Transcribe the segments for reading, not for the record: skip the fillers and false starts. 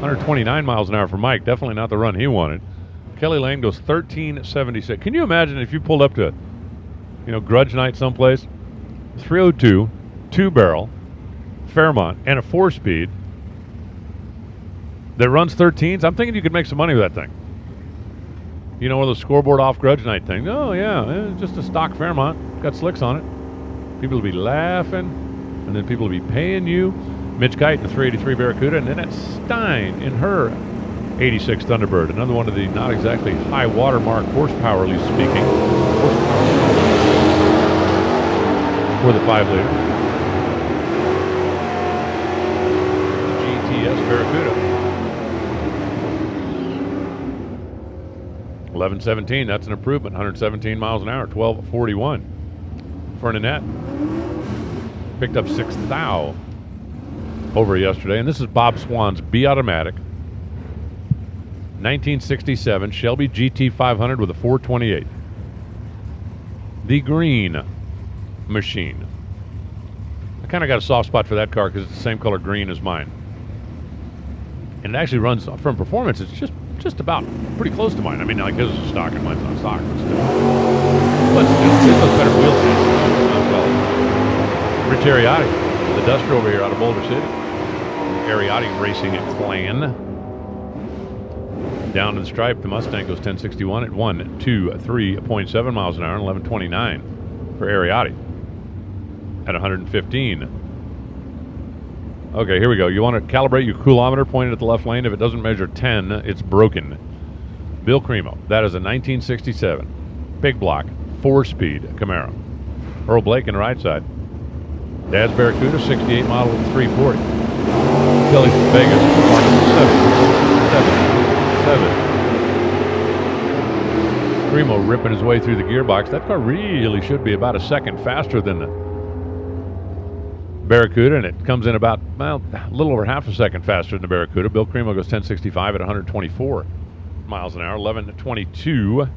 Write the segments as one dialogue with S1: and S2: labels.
S1: 129 miles an hour for Mike. Definitely not the run he wanted. Kelly Lane goes 13.76. Can you imagine if you pulled up to, grudge night someplace, 302, 2-barrel, Fairmont, and a 4-speed that runs 13s? I'm thinking you could make some money with that thing. One of those scoreboard off grudge night things. Oh, yeah, it's just a stock Fairmont. Got slicks on it. People will be laughing, and then people will be paying you. Mitch Kite in the 383 Barracuda, and then it's Stein in her 86 Thunderbird. Another one of the not exactly high watermark horsepowerly speaking. For the 5-liter. The GTS Barracuda. 11.17, that's an improvement. 117 miles an hour, 12.41. For Nanette. Picked up 6 thou over yesterday, and this is Bob Swan's B Automatic 1967 Shelby GT 500 with a 428. The green machine. I kind of got a soft spot for that car because it's the same color green as mine, and it actually runs from performance. It's just about pretty close to mine. I mean, like his is stock and mine's not stock, but still. His looks better wheel space. Rich Ariotti, the Duster over here out of Boulder City. Ariotti Racing Clan. Down to the stripe, the Mustang goes 1061 at 123.7 miles an hour and 1129 for Ariotti at 115. Okay, here we go. You want to calibrate your coulometer pointed at the left lane. If it doesn't measure 10, it's broken. Bill Cremo. That is a 1967 big block 4-speed Camaro. Earl Blake in the right side. Dad's Barracuda, 68 model with 340. Kelly from Vegas, mark number 7. Cremo ripping his way through the gearbox. That car really should be about a second faster than the Barracuda, and it comes in about, a little over half a second faster than the Barracuda. Bill Cremo goes 1065 at 124 miles an hour, 11.22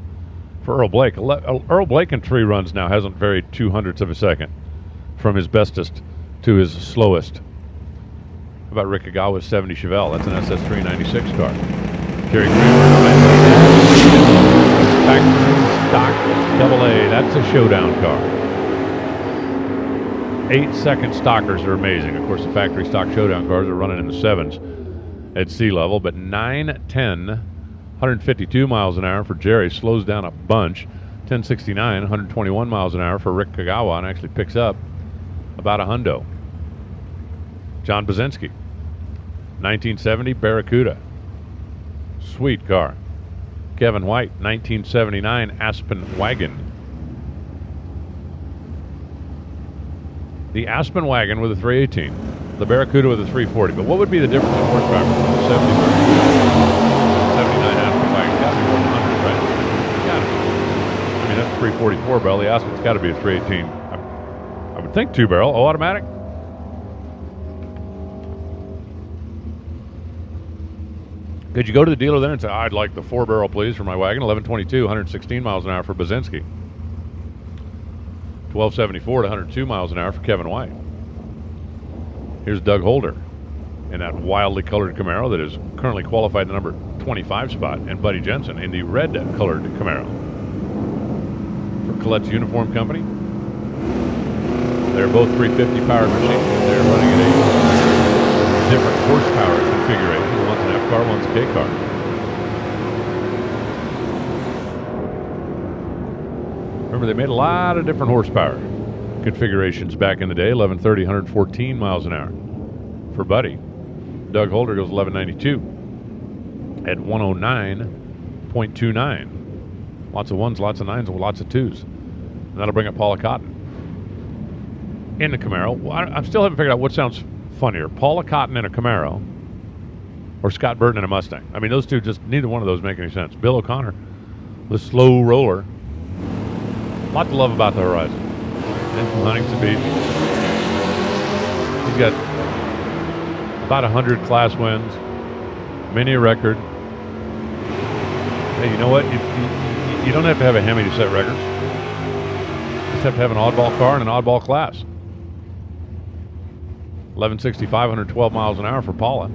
S1: for Earl Blake. Earl Blake in 3 runs now hasn't varied 2/100ths of a second from his bestest to his slowest. How about Rick Agawa's 70 Chevelle? That's an SS396 car. Kerry Kramer, factory stock AA. That's a showdown car. 8-second stockers are amazing. Of course, the factory stock showdown cars are running in the 7s at sea level, but 910, 152 miles an hour for Jerry slows down a bunch. 1069, 121 miles an hour for Rick Kagawa, and actually picks up about a hundo. John Bazinski, 1970 Barracuda. Sweet car. Kevin White, 1979 Aspen Wagon. The Aspen Wagon with a 318. The Barracuda with a 340. But what would be the difference in horsepower between the 70 79 Aspen Wagon? Got to be more than 100, right? Got to be. I mean, that's a 344 barrel. The Aspen's got to be a 318. I would think 2-barrel. Oh, automatic? Could you go to the dealer then and say, I'd like the 4-barrel, please, for my wagon? 1122, 116 miles an hour for Bazinski. 1274 to 102 miles an hour for Kevin White. Here's Doug Holder in that wildly colored Camaro that is currently qualified the number 25 spot, and Buddy Jensen in the red colored Camaro. For Colette's Uniform Company, they're both 350 powered machines. They're running at a different horsepower configuration. One's an F car, one's a K car. Remember, they made a lot of different horsepower configurations back in the day. 1130, 114 miles an hour for Buddy. Doug Holder goes 1192 at 109.29. Lots of 1s, lots of 9s, and lots of 2s. And that'll bring up Paula Cotton in the Camaro. Well, I still haven't figured out what sounds funnier, Paula Cotton in a Camaro or Scott Burton in a Mustang. I mean, those two, just neither one of those make any sense. Bill O'Connor, the slow roller. A lot to love about the Horizon. And from Huntington Beach. He's got about 100 class wins, many a record. Hey, you know what? You don't have to have a Hemi to set records. You just have to have an oddball car and an oddball class. 1165, 112 miles an hour for Paula.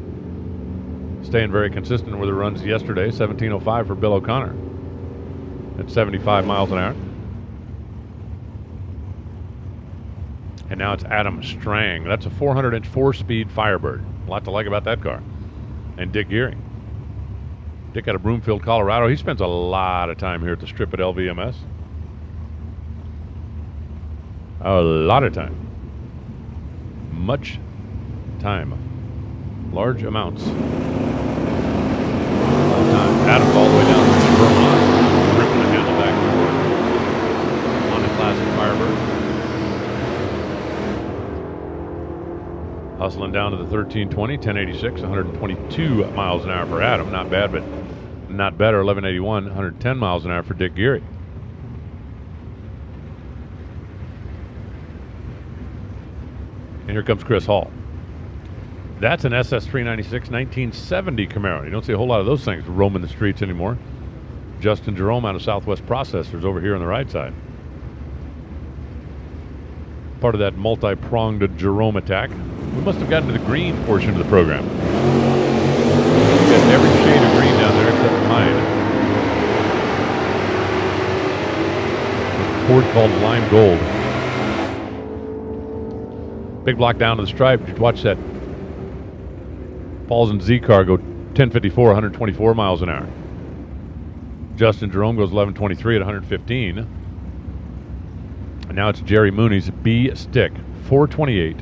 S1: staying very consistent with the runs yesterday. 17:05 for Bill O'Connor at 75 miles an hour. And now it's Adam Strang. That's a 400-inch 4-speed Firebird. A lot to like about that car. And Dick Gearing. Dick out of Broomfield, Colorado. He spends a lot of time here at the strip at LVMS. A lot of time. Much time. Large amounts. All the time. Adam's all the way down to Vermont. Ripping the handle back on the classic Firebird. Hustling down to the 1320, 1086, 122 miles an hour for Adam. Not bad, but not better. 1181, 110 miles an hour for Dick Geary. And here comes Chris Hall. That's an SS396 1970 Camaro. You don't see a whole lot of those things roaming the streets anymore. Justin Jerome out of Southwest Processors over here on the right side. Part of that multi-pronged Jerome attack. We must have gotten to the green portion of the program. We've got every shade of green down there except for mine. A Ford called Lime Gold. Big block down to the stripe. Just watch that Falls and Z car go 1054, 124 miles an hour. Justin Jerome goes 1123 at 115. And now it's Jerry Mooney's B stick, 428,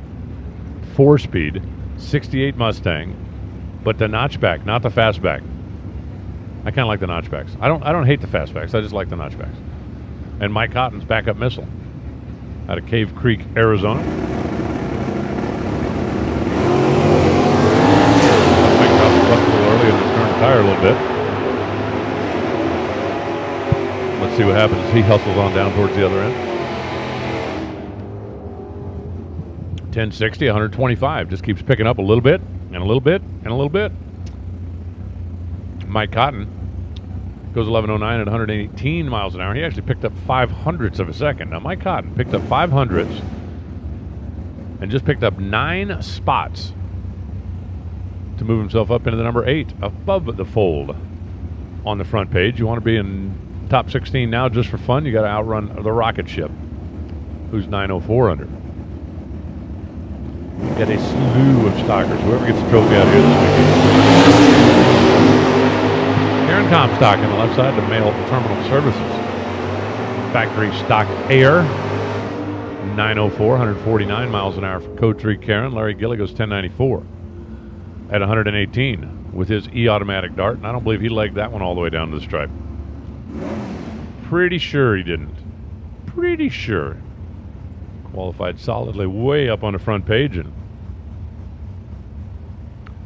S1: 4-speed, 68 Mustang, but the notchback, not the fastback. I kind of like the notchbacks. I don't hate the fastbacks. I just like the notchbacks. And Mike Cotton's backup missile out of Cave Creek, Arizona. Mike Cotton left a little early and just turned the tire a little bit. Let's see what happens as he hustles on down towards the other end. 1060, 125. Just keeps picking up a little bit, and a little bit, and a little bit. Mike Cotton goes 1109 at 118 miles an hour. He actually picked up 500ths of a second. Now, Mike Cotton picked up 500ths and just picked up 9 spots to move himself up into the number 8 above the fold on the front page. You want to be in top 16 now just for fun. You got to outrun the rocket ship, who's 904 under. Got a slew of stockers. Whoever gets the trophy out here this weekend. Karen Comstock on the left side, the mail terminal services. Factory stock air. 904, 149 miles an hour for Code 3 Karen. Larry Gilly goes 1094 at 118 with his E-automatic Dart. And I don't believe he legged that one all the way down to the stripe. Pretty sure he didn't. Pretty sure. Qualified solidly way up on the front page and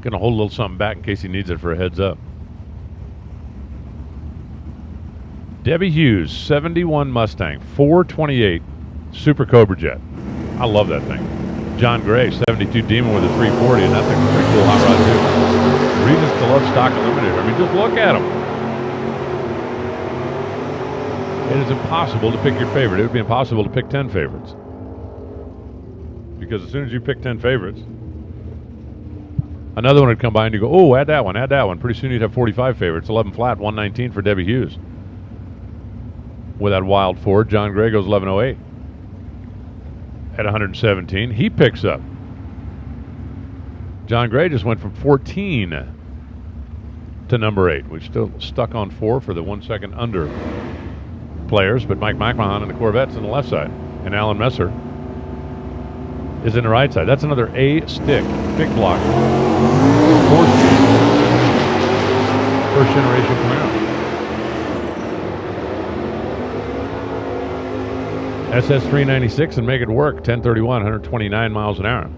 S1: gonna hold a little something back in case he needs it for a heads up. Debbie Hughes, 71 Mustang, 428 Super Cobra Jet. I love that thing. John Gray, 72 Demon with a 340, and that thing's a pretty cool hot rod too. Reasons to love stock unlimited. I mean, just look at them. It is impossible to pick your favorite. It would be impossible to pick 10 favorites. Because as soon as you pick 10 favorites, another one would come by and you go, oh, add that one, add that one. Pretty soon you'd have 45 favorites. 11 flat, 119 for Debbie Hughes. With that wild Ford, John Gray goes 1108 at 117. He picks up. John Gray just went from 14 to number 8. We're still stuck on 4 for the 1 second under players, but Mike McMahon and the Corvette's on the left side, and Alan Messer is in the right side. That's another A stick, big block. First generation Camaro. SS396 and make it work. 1031, 129 miles an hour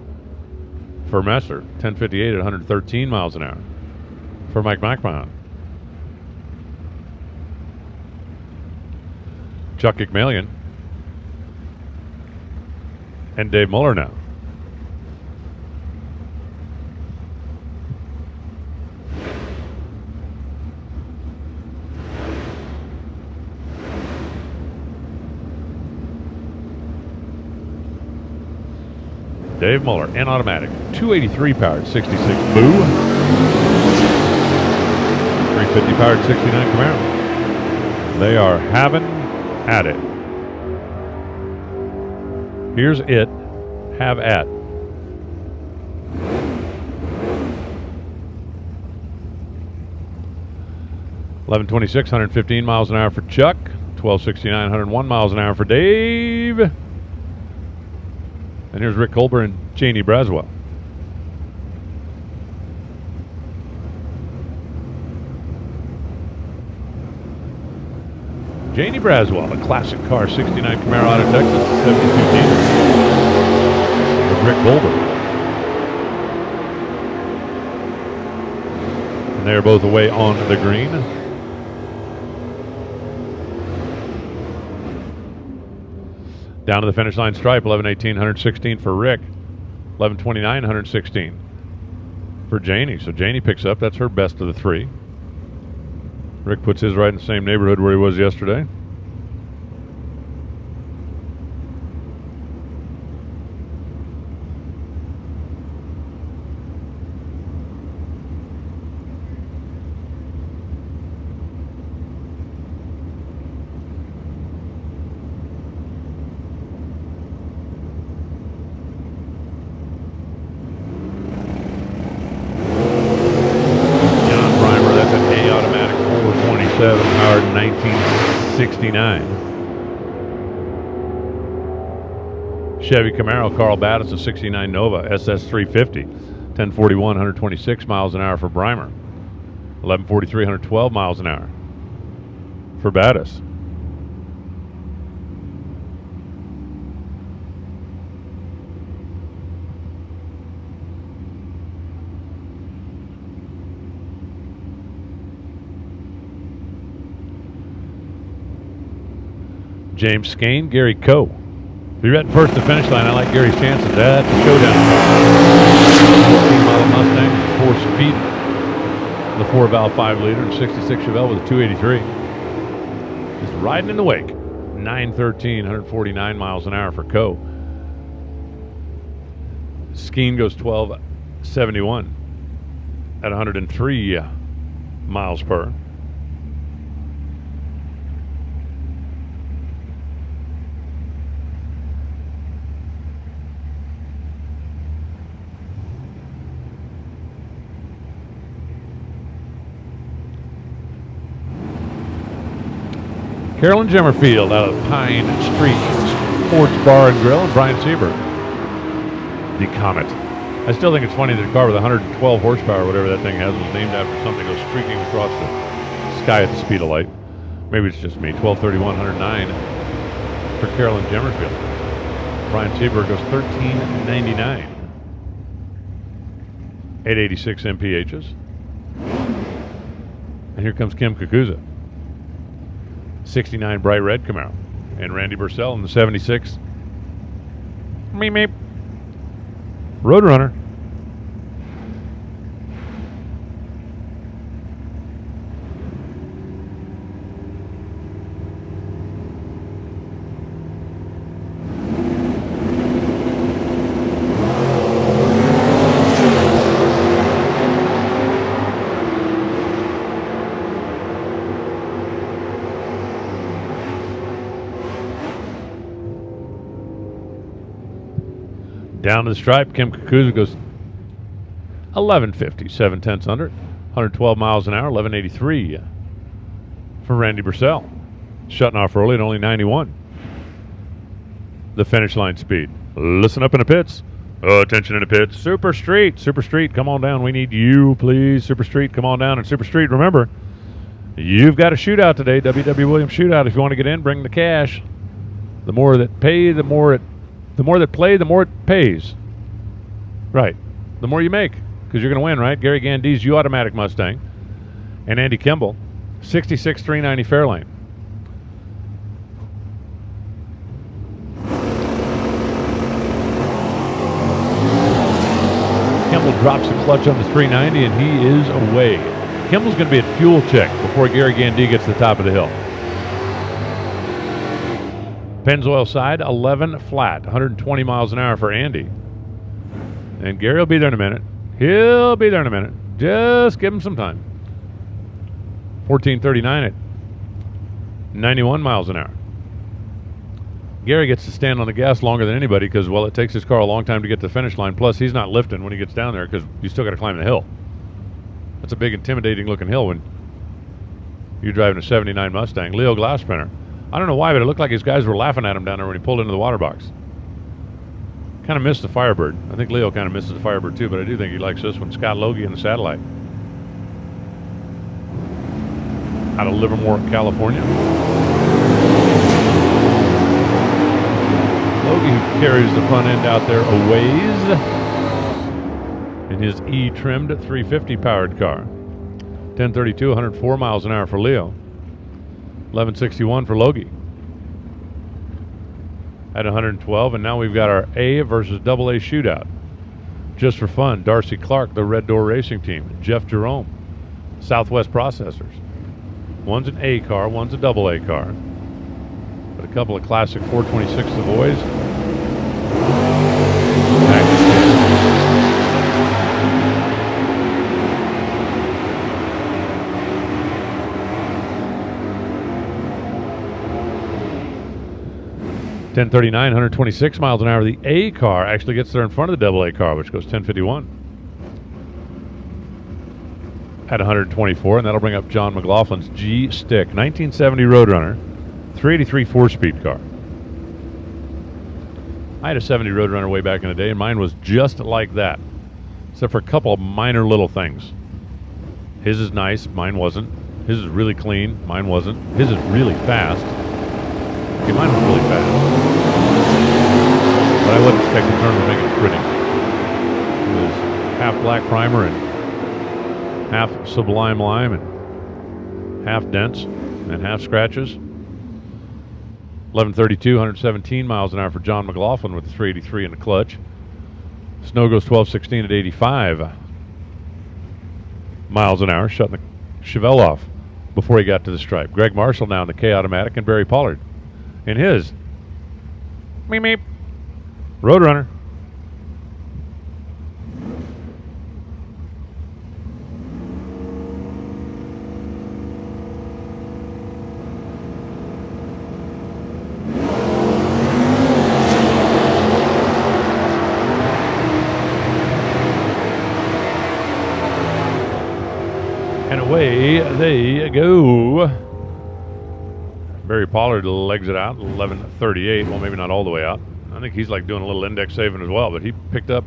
S1: for Messer. 1058 at 113 miles an hour for Mike McMahon. Chuck McMillian and Dave Muller now. Dave Muller, in automatic, 283 powered, 66 Boo. 50 powered 69 Camaro. They are having at it. Here's it. Have at. $11.26, 115 miles an hour for Chuck. $12.69, 101 miles an hour for Dave. And here's Rick Colbert and Janie Braswell. Janie Braswell, a classic car, 69 Camaro out of Texas, 72 diesel. With Rick Colbert. And they're both away on the green. Down to the finish line stripe, 11.18, 116 for Rick. 11.29, 116 for Janie. So Janie picks up. That's her best of the three. Rick puts his right in the same neighborhood where he was yesterday. Powered 1969. Chevy Camaro, Carl Battis, a 69 Nova SS350. 1041, 126 miles an hour for Breimer. 1143, 112 miles an hour for Battis. James Skane, Gary Coe. If you're at first to finish line, I like Gary's chances. That's a showdown. 14-model Mustang, 4-speed, the 4-valve 5-liter, and 66 Chevelle with a 283. Just riding in the wake. 913, 149 miles an hour for Coe. Skeen goes 1271 at 103 miles per. Carolyn Jemmerfield out of Pine Street Sports Bar and Grill, and Brian Seberg. The Comet. I still think it's funny that a car with 112 horsepower, whatever that thing has, was named after something that goes streaking across the sky at the speed of light. Maybe it's just me. 1231, 109 for Carolyn Jemmerfield. Brian Seberg goes 1399. 886 MPHs. And here comes Kim Kukuza. 69 bright red Camaro. And Randy Bursell in the 76. Meep meep. Roadrunner. Down to the stripe, Kim Kukuza goes 1150, 7/10 under, 112 miles an hour, 1183 for Randy Bursell. Shutting off early at only 91. The finish line speed. Listen up in the pits. Attention in the pits. Super Street, come on down. We need you, please. Super Street, come on down. And Super Street, remember, you've got a shootout today. W.W. Williams shootout. If you want to get in, bring the cash. The more that pay, the more that play, the more it pays. Right. The more you make, because you're going to win, right? Gary Gandy's U-Automatic Mustang and Andy Kimball, 66 390 Fairlane. Kimball drops the clutch on the 390, and he is away. Kimball's going to be at fuel check before Gary Gandy gets to the top of the hill. Pennzoil side, 11 flat, 120 miles an hour for Andy. And Gary will be there in a minute. He'll be there in a minute. Just give him some time. 14:39 at 91 miles an hour. Gary gets to stand on the gas longer than anybody because, well, it takes his car a long time to get to the finish line. Plus, he's not lifting when he gets down there because you still got to climb the hill. That's a big, intimidating looking hill when you're driving a 79 Mustang. Leo Glasspinner. I don't know why, but it looked like his guys were laughing at him down there when he pulled into the water box. Kind of missed the Firebird. I think Leo kind of misses the Firebird too, but I do think he likes this one. Scott Logie in the Satellite. Out of Livermore, California. Logie, who carries the front end out there a ways in his E-trimmed 350 powered car. 10:32, 104 miles an hour for Leo. 11:61 for Logie. At 112, and now we've got our A versus AA shootout. Just for fun, Darcy Clark, the Red Door Racing Team. Jeff Jerome, Southwest Processors. One's an A car, one's a AA car. But a couple of classic 426 Savoys. .1039, 126 miles an hour. The A car actually gets there in front of the AA car, which goes 1051. At 124, and that'll bring up John McLaughlin's G-Stick, 1970 Roadrunner, 383 4-speed car. I had a 70 Roadrunner way back in the day, and mine was just like that, except for a couple of minor little things. His is nice, mine wasn't. His is really clean, mine wasn't. His is really fast. Okay, mine was really fast. But I wasn't expecting the turn to make it pretty. It was half black primer and half Sublime Lime and half dents and half scratches. 11:32, 117 miles an hour for John McLaughlin with the 383 in the clutch. Snow goes 12:16 at 85 miles an hour, shutting the Chevelle off before he got to the stripe. Greg Marshall now in the K Automatic, and Barry Pollard in his meep meep Roadrunner. And away they go. Barry Pollard legs it out, 11:38. Well, maybe not all the way out. I think he's like doing a little index saving as well, but he picked up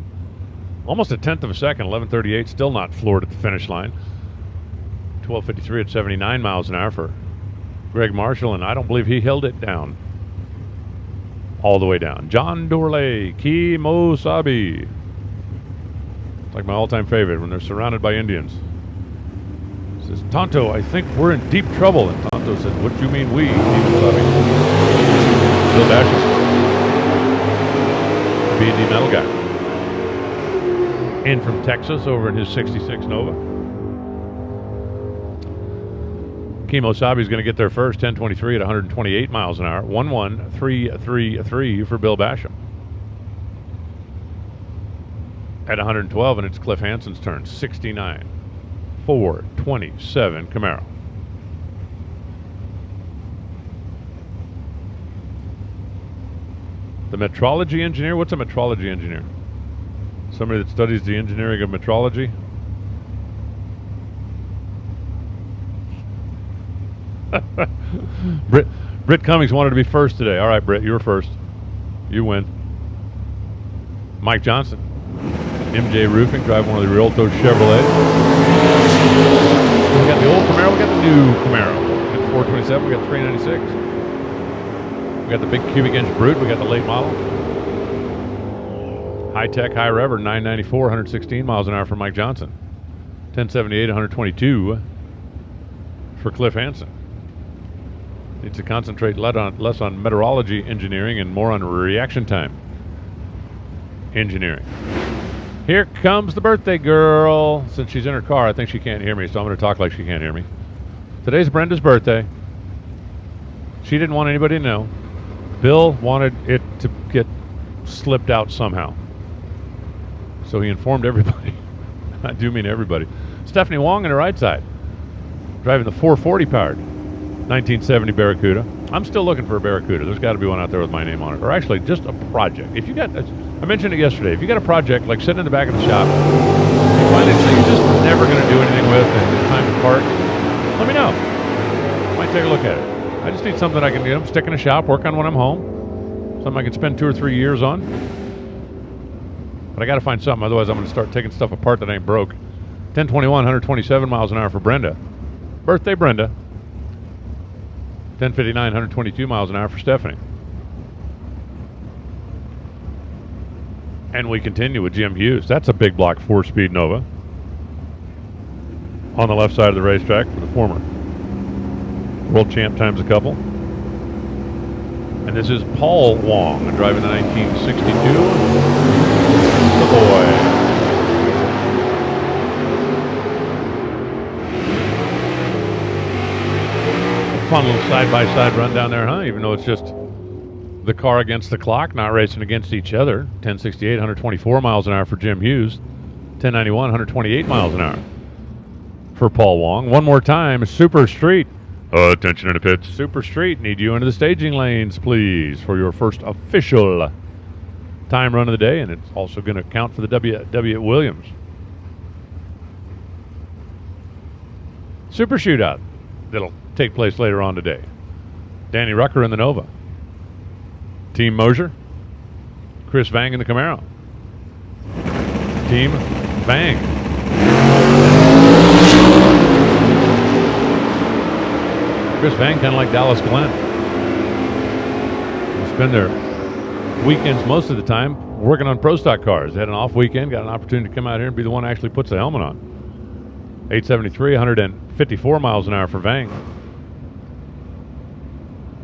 S1: almost a tenth of a second, 11:38, still not floored at the finish line. 12:53 at 79 miles an hour for Greg Marshall, and I don't believe he held it down all the way down. John Dorley, Kimosabi. It's like my all-time favorite when they're surrounded by Indians. Says, Tonto, I think we're in deep trouble. And Tonto says, what do you mean we? Kimosabi. Bill Basham. B&D Metal Guy. In from Texas over in his 66 Nova. Kimosabi's going to get there first, 10:23 at 128 miles an hour. 11:333 for Bill Basham. At 112, and it's Cliff Hansen's turn. 69. 427 Camaro. The metrology engineer? What's a metrology engineer? Somebody that studies the engineering of metrology? Britt Cummings wanted to be first today. All right, Britt, you were first. You win. Mike Johnson. MJ Roofing, drive one of the Rialto Chevrolets. We got the old Camaro, we got the new Camaro. We got the 427, we got the 396. We got the big cubic inch Brute, we got the late model. High Tech, High Rever, 994, 116 miles an hour for Mike Johnson. 1078, 122 for Cliff Hansen. Needs to concentrate less on meteorology engineering and more on reaction time engineering. Here comes the birthday girl. Since she's in her car, I think she can't hear me, so I'm going to talk like she can't hear me. Today's Brenda's birthday. She didn't want anybody to know. Bill wanted it to get slipped out somehow. So he informed everybody. I do mean everybody. Stephanie Wong on the right side. driving the 440 powered 1970 Barracuda. I'm still looking for a Barracuda. There's got to be one out there with my name on it, or actually just a project. If you got, I mentioned it yesterday. If you got a project like sitting in the back of the shop, you find it that you're just never going to do anything with, and it's time to park, let me know. Might take a look at it. I just need something I can stick in a shop, work on when I'm home. Something I can spend 2 or 3 years on. But I got to find something, otherwise I'm going to start taking stuff apart that ain't broke. 1021, 127 miles an hour for Brenda. Birthday, Brenda. 1059, 122 miles an hour for Stephanie. And we continue with Jim Hughes. That's a big block 4-speed Nova. On the left side of the racetrack for the former world champ times a couple. And this is Paul Wong driving the 1962. The boy. Fun little side-by-side run down there, huh? Even though it's just the car against the clock, not racing against each other. 1068, 124 miles an hour for Jim Hughes. 1091, 128 miles an hour for Paul Wong. One more time, Super Street. Attention in the pits. Super Street, need you into the staging lanes, please, for your first official time run of the day, and it's also going to count for the W. Williams. Super Shootout. That'll take place later on today. Danny Rucker in the Nova. Team Mosier. Chris Vang in the Camaro. Team Vang. Chris Vang, kind of like Dallas Glenn. They spend their weekends most of the time working on pro stock cars. They had an off weekend, got an opportunity to come out here and be the one that actually puts the helmet on. 873, 154 miles an hour for Vang.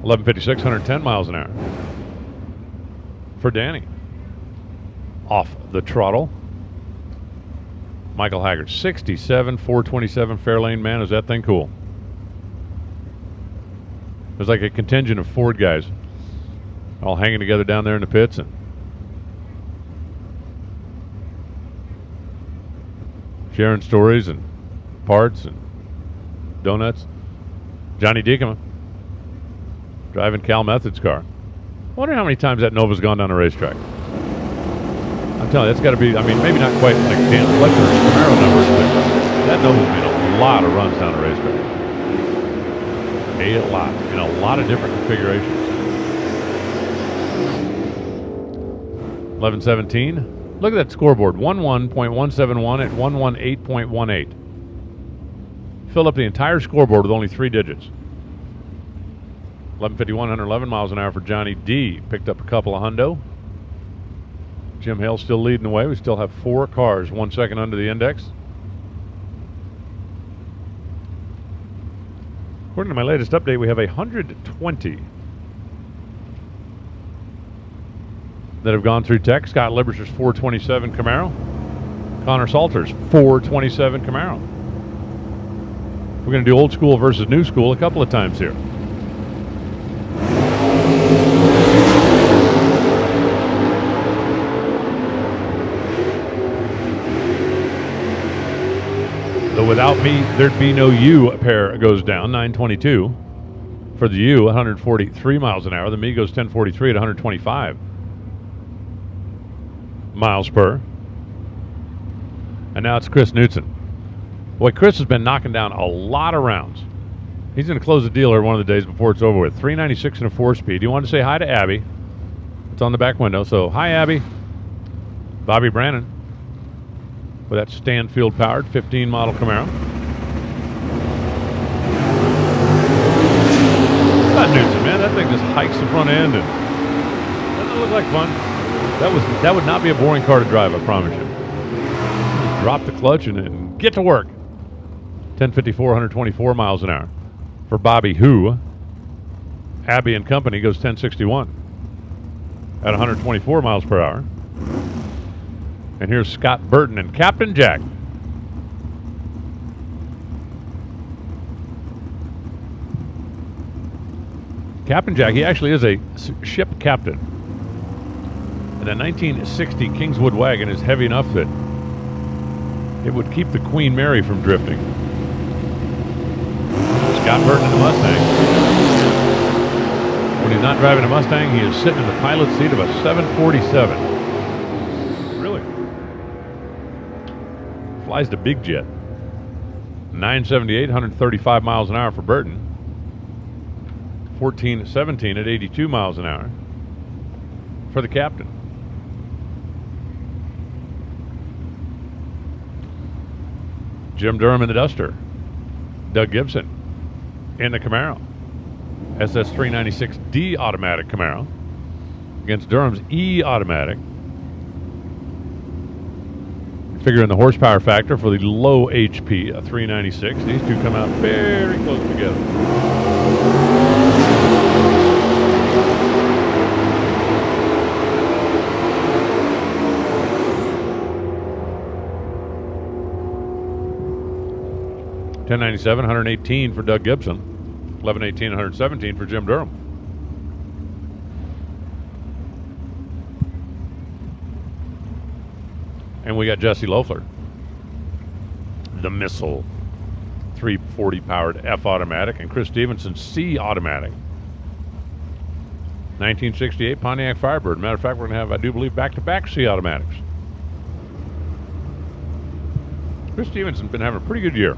S1: 1156, 110 miles an hour for Danny. Off the throttle. Michael Haggard, 67, 427 Fairlane. Man, is that thing cool. There's like a contingent of Ford guys all hanging together down there in the pits and sharing stories and parts and donuts. Johnny Diekema driving Cal Method's car. I wonder how many times that Nova's gone down a racetrack. I'm telling you, that's got to be, I mean, maybe not quite like Dan Fletcher's Camaro numbers, but that Nova's made a lot of runs down a racetrack. A lot, in a lot of different configurations. 1117. Look at that scoreboard. 11.171 at 118.18. Fill up the entire scoreboard with only 3 digits. 1151, 111 miles an hour for Johnny D. Picked up a couple of hundo. Jim Hale still leading the way. We still have 4 cars, 1 second under the index. According to my latest update, we have 120 that have gone through tech. Scott Libersher's 427 Camaro. Connor Salter's 427 Camaro. We're going to do old school versus new school a couple of times here. The Without Me, There'd Be No You pair goes down, 922. For the U, 143 miles an hour. The Me goes 1043 at 125 miles per. And now it's Chris Knutson. Boy, Chris has been knocking down a lot of rounds. He's going to close the deal here one of the days before it's over with. 396 and a 4-speed. You want to say hi to Abby. It's on the back window. So, hi, Abby. Bobby Brannon with that Stanfield-powered 15 model Camaro. Not Knutson, man. That thing just hikes the front end and doesn't it look like fun? That would not be a boring car to drive, I promise you. Just drop the clutch and get to work. 1054, 124 miles an hour for Bobby Who. Abby and Company goes 1061 at 124 miles per hour. And here's Scott Burton and Captain Jack. Captain Jack, he actually is a ship captain. And a 1960 Kingswood wagon is heavy enough that it would keep the Queen Mary from drifting. Scott Burton in the Mustang. When he's not driving a Mustang, he is sitting in the pilot's seat of a 747. Really? Flies the big jet. 978, 135 miles an hour for Burton. 14-17 at 82 miles an hour for the captain. Jim Durham in the Duster. Doug Gibson in the Camaro. SS396D automatic Camaro against Durham's E automatic. Figuring the horsepower factor for the low HP, a 396. These two come out very close together. $10.97, 118 for Doug Gibson. $11.18, 117 for Jim Durham. And we got Jesse Loeffler, the Missile, 340 powered F automatic, and Chris Stevenson C automatic. 1968 Pontiac Firebird. Matter of fact, we're going to have, I do believe, back-to-back C automatics. Chris Stevenson's been having a pretty good year.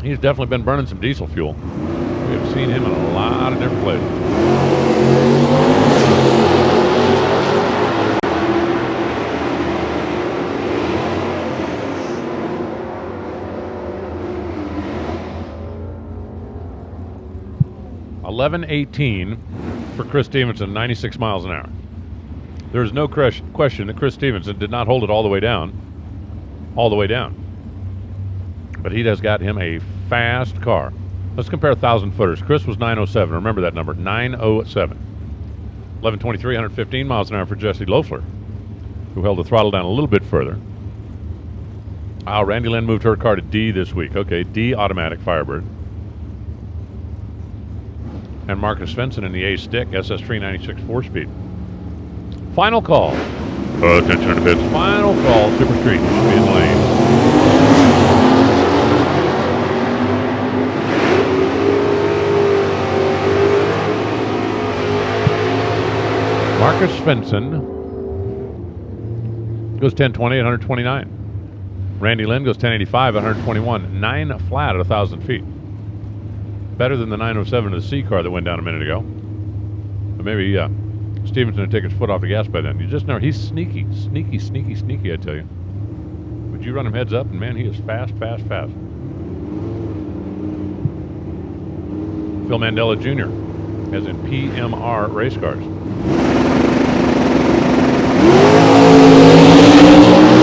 S1: He's definitely been burning some diesel fuel. We have seen him in a lot of different places. $11.18 for Chris Stevenson, 96 miles an hour. There is no question that Chris Stevenson did not hold it all the way down. But he has got him a fast car. Let's compare 1,000 footers. Chris was 907. Remember that number, 907. 11.23, 115 miles an hour for Jesse Loeffler, who held the throttle down a little bit further. Randy Lynn moved her car to D this week. Okay, D automatic Firebird. And Marcus Svensson in the A stick, SS396 4-speed. Final call. Attention to the pits. Final call, Super Street, speed lane. Marcus Svensson goes 1020 at 129. Randy Lynn goes 1085 at 121. 9 flat at 1,000 feet. Better than the 907 of the C car that went down a minute ago. But maybe Stevenson would take his foot off the gas by then. You just know he's sneaky, I tell you. But you run him heads up, and man, he is fast. Phil Mandela Jr., as in PMR race cars.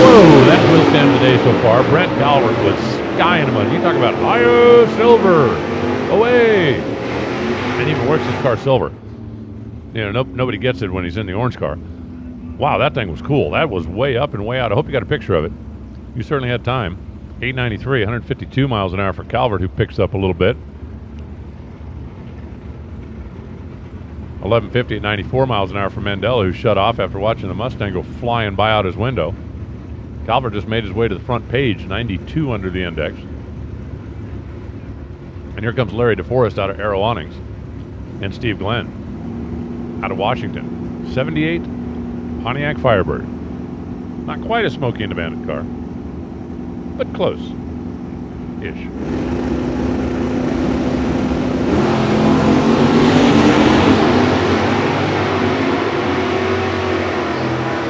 S1: Whoa, that will stand the day so far. Brent Calvert was skying him. You talk about IO Silver. Away! And even worse, his car silver. You know, nobody gets it when he's in the orange car. Wow, that thing was cool. That was way up and way out. I hope you got a picture of it. You certainly had time. 893, 152 miles an hour for Calvert, who picks up a little bit. 1150 at 94 miles an hour for Mandela, who shut off after watching the Mustang go flying by out his window. Calvert just made his way to the front page, 92 under the index. And here comes Larry DeForest out of Aero Awnings. And Steve Glenn out of Washington. 78 Pontiac Firebird. Not quite a Smokey and the Bandit car, but close-ish.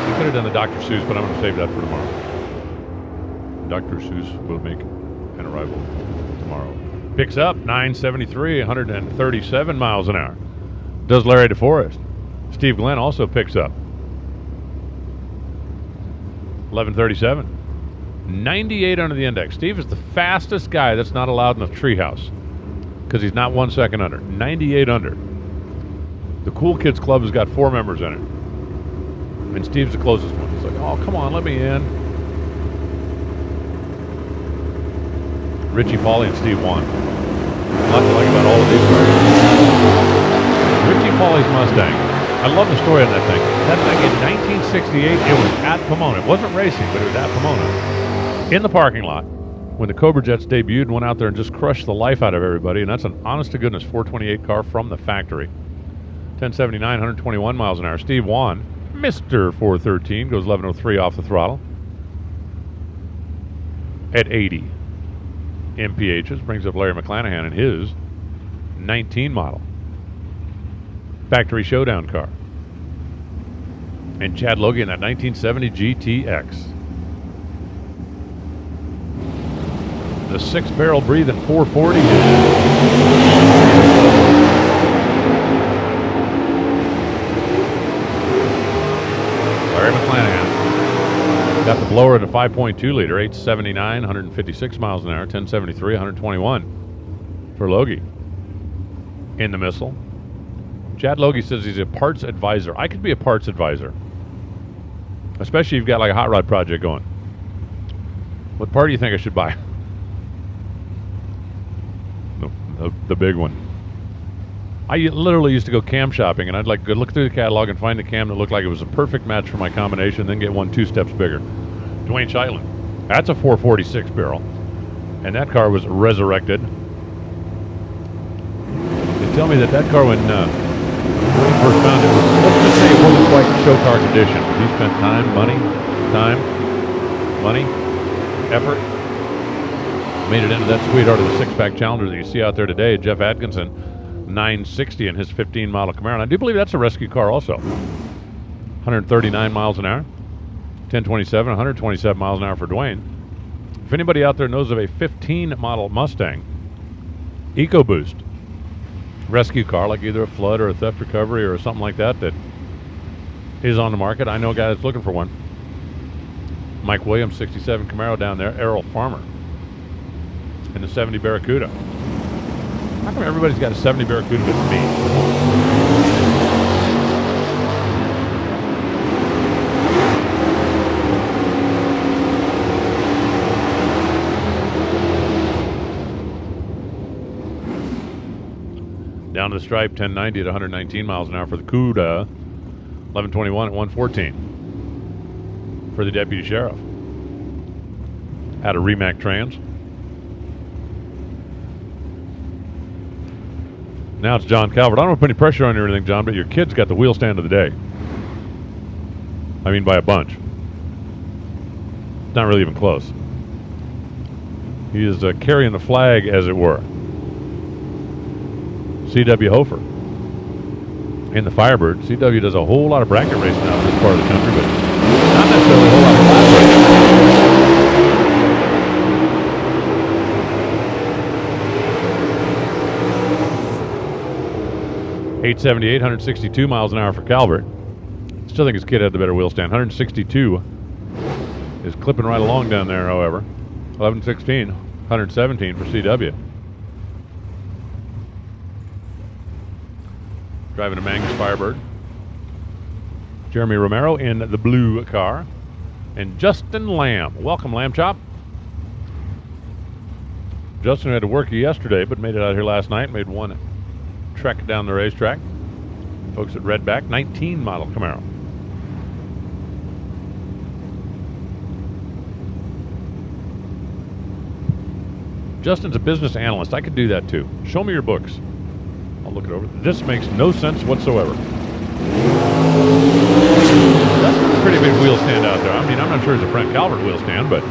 S1: I could have done the Dr. Seuss, but I'm going to save that for tomorrow. Dr. Seuss will make an arrival tomorrow. Picks up 973, 137 miles an hour. Does Larry DeForest. Steve Glenn also picks up 1137. 98 under the index. Steve is the fastest guy that's not allowed in the treehouse because he's not 1 second under. 98 under. The Cool Kids Club has got 4 members in it. And Steve's the closest one. He's like, oh, come on, let me in. Richie, Pauly, and Steve won. Lots to like about all of these cars. Richie Pauly's Mustang. I love the story on that thing. That thing in 1968, it was at Pomona. It wasn't racing, but it was at Pomona. In the parking lot. when the Cobra Jets debuted and went out there and just crushed the life out of everybody. And that's an honest-to-goodness 428 car from the factory. 1079, 121 miles an hour. Steve Wan, Mr. 413, goes 1103 off the throttle at 80 MPHs. Brings up Larry McClanahan in his 19 model factory showdown car. And Chad Logie in that 1970 GTX. The 6-barrel breathing 440 Larry McClanahan got the blower at a 5.2 liter, 879, 156 miles an hour, 1073, 121 for Logie. In the missile, Chad Logie says he's a parts advisor. I could be a parts advisor, especially if you've got like a hot rod project going. What part do you think I should buy? The big one. I literally used to go cam shopping, and I'd like go look through the catalog and find a cam that looked like it was a perfect match for my combination, then get one 2 steps bigger. Dwayne Scheidlin. That's a 446 barrel, and that car was resurrected. They tell me that car, when he first found it, let's just say it wasn't quite show car condition. He spent time, money, effort, made it into that sweetheart of the 6-pack Challenger that you see out there today. Jeff Atkinson, 960 in his 15 model Camaro. And I do believe that's a rescue car also. 139 miles an hour, 1027, 127 miles an hour for Dwayne. If anybody out there knows of a 15 model Mustang EcoBoost rescue car, like either a flood or a theft recovery or something like that, that is on the market, I know a guy that's looking for one. Mike Williams, 67 Camaro down there. Errol Farmer in the 70 Barracuda. How come everybody's got a 70 Barracuda but me? Down to the stripe, 1090 at 119 miles an hour for the Cuda. 1121 at 114 for the deputy sheriff. Out of Remac Trans. Now it's John Calvert. I don't want to put any pressure on you or anything, John, but your kid's got the wheel stand of the day. I mean, by a bunch. Not really even close. He is carrying the flag, as it were. C.W. Hofer in the Firebird. CW does a whole lot of bracket racing out in this part of the country, but not necessarily a whole lot of flat racing. 878, 162 miles an hour for Calvert. Still think his kid had the better wheel stand. 162 is clipping right along down there, however. 1116, 117 for CW. Driving a Mangus Firebird. Jeremy Romero in the blue car. And Justin Lamb. Welcome, Lamb Chop. Justin had to work yesterday, but made it out here last night. Made one trek down the racetrack. Folks at Redback, 19 model Camaro. Justin's a business analyst. I could do that too. Show me your books. I'll look it over. This makes no sense whatsoever. That's a pretty big wheel stand out there. I mean, I'm not sure it's a Brent Calvert wheel stand, but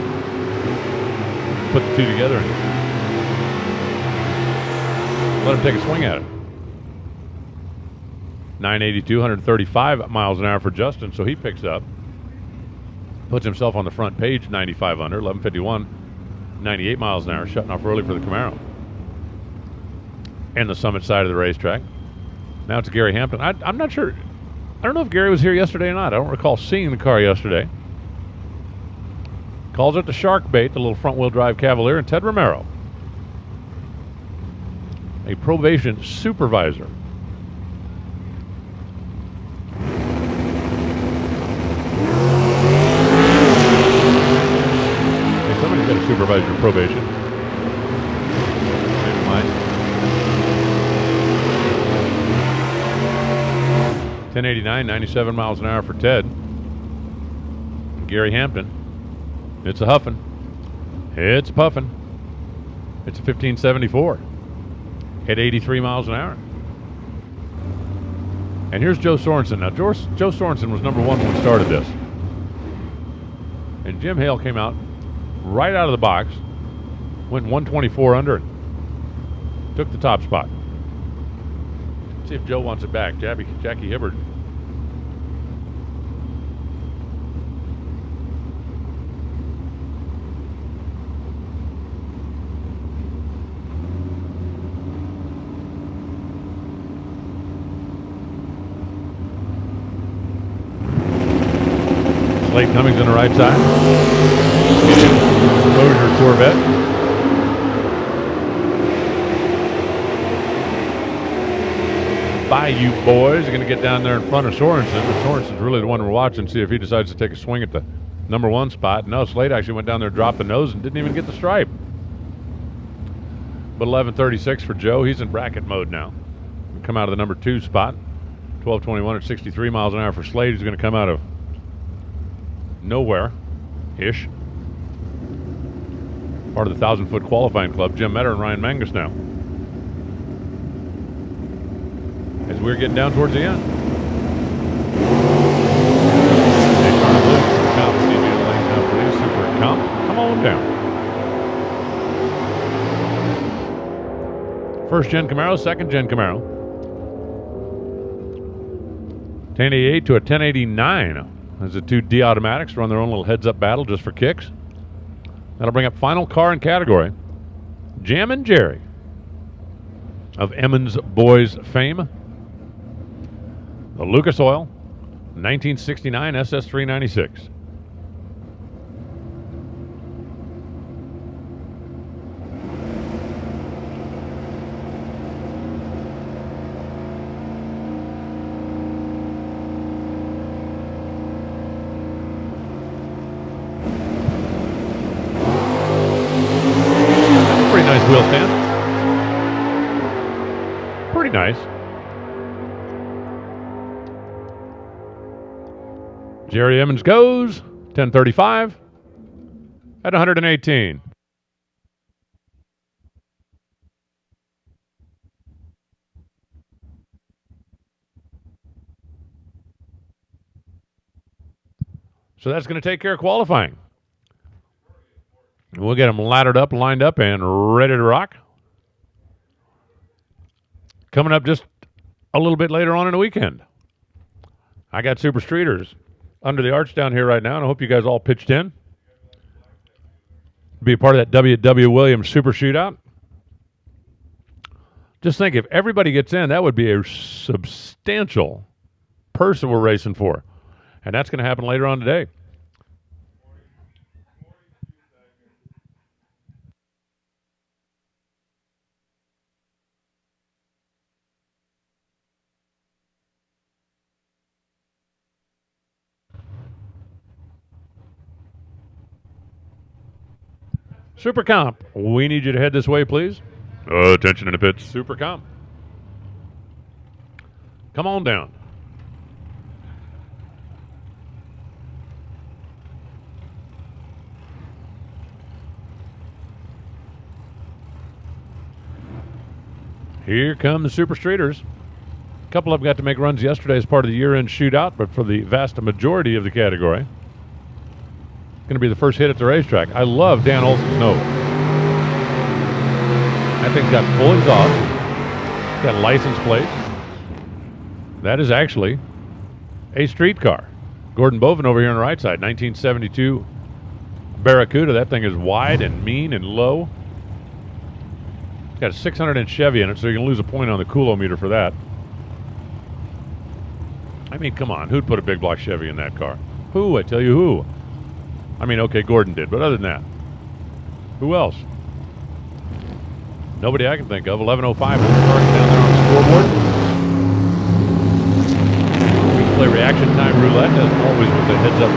S1: put the two together and let him take a swing at it. 982, 135 miles an hour for Justin, so he picks up. Puts himself on the front page, 95 under, 1151, 98 miles an hour, shutting off early for the Camaro. And the summit side of the racetrack. Now it's Gary Hampton. I'm not sure. I don't know if Gary was here yesterday or not. I don't recall seeing the car yesterday. Calls it the Shark Bait, the little front-wheel drive Cavalier, and Ted Romero, a probation supervisor. Hey, somebody's got to supervise your probation. Maybe mine. 1089, 97 miles an hour for Ted. Gary Hampton. It's a huffin'. It's puffing. It's a 1574 at 83 miles an hour. And here's Joe Sorensen. Now, Joe Sorensen was number one when we started this. And Jim Hale came out right out of the box, went 124 under it, took the top spot. Let's see if Joe wants it back. Jackie Hibbard. Slade Cummings on the right side. Rozier Corvette. Bayou boys are going to get down there in front of Sorensen. Sorensen's really the one we're watching, see if he decides to take a swing at the number one spot. No, Slade actually went down there, dropped the nose, and didn't even get the stripe. But 11:36 for Joe. He's in bracket mode now. Come out of the number two spot. 12:21 at 63 miles an hour for Slade. He's going to come out of nowhere-ish. Part of the 1,000-foot qualifying club. Jim Metter and Ryan Mangus now. As we're getting down towards the end. Super Comp. Come on down. First gen Camaro, second gen Camaro. 1088 to a 1089. As the two D automatics run their own little heads-up battle just for kicks. That'll bring up final car and category. Jammin' Jerry of Emmons Boys fame. The Lucas Oil 1969 SS396. Wheel stand. Pretty nice. Jerry Emmons goes 10:35 at 118. So that's going to take care of qualifying. We'll get them laddered up, lined up, and ready to rock. Coming up just a little bit later on in the weekend. I got Super Streeters under the arch down here right now, and I hope you guys all pitched in. Be a part of that W.W. Williams Super Shootout. Just think, if everybody gets in, that would be a substantial purse that we're racing for. And that's going to happen later on today. Super Comp, we need you to head this way, please. Attention in the pits, Super Comp. Come on down. Here come the Super Streeters. A couple of them got to make runs yesterday as part of the year-end shootout, but for the vast majority of the category, going to be the first hit at the racetrack. I love Dan Olson's nose. That thing's got full exhaust. It's got license plate. That is actually a street car. Gordon Bovin over here on the right side, 1972 Barracuda. That thing is wide and mean and low. It's got a 600-inch Chevy in it, so you're going to lose a point on the coolometer for that. I mean, come on. Who'd put a big block Chevy in that car? Who? I tell you who. I mean, okay, Gordon did, but other than that, who else? Nobody I can think of. 11:05 down there on the scoreboard. We can play reaction time roulette, as always, with the heads-up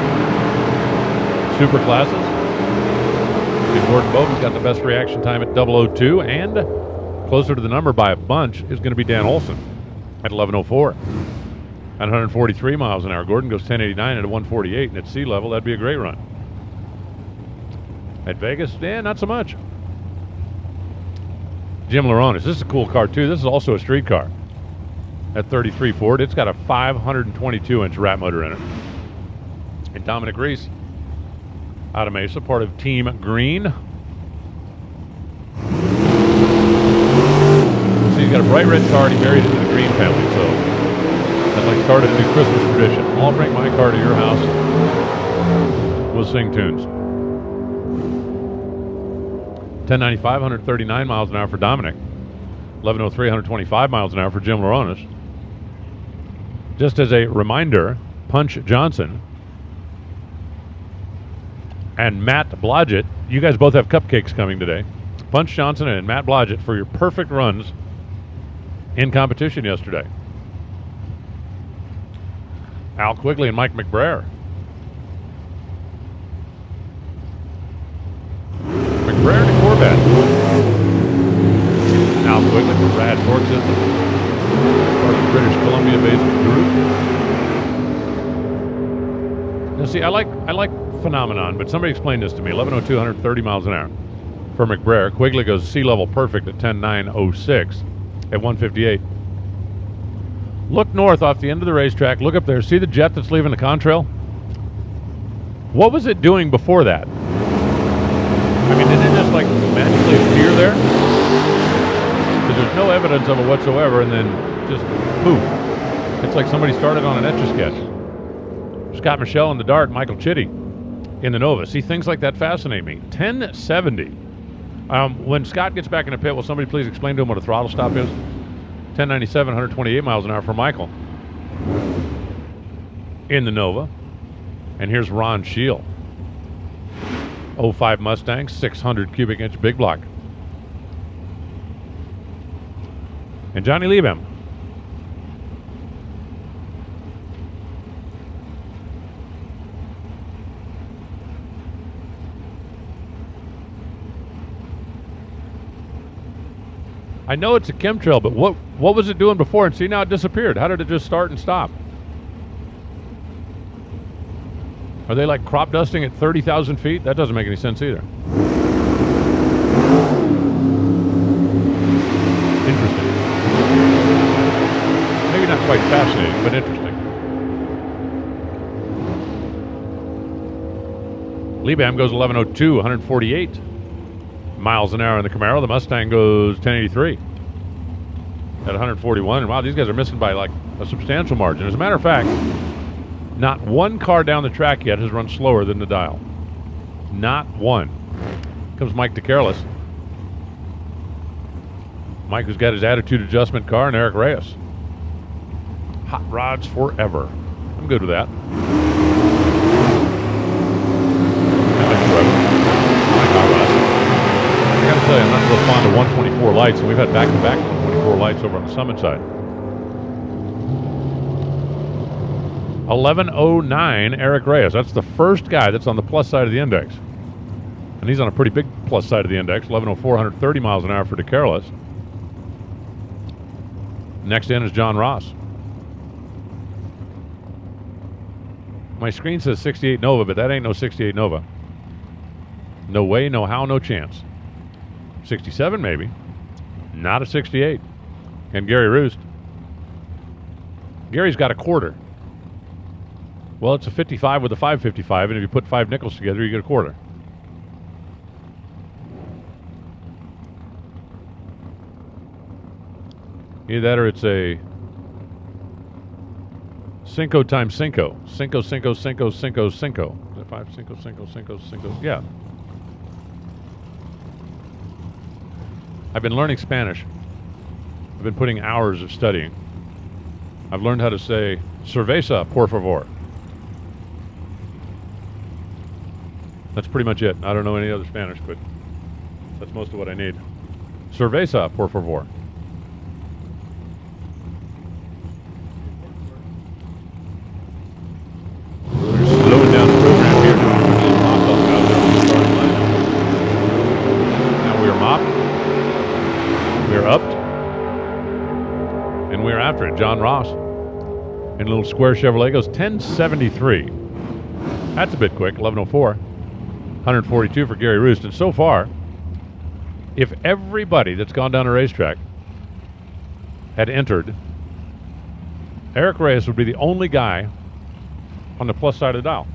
S1: super classes. And Gordon Boven's got the best reaction time at 002, and closer to the number by a bunch is going to be Dan Olson at 11:04. At 143 miles an hour. Gordon goes 1089 at a 148, and at sea level, that'd be a great run. At Vegas, not so much. Jim Laronis. This is a cool car, too. This is also a street car. At 33 Ford, it's got a 522-inch rat motor in it. And Dominic Reese, out of Mesa, part of Team Green. So he's got a bright red car, and he married into the Green family, so that's like started a new Christmas tradition. I'll bring my car to your house. We'll sing tunes. 1095, 139 miles an hour for Dominic. 1103, 125 miles an hour for Jim Laronis. Just as a reminder, Punch Johnson and Matt Blodgett, you guys both have cupcakes coming today. Punch Johnson and Matt Blodgett for your perfect runs in competition yesterday. Al Quigley and Mike McBrayer. McBrayer to Corvette. Al Quigley for Rad Torque System. Part of the British Columbia-based group. Now see, I like Phenomenon, but somebody explained this to me. 1102, 130 miles an hour for McBrayer. Quigley goes sea-level perfect at 10.906 at 158. Look north off the end of the racetrack. Look up there. See the jet that's leaving the contrail? What was it doing before that? I mean, did it just like magically appear there? Because there's no evidence of it whatsoever, and then just poof. It's like somebody started on an Etch-a-Sketch. Scott Michelle in the dark, Michael Chitty in the Nova. See, things like that fascinate me. 1070. When Scott gets back in the pit, will somebody please explain to him what a throttle stop is? 1097, 128 miles an hour for Michael in the Nova. And here's Ron Scheel. 05 Mustang, 600 cubic inch big block. And Johnny Liebem. I know it's a chemtrail, but what was it doing before? And see, now it disappeared. How did it just start and stop? Are they like crop dusting at 30,000 feet? That doesn't make any sense either. Interesting. Maybe not quite fascinating, but interesting. Liebam goes 1102, 148 miles an hour in the Camaro. The Mustang goes 1083 at 141. And wow, these guys are missing by like a substantial margin. As a matter of fact, not one car down the track yet has run slower than the dial. Not one. Comes Mike DeCarellis. Mike, who's got his attitude adjustment car, and Eric Reyes. Hot rods forever. I'm good with that. I like forever. I like hot rods. I gotta tell you, I'm not real fond of 124 lights, and we've had back-to-back 124 lights over on the Summit side. 1109, Eric Reyes. That's the first guy that's on the plus side of the index. And he's on a pretty big plus side of the index. 1104, 130 miles an hour for DeCarellis. Next in is John Ross. My screen says 68 Nova, but that ain't no 68 Nova. No way, no how, no chance. 67 maybe. Not a 68. And Gary Roost. Gary's got a quarter. Well, it's a 55 with a 555, and if you put 5 nickels together, you get a quarter. Either that or it's a Cinco times Cinco. Cinco, Cinco, Cinco, Cinco, Cinco. Is that 5? Cinco, Cinco, Cinco, Cinco. Yeah. I've been learning Spanish. I've been putting hours of studying. I've learned how to say cerveza, por favor. That's pretty much it. I don't know any other Spanish, but that's most of what I need. Cerveza, por favor. We're slowing down the program here to a little mop-up out there on the starting line. Now we are mopped. We are upped. And we are after it. John Ross in a little square Chevrolet goes 1073. That's a bit quick, 1104. 142 for Gary Roost. And so far, if everybody that's gone down a racetrack had entered, Eric Reyes would be the only guy on the plus side of the dial.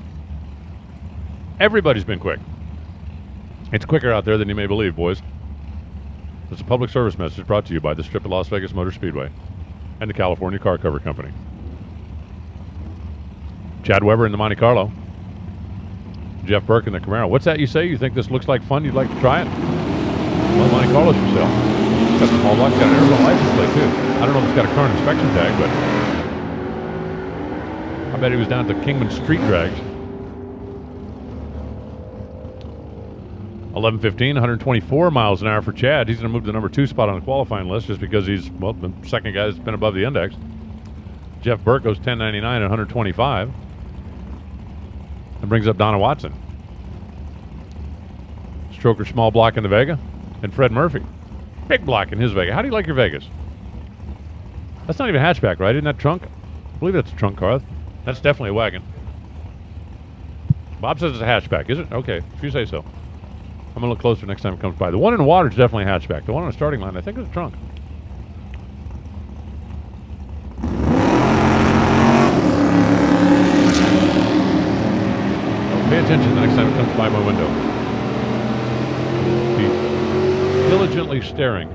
S1: Everybody's been quick. It's quicker out there than you may believe, boys. It's a public service message brought to you by the Strip at Las Vegas Motor Speedway and the California Car Cover Company. Chad Weber in the Monte Carlo. Jeff Burke in the Camaro. What's that you say? You think this looks like fun? You'd like to try it? Well, Monte Carlo's for sale. It's got the small block. It's got an Arizona license plate, too. I don't know if it's got a current inspection tag, but I bet he was down at the Kingman Street Drags. 11:15, 124 miles an hour for Chad. He's going to move to the number 2 spot on the qualifying list just because he's, well, the second guy that's been above the index. Jeff Burke goes 10.99 at 125. And brings up Donna Watson. Stroker small block in the Vega. And Fred Murphy. Big block in his Vega. How do you like your Vegas? That's not even a hatchback, right? Isn't that trunk? I believe that's a trunk car. That's definitely a wagon. Bob says it's a hatchback. Is it? Okay, if you say so. I'm going to look closer next time it comes by. The one in the water is definitely a hatchback. The one on the starting line, I think, is a trunk. Pay attention the next time it comes by my window. Be diligently staring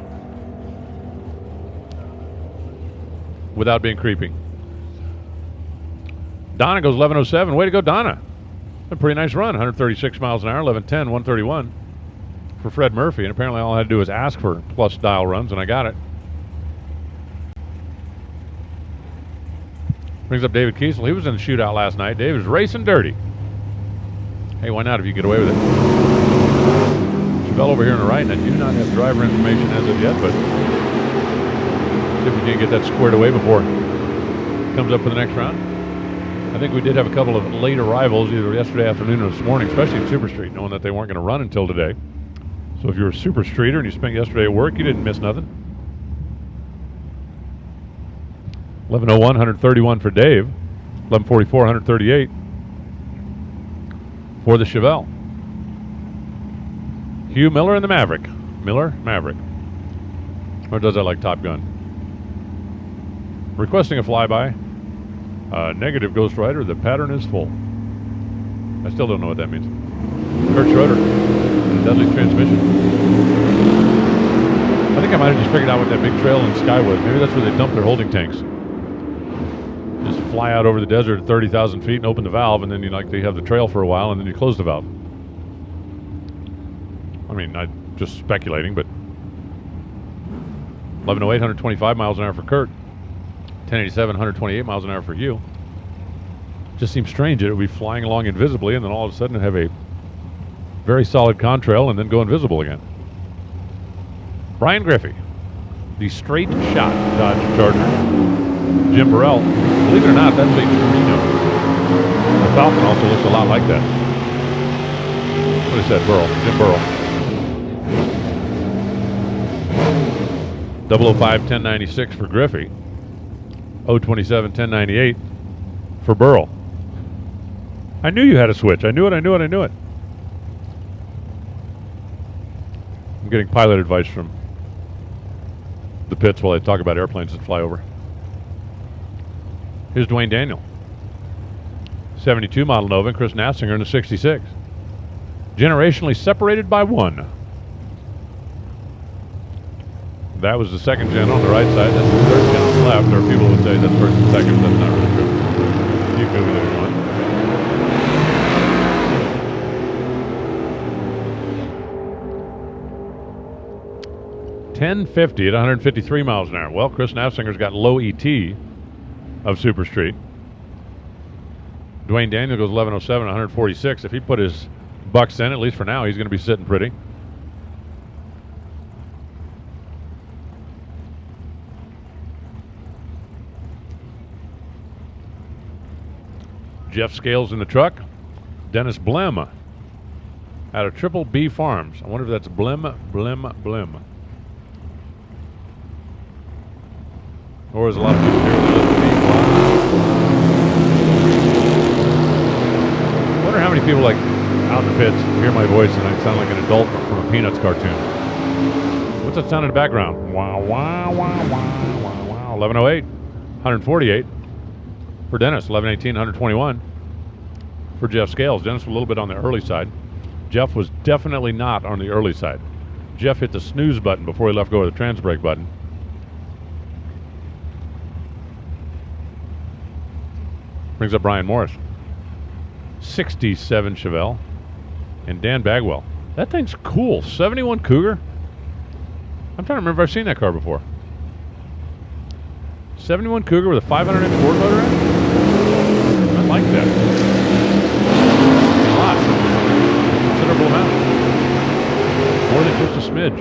S1: without being creepy. Donna goes 11:07. Way to go, Donna. A pretty nice run. 136 miles an hour, 11:10, 131 for Fred Murphy. And apparently all I had to do was ask for plus dial runs, and I got it. Brings up David Kiesel. He was in the shootout last night. Dave was racing dirty. Hey, why not if you get away with it? Chevelle over here on the right, and I do not have driver information as of yet, but see if we can get that squared away before it comes up for the next round. I think we did have a couple of late arrivals either yesterday afternoon or this morning, especially in Super Street, knowing that they weren't going to run until today. So if you're a Super Streeter and you spent yesterday at work, you didn't miss nothing. 11:01, 131 for Dave. 11:44, 138. For the Chevelle. Hugh Miller in the Maverick. Miller, Maverick. Or does that like Top Gun? Requesting a flyby. Negative Ghost Rider. The pattern is full. I still don't know what that means. Kurt Schroeder. And a Dudley transmission. I think I might have just figured out what that big trail in the sky was. Maybe that's where they dump their holding tanks. Just fly out over the desert at 30,000 feet and open the valve, and then you have the trail for a while, and then you close the valve. I mean, I'm just speculating, but 11:08, 125 miles an hour for Kurt. 1087, 128 miles an hour for Hugh. Just seems strange that it would be flying along invisibly, and then all of a sudden have a very solid contrail and then go invisible again. Brian Griffey, the straight shot Dodge Charger. Jim Burrell. Believe it or not, that's a Torino. The Falcon also looks a lot like that. What is that, Burrell? Jim Burrell. 005, 1096 for Griffey. 027, 1098 for Burrell. I knew you had a switch. I knew it. I'm getting pilot advice from the pits while I talk about airplanes that fly over. Here's Dwayne Daniel. 72 model Nova and Chris Nafziger in the 66. Generationally separated by 1. That was the second gen on the right side. That's the third gen on the left. Or people would say that's first and second, but that's not really true. You could either one. .1050 at 153 miles an hour. Well, Chris Nafzinger's got low ET of Super Street. Dwayne Daniel goes 11:07, 146. If he put his bucks in, at least for now, he's going to be sitting pretty. Jeff Scales in the truck. Dennis Blim out of Triple B Farms. I wonder if that's Blim. Or is a lot of people here that live in B Farms. I wonder how many people like out in the pits, hear my voice, and I sound like an adult from a Peanuts cartoon. What's that sound in the background? Wow, wow, wow, wow, wow, wow. 11:08, 148 for Dennis. 11:18, 121 for Jeff Scales. Dennis was a little bit on the early side. Jeff was definitely not on the early side. Jeff hit the snooze button before he left go of the trans brake button. Brings up Brian Morris. 67 Chevelle. And Dan Bagwell. That thing's cool. 71 Cougar. I'm trying to remember if I've seen that car before. 71 Cougar with a 500-inch Ford motor in it? I like that. A lot. Considerable amount. More than just a smidge.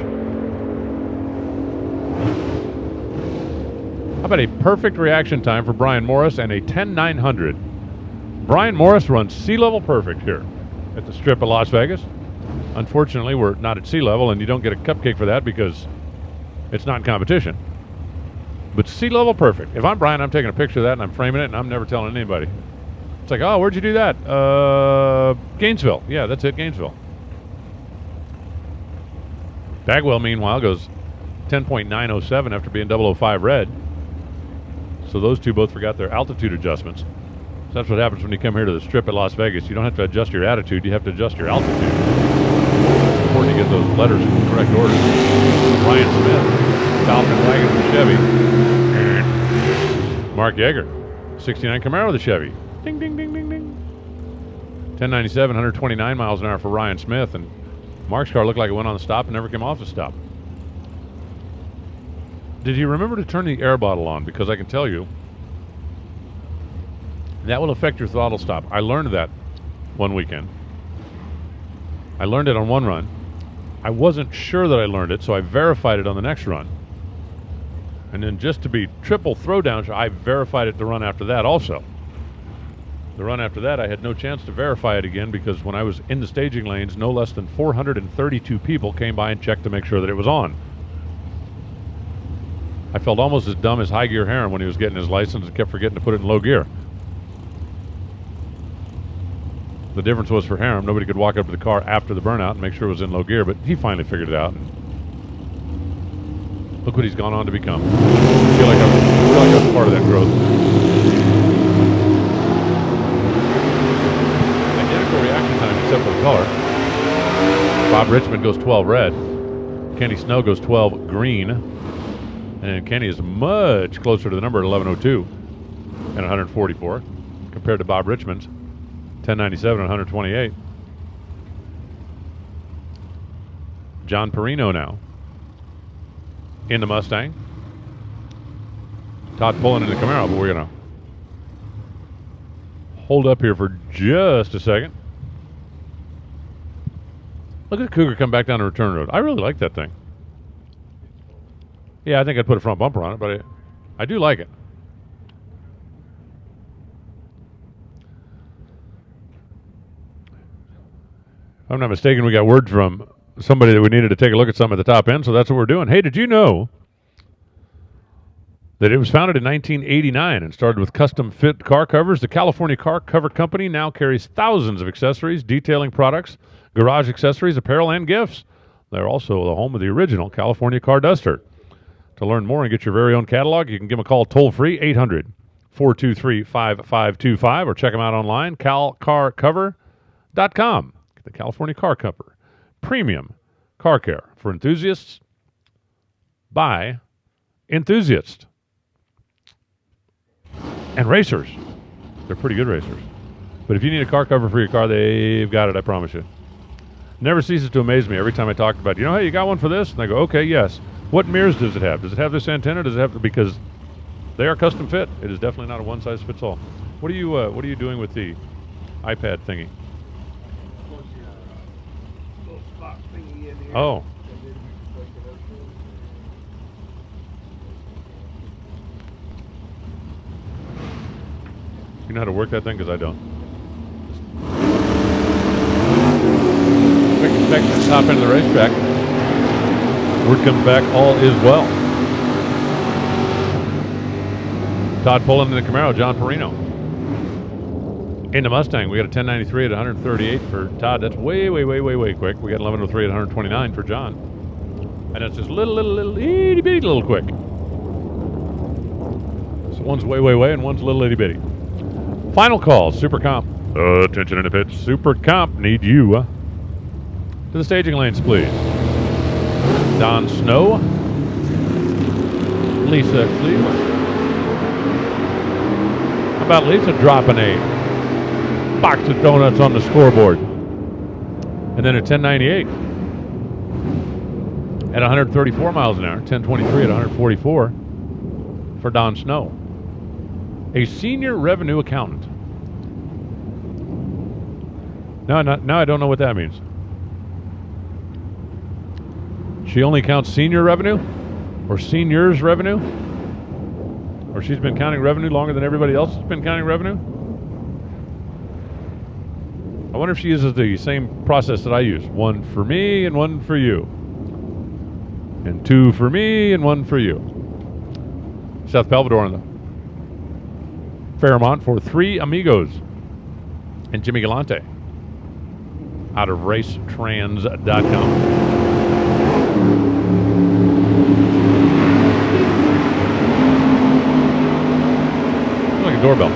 S1: How about a perfect reaction time for Brian Morris and a 10,900? Brian Morris runs sea level perfect here at the Strip of Las Vegas. Unfortunately, we're not at sea level, and you don't get a cupcake for that because it's not in competition. But sea level perfect. If I'm Brian, I'm taking a picture of that and I'm framing it, and I'm never telling anybody. It's like, oh, where'd you do that? Gainesville. Yeah, that's it, Gainesville. Bagwell, meanwhile, goes 10.907 after being 005 red. So those two both forgot their altitude adjustments. So that's what happens when you come here to the Strip at Las Vegas. You don't have to adjust your attitude, you have to adjust your altitude. It's important to get those letters in the correct order. Ryan Smith, Falcon Wagon with a Chevy. Mark Yeager, 69 Camaro with a Chevy. Ding, ding, ding, ding, ding. 1097, 129 miles an hour for Ryan Smith. And Mark's car looked like it went on the stop and never came off the stop. Did you remember to turn the air bottle on? Because I can tell you, that will affect your throttle stop. I learned that one weekend. I learned it on one run. I wasn't sure that I learned it, so I verified it on the next run. And then just to be triple throwdown, I verified it the run after that also. The run after that, I had no chance to verify it again because when I was in the staging lanes, no less than 432 people came by and checked to make sure that it was on. I felt almost as dumb as High Gear Heron when he was getting his license and kept forgetting to put it in low gear. The difference was for Heron, nobody could walk up to the car after the burnout and make sure it was in low gear, but he finally figured it out. And look what he's gone on to become. I feel like I was part of that growth. Identical reaction time except for the color. Bob Richmond goes 12 red. Kenny Snow goes 12 green. And Kenny is much closer to the number at 1102 and 144 compared to Bob Richmond's 1097 and 128. John Perino now in the Mustang. Todd pulling in the Camaro, but we're going to hold up here for just a second. Look at the Cougar come back down the return road. I really like that thing. Yeah, I think I'd put a front bumper on it, but I do like it. If I'm not mistaken, we got word from somebody that we needed to take a look at something at the top end, so that's what we're doing. Hey, did you know that it was founded in 1989 and started with custom fit car covers? The California Car Cover Company now carries thousands of accessories, detailing products, garage accessories, apparel, and gifts. They're also the home of the original California Car Duster. To learn more and get your very own catalog, you can give them a call toll-free, 800-423-5525, or check them out online, calcarcover.com. The California Car Cover. Premium car care for enthusiasts by enthusiasts. And racers. They're pretty good racers. But if you need a car cover for your car, they've got it, I promise you. Never ceases to amaze me every time I talk about, hey, you got one for this? And I go, okay, yes. What mirrors does it have? Does it have this antenna? Does it have, because they are custom fit. It is definitely not a one size fits all. What are you doing with the iPad thingy? Oh. You know how to work that thing? Because I don't. Quick check the top end of the racetrack. Word comes back, all is well. Todd pulling in the Camaro, John Perino. In the Mustang, we got a 1093 at 138 for Todd. That's way quick. We got 1103 at 129 for John. And that's just little itty bitty little quick. So one's way, and one's little itty bitty. Final call, Super Comp. Attention in the pits. Super Comp, need you. To the staging lanes, please. Don Snow. Lisa Cleveland. How about Lisa dropping a box of donuts on the scoreboard? And then a 1098 at 134 miles an hour, 1023 at 144 for Don Snow. A senior revenue accountant. Now I don't know what that means. She only counts senior revenue? Or seniors revenue? Or she's been counting revenue longer than everybody else has been counting revenue? I wonder if she uses the same process that I use. One for me and one for you. And two for me and one for you. Seth Belvedere on the Fairmont for Three Amigos. And Jimmy Galante out of racetrans.com. Like a doorbell.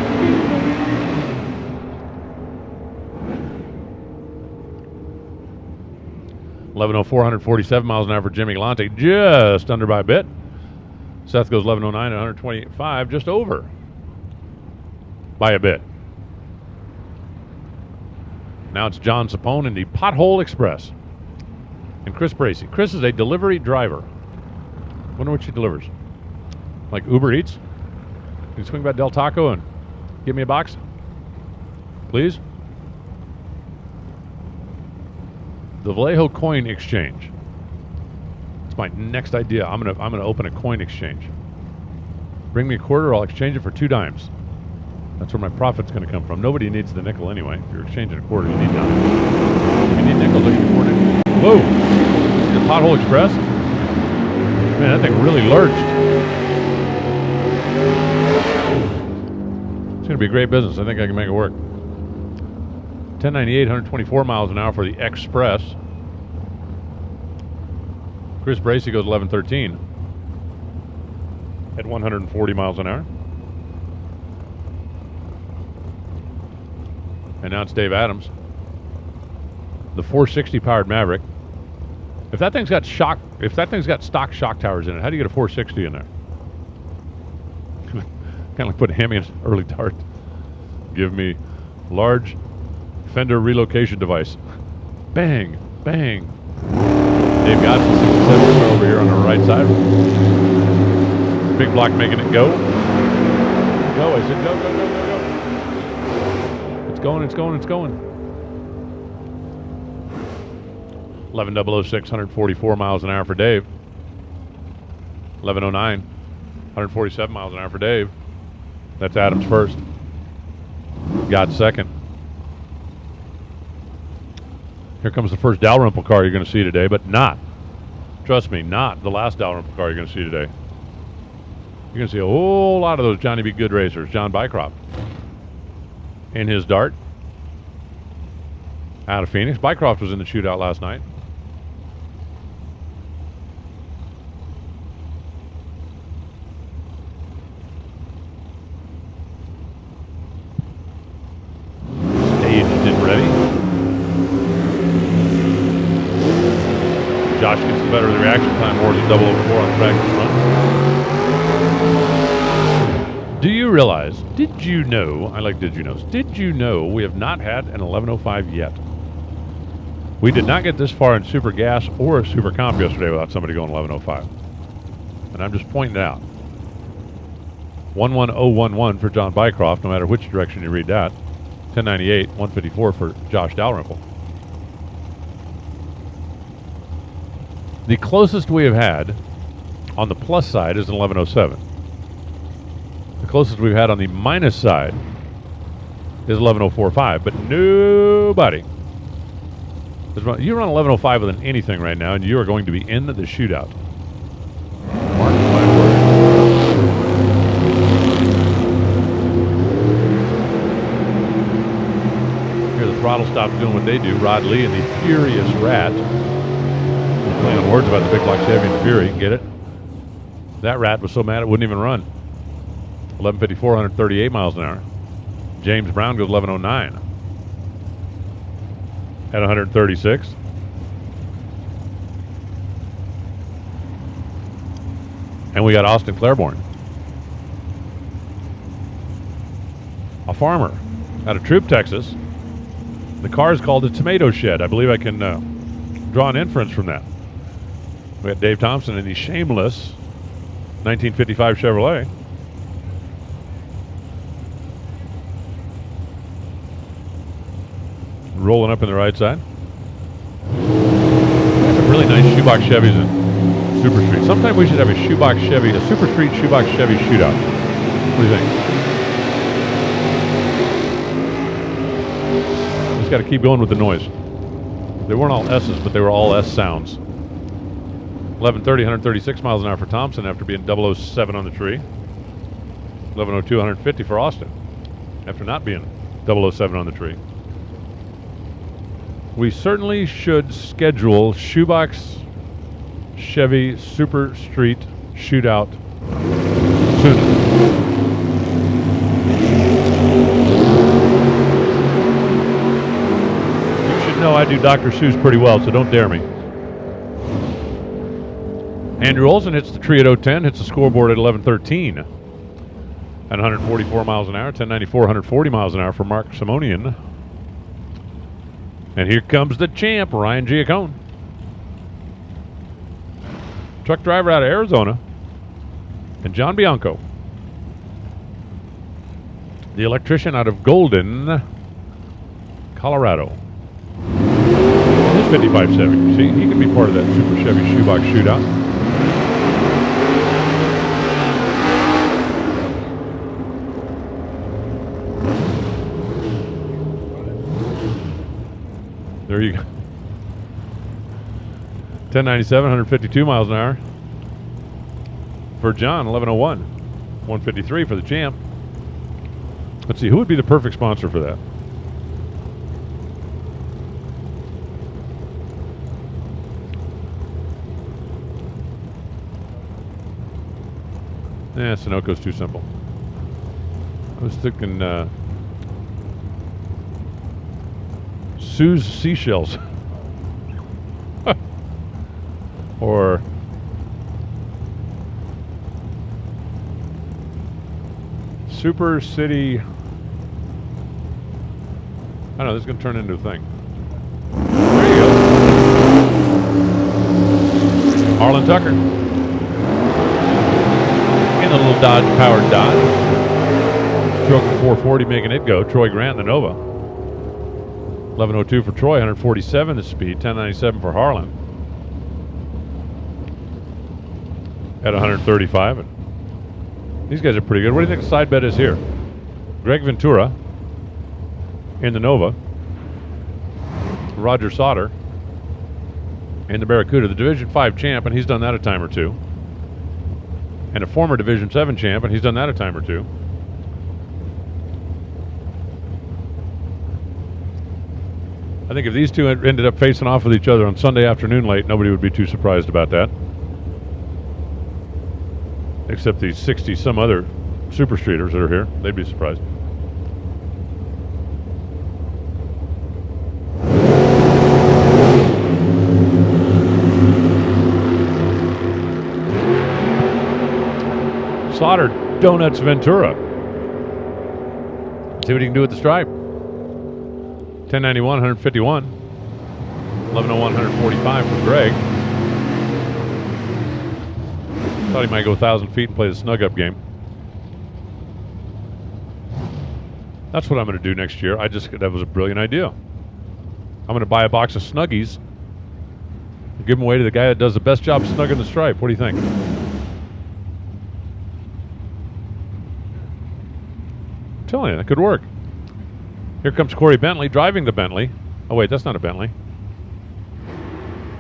S1: .1104, 147 miles an hour for Jimmy Galante, just under by a bit. Seth goes 1109 at 125, just over by a bit. Now it's John Sapone in the Pothole Express. And Chris Bracey. Chris is a delivery driver. Wonder what she delivers. Like Uber Eats? Can you swing by Del Taco and get me a box? Please? The Vallejo Coin Exchange. It's my next idea. I'm gonna open a coin exchange. Bring me a quarter, I'll exchange it for 2 dimes. That's where my profit's gonna come from. Nobody needs the nickel anyway. If you're exchanging a quarter, you need dimes. If you need nickels, look at your quarter. Whoa! The Pothole Express? Man, that thing really lurched. It's gonna be a great business. I think I can make it work. 1098, 124 miles an hour for the Express. Chris Bracey goes 1113 at 140 miles an hour. And now it's Dave Adams. The 460 powered Maverick. If that thing's got stock shock towers in it, how do you get a 460 in there? Kind of like putting a Hemi in an early dart. Give me large fender relocation device. Bang, bang. Dave Godson, 67 over here on the right side. Big block making it go. Go, I said go. It's going. 11006, 144 miles an hour for Dave. 1109, 147 miles an hour for Dave. That's Adams first. God second. Here comes the first Dalrymple car you're going to see today, but not, trust me, not the last Dalrymple car you're going to see today. You're going to see a whole lot of those Johnny B. Good racers. John Bycroft in his Dart out of Phoenix. Bycroft was in the shootout last night. Staged and ready. Josh gets the better of the reaction time more than 004 on the practice run. Do you realize, did you know, I like did you knows, did you know we have not had an 1105 yet? We did not get this far in Super Gas or Super Comp yesterday without somebody going 1105. And I'm just pointing it out. 11011 for John Bycroft, no matter which direction you read that. 1098, 154 for Josh Dalrymple. The closest we have had on the plus side is an 1107. The closest we've had on the minus side is 11045, but nobody. You run 1105 with anything right now, and you are going to be in the shootout. Mark my words. Let's 1105 at 124 miles an hour. 1105 at 124 for John Bycroft. 1105 at 124 for Josh Dalrymple. The closest we have had on the plus side is 1107. The closest we've had on the minus side is 1105, but nobody. Mark my words. 1105 at 124 for John Bycroft. 1105 at 124 for Josh Dalrymple. The closest we have had on the plus side is 1105. The closest we've had on the minus side is 1107. The closest we've had on the plus side is 1105, but nobody. model stops doing what they do. Rod Lee and the Furious Rat. Playing on words about the big block Chevy and the Fury. Get it? That rat was so mad it wouldn't even run. 1154, 138 miles an hour. James Brown goes 1109 at 136. And we got Austin Claiborne, a farmer out of Troop, Texas. The car is called the Tomato Shed. I believe I can draw an inference from that. We got Dave Thompson in the Shameless 1955 Chevrolet. Rolling up in the right side. Some really nice shoebox Chevys in Super Street. Sometime we should have a shoebox Chevy, a Super Street shoebox Chevy shootout. What do you think? Just got to keep going with the noise. They weren't all S's, but they were all S sounds. 1130, 136 miles an hour for Thompson after being 007 on the tree. 1102, 150 for Austin after not being 007 on the tree. We certainly should schedule shoebox Chevy Super Street shootout soon. You should know I do Dr. Seuss pretty well, so don't dare me. Andrew Olson hits the tree at 010, hits the scoreboard at 1113 at 144 miles an hour. 1094, 140 miles an hour for Mark Simonian. And here comes the champ, Ryan Giacone. Truck driver out of Arizona. And John Bianco, the electrician out of Golden, Colorado. His 55 Chevy. See, he can be part of that Super Chevy shoebox shootout. There you go. 1097, 152 miles an hour for John. 1101, 153 for the champ. Let's see, who would be the perfect sponsor for that? Sunoco's too simple. I was thinking Sue's Seashells. Or Super City. I don't know, this is going to turn into a thing. There you go. Harlan Tucker. In a little Dodge powered Dodge. Stroke 440 making it go. Troy Grant in the Nova. 1102 for Troy, 147 the speed. 1097 for Harlan. At 135. And these guys are pretty good. What do you think the side bet is here? Greg Ventura in the Nova. Roger Sauter in the Barracuda, the Division 5 champ, and he's done that a time or two. And a former Division 7 champ, and he's done that a time or two. I think if these two ended up facing off with each other on Sunday afternoon late, nobody would be too surprised about that. Except these 60 some other Super Streeters that are here. They'd be surprised. Sauter Donuts Ventura. See what he can do with the stripe. 1091, 151. 1101, 145 for Greg. Thought he might go 1,000 feet and play the snug up game. That's what I'm going to do next year. That was a brilliant idea. I'm going to buy a box of Snuggies and give them away to the guy that does the best job snugging the stripe. What do you think? I'm telling you, that could work. Here comes Corey Bentley driving the Bentley. Oh wait, that's not a Bentley.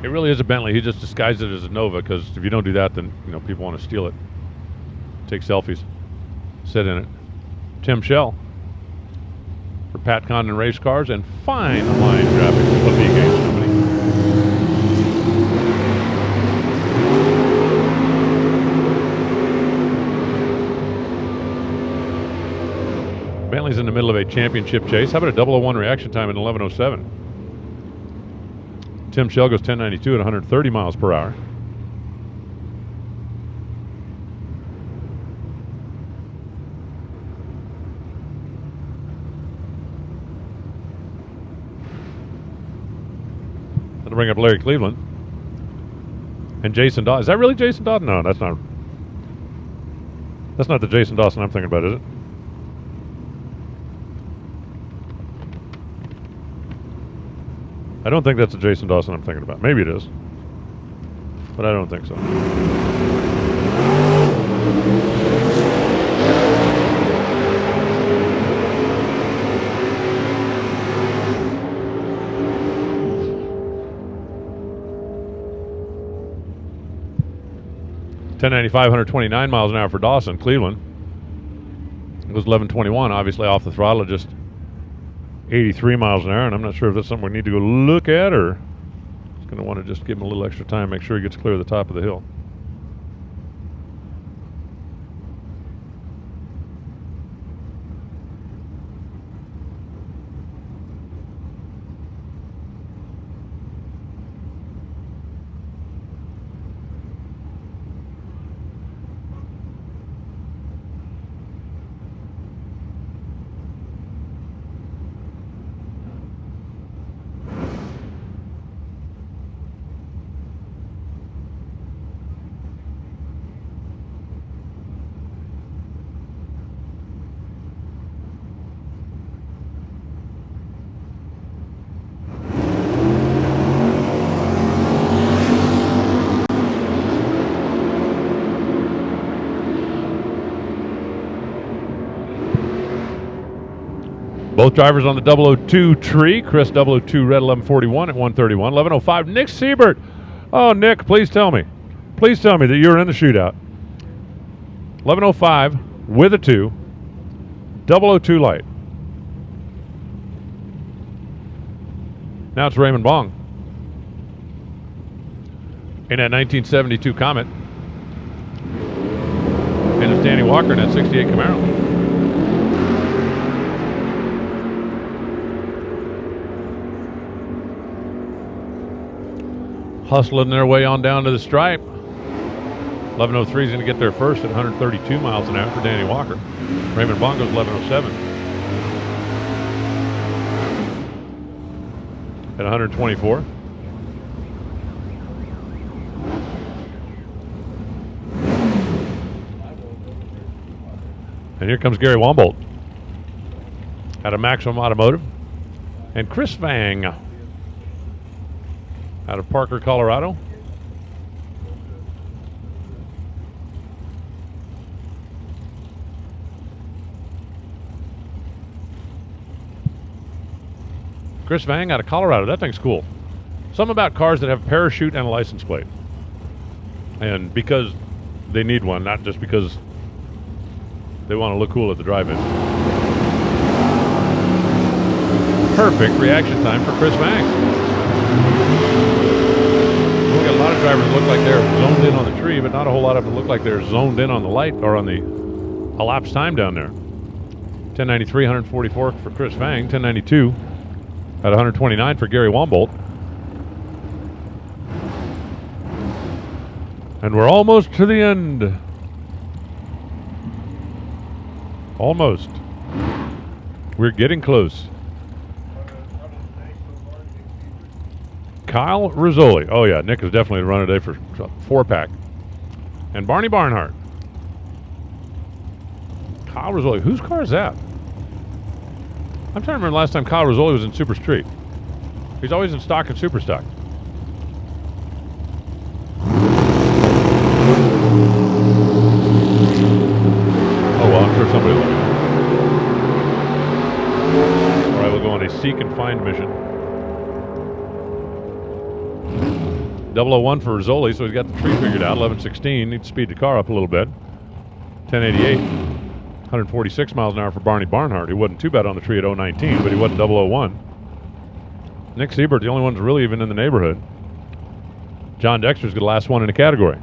S1: It really is a Bentley. He just disguised it as a Nova because if you don't do that, then people want to steal it. Take selfies. Sit in it. Tim Shell. for Pat Condon Race Cars and Fine Line Graphics, Levy Games Company. Bentley's in the middle of a championship chase. How about a 001 reaction time in 11:07? Tim Shell goes 1092 at 130 miles per hour. That'll bring up Larry Cleveland. And Jason Dawson. Is that really Jason Dawson? No, that's not. That's not the Jason Dawson I'm thinking about, is it? I don't think that's the Jason Dawson I'm thinking about. Maybe it is, but I don't think so. .1095, 129 miles an hour for Dawson. Cleveland. It was 11:21, obviously off the throttle at just 83 miles an hour, and I'm not sure if that's something we need to go look at, or just going to want to just give him a little extra time, make sure he gets clear of the top of the hill. Both drivers on the 002 tree. Chris 002 red 1141 at 131. 1105 Nick Siebert. Oh, Nick, please tell me. Please tell me that you were in the shootout. 1105 with a 2. 002 light. Now it's Raymond Bong. In that 1972 Comet. And it's Danny Walker in that 68 Camaro. Hustling their way on down to the stripe. 1103 is going to get there first at 132 miles an hour for Danny Walker. Raymond Bong goes 1107 at 124. And here comes Gary Wombolt out of Maximum Automotive. And Chris Vang out of Parker, Colorado. Chris Vang out of Colorado. That thing's cool. Something about cars that have parachute and a license plate. And because they need one, not just because they want to look cool at the drive-in. Perfect reaction time for Chris Vang. We got a lot of drivers that look like they're zoned in on the tree, but not a whole lot of them look like they're zoned in on the light or on the elapsed time down there. 1093, 144 for Chris Vang. 1092 at 129 for Gary Wombolt. And we're almost to the end. Almost. We're getting close. Kyle Rizzoli. Oh, yeah. Nick is definitely running today for 4-pack. And Barney Barnhart. Kyle Rizzoli. Whose car is that? I'm trying to remember the last time Kyle Rizzoli was in Super Street. He's always in stock and Super Stock. Oh, well, I'm sure somebody will. All right, we'll go on a seek and find mission. 001 for Rizzoli, so he's got the tree figured out. 1116, needs to speed the car up a little bit. 1088. 146 miles an hour for Barney Barnhart. He wasn't too bad on the tree at 019, but he wasn't 001. Nick Siebert, the only one's really even in the neighborhood. John Dexter's the last one in the category.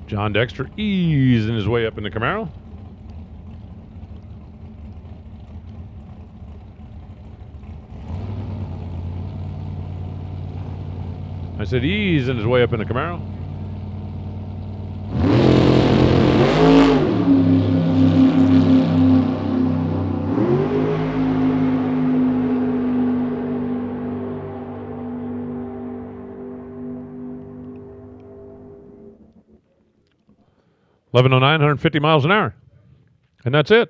S1: John Dexter easing his way up in the Camaro. I said easing his way up in the Camaro. $11.09, 150 miles an hour. And that's it.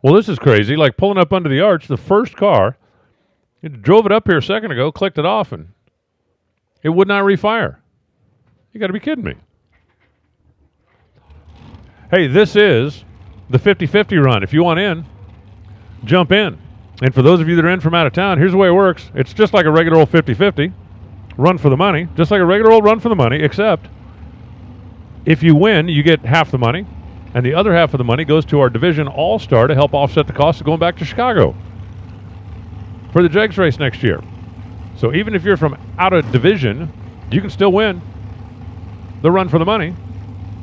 S1: Well, this is crazy. Like pulling up under the arch, the first car, it drove it up here a second ago, clicked it off, and it would not refire. You got to be kidding me. Hey, this is the 50-50 run. If you want in, jump in. And for those of you that are in from out of town, here's the way it works. It's just like a regular old 50-50 run for the money, just like a regular old run for the money, except if you win, you get half the money, and the other half of the money goes to our Division All-Star to help offset the cost of going back to Chicago for the Jegs race next year. So even if you're from out of division, you can still win the run for the money.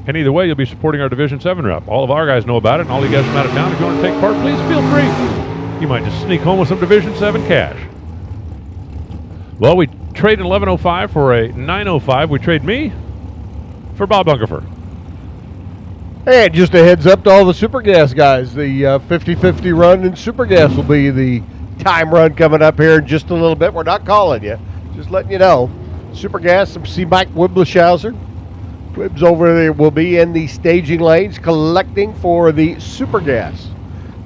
S1: And either way, you'll be supporting our Division 7 rep. All of our guys know about it, and all you guys from out of town, if you want to take part, please feel free. You might just sneak home with some Division 7 cash. Well, we trade an 1105 for a 905. We trade me for Bob Bunkerford.
S2: And just a heads up to all the Super Gas guys, the 50-50 run in Super Gas will be the time run coming up here in just a little bit. We're not calling you, just letting you know. Super Gas, see Mike Wibleshauser. Wibbs over there will be in the staging lanes collecting for the Super Gas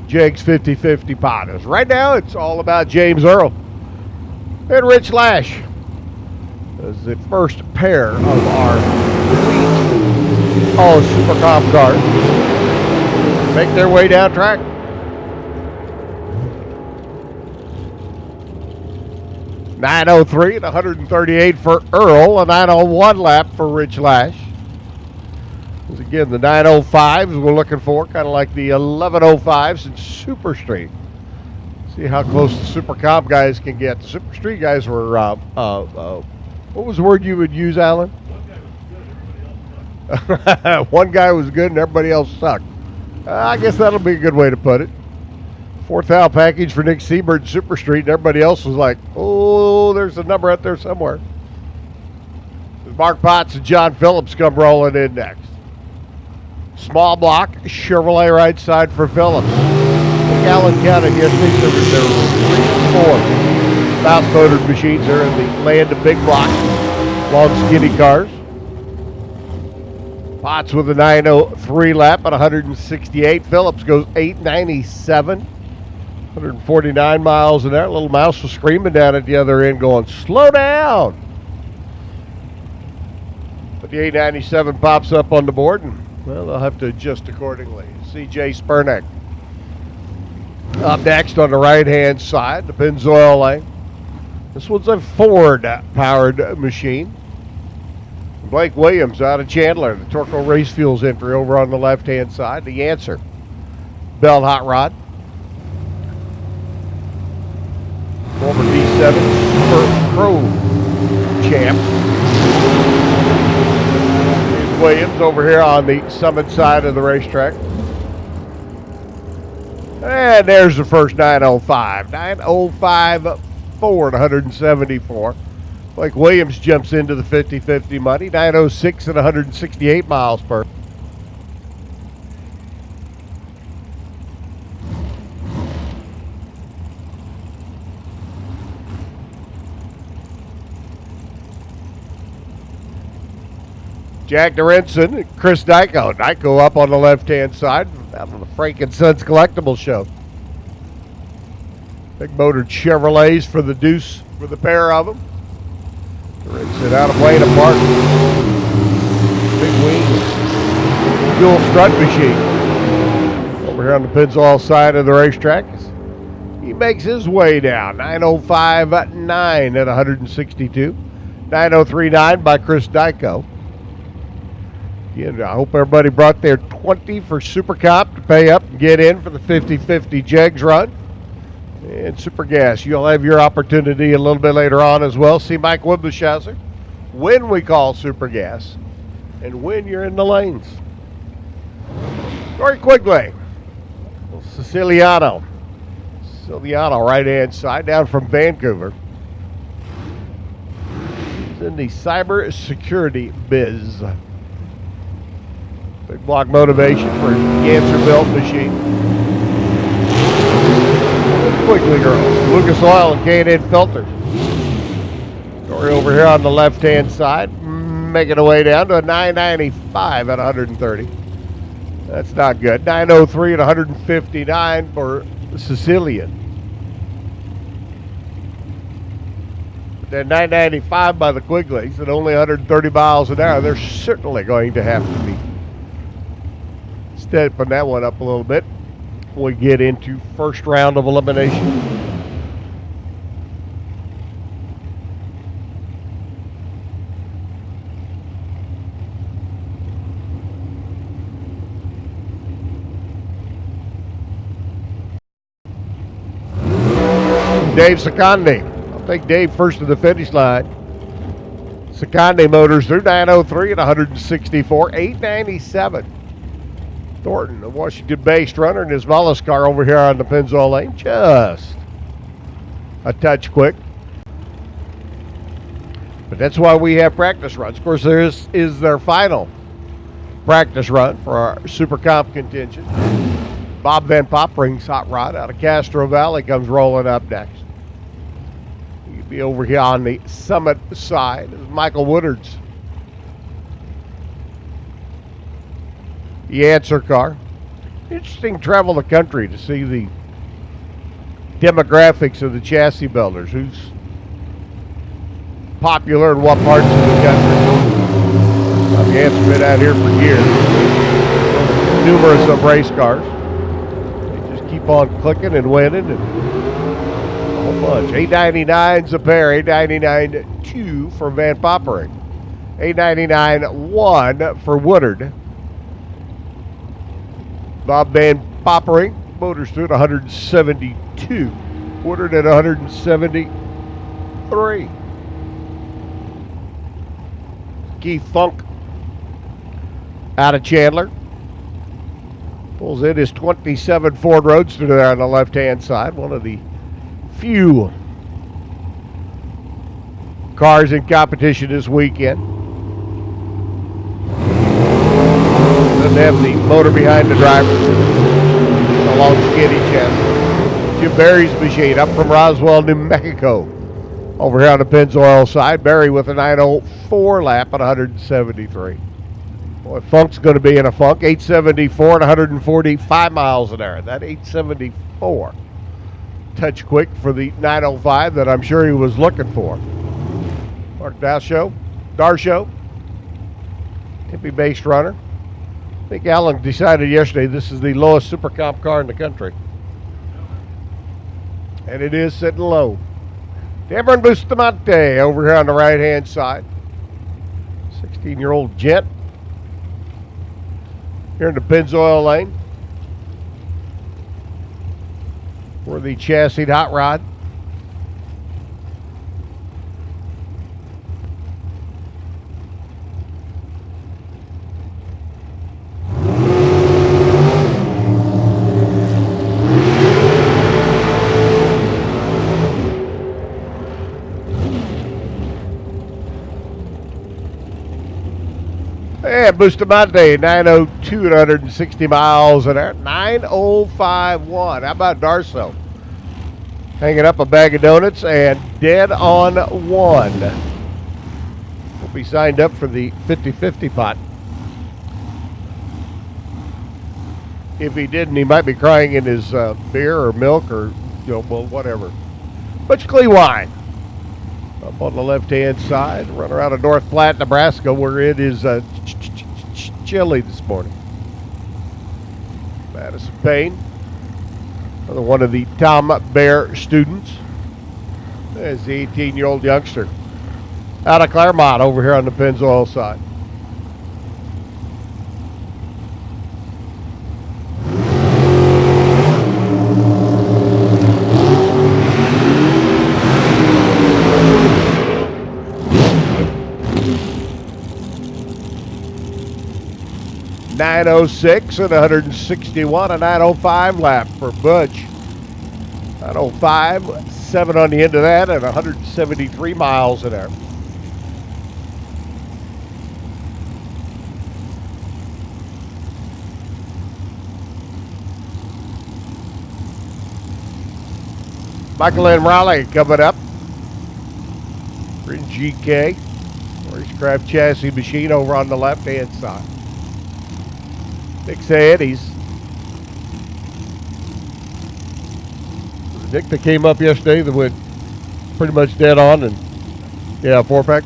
S2: Jegs 50-50 potters. Right now, it's all about James Earl and Rich Lash as the first pair of our all Super Comp cars make their way down track. .903 and 138 for Earl, a 901 lap for Rich Lash. Again, the 905s we're looking for, kind of like the 1105s in Super Street. See how close the Super Comp guys can get. The Super Street guys were, what was the word you would use, Alan? One guy was good and everybody else sucked. I guess that'll be a good way to put it. Fourth out package for Nick Siebert in Super Street, and everybody else was like, oh, there's a number out there somewhere. Mark Potts and John Phillips come rolling in next. Small block, Chevrolet right side for Phillips. I think Alan counted yesterday, there were 3 or 4 mouse-motored machines there in the land of big blocks, long skinny cars. Potts with a 903 lap at 168. Phillips goes 897, 149 miles an hour. Little mouse was screaming down at the other end going, slow down. But the 897 pops up on the board, and well, they'll have to adjust accordingly. CJ Spurnick up next on the right-hand side, the Pennzoil lane. This one's a Ford-powered machine. Blake Williams out of Chandler, the Torco Race Fuels entry over on the left-hand side. The answer, Bell Hot Rod. Former D7 Super Pro champ. Williams over here on the Summit side of the racetrack. And there's the first 905. 905 Ford, 174. Blake Williams jumps into the 50-50 money. 906 at 168 miles per. Jack Dorenson, Chris Dyko. Dyko up on the left-hand side out of the Frank & Sons Collectibles show. Big motored Chevrolets for the Deuce, for the pair of them. Rinse it out of Wayne Park. Big wing. Dual strut machine. Over here on the Pennzoil side of the racetrack. He makes his way down. 9:05.9 at 162. 9:03.9 by Chris Dyko. Again, I hope everybody brought their 20 for Super Comp to pay up and get in for the 50-50 Jegs run. And Super Gas, you'll have your opportunity a little bit later on as well. See Mike Wibbeschauser when we call Super Gas and when you're in the lanes. Very quickly, Siciliano, right-hand side, down from Vancouver. He's in the cyber security biz. Big block motivation for his Ganser-built machine. Quickly, girls. Lucas Oil and K&N Filters. Story over here on the left-hand side, making a way down to a 995 at 130. That's not good. 903 at 159 for Sicilian. But then 995 by the Quigleys at only 130 miles an hour. They're certainly going to have to be stepping that one up a little bit. We get into first round of elimination. Dave Seconde. I'll take Dave first to the finish line. Seconde Motors through 903 at 164, 897. Thornton, a Washington-based runner, in his Mollis car over here on the Pennzoil lane. Just a touch quick. But that's why we have practice runs. Of course, there is their final practice run for our Super Comp contingent. Bob Van Poppering's hot rod out of Castro Valley comes rolling up next. He'll be over here on the Summit side. This is Michael Woodard's the answer car. Interesting travel the country to see the demographics of the chassis builders. Who's popular in what parts of the country. The answer's been out here for years. Numerous of race cars. They just keep on clicking and winning and a whole bunch. 899's a pair. 899-2 for Van Poppering. 899-1 for Woodard. Bob Van Poppering, Motors through at 172. Woodard at 173. Keith Funk out of Chandler. Pulls in his 27 Ford Roadster there on the left-hand side. One of the few cars in competition this weekend. Doesn't have the motor behind the driver. A long skinny chassis. Jim Barry's machine up from Roswell, New Mexico. Over here on the Pennzoil side, Barry with a 904 lap at 173. Boy, Funk's going to be in a funk. 874 at 145 miles an hour. That 874. Touch quick for the 905 that I'm sure he was looking for. Mark Darshow. Hippie-based runner. I think Alan decided yesterday this is the lowest Super Comp car in the country. And it is sitting low. Cameron Bustamante over here on the right-hand side. 16-year-old gent. Here in the Pennzoil lane. For the chassis hot rod. And Bustamante, 902 at 160 miles an hour. 9051. How about Darso? Hanging up a bag of donuts and dead on one. Will be signed up for the 50-50 pot. If he didn't, he might be crying in his beer or milk or, well, whatever. Butch Clee wine. Up on the left-hand side, run around of North Platte, Nebraska, where it is chilly this morning. Madison Payne, another one of the Tom Bear students, is the 18-year-old youngster out of Claremont over here on the Pennzoil side. .906 and 161, a 905 lap for Butch. 905, 7 on the end of that, and 173 miles an hour. Michael and Raleigh coming up. We're in GK. Racecraft chassis machine over on the left-hand side. Nick Saedes. Nick that came up yesterday that went pretty much dead on, and yeah, 4-pack.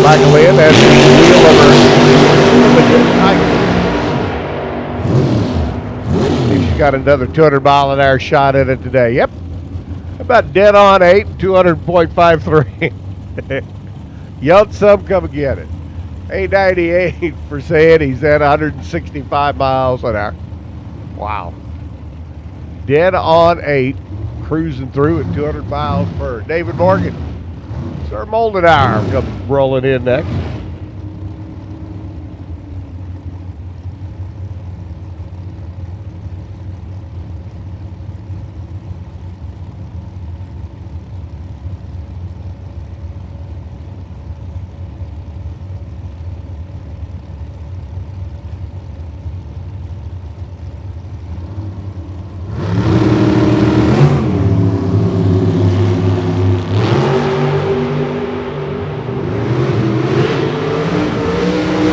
S2: Michael Lynn has the wheel over. She's got another 200-mile-an-hour shot at it today. Yep. About dead on 8, 200.53. Yelled some, come and get it. 898 for Sandy's at 165 miles an hour. Wow. Dead on 8, cruising through at 200 miles per hour. David Morgan, Sir Moldenauer comes rolling in next.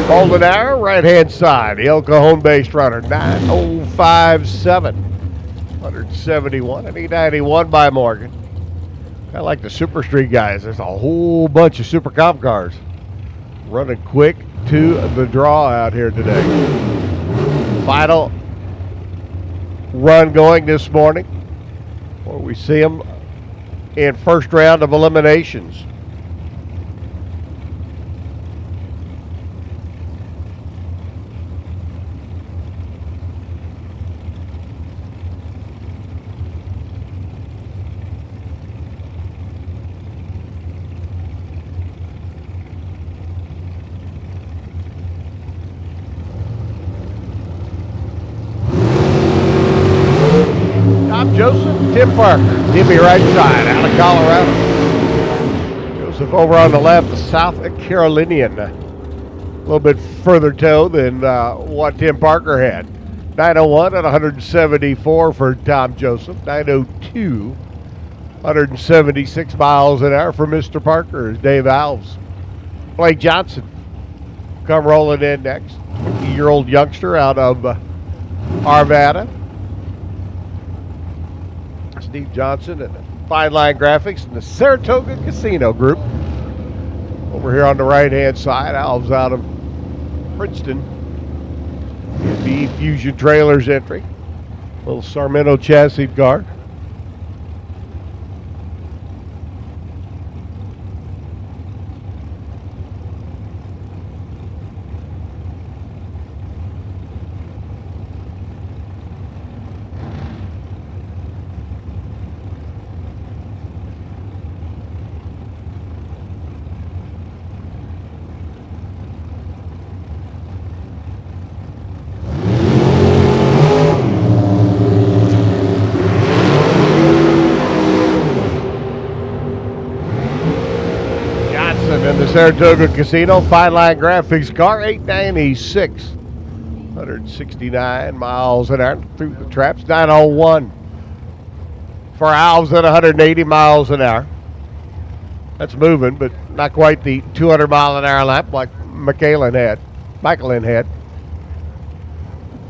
S2: Moldenauer, right-hand side, the El Cajon-based runner, 905.7, 171, and 891 by Morgan. Kind of like the Super Street guys. There's a whole bunch of Super Comp cars running quick to the draw out here today. Final run going this morning, where we see them in first round of eliminations. Joseph, Tim Parker, Timmy right side, out of Colorado. Joseph over on the left, the South Carolinian. A little bit further toe than what Tim Parker had. 901 at 174 for Tom Joseph. 902, 176 miles an hour for Mr. Parker is Dave Alves. Blake Johnson come rolling in next. 50-year-old youngster out of Arvada. Steve Johnson and Fine Line Graphics and the Saratoga Casino Group. Over here on the right-hand side, Alves out of Princeton. The Fusion Trailers entry. Little Sarmento chassis car. Saratoga Casino, Fine Line Graphics car, 896, 169 miles an hour through the traps, 901 for Alves at 180 miles an hour. That's moving, but not quite the 200 mile an hour lap like Michaelin had.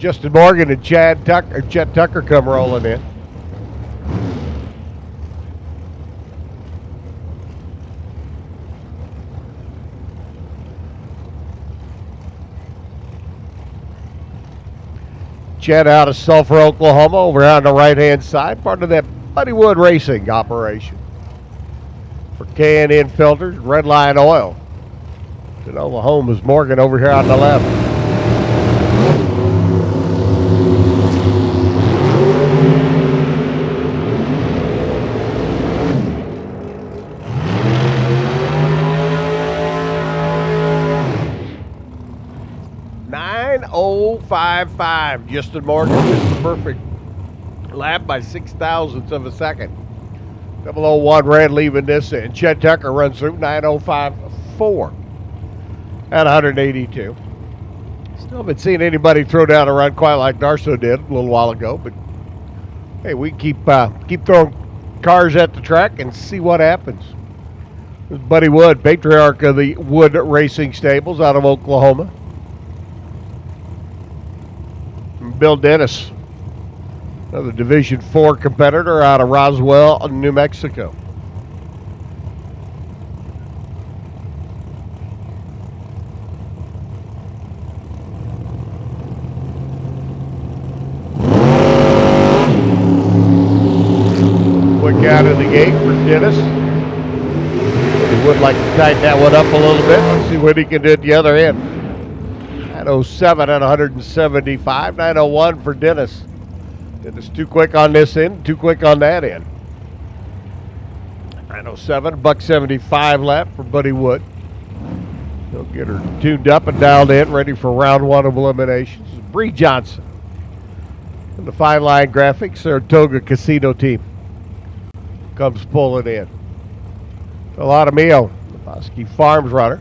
S2: Justin Morgan and Chet Tucker come rolling in. Chet out of Sulphur, Oklahoma, over on the right-hand side, part of that Buddy Wood Racing operation. For K&N Filters, Red Line Oil. Sonoma Home is Morgan over here on the left. .9:05.5. Justin Morgan gets the perfect lap by 0.06 of a second. 001 red leaving this in. Chet Tucker runs through 9:05.4 at 182. Still haven't seen anybody throw down a run quite like Darso did a little while ago, but hey, we keep throwing cars at the track and see what happens. This is Buddy Wood, patriarch of the Wood Racing Stables out of Oklahoma. Bill Dennis, another Division IV competitor out of Roswell, New Mexico. Quick out of the gate for Dennis. He would like to tighten that one up a little bit. Let's see what he can do at the other end. 9:07 at 175. 9:01 for Dennis. Dennis too quick on this end, too quick on that end. 9:07, $1.75 lap for Buddy Wood. He'll get her tuned up and dialed in, ready for round one of eliminations. Bree Johnson. And the Fine Line Graphics, Saratoga Casino team, comes pulling in. Mio, the Bosque Farms runner.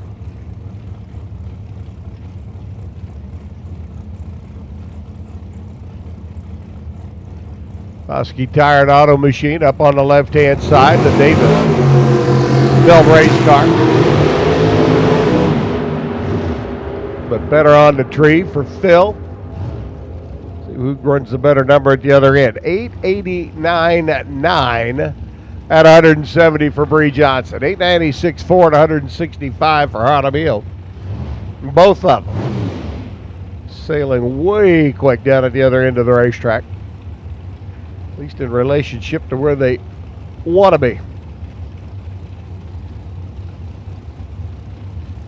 S2: Bosque Tire and Auto Machine up on the left-hand side, the Davis Film race car. But better on the tree for Phil. See who runs the better number at the other end. 889.9 at 170 for Bree Johnson. 896.4 at 165 for Jaramillo. Both of them sailing way quick down at the other end of the racetrack. At least in relationship to where they want to be.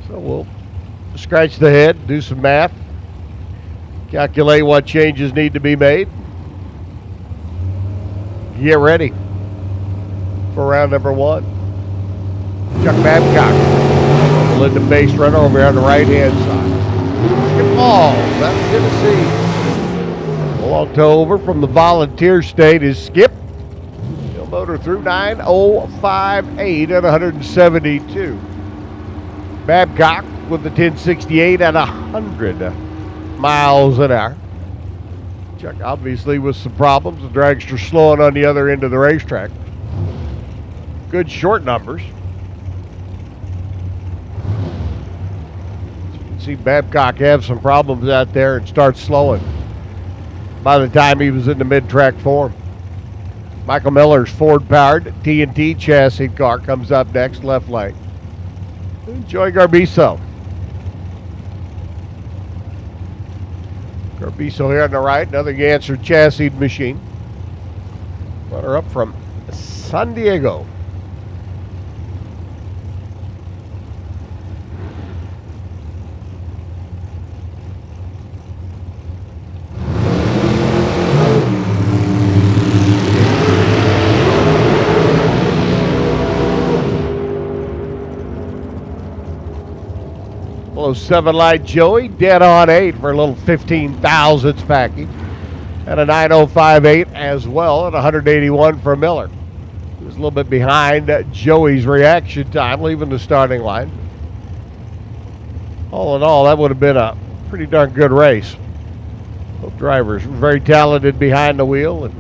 S2: So we'll scratch the head, do some math, calculate what changes need to be made. Get ready for round number one. Chuck Babcock, the Linda base runner over here on the right-hand side. Skip Balls out of Tennessee. Along to over from the Volunteer State is Skip. He'll motor through 9:05.8 at 172. Babcock with the 1068 at 100 miles an hour. Chuck obviously with some problems. The dragster slowing on the other end of the racetrack. Good short numbers. As you can see, Babcock have some problems out there and start slowing by the time he was in the mid-track form. Michael Miller's Ford-powered TNT chassis car comes up next, left lane. Joey Garbiso. Garbiso here on the right, another Ganser chassis machine. Runner up from San Diego. Seven light Joey, dead on 8 for a little 15 thousandths package. And a 9:05.8 as well at 181 for Miller. He was a little bit behind Joey's reaction time, leaving the starting line. All in all, that would have been a pretty darn good race. Both drivers were very talented behind the wheel, and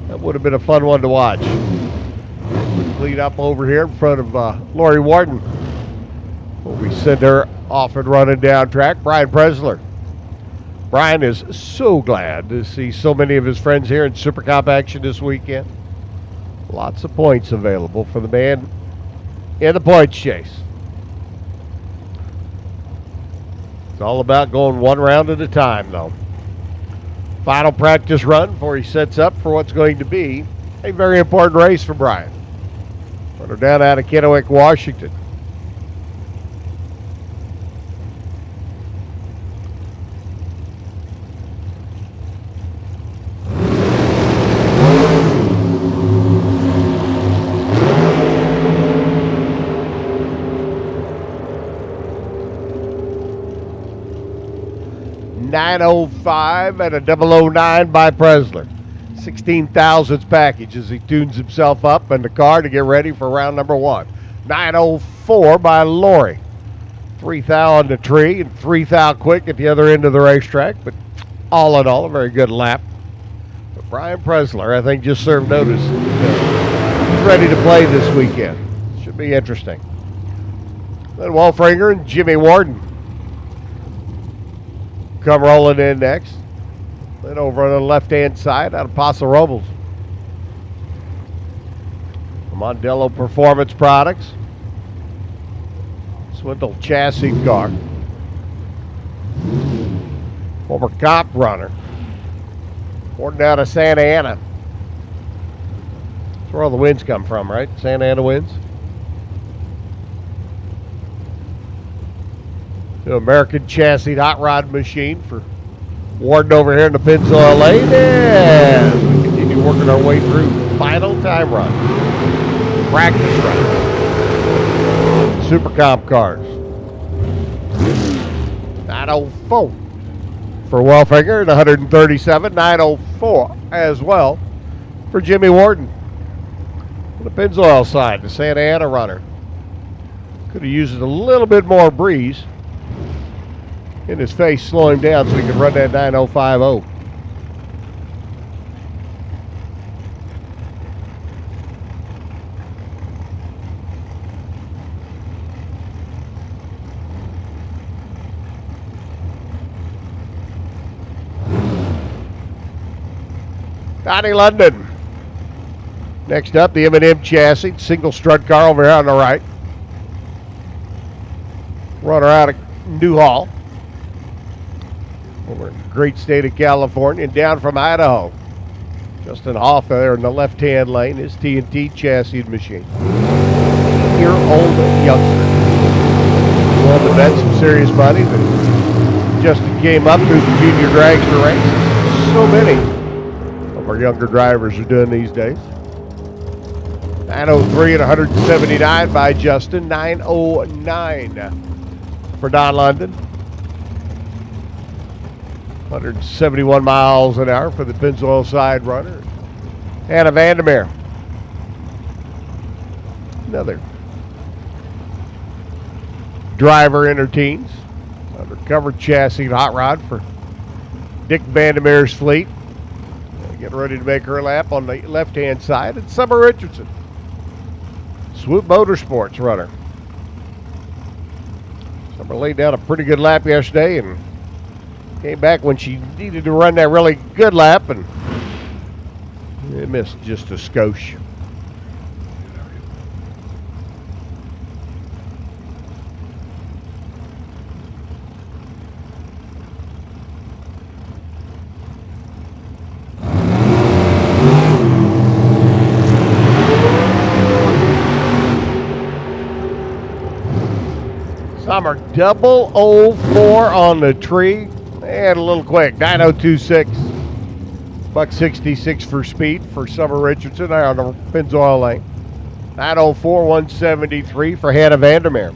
S2: that would have been a fun one to watch. Clean up over here in front of Lori Wharton. We send her off and running down track. Brian Presler Brian is so glad to see so many of his friends here in Super Cup action this weekend. Lots of points available for the man in the points chase. It's all about going one round at a time, though. Final practice run before he sets up for what's going to be a very important race for Brian. Runner down out of Kennewick, Washington. .905 and a 009 by Presler. 16 thousandths package as he tunes himself up in the car to get ready for round number 1. 904 by Lori. 3 thou on the tree and 3 thou quick at the other end of the racetrack, but all in all, a very good lap. But Brian Presler, I think, just served notice. He's ready to play this weekend. Should be interesting. Then Wolfringer and Jimmy Warden come rolling in next. Then over on the left-hand side out of Paso Robles. Mondello Performance Products. Swindle chassis car. Former cop runner. Born out of Santa Ana. That's where all the wins come from, right? Santa Ana wins. The American Chassis Hot Rod Machine for Warden over here in the Pennzoil Lane. And we continue working our way through final time run. Practice run. Super Comp cars. 904 for Wolfinger and 137. 904 as well for Jimmy Warden. On the Pennzoil side, the Santa Ana runner. Could have used a little bit more breeze in his face, slow him down so he can run that 9050. Donnie London. Next up, the M&M chassis, single strut car over here on the right. Runner out of Newhall. Over in the great state of California and down from Idaho. Justin Hoff there in the left-hand lane, his TNT chassis machine. Year-old youngster. Won the bet some serious money, but Justin came up through the junior dragster ranks. So many of our younger drivers are doing these days. 903 and 179 by Justin. 909 for Don London. 171 miles an hour for the Pennzoil side runner. Hannah Vandermeer. Another driver in her teens. Undercover chassis hot rod for Dick Vandermeer's fleet. Getting ready to make her lap on the left-hand side. And Summer Richardson. Swoop Motorsports runner. Summer laid down a pretty good lap yesterday and came back when she needed to run that really good lap and it missed just a skosh. Summer 004 on the tree. And a little quick, 9026. $166 for speed for Summer Richardson there on the Pennzoil lane. 904, 173 for Hannah Vandermeer.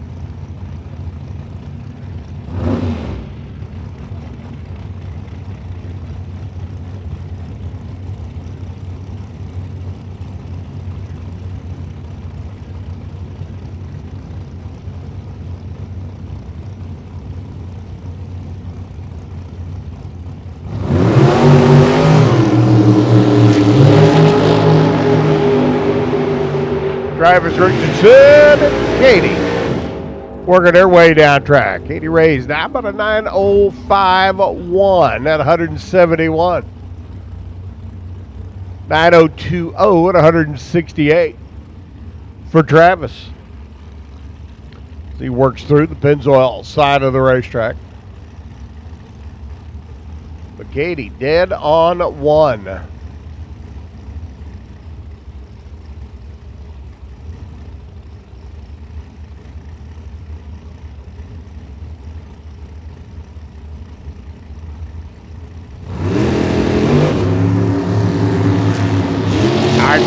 S2: Drivers Richardson and Katie. working their way down track. Katie Ray's now about a 9:05.1 at 171. 9:020 at 168 for Travis. He works through the Pennzoil side of the racetrack. But Katie dead on one.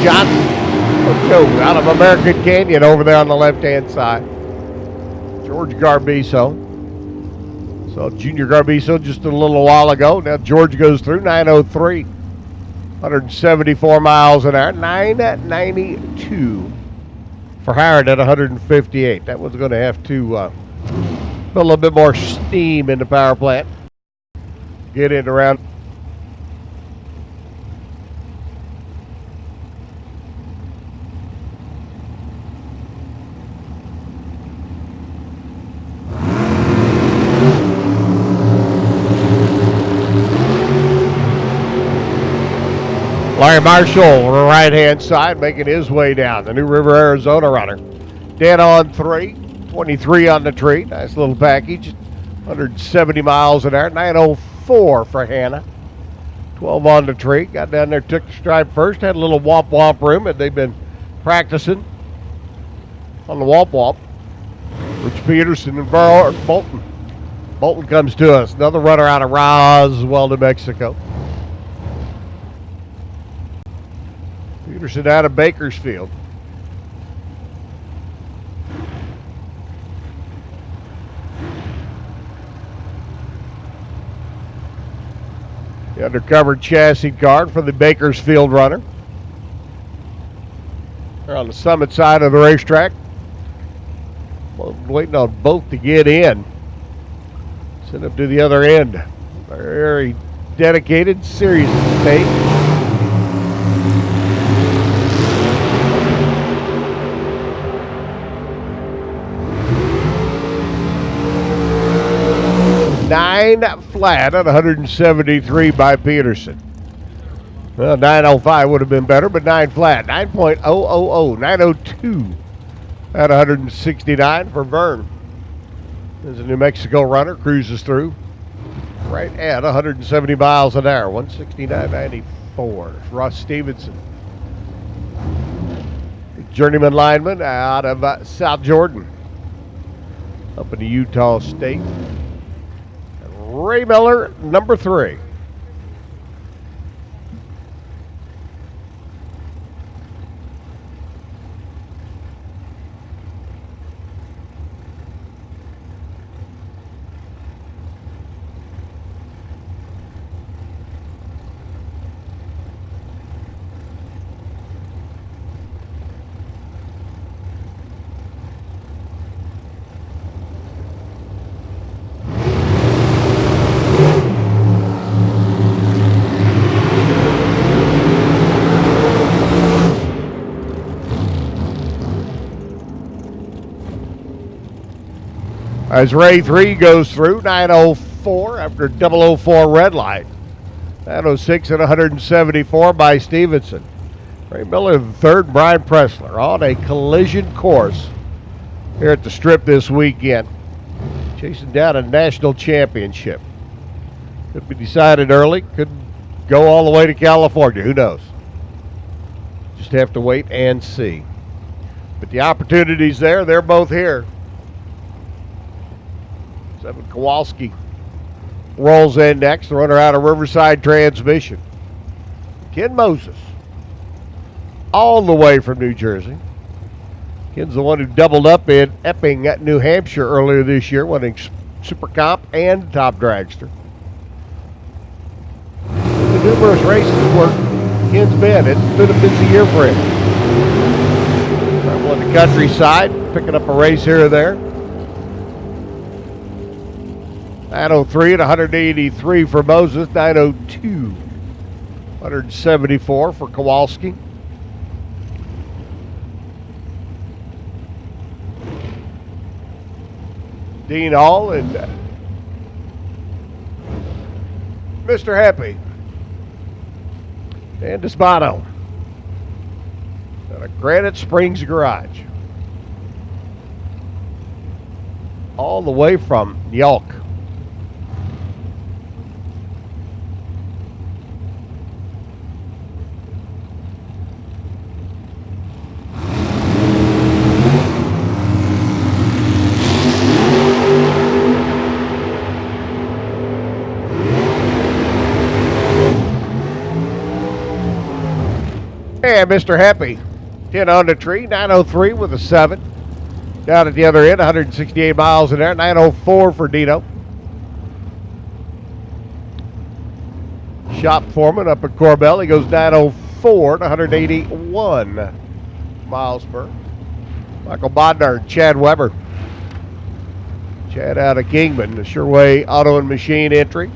S2: Johnson out of American Canyon over there on the left-hand side. George Garbiso. So Junior Garbiso just a little while ago. Now George goes through 9:03. 174 miles an hour. 9:92 for Howard at 158. That one's going to have to put a little bit more steam in the power plant. Get it around. Larry Marshall on the right-hand side making his way down. The New River, Arizona runner. Dead on 3, 23 on the tree. Nice little package. 170 miles an hour. 9:04 for Hannah. 12 on the tree. Got down there, took the stripe first. Had a little womp-womp room, and they've been practicing on the womp-womp. Rich Peterson and Bolton. Bolton comes to us. Another runner out of Roswell, New Mexico. Peterson out of Bakersfield. The undercover chassis car for the Bakersfield runner. They're on the summit side of the racetrack. Well, waiting on both to get in. Send up to the other end. Very dedicated, serious state. Nine flat at 173 by Peterson. Well, 9:05 would have been better, but 9 flat. 9.000, 9:02 at 169 for Vern. There's a New Mexico runner, cruises through right at 170 miles an hour, 169.94. Ross Stevenson. Journeyman lineman out of South Jordan, up in the Utah State. Ray Miller, number 3. As Ray 3 goes through, 9:04 after 004 red light. 9:06 at 174 by Stevenson. Ray Miller the third, Brian Pressler on a collision course here at the Strip this weekend. Chasing down a national championship. Could be decided early, could go all the way to California, who knows? Just have to wait and see. But the opportunity's there, they're both here. Evan Kowalski rolls in next, the runner out of Riverside Transmission. Ken Moses, all the way from New Jersey. Ken's the one who doubled up in Epping, New Hampshire earlier this year, winning Super Comp and Top Dragster. The numerous races where Ken's been, it's been a busy year for him. Travel on the countryside, picking up a race here or there. 9:03 at 183 for Moses. 9:02, 174 for Kowalski. Dean Hall and Mr. Happy and Despato at a Granite Springs garage. All the way from Yelk. And Mr. Happy, 10 on the tree, 903 with a 7. Down at the other end, 168 miles an hour, 904 for Dino. Shop foreman up at Corbell, he goes 904 to 181 miles per. Michael Bodnar and Chad Weber. Chad out of Kingman, the Sherway Auto and Machine entry.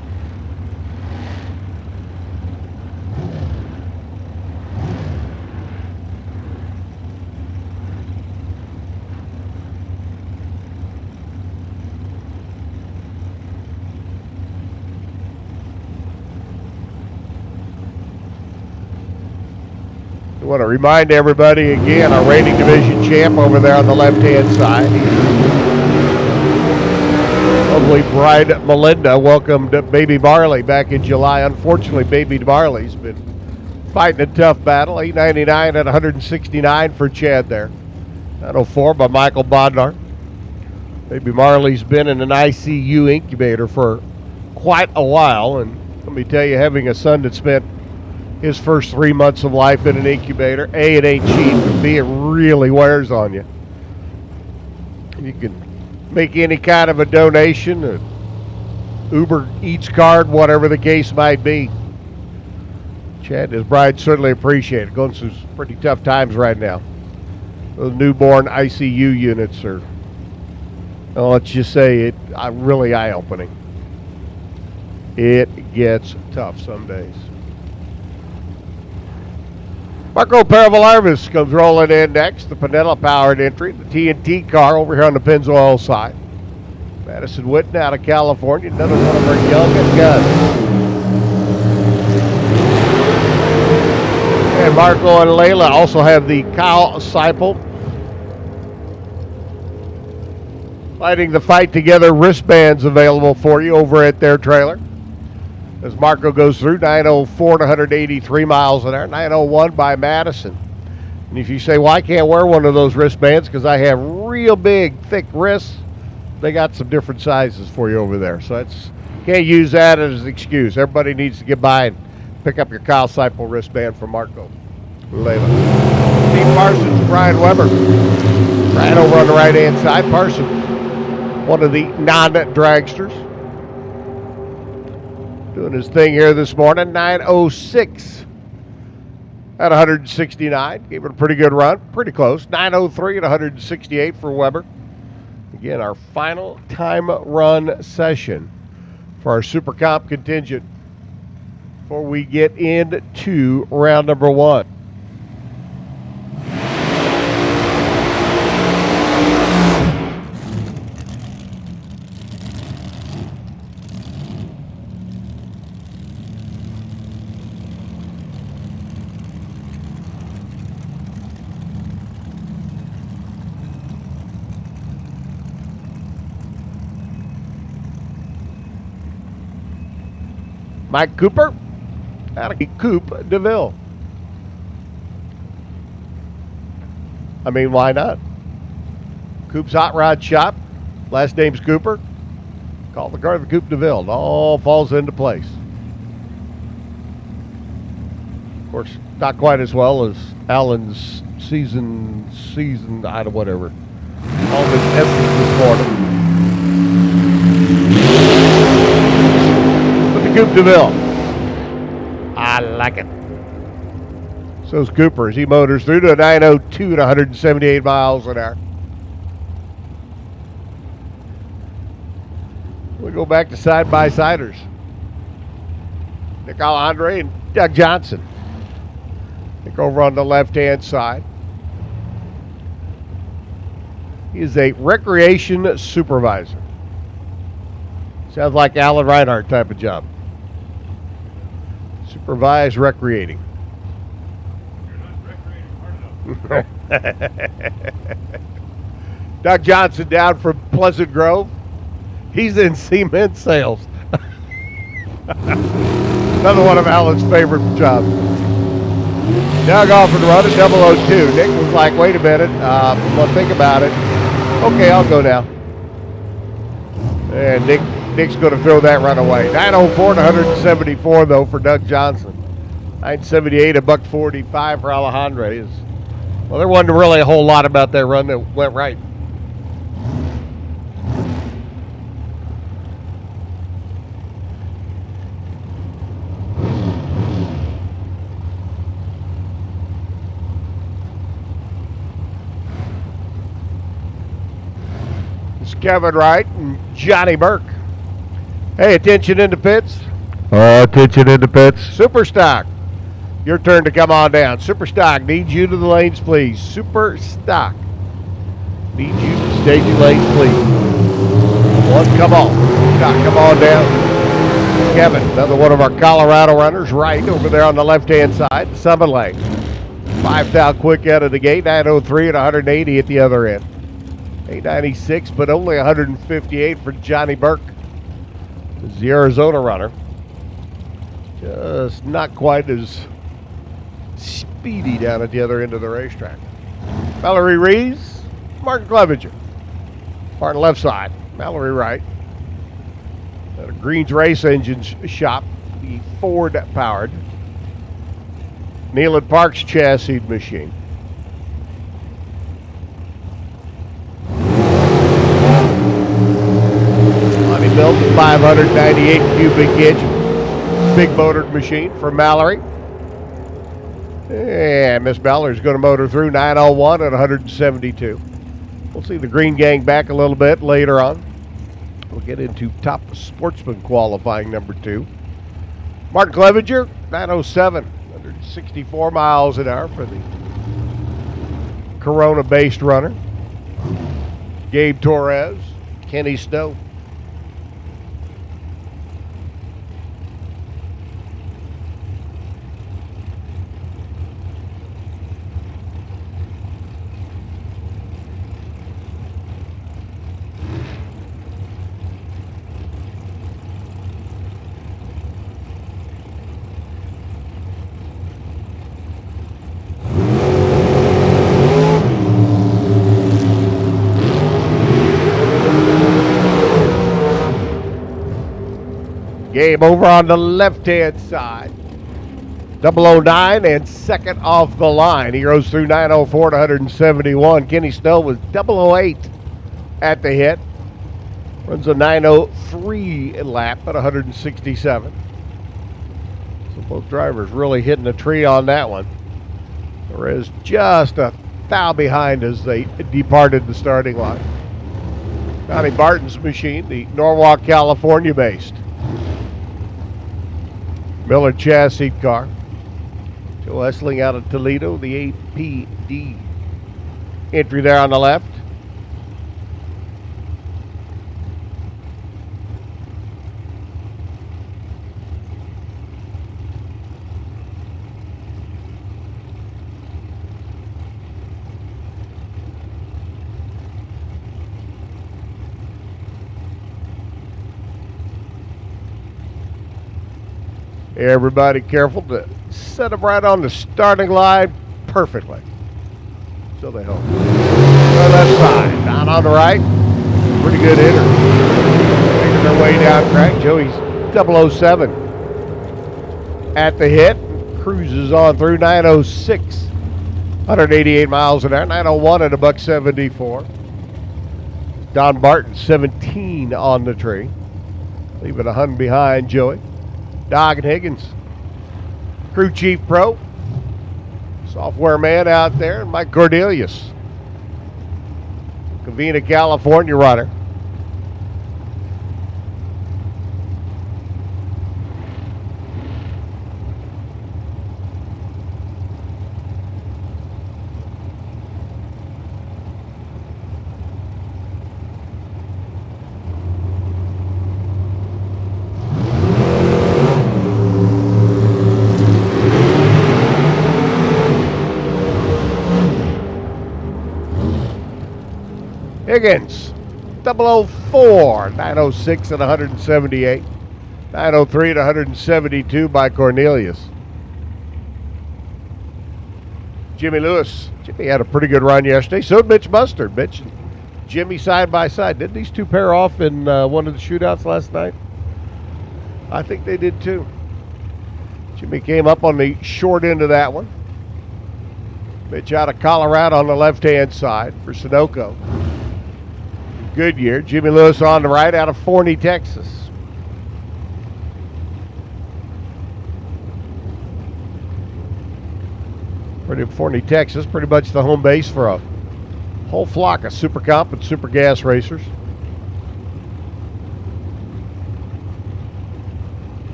S2: I want to remind everybody again, our rating division champ over there on the left-hand side. Lovely bride Melinda welcomed Baby Barley back in July. Unfortunately, Baby Barley's been fighting a tough battle. 899 at 169 for Chad there. 904 by Michael Bodnar. Baby Marley's been in an ICU incubator for quite a while, and let me tell you, having a son that spent his first 3 months of life in an incubator, A, it ain't cheap, and B, it really wears on you. You can make any kind of a donation, an Uber Eats card, whatever the case might be. Chad and his bride certainly appreciate it. Going through some pretty tough times right now. Those newborn ICU units are, well, let's just say it, really eye-opening. It gets tough some days. Marco Paravelarvis comes rolling in next. The Panetta-powered entry. The TNT car over here on the Pennzoil side. Madison Witten out of California. Another one of our young guns. And Marco and Layla also have the Kyle Seipel Fighting the Fight Together wristbands available for you over at their trailer. As Marco goes through, 904 to 183 miles an hour, 901 by Madison. And if you say, well, I can't wear one of those wristbands because I have real big, thick wrists, they got some different sizes for you over there. So can't use that as an excuse. Everybody needs to get by and pick up your Kyle Seipel wristband from Marco. Layla. Steve Parsons, Brian Weber. Right over on the right-hand side. Parsons, one of the non-dragsters. Doing his thing here this morning, 906 at 169. Gave it a pretty good run, pretty close. 903 at 168 for Weber. Again, our final time run session for our Super Comp contingent before we get into round number 1. Mike Cooper out of Coupe DeVille. I mean, why not? Coop's Hot Rod Shop. Last name's Cooper. Call the car the Coupe DeVille. It all falls into place. Of course, not quite as well as Allen's season, I don't whatever. All his S's this morning. Coupe DeVille. I like it. So's Cooper as he motors through to a 902 to 178 miles an hour. We go back to side-by-siders. Nick Alejandre and Doug Johnson. Nick over on the left-hand side. He is a recreation supervisor. Sounds like Alan Reinhardt type of job. Supervised recreating. Doug Johnson down from Pleasant Grove. He's in cement sales. Another one of Alan's favorite jobs. Doug offered to run at 002. Nick was like, wait a minute, well, think about it. Okay, I'll go now. And Nick's going to throw that run away. 904 to 174, though, for Doug Johnson. 978, $145 for Alejandro. Well, there wasn't really a whole lot about that run that went right. It's Kevin Wright and Johnny Burke. Hey, attention in the pits.
S3: Attention in the pits.
S2: Superstock. Your turn to come on down. Superstock needs you to the lanes, please. Superstock needs you to staging lanes, please. One, come on. Stock, come on down. Kevin, another one of our Colorado runners, right over there on the left-hand side, the summit lane. 5 quick out of the gate, 903 and 180 at the other end. 896, but only 158 for Johnny Burke, the Arizona runner. Just not quite as speedy down at the other end of the racetrack. Mallory Rees, Martin Clevenger. Martin left side, Mallory right. At a Green's Race Engines shop, the Ford powered Nealon Parks chassis machine. Money built 598 cubic inch big motored machine for Mallory. And Miss Mallory's going to motor through 901 at 172. We'll see the Green Gang back a little bit later on. We'll get into top sportsman qualifying number 2. Martin Clevenger, 907, 164 miles an hour for the Corona-based runner. Gabe Torres, Kenny Snow. Gabe over on the left-hand side. 009 and second off the line. He goes through 904 to 171. Kenny Snow was 008 at the hit. Runs a 903 lap at 167. So both drivers really hitting the tree on that one. Torres just a thou behind as they departed the starting line. Connie Barton's machine, the Norwalk, California based Miller chassis car. Joe Essling out of Toledo, the APD entry there on the left. Everybody careful to set them right on the starting line perfectly. So they hope. So left side, down on the right. Pretty good hitter. Making their way down track. Joey's 007 at the hit. Cruises on through 906. 188 miles an hour. 901 at $174. Don Barton, 17 on the tree. Leaving a hun behind Joey. Dog and Higgins, crew chief pro, software man out there, and Mike Cordelius, Covina, California runner. Wiggins, 004, 906 and 178. 903 and 172 by Cornelius. Jimmy Lewis. Jimmy had a pretty good run yesterday. So did Mitch Mustard. Mitch and Jimmy side by side. Didn't these two pair off in one of the shootouts last night? I think they did too. Jimmy came up on the short end of that one. Mitch out of Colorado on the left-hand side for Sunoco. Goodyear. Jimmy Lewis on the right out of Forney, Texas. Forney, Texas, pretty much the home base for a whole flock of Super Comp and Super Gas racers.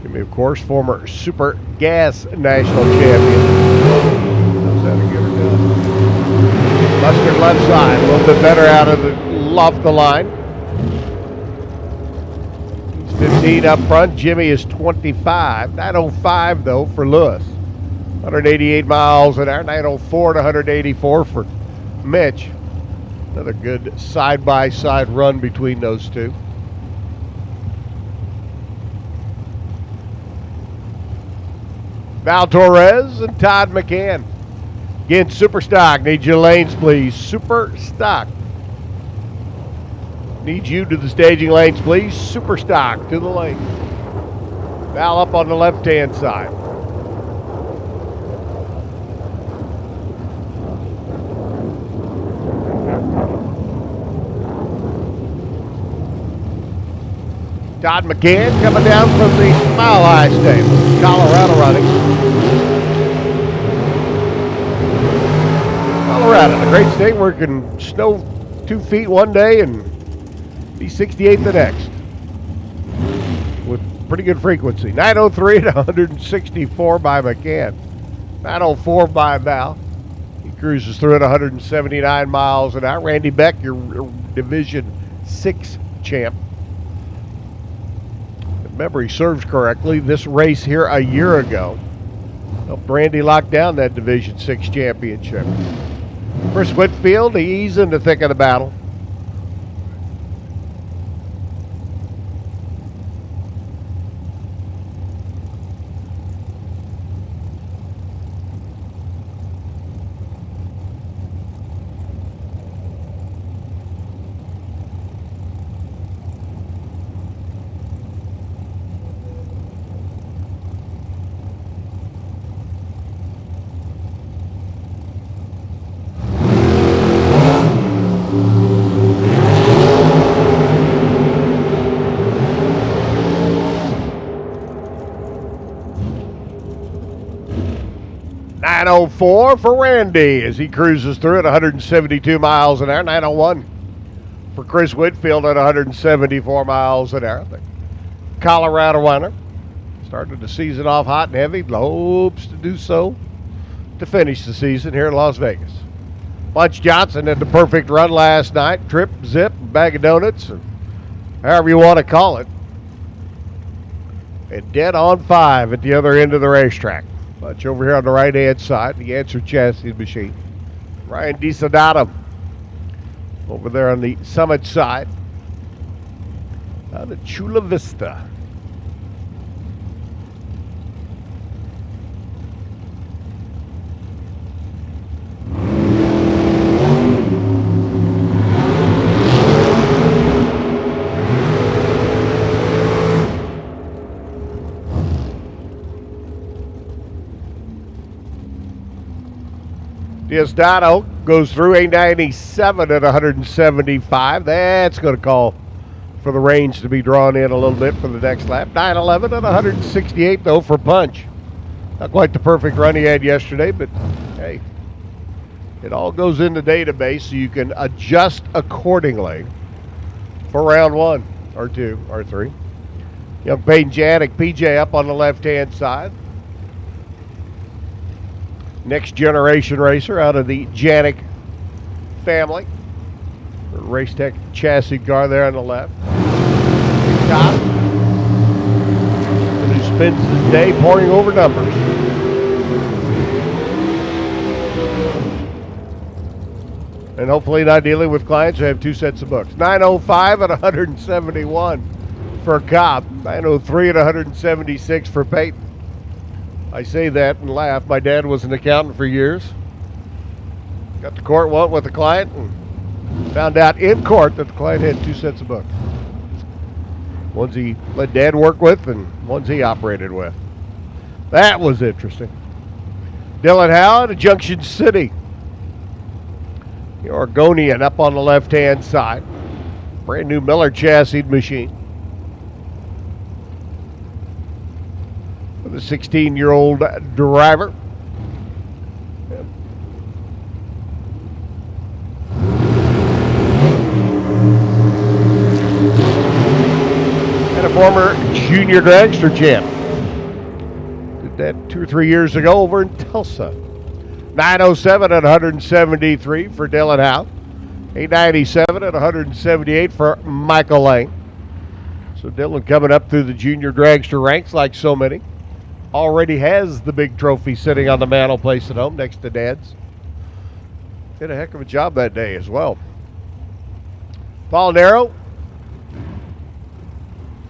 S2: Jimmy, of course, former Super Gas national champion. How's that a good or good? Mustard left side, a little bit better out of off the line. He's 15 up front. Jimmy is 25. 905 though for Lewis. 188 miles an hour, 904 to 184 for Mitch. Another good side-by-side run between those two. Val Torres and Todd McCann. Again, Super Stock. Need your lanes, please. Super Stock. Need you to the staging lanes, please. Super Stock to the lane. Val up on the left-hand side. Todd McCann coming down from the Mile High Stable, Colorado running. Colorado, a great state where it can snow 2 feet one day and be 68 the next. With pretty good frequency. 903 to 164 by McCann. 904 by Val. He cruises through at 179 miles an hour. Randy Beck, your Division 6 champ. Memory serves correctly, this race here a year ago helped Randy lock down that Division 6 championship. Chris Whitfield, he's in the thick of the battle. .904 for Randy as he cruises through at 172 miles an hour. 901 for Chris Whitfield at 174 miles an hour. The Colorado runner started the season off hot and heavy. Hopes to do so to finish the season here in Las Vegas. Bunch Johnson had the perfect run last night. Trip, zip, bag of donuts, or however you want to call it. And dead on 5 at the other end of the racetrack. Bunch over here on the right-hand side, the Answer Chassis machine. Ryan DeSodato over there on the Summit side. Out of Chula Vista. Diosdado goes through a 97 at 175. That's going to call for the range to be drawn in a little bit for the next lap. 911 at 168 though for Punch. Not quite the perfect run he had yesterday, but hey, it all goes in the database so you can adjust accordingly for round 1 or 2 or 3. Young Peyton Janik, PJ up on the left-hand side. Next generation racer out of the Janik family. The Race Tech chassis car there on the left. Top. And who spends the day pouring over numbers. And and hopefully not dealing with clients who have 2 sets of books. 905 at 171 for Cobb. 903 at 176 for Peyton. I say that and laugh. My dad was an accountant for years. Got to court one with a client and found out in court that the client had 2 sets of books. Ones he let Dad work with and ones he operated with. That was interesting. Dylan Howe to Junction City. The Oregonian up on the left-hand side. Brand new Miller chassis machine. For the 16-year-old driver. And a former junior dragster champ. Did that 2 or 3 years ago over in Tulsa. 907 at 173 for Dylan Howe. 897 at 178 for Michael Lane. So Dylan coming up through the junior dragster ranks like so many. Already has the big trophy sitting on the mantelpiece at home next to Dad's. Did a heck of a job that day as well. Paul Nero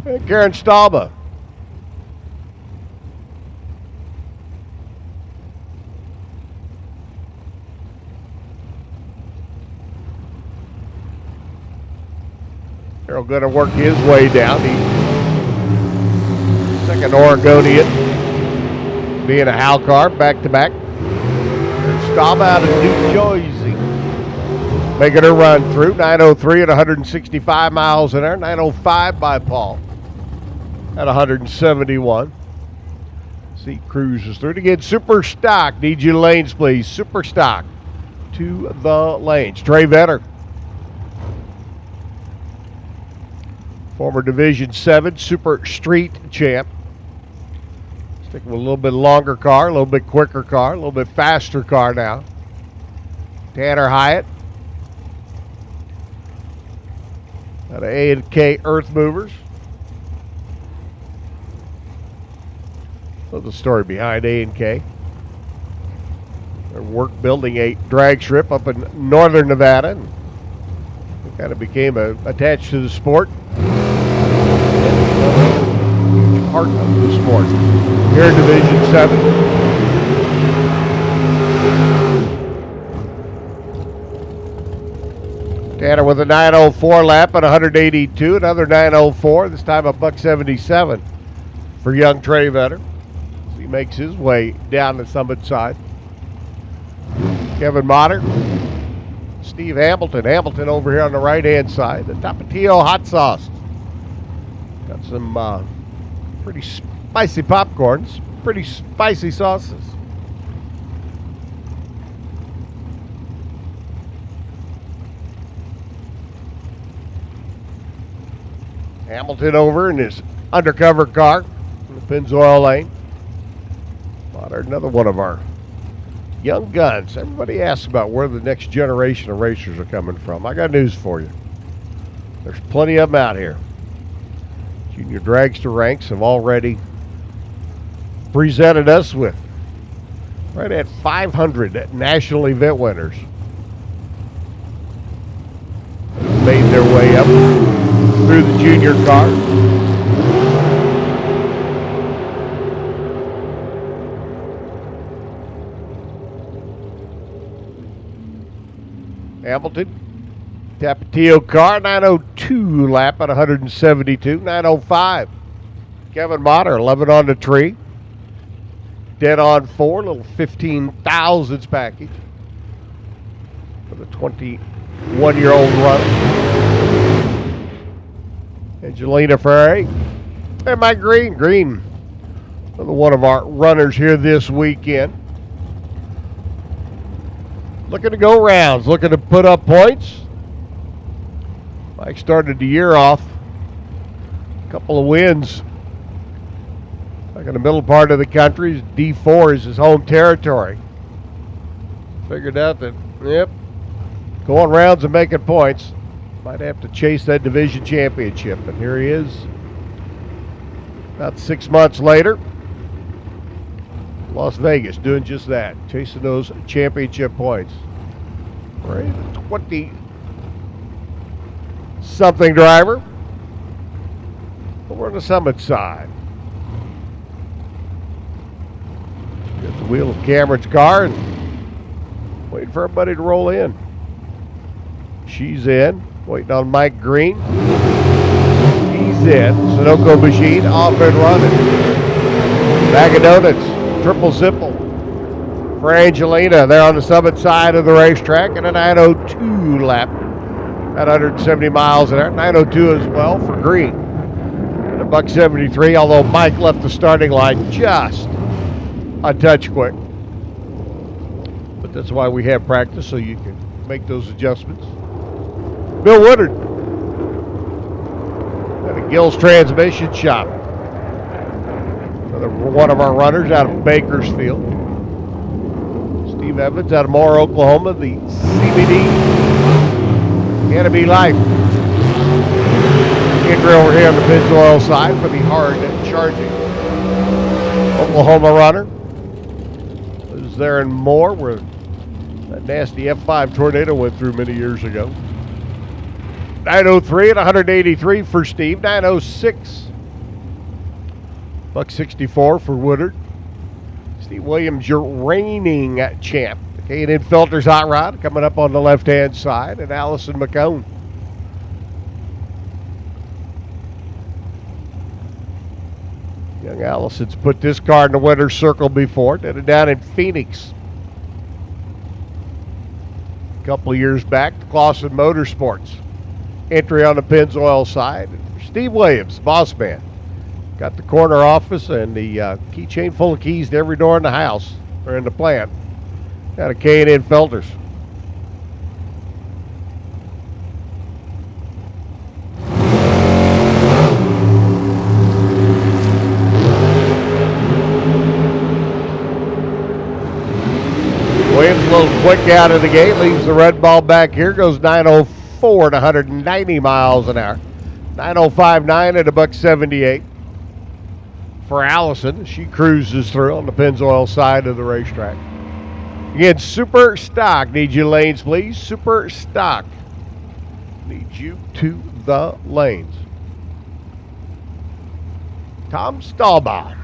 S2: and Karen Stalba. Harold going to work his way down. The second Oregonian being a Hal car back-to-back. Stop out of New Jersey. Making her run through. 903 at 165 miles an hour. 905 by Paul at 171. See, cruises through. Again, super stock. Need you lanes, please. Super stock to the lanes. Trey Vetter. Former Division 7 Super Street champ. Sticking with a little bit longer car, a little bit quicker car, a little bit faster car now. Tanner Hyatt. Out of A&K Earth Movers. So the story behind A&K. Their work building a drag strip up in northern Nevada. And they kind of became attached to the sport. Part of the sport. Here in Division 7. Tanner with a 904 lap at 182. Another 904, this time a $177 for young Trey Vetter. As he makes his way down the summit side. Kevin Motter. Steve Hamilton. Hamilton over here on the right-hand side. The Tapatio hot sauce. Got some pretty spicy popcorns, pretty spicy sauces. Hamilton over in his undercover car in the Pennzoil Lane. Another one of our young guns. Everybody asks about where the next generation of racers are coming from. I got news for you. There's plenty of them out here. Junior dragster ranks have already presented us with right at 500 national event winners. Made their way up through the junior car. Hamilton. Tapatio car, 902 lap at 172, 905. Kevin Motter, 11 on the tree. Dead on 4, little 15 thousandths package for the 21-year-old runner. Angelina Ferrari. And Mike Green. Green, another one of our runners here this weekend. Looking to go rounds, looking to put up points. Mike started the year off, a couple of wins. Like in the middle part of the country, D4 is his home territory. Figured out that, going rounds and making points, might have to chase that division championship. And here he is, about 6 months later, Las Vegas, doing just that, chasing those championship points. Right, 20-something driver. Over on the Summit side. Got the wheel of Cameron's car and waiting for everybody to roll in. She's in. Waiting on Mike Green. He's in. Sunoco machine off and running. Bag of donuts. Triple Zipple. For Angelina, they're on the Summit side of the racetrack and a 902 lap at 170 miles an hour. 902 as well for Green. And a $1.73, although Mike left the starting line just a touch quick. But that's why we have practice, so you can make those adjustments. Bill Woodard at a Gill's Transmission Shop. Another one of our runners out of Bakersfield. Steve Evans out of Moore, Oklahoma, the CBD Enemy Life. Entry over here on the Pennzoil side for the hard charging Oklahoma runner. Is there in Moore where that nasty F5 tornado went through many years ago. 903 and 183 for Steve. 906. $1.64 for Woodard. Steve Williams, your reigning champ. The K&N Filters Hot Rod coming up on the left-hand side, and Allison McCone. Young Allison's put this car in the winner's circle before. Did it down in Phoenix. A couple of years back, the Clausen Motorsports. Entry on the Pennzoil side. Steve Williams, boss man. Got the corner office and the keychain full of keys to every door in the house or in the plant. Got a K&N Filters. Williams a little quick out of the gate, leaves the red ball back here, goes 904 to 190 miles an hour. 905.9 at a $1.78. For Allison, she cruises through on the Pennzoil side of the racetrack. Again, Super Stock. Need you lanes, please. Super Stock. Need you to the lanes. Tom Stahlbaum.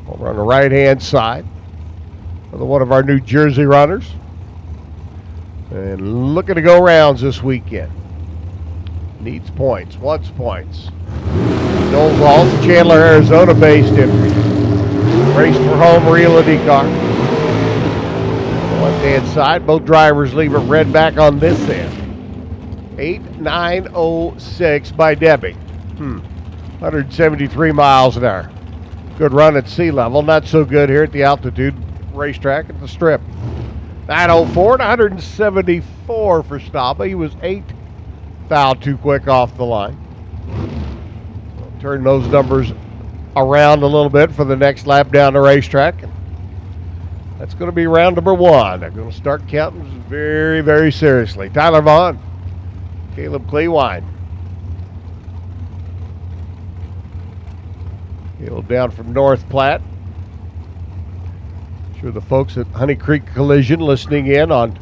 S2: Over on the right-hand side. Another one of our New Jersey runners. And looking to go rounds this weekend. Needs points. Wants points. Noel Walls, Chandler, Arizona-based entry. Raced for home Realty car. Left-hand side, both drivers leave it red back on this end. 8906 by Debbie. 173 miles an hour. Good run at sea level. Not so good here at the altitude racetrack at the strip. 904 to 174 for Staba. He was 8 foul too quick off the line. Turn those numbers around a little bit for the next lap down the racetrack. That's going to be round number 1. They're going to start counting very, very seriously. Tyler Vaughn, Caleb Clewine. Caleb down from North Platte. Sure the folks at Honey Creek Collision listening in on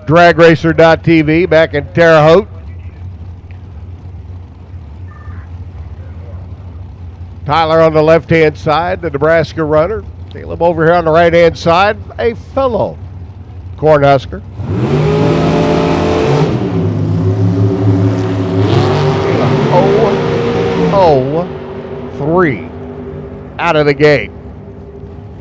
S2: DragRacer.tv back in Terre Haute. Tyler on the left-hand side, the Nebraska runner. Caleb over here on the right-hand side, a fellow Cornhusker. 0-3 out of the gate.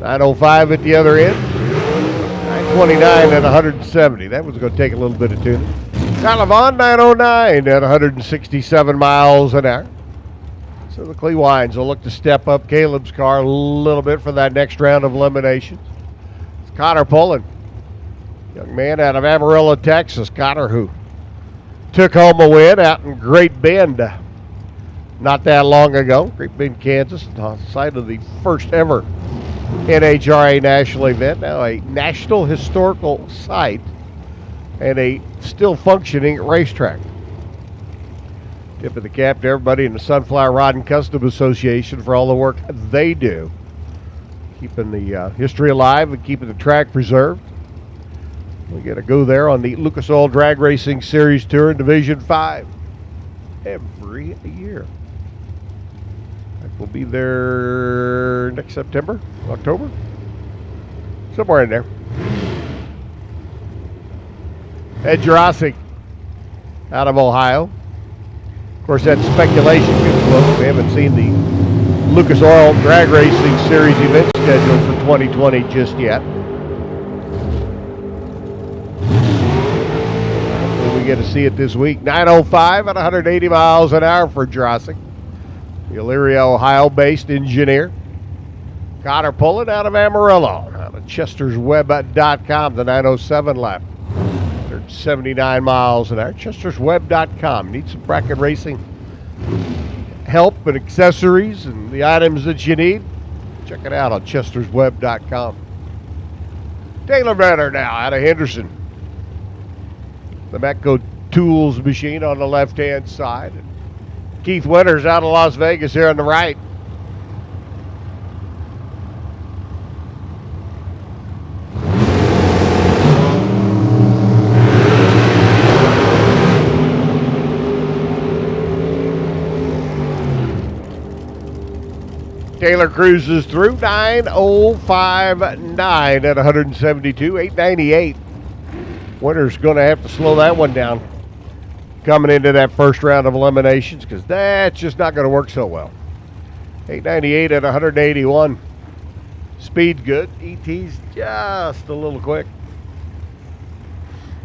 S2: 905 at the other end. 929 at 170. That was going to take a little bit of tuning. Tyler Vaughn, 909 at 167 miles an hour. So the Clewines will look to step up Caleb's car a little bit for that next round of eliminations. It's Connor Pullen, young man out of Amarillo, Texas. Connor, who took home a win out in Great Bend not that long ago. Great Bend, Kansas, on the site of the first ever NHRA national event. Now a national historical site and a still functioning racetrack. Tip of the cap to everybody in the Sunflower Rod and Custom Association for all the work they do, keeping the history alive and keeping the track preserved. We get to go there on the Lucas Oil Drag Racing Series Tour in Division 5 every year. We'll be there next September, October, somewhere in there. Ed Jurassic out of Ohio. Of course, that speculation gets close. We haven't seen the Lucas Oil Drag Racing Series event schedule for 2020 just yet. We get to see it this week. 9:05 at 180 miles an hour for Jurassic. The Elyria, Ohio-based engineer. Connor Pullen out of Amarillo. Out of Chester'sWeb.com, the 9:07 lap. 79 miles an hour. Chester'sWeb.com. Need some bracket racing help and accessories and the items that you need? Check it out on Chester'sWeb.com. Taylor Venner now out of Henderson. The Metco Tools machine on the left-hand side. Keith Winters out of Las Vegas here on the right. Taylor cruises through 9:05.9 at 172, 898. Winters going to have to slow that one down coming into that first round of eliminations because that's just not going to work so well. 898 at 181. Speed good. ET's just a little quick.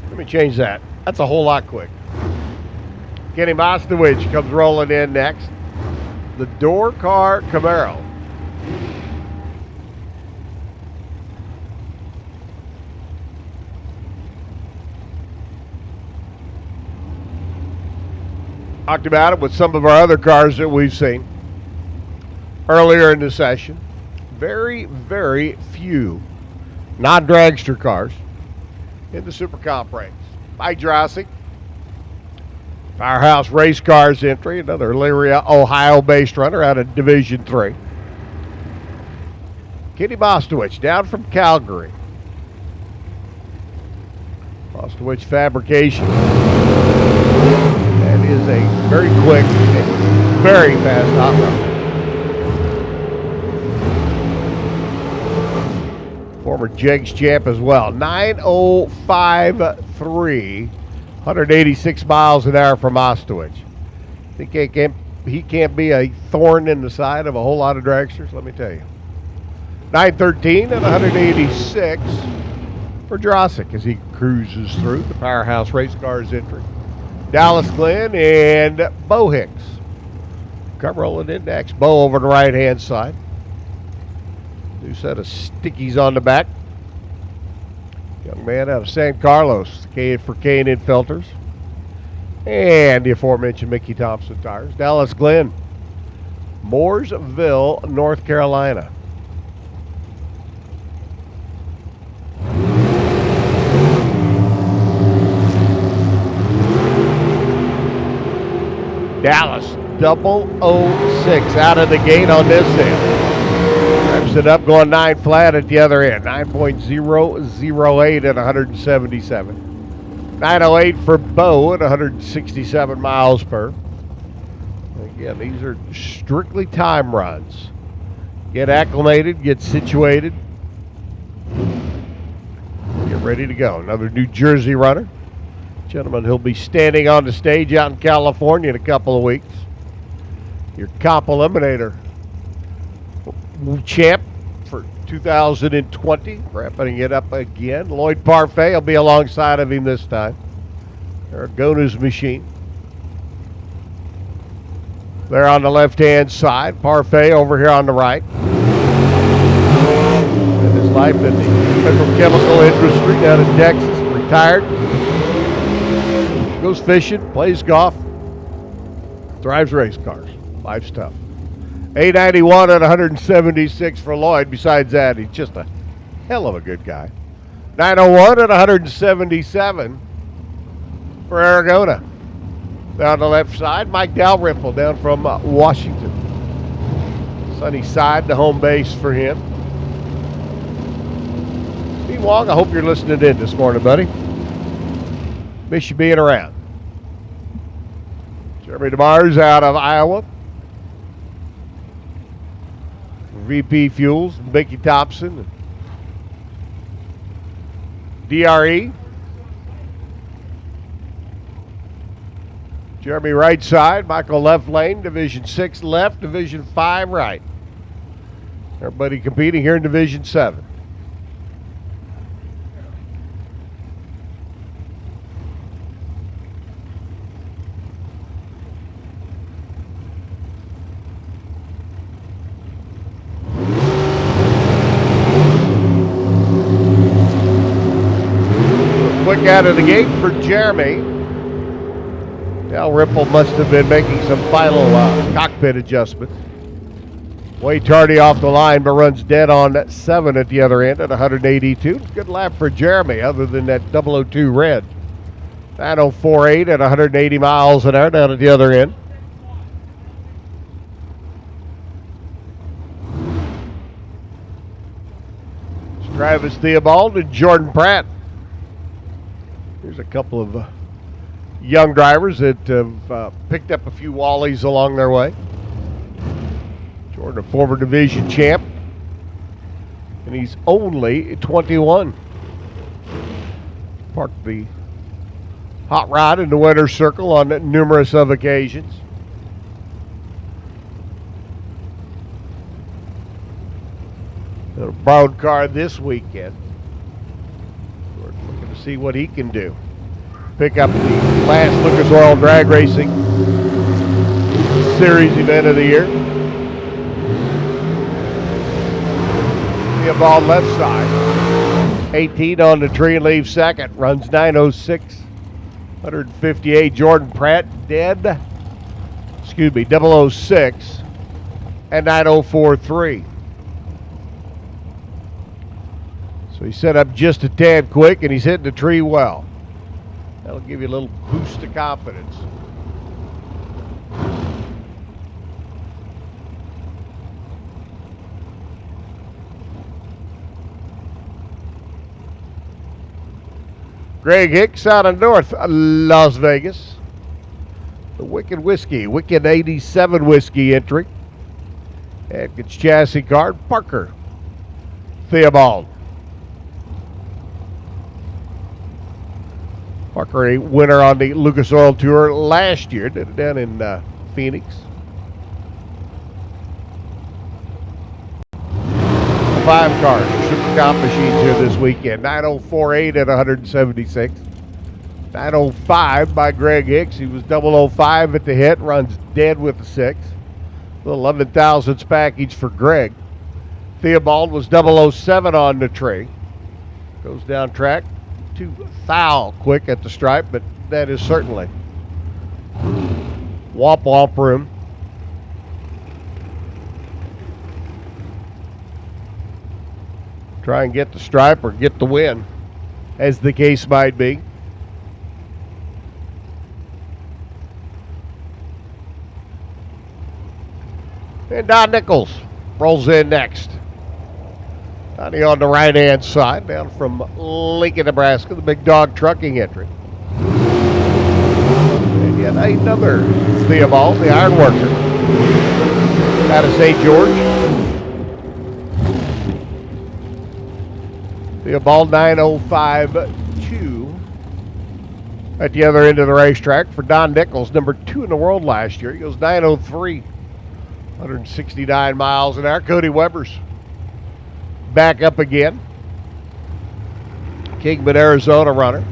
S2: Let me change that. That's a whole lot quick. Kenny Mostowich comes rolling in next. The door car Camaro. Talked about it with some of our other cars that we've seen earlier in the session. Very, very few non-dragster cars in the Super Comp ranks. Mike Jurassic, Firehouse Race Cars entry, another Elyria, Ohio-based runner out of Division 3. Kenny Mostowich down from Calgary. Mostowich Fabrication. That is a very quick, very fast hot rod. Former Jegs champ as well. 9:05.3, 186 miles an hour for Mostowich. Think he can't be a thorn in the side of a whole lot of dragsters, let me tell you. 9:13 and 186 for Jurassic as he cruises through the Powerhouse Race Cars entry. Dallas Glenn and Bo Hicks come rolling in next. Bo over the right-hand side. New set of stickies on the back. Young man out of San Carlos for K&N Filters. And the aforementioned Mickey Thompson tires. Dallas Glenn, Mooresville, North Carolina. Dallas 006 out of the gate on this end. Wraps it up going 9 flat at the other end. 9.008 at 177. 908 for Bo at 167 miles per. Again, these are strictly time runs. Get acclimated, get situated. Get ready to go. Another New Jersey runner. Gentlemen, he'll be standing on the stage out in California in a couple of weeks. Your Comp Eliminator champ for 2020, wrapping it up again. Lloyd Parfait will be alongside of him this time. Aragona's machine. There on the left-hand side. Parfait over here on the right. And his life in the petrochemical industry down in Texas, retired. Goes fishing, plays golf, drives race cars. Life's tough. 891 at 176 for Lloyd. Besides that, he's just a hell of a good guy. 901 at 177 for Aragona. Down the left side, Mike Dalrymple down from Washington. Sunny side, the home base for him. Wong, I hope you're listening in this morning, buddy. Miss you being around. Jeremy DeMars out of Iowa. VP Fuels, Mickey Thompson. DRE. Jeremy right side, Michael left lane, Division 6 left, Division 5 right. Everybody competing here in Division 7. Quick out of the gate for Jeremy. Al Ripple must have been making some final cockpit adjustments. Way tardy off the line, but runs dead on 7 at the other end at 182. Good lap for Jeremy, other than that 002 red. 904.8 at 180 miles an hour down at the other end. Travis Theobald and Jordan Pratt. Here's a couple of young drivers that have picked up a few wallies along their way. Jordan, a former division champ, and he's only 21. Parked the hot rod in the winner's circle on numerous of occasions. A borrowed car this weekend. Jordan looking to see what he can do. Pick up the last Lucas Oil Drag Racing Series event of the year. Theobald left side. 18 on the tree and leaves second. Runs 906. 158. Jordan Pratt dead. 006 and 904.3. So he set up just a tad quick, and he's hitting the tree well. That'll give you a little boost of confidence. Greg Hicks out of North Las Vegas. The Wicked Whiskey, Wicked 87 Whiskey entry. Atkins chassis card, Parker Theobald. Parker, a winner on the Lucas Oil Tour last year, did it down in Phoenix. Five cars, Super Comp machines here this weekend. 904.8 at 176. 905 by Greg Hicks. He was 005 at the hit, runs dead with the 6. Little 11 thousandths package for Greg. Theobald was 007 on the tree. Goes down track. Too foul quick at the stripe, but that is certainly womp room. Try and get the stripe or get the win, as the case might be. And Don Nichols rolls in next. Donnie on the right-hand side, down from Lincoln, Nebraska, the Big Dog Trucking entry. And yet another Theobald, the iron worker, out of St. George. Theobald 905.2 at the other end of the racetrack for Don Nichols, number 2 in the world last year. He goes 903, 169 miles an hour. Cody Weber's back up again. Kingman, Arizona runner.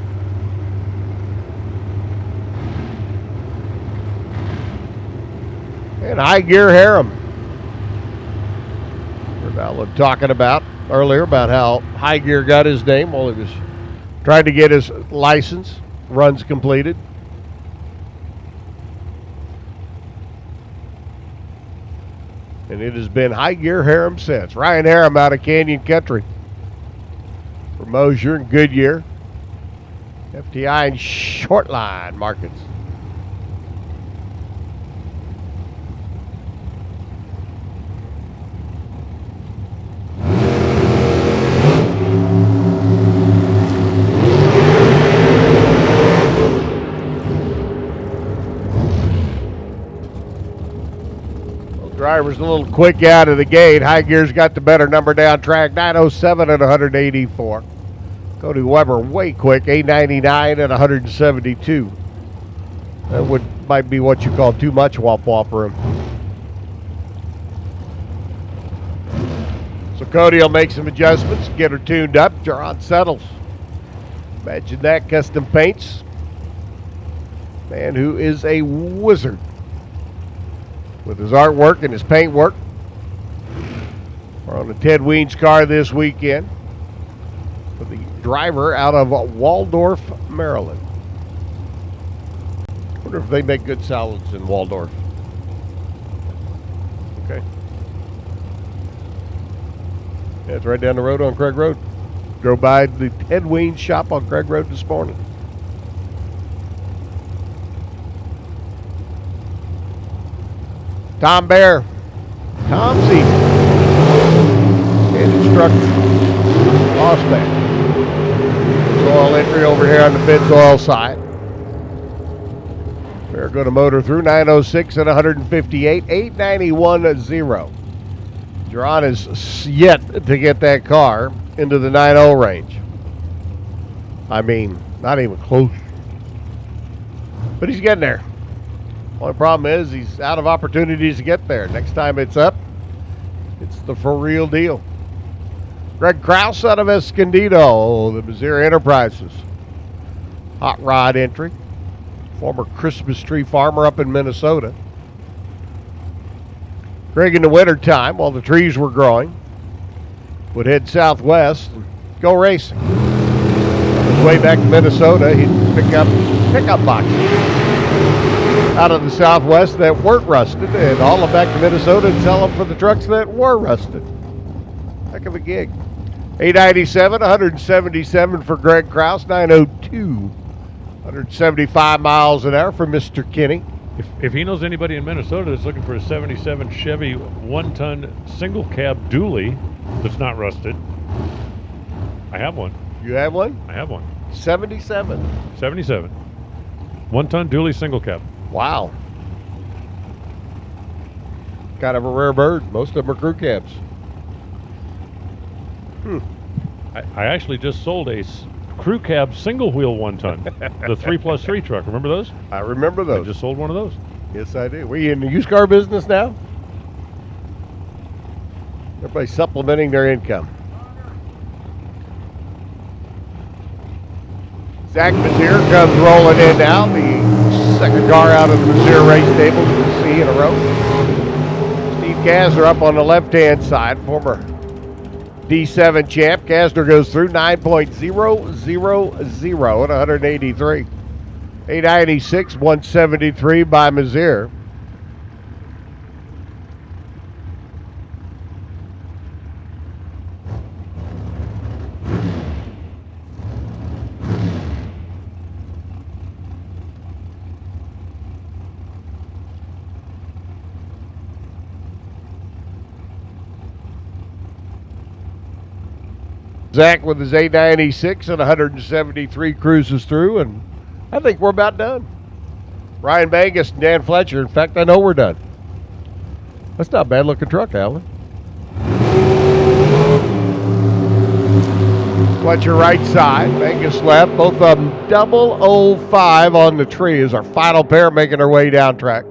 S2: And High Gear Harem. We're talking about earlier about how High Gear got his name. Well, he was trying to get his license, runs completed. And it has been High Gear Harem since. Ryan Harem out of Canyon Country for Mosier and Goodyear. FTI and Shortline markets. Driver's a little quick out of the gate. High gear's got the better number down track. 907 at 184. Cody Weber way quick. 899 at 172. That might be what you call too much wop-wop room. So Cody will make some adjustments, get her tuned up. Jaron settles. Imagine that, custom paints. Man who is a wizard with his artwork and his paint work. We're on the Ted Weens car this weekend for the driver out of Waldorf, Maryland. I wonder if they make good salads in Waldorf. Okay. Yeah, it's right down the road on Craig Road. Drove by the Ted Weens shop on Craig Road this morning. Tom Bear, Tomsy, and instructor, Mossback. Oil entry over here on the Fitz oil side. Bear going to motor through 906 at 158, 891.0. Jaron is yet to get that car into the 9.0 range. I mean, not even close. But he's getting there. Only problem is he's out of opportunities to get there. Next time it's up, it's the for real deal. Greg Krause out of Escondido, the Missouri Enterprises. Hot rod entry. Former Christmas tree farmer up in Minnesota. Greg in the wintertime, while the trees were growing, would head southwest and go racing. On his way back to Minnesota, he'd pick up pickup boxes out of the Southwest that weren't rusted and haul them back to Minnesota and sell them for the trucks that were rusted. Heck of a gig. 897, 177 for Greg Krause, 902, 175 miles an hour for Mr. Kinney.
S1: If he knows anybody in Minnesota that's looking for a 77 Chevy 1-ton single cab dually that's not rusted, I have one.
S2: You have one?
S1: I have one.
S2: 77.
S1: 77. 1-ton dually single cab.
S2: Wow. Kind of a rare bird. Most of them are crew cabs.
S1: I actually just sold a crew cab single wheel 1-ton, the 3+3 truck. Remember those?
S2: I remember those.
S1: I just sold one of those.
S2: Yes, I do. We in the used car business now? Everybody's supplementing their income. Zach Mazier comes rolling in now. The second car out of the Mazier race stable to see in a row. Steve Kasner up on the left-hand side, former D7 champ. Kasner goes through 9.000 at 183. 896, 173 by Mazier. Zach with his 896 and 173 cruises through, and I think we're about done. Ryan Bangus and Dan Fletcher. In fact, I know we're done. That's not a bad looking truck, Alan. Fletcher right side, Bangus left. Both of them 005 on the tree is our final pair making their way down track.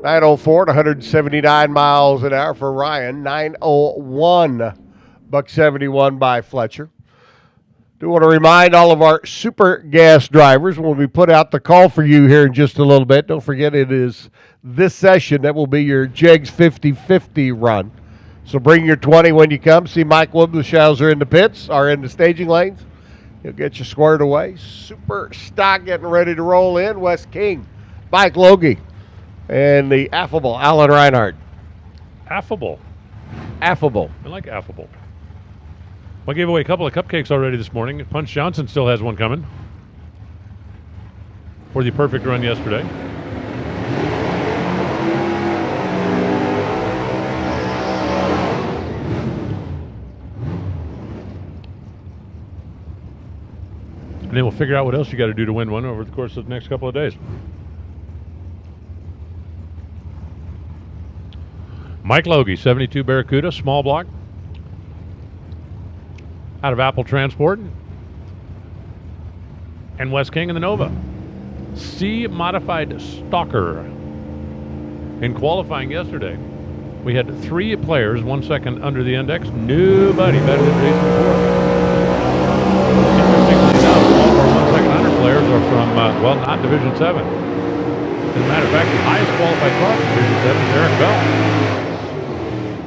S2: 904 at 179 miles an hour for Ryan. 901. $1.71 by Fletcher. Do want to remind all of our super gas drivers when we put out the call for you here in just a little bit. Don't forget it is this session that will be your Jegs 50-50 run. So bring your 20 when you come. See Mike Wobleschauser in the pits or in the staging lanes. He'll get you squared away. Super stock getting ready to roll in. Wes King, Mike Logie, and the affable Alan Reinhardt.
S1: Affable.
S2: Affable.
S1: I like affable. I gave away a couple of cupcakes already this morning. Punch Johnson still has one coming for the perfect run yesterday. And then we'll figure out what else you got to do to win one over the course of the next couple of days. Mike Logie, 72 Barracuda, small block. Out of Apple Transport. And Wes King in the Nova. C Modified Stalker. In qualifying yesterday, we had 3 players 1 second under the index. Nobody better than Jason Ford. Interestingly enough, all of our 1 second under players are from, not Division 7. As a matter of fact, the highest qualified car from Division 7 is Eric Bell.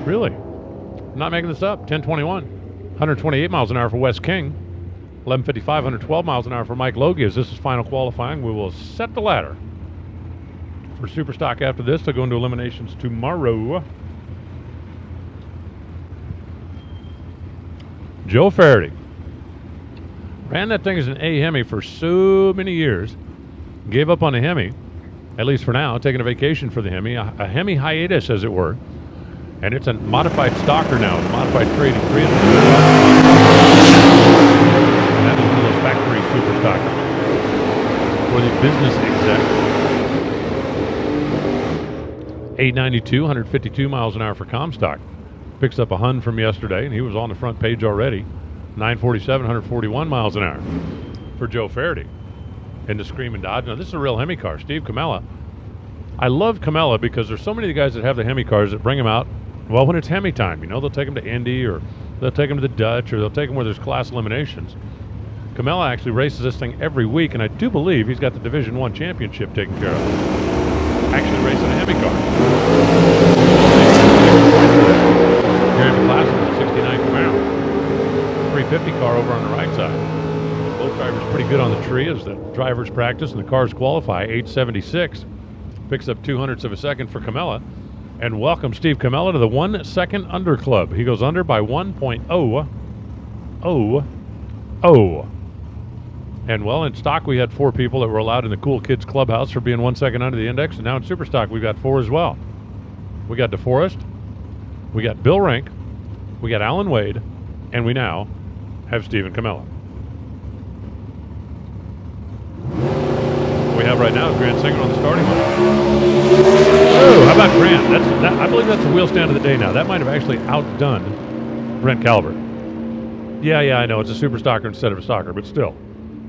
S1: Really? I'm not making this up. 1021. 128 miles an hour for Wes King. 1155, 112 miles an hour for Mike Logie. As this is final qualifying, we will set the ladder for Superstock after this. They'll go into eliminations tomorrow. Joe Faraday ran that thing as an A Hemi for so many years. Gave up on a Hemi, at least for now, taking a vacation for the Hemi, a Hemi hiatus, as it were. And it's a modified stalker now, a modified trading 3. And that is one of those factory super stockers for the business exec. 892, 152 miles an hour for Comstock. Picks up a Hun from yesterday, and he was on the front page already. 947, 141 miles an hour for Joe Faraday in the Screamin' Dodge. Now, this is a real Hemi car. Steve Camella. I love Camella because there's so many of the guys that have the Hemi cars that bring them out, well, when it's Hemi time. You know, they'll take them to Indy, or they'll take them to the Dutch, or they'll take them where there's class eliminations. Camella actually races this thing every week, and I do believe he's got the Division 1 championship taken care of. Actually racing a Hemi car. Here in the class of the 69 Camaro. 350 car over on the right side. Both drivers pretty good on the tree as the drivers practice and the cars qualify. 876. Picks up 200ths of a second for Camella. And welcome Steve Camella to the 1 second under club. He goes under by 1.000. And well, in stock we had 4 people that were allowed in the Cool Kids Clubhouse for being 1 second under the index. And now in Super Stock we've got 4 as well. We got DeForest, we got Bill Rank, we got Alan Wade, and we now have Stephen Camella. What we have right now is Grant Singer on the starting line. Oh, how about Grant? I believe that's the wheel stand of the day now. That might have actually outdone Brent Calvert. Yeah, I know. It's a super stocker instead of a stocker, but still.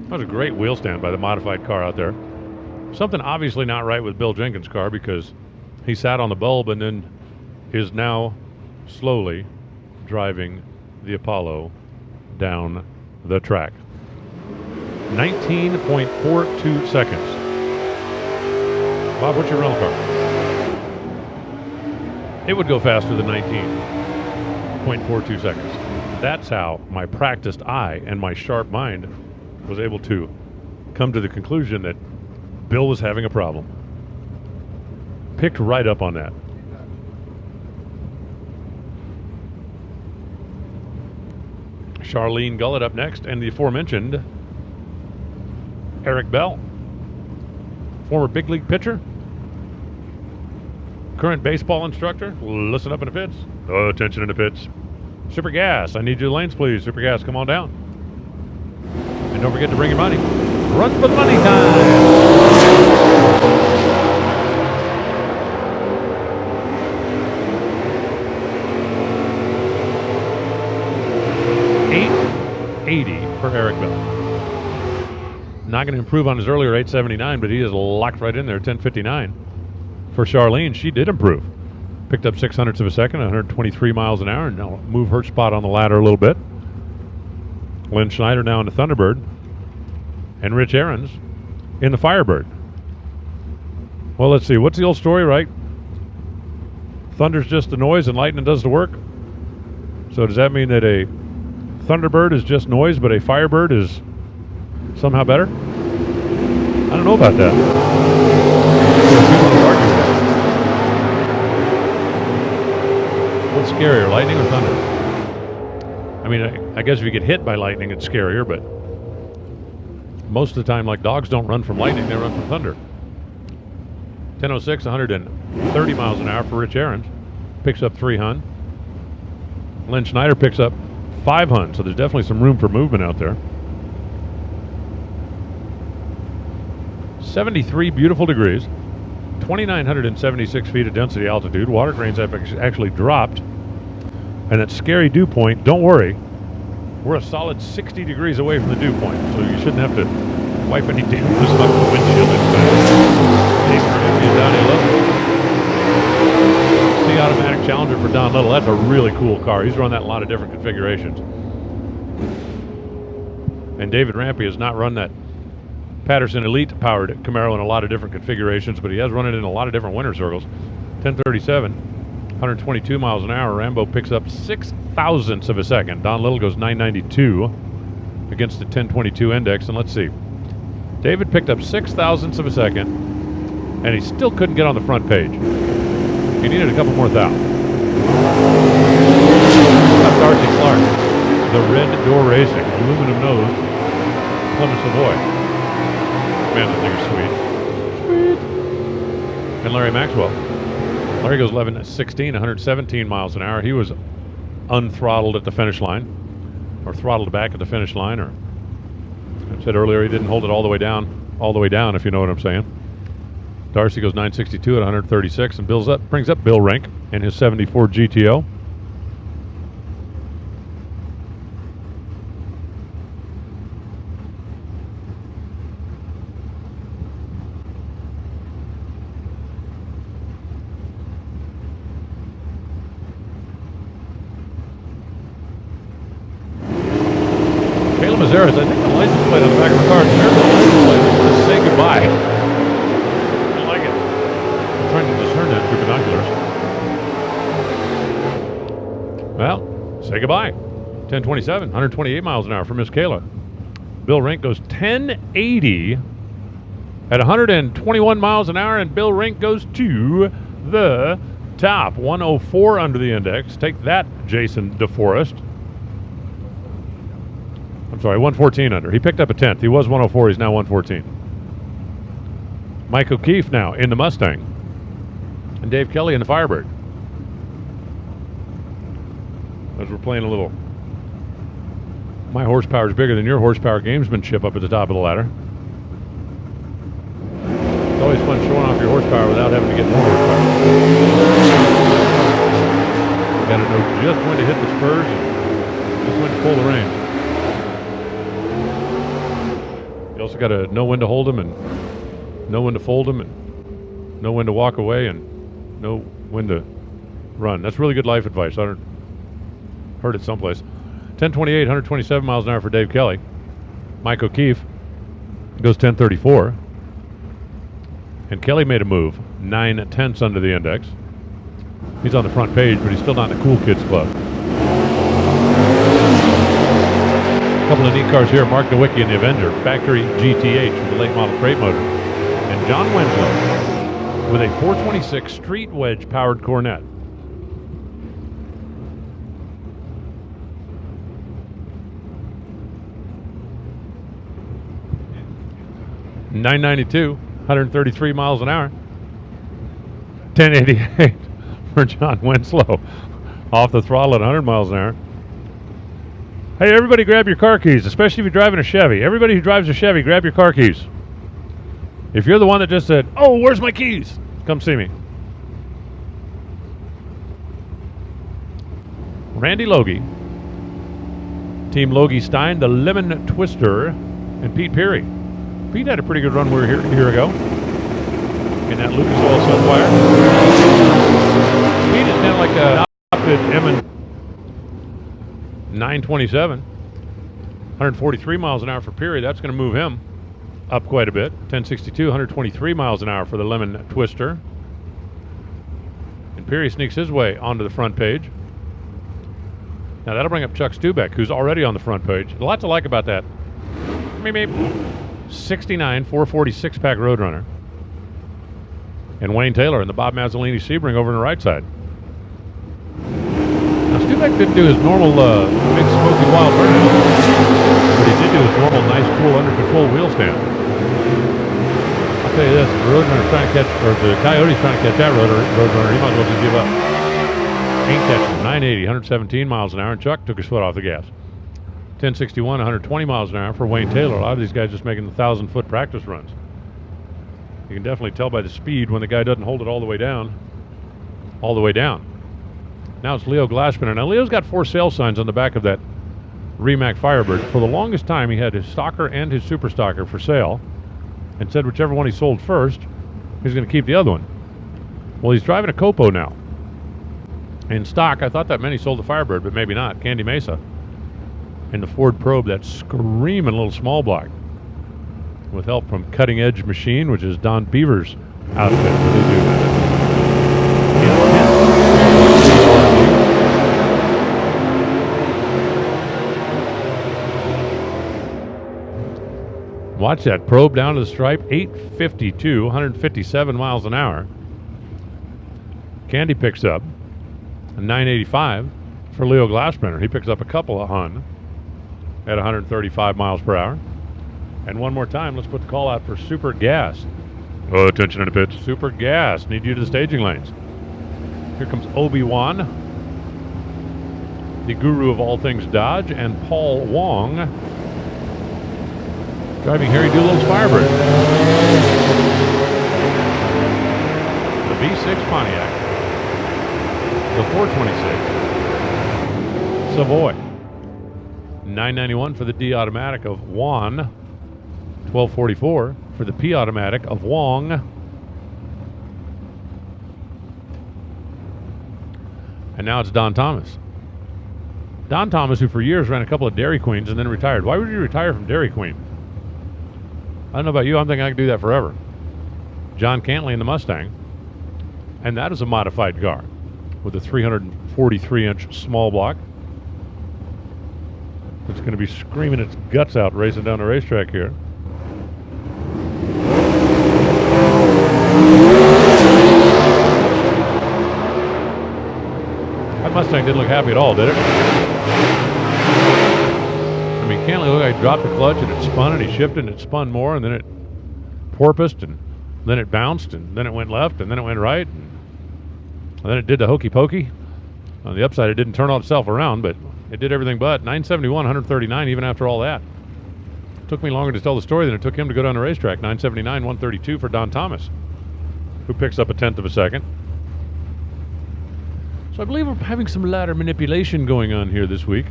S1: That was a great wheel stand by the modified car out there. Something obviously not right with Bill Jenkins' car because he sat on the bulb and then is now slowly driving the Apollo down the track. 19.42 seconds. Bob, what's your rental car? It would go faster than 19.42 seconds. That's how my practiced eye and my sharp mind was able to come to the conclusion that Bill was having a problem. Picked right up on that. Charlene Gullett up next, and the aforementioned Eric Bell, former big league pitcher, current baseball instructor. Listen up in the pits. Oh, attention in the pits. Super Gas, I need you lanes, please. Super Gas, come on down. And don't forget to bring your money. Run for the money time. $880 for Eric Bell. Not going to improve on his earlier 879, but he is locked right in there, 1059. For Charlene, she did improve. Picked up 600ths of a second, 123 miles an hour, and now move her spot on the ladder a little bit. Lynn Schneider now in the Thunderbird, and Rich Ahrens in the Firebird. Well, let's see. What's the old story, right? Thunder's just the noise and lightning does the work. So does that mean that a Thunderbird is just noise, but a Firebird is somehow better? I don't know about that. What's scarier, lightning or thunder? I mean, I guess if you get hit by lightning, it's scarier, but most of the time, like dogs don't run from lightning, they run from thunder. 1006, 130 miles an hour for Rich Ahrens. Picks up 3 Hun. Lynn Schneider picks up 5 Hun, so there's definitely some room for movement out there. 73 beautiful degrees. 2,976 feet of density altitude. Water drains have actually dropped. And that scary dew point, don't worry, we're a solid 60 degrees away from the dew point, so you shouldn't have to wipe any damages off the windshield anytime. The automatic Challenger for Don Little. That's a really cool car. He's run that in a lot of different configurations. And David Rampey has not run that Patterson Elite powered Camaro in a lot of different configurations, but he has run it in a lot of different winter circles. 1037, 122 miles an hour. Rambo picks up 6 thousandths of a second. Don Little goes 992 against the 1022 index. And let's see. David picked up 6 thousandths of a second, and he still couldn't get on the front page. He needed a couple more thou. Darcy Clark, the Red Door Racing, aluminum nose, Plymouth Savoy. Man, that thing is sweet. Sweet. And Larry Maxwell. Larry goes 11:16, 117 miles an hour. He was unthrottled at the finish line, or throttled back at the finish line, or I said earlier he didn't hold it all the way down, if you know what I'm saying. Darcy goes 962 at 136, and brings up Bill Rink in his 74 GTO. Mazeras, I think the license plate on the back of the car, there's the license plate. It says say goodbye. I like it. I'm trying to discern that through binoculars. Well, say goodbye. 1027, 128 miles an hour for Miss Kayla. Bill Rink goes 1080 at 121 miles an hour, and Bill Rink goes to the top. 104 under the index. Take that, Jason DeForest. I'm sorry, 114 under. He picked up a 10th. He was 104. He's now 114. Mike O'Keefe now in the Mustang. And Dave Kelly in the Firebird. As we're playing a little my horsepower is bigger than your horsepower gamesmanship up at the top of the ladder. It's always fun showing off your horsepower without having to get more horsepower. You got to know just when to hit the spurs and just when to pull the reins. You also got to know when to hold them and know when to fold them and know when to walk away and know when to run. That's really good life advice. I heard it someplace. 1028, 127 miles an hour for Dave Kelly. Mike O'Keefe goes 1034. And Kelly made a move, 9/10 under the index. He's on the front page, but he's still not in the Cool Kids Club. A couple of neat cars here. Mark Nowicki in the Avenger, factory GTH with the late model crate motor. And John Winslow with a 426 Street Wedge powered Cornet. .992, 133 miles an hour. 1088 for John Winslow. Off the throttle at 100 miles an hour. Hey, everybody grab your car keys, especially if you're driving a Chevy. Everybody who drives a Chevy, grab your car keys. If you're the one that just said, oh, where's my keys? Come see me. Randy Logie. Team Logie Stein, the Lemon Twister, and Pete Peary. Pete had a pretty good run we were here a year ago in that Lucas Oil Sunfire. Pete is now like a adopted Emmon 927. 143 miles an hour for Peary. That's going to move him up quite a bit. 1062, 123 miles an hour for the Lemon Twister. And Peary sneaks his way onto the front page. Now that'll bring up Chuck Stubeck, who's already on the front page. A lot to like about that. Meep, meep. 69 440 6-pack Roadrunner. And Wayne Taylor in the Bob Mazzolini Sebring over on the right side. Now Stubeck didn't do his normal big smoky wild burnout, but he did do his normal nice cool under control wheel stand. I'll tell you this, the Roadrunner's trying to catch, or the Coyote's trying to catch that Roadrunner, he might as well just give up. Ain't catching 980, 117 miles an hour, and Chuck took his foot off the gas. 1061, 120 miles an hour for Wayne Taylor. A lot of these guys just making the 1,000-foot practice runs. You can definitely tell by the speed when the guy doesn't hold it all the way down. All the way down. Now it's Leo Glassspinner. Now Leo's got 4 sale signs on the back of that Rimac Firebird. For the longest time, he had his stocker and his super stocker for sale, and said whichever one he sold first, he's going to keep the other one. Well, he's driving a Copo now. In stock, I thought that meant he sold the Firebird, but maybe not. Candy Mesa. And the Ford Probe, that screaming little small block. With help from Cutting Edge Machine, which is Don Beaver's outfit. Really do. Watch that probe down to the stripe, 852, 157 miles an hour. Candy picks up a 985 for Leo Glassspinner. He picks up a couple of Hun at 135 miles per hour. And one more time, let's put the call out for Super Gas. Oh, attention in the pits. Super Gas. Need you to the staging lanes. Here comes Obi-Wan, the guru of all things Dodge, and Paul Wong, driving Harry Doolittle's Firebird. The V6 Pontiac. The 426 Savoy. $991 for the D automatic of Juan. $1244 for the P automatic of Wong. And now it's Don Thomas. Don Thomas, who for years ran a couple of Dairy Queens and then retired. Why would you retire from Dairy Queen? I don't know about you, I'm thinking I could do that forever. John Cantley in the Mustang. And that is a modified car with a 343-inch small block. It's going to be screaming its guts out racing down the racetrack here. That Mustang didn't look happy at all, did it? I mean, Cantley looked like he dropped the clutch and it spun and he shifted and it spun more and then it porpoised and then it bounced and then it went left and then it went right and then it did the hokey pokey. On the upside, it didn't turn itself around, but it did everything but. 971, 139 even after all that. It took me longer to tell the story than it took him to go down the racetrack. 979, 132 for Don Thomas, who picks up a tenth of a second. So I believe we're having some ladder manipulation going on here this week,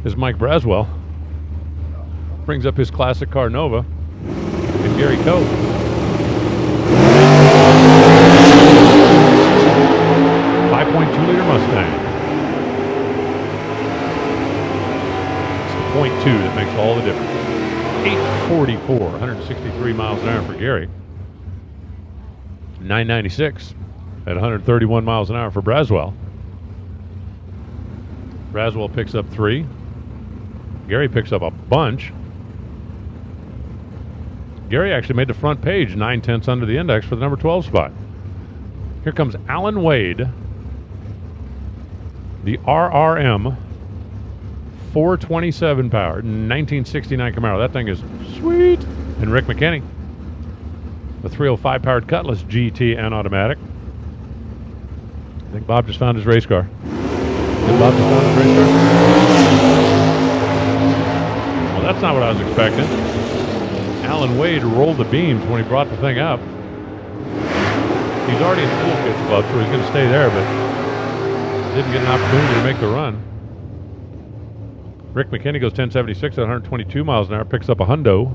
S1: as Mike Braswell brings up his classic car Nova and Gary Coe. .2-liter Mustang. It's the .2 that makes all the difference. 844, 163 miles an hour for Gary. 996 at 131 miles an hour for Braswell. Braswell picks up 3. Gary picks up a bunch. Gary actually made the front page 9/10 under the index for the number 12 spot. Here comes Alan Wade. The RRM 427 powered 1969 Camaro. That thing is sweet. And Rick McKinney. The 305 powered Cutlass GT and automatic. I think Bob just found his race car. Did Bob just found his race car? Well, that's not what I was expecting. Alan Wade rolled the beams when he brought the thing up. He's already in the Cool Kids Club, so he's going to stay there, but didn't get an opportunity to make the run. Rick McKinney goes 1076 at 122 miles an hour, picks up a hundo.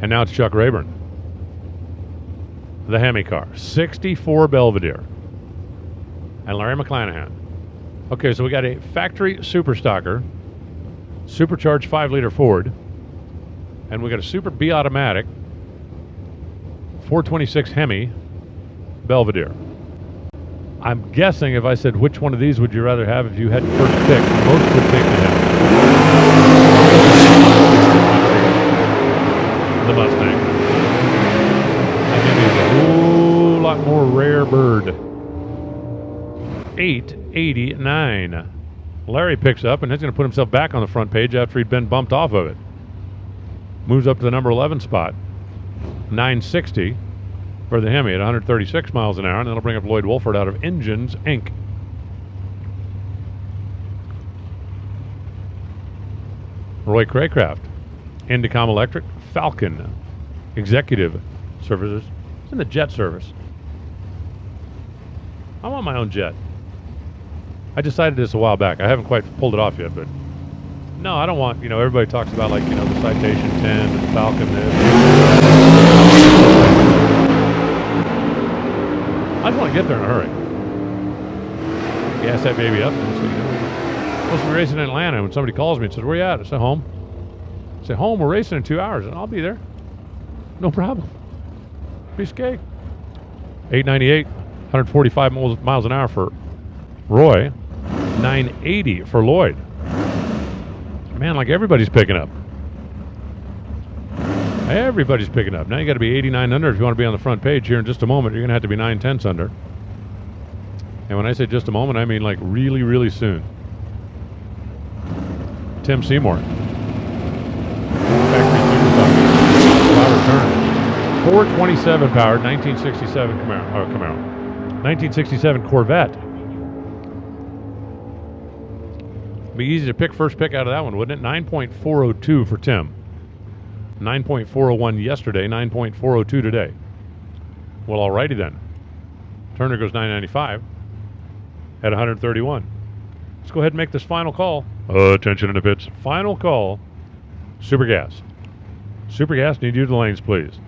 S1: And now it's Chuck Rayburn. The Hemi car, 64 Belvedere. And Larry McClanahan. Okay, so we got a factory super stocker, supercharged 5-liter Ford, and we got a Super B automatic 426 Hemi Belvedere. I'm guessing if I said which one of these would you rather have if you had first pick, most would pick the Hemi. The Mustang. The Hemi is a whole lot more rare bird. 889. Larry picks up and he's going to put himself back on the front page after he'd been bumped off of it. Moves up to the number 11 spot. 960 for the Hemi at 136 miles an hour, and that'll bring up Lloyd Wolford out of Engines Inc. Roy Craycraft, Indicom Electric, Falcon, Executive Services. It's in the jet service. I want my own jet. I decided this a while back. I haven't quite pulled it off yet, but no, I don't want, everybody talks about like, the Citation 10 and Falcon this. I just want to get there in a hurry. Gas that baby up. And so, supposed to be racing in Atlanta. When somebody calls me and says, "Where you at?" I say, "Home." I say, "Home, we're racing in 2 hours." And I'll be there. No problem. Piece of cake. 898, 145 miles an hour for Roy. 980 for Lloyd. Man, like everybody's picking up. Everybody's picking up. Now you got to be 89 under if you want to be on the front page here in just a moment. You're going to have to be 9/10 under. And when I say just a moment, I mean like really, really soon. Tim Seymour. Factory Superstar. Return. 427 powered, 1967 Camaro. 1967 Corvette. Be easy to pick first pick out of that one, wouldn't it? 9.402 for Tim. 9.401 yesterday, 9.402 today. Well, alrighty then. Turner goes 995 at 131. Let's go ahead and make this final call. Attention in the pits. Final call. Super Gas. Super Gas, need you to the lanes, please.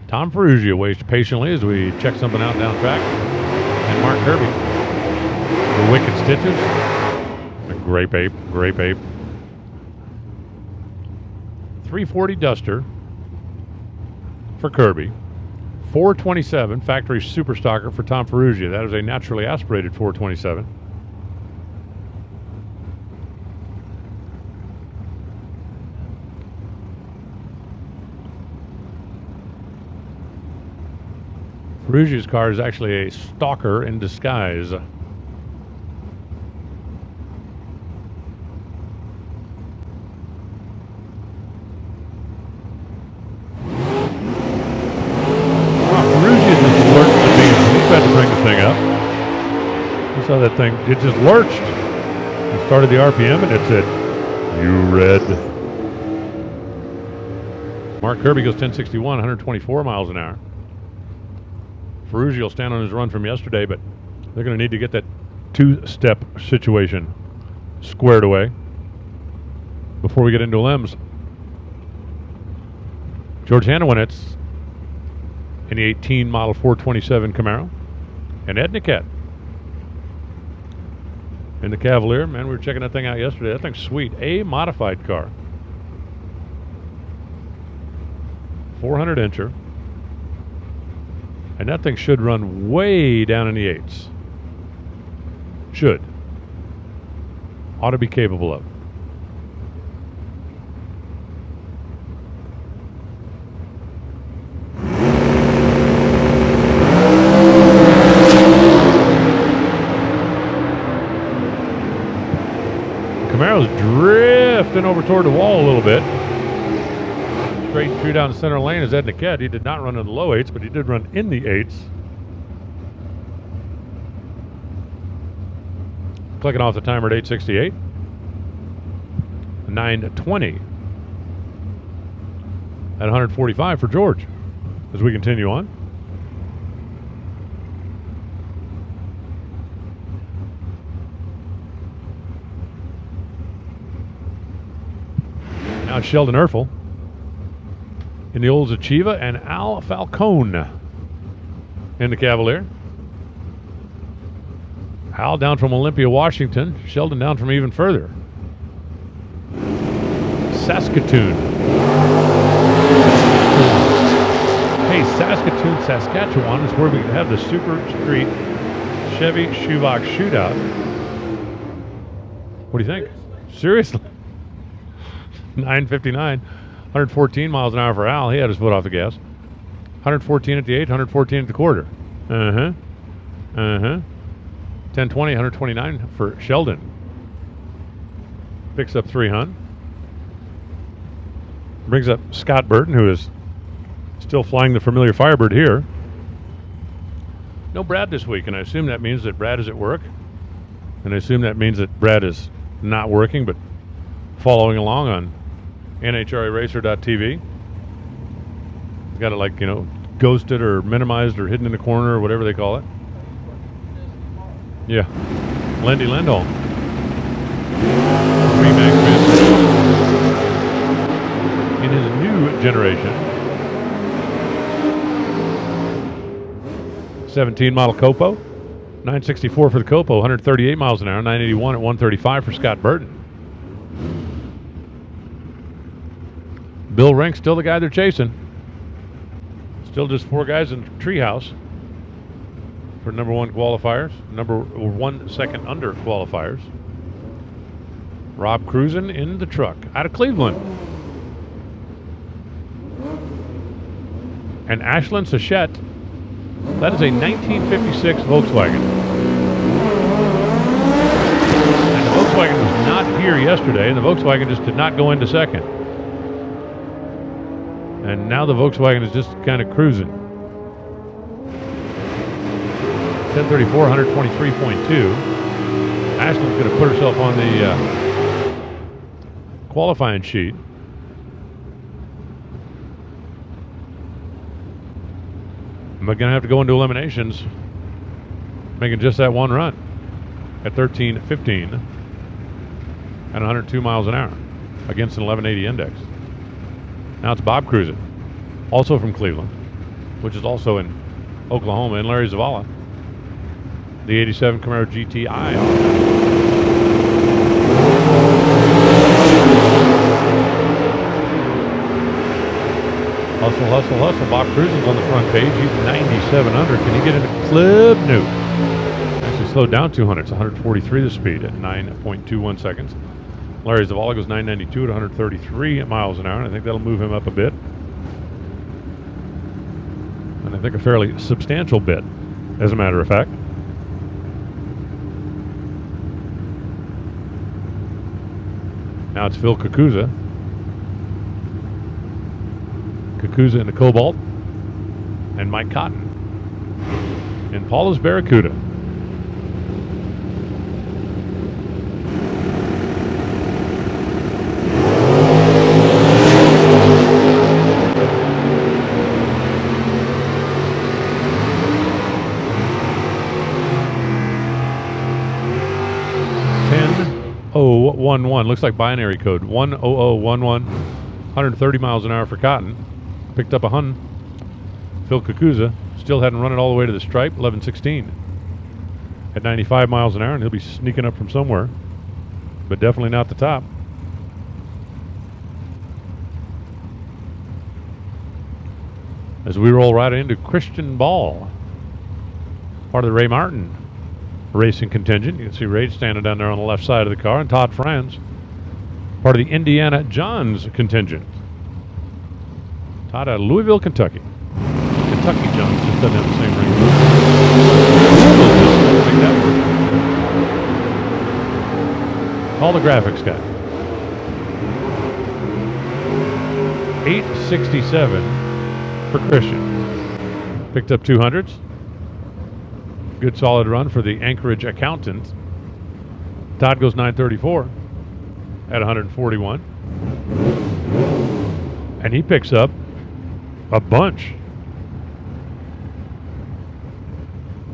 S1: Tom Ferrugia waits patiently as we check something out down track. And Mark Kirby. The Wicked Stitches. The Grape Ape. 340 Duster for Kirby. 427 factory super stocker for Tom Ferrugia. That is a naturally aspirated 427. Ferrugia's car is actually a stalker in disguise. You saw that thing, it just lurched. It started the RPM and it said, "You red." Mark Kirby goes 1061, 124 miles an hour. Ferrugia will stand on his run from yesterday, but they're going to need to get that two-step situation squared away before we get into limbs. George Hanowinitz in the 18 model 427 Camaro. And Ed Niket in the Cavalier. Man, we were checking that thing out yesterday. That thing's sweet. A modified car. 400 incher. And that thing should run way down in the 8s. Should. Ought to be capable of. Camaro's drifting over toward the wall a little bit. Straight through down the center lane is Ed Niket. He did not run in the low 8s, but he did run in the 8s. Clicking off the timer at 8:68. 9:20 at 145 for George as we continue on. Now it's Sheldon Erfel in the old Zachiva and Al Falcone in the Cavalier. Al down from Olympia, Washington. Sheldon down from even further. Saskatoon. Hey, Saskatoon, Saskatchewan is where we have the Super Street Chevy Shoebox Shootout. What do you think? Seriously? 9:59, 114 miles an hour for Al. He had his foot off the gas. 114 at the 8, 114 at the quarter. 10:20, 129 for Sheldon. Picks up 300. Brings up Scott Burton, who is still flying the familiar Firebird here. No Brad this week, and I assume that means that Brad is at work. And I assume that means that Brad is not working, but following along on NHRAracer.tv. Got it like, ghosted or minimized or hidden in the corner or whatever they call it. Yeah. Lindy Lindholm. Remax in his new generation. 17 model Copo. 964 for the Copo, 138 miles an hour, 981 at 135 for Scott Burton. Bill Rink, still the guy they're chasing. Still just 4 guys in the treehouse for number 1 qualifiers, number 1 second under qualifiers. Rob Cruzen in the truck out of Cleveland. And Ashlyn Sachette, that is a 1956 Volkswagen. And the Volkswagen was not here yesterday, and the Volkswagen just did not go into second. And now the Volkswagen is just kind of cruising. 1034, 123.2. Ashlyn's going to put herself on the qualifying sheet. I'm going to have to go into eliminations, making just that one run at 13:15 and 102 miles an hour against an 1180 index. Now it's Bob Cruzen, also from Cleveland, which is also in Oklahoma, and Larry Zavala, the 87 Camaro GTI. Hustle, hustle, hustle. Bob Cruzen's on the front page. He's 97 under. Can he get into Club New? Actually slowed down 200. It's 143 the speed at 9.21 seconds. Larry Zavala goes 992 at 133 miles an hour, and I think that'll move him up a bit. And I think a fairly substantial bit, as a matter of fact. Now it's Phil Kakuza. Kakuza in the Cobalt, and Mike Cotton in Paula's Barracuda. Looks like binary code 10011. 130 miles an hour for Cotton. Picked up a Hun. Phil Kakuza still hadn't run it all the way to the stripe. 11:16 at 95 miles an hour, and he'll be sneaking up from somewhere, but definitely not the top. As we roll right into Christian Ball, part of the Ray Martin racing contingent. You can see Ray standing down there on the left side of the car, and Todd Franz, part of the Indiana Johns contingent. Todd out of Louisville, Kentucky. Kentucky Johns just doesn't have the same ring. Make that work. Call the graphics guy. 867 for Christian. Picked up 200s. Good solid run for the Anchorage Accountant. Todd goes 934 at 141. And he picks up a bunch.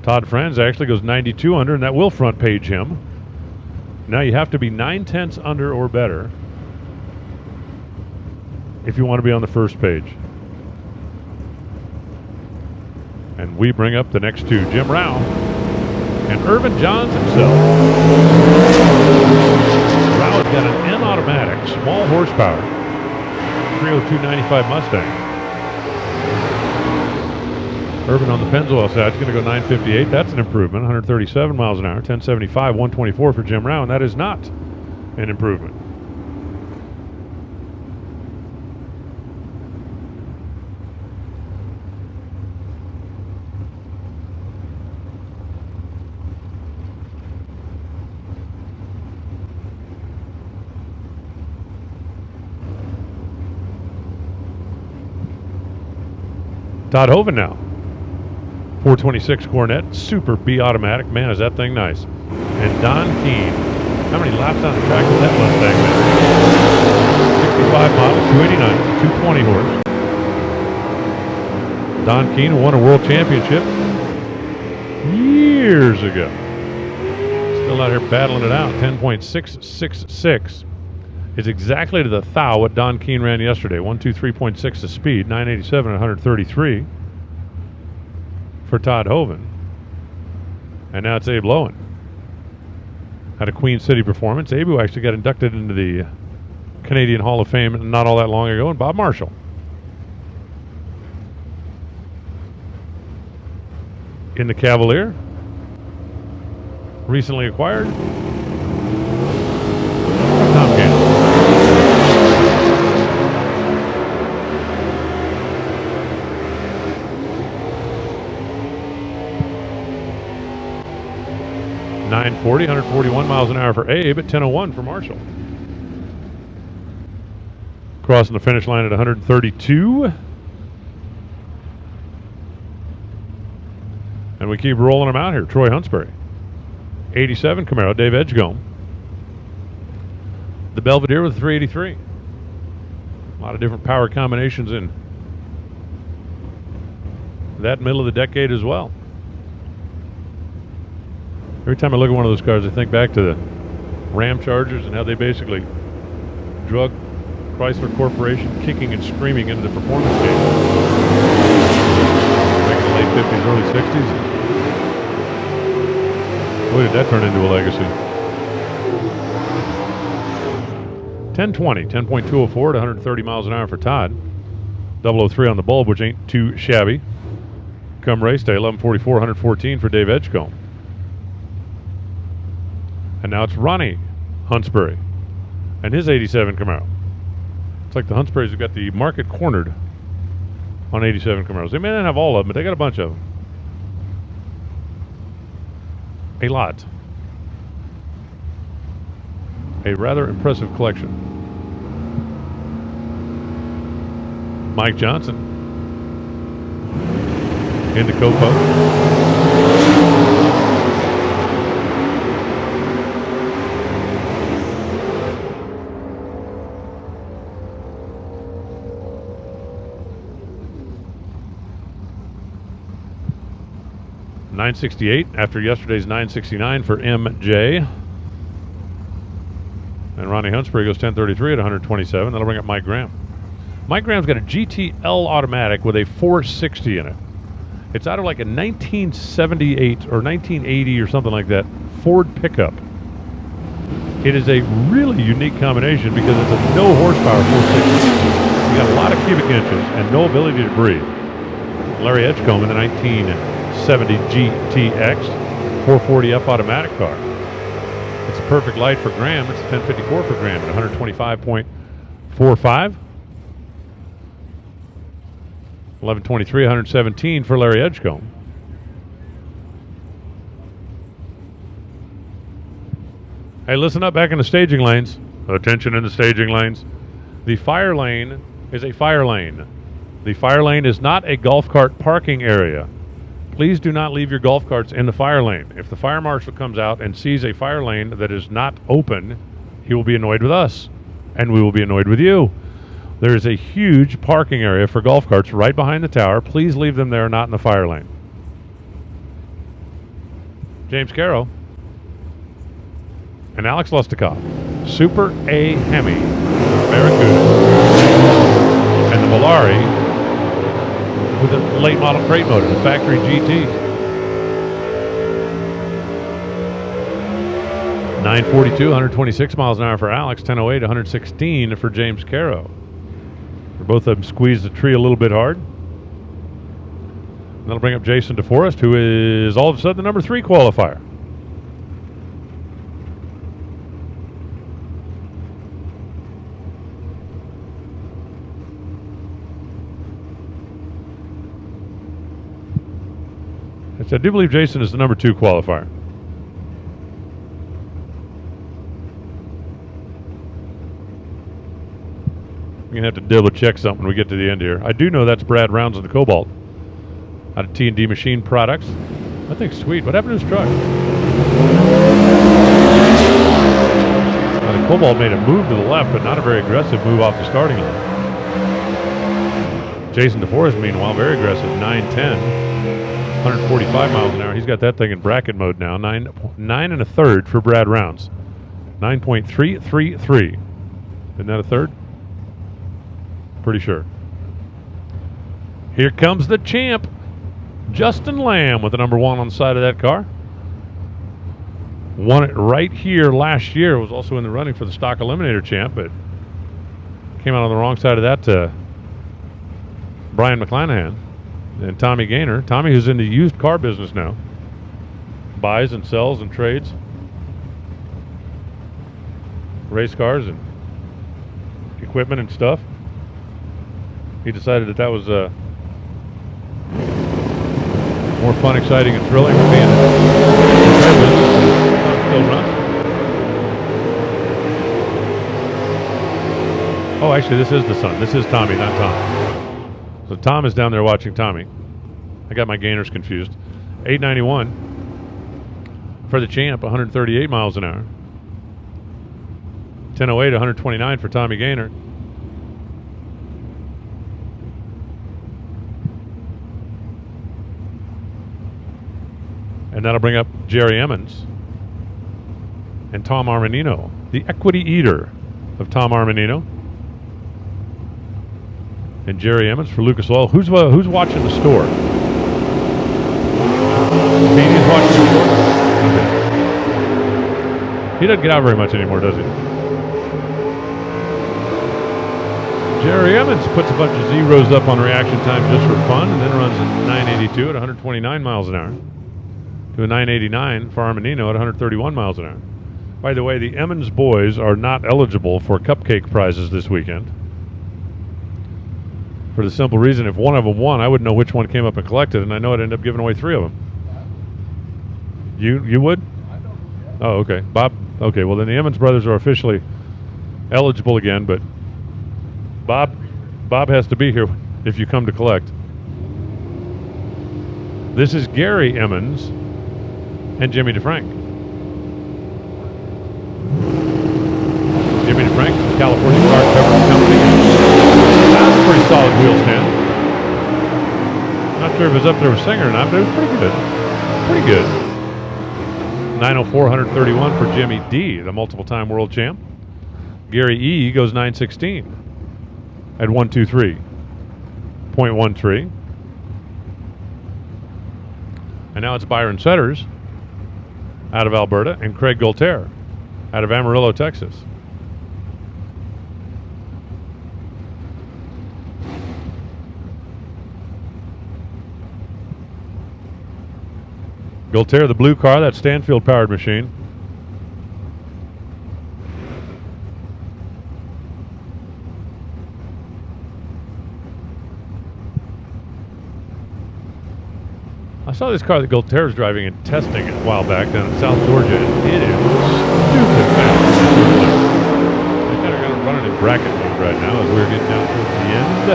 S1: Todd Franz actually goes 92 under, and that will front page him. Now you have to be 9/10 under or better if you want to be on the first page. And we bring up the next two, Jim Rao and Irvin Johns himself. Rao's got an M automatic, small horsepower, 302/95 Mustang. Irvin on the Pennzoil side is going to go 958. That's an improvement. 137 miles an hour. 1075, 124 for Jim Rao, and that is not an improvement. Todd Hoven now. 426 Cornet, Super B automatic. Man, is that thing nice. And Don Keene. How many laps on the track was that Mustang, man? 65 model, 289, 220 horse. Don Keene won a world championship years ago. Still out here battling it out. 10.666 is exactly to the thou what Don Keene ran yesterday. 123.6 the speed, 987 and 133 for Todd Hoven. And now it's Abe Lowen. Had a Queen City performance. Abe, who actually got inducted into the Canadian Hall of Fame not all that long ago, and Bob Marshall. In the Cavalier, recently acquired, Tom Cannon. .940, 141 miles an hour for Abe at 10:01 for Marshall. Crossing the finish line at 132. And we keep rolling them out here. Troy Huntsbury. 87 Camaro, Dave Edgecombe. The Belvedere with 383. A lot of different power combinations in that middle of the decade as well. Every time I look at one of those cars, I think back to the Ram Chargers and how they basically drug Chrysler Corporation kicking and screaming into the performance game. Back in the late 50s, early 60s. Boy, did that turn into a legacy. 1020, 10.204 to 130 miles an hour for Todd. 003 on the bulb, which ain't too shabby. Come race day, 1144, 114 for Dave Edgecombe. And now it's Ronnie Huntsbury and his 87 Camaro. It's like the Huntsburys have got the market cornered on 87 Camaros. They may not have all of them, but they got a bunch of them. A lot. A rather impressive collection. Mike Johnson into Copo. .968 after yesterday's 969 for MJ. And Ronnie Huntsbury goes 1033 at 127. That'll bring up Mike Graham. Mike Graham's got a GTL automatic with a 460 in it. It's out of like a 1978 or 1980 or something like that Ford pickup. It is a really unique combination because it's a no horsepower 460. You got a lot of cubic inches and no ability to breathe. Larry Edgecombe in the 1970 GTX 440F automatic car. It's a perfect light for Graham. It's a 1054 for Graham at 125.45. 1123, 117 for Larry Edgecombe. Hey, listen up back in the staging lanes. Attention in the staging lanes. The fire lane is a fire lane. The fire lane is not a golf cart parking area. Please do not leave your golf carts in the fire lane. If the fire marshal comes out and sees a fire lane that is not open, he will be annoyed with us, and we will be annoyed with you. There is a huge parking area for golf carts right behind the tower. Please leave them there, not in the fire lane. James Caro and Alex Lustikov. Super A Hemi Barracuda. And the Volare with a late model crate motor, the factory GT. 942, 126 miles an hour for Alex, 1008, 116 for James Caro. Both of them squeezed the tree a little bit hard. And that'll bring up Jason DeForest, who is all of a sudden the number 3 qualifier. I do believe Jason is the number 2 qualifier. We're going to have to double check something when we get to the end here. I do know that's Brad Rounds of the Cobalt out of T&D Machine Products. I think sweet. What happened to his truck? Cobalt made a move to the left, but not a very aggressive move off the starting line. Jason DeForest, meanwhile, very aggressive, 9.10, 145 miles an hour. He's got that thing in bracket mode now, 9 1/3 for Brad Rounds, 9.333. Isn't that a third? Pretty sure. Here comes the champ, Justin Lamb, with the number 1 on the side of that car. Won it right here last year. Was also in the running for the stock eliminator champ, but came out on the wrong side of that to Brian McClanahan and Tommy Gaynor. Tommy, who's in the used car business now, buys and sells and trades race cars and equipment and stuff. He decided that was more fun, exciting, and thrilling than being in the car business. Still runs. Oh, actually, this is the son. This is Tommy, not Tom. So Tom is down there watching Tommy. I got my gainers confused. 891 for the champ, 138 miles an hour. 1008, 129 for Tommy Gaynor. And that'll bring up Jerry Emmons and Tom Armanino, the equity eater of Tom Armanino. And Jerry Emmons for Lucas Oil. Who's watching the store? He's watching the store. Okay. He doesn't get out very much anymore, does he? Jerry Emmons puts a bunch of zeros up on reaction time just for fun, and then runs a 982 at 129 miles an hour to a 989 for Armanino at 131 miles an hour. By the way, the Emmons boys are not eligible for cupcake prizes this weekend. For the simple reason, if one of them won, I wouldn't know which one came up and collected, and I know I'd end up giving away 3 of them. You would? Oh, okay. Bob? Okay, well then the Emmons brothers are officially eligible again, but Bob has to be here if you come to collect. This is Gary Emmons and Jimmy DeFrank. Jimmy DeFrank, California Car Coverage Company. That's a pretty solid wheel stand. Not sure if it was up there with Singer or not, but it was pretty good. Pretty good. 904, 131 for Jimmy D, the multiple-time world champ. Gary E goes 916 at 123.13. And now it's Byron Setters out of Alberta and Craig Goltaire out of Amarillo, Texas. Goltaire, the blue car, that Stanfield-powered machine. I saw this car that Goltaire was driving and testing a while back down in South Georgia, and it is stupid fast. They kind of got it running in bracket mode right now as we're getting down towards the end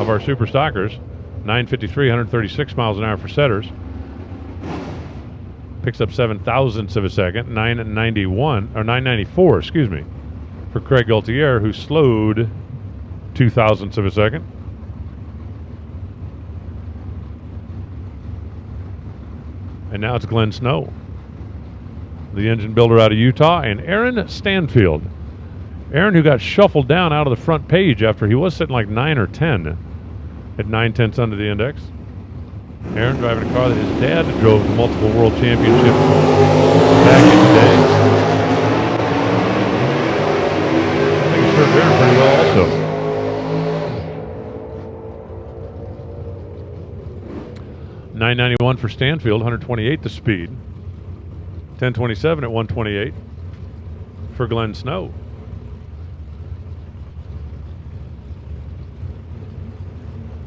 S1: of our Super Stockers. 953, 136 miles an hour for Setters. Picks up 7 thousandths of a second. 991, or 994, excuse me, for Craig Goltaire, who slowed 2 thousandths of a second. And now it's Glenn Snow, the engine builder out of Utah, and Aaron Stanfield. Aaron, who got shuffled down out of the front page after he was sitting like 9 or 10 at 9/10 under the index. Aaron driving a car that his dad drove the multiple world championships back in the day. I think he served Aaron pretty well also. $991 for Stanfield, 128 the speed. 1027 at 128 for Glenn Snow.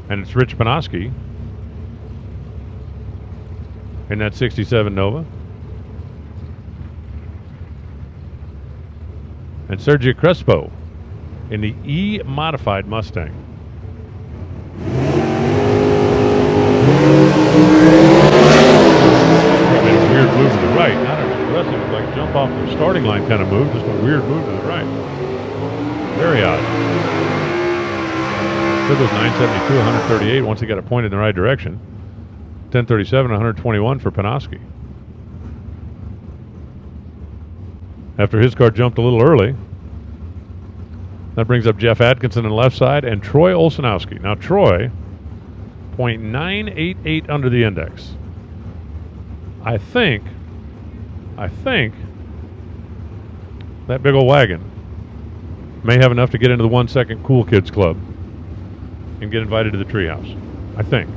S1: And it's Rich Panoski in that 67 Nova. And Sergio Crespo in the E-modified Mustang. Made a weird move to the right, not an aggressive starting line kind of moved, just a weird move to the right. Very odd. It was 972, 138 once he got it pointed in the right direction. 1037, 121 for Penoski. After his car jumped a little early. That brings up Jeff Atkinson on the left side and Troy Olszanowski. Now Troy, 0.988 under the index. I think that big old wagon may have enough to get into the 1 Second Cool Kids Club and get invited to the treehouse. I think.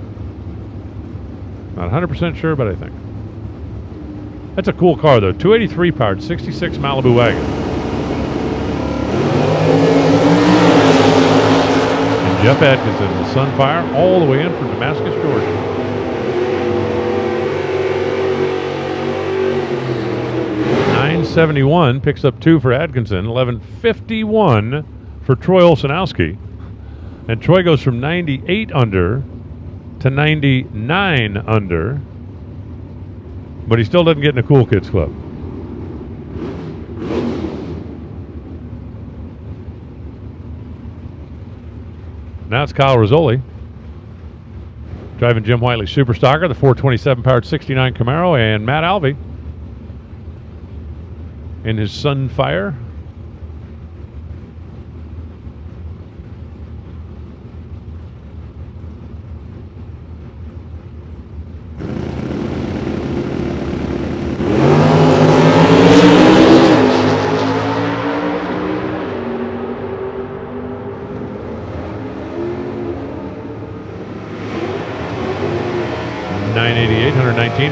S1: Not 100% sure, but I think. That's a cool car, though. 283 powered, 66 Malibu wagon. And Jeff Atkinson, the Sunfire, all the way in from Damascus, Georgia. $971 picks up 2 for Atkinson. $1151 for Troy Olszanowski. And Troy goes from 98 under to 99 under. But he still doesn't get in the Cool Kids Club. Now it's Kyle Rizzoli driving Jim Whiteley's Super Stocker, the 427 powered 69 Camaro, and Matt Alvey in his Sunfire.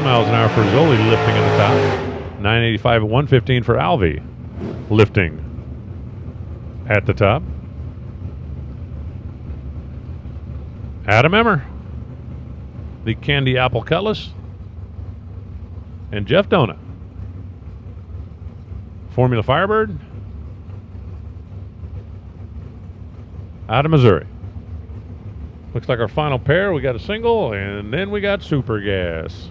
S1: Miles an hour for Zoli, lifting at the top. 985 at 115 for Alvey, lifting at the top. Adam Emmer, the Candy Apple Cutlass, and Jeff Dona, Formula Firebird, out of Missouri. Looks like our final pair. We got a single, and then we got Super Gas.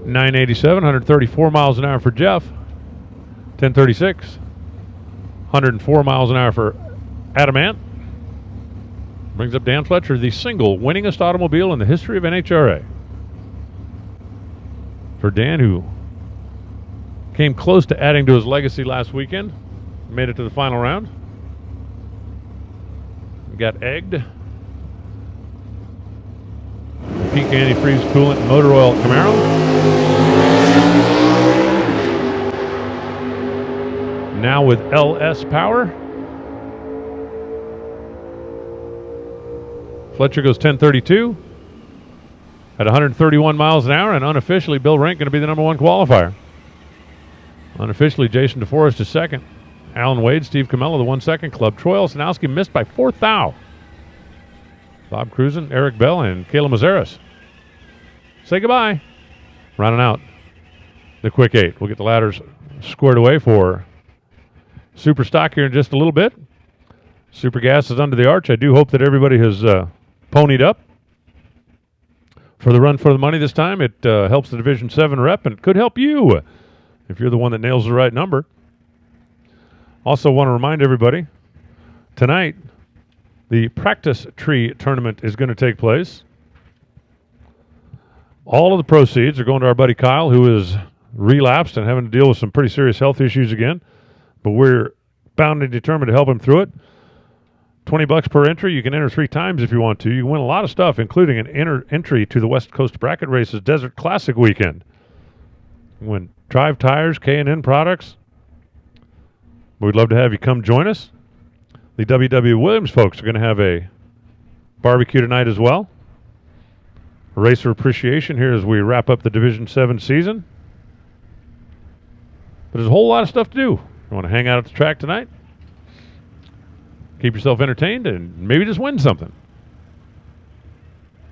S1: $987, 134 miles an hour for Jeff. 1036, 104 miles an hour for Adamant. Brings up Dan Fletcher, the single winningest automobile in the history of NHRA. For Dan, who came close to adding to his legacy last weekend, made it to the final round. Got egged. Peak antifreeze coolant motor oil Camaro. Now with LS power. Fletcher goes 1032 at 131 miles an hour, and unofficially Bill Rank going to be the number 1 qualifier. Unofficially Jason DeForest is second. Alan Wade, Steve Camella, the 1 Second Club. Troy Olszanowski missed by 4 thou. Bob Cruzen, Eric Bell, and Kayla Mazeras. Say goodbye. Running out the quick 8. We'll get the ladders squared away for Super Stock here in just a little bit. Super Gas is under the arch. I do hope that everybody has ponied up for the run for the money this time. It helps the Division 7 rep, and it could help you if you're the one that nails the right number. Also want to remind everybody, tonight the practice tree tournament is going to take place. All of the proceeds are going to our buddy Kyle, who is relapsed and having to deal with some pretty serious health issues again. But we're bound and determined to help him through it. $20 per entry. You can enter 3 times if you want to. You can win a lot of stuff, including an entry to the West Coast Bracket Races Desert Classic Weekend. You win Drive Tires, K&N products. We'd love to have you come join us. The W.W. Williams folks are going to have a barbecue tonight as well. A racer appreciation here as we wrap up the Division 7 season. But there's a whole lot of stuff to do. You want to hang out at the track tonight? Keep yourself entertained and maybe just win something.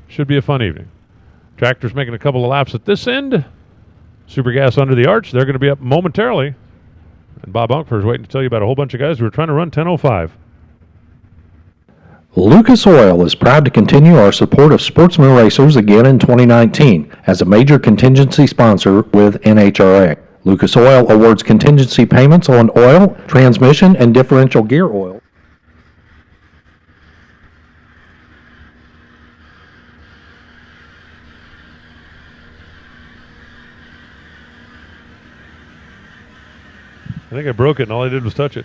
S1: Should be a fun evening. Tractor's making a couple of laps at this end. Super Gas Under the Arch, they're going to be up momentarily. And Bob Unkfer is waiting to tell you about a whole bunch of guys who are trying to run 10:05.
S4: Lucas Oil is proud to continue our support of sportsman racers again in 2019 as a major contingency sponsor with NHRA. Lucas Oil awards contingency payments on oil, transmission, and differential gear oil.
S1: I think I broke it and all I did was touch it.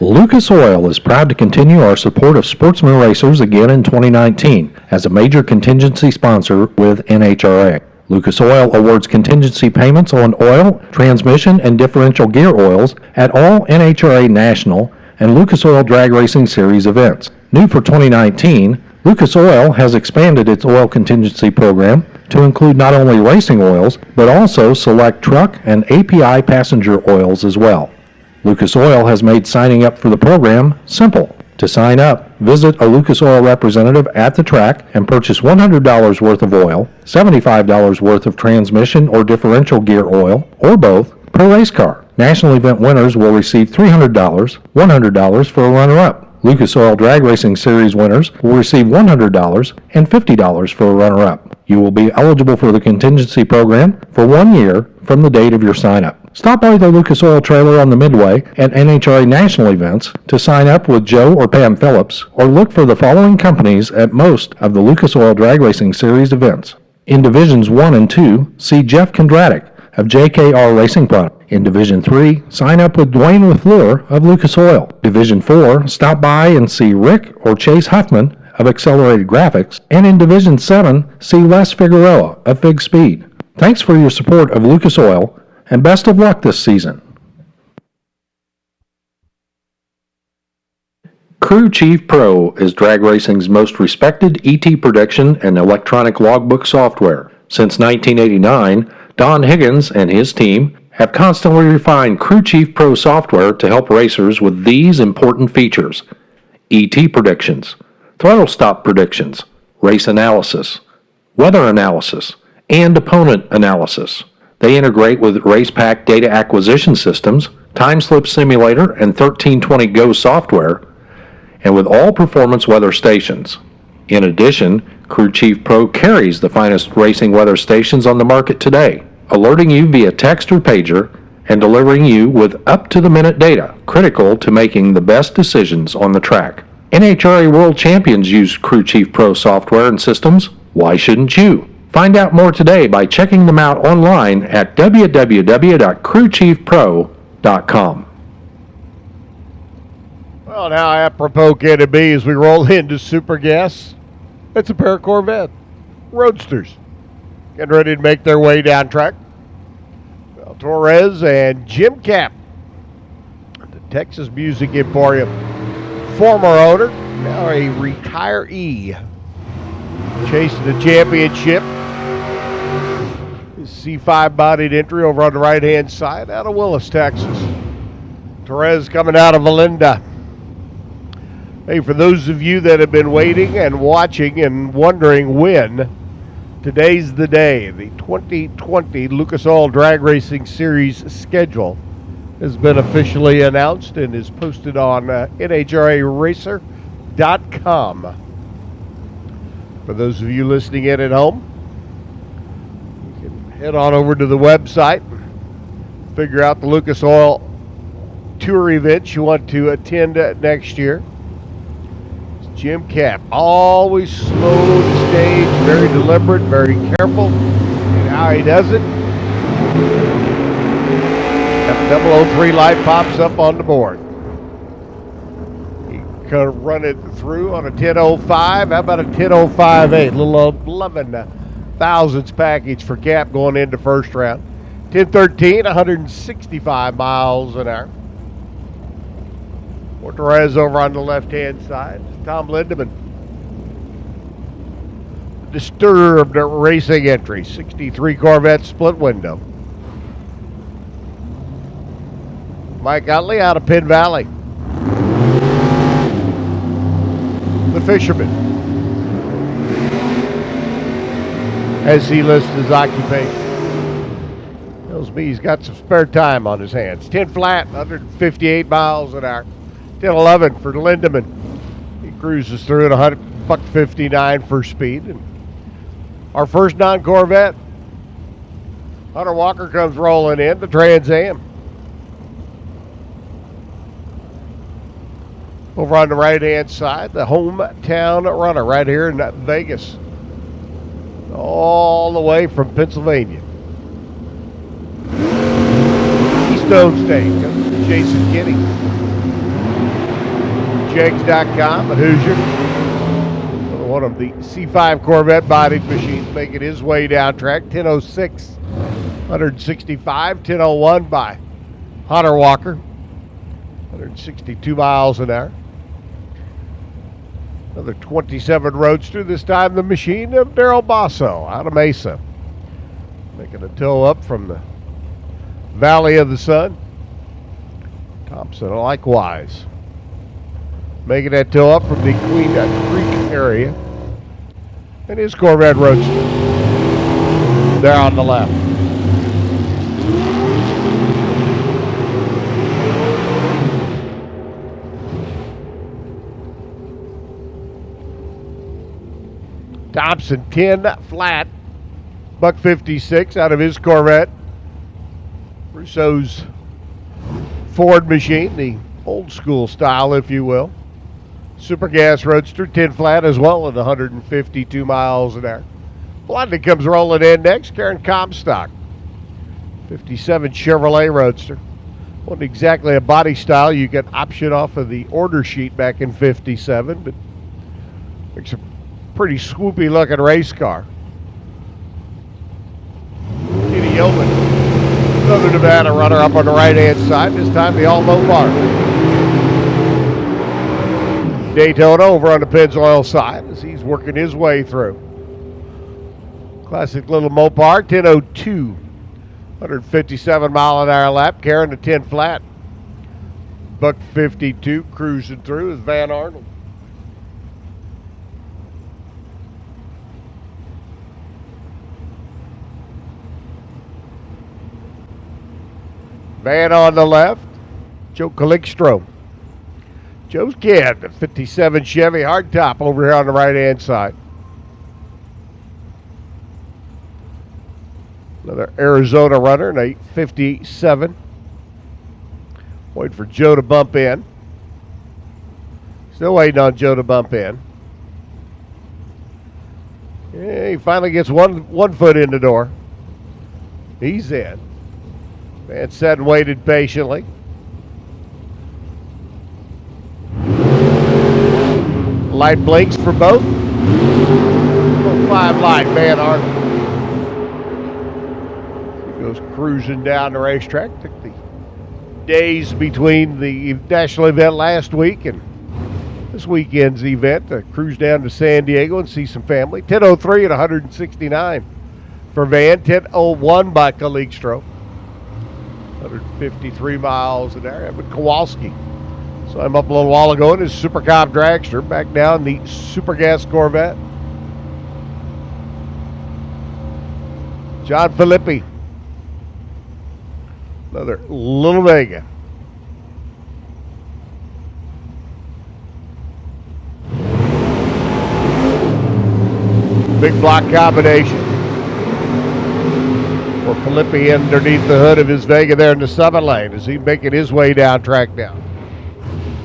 S4: Lucas Oil is proud to continue our support of sportsman racers again in 2019 as a major contingency sponsor with NHRA. Lucas Oil awards contingency payments on oil, transmission, and differential gear oils at all NHRA National and Lucas Oil Drag Racing Series events. New for 2019, Lucas Oil has expanded its oil contingency program to include not only racing oils, but also select truck and API passenger oils as well. Lucas Oil has made signing up for the program simple. To sign up, visit a Lucas Oil representative at the track and purchase $100 worth of oil, $75 worth of transmission or differential gear oil, or both, per race car. National event winners will receive $300, $100 for a runner-up. Lucas Oil Drag Racing Series winners will receive $100 and $50 for a runner-up. You will be eligible for the contingency program for 1 year from the date of your sign-up. Stop by the Lucas Oil trailer on the Midway at NHRA National events to sign up with Joe or Pam Phillips, or look for the following companies at most of the Lucas Oil Drag Racing Series events. In Divisions 1 and 2, see Jeff Kondratik of JKR Racing Product. In Division 3, sign up with Dwayne LaFleur of Lucas Oil. Division 4, stop by and see Rick or Chase Huffman of Accelerated Graphics. And in Division 7, see Les Figueroa of Fig Speed. Thanks for your support of Lucas Oil, and best of luck this season. Crew Chief Pro is drag racing's most respected ET prediction and electronic logbook software. Since 1989, Don Higgins and his team have constantly refined Crew Chief Pro software to help racers with these important features: ET predictions, throttle stop predictions, race analysis, weather analysis, and opponent analysis. They integrate with RacePack data acquisition systems, Timeslip Simulator, and 1320 Go software, and with all performance weather stations. In addition, Crew Chief Pro carries the finest racing weather stations on the market today, alerting you via text or pager and delivering you with up-to-the-minute data, critical to making the best decisions on the track. NHRA World Champions use Crew Chief Pro software and systems. Why shouldn't you? Find out more today by checking them out online at www.crewchiefpro.com.
S2: Well, now apropos K2B, as we roll into Super Gas, it's a pair of Corvette Roadsters getting ready to make their way down track. Well, Torres and Jim Cap, the Texas Music Emporium former owner, now a retiree, chasing the championship. His C5 bodied entry over on the right-hand side out of Willis, Texas. Torres coming out of Valinda. Hey, for those of you that have been waiting and watching and wondering when, today's the day. The 2020 Lucas Oil Drag Racing Series schedule has been officially announced and is posted on NHRARacer.com. For those of you listening in at home, you can head on over to the website, figure out the Lucas Oil tour events you want to attend next year. Jim Cap, always slow to stage, very deliberate, very careful in how he does it. That 003 light pops up on the board. He could run it through on a 10.05. How about a 10.05.8? A little 11 thousandths package for Cap going into first round. 10.13, 165 miles an hour. Torres over on the left-hand side. Tom Lindemann. Disturbed racing entry. 63 Corvette split window. Mike Utley out of Penn Valley. The Fisherman, as he lists his occupation. Those me he's got some spare time on his hands. 10 flat, 158 miles an hour. 10-11 for Lindemann. He cruises through at 159 for speed. And our first non-Corvette, Hunter Walker, comes rolling in, the Trans Am. Over on the right-hand side, the hometown runner right here in Vegas. All the way from Pennsylvania. Keystone State, Jason Kinney. Jegs.com at Hoosier. One of the C5 Corvette bodied machines making his way down track. 10:06, 165, 10:01 by Hunter Walker. 162 miles an hour. Another 27 Roadster, this time the machine of Daryl Basso out of Mesa. Making a tow up from the Valley of the Sun. Thompson likewise making that tow up from the Queen Creek area. And his Corvette Roadster there on the left. Thompson 10 flat, $156 out of his Corvette. Rousseau's Ford machine, the old school style, if you will. Super Gas Roadster, 10 flat as well at 152 miles an hour. Blondie comes rolling in next, Karen Comstock. 57 Chevrolet Roadster. Wasn't exactly a body style you could option off of the order sheet back in 57, but makes a pretty swoopy looking race car. Kenny Yeoman, another Nevada runner up on the right hand side, this time the all Mopar. Daytona over on the Pennzoil side as he's working his way through. Classic little Mopar, 10:02, 157 mile an hour lap, carrying the 10 flat. $152 cruising through is Van Arnold. Van on the left, Joe Calixtro. Joe's kid, the 57 Chevy hardtop over here on the right-hand side. Another Arizona runner, an 57. Waiting for Joe to bump in. Still waiting on Joe to bump in. Yeah, he finally gets one foot in the door. He's in. Man sat and waited patiently. Light blinks for both. 5 light, Van Arnold. He goes cruising down the racetrack. Took the days between the national event last week and this weekend's event to cruise down to San Diego and see some family. 10:03 at 169 for Van. 10:01 by Calixtro. 153 miles an hour. Evan Kowalski. So I'm up a little while ago in his Super Cop dragster, back down the Super Gas Corvette. John Filippi. Another Little Vega. Big block combination for Filippi underneath the hood of his Vega there in the 7 lane as he's making his way down track now.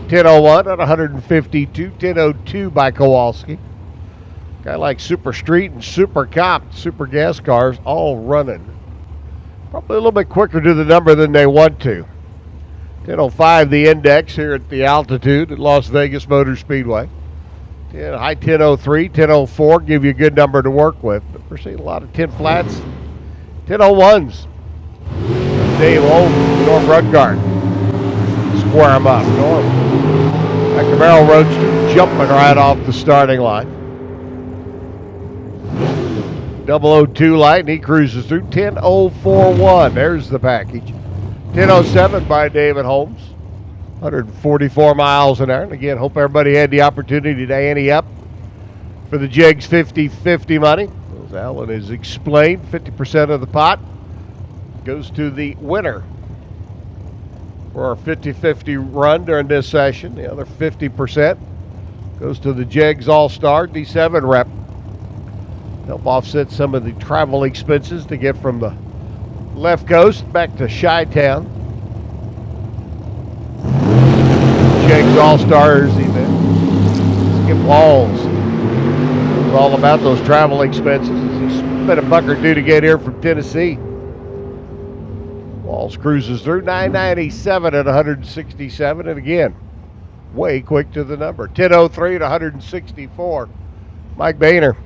S2: 10:01 at 152, 10:02 by Kowalski. Guy like Super Street and Super Cop, Super Gas cars, all running probably a little bit quicker to the number than they want to. 10:05 the index here at the altitude at Las Vegas Motor Speedway. High 10:03, 10:04 give you a good number to work with. But we're seeing a lot of 10 flats, 10:01s. Dave Holmes, Norm Rudgard. Square them up. Norm. That Camaro Roadster jumping right off the starting line. 002 light, and he cruises through. 10:041. There's the package. 10:07 by David Holmes. 144 miles an hour. And again, hope everybody had the opportunity to ante up for the Jegs 50-50 money. As Alan has explained, 50% of the pot goes to the winner for our 50-50 run during this session. The other 50% goes to the Jegs All-Star D7 rep. Help offset some of the travel expenses to get from the left coast back to Chi-Town. Jegs All-Stars event. Skip Walls. It was all about those travel expenses. He spent $1 to get here from Tennessee. Walls cruises through 997 at 167, and again, way quick to the number. 10:03 at 164. Mike Boehner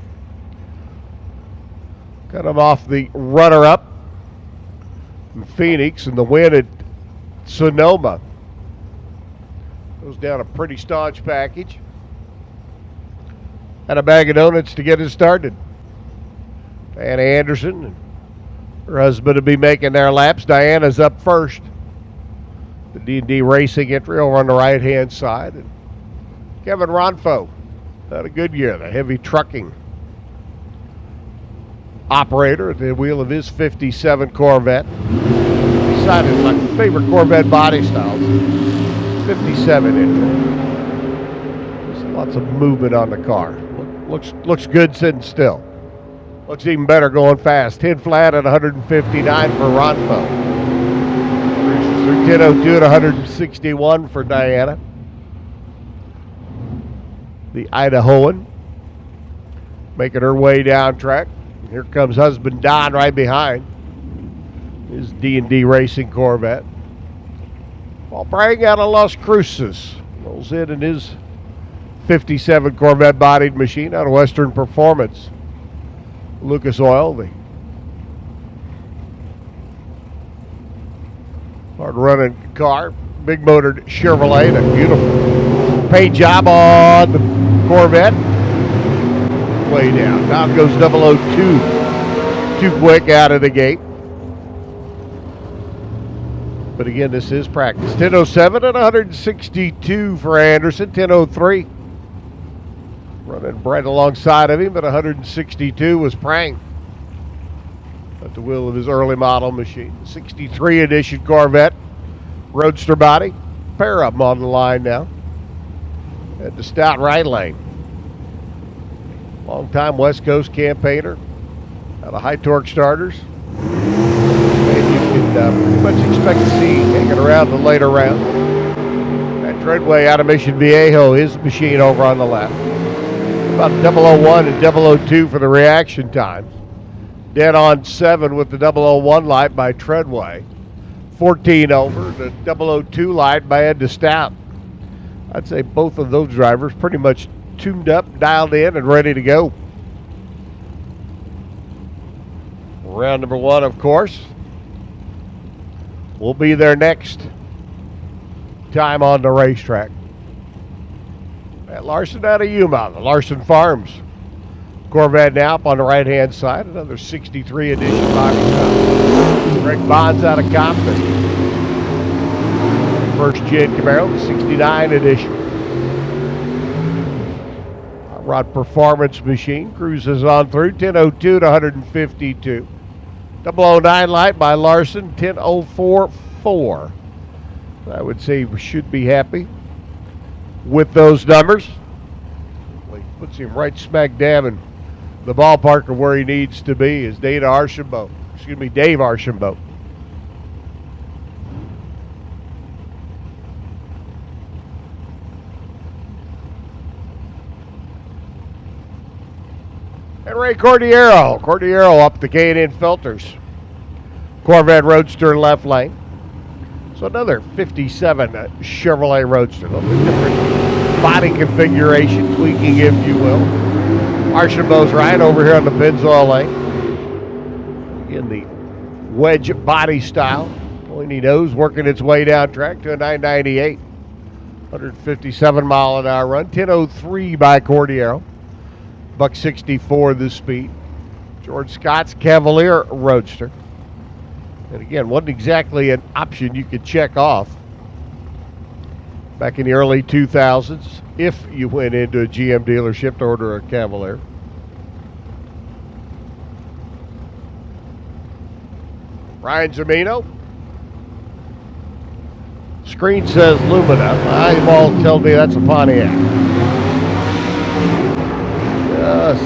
S2: cut him off the runner-up in Phoenix, and the win at Sonoma. Goes down a pretty staunch package. And a bag of donuts to get it started. Diana Anderson and her husband will be making their laps. Diana's up first. The D&D Racing entry over on the right-hand side. And Kevin Ronfo had a good year. The heavy trucking operator at the wheel of his 57 Corvette. Decided my favorite Corvette body styles. 57 entry. There's lots of movement on the car. Looks good sitting still. Looks even better going fast. 10 flat at 159 for Ronfo. 10:02 at 161 for Diana. The Idahoan making her way down track. Here comes husband Don right behind his D&D Racing Corvette. Paul Bragg out of Las Cruces rolls in his 57 Corvette bodied machine out of Western Performance. Lucas Oil, the hard running car, big motored Chevrolet, and a beautiful paint job on the Corvette. Way down. Down goes 002. Too quick out of the gate. But again, this is practice. 10:07 and 162 for Anderson. 10:03. Running right alongside of him, but 162 was Prang at the wheel of his early model machine. 63 edition Corvette, roadster body. Pair of them on the line now. At the stout right lane. Long-time West Coast campaigner out of High Torque Starters. And you can pretty much expect to see hanging around the later round. At Treadway out of Mission Viejo, his machine over on the left. About 001 and 002 for the reaction times. Dead on 7 with the 001 light by Treadway. 14 over the 002 light by Ed DeStout. I'd say both of those drivers pretty much tuned up, dialed in, and ready to go. Round number 1, of course, will be their next time on the racetrack. Matt Larson out of Yuma, the Larson Farms. Corvette now up on the right-hand side, another 63 edition body style. Greg Bonds out of Compton. First gen Camaro, the 69 edition. Rod Performance machine cruises on through 10:02 to 152. 009 light by Larson, 10:04.4. I would say we should be happy with those numbers. Puts him right smack dab in the ballpark of where he needs to be is Dave Archambault. And Ray Cordiero up the K&N filters. Corvette Roadster left lane. So another 57 Chevrolet Roadster. A little bit different body configuration, tweaking if you will. Archambault's right over here on the Pennzoil lane. In the wedge body style. Pointy nose working its way down track to a 998. 157 mile an hour run. 10:03 by Cordiero. $164 the speed. George Scott's Cavalier Roadster. And again, wasn't exactly an option you could check off back in the early 2000s if you went into a GM dealership to order a Cavalier. Ryan Zermino. Screen says Lumina. Eyeball tells me that's a Pontiac.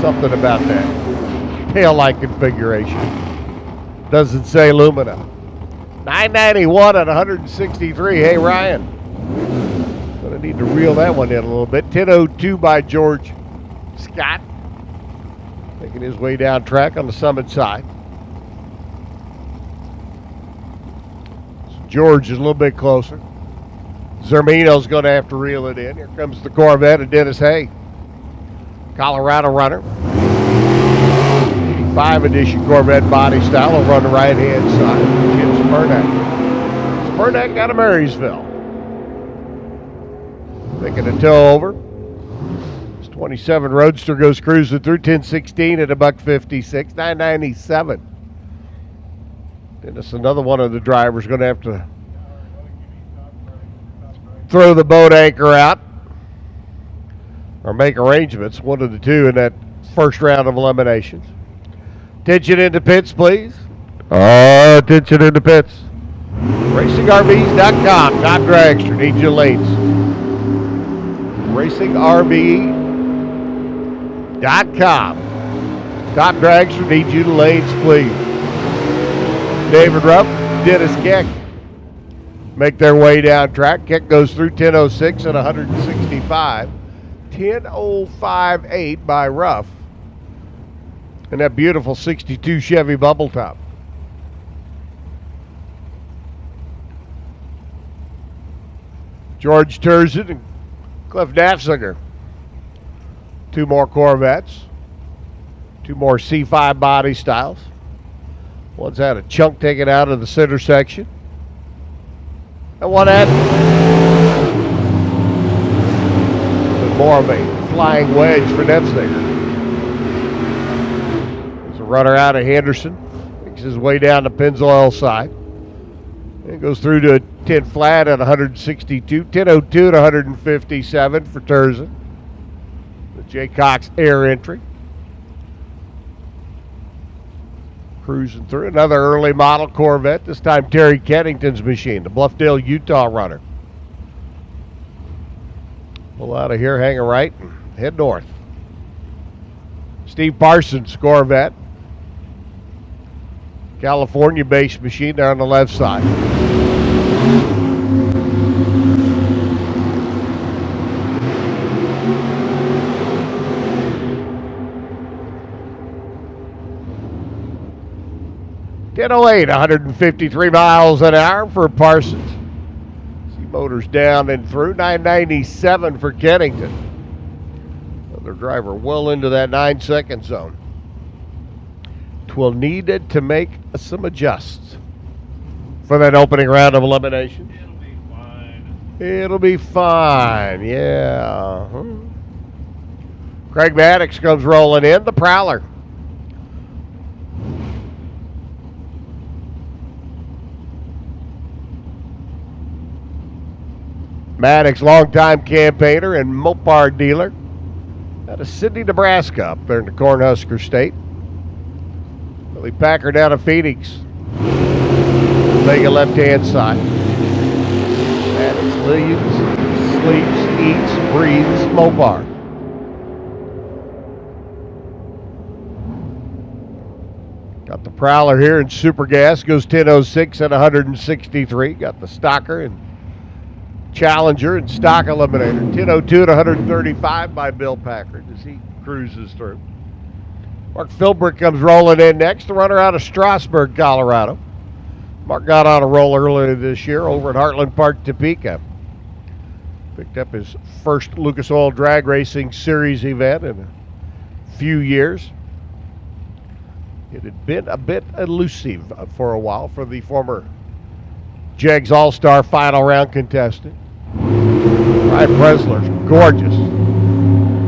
S2: Something about that tail light configuration. Doesn't say Lumina. 991 at 163. Hey, Ryan. Gonna need to reel that one in a little bit. 10:02 by George Scott. Making his way down track on the Summit side. George is a little bit closer. Zermino's going to have to reel it in. Here comes the Corvette of Dennis Hay. Colorado runner. 85 edition Corvette body style over on the right-hand side. Jim Spurnack. Spurnack out of Marysville. Making a tow over. This 27 Roadster goes cruising through 1016 at $156, 997. And it's another one of the drivers going to have to throw the boat anchor out or make arrangements, one of the two in that first round of eliminations. Attention into pits, please.
S3: Attention in the pits.
S2: RacingRVs.com. Top dragster needs your lanes. RacingRV.com. Top dragster needs you to lanes, please. David Rupp, Dennis Keck make their way down track. Keck goes through 10:06 at 165. 10:05.8 by Ruff. And that beautiful 62 Chevy bubble top. George Turzen and Cliff Nafziger. Two more Corvettes. Two more C5 body styles. One's had a chunk taken out of the center section. And one had more of a flying wedge for Nafziger. There's a runner out of Henderson. Makes his way down the Pennzoil side. And goes through to a 10 flat at 162. 10:02 at 157 for Turzen. The J. Cox Air entry. Cruising through another early model Corvette, this time Terry Kennington's machine, the Bluffdale, Utah runner. Pull out of here, hang a right, and head north. Steve Parsons' Corvette. California-based machine there on the left side. .08, 153 miles an hour for Parsons. See motors down and through. 997 for Kennington. Another driver well into that 9-second zone. Twill needed to make some adjusts for that opening round of elimination.
S1: It'll be fine.
S2: It'll be fine, yeah. Craig Maddox comes rolling in, the Prowler. Maddox, longtime campaigner and Mopar dealer out of Sidney, Nebraska, up there in the Cornhusker State. Billy Packard out of Phoenix. Vega left-hand side. Maddox lives, sleeps, eats, breathes Mopar. Got the Prowler here in super gas. Goes 10:06 at 163. Got the Stocker and Challenger and stock eliminator. 10:02 at 135 by Bill Packard as he cruises through. Mark Philbrick comes rolling in next, the runner out of Strasburg, Colorado. Mark got on a roll earlier this year over at Heartland Park, Topeka. Picked up his first Lucas Oil Drag Racing Series event in a few years. It had been a bit elusive for a while for the former Jegs All-Star final round contestant. Ryan Presler's gorgeous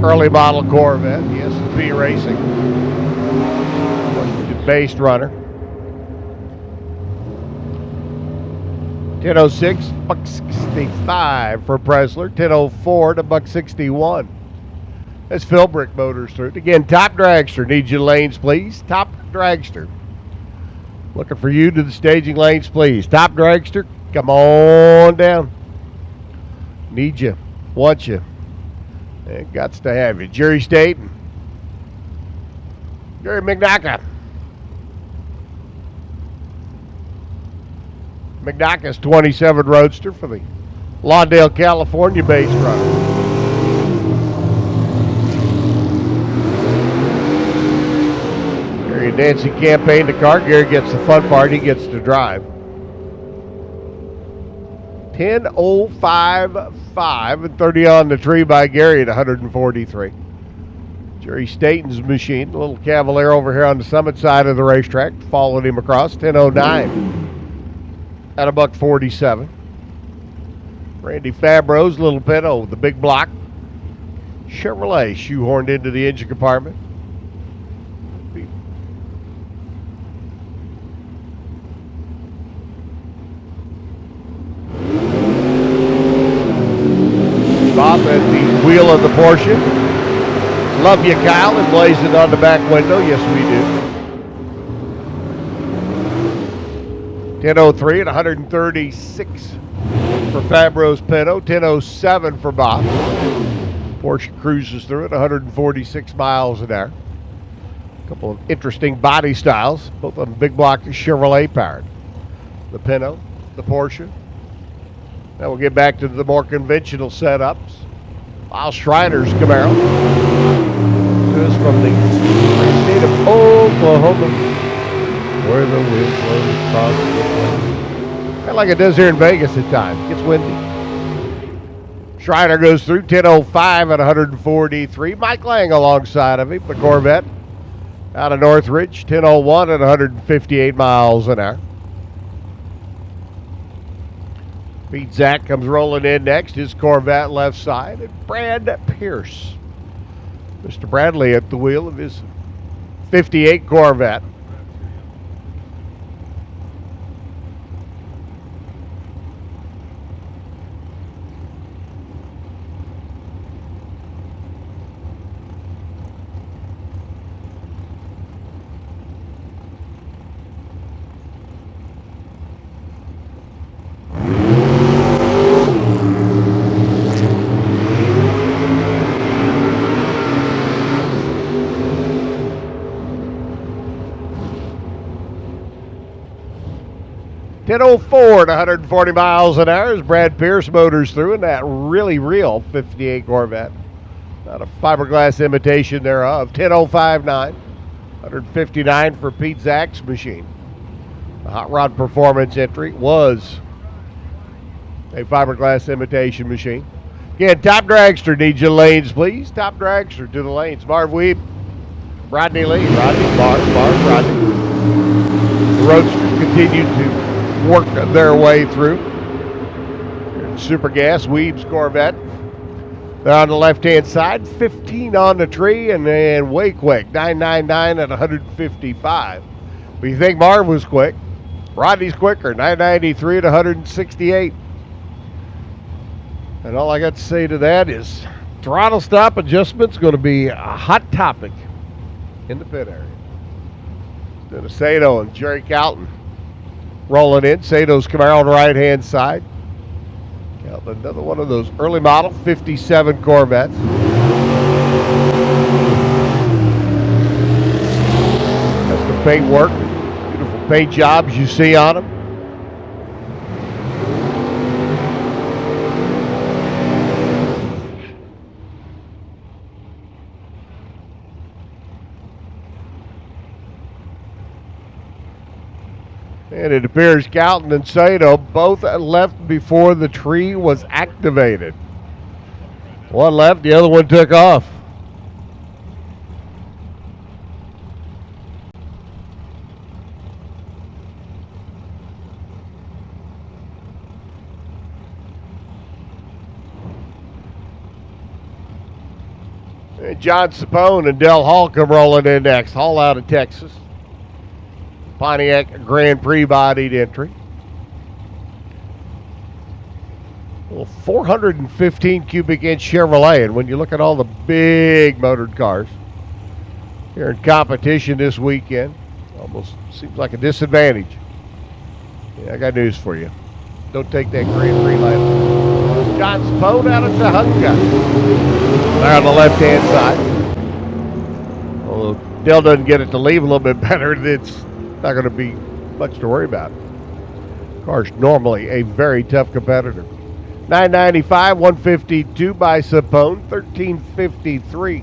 S2: early model Corvette, the S&P Racing. Based runner. 10:06, $165 for Presler. 10:04 to $161. That's Philbrick Motors through. Again, Top Dragster. Need your lanes, please. Top Dragster. Looking for you to the staging lanes, please. Top dragster, come on down. Need you, want you, and gots to have you. Jerry Staten, Gary McNaca. McNaca's 27 Roadster for the Lawndale, California-based runner. Gary and Nancy campaign the car. Gary gets the fun part. He gets to drive. 10:05.5 and 30 on the tree by Gary at 143. Jerry Staten's machine, the little Cavalier over here on the summit side of the racetrack, followed him across 10:09 at $147. Randy Fabro's little Pinto, the big block Chevrolet, shoehorned into the engine compartment. Bob at the wheel of the Porsche. Love you, Kyle, emblazoned on the back window. Yes, we do. 10:03 at 136 for Fabro's Pinto. 10:07 for Bob. Porsche cruises through at 146 miles an hour. A couple of interesting body styles, both of them big block Chevrolet powered. The Pinto, the Porsche. Now we'll get back to the more conventional setups. Lyle Schreiner's Camaro. This is from the great state of Oklahoma, where the wind blows across the plain. Kind of like it does here in Vegas at times. It gets windy. Schreiner goes through 10:05 at 143. Mike Lang alongside of him, the Corvette out of Northridge, 10:01 at 158 miles an hour. Pete Zach comes rolling in next, his Corvette left side, and Brad Pierce. Mr. Bradley at the wheel of his 58 Corvette. .04 at 140 miles an hour as Brad Pierce motors through in that really real 58 Corvette. Not a fiberglass imitation thereof. 10:05.9, 159 for Pete Zach's machine. The Hot Rod Performance entry was a fiberglass imitation machine. Again, top dragster needs your lanes, please. Top dragster to the lanes. Marv Weeb, Rodney Lee, Rodney, Marv, Rodney. The Roadsters continued to work their way through. Super Gas, Weeb's Corvette. They're on the left-hand side, 15 on the tree, and then way quick, 999 at 155. But you think Marv was quick. Rodney's quicker, 993 at 168. And all I got to say to that is throttle stop adjustment's going to be a hot topic in the pit area. Then Sato and Jerry Calton rolling in. Sato's Camaro on the right-hand side. Another one of those early model 57 Corvettes. That's the paint work. Beautiful paint jobs you see on them. And it appears Calton and Sato both left before the tree was activated. One left, the other one took off. And John Sapone and Del Hall come rolling in next. Hall out of Texas. Pontiac Grand Prix bodied entry. Well, 415 cubic inch Chevrolet, and when you look at all the big motored cars here in competition this weekend, Almost seems like a disadvantage. Yeah, I got news for you. Don't take that Grand Prix lightly. John Spode out of Tahunga. There on the left-hand side. Although Dale doesn't get it to leave a little bit better, it's not going to be much to worry about. Car's normally a very tough competitor. 995, 152 by Sapone, 1353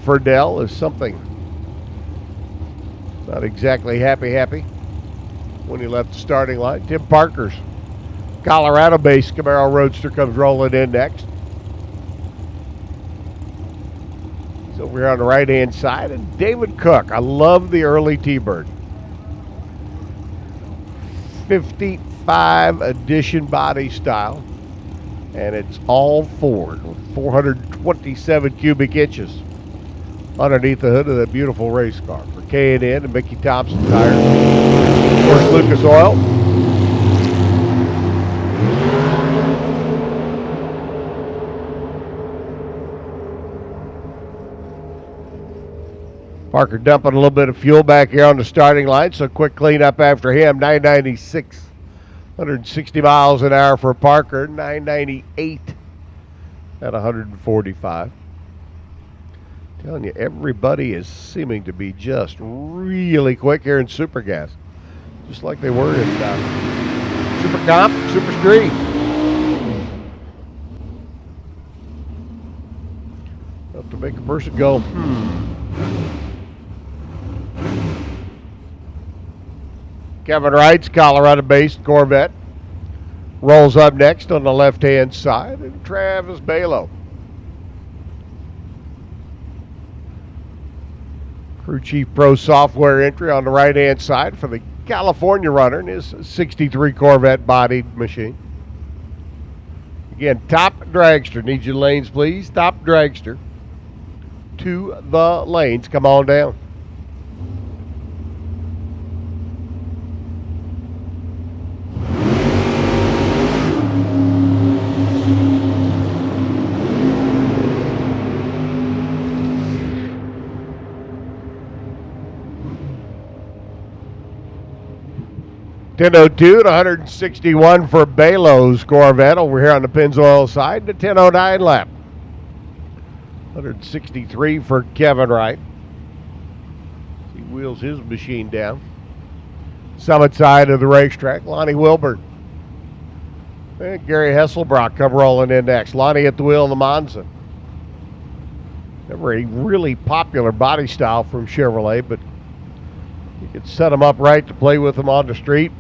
S2: for Dell is something. Not exactly happy when he left the starting line. Tim Parker's Colorado-based Camaro Roadster comes rolling in next. He's over here on the right-hand side. And David Cook, I love the early T-Bird. 55 edition body style. And it's all Ford with 427 cubic inches underneath the hood of that beautiful race car. For K&N and Mickey Thompson Tires. Of course, Lucas Oil. Parker dumping a little bit of fuel back here on the starting line, so quick cleanup after him. 996, 160 miles an hour for Parker. 998 at 145. Telling you, everybody is seeming to be just really quick here in Super Gas, just like they were in Super Comp, Super Street. Enough to make a person go, Kevin Wright's Colorado-based Corvette rolls up next on the left-hand side, and Travis Balo. Crew Chief Pro Software entry on the right-hand side for the California runner in his 63 Corvette bodied machine. Again, top dragster. Need your lanes, please. Top dragster to the lanes. Come on down. .1002 to 161 for Balo's Corvette over here on the Pennzoil side. The 1009 lap. 163 for Kevin Wright. He wheels his machine down. Summit side of the racetrack, Lonnie Wilburn. And Gary Hesselbrock come rolling in next. Lonnie at the wheel of the Monza. Never a really popular body style from Chevrolet, but you could set them up right to play with them on the street.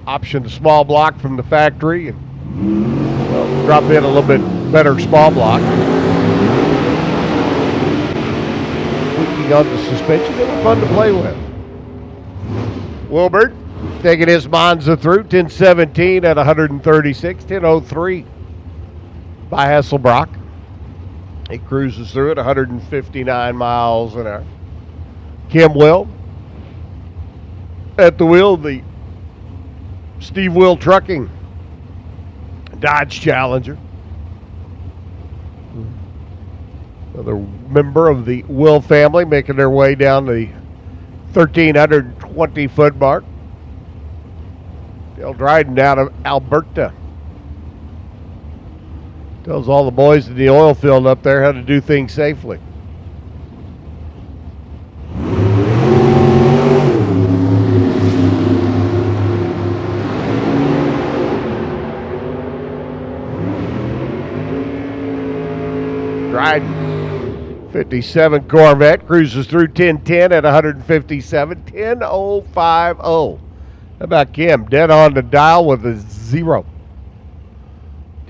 S2: Option the small block from the factory and drop in a little bit better small block. Tweaking on the suspension, they were fun to play with. Wilbert taking his Monza through, 1017 at 136, 1003 by Hesselbrock. He cruises through at 159 miles an hour. Kim Will at the wheel, the Steve Will Trucking Dodge Challenger. Another member of the Will family making their way down the 1,320-foot mark. Dale Dryden out of Alberta. Tells all the boys in the oil field up there how to do things safely. Dryden, 57 Corvette, cruises through 1010 at 157, 10.050. How about Kim? Dead on the dial with a 0.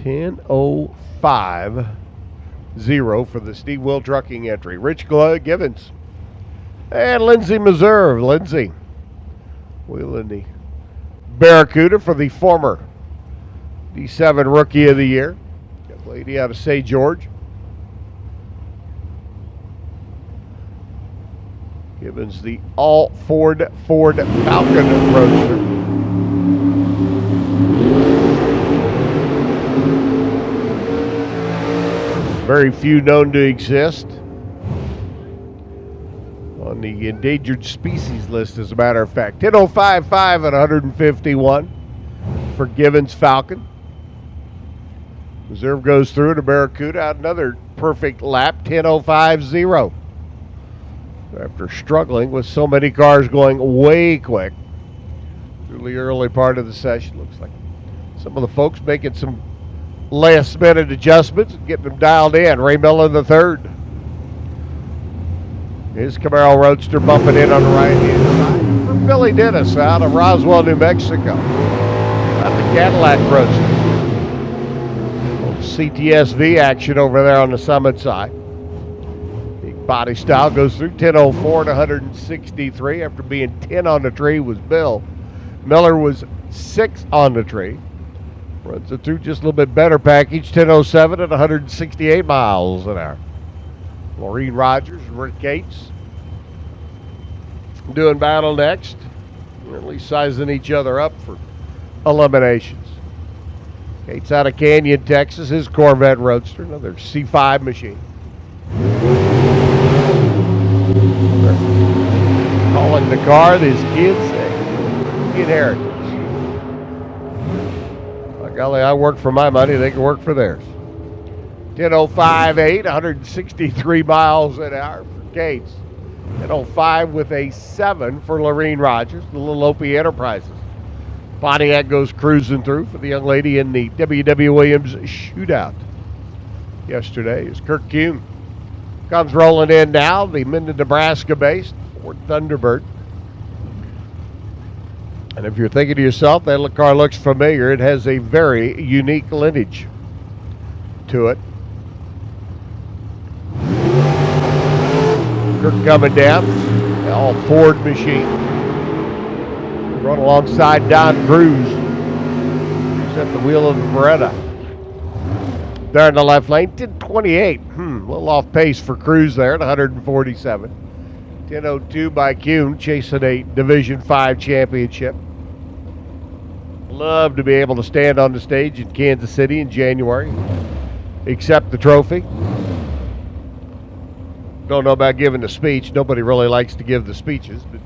S2: 10.050 for the Steve Will Trucking entry. Rich Givens and Lindsey Meserve. Lindsey wheeling the Barracuda for the former D7 Rookie of the Year. Got lady out of St. George. Gibbons, the all Ford Falcon Roadster. Very few known to exist on On the endangered species list, as a matter of fact. 10.05.5 at 151 for Givens Falcon. Reserve goes through to Barracuda. Another perfect lap, 10.05.0. After struggling with so many cars going way quick through the early part of the session, looks like some of the folks making some last minute adjustments and getting them dialed in. Ray Miller the third. His Camaro Roadster bumping in on the right-hand side for Billy Dennis out of Roswell, New Mexico. Got the Cadillac Roadster. CTSV action over there on the Summit side. Big body style goes through 10.04 to 163. After being 10 on the tree was Bill. Miller was 6 on the tree. Runs it through just a little bit better package, 10.07 at 168 miles an hour. Maureen Rogers, Rick Gates doing battle next. Or at least sizing each other up for eliminations. Gates out of Canyon, Texas, his Corvette Roadster, another C5 machine. They're calling the car his kids' inheritance. By golly, I work for my money, they can work for theirs. 10.05.8, 163 miles an hour for Gates. 10.05 with a 7 for Lorene Rogers, the Little Opie Enterprises. Pontiac goes cruising through for the young lady in the W.W. Williams shootout yesterday as Kirk Kuhn comes rolling in now, the Minden, Nebraska-based Ford Thunderbird. And if you're thinking to yourself, that car looks familiar, it has a very unique lineage to it. Kirk coming down, all Ford machine. Run alongside Don Cruz. He's at the wheel of the Beretta. There in the left lane, 10.28. A little off pace for Cruz there at 147. 10.02 by Kuhn, chasing a Division 5 championship. Love to be able to stand on the stage in Kansas City in January. Accept the trophy. Don't know about giving the speech. Nobody really likes to give the speeches, but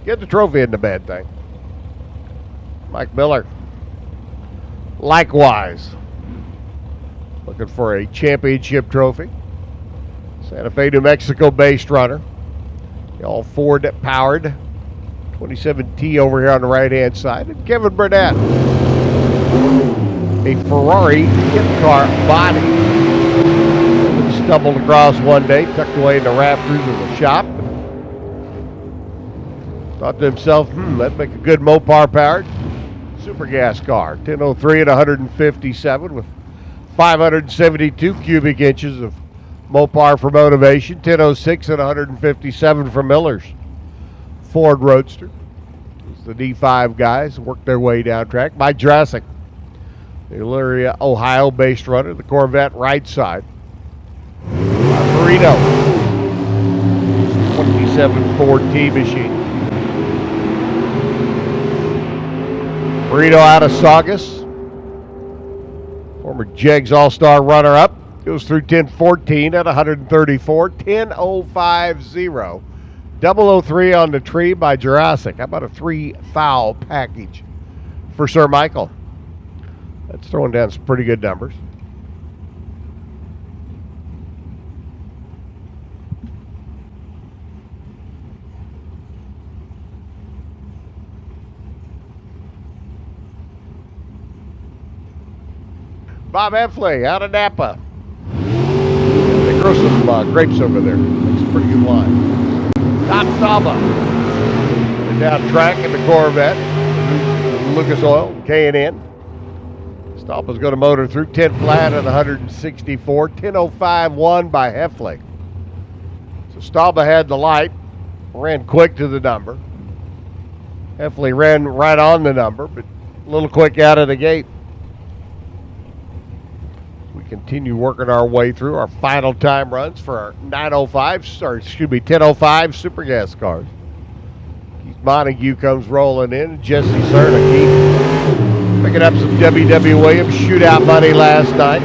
S2: get the trophy isn't a bad thing. Mike Miller, likewise, looking for a championship trophy. Santa Fe, New Mexico-based runner. All Ford powered. 27T over here on the right-hand side. And Kevin Burnett, a Ferrari kit car body. Stumbled across one day, tucked away in the rafters of the shop. Thought to himself, that'd make a good Mopar powered super gas car. 10.03 at 157 with 572 cubic inches of Mopar for motivation. 10.06 at 157 for Miller's Ford Roadster. It's the D5 guys worked their way down track. Mike Jurassic, the Elyria, Ohio-based runner, the Corvette right side. Burrito, 27 Ford T machine. Burrito out of Saugus, former Jegs All-Star runner-up, goes through 10.14 at 134, 10.05.0. 003 on the tree by Jurassic. How about a 3 foul package for Sir Michael? That's throwing down some pretty good numbers. Bob Effley out of Napa. They grow some grapes over there. Makes a pretty good wine. Todd Staba. And down track in the Corvette. Lucas Oil, K&N. Staba's going to motor through 10 flat at 164. 10.05.1 by Heffley. So Staba had the light. Ran quick to the number. Heffley ran right on the number, but a little quick out of the gate. Continue working our way through our final time runs for our 10.05 super gas cars. Keith Montague comes rolling in. Jesse Cerna, Keith, picking up some W.W. Williams shootout money last night.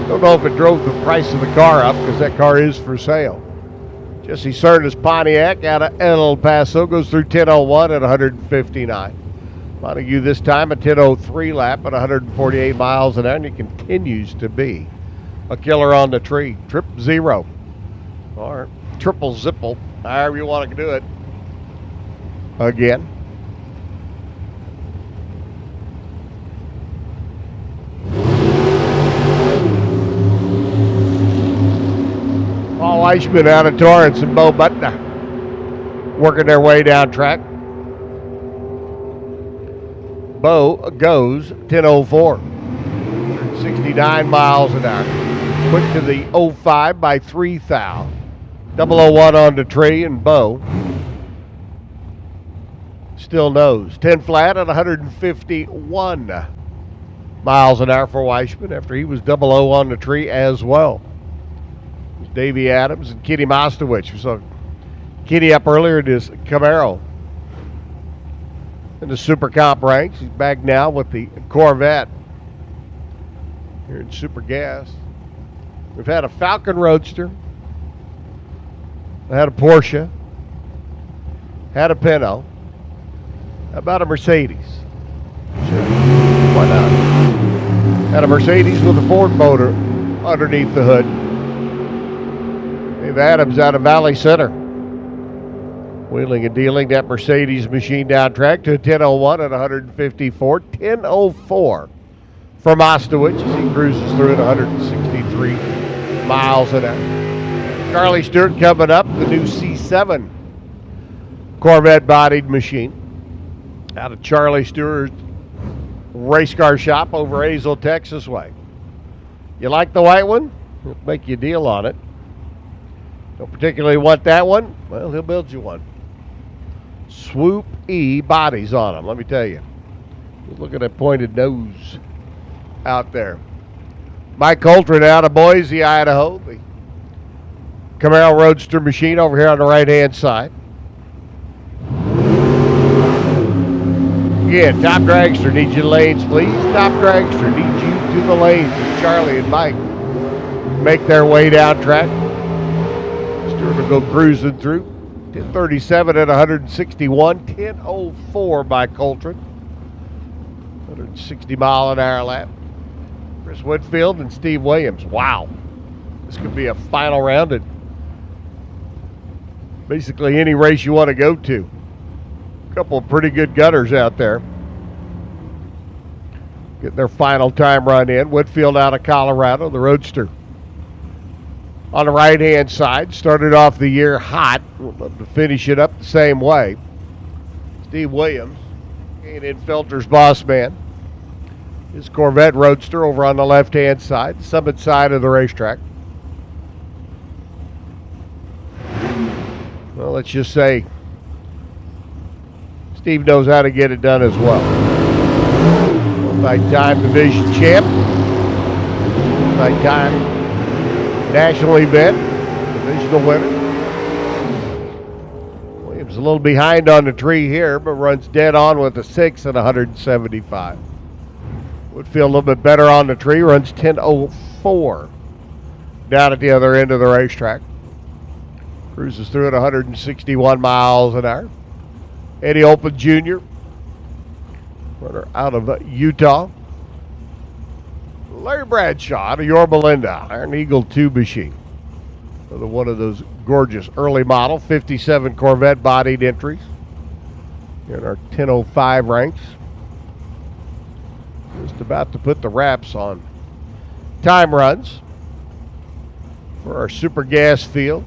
S2: Don't know if it drove the price of the car up because that car is for sale. Jesse Cerna's Pontiac out of El Paso goes through 10:01 at 159. Montague this time a 10:03 lap at 148 miles an hour, and he continues to be a killer on the tree. Trip zero, or triple zipple, however you want to do it. Again. Paul Eichmann out of Torrance and Bo Butner working their way down track. Bo goes 10:04, 69 miles an hour. Quick to the 05 by 3 thou. 001 on the tree, and Bo still knows. 10 flat at 151 miles an hour for Weichman after he was 00 on the tree as well. It was Davey Adams and Kenny Mostowich. We saw Kenny up earlier in his Camaro in the Super Comp ranks. He's back now with the Corvette here in Super Gas. We've had a Falcon Roadster, had a Porsche, had a Pinto. How about a Mercedes? Sure. Why not? Had a Mercedes with a Ford motor underneath the hood. Dave Adams out of Valley Center. Wheeling and dealing that Mercedes machine down track to 10:01 at 154. 10:04 for Mostowich as he cruises through at 163 miles an hour. Charlie Stewart coming up, the new C7 Corvette bodied machine out of Charlie Stewart's race car shop over Azle, Texas way. You like the white one? He'll make you a deal on it. Don't particularly want that one? Well, he'll build you one. Swoop E bodies on them, let me tell you. Look at that pointed nose out there. Mike Coltrane out of Boise, Idaho. The Camaro Roadster machine over here on the right-hand side. Again, Top Dragster needs you to lanes, please. Top Dragster needs you to the lanes as Charlie and Mike make their way down track. Stewart will go cruising through. 10:37 at 161. 10:04 by Coltrane. 160 mile an hour lap. Chris Whitfield and Steve Williams. Wow. This could be a final round at basically any race you want to go to. A couple of pretty good gunners out there. Getting their final time run in. Whitfield out of Colorado, the Roadster. On the right-hand side, started off the year hot. We'll love to finish it up the same way. Steve Williams, in Felter's boss man. His Corvette Roadster over on the left-hand side, summit side of the racetrack. Well, let's just say Steve knows how to get it done as well. Multi-time division champ. Multi-time national event, divisional winner. Williams a little behind on the tree here, but runs dead on with a 6 at 175. Woodfield a little bit better on the tree, runs 10:04 down at the other end of the racetrack. Cruises through at 161 miles an hour. Eddie Olpen Jr., runner out of Utah. Larry Bradshaw out of Yorba Linda, Iron Eagle 2 machine. Another one of those gorgeous early model 57 Corvette bodied entries in our 10:05 ranks. Just about to put the wraps on time runs for our Super Gas field.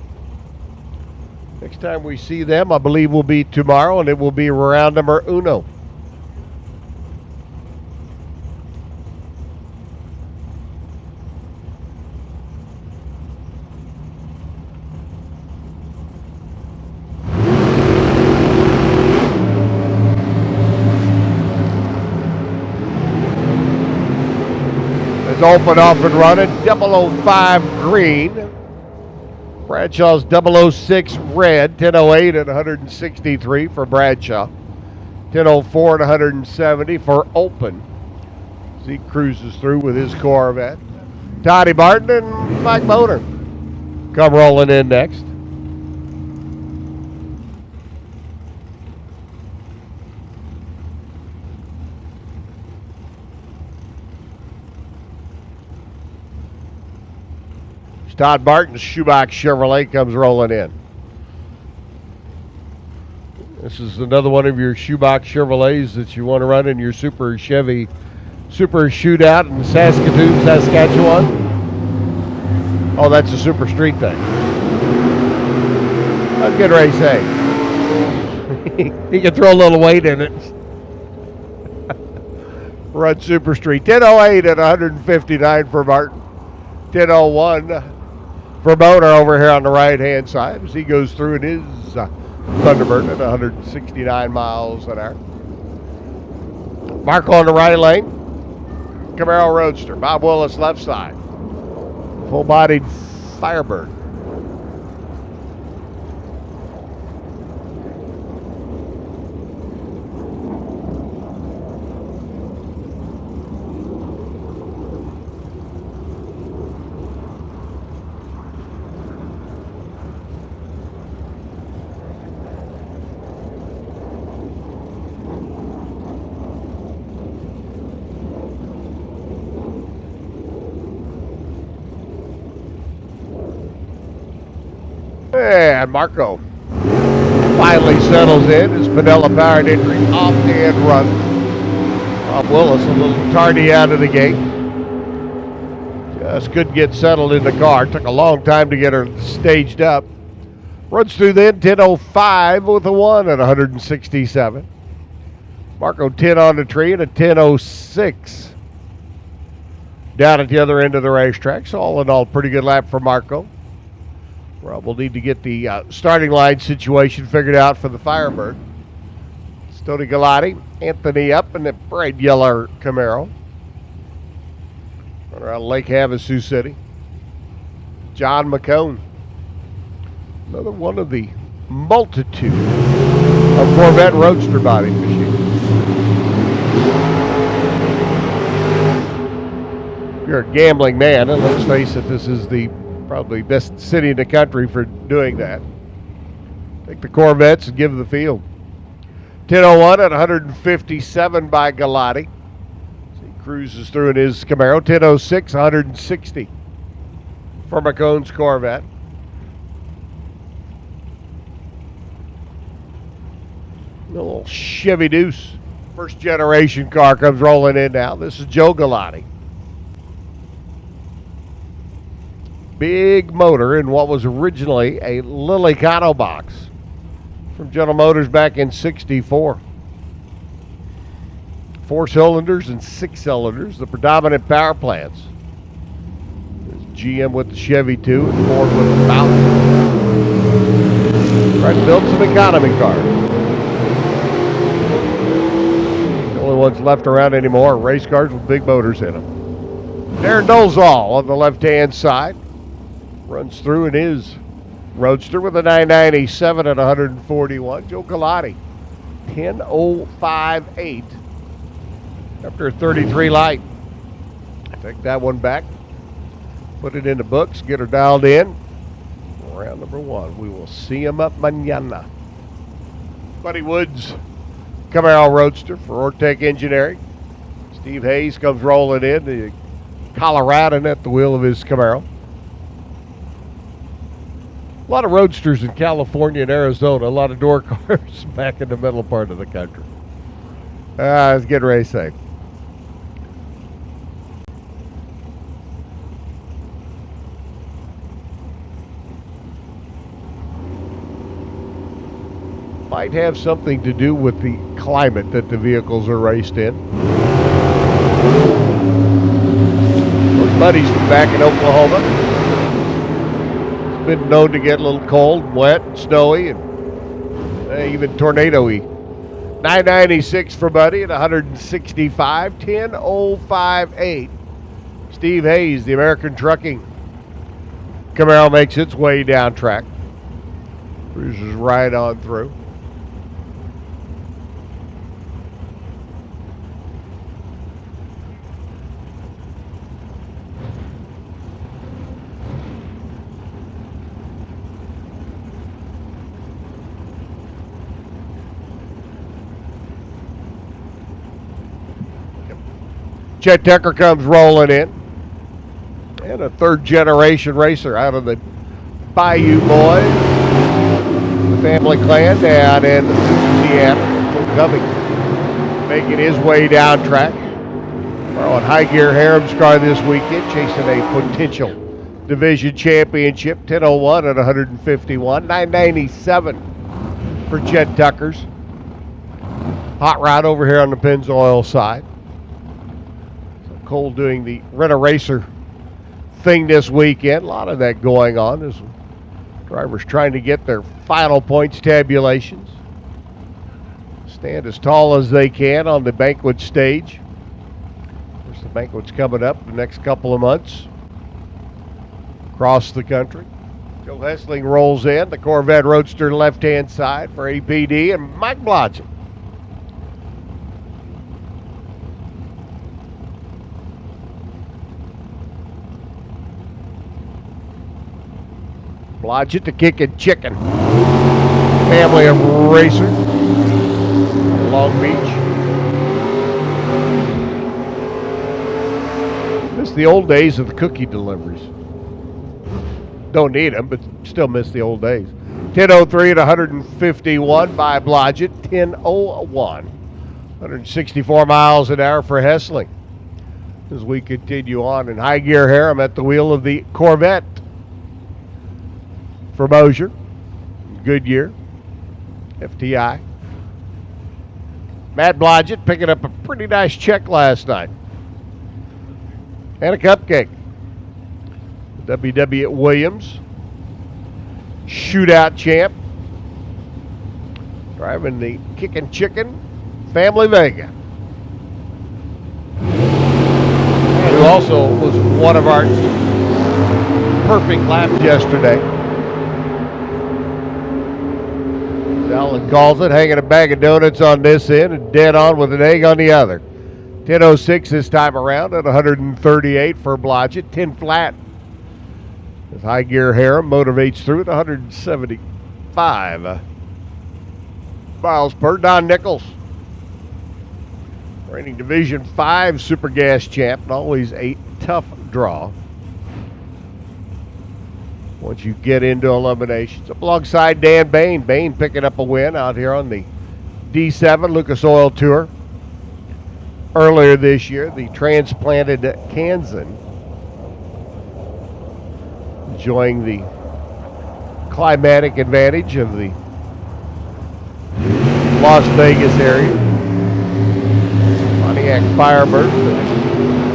S2: Next time we see them, I believe, will be tomorrow, and it will be round number uno. Open off and running, 005 green. Bradshaw's 006 red, 10:08 at 163 for Bradshaw. 10:04 at 170 for Olpen. He cruises through with his Corvette. Toddy Barton and Mike Boner come rolling in next. Todd Martin's shoebox Chevrolet comes rolling in. This is another one of your shoebox Chevrolets that you want to run in your Super Chevy Super Shootout in Saskatoon, Saskatchewan. Oh, that's a Super Street thing. I'm getting ready to say. He can throw a little weight in it. Run Super Street. 10:08 at 159 for Martin. 10:01 for Boner over here on the right-hand side as he goes through in his Thunderbird at 169 miles an hour. Marco on the right lane. Camaro Roadster. Bob Willis left side. Full-bodied Firebird. And Marco finally settles in his Pinella-powered entry, off and run. Bob Willis a little tardy out of the gate. Just couldn't get settled in the car. Took a long time to get her staged up. Runs through then 10:05 with a 1 at 167. Marco 10 on the tree and a 10:06 down at the other end of the racetrack. So all in all, pretty good lap for Marco. Rob will need to get the starting line situation figured out for the Firebird. Stoney Galati, Anthony up in the bright yellow Camaro. Around Lake Havasu City. John McCone. Another one of the multitude of Corvette Roadster body machines. If you're a gambling man, and let's face it, this is the probably best city in the country for doing that. Take the Corvettes and give the field. 10:01 at 157 by Galati. He cruises through in his Camaro. 10:06, 160 for McCone's Corvette. A little Chevy Deuce. First generation car comes rolling in now. This is Joe Galati. Big motor in what was originally a Lilicano box from General Motors back in '64. 4 cylinders and 6 cylinders, the predominant power plants. There's GM with the Chevy 2 and Ford with the Falcon. Trying to build some economy cars. The only ones left around anymore are race cars with big motors in them. Darren Dolezal on the left-hand side. Runs through in his Roadster with a 997 at 141. Joe Galati, 10:058 after a 33 light. Take that one back, put it in the books, get her dialed in. Round number 1. We will see him up mañana. Buddy Woods, Camaro Roadster for Ortec Engineering. Steve Hayes comes rolling in, the Coloradan at the wheel of his Camaro. A lot of roadsters in California and Arizona, a lot of door cars back in the middle part of the country. Let's get ready to say. Might have something to do with the climate that the vehicles are raced in. Those buddies from back in Oklahoma. Been known to get a little cold, wet, and snowy, and even tornado-y. 996 for Buddy at 165, 10:058. Steve Hayes, the American Trucking Camaro, makes its way down track. Cruises right on through. Chet Tucker comes rolling in. And a third-generation racer out of the Bayou Boys, the family clan down in Louisiana. Covey making his way down track. On High Gear Harem's car this weekend, chasing a potential division championship. 10:01 at 151. 997 for Chet Tucker's. Hot rod over here on the Pennzoil side. So Cole doing the Rent-A-Racer thing this weekend. A lot of that going on as drivers trying to get their final points tabulations. Stand as tall as they can on the banquet stage. Of course, the banquet's coming up the next couple of months across the country. Joe Hessling rolls in, the Corvette Roadster left-hand side for APD, and Mike Blodgett. Blodgett, the Kickin' Chicken family of racers, Long Beach. Miss the old days of the cookie deliveries. Don't need them, but still miss the old days. 10:03 at 151 by Blodgett. 10:01. 164 miles an hour for Hessling. As we continue on in High Gear Harem at the wheel of the Corvette. For Mosier, Goodyear, FTI. Matt Blodgett picking up a pretty nice check last night. And a cupcake. WW at Williams, shootout champ. Driving the Kickin' Chicken Family Vega. And who also was one of our perfect laps yesterday. Alan calls it, hanging a bag of donuts on this end and dead on with an egg on the other. 10:06 this time around at 138 for Blodgett. 10 flat. As High Gear Harem motivates through at 175 miles per. Don Nichols, reigning Division 5 Super Gas champ, and always a tough draw once you get into eliminations. Up alongside Dan Bain. Bain picking up a win out here on the D7 Lucas Oil Tour. Earlier this year, the transplanted Kansan enjoying the climatic advantage of the Las Vegas area. Pontiac Firebird,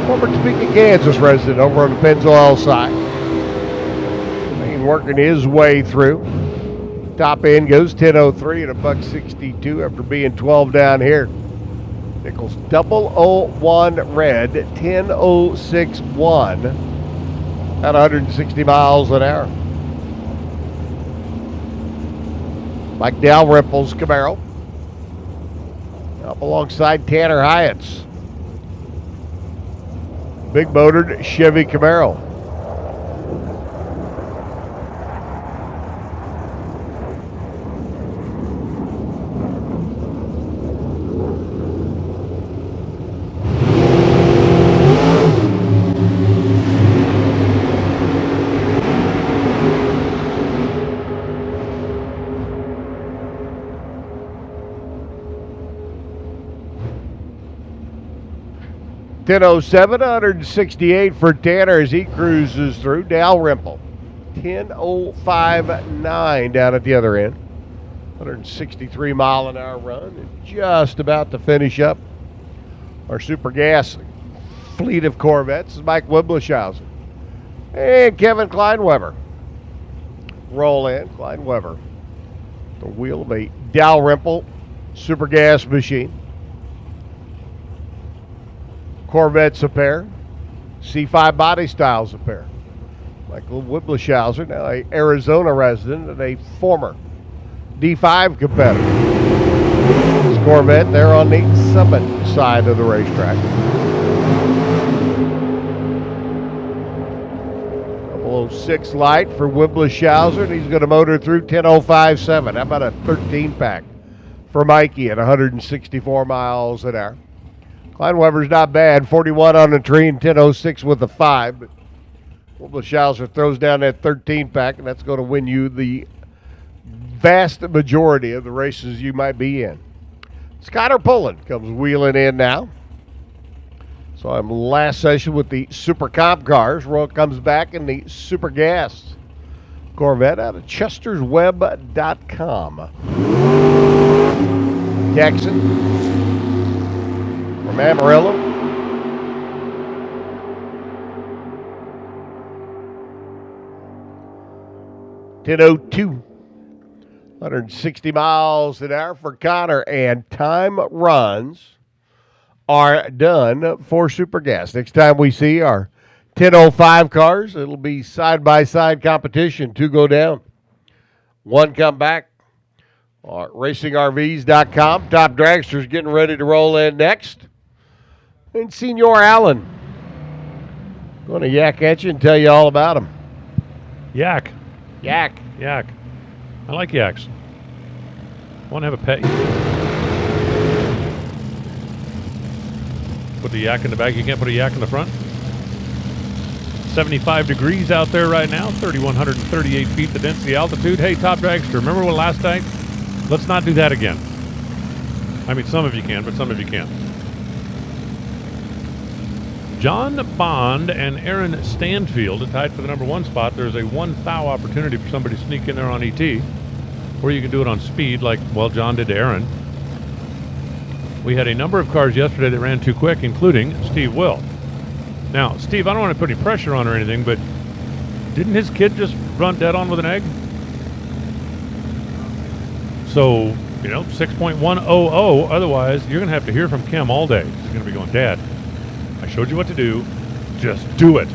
S2: former Topeka, Kansas resident over on the Pennzoil side. Working his way through. Top end goes 10:03 at $1.62 after being 12 down here. Nichols 001 red, 10:06.1 at 160 miles an hour. Mike Dalrymple's Camaro. Up alongside Tanner Hyatt's big motored Chevy Camaro. .10:07, 168 for Tanner as he cruises through. Dalrymple, 10:05.9 down at the other end. 163 mile an hour run, and just about to finish up our Super Gas fleet of Corvettes is Mike Wiblishausen and Kevin Kleinweber. Roll in, Kleinweber, the wheel of a Dalrymple Super Gas machine. Corvette's a pair. C5 Body Styles a pair. Michael Wiblishausen, now a Arizona resident and a former D5 competitor. This Corvette there on the Summit side of the racetrack. 006 light for Wiblishausen. He's going to motor through 10:05.7. How about a 13 pack for Mikey at 164 miles an hour? Kleinweber's not bad, 41 on the tree and 10:06 with a 5. But Well, the Schauser throws down that 13 pack, and that's going to win you the vast majority of the races you might be in. Skyler Pullen comes wheeling in now. So I'm last session with the Super Comp cars. Roy comes back in the Super Gas Corvette out of chestersweb.com. Jackson from Amarillo. .10:02, 160 miles an hour for Connor, and time runs are done for Super Gas. Next time we see our 10:05 cars, it'll be side-by-side competition. 2 go down, 1 come back. RacingRVs.com. Top Dragster's getting ready to roll in next. And Senor Allen going to yak at you and tell you all about him.
S1: Yak.
S2: Yak.
S1: Yak. I like yaks. Want to have a pet? Put the yak in the back. You can't put a yak in the front. 75 degrees out there right now. 3,138 feet the density altitude. Hey, Top Dragster, remember what last night? Let's not do that again. I mean, some of you can, but some of you can't. John Bond and Aaron Stanfield tied for the number 1 spot. There's a 1 thou opportunity for somebody to sneak in there on ET, or you can do it on speed like, well, John did to Aaron. We had a number of cars yesterday that ran too quick, including Steve Will. Now, Steve, I don't want to put any pressure on or anything, but didn't his kid just run dead on with an egg? So, 6.100, otherwise you're going to have to hear from Kim all day. He's going to be going, Dad, I showed you what to do. Just do it.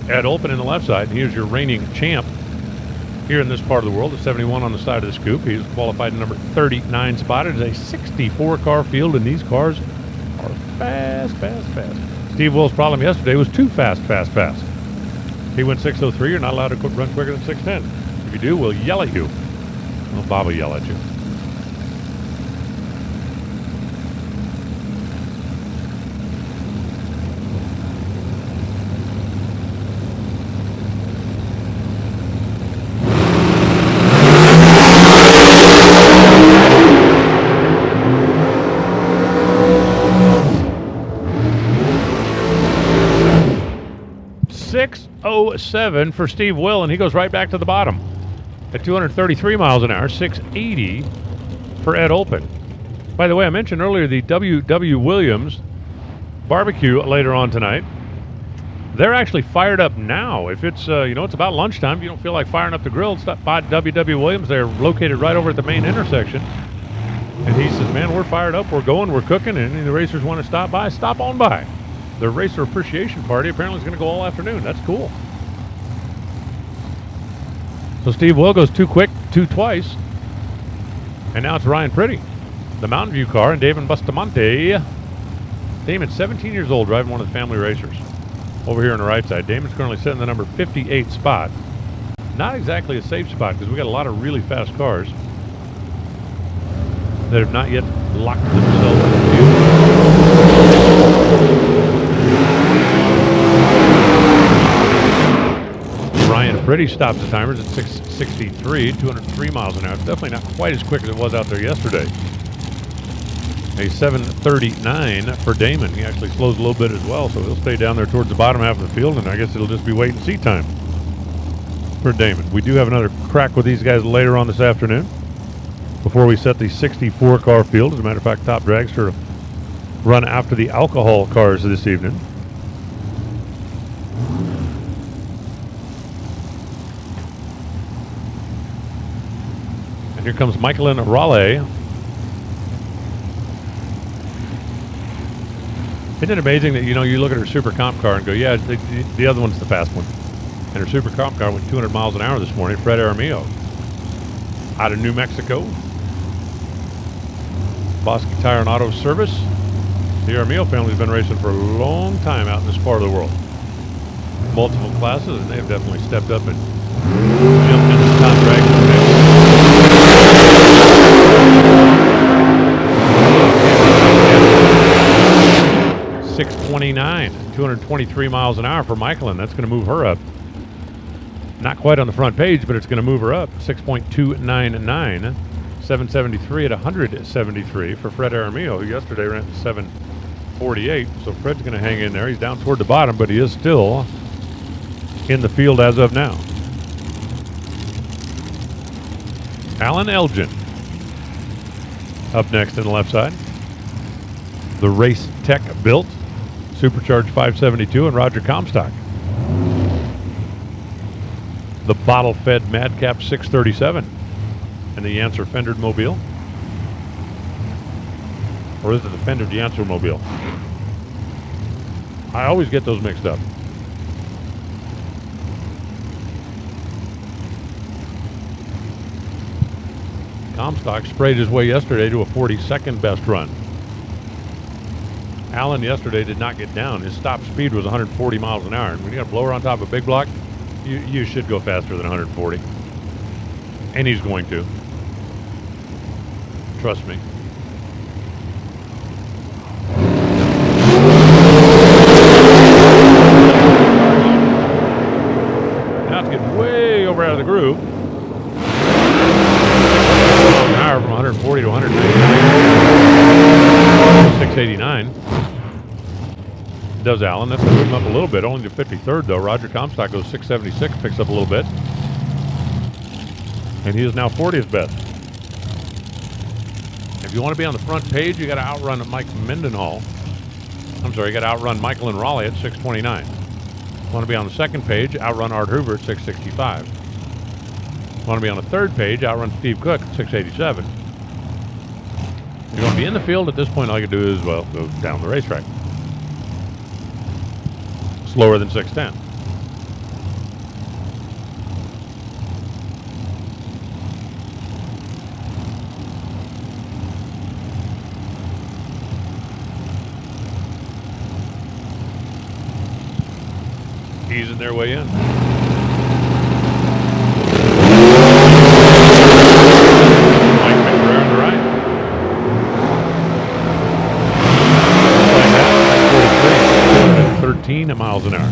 S1: Ed Olpen in the left side. Here's your reigning champ here in this part of the world. The 71 on the side of the scoop. He's qualified in number 39 spot. It is a 64-car field, and these cars are fast, fast, fast. Steve Will's problem yesterday was too fast, fast, fast. He went 6:03. You're not allowed to run quicker than 6:10. If you do, we'll yell at you. Well, Bob will yell at you. .607 for Steve Will, and he goes right back to the bottom at 233 miles an hour. 680 for Ed Olpen. By the way, I mentioned earlier the W.W. Williams barbecue later on tonight. They're actually fired up now. If it's it's about lunchtime, you don't feel like firing up the grill, stop by W.W. Williams. They're located right over at the main intersection. And he says, man, we're fired up, we're going, we're cooking, and the racers want to stop by, stop on by. The racer appreciation party apparently is going to go all afternoon. That's cool. So Steve Will goes too quick, twice. And now it's Ryan Pretty, the Mountain View car, and Damon Bustamante. Damon's 17 years old, driving one of the family racers. Over here on the right side, Damon's currently sitting in the number 58 spot. Not exactly a safe spot because we got a lot of really fast cars that have not yet locked themselves in the field. Ryan Pretty stops the timers at 6:63, 203 miles an hour. It's definitely not quite as quick as it was out there yesterday. A 7:39 for Damon. He actually slows a little bit as well, so he'll stay down there towards the bottom half of the field, and I guess it'll just be wait and see time for Damon. We do have another crack with these guys later on this afternoon before we set the 64 car field. As a matter of fact, Top Dragster run after the alcohol cars this evening. And here comes Michaelin Raleigh. Isn't it amazing that, you look at her Super Comp car and go, yeah, the other one's the fast one. And her Super Comp car went 200 miles an hour this morning. Fred Aramillo out of New Mexico. Bosque Tire and Auto Service. The Aramillo family's been racing for a long time out in this part of the world. Multiple classes, and they've definitely stepped up and jumped into the Top Dragster mix. 629, 223 miles an hour for Michaelin. That's going to move her up Not quite on the front page, but it's going to move her up. 6.299. 773 at 173 for Fred Aramillo, who yesterday ran at 748. So Fred's going to hang in there. He's down toward the bottom, but he is still in the field as of now. Alan Elgin up next on the left side. The Race Tech built Supercharged 572 and Roger Comstock. The Bottle Fed Madcap 637 and the Yancer Fendered Mobile. Or is it the Fendered Yancer Mobile? I always get those mixed up. Comstock sprayed his way yesterday to a 42nd best run. Allen yesterday did not get down. His top speed was 140 miles an hour. And when you got a blower on top of a big block, you should go faster than 140. And he's going to. Trust me. Now it's getting way over out of the groove. An hour from 140 to 190. 689. Does Allen. That's going to move him up a little bit, only to 53rd though. Roger Comstock goes 676, picks up a little bit. And he is now 40th best. If you want to be on the front page, you got to outrun Mike Mendenhall. I'm sorry, you got to outrun Michael and Raleigh at 629. Want to be on the second page, outrun Art Hoover at 665. Want to be on the third page, outrun Steve Cook at 687. You're going to be in the field at this point. All you can do is, well, go down the racetrack. Slower than 610. Easing their way in. Mike McBrayer on the right. 13 miles an hour.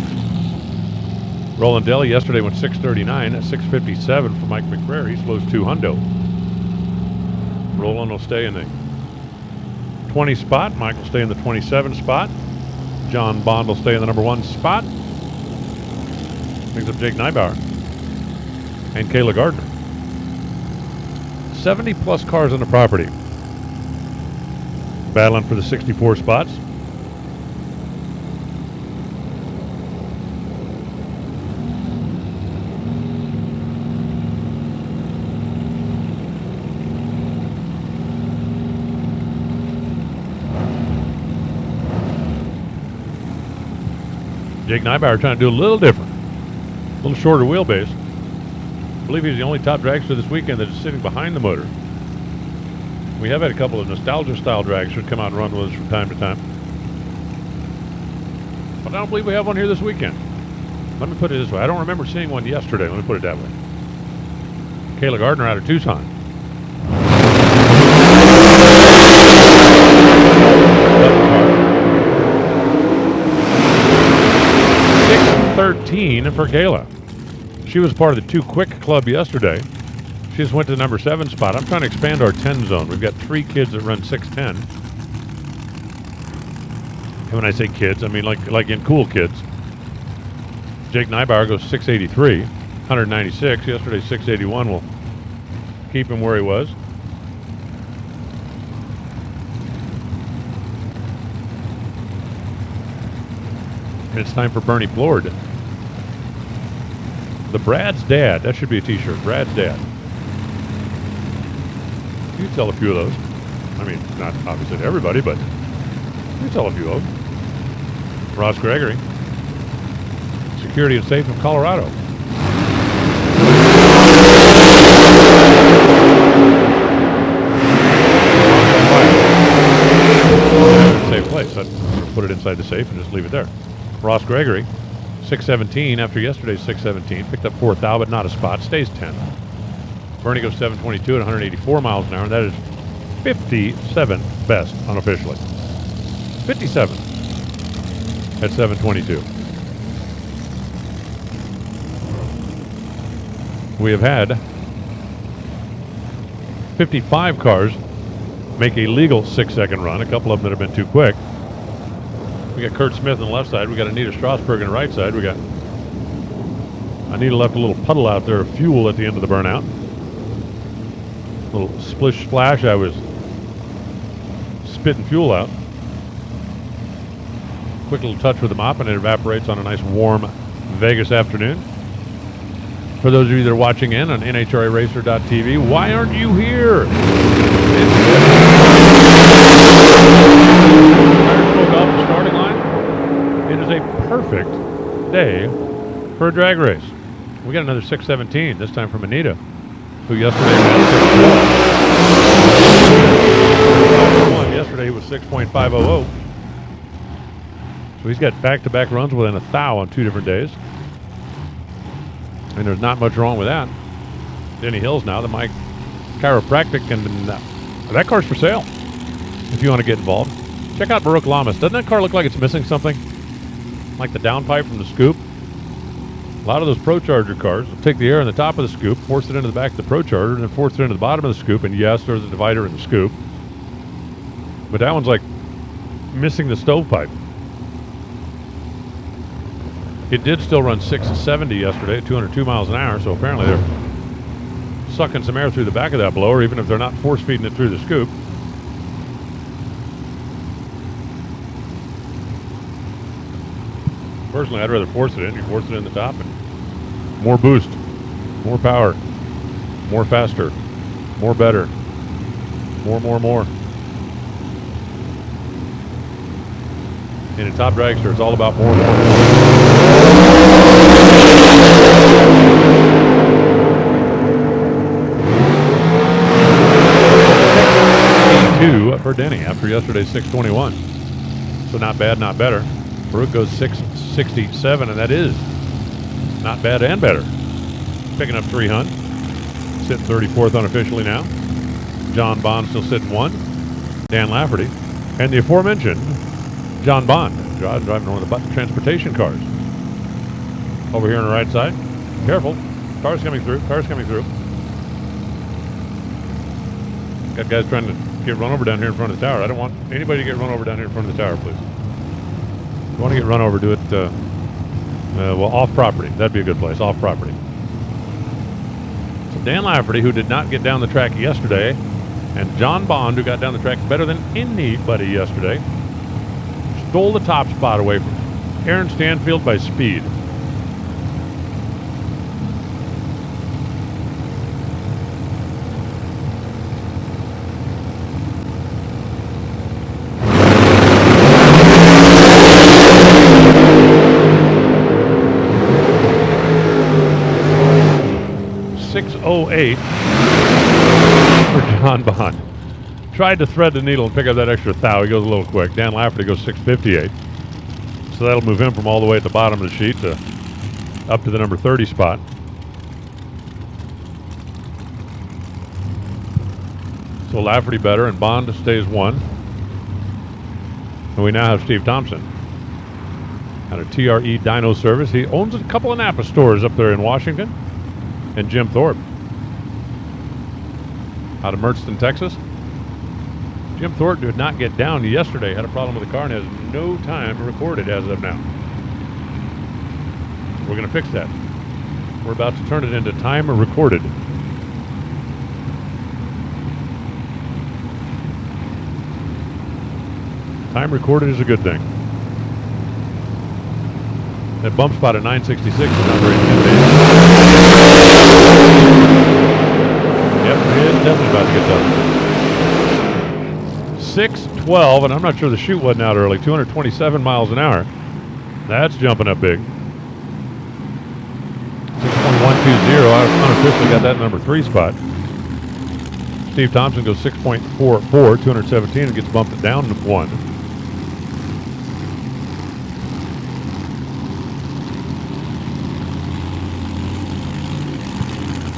S1: Roland Deli yesterday went 639 at 657 for Mike McBrayer. He slows 2 hundo. Roland will stay in the 20 spot. Mike will stay in the 27 spot. John Bond will stay in the number 1 spot. Brings up Jake Neibauer and Kayla Gardner. 70 plus cars on the property. Battling for the 64 spots. Jake Neibauer trying to do a little different. A little shorter wheelbase. I believe he's the only top dragster this weekend that is sitting behind the motor. We have had a couple of nostalgia-style dragsters come out and run with us from time to time. But I don't believe we have one here this weekend. Let me put it this way. I don't remember seeing one yesterday. Let me put it that way. Kayla Gardner out of Tucson. .613 for Kayla. She was part of the 2 Quick Club yesterday. She just went to the number 7 spot. I'm trying to expand our 10 zone. We've got 3 kids that run 610. And when I say kids, I mean like in cool kids. Jake Neibauer goes 683, 196. Yesterday 681 will keep him where he was. And it's time for Bernie Blord. The Brad's Dad. That should be a t-shirt. Brad's Dad. You can sell a few of those. I mean, not obviously to everybody, but you can sell a few of them. Ross Gregory. Security and Safe of Colorado. Safe place. I'd put it inside the safe and just leave it there. Ross Gregory, 617 after yesterday's 617. Picked up 4th thou, but not a spot. Stays 10. Bernie goes 722 at 184 miles an hour, and that is 57 best unofficially. 57 at 722. we have had 55 cars make a legal 6-second run. A couple of them that have been too quick. We got Kurt Smith on the left side. We got Anita Strasberg on the right side. We got Anita left a little puddle out there of fuel at the end of the burnout. A little splish splash. I was spitting fuel out. Quick little touch with the mop and it evaporates on a nice warm Vegas afternoon. For those of you that are watching in on NHRAracer.tv, why aren't you here? Tires broke off the starting line. It is a perfect day for a drag race. We got another 617, this time from Anita, who yesterday was 6.1. Yesterday was 6.500. So he's got back-to-back runs within a thou on 2 different days. And there's not much wrong with that. Denny Hills now, the Mike Chiropractic, and that car's for sale if you want to get involved. Check out Baruch Lamas. Doesn't that car look like it's missing something? Like the downpipe from the scoop? A lot of those Pro Charger cars will take the air in the top of the scoop, force it into the back of the Pro Charger, and then force it into the bottom of the scoop, and yes, there's a divider in the scoop. But that one's like missing the stovepipe. It did still run 670 yesterday at 202 miles an hour, so apparently they're sucking some air through the back of that blower, even if they're not force feeding it through the scoop. Personally, I'd rather force it in. You force it in the top, and more boost, more power, more faster, more better, more. In a top dragster, it's all about more. For Denny after yesterday's 621. So not bad, not better. Baruch goes 667, and that is not bad and better. Picking up 3 hunt. Sitting 34th unofficially now. John Bond still sitting 1. Dan Lafferty. And the aforementioned John Bond, driving one of the Button Transportation cars. Over here on the right side. Careful. Cars coming through. Got guys trying to get run over down here in front of the tower. I don't want anybody to get run over down here in front of the tower, please. If you want to get run over, do it, well, off property. That'd be a good place, off property. So Dan Lafferty, who did not get down the track yesterday, and John Bond, who got down the track better than anybody yesterday, stole the top spot away from Aaron Stanfield by speed. .08 for John Bond. Tried to thread the needle and pick up that extra thou. He goes a little quick. Dan Lafferty goes 658. So that'll move him from all the way at the bottom of the sheet to up to the number 30 spot. So Lafferty better, and Bond stays 1. And we now have Steve Thompson out of TRE Dyno Service. He owns a couple of Napa stores up there in Washington. And Jim Thorpe out of Mertzton, Texas. Jim Thorpe did not get down yesterday. Had a problem with the car and has no time recorded as of now. We're going to fix that. We're about to turn it into time recorded. Time recorded is a good thing. That bump spot at 966 is not very intimidating. Yep, it's definitely about to get done. 612, and I'm not sure the chute wasn't out early. 227 miles an hour. That's jumping up big. 6.120. I unofficially got that number 3 spot. Steve Thompson goes 6.44, 217, and gets bumped down to 1.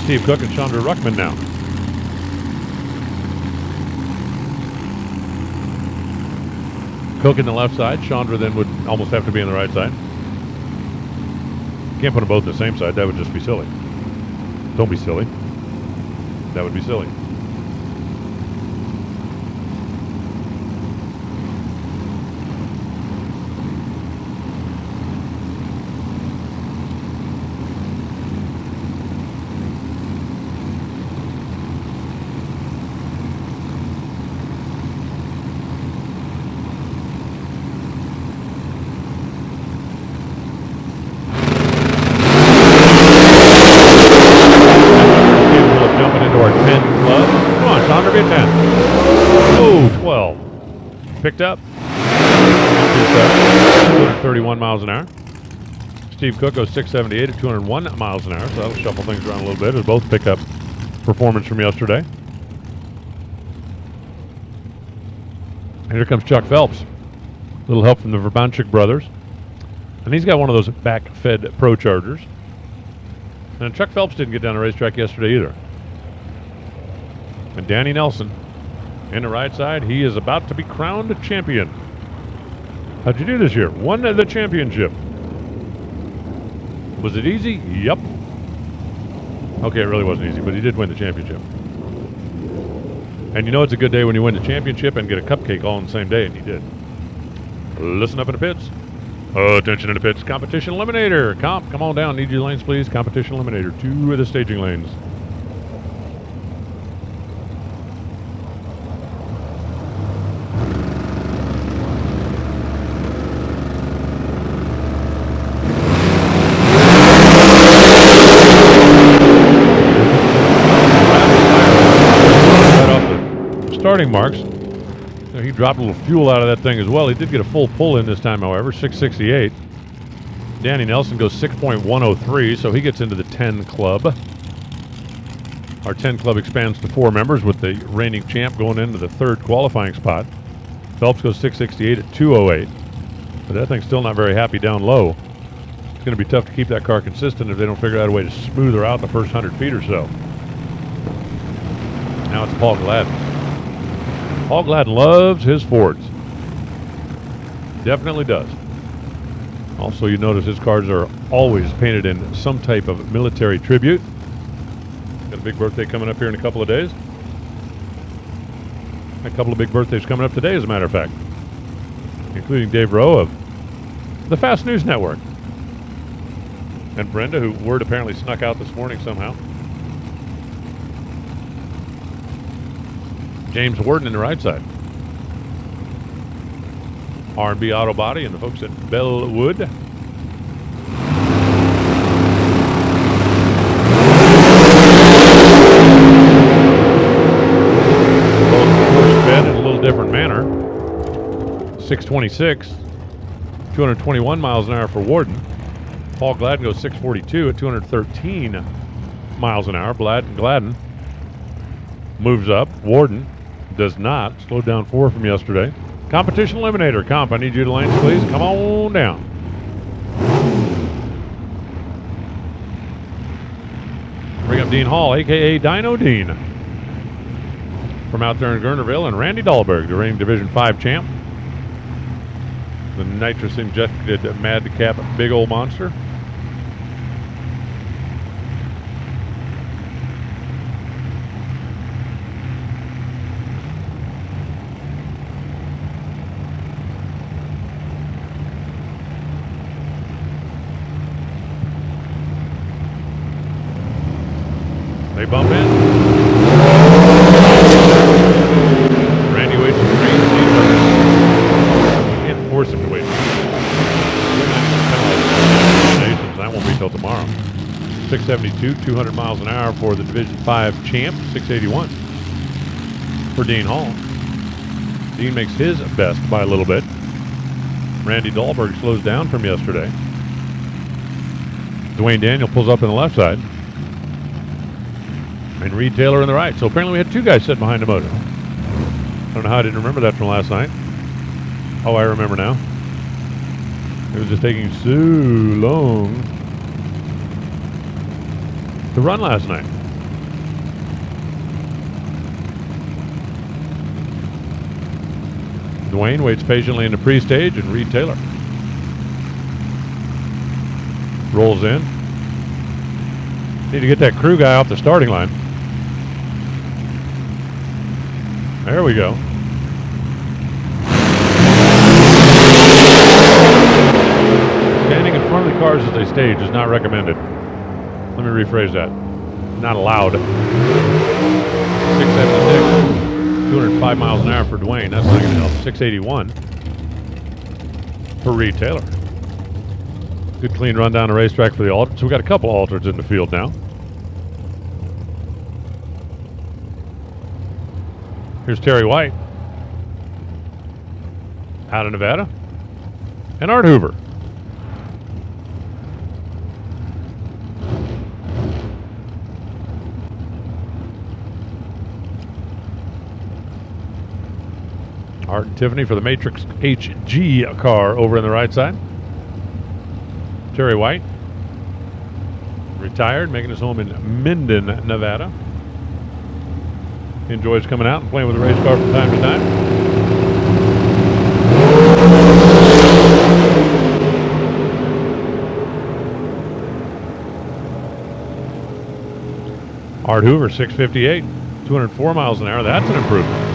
S1: Steve Cook and Chandra Ruckman now. Cook in the left side. Chandra then would almost have to be on the right side. Can't put them both on the same side. That would just be silly. Don't be silly. That would be silly. Jumping into our 10 club. Come on, Chandra, be a 10. Oh, 12. Picked up. 231 miles an hour. Steve Cook goes 678 at 201 miles an hour, so that'll shuffle things around a little bit. It'll both pick up performance from yesterday. And here comes Chuck Phelps. A little help from the Verbanchik brothers. And he's got one of those back-fed Pro Chargers. And Chuck Phelps didn't get down the racetrack yesterday either. And Danny Nelson in the right side, he is about to be crowned champion. How'd you do this year? Won the championship. Was it easy? Yep. Okay, it really wasn't easy, but he did win the championship. And you know it's a good day when you win the championship and get a cupcake all on the same day, and he did. Listen up in the pits. Attention in the pits. Competition eliminator. Comp, come on down. Need your lanes, please. Competition eliminator. 2 of the staging lanes. Starting marks. He dropped a little fuel out of that thing as well. He did get a full pull in this time, however, 668. Danny Nelson goes 6.103, so he gets into the 10 club. Our 10 club expands to 4 members with the reigning champ going into the 3rd qualifying spot. Phelps goes 668 at 208, but that thing's still not very happy down low. It's going to be tough to keep that car consistent if they don't figure out a way to smooth her out the first 100 feet or so. Now it's Paul Gladden. Paul Gladden loves his Fords. Definitely does. Also, you notice his cars are always painted in some type of military tribute. Got a big birthday coming up here in a couple of days. A couple of big birthdays coming up today, as a matter of fact, including Dave Rowe of the Fast News Network. And Brenda, who word apparently snuck out this morning somehow. James Warden in the right side. R&B Auto Body and the folks at Bellwood. Both fed in a little different manner. 626, 221 miles an hour for Warden. Paul Gladden goes 642 at 213 miles an hour. Gladden moves up. Warden does not. Slowed down 4 from yesterday. Competition eliminator. Comp, I need you to lanes, please. Come on down. Bring up Dean Hall, a.k.a. Dino Dean. From out there in Gurnerville, and Randy Dahlberg, the reigning Division 5 champ. The nitrous-injected madcap big old monster. They bump in. Randy waits for green. We can't force him to wait. That won't be till tomorrow. 672, 200 miles an hour for the Division 5 champ. 681 for Dean Hall. Dean makes his best by a little bit. Randy Dahlberg slows down from yesterday. Dwayne Daniel pulls up in the left side. And Reed Taylor in the right. So apparently we had 2 guys sitting behind the motor. I don't know how I didn't remember that from last night. Oh, I remember now. It was just taking so long to run last night. Dwayne waits patiently in the pre-stage, and Reed Taylor rolls in. Need to get that crew guy off the starting line. There we go. Standing in front of the cars as they stage is not recommended. Let me rephrase that. Not allowed. 676. 205 miles an hour for Dwayne. That's not going to help. 681 for Reed Taylor. Good clean run down the racetrack for the Altereds. So we got a couple Altereds in the field now. Here's Terry White out of Nevada. And Art Hoover. Art and Tiffany for the Matrix HG car over on the right side. Terry White, retired, making his home in Minden, Nevada. He enjoys coming out and playing with the race car from time to time. Art Hoover, 658, 204 miles an hour. That's an improvement.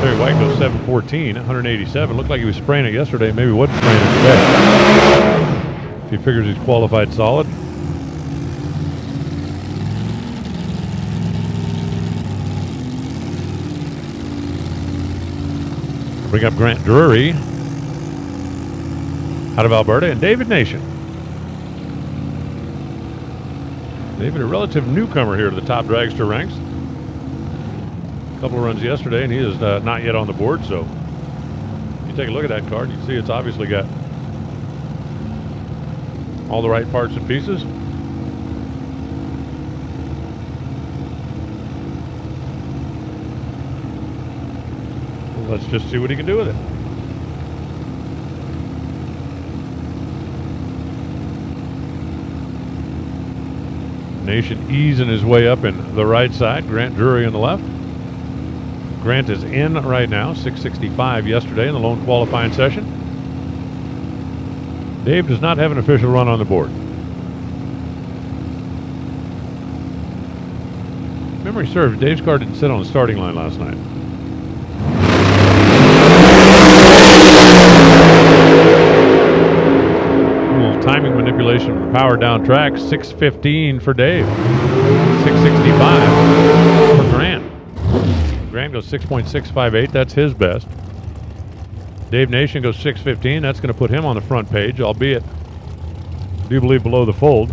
S1: Terry White goes 714, 187. Looked like he was spraying it yesterday. Maybe he wasn't spraying it today. He figures he's qualified solid. Bring up Grant Drury out of Alberta and David Nation. David, a relative newcomer here to the top dragster ranks. A couple of runs yesterday, and he is not yet on the board. So, if you take a look at that card, you can see it's obviously got all the right parts and pieces. Well, let's just see what he can do with it. Nation easing his way up in the right side. Grant Drury on the left. Grant is in right now, 665 yesterday in the lone qualifying session. Dave does not have an official run on the board. Memory serves, Dave's car didn't sit on the starting line last night. A little timing manipulation with the power down track. 615 for Dave. 665 for Grant. Grant goes 6.658. That's his best. Dave Nation goes 615. That's going to put him on the front page, albeit, I do believe, below the fold.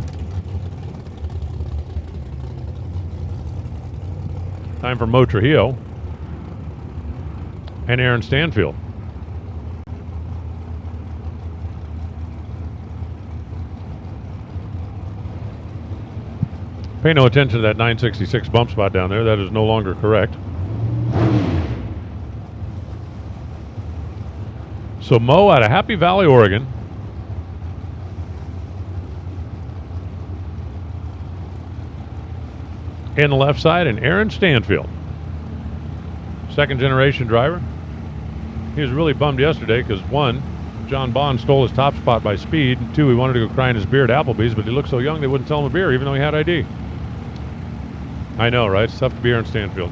S1: Time for Mo Trujillo and Aaron Stanfield. Pay no attention to that 966 bump spot down there. That is no longer correct. So Mo out of Happy Valley, Oregon. In the left side, and Aaron Stanfield. Second generation driver. He was really bummed yesterday because, one, John Bond stole his top spot by speed, and two, he wanted to go crying his beer at Applebee's, but he looked so young they wouldn't sell him a beer even though he had ID. I know, right? It's tough to be Aaron Stanfield.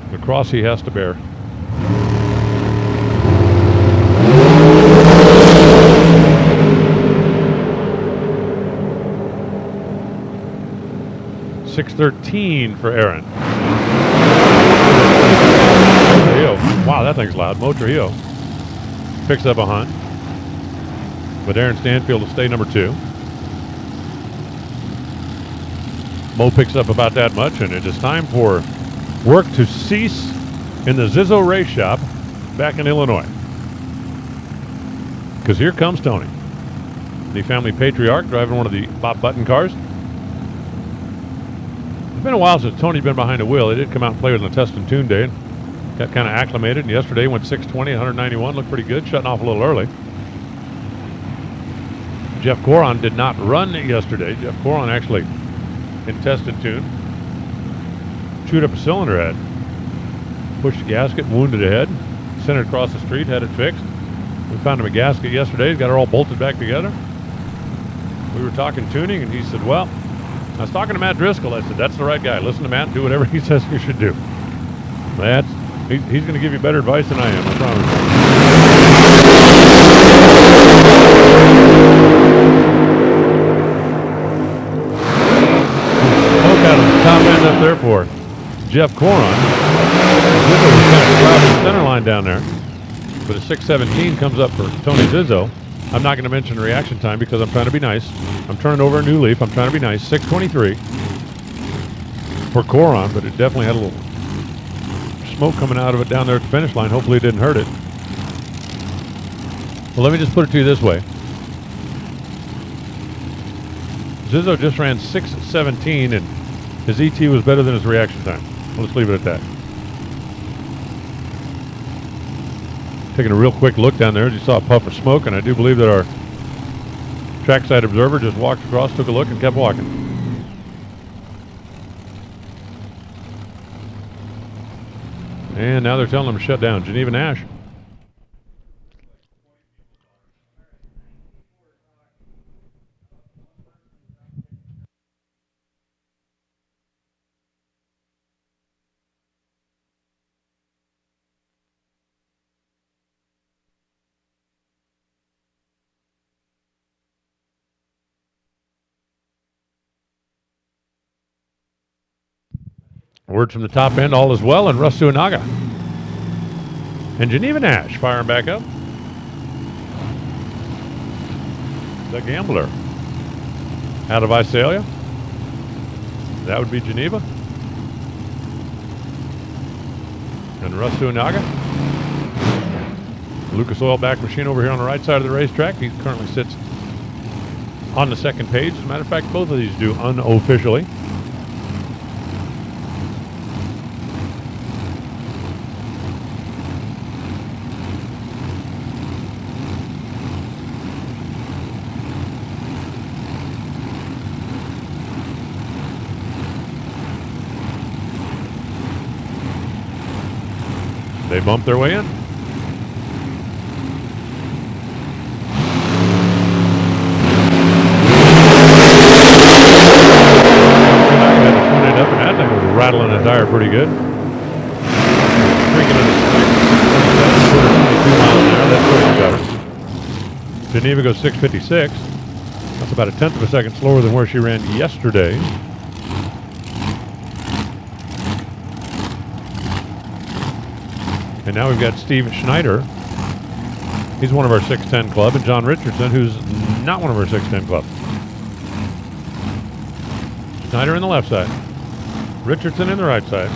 S1: The cross he has to bear. $613 for Aaron. Wow, that thing's loud. Mo Trujillo picks up a hunt, but Aaron Stanfield will stay number 2. Mo picks up about that much, and it is time for work to cease in the Zizzo Race Shop back in Illinois. Because here comes Tony, the family patriarch, driving one of the Bob Button cars. It's been a while since Tony's been behind the wheel. He did come out and play with the test and tune day and got kind of acclimated. And yesterday went 620, 191, looked pretty good, shutting off a little early. Jeff Coron did not run yesterday. Jeff Coron actually, in test and tune, chewed up a cylinder head, pushed the gasket, wounded a head, sent it across the street, had it fixed. We found him a gasket yesterday. He's got it all bolted back together. We were talking tuning, and he said, well, I was talking to Matt Driscoll. I said, that's the right guy. Listen to Matt and do whatever he says you should do. He's going to give you better advice than I am, I promise. Smoke out of the top end up there for Jeff Coron. Zizzo was kind of crowded the center line down there. But a 6:17 comes up for Tony Zizzo. I'm not going to mention the reaction time because I'm trying to be nice. I'm turning over a new leaf. I'm trying to be nice. 6:23 for Coron, but it definitely had a little smoke coming out of it down there at the finish line. Hopefully it didn't hurt it. Well, let me just put it to you this way. Zizzo just ran 6:17 and his ET was better than his reaction time. Let's leave it at that. Taking a real quick look down there, as you saw a puff of smoke, and I do believe that our trackside observer just walked across, took a look, and kept walking. And now they're telling them to shut down. Geneva Nash. Word from the top end, all is well, and Russ Suinaga. And Geneva Nash firing back up. The Gambler. Out of Visalia. That would be Geneva. And Russ Suinaga. Lucas Oil back machine over here on the right side of the racetrack. He currently sits on the second page. As a matter of fact, both of these do unofficially. They bump their way in. That thing was rattling the tire pretty good. Streaking into 22 miles an hour. That's pretty better. Geneva goes 6:56. That's about a tenth of a second slower than where she ran yesterday. And now we've got Steve Schneider. He's one of our 610 club, and John Richardson, who's not one of our 610 club. Schneider in the left side. Richardson in the right side.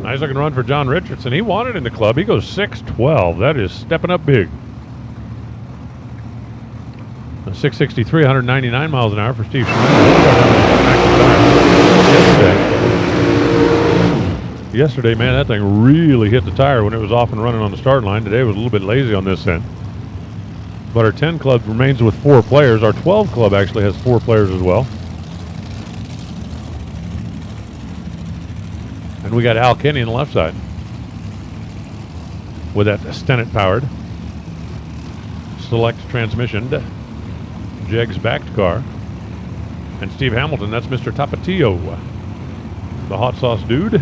S1: Nice looking run for John Richardson. He wanted in the club. He goes 6:12. That is stepping up big. 663, 199 miles an hour for Steve Schneider. Yesterday, man, that thing really hit the tire when it was off and running on the start line. Today was a little bit lazy on this end. But our 10 club remains with 4 players. Our 12 club actually has 4 players as well. And we got Al Kenny on the left side with that Stennet powered select transmission Jegs backed car. And Steve Hamilton, that's Mr. Tapatio, the hot sauce dude.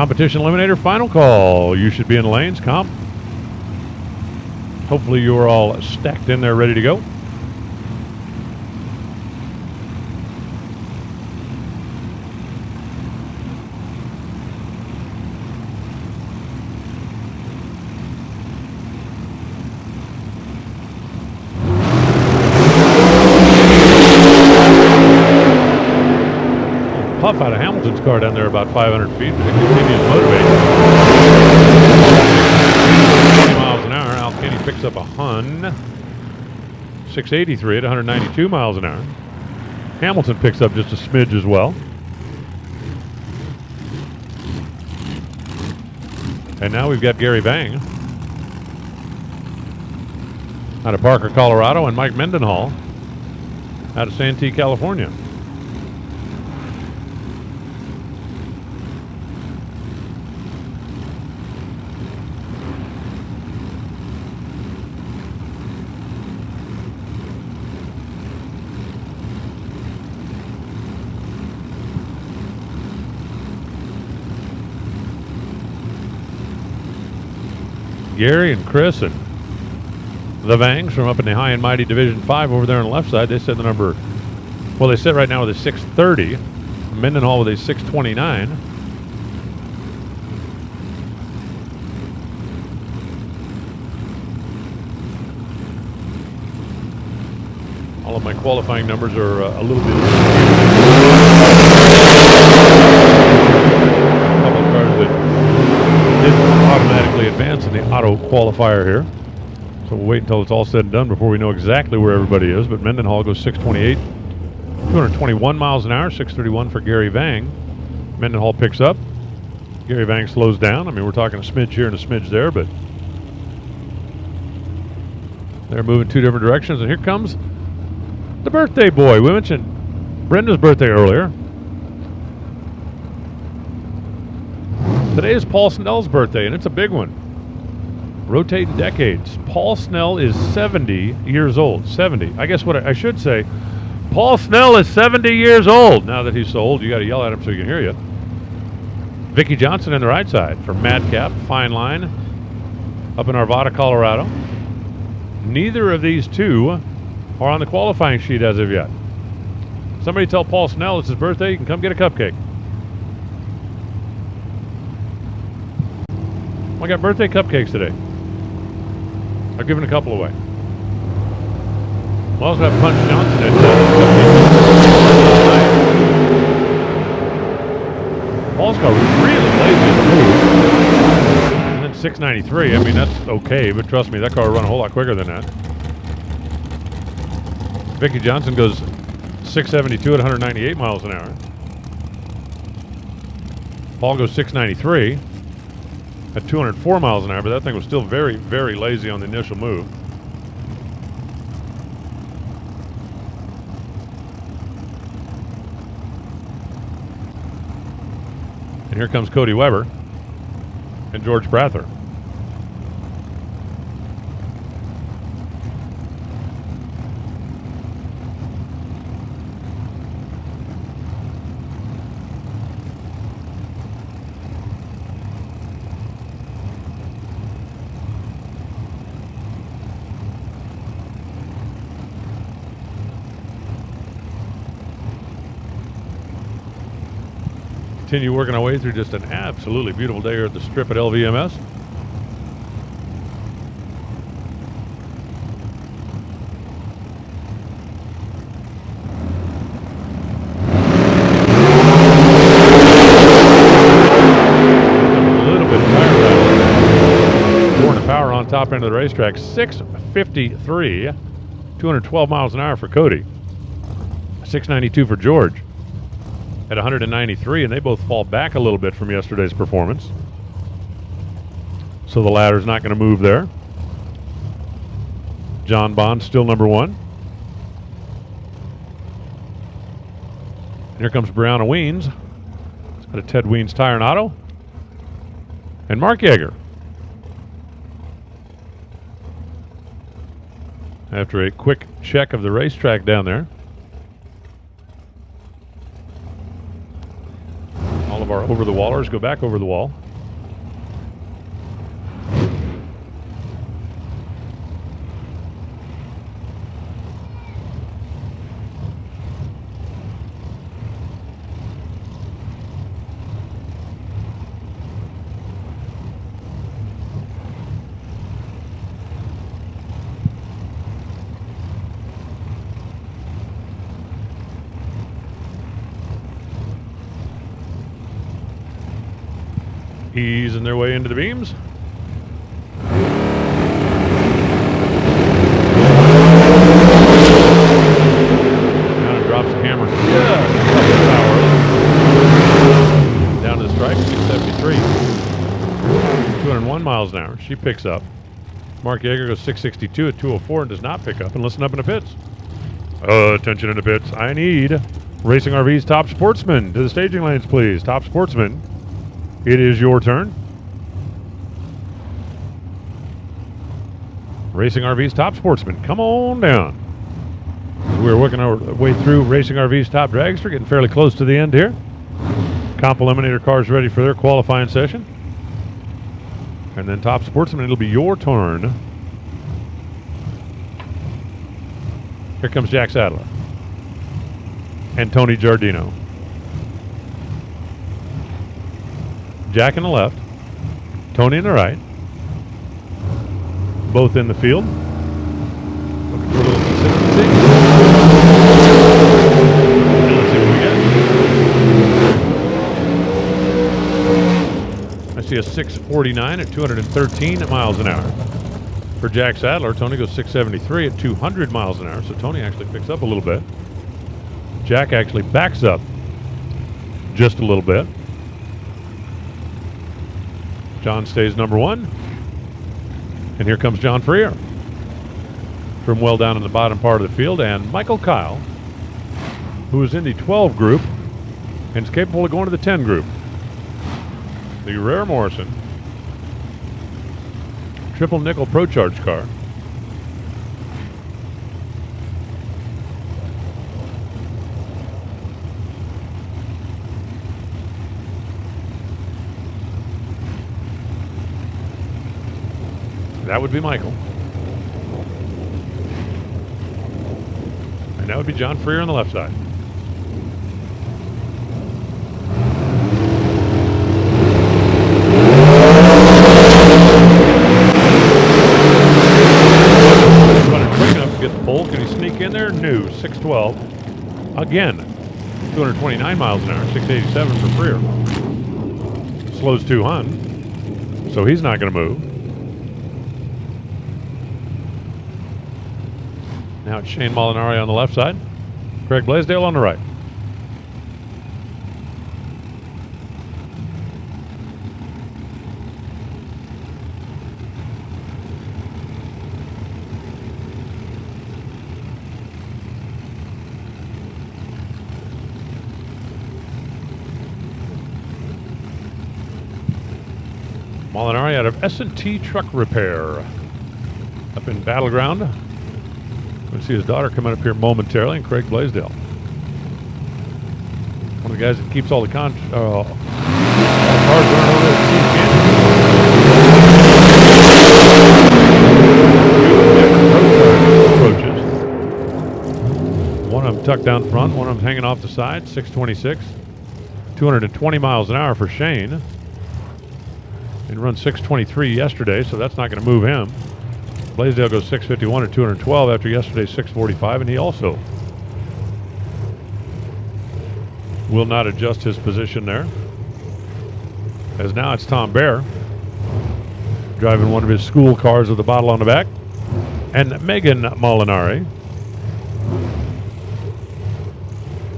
S1: Competition Eliminator, final call. You should be in the lanes, Comp. Hopefully you're all stacked in there, ready to go. Puff out of Hamilton's car down there about 500 feet, but it continues motivating. 20 miles an hour. Al Kenny picks up a Hun. 683 at 192 miles an hour. Hamilton picks up just a smidge as well. And now we've got Gary Vang out of Parker, Colorado, and Mike Mendenhall out of Santee, California. Gary and Chris and the Vangs from up in the high and mighty Division 5 over there on the left side. They said the number, well, they sit right now with a 630. Mendenhall with a 629. All of my qualifying numbers are a little bit. A couple of cars that didn't automatically advance in the auto qualifier here. So we'll wait until it's all said and done before we know exactly where everybody is. But Mendenhall goes 628, 221 miles an hour, 631 for Gary Vang. Mendenhall picks up. Gary Vang slows down. I mean, we're talking a smidge here and a smidge there, but they're moving two different directions. And here comes the birthday boy. We mentioned Brenda's birthday earlier. Today is Paul Snell's birthday, and it's a big one. Rotating decades. Paul Snell is 70 years old. 70. I guess what I should say, Paul Snell is 70 years old. Now that he's so old, you got to yell at him so he can hear you. Vicky Johnson in the right side for Madcap, Fine Line, up in Arvada, Colorado. Neither of these two are on the qualifying sheet as of yet. Somebody tell Paul Snell it's his birthday. You can come get a cupcake. I got birthday cupcakes today. I've given a couple away. We'll also have Punch Johnson at Paul's car was really lazy in the move. And then 693. I mean, that's okay, but trust me, that car will run a whole lot quicker than that. Vicky Johnson goes 672 at 198 miles an hour. Paul goes 693. At 204 miles an hour, but that thing was still very, very lazy on the initial move. And here comes Cody Weber and George Prather. Continue working our way through just an absolutely beautiful day here at the strip at LVMS. A little bit of tire rattle. Pouring the power on top end of the racetrack. 653, 212 miles an hour for Cody. 692 for George. At 193, and they both fall back a little bit from yesterday's performance. So the ladder's not going to move there. John Bond still number one. And here comes Brianna Weens. It's got a Ted Weens Tire and Auto. And Mark Yeager. After a quick check of the racetrack down there. of our over-the-wallers go back over the wall. Easing their way into the beams. Down and drops the hammer. Yeah, down to the stripe, 673. 201 miles an hour. She picks up. Mark Yeager goes 662 at 204 and does not pick up and listen up in the pits. Attention in the pits. I need Racing RV's top sportsman to the staging lanes, please. Top sportsman. It is your turn. Racing RV's top sportsman, come on down. We're working our way through Racing RV's top dragster, getting fairly close to the end here. Comp Eliminator cars ready for their qualifying session. And then top sportsman, it'll be your turn. Here comes Jack Sadler and Tony Giardino. Jack in the left, Tony in the right, both in the field. Looking for a little consistency. And let's see what we get. I see a 649 at 213 miles an hour. For Jack Sadler, Tony goes 673 at 200 miles an hour, so Tony actually picks up a little bit. Jack actually backs up just a little bit. John stays number one. And here comes John Freer from well down in the bottom part of the field. And Michael Kyle, who is in the 12 group and is capable of going to the 10 group. The Rare Morrison triple nickel Pro Charge car. That would be Michael. And that would be John Freer on the left side. Running quick enough to get the pole. Can he sneak in there? No. 612. Again. 229 miles an hour. 687 for Freer. Slows 200. So he's not going to move. Now it's Shane Molinari on the left side, Craig Blaisdell on the right. Molinari out of S&T Truck Repair up in Battleground. We'll see his daughter coming up here momentarily, and Craig Blaisdell. One of the guys that keeps all the cars running over the approaches. One of them tucked down front, one of them hanging off the side, 626. 220 miles an hour for Shane. He run 623 yesterday, so that's not going to move him. Blaisdell goes 651 at 212 after yesterday's 645, and he also will not adjust his position there. As now it's Tom Bear driving one of his school cars with a bottle on the back, and Megan Molinari,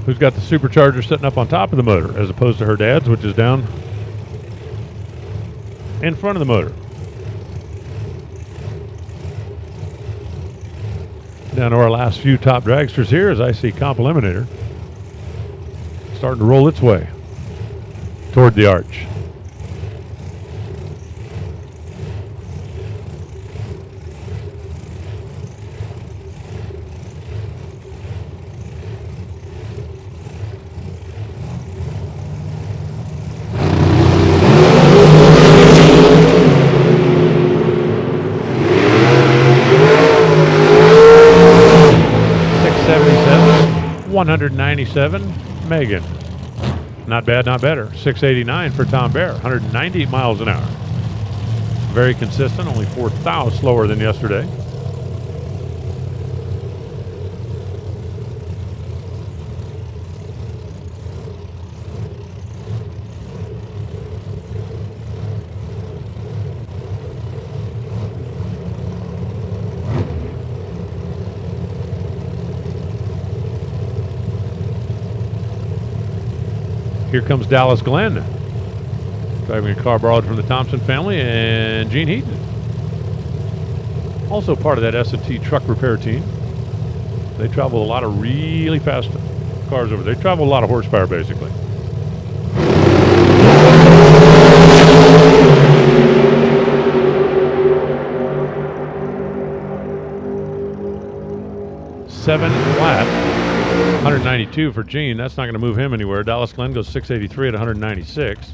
S1: who's got the supercharger sitting up on top of the motor as opposed to her dad's, which is down in front of the motor. Down to our last few top dragsters here as I see Comp Eliminator starting to roll its way toward the arch. 797, Megan. Not bad, not better. 689 for Tom Bear, 190 miles an hour. Very consistent, only 4 thou slower than yesterday. Here comes Dallas Glenn, driving a car borrowed from the Thompson family, and Gene Heaton, also part of that S&T truck repair team. They travel a lot of really fast cars over there. They travel a lot of horsepower, basically. Seven flat. 192 for Gene. That's not going to move him anywhere. Dallas Glenn goes 683 at 196.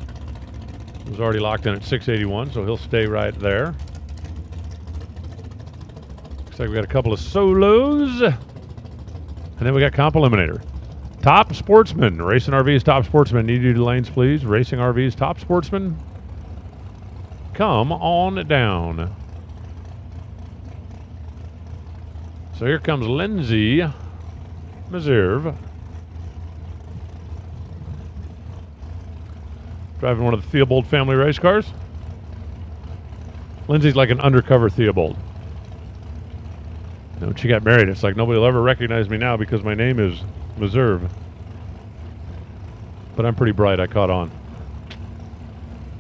S1: He was already locked in at 681, so he'll stay right there. Looks like we got a couple of solos. And then we got Comp Eliminator. Top Sportsman. Racing RV's Top Sportsman. Need you to lanes, please. Racing RV's Top Sportsman. Come on down. So here comes Lindsay Meserve, driving one of the Theobald family race cars. Lindsay's like an undercover Theobald. You know, when she got married, it's like nobody will ever recognize me now because my name is Meserve. But I'm pretty bright, I caught on.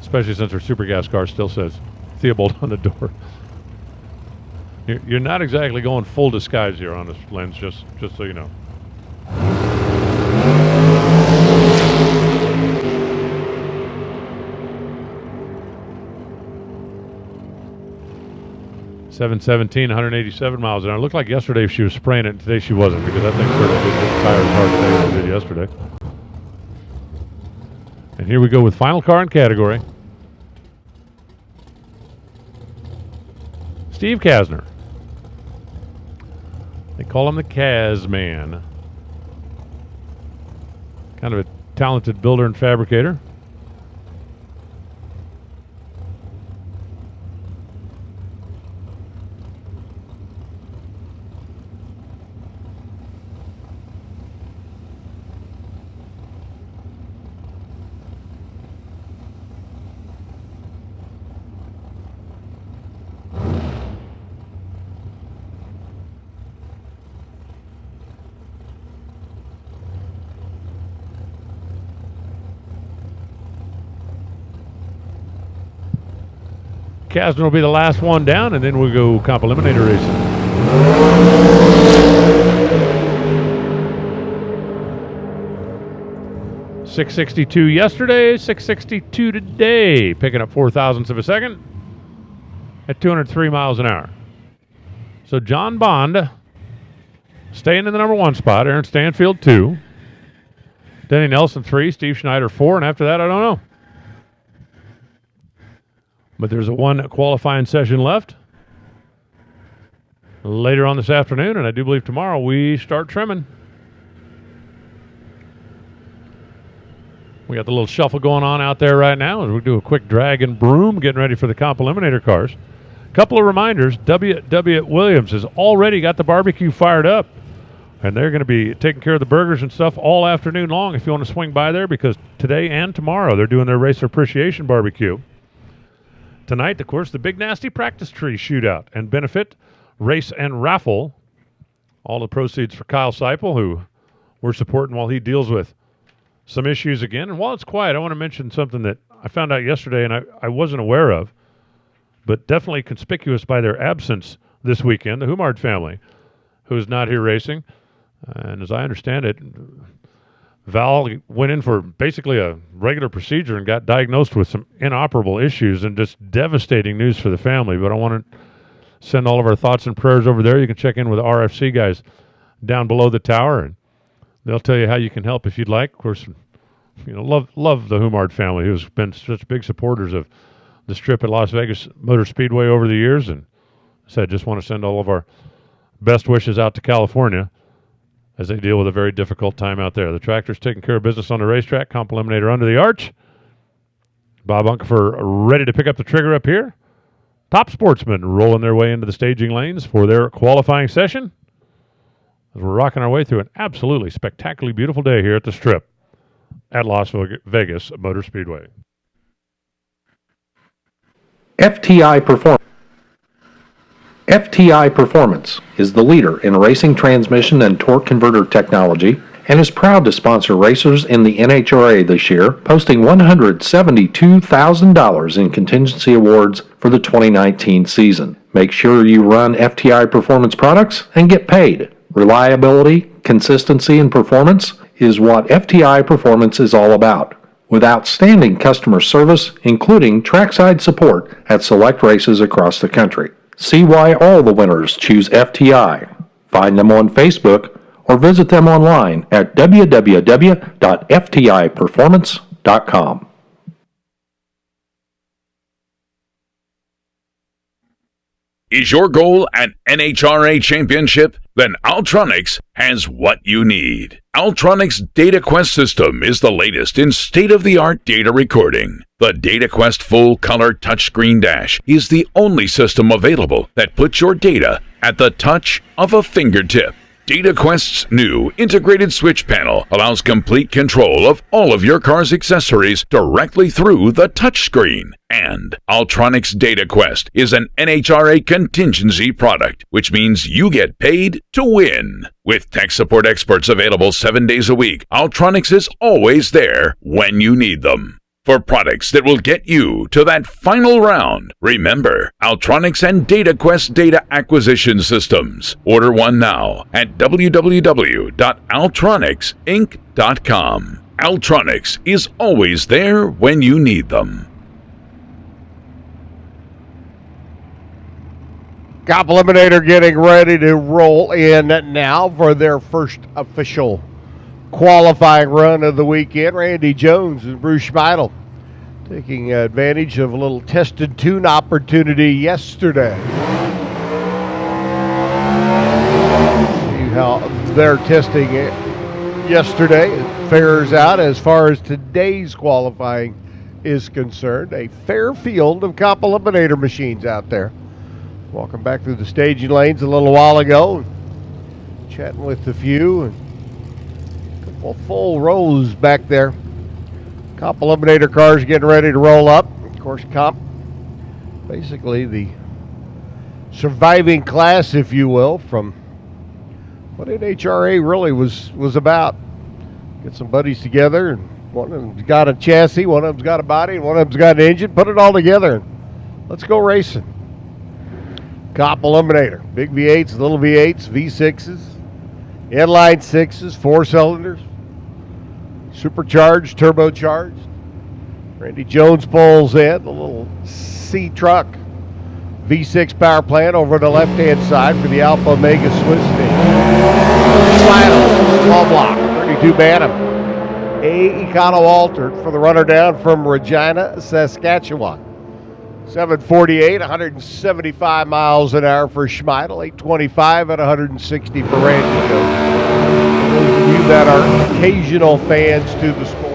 S1: Especially since her super gas car still says Theobald on the door. You're not exactly going full disguise here on this lens, just so you know. .717, 187 miles an hour. It looked like yesterday she was spraying it, and today she wasn't, because that thing certainly didn't hit the tires hard today as it did yesterday. And here we go with final car in category. Steve Kasner. They call him the Kaz Man. Kind of a talented builder and fabricator. Kasner will be the last one down, and then we'll go Comp Eliminator racing. .662 yesterday, 662 today, picking up 0.04 of a second at 203 miles an hour. So John Bond staying in the number 1 spot, Aaron Stanfield 2, Denny Nelson 3, Steve Schneider 4, and after that I don't know. But there's a 1 qualifying session left later on this afternoon, and I do believe tomorrow we start trimming. We got the little shuffle going on out there right now as we do a quick drag and broom, getting ready for the Comp Eliminator cars. Couple of reminders, W. Williams has already got the barbecue fired up, and they're going to be taking care of the burgers and stuff all afternoon long if you want to swing by there, because today and tomorrow they're doing their Racer Appreciation Barbecue. Tonight, of course, the Big Nasty Practice Tree Shootout and Benefit Race and Raffle. All the proceeds for Kyle Seipel, who we're supporting while he deals with some issues again. And while it's quiet, I want to mention something that I found out yesterday and I wasn't aware of, but definitely conspicuous by their absence this weekend. The Humard family, who's not here racing. And as I understand it, Val went in for basically a regular procedure and got diagnosed with some inoperable issues, and just devastating news for the family. But I want to send all of our thoughts and prayers over there. You can check in with the RFC guys down below the tower, and they'll tell you how you can help if you'd like. Of course, you know, love the Humard family, who's been such big supporters of the strip at Las Vegas Motor Speedway over the years. And so I just want to send all of our best wishes out to California as they deal with a very difficult time out there. The tractor's taking care of business on the racetrack. Comp Eliminator under the arch. Bob Unkefer ready to pick up the trigger up here. Top sportsmen rolling their way into the staging lanes for their qualifying session. As we're rocking our way through an absolutely spectacularly beautiful day here at the Strip at Las Vegas Motor Speedway.
S4: FTI Performance is the leader in racing transmission and torque converter technology and is proud to sponsor racers in the NHRA this year, posting $172,000 in contingency awards for the 2019 season. Make sure you run FTI Performance products and get paid. Reliability, consistency, and performance is what FTI Performance is all about, with outstanding customer service, including trackside support at select races across the country. See why all the winners choose FTI. Find them on Facebook or visit them online at www.ftiperformance.com.
S5: Is your goal an NHRA championship? Then Altronics has what you need. Altronics DataQuest system is the latest in state-of-the-art data recording. The DataQuest full-color touchscreen dash is the only system available that puts your data at the touch of a fingertip. DataQuest's new integrated switch panel allows complete control of all of your car's accessories directly through the touchscreen. And Altronics DataQuest is an NHRA contingency product, which means you get paid to win. With tech support experts available 7 days a week, Altronics is always there when you need them. For products that will get you to that final round, remember Altronics and DataQuest data acquisition systems. Order one now at www.altronicsinc.com. Altronics is always there when you need them.
S2: Comp Eliminator getting ready to roll in now for their first official qualifying run of the weekend. Randy Jones and Bruce Schmeidel taking advantage of a little test and tune opportunity yesterday. See how they're testing it yesterday. It fares out as far as today's qualifying is concerned. A fair field of Comp Eliminator machines out there. Walking back through the staging lanes a little while ago, chatting with a few, and a couple full rows back there. Comp Eliminator cars getting ready to roll up. Of course, Comp, basically the surviving class, if you will, from what NHRA really was about. Get some buddies together, and one of them's got a chassis, one of them's got a body, and one of them's got an engine. Put it all together, and let's go racing. Comp Eliminator, big V8s, little V8s, V6s, inline 6s, 4 cylinders, supercharged, turbocharged. Randy Jones pulls in the little C truck V6 power plant over the left-hand side for the Alpha Omega Swiss team. Final small block, 32 Bantam. A Econo altered for the runner down from Regina, Saskatchewan. 748, 175 miles an hour for Schmeidel, 825 at 160 for Randy Jones. Those of you that are occasional fans to the sport.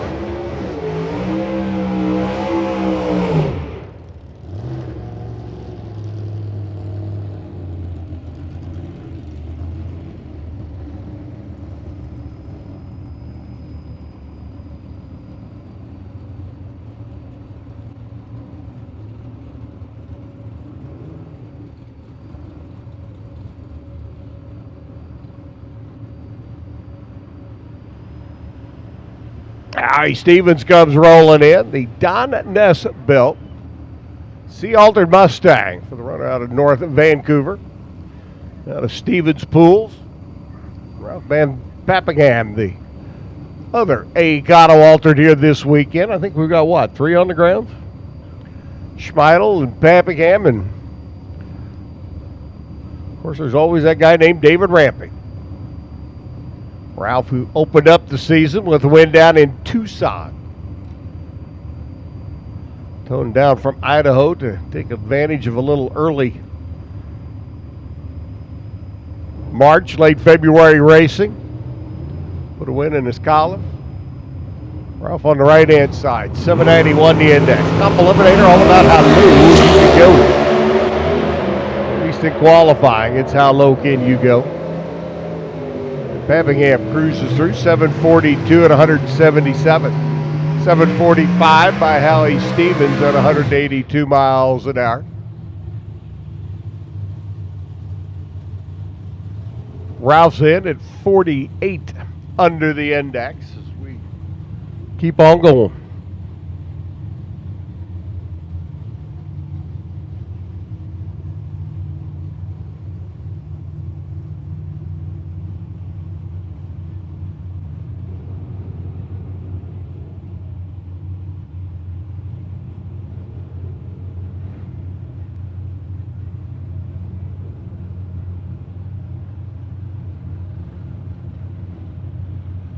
S2: Stevens comes rolling in. The Don Ness built C-altered Mustang for the runner out of North Vancouver. Out of Stevens Pools. Ralph Van Pappenham, the other Econo altered here this weekend. I think we've got, what, 3 on the ground? Schmeidel and Pappenham, and of course there's always that guy named David Ramping. Ralph, who opened up the season with a win down in Tucson. Toned down from Idaho to take advantage of a little early March, late February racing. Put a win in his column. Ralph on the right-hand side. 791 the index. Top eliminator, all about how low you can go. At least in qualifying, it's how low can you go. Pappingham cruises through 742 at 177. 745 by Hallie Stevens at 182 miles an hour. Ralph's in at 48 under the index as we keep on going.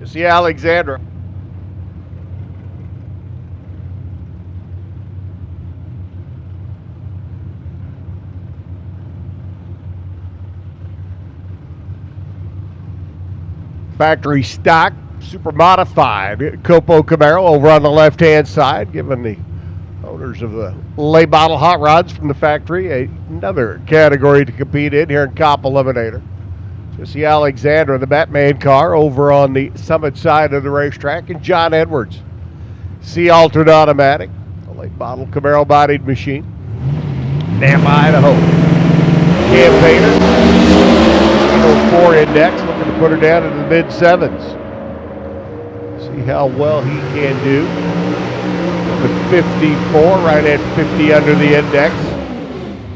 S2: See Alexandra. Factory stock, super modified Copo Camaro over on the left-hand side, giving the owners of the lay bottle hot rods from the factory another category to compete in here in Cop Eliminator. See Alexandra, the Batman car, over on the summit side of the racetrack, and John Edwards. See Altered Automatic, a late model Camaro bodied machine. Nampa, Idaho. Campaigner, 804 index, looking to put her down into the mid sevens. See how well he can do. The 54, right at 50 under the index.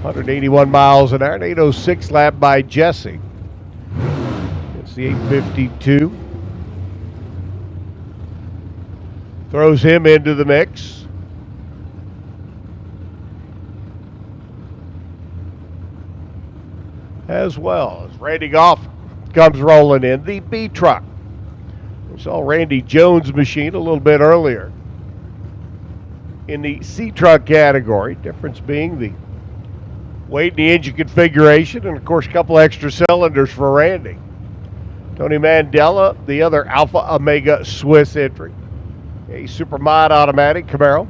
S2: 181 miles an hour, an 806 lap by Jesse. The 852 throws him into the mix. As well as Randy Goff comes rolling in the B truck. We saw Randy Jones' machine a little bit earlier in the C truck category. Difference being the weight and the engine configuration, and of course a couple extra cylinders for Randy. Tony Mandela, the other Alpha Omega Swiss entry. A Supermod automatic Camaro.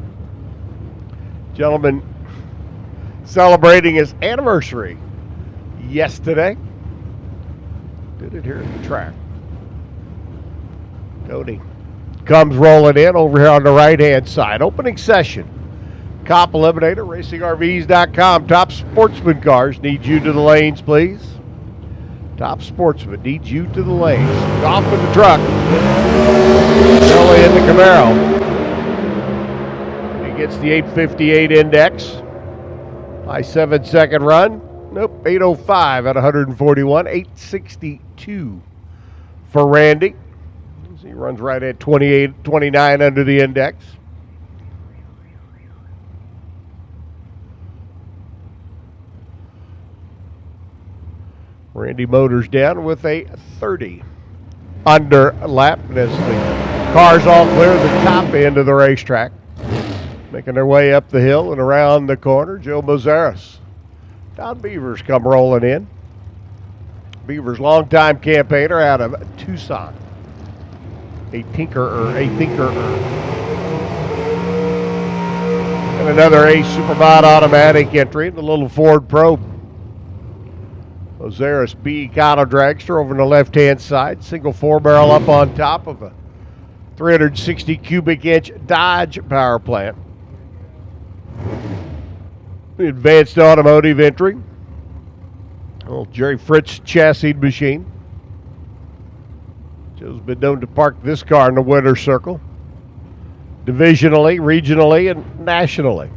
S2: Gentleman celebrating his anniversary yesterday. Did it here at the track. Tony comes rolling in over here on the right-hand side. Opening session. Cop Eliminator, RacingRVs.com. Top sportsman cars need you to the lanes, please. Top sportsman needs you to the lanes. Off with the truck. Early in the Camaro. He gets the 858 index. High 7-second run. Nope, 805 at 141. 862 for Randy. He runs right at 29 under the index. Randy Motors down with a 30 under lap as the cars all clear the top end of the racetrack. Making their way up the hill and around the corner, Joe Mazaris. Don Beavers come rolling in. Beavers longtime campaigner out of Tucson. A tinkerer. And another Ace Supermod automatic entry in the little Ford Probe. Ozaris B Econo Dragster over on the left-hand side. Single 4-barrel up on top of a 360 cubic inch Dodge power plant. The Advanced Automotive entry. Little Jerry Fritz chassis machine. Joe's been known to park this car in the winner's circle. Divisionally, regionally, and nationally.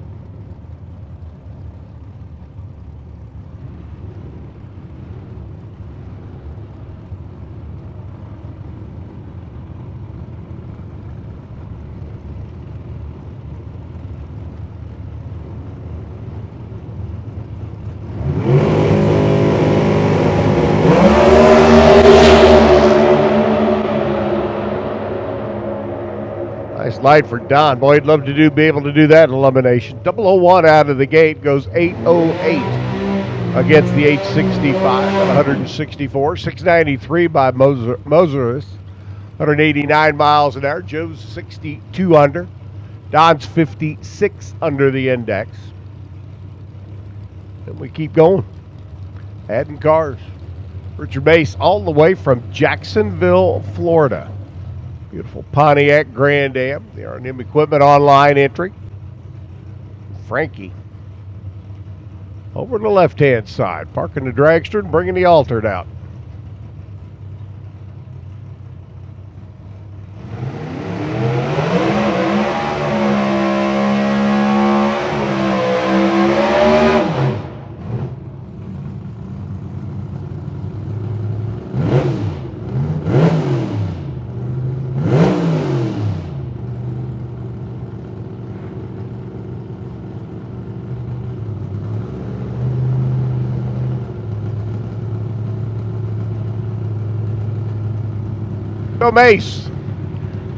S2: Nice light for Don. Boy, he'd love to be able to do that in elimination. 001 out of the gate goes 808 against the 865 at 164. 693 by Moserus. 189 miles an hour. Joe's 62 under. Don's 56 under the index. And we keep going. Adding cars. Richard Mace all the way from Jacksonville, Florida. Beautiful Pontiac Grand Am. The R&M Equipment online entry. Frankie over the left-hand side, parking the dragster and bringing the altered out. So Mace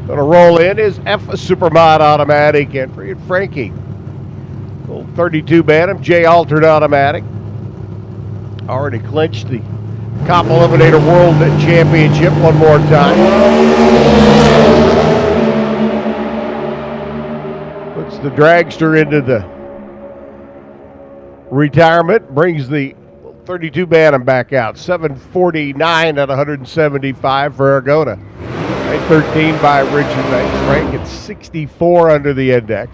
S2: going to roll in his F Supermod automatic entry, and Frankie, old 32 Bantam J altered automatic, already clinched the Cop Eliminator World Championship one more time. Puts the dragster into the retirement, brings the 32 Bantam back out. 749 at 175 for Argona. 13 by Richard Mace. Frank at 64 under the index.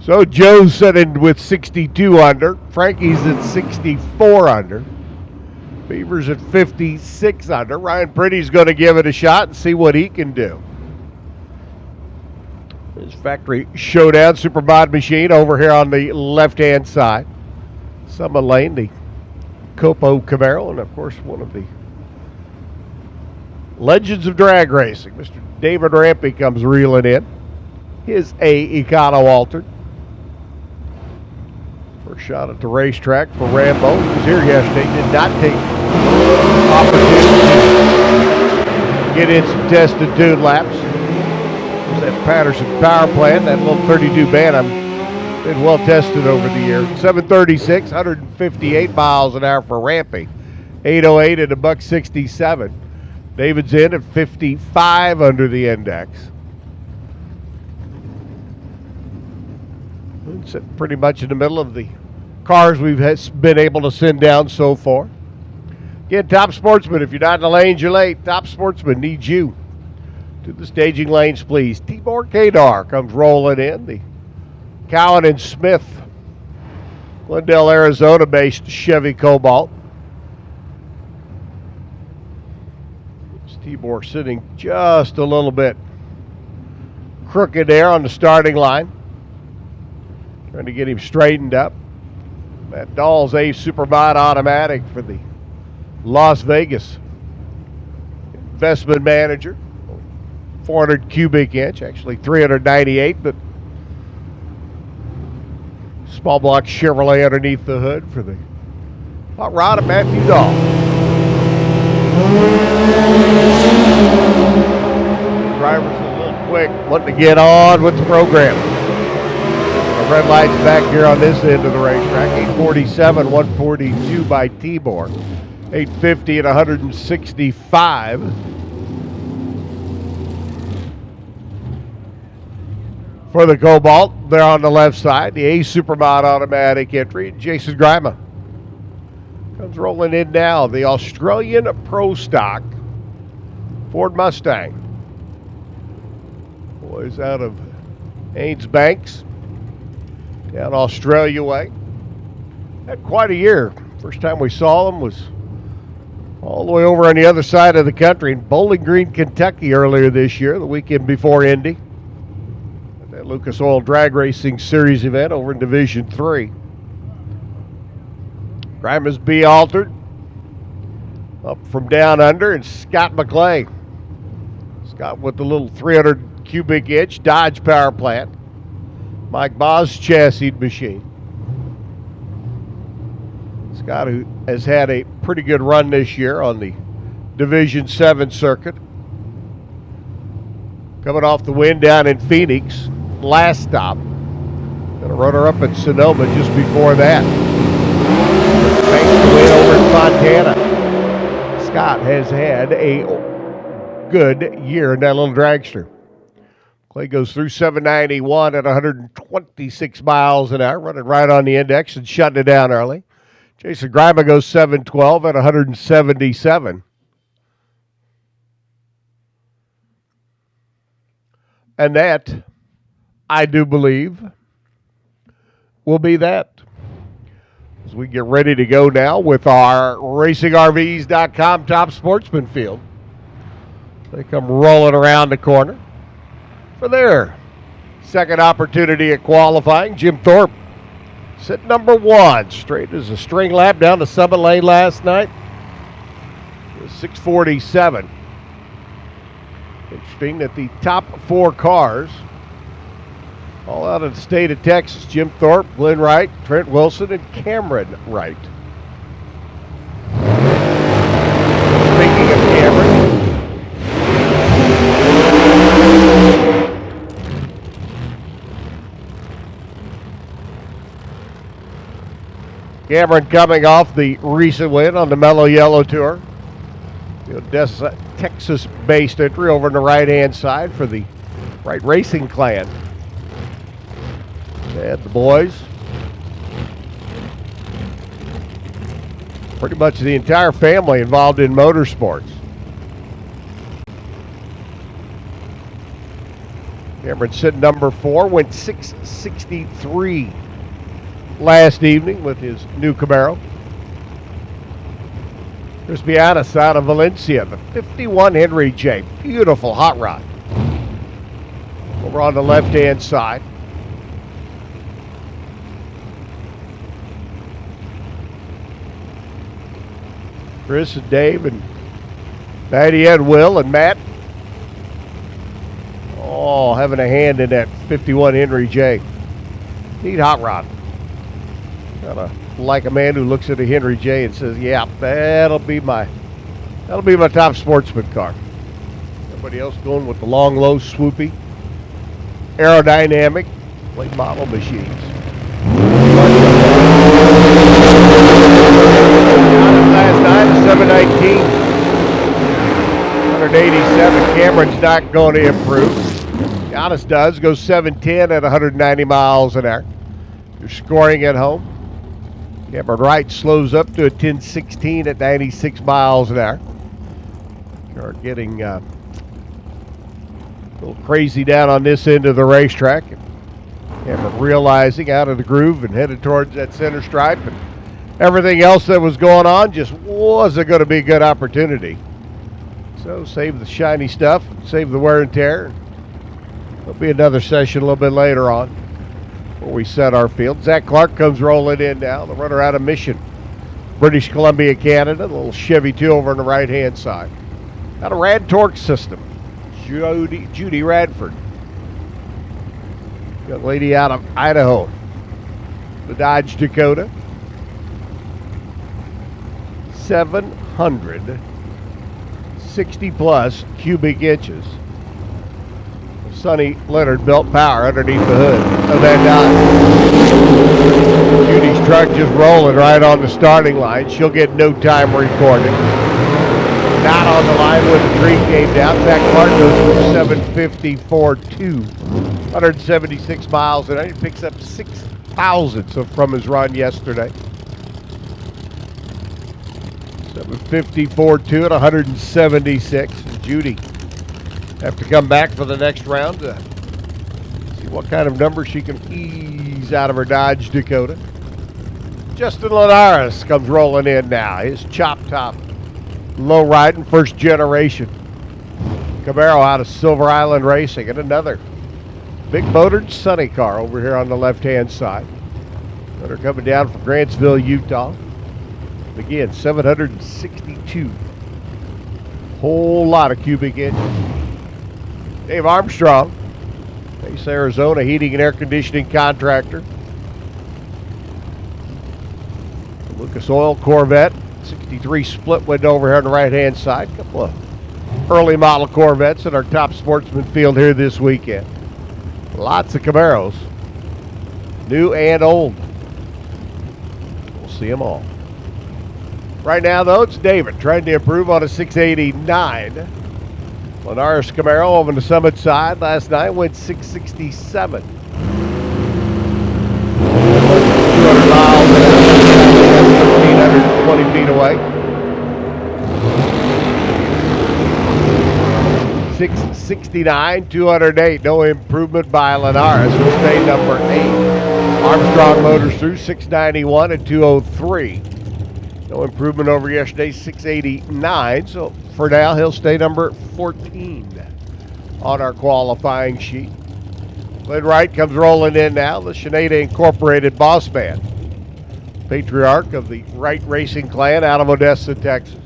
S2: So Joe's sitting with 62 under. Frankie's at 64 under. Beaver's at 56 under. Ryan Pretty's going to give it a shot and see what he can do. His factory showdown Supermod machine over here on the left-hand side. Summit Lane, the Copo Camaro, and of course one of the legends of drag racing. Mr. David Rampy comes reeling in. His A Econo altered. First shot at the racetrack for Rambo. He was here yesterday. Did not take opportunity to get in some tested tune laps. That Patterson power plant, that little 32 Bantam, been well tested over the year. 736, 158 miles an hour for Rampy. 808 at $167. David's in at 55 under the index. Sitting pretty much in the middle of the cars we've been able to send down so far. Again, Top Sportsman, if you're not in the lanes, you're late. Top Sportsman needs you. To the staging lanes, please. Tibor Kadar comes rolling in. The Cowan and Smith, Glendale, Arizona-based Chevy Cobalt. It's Tibor sitting just a little bit crooked there on the starting line. Trying to get him straightened up. Matt Dahl's A Supermod automatic for the Las Vegas investment manager. 400 cubic inch, actually 398, but small block Chevrolet underneath the hood for the hot rod of Matthew Dahl. Driver's a little quick, wanting to get on with the program. Red lights back here on this end of the racetrack. 847, 142 by Tibor. 850 at 165. For the Cobalt, they're on the left side. The A Supermod automatic entry. Jason Grima comes rolling in now. The Australian Pro Stock Ford Mustang. Boys out of Ains Banks. Down Australia way. Had quite a year. First time we saw them was all the way over on the other side of the country in Bowling Green, Kentucky earlier this year, the weekend before Indy. At that Lucas Oil Drag Racing Series event over in Division 3. Grima's B altered. Up from down under, and Scott McClay. Scott with the little 300 cubic inch Dodge power plant. Mike Boss chassis machine. Scott, who has had a pretty good run this year on the Division 7 circuit. Coming off the win down in Phoenix, last stop. Got a runner up at Sonoma just before that. Thanks to the win over in Fontana. Scott has had a good year in that little dragster. Clay goes through 791 at 126 miles an hour, running right on the index and shutting it down early. Jason Grima goes 712 at 177. And that, I do believe, will be that. As we get ready to go now with our RacingRVs.com Top Sportsman field. They come rolling around the corner for their second opportunity at qualifying. Jim Thorpe set number 1, straight as a string lap down the Summit Lane last night. It was 6:47. Interesting that the top 4 cars, all out of the state of Texas: Jim Thorpe, Glenn Wright, Trent Wilson, and Cameron Wright. Speaking of Cameron, Cameron coming off the recent win on the Mellow Yellow Tour. The Odessa, Texas-based entry over on the right-hand side for the Wright Racing clan. And the boys, pretty much the entire family involved in motorsports. Cameron sitting number 4, went 663 last evening with his new Camaro. Crispianis out of Valencia, the 51 Henry J. Beautiful hot rod. Over on the left-hand side. Chris and Dave and Maddie and Will and Matt all having a hand in that 51 Henry J. Neat hot rod. Kind of like a man who looks at a Henry J and says, "Yeah, that'll be my top sportsman car." Everybody else going with the long, low, swoopy, aerodynamic, late model machines. Last night, 719, 187. Cameron's not going to improve. Giannis does, goes 710 at 190 miles an hour. You're scoring at home. Cameron Wright slows up to a 10:16 at 96 miles an hour. You're getting a little crazy down on this end of the racetrack. Cameron realizing out of the groove and headed towards that center stripe, and everything else that was going on just wasn't going to be a good opportunity. So save the shiny stuff, save the wear and tear. There'll be another session a little bit later on where we set our field. Zach Clark comes rolling in now, the runner out of Mission, British Columbia, Canada. The little Chevy 2 over on the right-hand side. Got a Rad Torque system. Judy Radford. Young lady out of Idaho. The Dodge Dakota. 760 plus cubic inches. Sonny Leonard built power underneath the hood of that Dodge. Judy's truck just rolling right on the starting line. She'll get no time recording. Not on the line when the tree came down. Zach Clark goes from 754.2, 176 miles an hour. He picks up 6 thousandths from his run yesterday. 754.2 at 176. Judy have to come back for the next round to see what kind of number she can ease out of her Dodge Dakota. Justin LODRS comes rolling in now. His chop top, low riding, first generation Camaro out of Silver Island Racing, and another big motored Sunny car over here on the left-hand side. They're coming down from Grantsville, Utah. Again, 762. Whole lot of cubic inches. Dave Armstrong, Base Arizona heating and air conditioning contractor. Lucas Oil Corvette, 63 split window over here on the right-hand side. A couple of early model Corvettes at our top sportsman field here this weekend. Lots of Camaros, new and old. We'll see them all. Right now, though, it's David trying to improve on a 689. LODRS Camaro over the Summit side last night went 667. 200 miles, 1,320 feet away. 669, 208. No improvement by LODRS. Will stay number 8. Armstrong Motors through 691 and 203. No improvement over yesterday, 689. So for now, he'll stay number 14 on our qualifying sheet. Glenn Wright comes rolling in now, the Shenandoah Incorporated boss man, patriarch of the Wright Racing clan out of Odessa, Texas.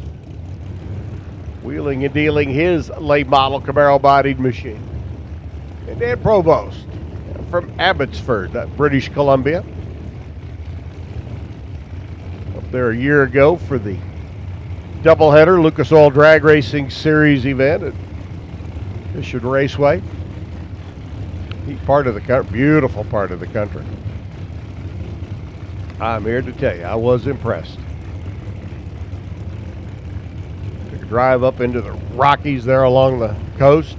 S2: Wheeling and dealing his late model Camaro-bodied machine. And Dan Provost from Abbotsford, British Columbia. Up there a year ago for the doubleheader Lucas Oil Drag Racing Series event at Mission Raceway. Neat part of the country, beautiful part of the country. I'm here to tell you, I was impressed. Took a drive up into the Rockies there along the coast.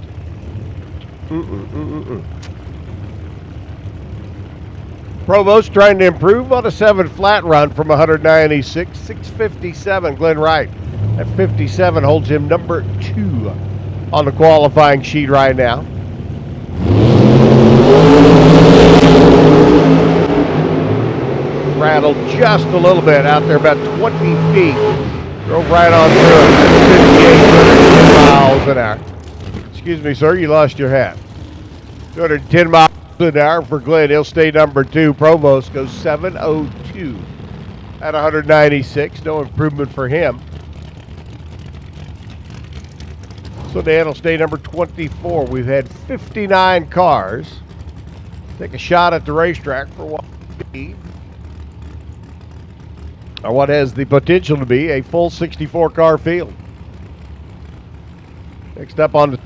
S2: Provost trying to improve on a 7 flat run from 196, 657. Glenn Wright at 57 holds him number 2 on the qualifying sheet right now. Rattled just a little bit out there, about 20 feet. Drove right on through it. 58, 210 miles an hour. Excuse me, sir, you lost your hat. 210 miles an hour for Glenn. He'll stay number 2. Provost goes 702 at 196. No improvement for him. So Dan will stay number 24. We've had 59 cars take a shot at the racetrack for what will be, or what has the potential to be, a full 64 car field. Next up on the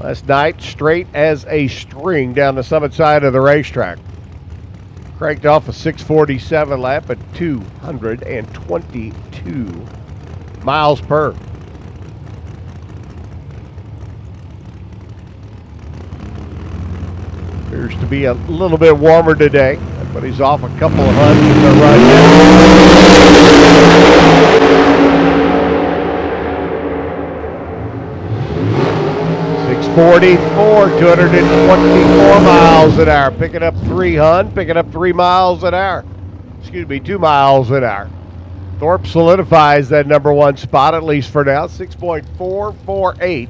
S2: last night, straight as a string down the Summit side of the racetrack. Cranked off a 647 lap at 222 miles per. Appears to be a little bit warmer today, but he's off a couple of hunts in the run now. 44, 224 miles an hour. Picking up 3 miles an hour. 2 miles an hour. Thorpe solidifies that number 1 spot, at least for now. 6.448,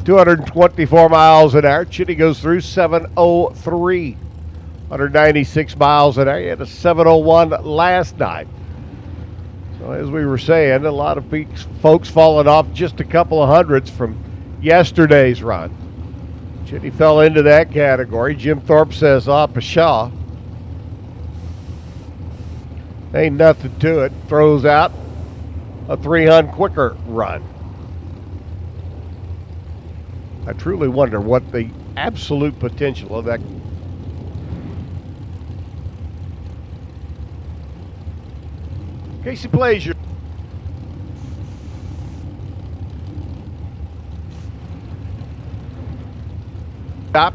S2: 224 miles an hour. Chitty goes through 703, 196 miles an hour. He had a 701 last night. So as we were saying, a lot of folks falling off just a couple of hundredths from yesterday's run. Chitty fell into that category. Jim Thorpe says, pshaw. Ain't nothing to it. Throws out a 300 quicker run. I truly wonder what the absolute potential of that. Casey plays your stop.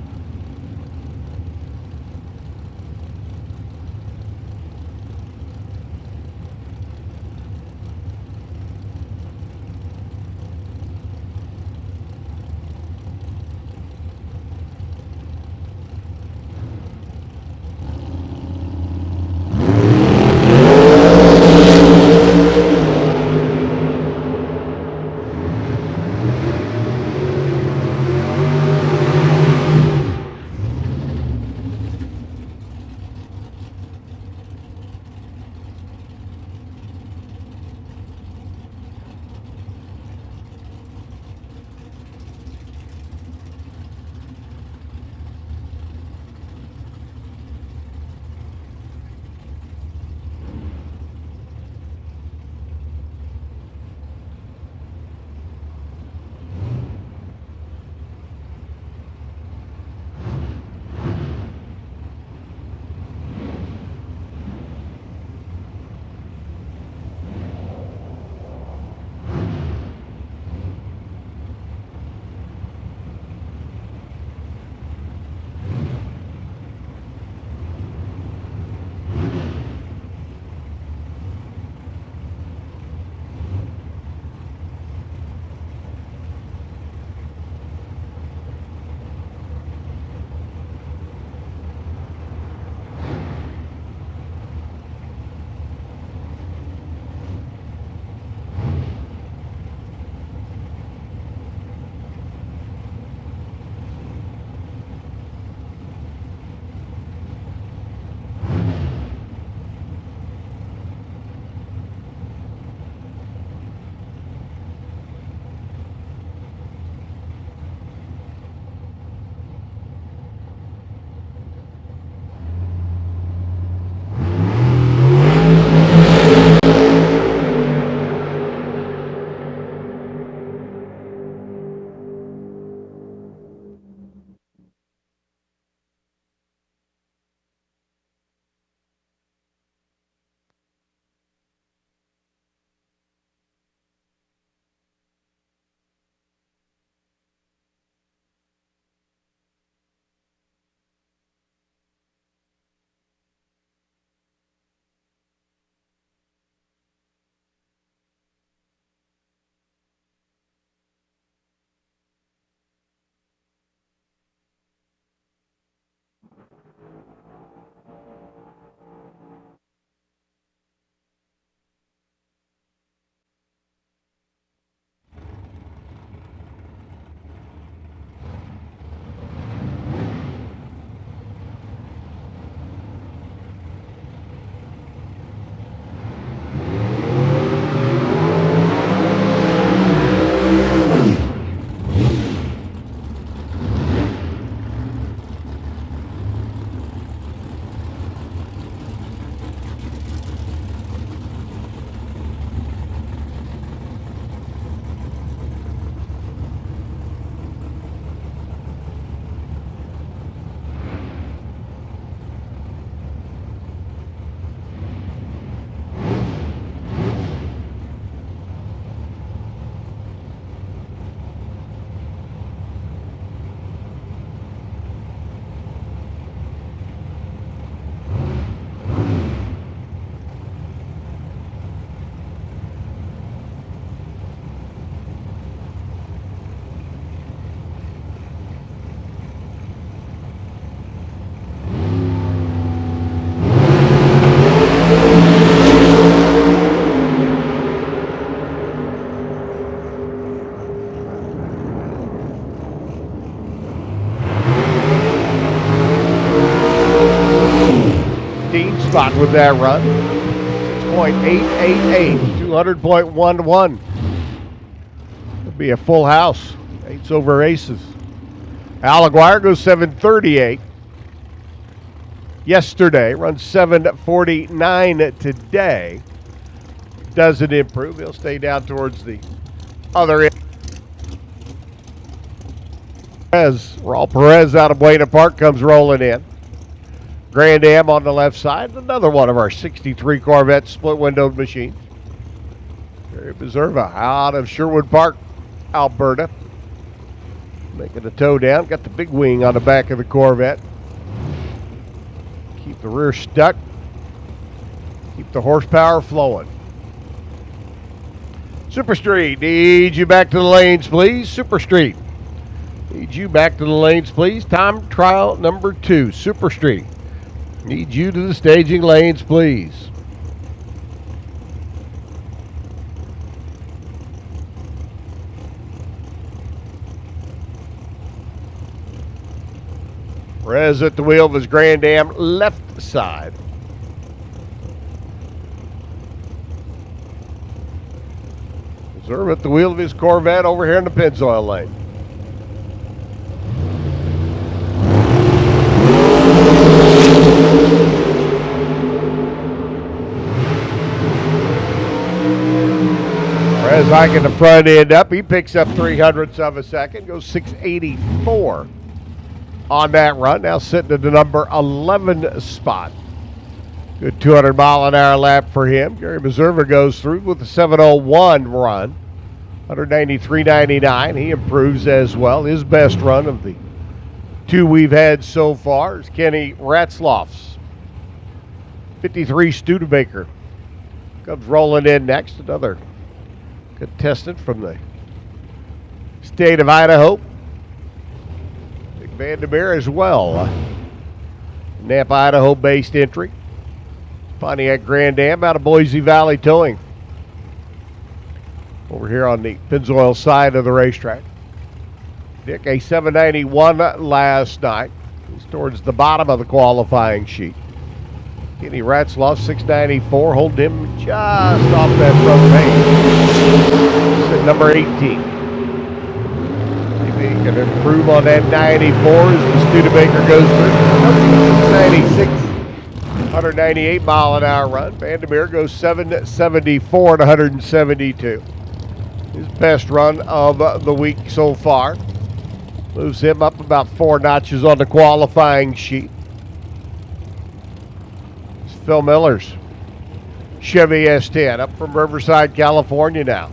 S2: with that run. 6.888, 200.11. It'll be a full house. 8s over aces. Al Aguirre goes 738. Yesterday, runs 749 today. Doesn't improve. He'll stay down towards the other end. Raul Perez out of Buena Park comes rolling in. Grand Am on the left side. Another one of our 63 Corvette split-windowed machines. Gary Becerra out of Sherwood Park, Alberta. Making the toe down. Got the big wing on the back of the Corvette. Keep the rear stuck. Keep the horsepower flowing. Super Street, need you back to the lanes, please. Super Street, need you back to the lanes, please. Time trial number 2. Super Street, need you to the staging lanes, please. Perez at the wheel of his Grand Am left side. Becerra at the wheel of his Corvette over here in the Pennzoil lane. Perez hiking the front end up. He picks up 0.03 of a second. Goes 684 on that run. Now sitting at the number 11 spot. Good 200-mile-an-hour lap for him. Gary Becerra goes through with a 7:01 run. 193.99. He improves as well. His best run of the 2 we've had so far is Kenny Ratzloff's 53 Studebaker. Comes rolling in next. Another contestant from the state of Idaho. Big Vandermeer as well. Nampa, Idaho-based entry. Pontiac Grand Am out of Boise Valley Towing. Over here on the Pennzoil side of the racetrack. Dick, a 791 last night. He's towards the bottom of the qualifying sheet. Kenny Ratzloff, 694, holding him just off that front page. He's at number 18. See if he can improve on that 94 as the Studebaker goes through. 96. 198-mile-an-hour run. Vandermeer goes 774 and 172. His best run of the week so far. Moves him up about 4 notches on the qualifying sheet. It's Phil Miller's Chevy S10 up from Riverside, California now.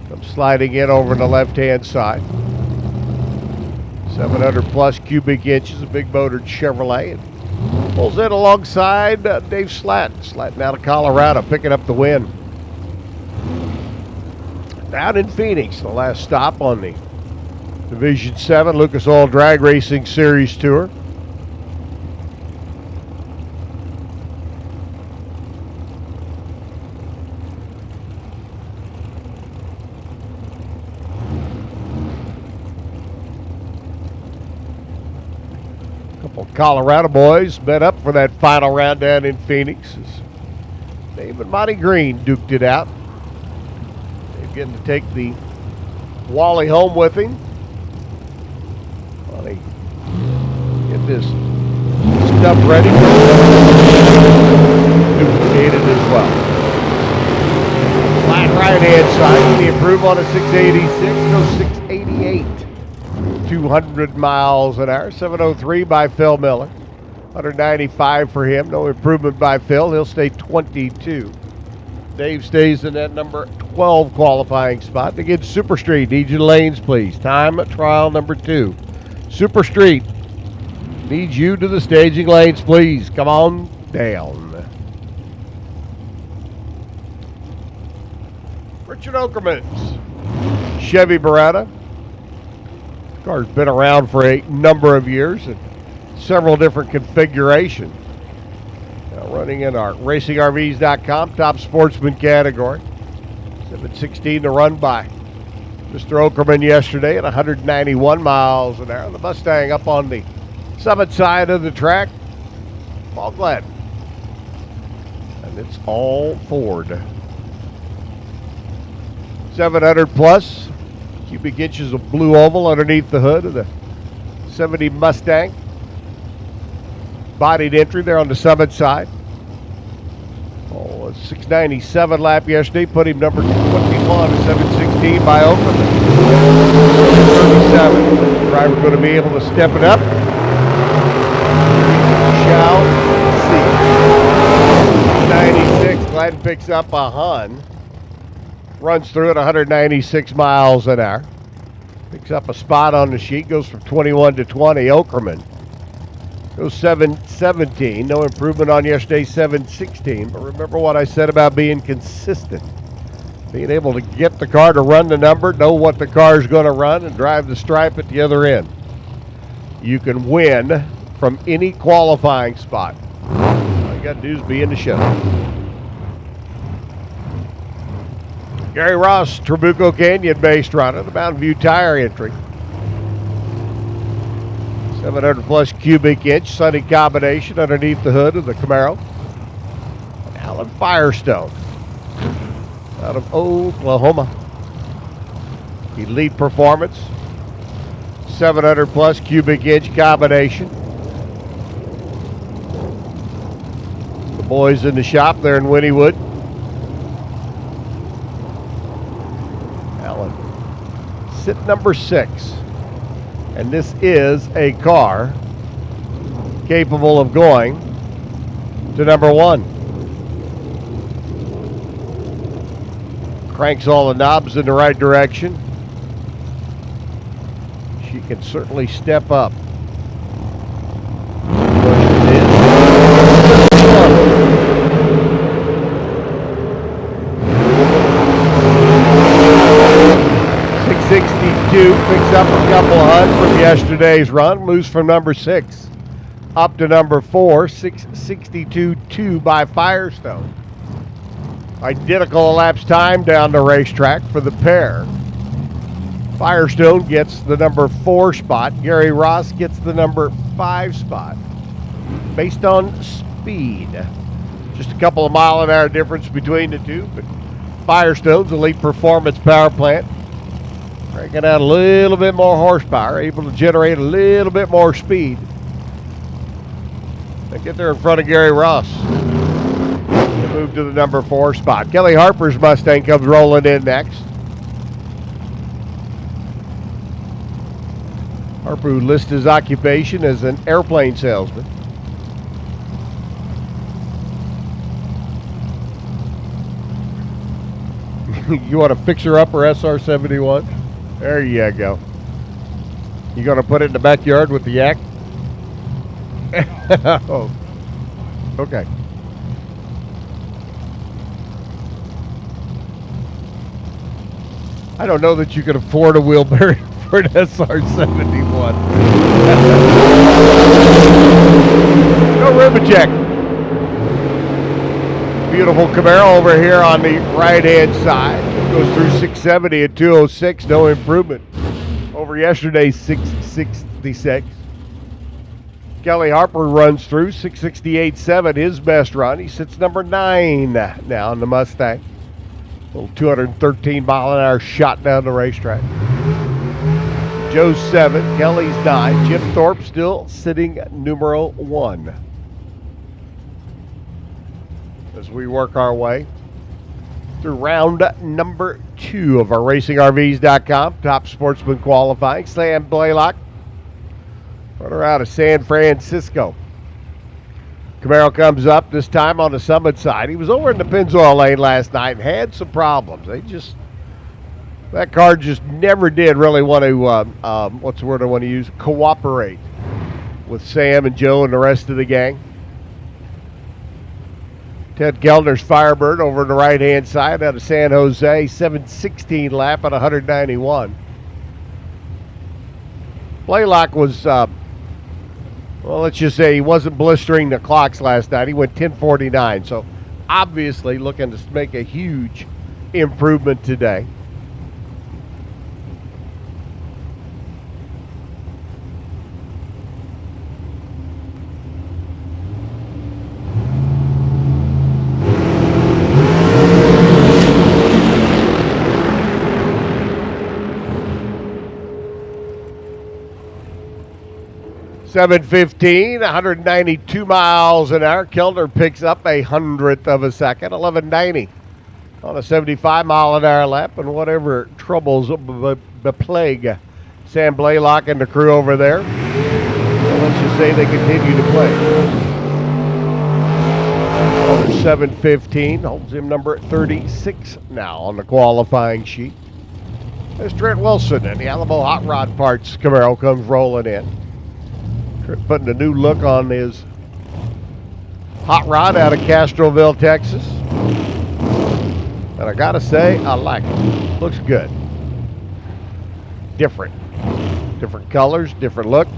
S2: Comes sliding in over on the left-hand side. 700 plus cubic inches, a big motored Chevrolet. And pulls in alongside Dave Slatton out of Colorado, picking up the win. Down in Phoenix, the last stop on the Division 7 Lucas Oil Drag Racing Series Tour. Colorado boys met up for that final round down in Phoenix. Dave and Monty Green duked it out. Dave getting to take the Wally home with him. Monty get this stuff ready for duplicated as well. Flat right hand side. The improve on a 686 goes 688. 200 miles an hour. 703 by Phil Miller. 195 for him. No improvement by Phil. He'll stay 22. Dave stays in that number 12 qualifying spot. Again, Super Street, need you lanes, please. Time trial number 2. Super Street, need you to the staging lanes, please. Come on down. Richard Okerman's Chevy Beretta. Car's been around for a number of years and several different configurations. Now running in our RacingRVs.com top sportsman category. 7:16 to run by Mr. Okerman yesterday at 191 miles an hour. The Mustang up on the summit side of the track. Paul Gladden And it's all Ford. 700 plus cubic inches of blue oval underneath the hood of the 70 Mustang. Bodied entry there on the Summit side. Oh, a 697 lap yesterday put him number 21 to 716 by Oakland. 37. Driver going to be able to step it up. Shall see. 96. Glenn picks up a Hun. Runs through at 196 miles an hour. Picks up a spot on the sheet. Goes from 21 to 20. Okerman goes 717. No improvement on yesterday's 716. But remember what I said about being consistent. Being able to get the car to run the number, know what the car is going to run, and drive the stripe at the other end. You can win from any qualifying spot. All you got to do is be in the show. Gary Ross, Trabuco Canyon-based runner, the Mountain View Tire entry. 700 plus cubic inch sunny combination underneath the hood of the Camaro. Alan Firestone out of Oklahoma. Elite performance. 700 plus cubic inch combination. The boys in the shop there in Wynnewood. Alan, sit number 6. And this is a car capable of going to number 1. Cranks all the knobs in the right direction. She can certainly step up. Question is, 662 picks up a couple HUD from yesterday's run, moves from number 6 up to number 4, 662-2 by Firestone. Identical elapsed time down the racetrack for the pair. Firestone gets the number 4 spot. Gary Ross gets the number 5 spot. Based on speed. Just a couple of mile an hour difference between the two, but Firestone's elite performance power plant, cranking out a little bit more horsepower, able to generate a little bit more speed. They get there in front of Gary Ross. They move to the number 4 spot. Kelly Harper's Mustang comes rolling in next. Harper, who lists his occupation as an airplane salesman. You want a fixer-upper SR-71? There you go. You going to put it in the backyard with the yak? Oh, okay. I don't know that you could afford a wheelbarrow for an SR-71. No ribbon check. Beautiful Camaro over here on the right-hand side. Goes through 670 at 206. No improvement over yesterday's 666. Kelly Harper runs through 668.7, his best run. He sits number 9 now in the Mustang. A little 213 mile an hour shot down the racetrack. Joe's 7, Kelly's 9. Jim Thorpe still sitting numero 1. As we work our way through round number 2 of our RacingRVs.com Top Sportsman Qualifying. Sam Blaylock, runner out of San Francisco. Camaro comes up this time on the Summit side. He was over in the Pennzoil lane last night and had some problems. That car just never did really want to, what's the word I want to use? Cooperate with Sam and Joe and the rest of the gang. Ted Kellner's Firebird over on the right-hand side out of San Jose, 716 lap at 191. Blaylock was, well, let's just say he wasn't blistering the clocks last night. He went 10:49, so obviously looking to make a huge improvement today. 7:15, 192 miles an hour. Kellner picks up 1/100th of a second, 11:90 on a 75-mile-an-hour lap. And whatever troubles beplague Sam Blaylock and the crew over there, well, let's just say they continue to play. Over 7:15 holds him number 36 now on the qualifying sheet. There's Trent Wilson, and the Alamo Hot Rod Parts Camaro comes rolling in. Trent putting a new look on his hot rod out of Castroville, Texas. And I gotta say, I like it. Looks good. Different. Different colors, different look.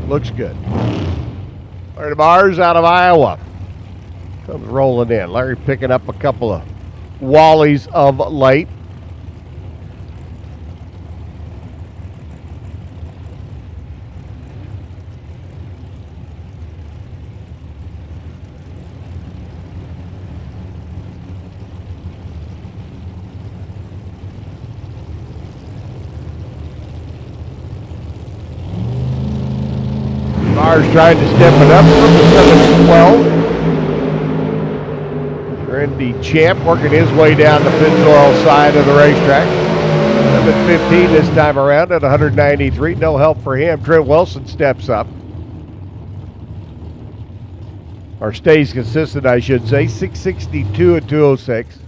S2: Looks good. Larry Mars out of Iowa comes rolling in. Larry picking up a couple of Wallies of late. Mars trying to step it up from the 7-12. Randy Champ working his way down the Pennzoil side of the racetrack. 7:15 this time around at 193. No help for him. Trent Wilson steps up. Or stays consistent, I should say. 662 at 206.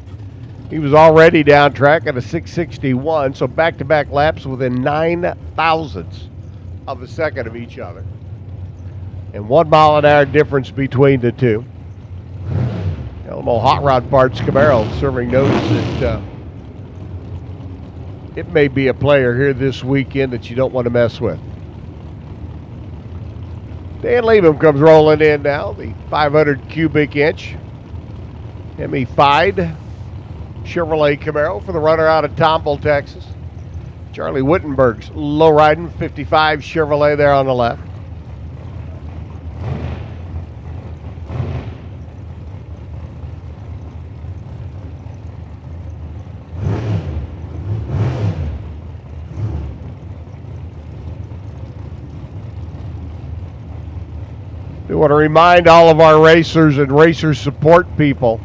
S2: He was already down track at a 661, so back-to-back laps within 9 thousandths of a second of each other. And 1 mile an hour difference between the two. Alamo Hot Rod Parts Camaro serving notice that it may be a player here this weekend that you don't want to mess with. Dan Liebem comes rolling in now, the 500 cubic inch Hemi-fied Chevrolet Camaro for the runner out of Tomball, Texas. Charlie Wittenberg's low-riding 55 Chevrolet there on the left. We want to remind all of our racers and racer support people,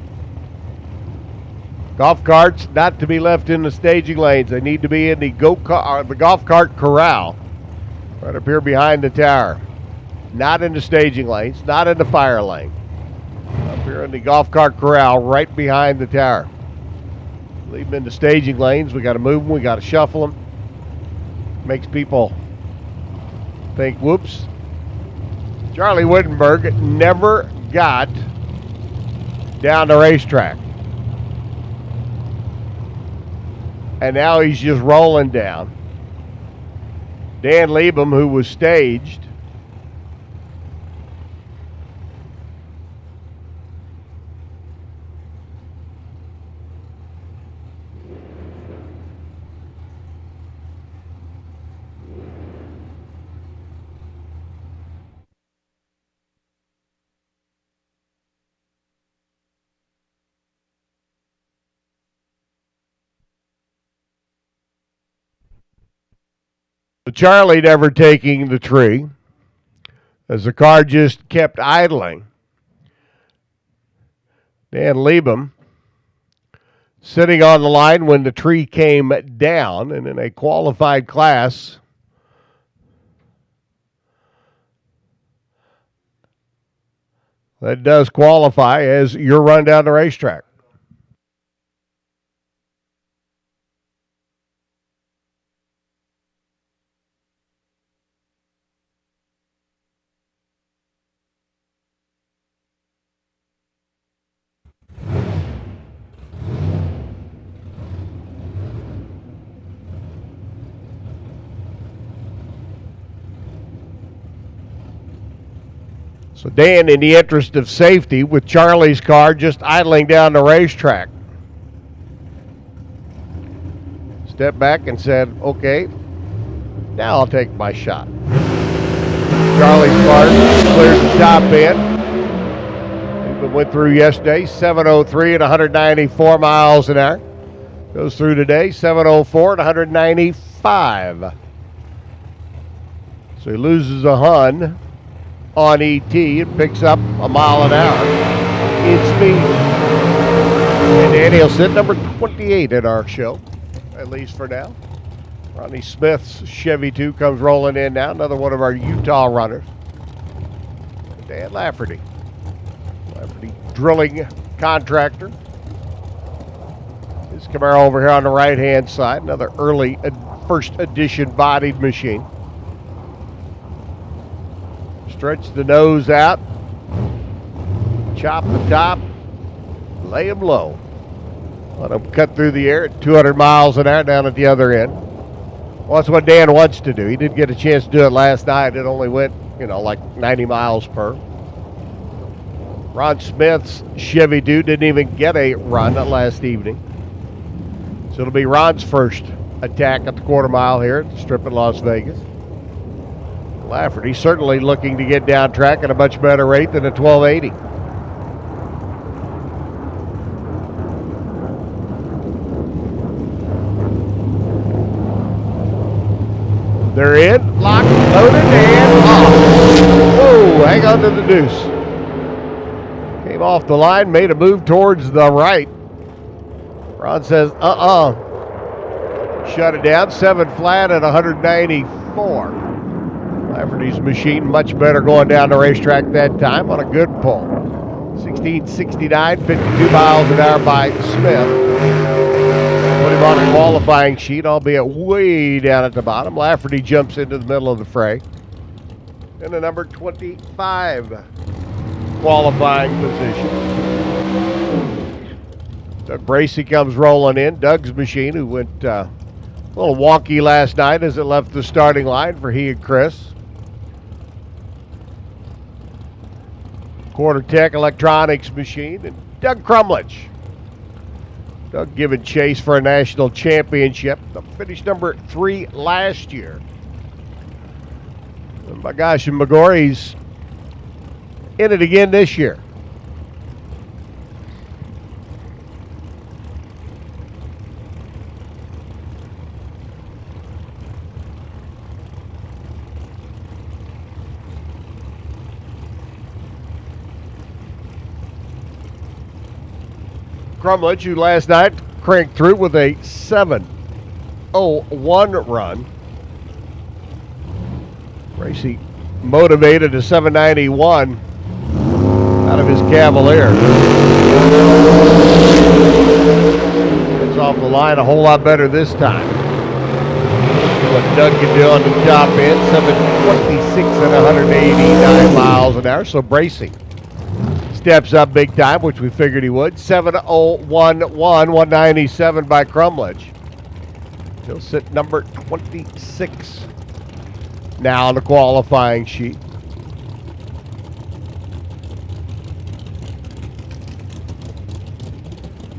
S2: golf carts not to be left in the staging lanes. They need to be in the golf cart corral right up here behind the tower. Not in the staging lanes, not in the fire lane. Up here in the golf cart corral right behind the tower. Leave them in the staging lanes. We got to move them. We got to shuffle them. Makes people think, whoops. Charlie Wittenberg never got down the racetrack. And now he's just rolling down. Dan Liebem, who was staged, Charlie never taking the tree as the car just kept idling. Dan Liebem sitting on the line when the tree came down, and in a qualified class, that does qualify as your run down the racetrack. So Dan, in the interest of safety, with Charlie's car just idling down the racetrack, stepped back and said, okay, now I'll take my shot. Charlie's car clears the top end. We went through yesterday, 7:03 at 194 miles an hour. Goes through today, 7:04 at 195. So he loses a Hun on ET and picks up a mile an hour in speed. And Danny will sit number 28 at our show, at least for now. Ronnie Smith's Chevy 2 comes rolling in now, another one of our Utah runners. Dan Lafferty. Lafferty drilling contractor. His Camaro over here on the right-hand side, another early first edition bodied machine. Stretch the nose out, chop the top, lay him low. Let him cut through the air at 200 miles an hour down at the other end. Well, that's what Dan wants to do. He didn't get a chance to do it last night. It only went, like 90 miles per. Ron Smith's Chevy 2 didn't even get a run last evening. So it'll be Ron's first attack at the quarter mile here at the Strip in Las Vegas. Lafferty certainly looking to get down track at a much better rate than a 1280. They're in, locked, loaded, and off. Whoa, hang on to the deuce. Came off the line, made a move towards the right. Ron says, Shut it down, 7 flat at 194. Lafferty's machine much better going down the racetrack that time on a good pull. 1669, 52 miles an hour by Smith. Put him on a qualifying sheet, albeit way down at the bottom. Lafferty jumps into the middle of the fray. In the number 25 qualifying position. Doug Bracey comes rolling in. Doug's machine, who went a little wonky last night as it left the starting line for he and Chris. Quarter-Tech Electronics machine, and Doug Crumlich. Doug giving chase for a national championship. Finished number 3 last year. And my gosh, and McGorry's in it again this year. Crumlich, who last night cranked through with a 7:01 run. Bracey motivated a 791 out of his Cavalier. It's off the line a whole lot better this time. What Doug can do on the top end, 726 at 189 miles an hour. So Bracey steps up big time, which we figured he would. 7:011, 197 by Crumlich. He'll sit number 26 now on the qualifying sheet.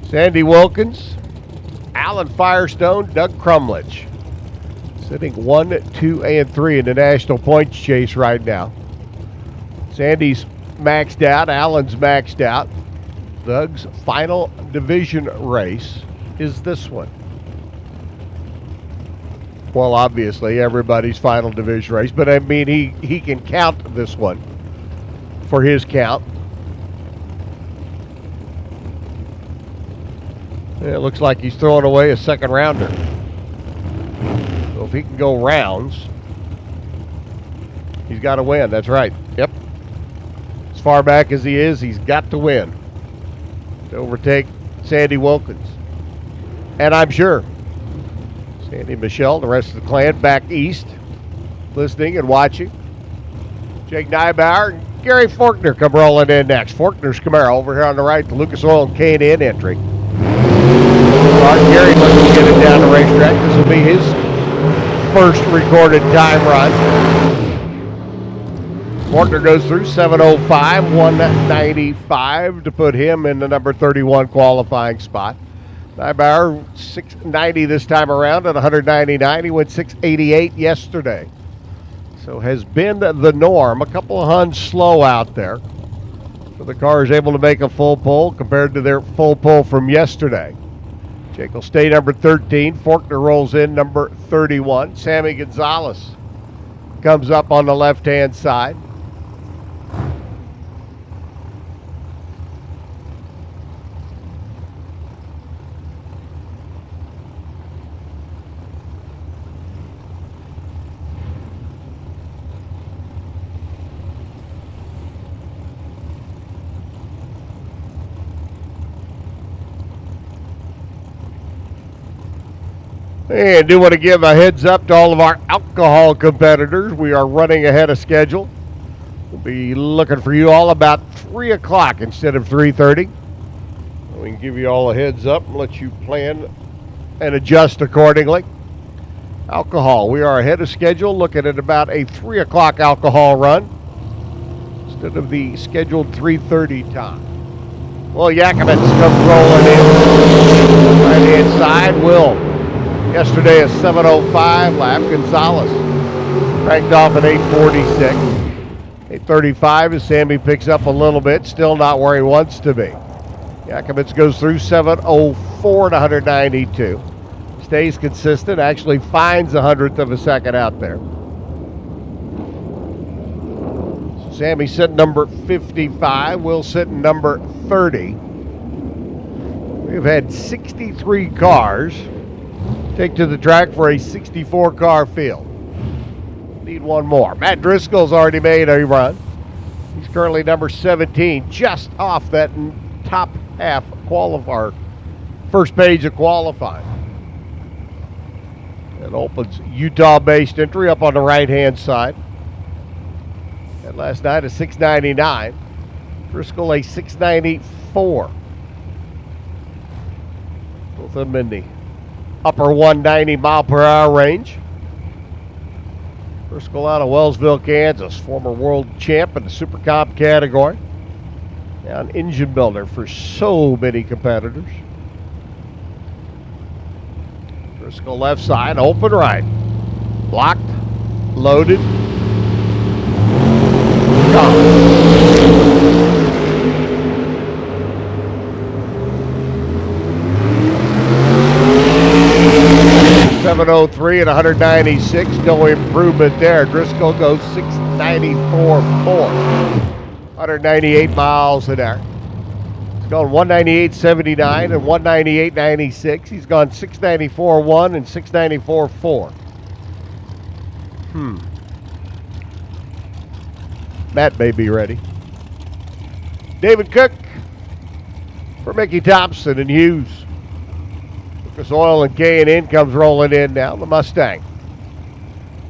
S2: Sandy Wilkins, Alan Firestone, Doug Crumlich. Sitting 1, 2, and 3 in the national points chase right now. Sandy's maxed out. Allen's maxed out. Doug's final division race is this one. Well, obviously, everybody's final division race, but I mean, he can count this one for his count. It looks like he's throwing away a second rounder. So if he can go rounds, he's got to win. That's right. Yep. As far back as he is, he's got to win to overtake Sandy Wilkins. And I'm sure Sandy, Michelle, the rest of the clan back east, listening and watching. Jake Neibauer and Gary Forkner come rolling in next. Forkner's Camaro over here on the right, the Lucas Oil and K&N entry. Gary looking to get it down the racetrack. This will be his first recorded time run. Forkner goes through 7:05, 195 to put him in the number 31 qualifying spot. Neibauer 690 this time around at 199. He went 688 yesterday. So has been the norm. A couple of Huns slow out there. So the car is able to make a full pull compared to their full pull from yesterday. Jake will stay number 13. Forkner rolls in number 31. Sammy Gonzalez comes up on the left-hand side. And do want to give a heads up to all of our alcohol competitors. We are running ahead of schedule. We'll be looking for you all about 3 o'clock instead of 3:30. We can give you all a heads up and let you plan and adjust accordingly. Alcohol, we are ahead of schedule, looking at about a 3 o'clock alcohol run instead of the scheduled 3:30 time. Well, Yakovitz comes rolling in. Right-hand side, Will. Yesterday a 7:05 lap. Gonzalez cranked off at 8:46. 8:35 as Sammy picks up a little bit, still not where he wants to be. Yakovitz goes through 7:04 at 192. Stays consistent, actually finds a 100th of a second out there. So Sammy's sitting number 55, Will sitting number 30. We've had 63 cars take to the track for a 64-car field. Need one more. Matt Driscoll's already made a run. He's currently number 17, just off that top half qualifier, first page of qualifying. It opens Utah-based entry up on the right-hand side. And last night a 699. Driscoll a 694. Both of them in the upper 190 mile per hour range. Driscoll out of Wellsville, Kansas, former world champ in the Super Comp category. Now an engine builder for so many competitors. Driscoll left side, open right. Blocked, loaded, gone. 7:03 at 196, no improvement there. Driscoll goes 694.4, 198 miles an hour. He's gone 198.79 and 198.96. He's gone 694.1 and 694.4. Matt may be ready. David Cook for Mickey Thompson and Hughes. Lucas Oil and K&N comes rolling in now. The Mustang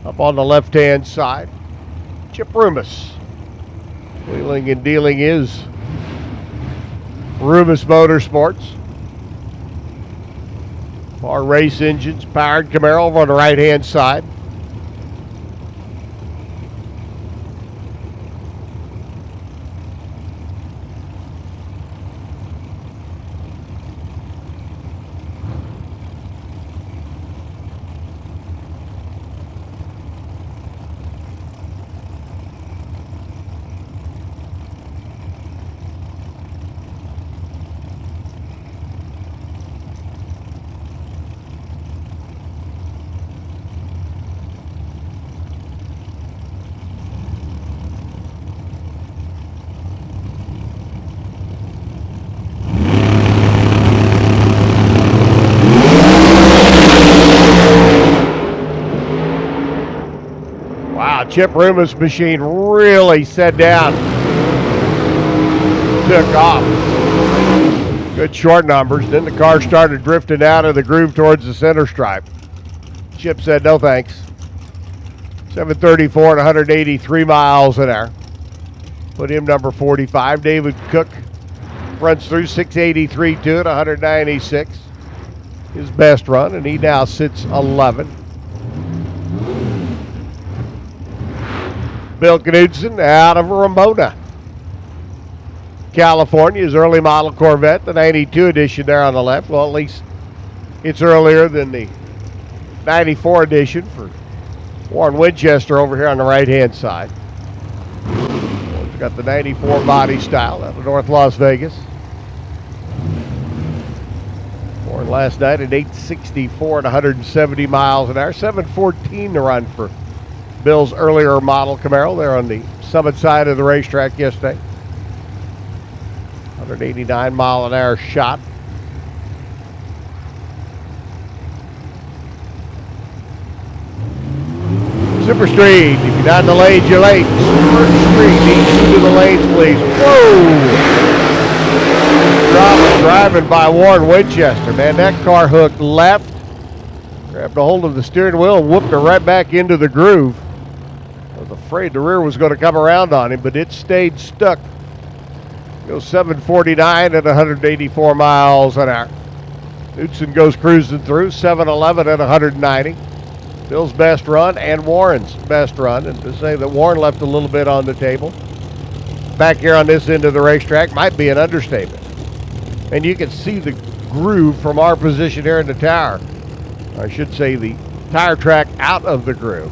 S2: up on the left-hand side. Chip Rumus. Wheeling and dealing is Rumus Motorsports. Our race engines, powered Camaro over on the right-hand side. Chip Rumus machine really set down. Took off. Good short numbers. Then the car started drifting out of the groove towards the center stripe. Chip said no thanks. 734 at 183 miles an hour. Put him number 45. David Cook runs through 683.2 at 196. His best run, and he now sits 11. Bill Knudsen out of Ramona, California. His early model Corvette, the 92 edition there on the left. Well, at least it's earlier than the 94 edition for Warren Winchester over here on the right-hand side. He's got the 94 body style out of North Las Vegas. Warren last night at 864 at 170 miles an hour. 7:14 to run for Bill's earlier model Camaro there on the Summit side of the racetrack yesterday. 189 mile an hour shot. Super Street, if you're not in the lanes, you're late. Super Street, need to the lanes, please. Whoa! Driving by Warren Winchester, man. That car hooked left, grabbed a hold of the steering wheel and whooped her right back into the groove. I was afraid the rear was going to come around on him, but it stayed stuck. Goes 749 at 184 miles an hour. Knudsen goes cruising through, 711 at 190. Bill's best run and Warren's best run. And to say that Warren left a little bit on the table back here on this end of the racetrack might be an understatement. And you can see the groove from our position here in the tower. I should say the tire track out of the groove.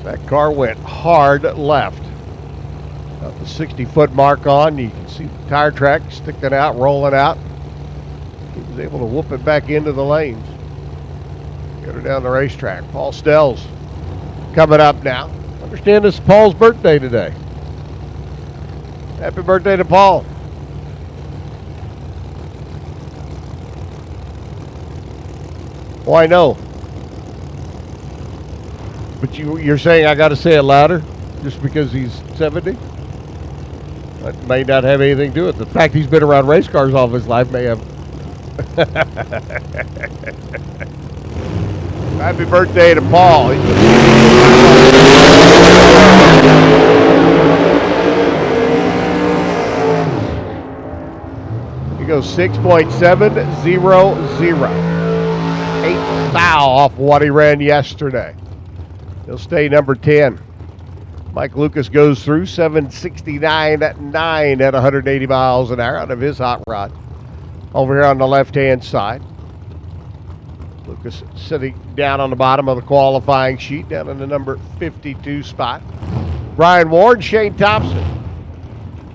S2: That car went hard left. Got the 60-foot mark on. You can see the tire track sticking out, rolling out. He was able to whoop it back into the lanes. Get her down the racetrack. Paul Stell's coming up now. Understand this is Paul's birthday today. Happy birthday to Paul. Why no? But you're saying I got to say it louder just because he's 70? That may not have anything to do with it. The fact he's been around race cars all of his life may have. Happy birthday to Paul. He goes 6.700. 8 thou off what he ran yesterday. He'll stay number 10. Mike Lucas goes through 769 at 9 at 180 miles an hour out of his hot rod. Over here on the left-hand side. Lucas sitting down on the bottom of the qualifying sheet, down in the number 52 spot. Brian Ward, Shane Thompson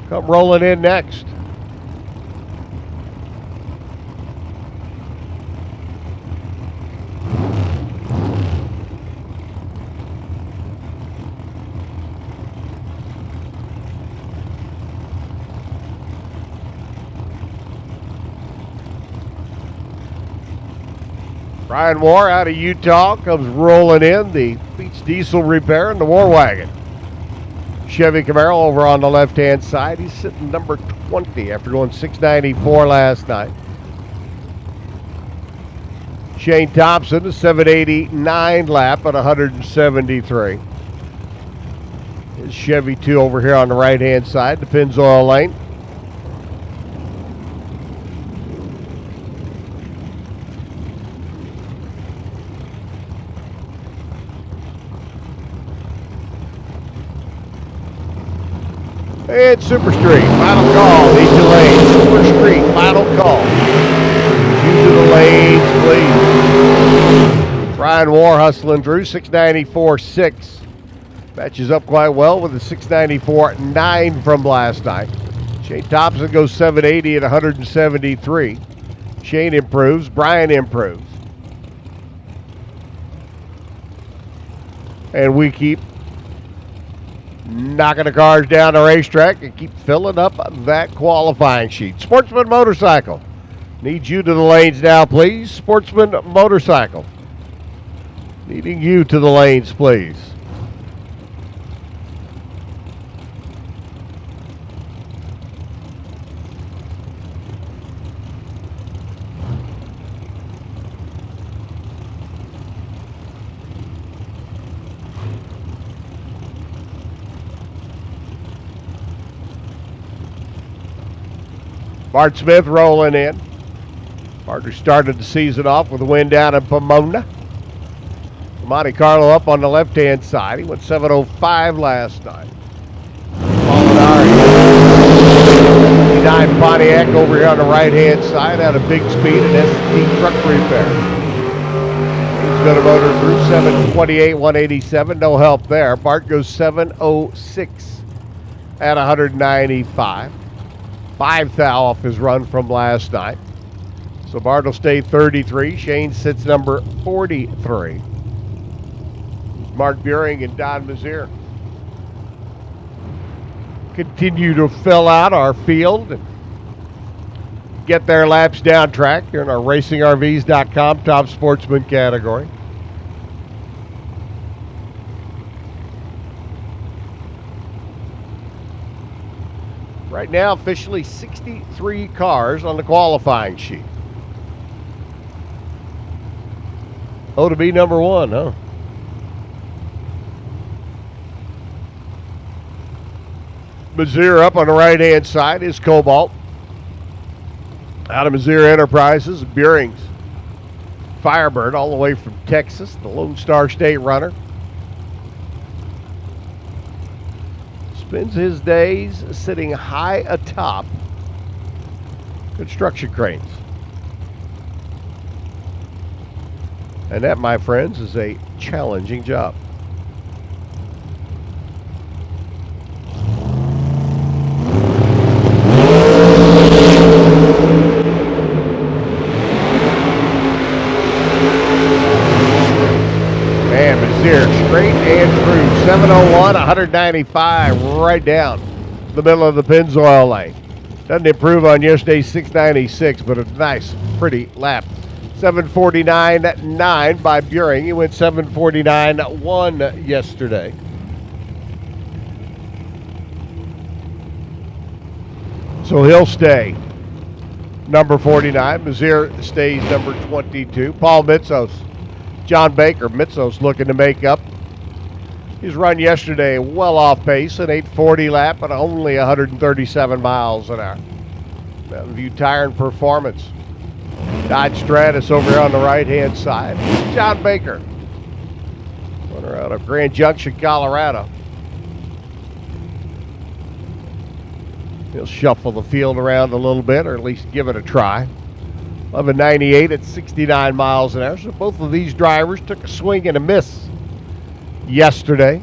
S2: come rolling in next. Brian Moore out of Utah comes rolling in, the Beach Diesel repair in the War Wagon. Chevy Camaro over on the left-hand side. He's sitting number 20 after going 694 last night. Shane Thompson, a 789 lap at 173. His Chevy 2 over here on the right-hand side, the Pennzoil lane. And Super Street, final call, need your lane. Super Street, final call. You to the lanes, please. Brian War hustling through, 694.6. Matches up quite well with the 694.9 from last night. Shane Thompson goes 780 at 173. Shane improves, Brian improves. And we keep knocking the cars down the racetrack and keep filling up that qualifying sheet. Sportsman Motorcycle. Need you to the lanes now, please. Sportsman Motorcycle. Needing you to the lanes, please. Bart Smith rolling in. Bart started the season off with a win down in Pomona. Monte Carlo up on the left-hand side. He went 705 last night. Molinari. 59 Pontiac over here on the right-hand side. Had a big speed and ST truck repair. He's got a motor through 728, 187. No help there. Bart goes 706 at 195. 5 thou off his run from last night. So Bart will stay 33. Shane sits number 43. Mark Buehring and Don Mazier continue to fill out our field and get their laps down track here in our RacingRVs.com top sportsman category. Right now, officially 63 cars on the qualifying sheet. Oh, to be number one, huh? Mazier up on the right-hand side is Cobalt. Out of Mazier Enterprises, Buehring's Firebird all the way from Texas, the Lone Star State runner. Spends his days sitting high atop construction cranes. And that, my friends, is a challenging job. Man, Mazier, straight and true. 701, 195, right down the middle of the Pennzoil lane. Doesn't improve on yesterday's 696, but a nice, pretty lap. 749.9 by Buehring. He went 749.1 yesterday. So he'll stay number 49. Mazier stays number 22. Paul Mitzos, John Baker. Mitzos looking to make up. He's run yesterday well off pace, an 840 lap and only 137 miles an hour. Mountain View Tire and Performance. Dodge Stratus over here on the right-hand side. John Baker, runner out of Grand Junction, Colorado. He'll shuffle the field around a little bit, or at least give it a try. 1198 at 69 miles an hour. So both of these drivers took a swing and a miss yesterday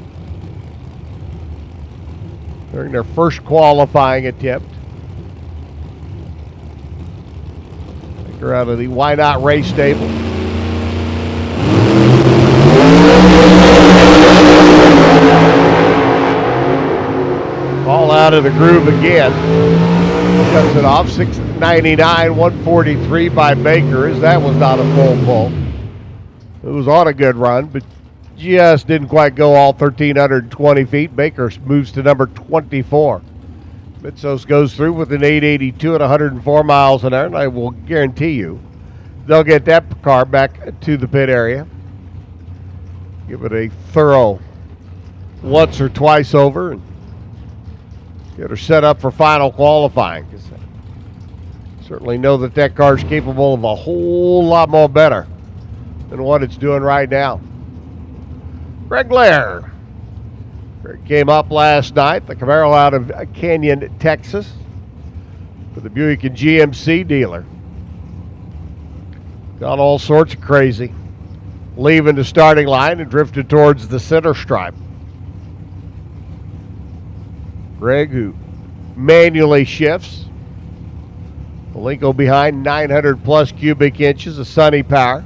S2: during their first qualifying attempt. They're out of the Why Not Race stable. All out of the groove again. Cuts it off. 699, 143 by Baker, as that was not a full pull. It was on a good run, but just didn't quite go all 1,320 feet. Baker moves to number 24. Mitzos goes through with an 882 at 104 miles an hour, and I will guarantee you they'll get that car back to the pit area. Give it a thorough once or twice over and get her set up for final qualifying. Certainly know that that car's capable of a whole lot more better than what it's doing right now. Greg Lair. Greg came up last night, the Camaro out of Canyon, Texas, for the Buick and GMC dealer. Got all sorts of crazy. Leaving the starting line and drifted towards the center stripe. Greg, who manually shifts. Malenko behind, 900 plus cubic inches of sunny power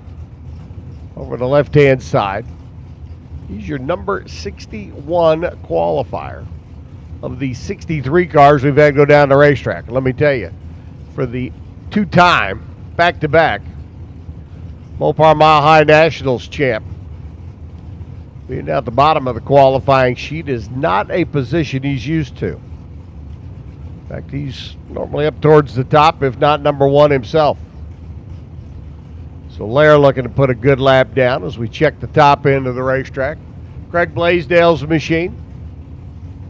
S2: over the left-hand side. He's your number 61 qualifier of the 63 cars we've had go down the racetrack. Let me tell you, for the two-time, back-to-back, Mopar Mile High Nationals champ, being at the bottom of the qualifying sheet is not a position he's used to. In fact, he's normally up towards the top, if not number one himself. So Lair looking to put a good lap down as we check the top end of the racetrack. Craig Blaisdell's machine.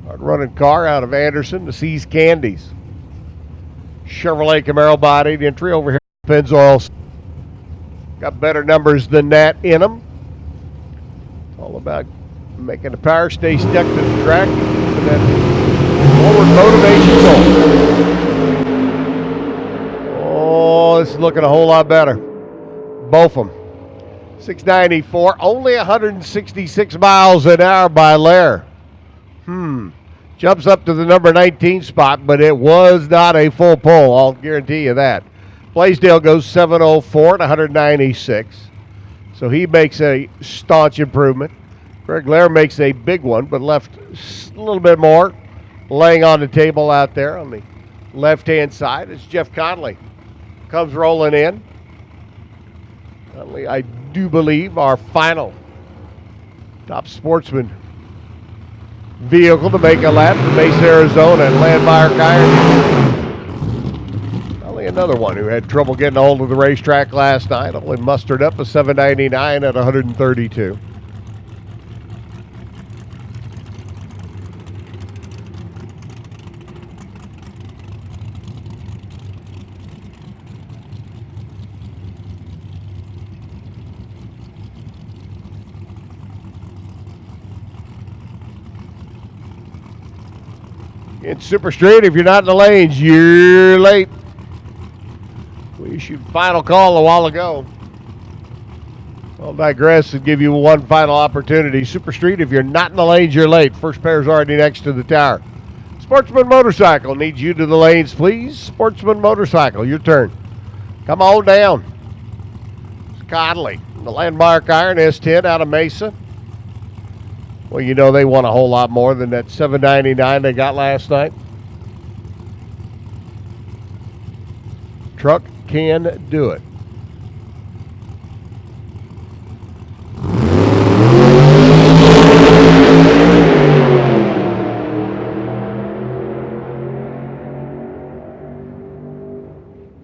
S2: Hard running car out of Anderson, the Seas Candies. Chevrolet Camaro bodied entry over here at Pennzoil. Got better numbers than that in them. It's all about making the power stay stuck to the track and that forward motivation goal. Oh, this is looking a whole lot better. Both of them. 694, only 166 miles an hour by Lair. Jumps up to the number 19 spot, but it was not a full pull, I'll guarantee you that. Blaisdell goes 7:04 at 196. So he makes a staunch improvement. Greg Lair makes a big one, but left a little bit more laying on the table out there on the left-hand side as Jeff Conley comes rolling in. Conley, I do believe, our final top sportsman vehicle to make a lap from Mesa, Arizona, and Landmark Iron. Only another one who had trouble getting a hold of the racetrack last night. Only mustered up a 799 at 132. It's Super Street. If you're not in the lanes, you're late. We issued final call a while ago. I'll digress and give you one final opportunity. Super Street, if you're not in the lanes, you're late. First pair's already next to the tower. Sportsman Motorcycle needs you to the lanes, please. Sportsman Motorcycle, your turn. Come on down. It's Conley, the Landmark Iron S10 out of Mesa. Well, you know they want a whole lot more than that $7.99 they got last night. Truck can do it.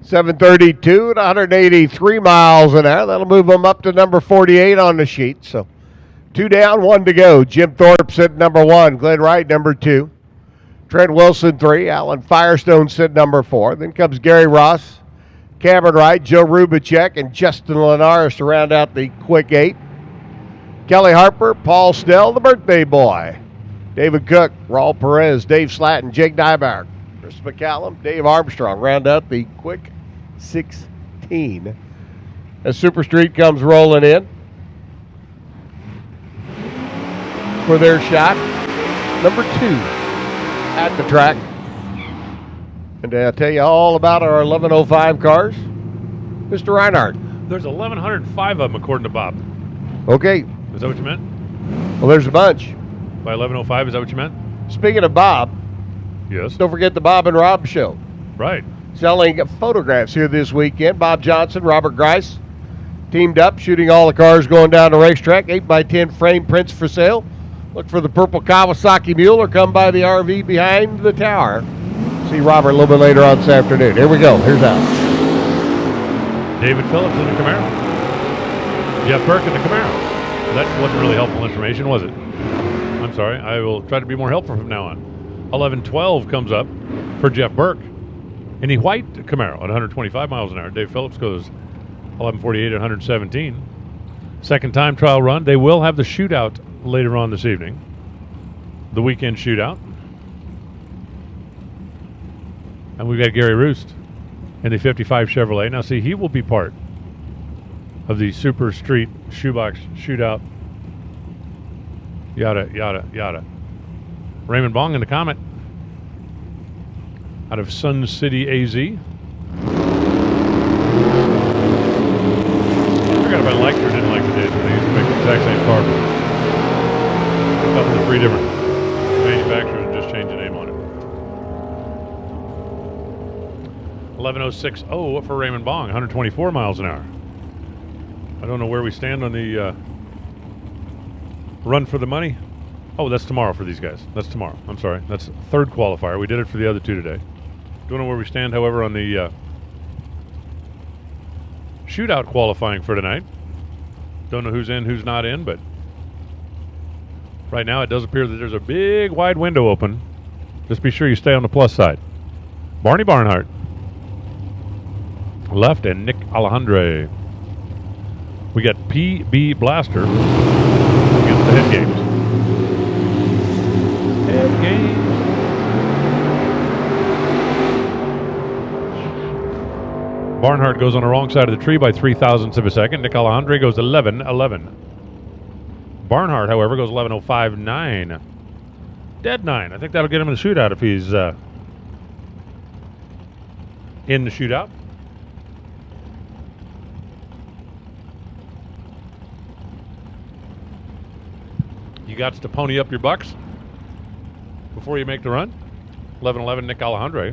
S2: .732 at 183 miles an hour. That'll move them up to number 48 on the sheet. So 2 down, 1 to go. Jim Thorpe sit number 1. Glenn Wright number 2. Trent Wilson 3. Alan Firestone sit number 4. Then comes Gary Ross, Cameron Wright, Joe Rubicek, and Justin Linares to round out the quick 8. Kelly Harper, Paul Snell, the birthday boy. David Cook, Raul Perez, Dave Slatton, Jake Nybark, Chris McCallum, Dave Armstrong round out the quick 16. As Super Street comes rolling in for their shot, number 2 at the track. And I'll tell you all about our 1105 cars. Mr. Reinhardt.
S1: There's 1,105 of them, according to Bob.
S2: Okay.
S1: Is that what you meant?
S2: Well, there's a bunch.
S1: By 1105, is that what you meant?
S2: Speaking of Bob,
S1: Yes.
S2: don't forget the Bob and Rob show.
S1: Right.
S2: Selling photographs here this weekend. Bob Johnson, Robert Grice teamed up, shooting all the cars going down the racetrack. 8x10 frame prints for sale. Look for the purple Kawasaki Mule or come by the RV behind the tower. See Robert a little bit later on this afternoon. Here we go. Here's out.
S1: David Phillips in the Camaro. Jeff Burke in the Camaro. That wasn't really helpful information, was it? I'm sorry. I will try to be more helpful from now on. 1112 comes up for Jeff Burke in the white Camaro at 125 miles an hour. Dave Phillips goes 1148 at 117. Second time trial run. They will have the shootout later on this evening. The weekend shootout. And we've got Gary Roost in the 55 Chevrolet. Now, see, he will be part of the Super Street Shoebox Shootout. Yada, yada, yada. Raymond Bong in the Comet out of Sun City, AZ. I forgot if I liked or didn't like the days when they used to make the exact same car. Up to 3 different manufacturers and just change the name on it. 11:06 for Raymond Bong, 124 miles an hour. I don't know where we stand on the run for the money. Oh, that's tomorrow for these guys. That's tomorrow. I'm sorry. That's third qualifier. We did it for the other 2 today. Don't know where we stand, however, on the shootout qualifying for tonight. Don't know who's in, who's not in, but right now it does appear that there's a big wide window open. Just be sure you stay on the plus side. Barney Barnhart left and Nick Alejandre. We got PB Blaster against the Head Games. Head Games. Barnhart goes on the wrong side of the tree by 0.03 of a second. Nick Alejandre goes 11:11. Barnhart, however, goes 11:05.9. Dead 9. I think that'll get him in the shootout if he's in the shootout. got to pony up your bucks before you make the run. 11-11, Nick Alejandre.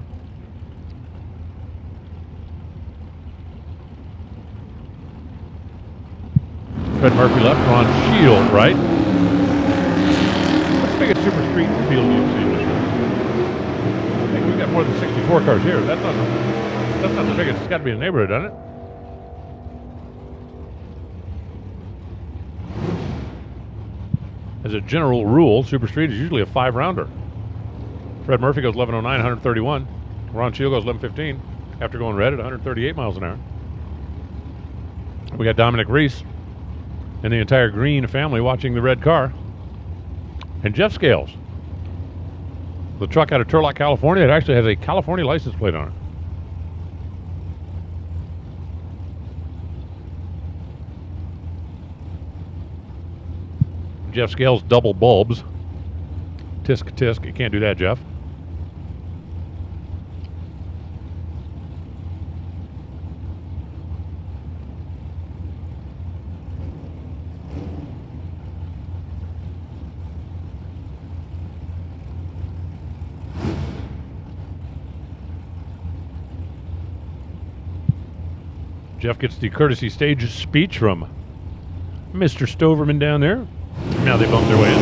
S1: Fred Murphy left, Ron Shield right. What's the biggest super street field you've seen this year? I think we've got more than 64 cars here. That's not the biggest. It's got to be in the neighborhood, doesn't it? As a general rule, Super Street is usually a 5-rounder. Fred Murphy goes 11:09, 131. Ron Shield goes 11:15 after going red at 138 miles an hour. We got Dominic Reese and the entire Green family watching the red car. And Jeff Scales, the truck out of Turlock, California, it actually has a California license plate on it. Jeff Scales double bulbs. Tisk tisk. You can't do that, Jeff. Jeff gets the courtesy stage speech from Mr. Stoverman down there. Now they bump their way in.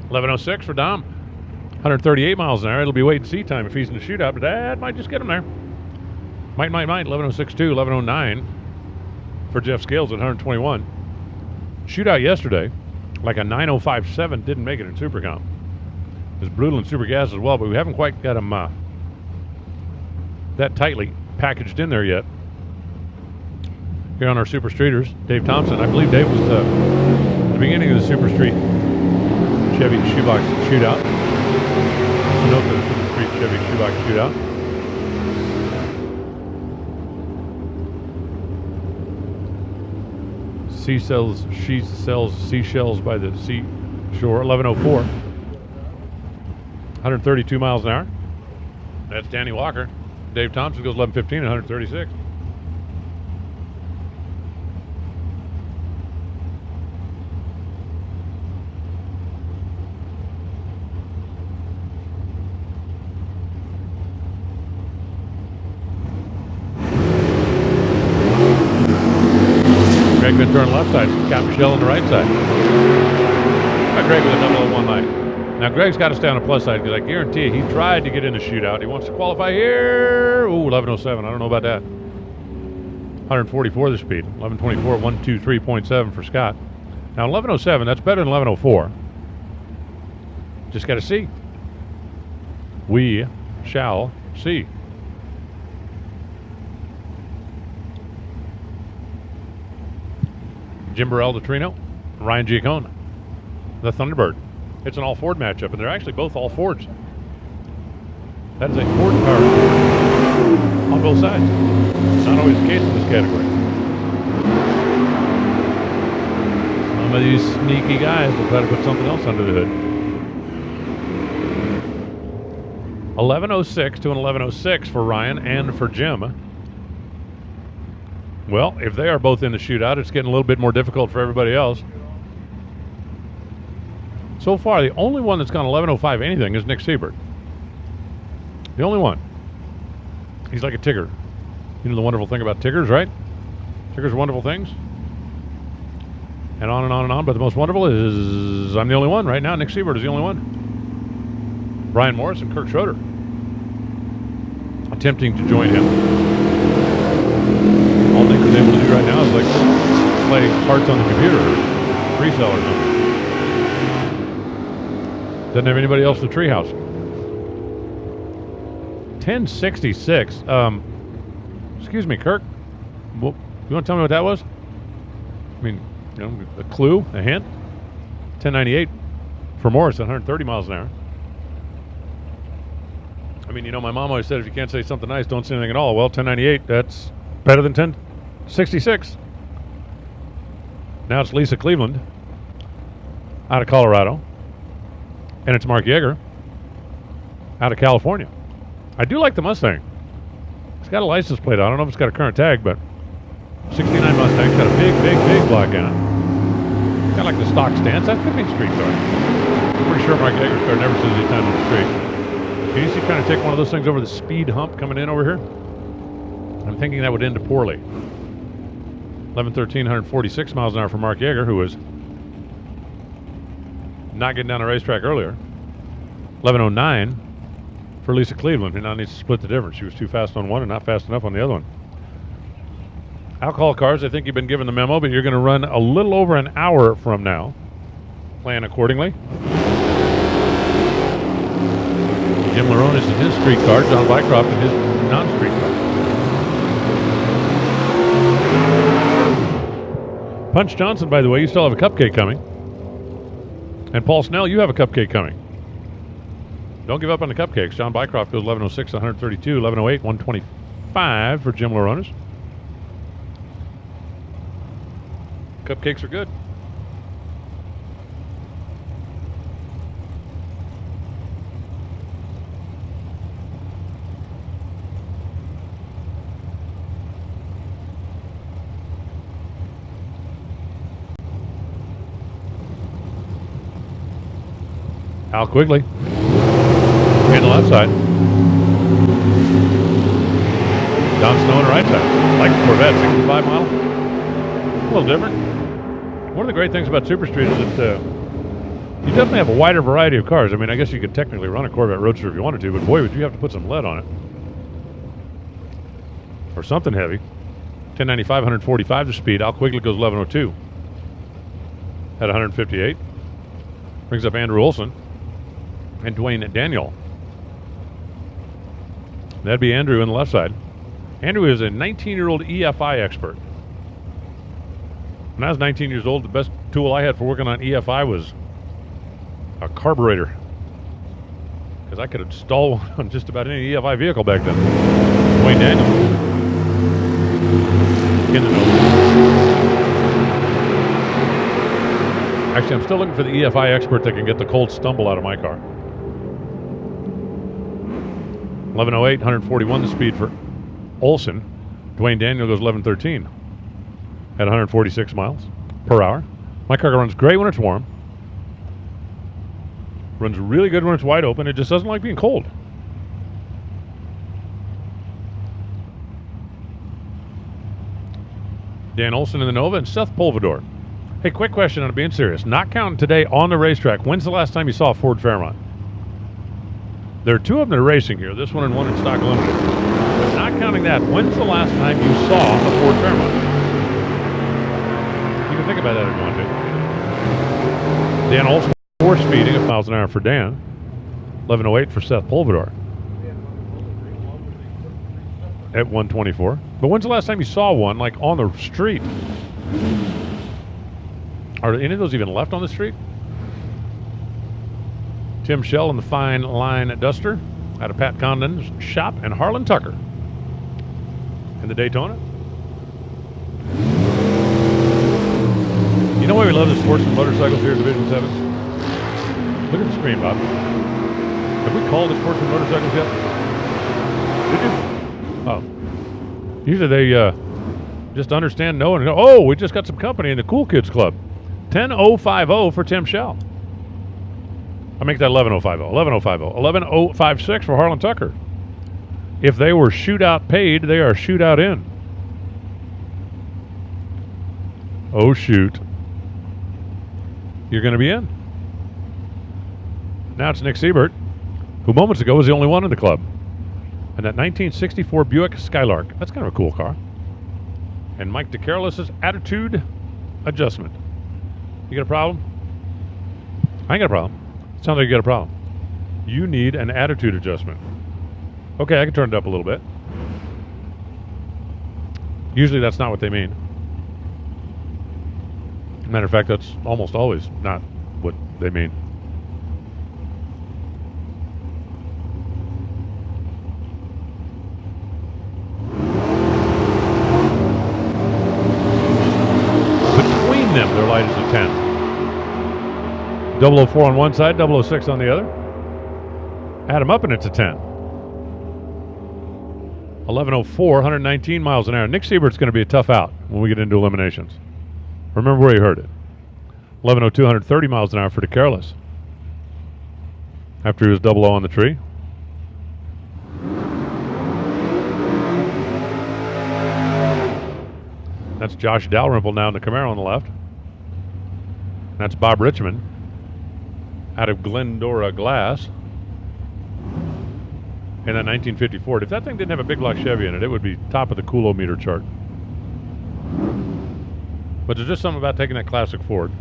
S1: $11:06 for Dom. 138 miles an hour. It'll be wait and see time if he's in the shootout, but that might just get him there. Might. 11:06 11:09 for Jeff Scales at 121. Shootout yesterday, like a 9:05.7, didn't make it in Super Comp. It was brutal in Super Gas as well, but we haven't quite got him that tightly packaged in there yet. Here on our Super Streeters, Dave Thompson. I believe Dave was the beginning of the Super Street Chevy Shoebox Shootout. Note for the Super Street Chevy Shoebox Shootout. She sells seashells by the seashore. 11:04. 132 miles an hour. That's Danny Walker. Dave Thompson goes 11:15 and 136. Greg been turning left side, Cap Michelle on the right side. Got Greg with a 001 light. Now Greg's got to stay on the plus side because I guarantee you he tried to get in the shootout. He wants to qualify here. Ooh, 11:07. I don't know about that. 144 the speed. 11:24, 123.7 for Scott. Now 11:07, that's better than 11:04. Just got to see. We shall see. Jim Burrell, the Trino, Ryan Giacone, the Thunderbird. It's an all-Ford matchup, and they're actually both all Fords. That is a Ford car on both sides. Not always the case in this category. Some of these sneaky guys will try to put something else under the hood. 11:06 to an 11:06 for Ryan and for Jim. Well, if they are both in the shootout, it's getting a little bit more difficult for everybody else. So far, the only one that's gone 11:05 anything is Nick Siebert. The only one. He's like a Tigger. You know the wonderful thing about Tiggers, right? Tiggers are wonderful things. And on and on and on. But the most wonderful is I'm the only one right now. Nick Siebert is the only one. Brian Morris and Kirk Schroeder attempting to join him. All Nick is able to do right now is like play parts on the computer or resell or something. Doesn't have anybody else in the treehouse. 1066. Excuse me, Kirk. Well, you want to tell me what that was? I mean, you know, a clue, a hint. 1098 for Morris at 130 miles an hour. I mean, you know, my mom always said if you can't say something nice, don't say anything at all. Well, 1098, that's better than 1066. Now it's Lisa Cleveland. out of Colorado. And it's Mark Yeager out of California. I do like the Mustang. It's got a license plate. I don't know if it's got a current tag, but 69 Mustang's got a big block in it. Kind of like the stock stance. That could be a street car. I'm pretty sure Mark Yeager's car never sees any time on the street. Can you see trying to take one of those things over the speed hump coming in over here? I'm thinking that would end poorly. 11:13, 146 miles an hour for Mark Yeager, who was not getting down the racetrack earlier. 11:09 for Lisa Cleveland, who now needs to split the difference. She was too fast on one and not fast enough on the other one. Alcohol cars, I think you've been given the memo, but you're going to run a little over an hour from now. Plan accordingly. Jim Larone is in his street car, John Bycroft in his non-street car. Punch Johnson, by the way, you still have a cupcake coming. And Paul Snell, you have a cupcake coming. Don't give up on the cupcakes. John Bycroft goes 11:06, 132, 11:08, 125 for Jim Laronis. Cupcakes are good. Al Quigley in the left side. Don Snow on the right side. Like the Corvette, 65 mile. A little different. One of the great things about Super Street is that you definitely have a wider variety of cars. I mean, I guess you could technically run a Corvette Roadster if you wanted to, but boy, would you have to put some lead on it. Or something heavy. 1095, 145 the speed. Al Quigley goes 11:02 at 158. Brings up Andrew Olson and Dwayne Daniel. That'd be Andrew on the left side. Andrew is a 19-year-old EFI expert. When I was 19 years old, the best tool I had for working on EFI was a carburetor. Because I could install one on just about any EFI vehicle back then. Dwayne Daniel. In the middle. Actually, I'm still looking for the EFI expert that can get the cold stumble out of my car. 11:08, 141 the speed for Olson. Dwayne Daniel goes 11:13 at 146 miles per hour. My car runs great when it's warm. Runs really good when it's wide open. It just doesn't like being cold. Dan Olson in the Nova and Seth Polvador. Hey, quick question, I'm being serious. Not counting today on the racetrack, when's the last time you saw a Ford Fairmont? There are two of them that are racing here, this one and one in Stock Limited. But not counting that, when's the last time you saw a Ford Fairmont? You can think about that if you want to. Dan Olson, 4 speeding, 1,000 an hour for Dan. 11:08 for Seth Polvador. At 124. But when's the last time you saw one, like, on the street? Are any of those even left on the street? Tim Shell in the Fine Line Duster out of Pat Condon's shop, and Harlan Tucker in the Daytona. You know why we love the sportsman motorcycles here at Division 7? Look at the screen, Bob. Have we called the sportsman motorcycles yet? Did you? Oh. Usually they just understand, know, and go, oh, we just got some company in the Cool Kids Club. 10.050 for Tim Shell. I'll make that 11.050. 11.050. 11.056 for Harlan Tucker. If they were shootout paid, they are shootout in. Oh, shoot. You're going to be in. Now it's Nick Siebert, who moments ago was the only one in the club. And that 1964 Buick Skylark. That's kind of a cool car. And Mike DeCarolis's attitude adjustment. You got a problem? I ain't got a problem. Sounds like you got a problem. You need an attitude adjustment. Okay, I can turn it up a little bit. Usually that's not what they mean. Matter of fact, that's almost always not what they mean. Between them, their light is a 10. 004 on one side, 006 on the other. Add them up and it's a 10. 1104, 119 miles an hour. Nick Siebert's going to be a tough out when we get into eliminations. Remember where you heard it. 1102, 130 miles an hour for DeCarlos. After he was 00 on the tree. That's Josh Dalrymple now in the Camaro on the left. That's Bob Richmond out of Glendora Glass in that 1950 Ford. If that thing didn't have a big block Chevy in it, it would be top of the coolometer chart. But there's just something about taking that classic Ford,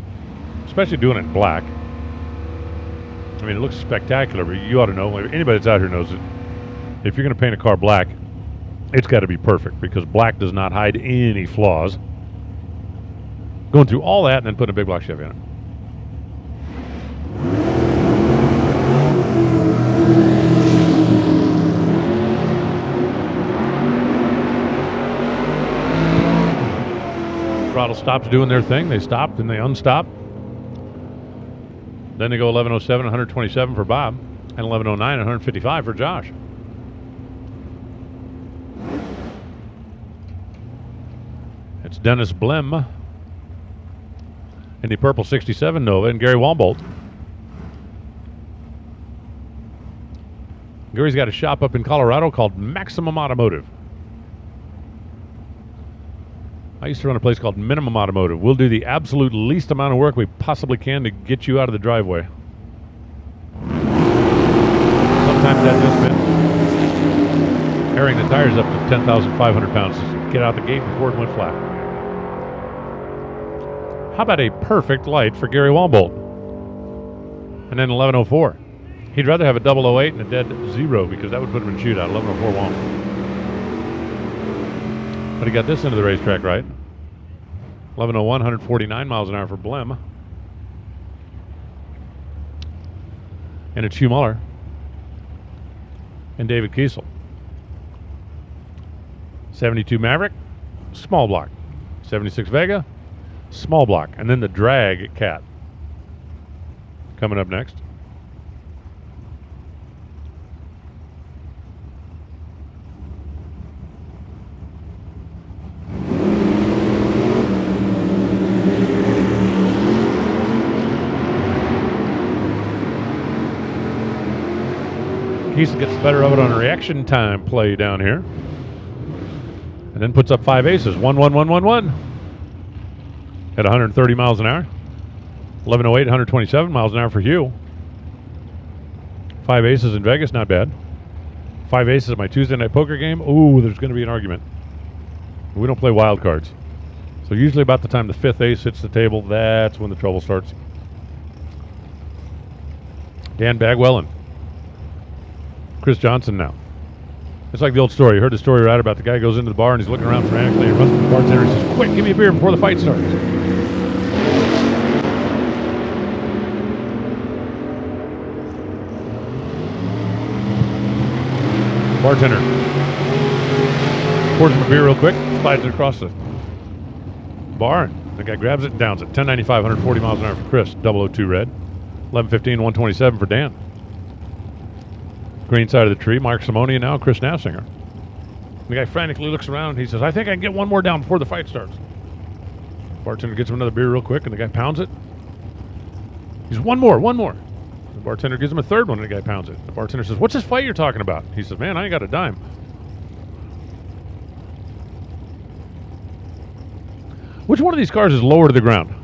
S1: especially doing it in black. I mean, it looks spectacular, but you ought to know, anybody that's out here knows it. If you're going to paint a car black, it's got to be perfect because black does not hide any flaws. Going through all that and then putting a big block Chevy on it. Throttle stops doing their thing. They stopped and they unstopped. Then they go 1107, 127 for Bob, and 1109, 155 for Josh. It's Dennis Blem in the purple 67 Nova and Gary Walbolt. Gary's got a shop up in Colorado called Maximum Automotive. I used to run a place called Minimum Automotive. We'll do the absolute least amount of work we possibly can to get you out of the driveway. Sometimes that just meant airing the tires up to 10,500 pounds to get out the gate before it went flat. How about a perfect light for Gary Walbolt? And then 1104. He'd rather have a 008 and a dead 0 because that would put him in shootout. 1104 won't. But he got this into the racetrack right. 1101, 149 miles an hour for Blem. And it's Hugh Muller and David Kiesel. 72 Maverick, small block. 76 Vega, small block. And then the drag cat coming up next. Kiesel gets the better of it on a reaction time play down here. And then puts up 5 aces. 1-1-1-1-1 at 130 miles an hour. 1108, 127 miles an hour for Hugh. 5 aces in Vegas, not bad. 5 aces at my Tuesday night poker game. Ooh, there's going to be an argument. We don't play wild cards. So usually about the time the 5th ace hits the table, that's when the trouble starts. Dan Bagwell and Chris Johnson now. It's like the old story. You heard the story right about the guy goes into the bar and he's looking around frantically and runs to the bartender and says, "Quick, give me a beer before the fight starts." Bartender pours him a beer real quick, slides it across the bar, and the guy grabs it and downs it. 1095, 140 miles an hour for Chris, 002 red. 1115, 127 for Dan. Green side of the tree, Mark Simone and now Chris Nafsinger. The guy frantically looks around and he says, "I think I can get one more down before the fight starts." Bartender gets him another beer real quick and the guy pounds it. He's one more. The bartender gives him a third one and the guy pounds it. The bartender says, "What's this fight you're talking about?" He says, "Man, I ain't got a dime." Which one of these cars is lower to the ground?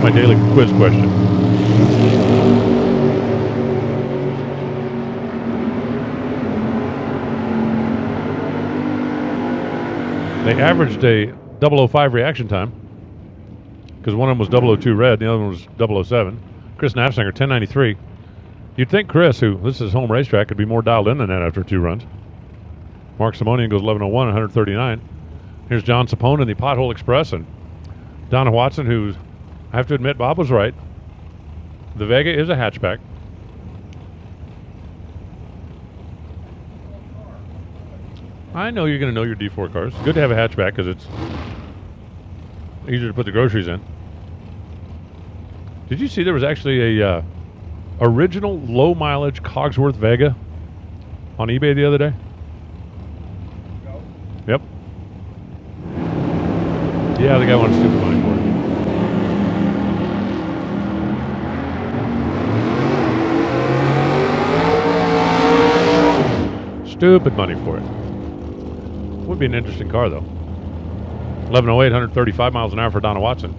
S1: My daily quiz question. They averaged a 005 reaction time because one of them was 002 red, the other one was 007. Chris Nafsinger, 1093. You'd think Chris, who this is his home racetrack, could be more dialed in than that after 2 runs. Mark Simonian goes 1101, 139. Here's John Sapone in the Pothole Express and Donna Watson, who I have to admit, Bob was right. The Vega is a hatchback. I know you're going to know your D4 cars. Good to have a hatchback because it's easier to put the groceries in. Did you see there was actually a original low mileage Cogsworth Vega on eBay the other day? Yep. Yeah, the guy wanted stupid money for it. Stupid money for it. Would be an interesting car, though. 1108, 135 miles an hour for Donna Watson.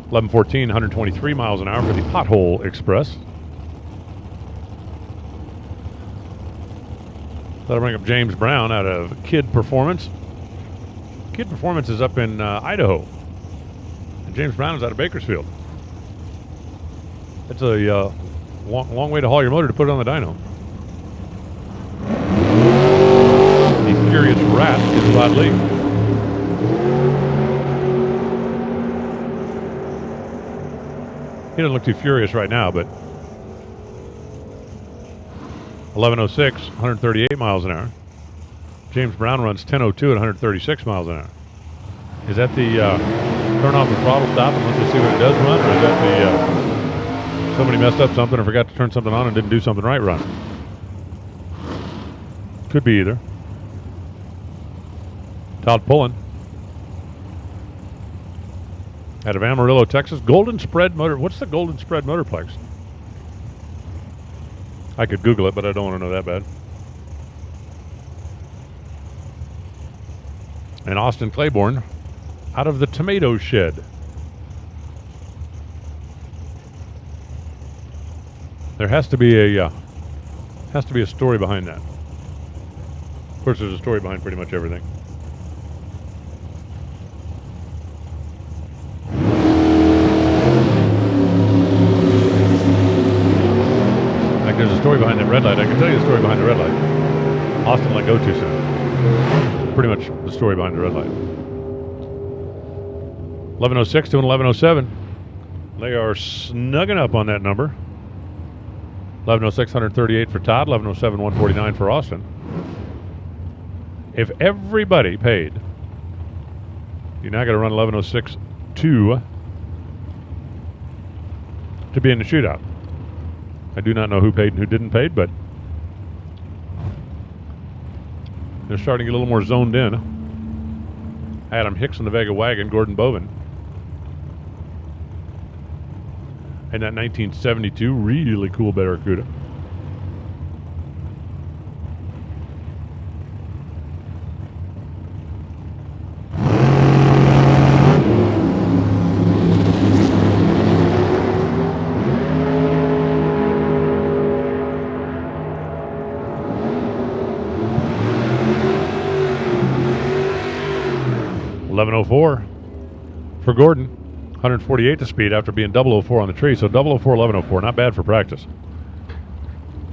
S1: 1114, 123 miles an hour for the Pothole Express. That'll bring up James Brown out of Kid Performance. Kid Performance is up in Idaho. And James Brown is out of Bakersfield. It's a long way to haul your motor to put it on the dyno. The Furious Rat is Rod Lee. He doesn't look too furious right now, but 1106, 138 miles an hour. James Brown runs 1002 at 136 miles an hour. Is that the turn off the throttle, stop, and let's just see what it does run, or is that the somebody messed up something or forgot to turn something on and didn't do something right run? Could be either. Todd Pullen out of Amarillo, Texas. Golden Spread Motor. What's the Golden Spread Motorplex? I could Google it, but I don't want to know that bad. And Austin Claiborne out of the Tomato Shed. There has to be a story behind that. Of course, there's a story behind pretty much everything. Like there's a story behind that red light. I can tell you the story behind the red light. Austin let go too soon. Pretty much the story behind the red light. 1106 to an 1107. They are snugging up on that number. 1106, 138 for Todd. 1107, 149 for Austin. If everybody paid, you're not going to run 1106 2 to be in the shootout. I do not know who paid and who didn't pay, but they're starting to get a little more zoned in. Adam Hicks in the Vega wagon, Gordon Bovin. And that 1972 really cool Barracuda. .1104 for Gordon. 148 to speed after being 004 on the tree. So 004, 1104. Not bad for practice.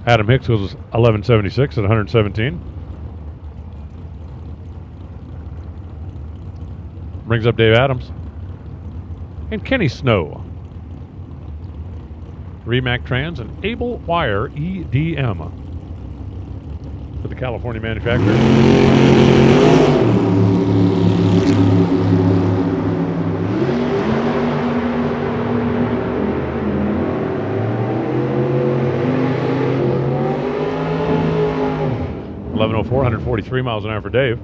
S1: Adam Hicks was 1176 at 117. Brings up Dave Adams. And Kenny Snow. Remac Trans and Able Wire EDM. For the California manufacturer. .1104, 143 miles an hour for Dave.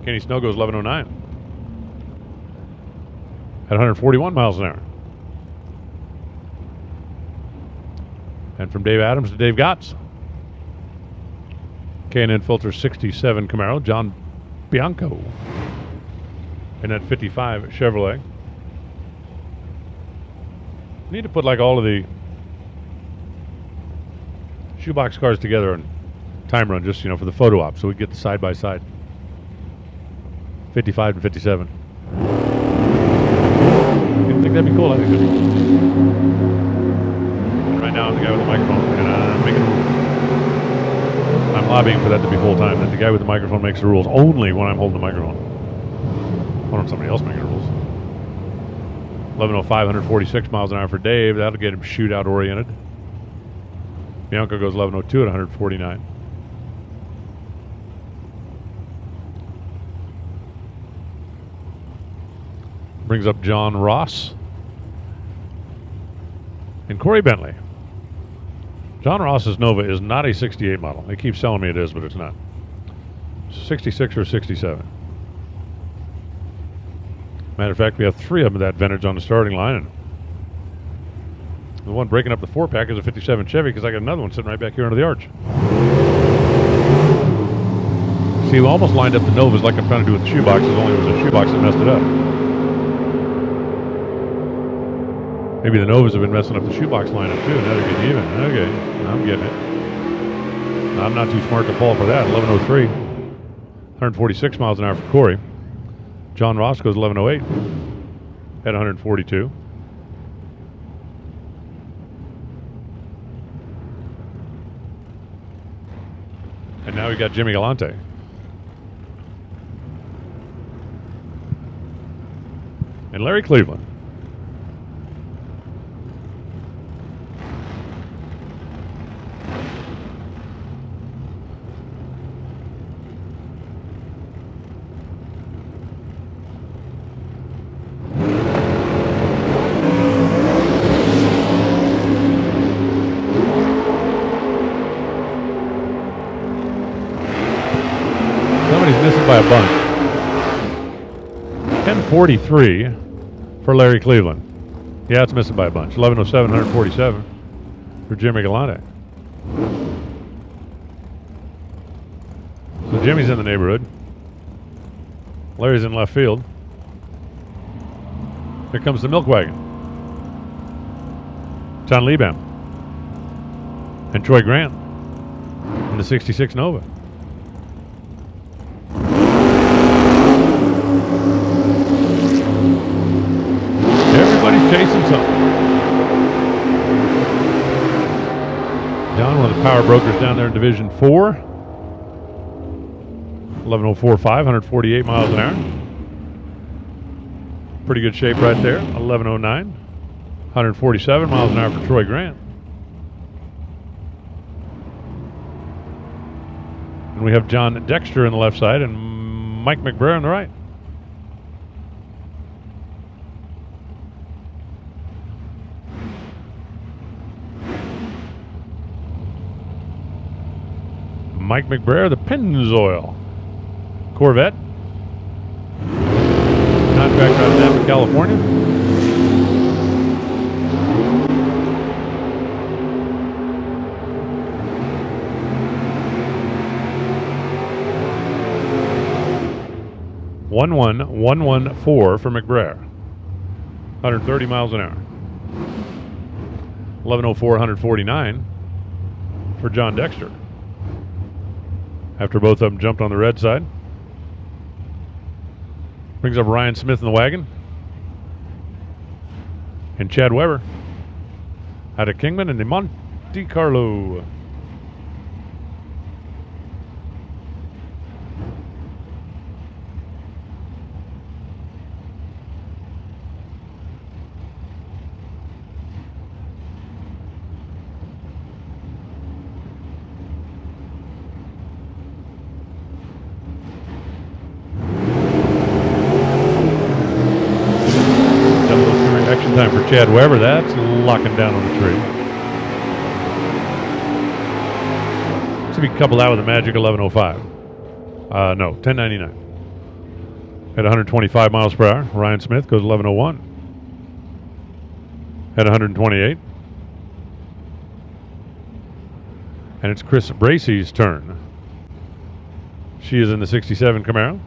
S1: Kenny Snow goes 1109 at 141 miles an hour. And from Dave Adams to Dave Gotts. K&N Filter 67 Camaro, John Bianco. And that 55 Chevrolet. Need to put like all of the shoebox cars together and time run just, for the photo op so we get the side by side. 55 and 57. You think that'd be cool? I think that'd be cool. And right now I'm the guy with the microphone and I'm lobbying for that to be full time. That the guy with the microphone makes the rules only when I'm holding the microphone. I want somebody else making the rules. 1105, 146 miles an hour for Dave. That'll get him shootout oriented. Bianco goes 1102 at 149. Brings up John Ross and Corey Bentley. John Ross's Nova is not a 68 model. They keep telling me it is, but it's not. 66 or 67. Matter of fact, we have 3 of them of that vintage on the starting line. And the one breaking up the 4-pack is a 57 Chevy, because I got another one sitting right back here under the arch. See, we almost lined up the Novas like I'm trying to do with the shoeboxes, only it was a shoebox that messed it up. Maybe the Novas have been messing up the shoebox lineup too, and now they're getting even. Okay, I'm getting it. I'm not too smart to fall for that. 1103. 146 miles an hour for Corey. John Ross goes 1108 at 142. And now we got Jimmy Galante. And Larry Cleveland. Somebody's missing by a bunch. 1043 for Larry Cleveland. Yeah, it's missing by a bunch. 1107, 147 for Jimmy Galante. So Jimmy's in the neighborhood. Larry's in left field. Here comes the milk wagon. John Liebam and Troy Grant in the 66 Nova. Everybody's chasing something. Don, one of the power brokers down there in Division 4. 11:04.5, 148 miles an hour. Pretty good shape right there. 11:09, 147 miles an hour for Troy Grant. And we have John Dexter on the left side and Mike McBrayer on the right. Mike McBrayer, the Pennzoil Corvette. Contractor out of Napa, California. $11,114 for McBrayer. 130 miles an hour. 11:04, 149 for John Dexter. After both of them jumped on the red side. Brings up Ryan Smith in the wagon. And Chad Weber out of Kingman and the Monte Carlo. Time for Chad Weber. That's locking down on the tree. This will be coupled out with a magic 11:05. No, 10:99. At 125 miles per hour. Ryan Smith goes 11:01. At 128. And it's Chris Bracey's turn. She is in the 67 Camaro.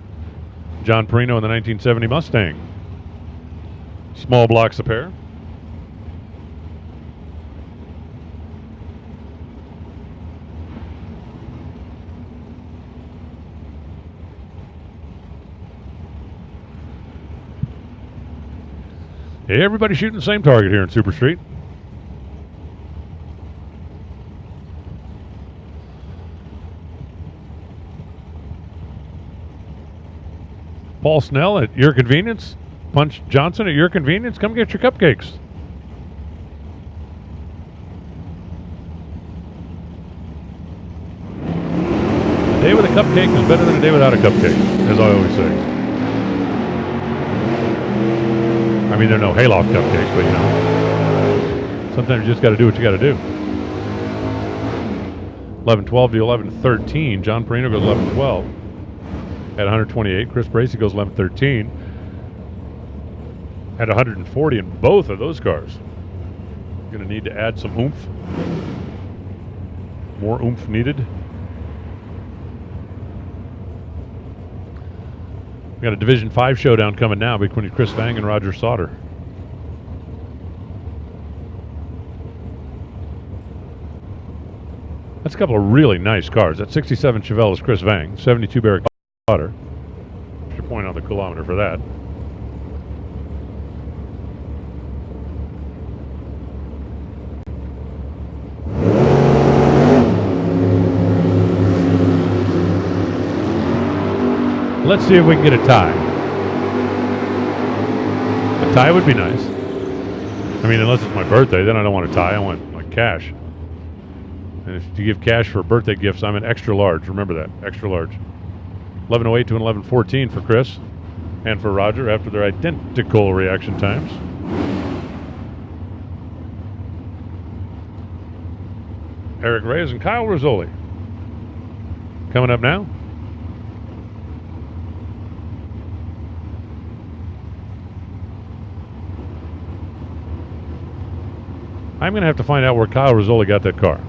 S1: John Perino in the 1970 Mustang. Small blocks a pair. Hey, everybody shooting the same target here in Super Street. Paul Snell at your convenience. Punch Johnson at your convenience. Come get your cupcakes. A day with a cupcake is better than a day without a cupcake, as I always say. I mean, they're no hayloft cupcakes, but you know, sometimes you just got to do what you got to do. 11-12 to 11-13. John Perino goes 11-12 at 128. Chris Bracey goes 11-13 at 140 in both of those cars. Going to need to add some oomph. More oomph needed. We got a Division 5 showdown coming now between Chris Vang and Roger Sauter. That's a couple of really nice cars. That 67 Chevelle is Chris Vang, 72 Barrick Sauter. Should point on the kilometer for that. Let's see if we can get a tie. A tie would be nice. I mean, unless it's my birthday, then I don't want a tie. I want like cash. And if you give cash for birthday gifts, I'm an extra large. Remember that, extra large. 11:08 to 11:14 for Chris and for Roger after their identical reaction times. Eric Reyes and Kyle Rizzoli coming up now. I'm going to have to find out where Kyle Rizzoli got that car.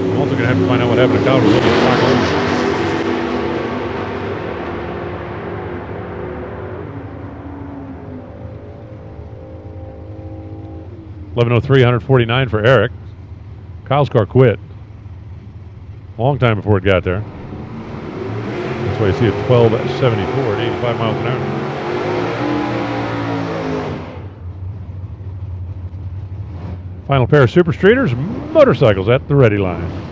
S1: I'm also going to have to find out what happened to Kyle Rizzoli's stock. 11:03, 149 for Eric. Kyle's car quit a long time before it got there. That's why you see it 12:74 at 85 miles an hour. Final pair of Super Streeters, motorcycles at the ready line.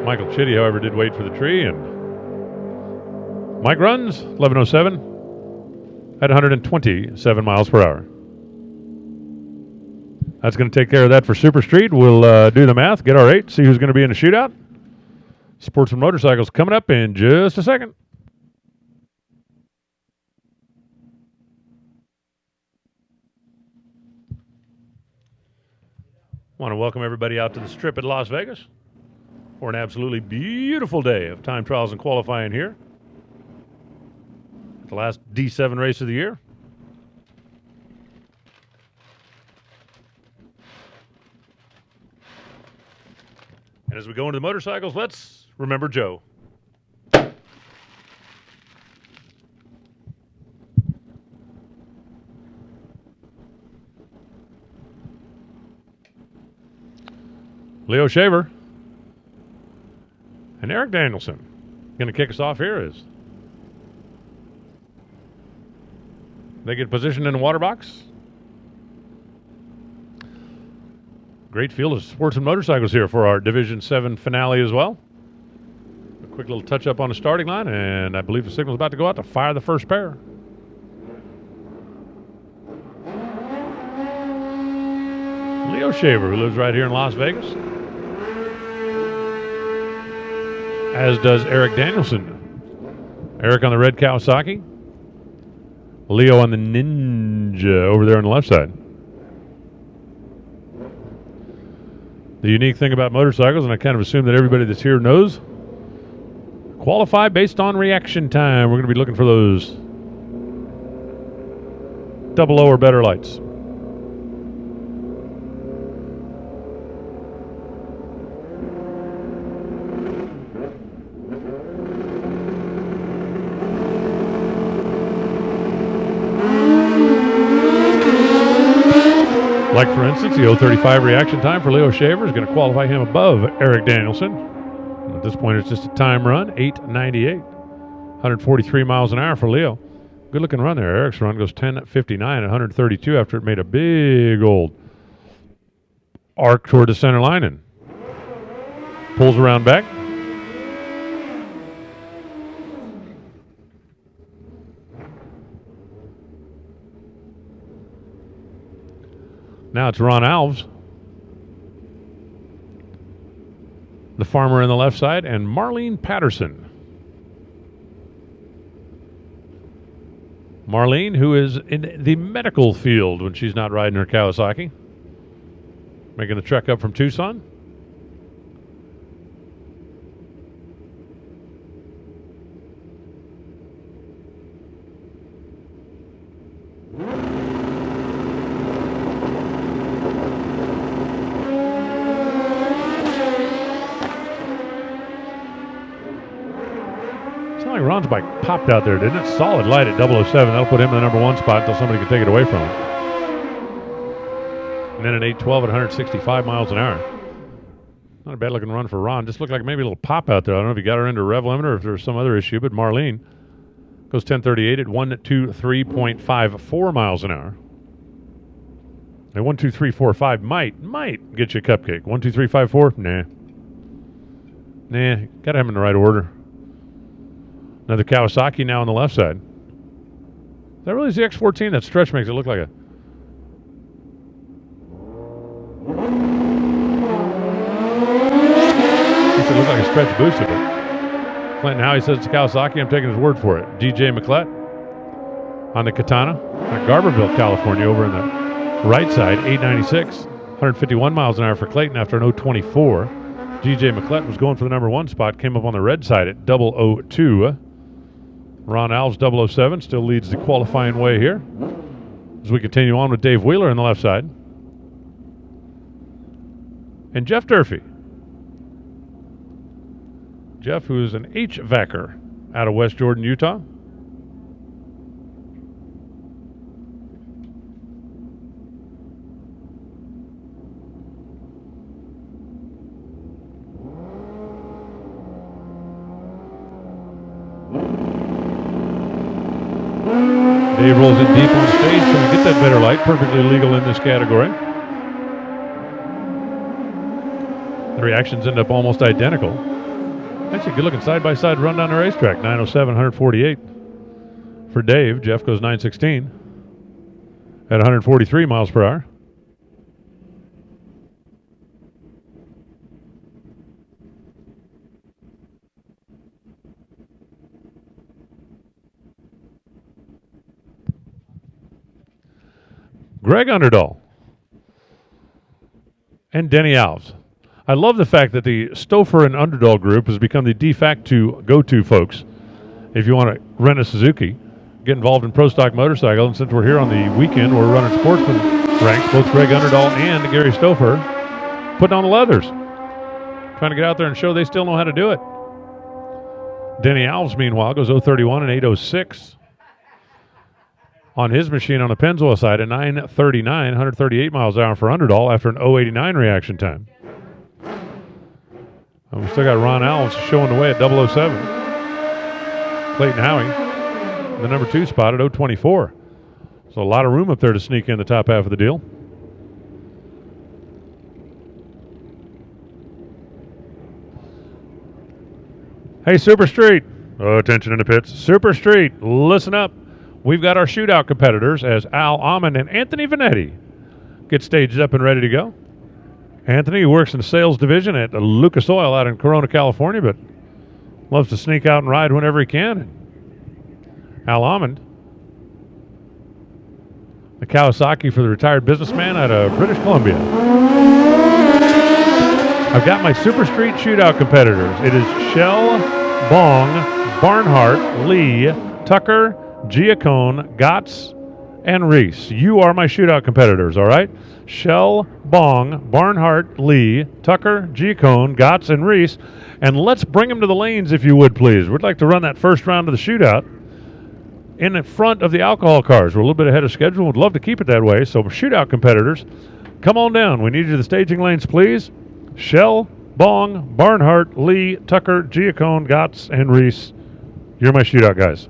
S1: Michael Chitty, however, did wait for the tree, and Mike runs 11:07 at 127 miles per hour. That's going to take care of that for Super Street. We'll do the math, get our 8, see who's going to be in the shootout. Sportsman Motorcycles coming up in just a second. Want to welcome everybody out to the Strip at Las Vegas for an absolutely beautiful day of time trials and qualifying here. The last D7 race of the year. And as we go into the motorcycles, let's remember Joe. Leo Shaver and Eric Danielson. Going to kick us off here is they get positioned in the water box. Great field of sports and motorcycles here for our Division 7 finale as well. A quick little touch up on the starting line, and I believe the signal's about to go out to fire the first pair. Leo Shaver, who lives right here in Las Vegas, as does Eric Danielson. Eric on the red Kawasaki. Leo on the Ninja over there on the left side. The unique thing about motorcycles, and I kind of assume that everybody that's here knows, qualify based on reaction time. We're going to be looking for those double O or better lights. Like, for instance, the 035 reaction time for Leo Shaver is going to qualify him above Eric Danielson. At this point, it's just a time run, 8:98. 143 miles an hour for Leo. Good looking run there. Eric's run goes 10:59 at 132 after it made a big old arc toward the center line and pulls around back. Now it's Ron Alves, the farmer in the left side, and Marlene Patterson. Marlene, who is in the medical field when she's not riding her Kawasaki, making the trek up from Tucson. Ron's bike popped out there, didn't it? Solid light at 007. That'll put him in the number 1 spot until somebody can take it away from him. And then an 812 at 165 miles an hour. Not a bad looking run for Ron. Just looked like maybe a little pop out there. I don't know if he got her into a rev limiter or if there was some other issue, but Marlene goes 1038 at 123.54 miles an hour. And 12345 might get you a cupcake. 12354, nah. Gotta have them in the right order. Another Kawasaki now on the left side. That really is the X14. That stretch makes it look like a... Makes it look like a stretch booster. But Clinton Howey says it's a Kawasaki. I'm taking his word for it. DJ McClett on the Katana at Garberville, California, over in the right side. 896, 151 miles an hour for Clayton after an 024. DJ McClett was going for the number 1 spot. Came up on the red side at 002. Ron Alves, 007, still leads the qualifying way here as we continue on with Dave Wheeler on the left side. And Jeff Durfee. Jeff, who is an HVACer out of West Jordan, Utah. Dave rolls it deep on stage, so we get that better light. Perfectly legal in this category. The reactions end up almost identical. Actually, good looking side-by-side run down the racetrack. 907, 148 for Dave. Jeff goes 916 at 143 miles per hour. Greg Underdahl and Denny Alves. I love the fact that the Stouffer and Underdahl group has become the de facto go-to folks. If you want to rent a Suzuki, get involved in Pro Stock Motorcycle, and since we're here on the weekend, we're running Sportsman ranks, both Greg Underdahl and Gary Stouffer putting on the leathers, trying to get out there and show they still know how to do it. Denny Alves, meanwhile, goes 031 and 806. On his machine on the Pennzoil side at 939, 138 miles an hour for Underdahl after an 089 reaction time. And we still got Ron Alves showing the way at 007. Clayton Howey, the number 2 spot at 024. So a lot of room up there to sneak in the top half of the deal. Hey, Super Street. Oh, attention in the pits. Super Street, listen up. We've got our shootout competitors as Al Almond and Anthony Vanetti get staged up and ready to go. Anthony works in the sales division at Lucas Oil out in Corona, California, but loves to sneak out and ride whenever he can. Al Almond, the Kawasaki for the retired businessman out of British Columbia. I've got my Super Street shootout competitors. It is Shell, Bong, Barnhart, Lee, Tucker, Giacone, Gotts, and Reese. You are my shootout competitors, all right? Shell, Bong, Barnhart, Lee, Tucker, Giacone, Gotts, and Reese. And let's bring them to the lanes, if you would, please. We'd like to run that first round of the shootout in the front of the alcohol cars. We're a little bit ahead of schedule. We'd love to keep it that way. So, shootout competitors, come on down. We need you to the staging lanes, please. Shell, Bong, Barnhart, Lee, Tucker, Giacone, Gotts, and Reese. You're my shootout guys.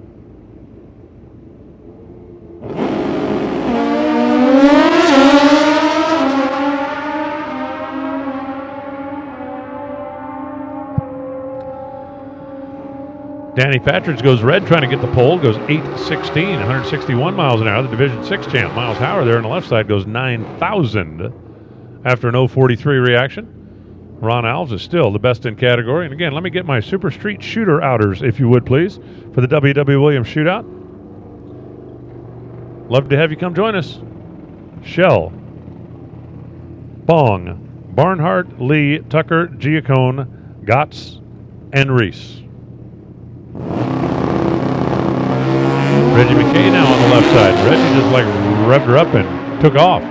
S1: Danny Patridge goes red, trying to get the pole, goes 8:16, 161 miles an hour. The Division 6 champ, Miles Howard, there on the left side, goes 9,000 after an 0:43 reaction. Ron Alves is still the best in category. And again, let me get my Super Street Shooter outers, if you would, please, for the W.W. Williams Shootout. Love to have you come join us. Shell, Bong, Barnhart, Lee, Tucker, Giacone, Gotts, and Reese. Reggie McKay now on the left side. Reggie just like revved her up and took off.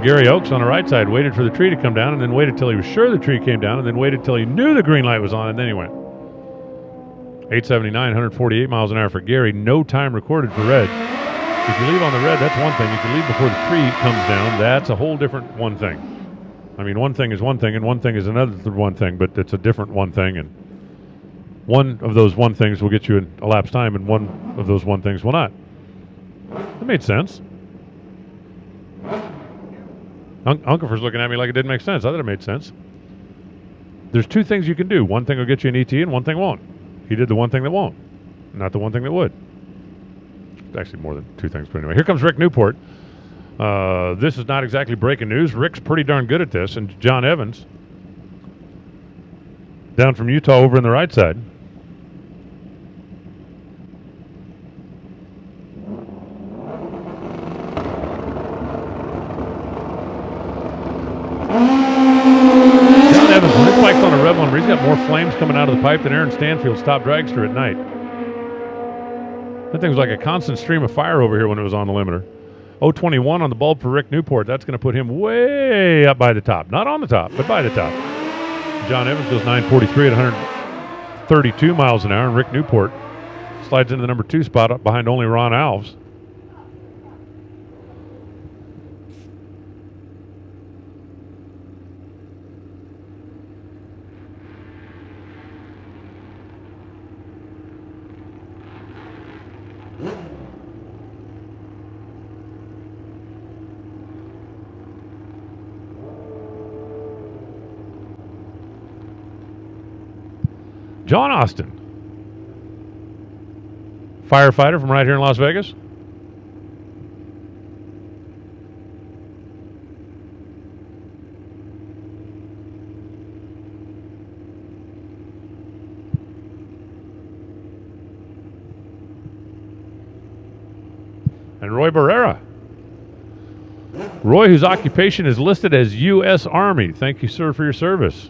S1: Gary Oakes on the right side waited for the tree to come down and then waited till he was sure the tree came down and then waited till he knew the green light was on and then he went. 879, 148 miles an hour for Gary. No time recorded for Reg. If you leave on the red, that's one thing. If you leave before the tree comes down, that's a whole different one thing. I mean, one thing is one thing and one thing is another one thing, but it's a different one thing. And one of those one things will get you in elapsed time and one of those one things will not. That made sense. Unkelfer's looking at me like it didn't make sense. I thought it made sense. There's two things you can do. One thing will get you an ET and one thing won't. He did the one thing that won't, not the one thing that would. Actually, more than two things, but anyway. Here comes Rick Newport. This is not exactly breaking news. Rick's pretty darn good at this, and John Evans down from Utah over in the right side. John Evans, when his bike's on a rev limiter, he's got more flames coming out of the pipe than Aaron Stanfield's top dragster at night. That thing was like a constant stream of fire over here when it was on the limiter. 021 on the bulb for Rick Newport. That's going to put him way up by the top. Not on the top, but by the top. John Evans goes 943 at 132 miles an hour, and Rick Newport slides into the number 2 spot up behind only Ron Alves. John Austin, firefighter from right here in Las Vegas. And Roy Barrera. Roy, whose occupation is listed as U.S. Army. Thank you, sir, for your service.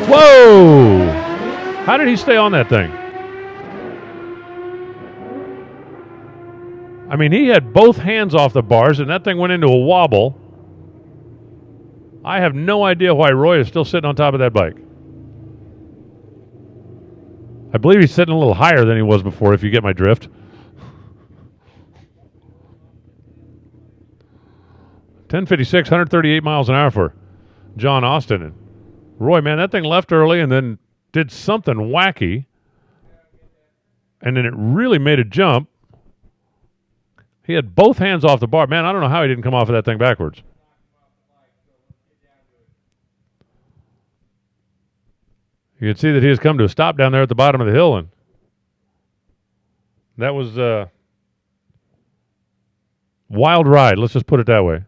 S1: Whoa! How did he stay on that thing? I mean, he had both hands off the bars, and that thing went into a wobble. I have no idea why Roy is still sitting on top of that bike. I believe he's sitting a little higher than he was before, if you get my drift. 1056, 138 miles an hour for John Austin. And Roy, man, that thing left early and then did something wacky. And then it really made a jump. He had both hands off the bar. Man, I don't know how he didn't come off of that thing backwards. You can see that he has come to a stop down there at the bottom of the hill. And that was a wild ride. Let's just put it that way.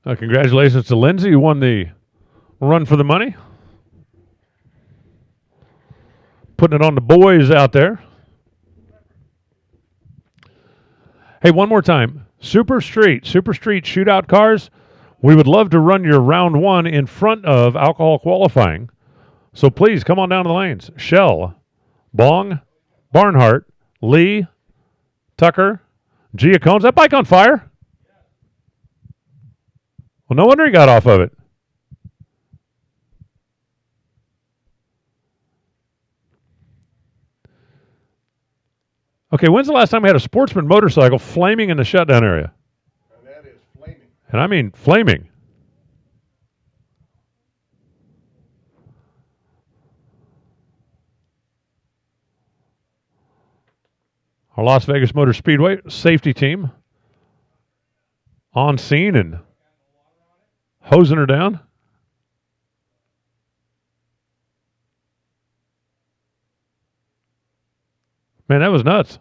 S1: Congratulations to Lindsay, who won the run for the money. Putting it on the boys out there. Hey, one more time. Super Street shootout cars. We would love to run your round one in front of alcohol qualifying. So please come on down to the lanes. Shell, Bong, Barnhart, Lee, Tucker, Giacone's that bike on fire? Well, no wonder he got off of it. Okay, when's the last time we had a sportsman motorcycle flaming in the shutdown area?
S2: And that is flaming.
S1: And I mean flaming. Our Las Vegas Motor Speedway safety team on scene and hosing her down. Man, that was nuts.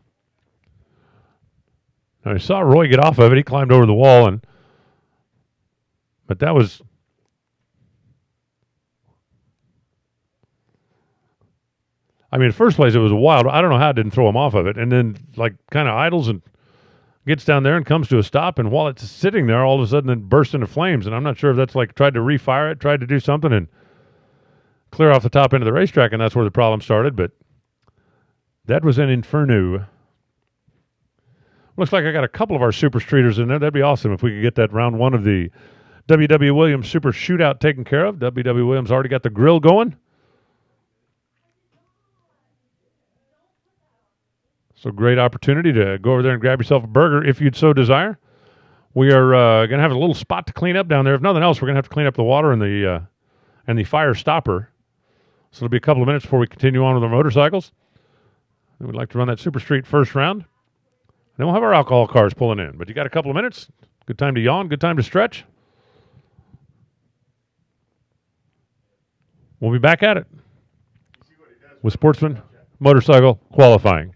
S1: Now, I saw Roy get off of it. He climbed over the wall, but that was... I mean, in the first place, it was wild. I don't know how it didn't throw him off of it. And then, like, kind of idles and gets down there and comes to a stop. And while it's sitting there, all of a sudden it bursts into flames. And I'm not sure if that's like tried to refire it, tried to do something and clear off the top end of the racetrack. And that's where the problem started. But that was an inferno. Looks like I got a couple of our super streeters in there. That'd be awesome if we could get that round one of the W.W. Williams Super Shootout taken care of. W.W. Williams already got the grill going. So great opportunity to go over there and grab yourself a burger if you'd so desire. We are going to have a little spot to clean up down there. If nothing else, we're going to have to clean up the water and the fire stopper. So it'll be a couple of minutes before we continue on with our motorcycles. And we'd like to run that Super Street first round. Then we'll have our alcohol cars pulling in. But you got a couple of minutes. Good time to yawn. Good time to stretch. We'll be back at it with Sportsman Motorcycle Qualifying.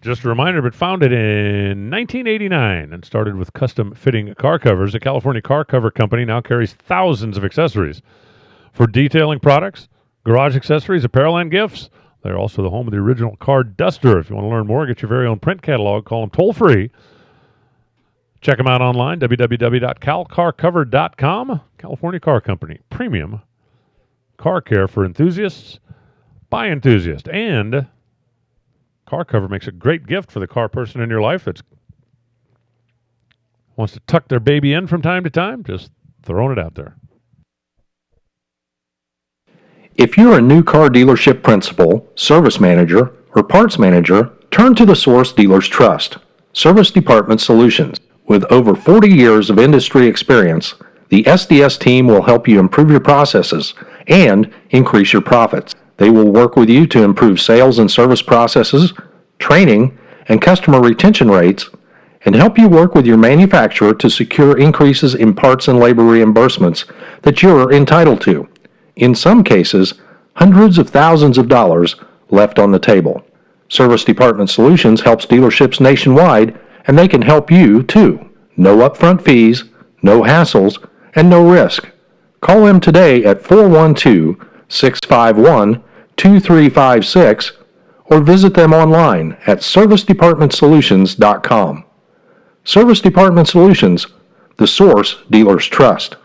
S1: Just a reminder, but founded in 1989 and started with custom fitting car covers, the California Car Cover Company now carries thousands of accessories for detailing products, garage accessories, apparel, and gifts. They're also the home of the original car duster. If you want to learn more, get your very own print catalog. Call them toll free. Check them out online, www.calcarcover.com. California Car Company, premium car care for enthusiasts by enthusiasts. And car cover makes a great gift for the car person in your life that wants to tuck their baby in from time to time. Just throwing it out there.
S4: If you're a new car dealership principal, service manager, or parts manager, turn to the source dealers trust, Service Department Solutions. With over 40 years of industry experience, the SDS team will help you improve your processes and increase your profits. They will work with you to improve sales and service processes, training, and customer retention rates, and help you work with your manufacturer to secure increases in parts and labor reimbursements that you're entitled to. In some cases, hundreds of thousands of dollars left on the table. Service Department Solutions helps dealerships nationwide, and they can help you too. No upfront fees, no hassles, and no risk. Call them today at 412-651-2356 or visit them online at servicedepartmentsolutions.com. Service Department Solutions, the source dealers trust.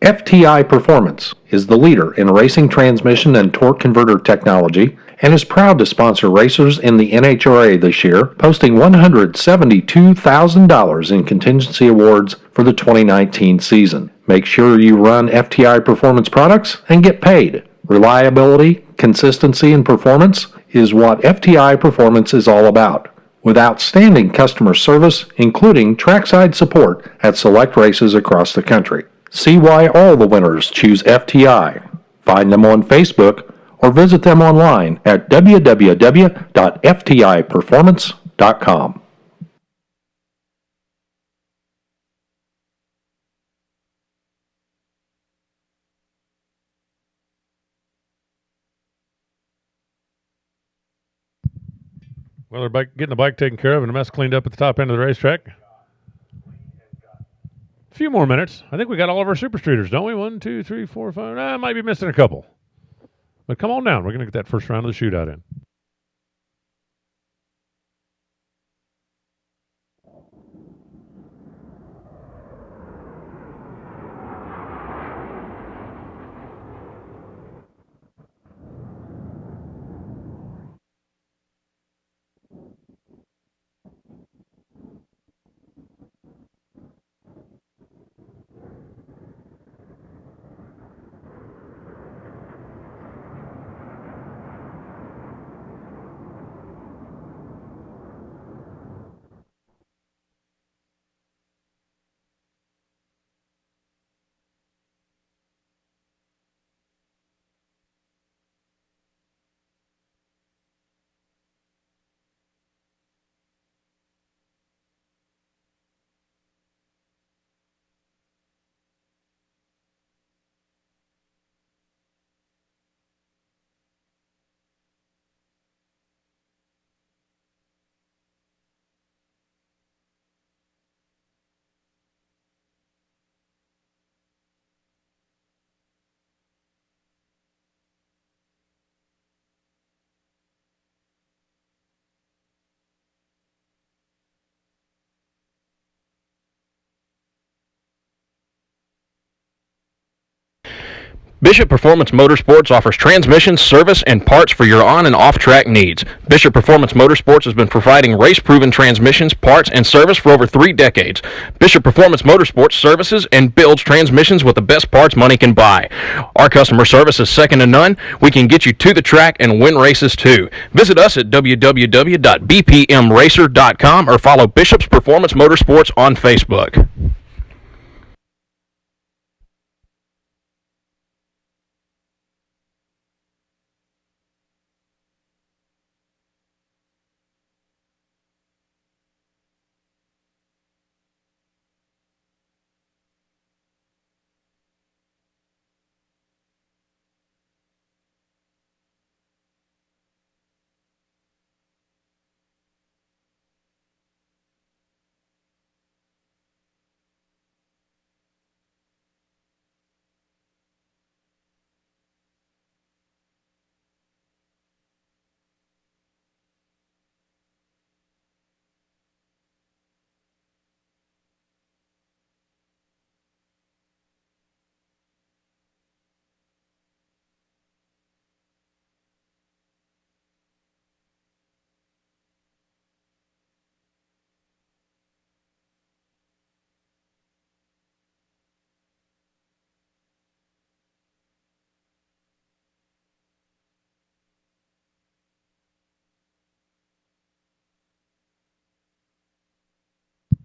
S4: FTI Performance is the leader in racing transmission and torque converter technology and is proud to sponsor racers in the NHRA this year, posting $172,000 in contingency awards for the 2019 season. Make sure you run FTI Performance products and get paid. Reliability, consistency, and performance is what FTI Performance is all about. With outstanding customer service, including trackside support at select races across the country. See why all the winners choose FTI. Find them on Facebook or visit them online at www.ftiperformance.com.
S1: Well, they're getting the bike taken care of and the mess cleaned up at the top end of the racetrack. A few more minutes. I think we got all of our super streeters, don't we? 1, 2, 3, 4, 5. I might be missing a couple. But come on down. We're going to get that first round of the shootout in.
S6: Bishop Performance Motorsports offers transmission, service, and parts for your on- and off-track needs. Bishop Performance Motorsports has been providing race-proven transmissions, parts, and service for over 3 decades. Bishop Performance Motorsports services and builds transmissions with the best parts money can buy. Our customer service is second to none. We can get you to the track and win races too. Visit us at www.bpmracer.com or follow Bishop's Performance Motorsports on Facebook.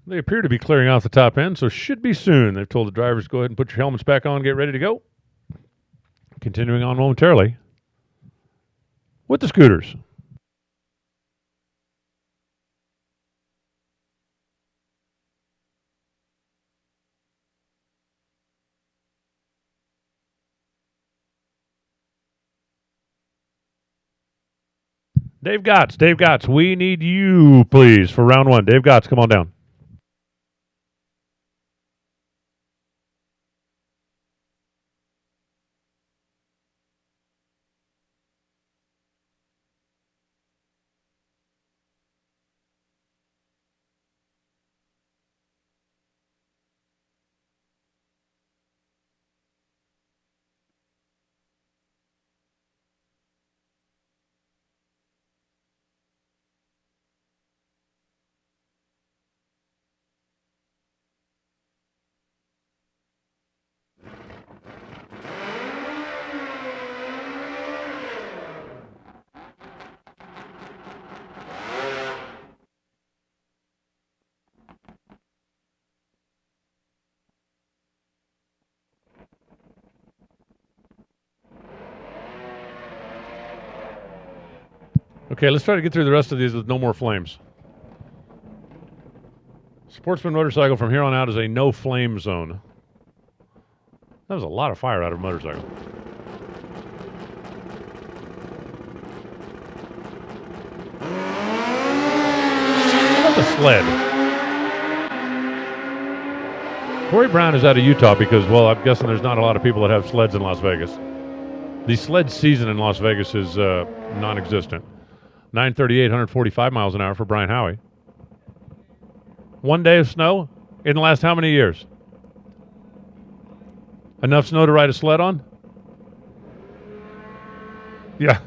S1: They appear to be clearing out the top end, so should be soon. They've told the drivers, go ahead and put your helmets back on, get ready to go. Continuing on momentarily with the scooters. Dave Gotts, we need you, please, for round 1. Dave Gotts, come on down. Okay, let's try to get through the rest of these with no more flames. Sportsman motorcycle from here on out is a no flame zone. That was a lot of fire out of a motorcycle. How about the sled? Corey Brown is out of Utah because, well, I'm guessing there's not a lot of people that have sleds in Las Vegas. The sled season in Las Vegas is non-existent. 938, 145 miles an hour for Brian Howie. 1 day of snow in the last how many years? Enough snow to ride a sled on? Yeah.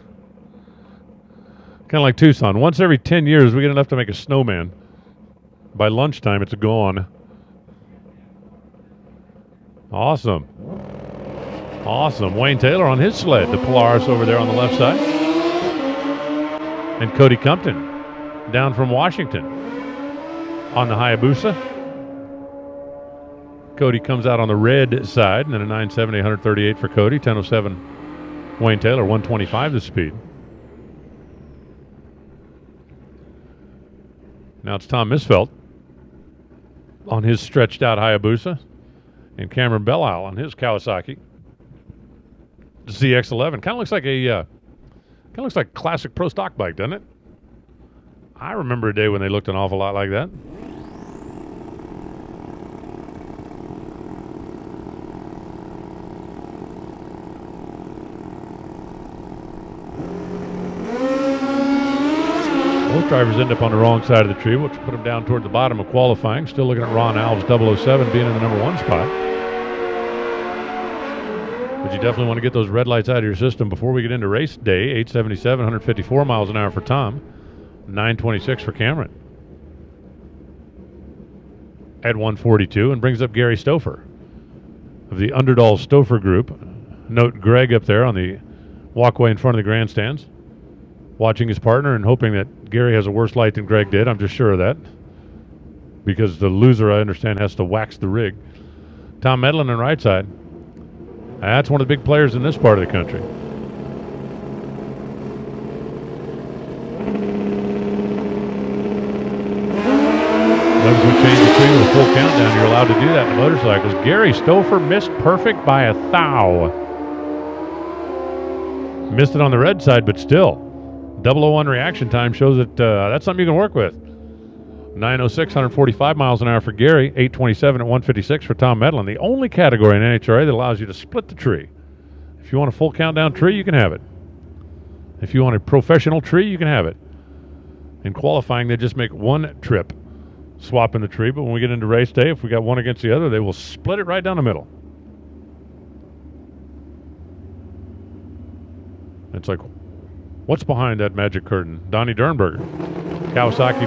S1: Kind of like Tucson. Once every 10 years, we get enough to make a snowman. By lunchtime, it's gone. Awesome. Awesome. Wayne Taylor on his sled. The Polaris over there on the left side. And Cody Compton down from Washington on the Hayabusa. Cody comes out on the red side, and then a 970, 138 for Cody. 1007 Wayne Taylor, 125 the speed. Now it's Tom Misfelt on his stretched out Hayabusa. And Cameron Belial on his Kawasaki ZX11. Kind of looks like a classic pro stock bike, doesn't it? I remember a day when they looked an awful lot like that. Both drivers end up on the wrong side of the tree, which put them down toward the bottom of qualifying. Still looking at Ron Alves 007 being in the number 1 spot. But you definitely want to get those red lights out of your system before we get into race day. 877, 154 miles an hour for Tom. 926 for Cameron. At 142, and brings up Gary Stouffer of the Underdoll Stouffer Group. Note Greg up there on the walkway in front of the grandstands, watching his partner and hoping that Gary has a worse light than Greg did. I'm just sure of that, because the loser, I understand, has to wax the rig. Tom Medlin on the right side. That's one of the big players in this part of the country. As we change the tree with a full countdown, you're allowed to do that in the motorcycles. Gary Stouffer missed perfect by a thou. Missed it on the red side, but still. 001 reaction time shows that that's something you can work with. 906, 145 miles an hour for Gary. 827 at 156 for Tom Medlin. The only category in NHRA that allows you to split the tree. If you want a full countdown tree, you can have it. If you want a professional tree, you can have it. In qualifying, they just make one trip, swapping the tree. But when we get into race day, if we got one against the other, they will split it right down the middle. It's like, what's behind that magic curtain? Donnie Dernberger. Kawasaki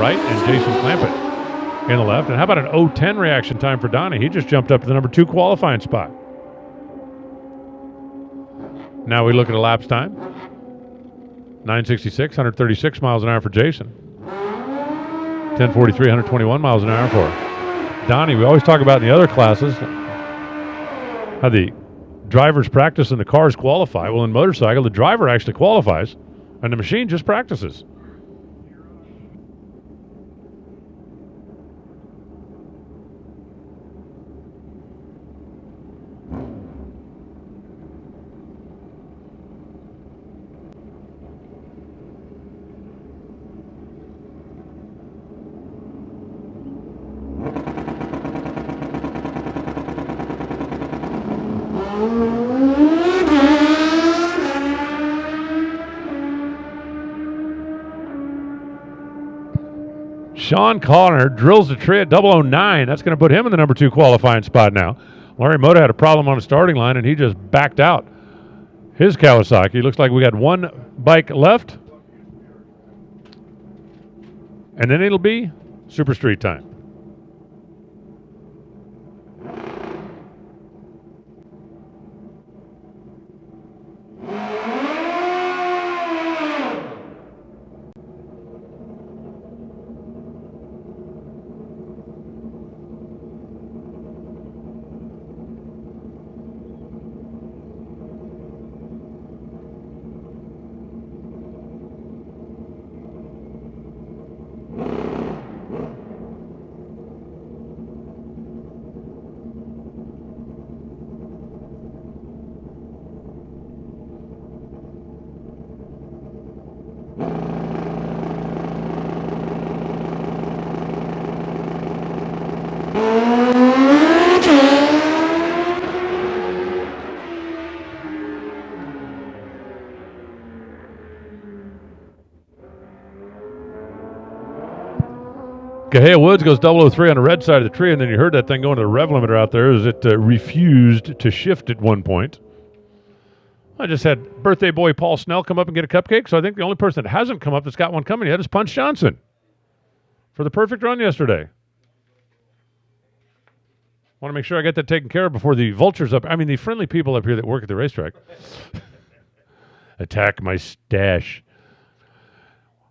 S1: right, and Jason Clampett in the left. And how about an 010 reaction time for Donnie? He just jumped up to the number 2 qualifying spot. Now we look at a lapse time. 966, 136 miles an hour for Jason. 1043, 121 miles an hour for Donnie. We always talk about in the other classes how the drivers practice and the cars qualify. Well, in motorcycle, the driver actually qualifies and the machine just practices. Sean Connor drills the tree at 009. That's going to put him in the number 2 qualifying spot now. Larry Moda had a problem on the starting line, and he just backed out his Kawasaki. Looks like we got one bike left. And then it'll be Super Street time. Cahaya Woods goes 003 on the red side of the tree, and then you heard that thing going to the rev limiter out there as it refused to shift at one point. I just had birthday boy Paul Snell come up and get a cupcake, so I think the only person that hasn't come up that's got one coming yet is Punch Johnson for the perfect run yesterday. Want to make sure I get that taken care of before the vultures the friendly people up here that work at the racetrack attack my stash.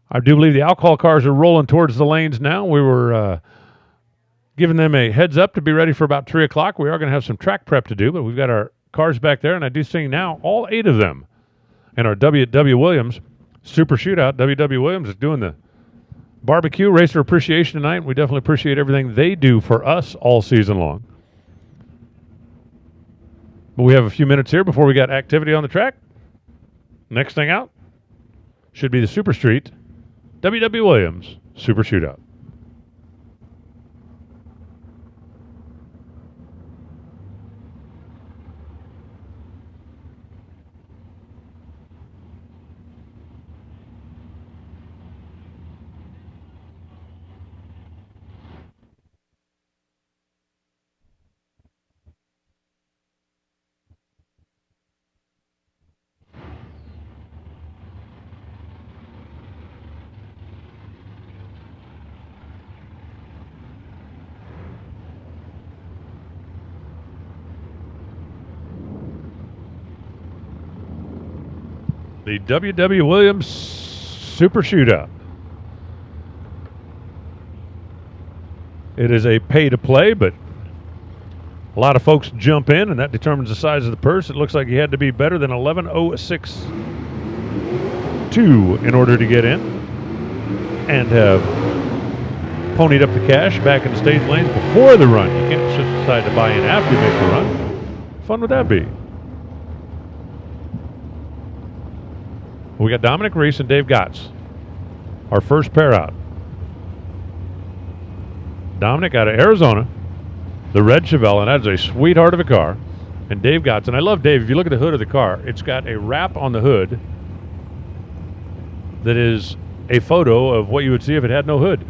S1: I do believe the alcohol cars are rolling towards the lanes now. We were giving them a heads up to be ready for about 3 o'clock. We are going to have some track prep to do, but we've got our cars back there, and I do see now all 8 of them. And our W.W. Williams Super Shootout. W.W. Williams is doing the barbecue racer appreciation tonight. We definitely appreciate everything they do for us all season long. But we have a few minutes here before we got activity on the track. Next thing out should be the Super Street W.W. Williams Super Shootout. The W.W. Williams Super Shootout. It is a pay-to-play, but a lot of folks jump in, and that determines the size of the purse. It looks like you had to be better than 11.06.2 in order to get in and have ponied up the cash back in the stage lanes before the run. You can't just decide to buy in after you make the run. How fun would that be? We got Dominic Reese and Dave Gotts, our first pair out. Dominic out of Arizona, the red Chevelle, and that's a sweetheart of a car. And Dave Gotts, and I love Dave. If you look at the hood of the car, it's got a wrap on the hood that is a photo of what you would see if it had no hood.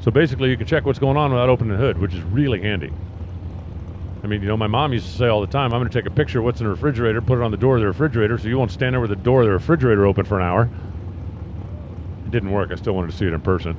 S1: So basically, you can check what's going on without opening the hood, which is really handy. I mean, my mom used to say all the time, I'm going to take a picture of what's in the refrigerator, put it on the door of the refrigerator, so you won't stand there with the door of the refrigerator open for an hour. It didn't work. I still wanted to see it in person.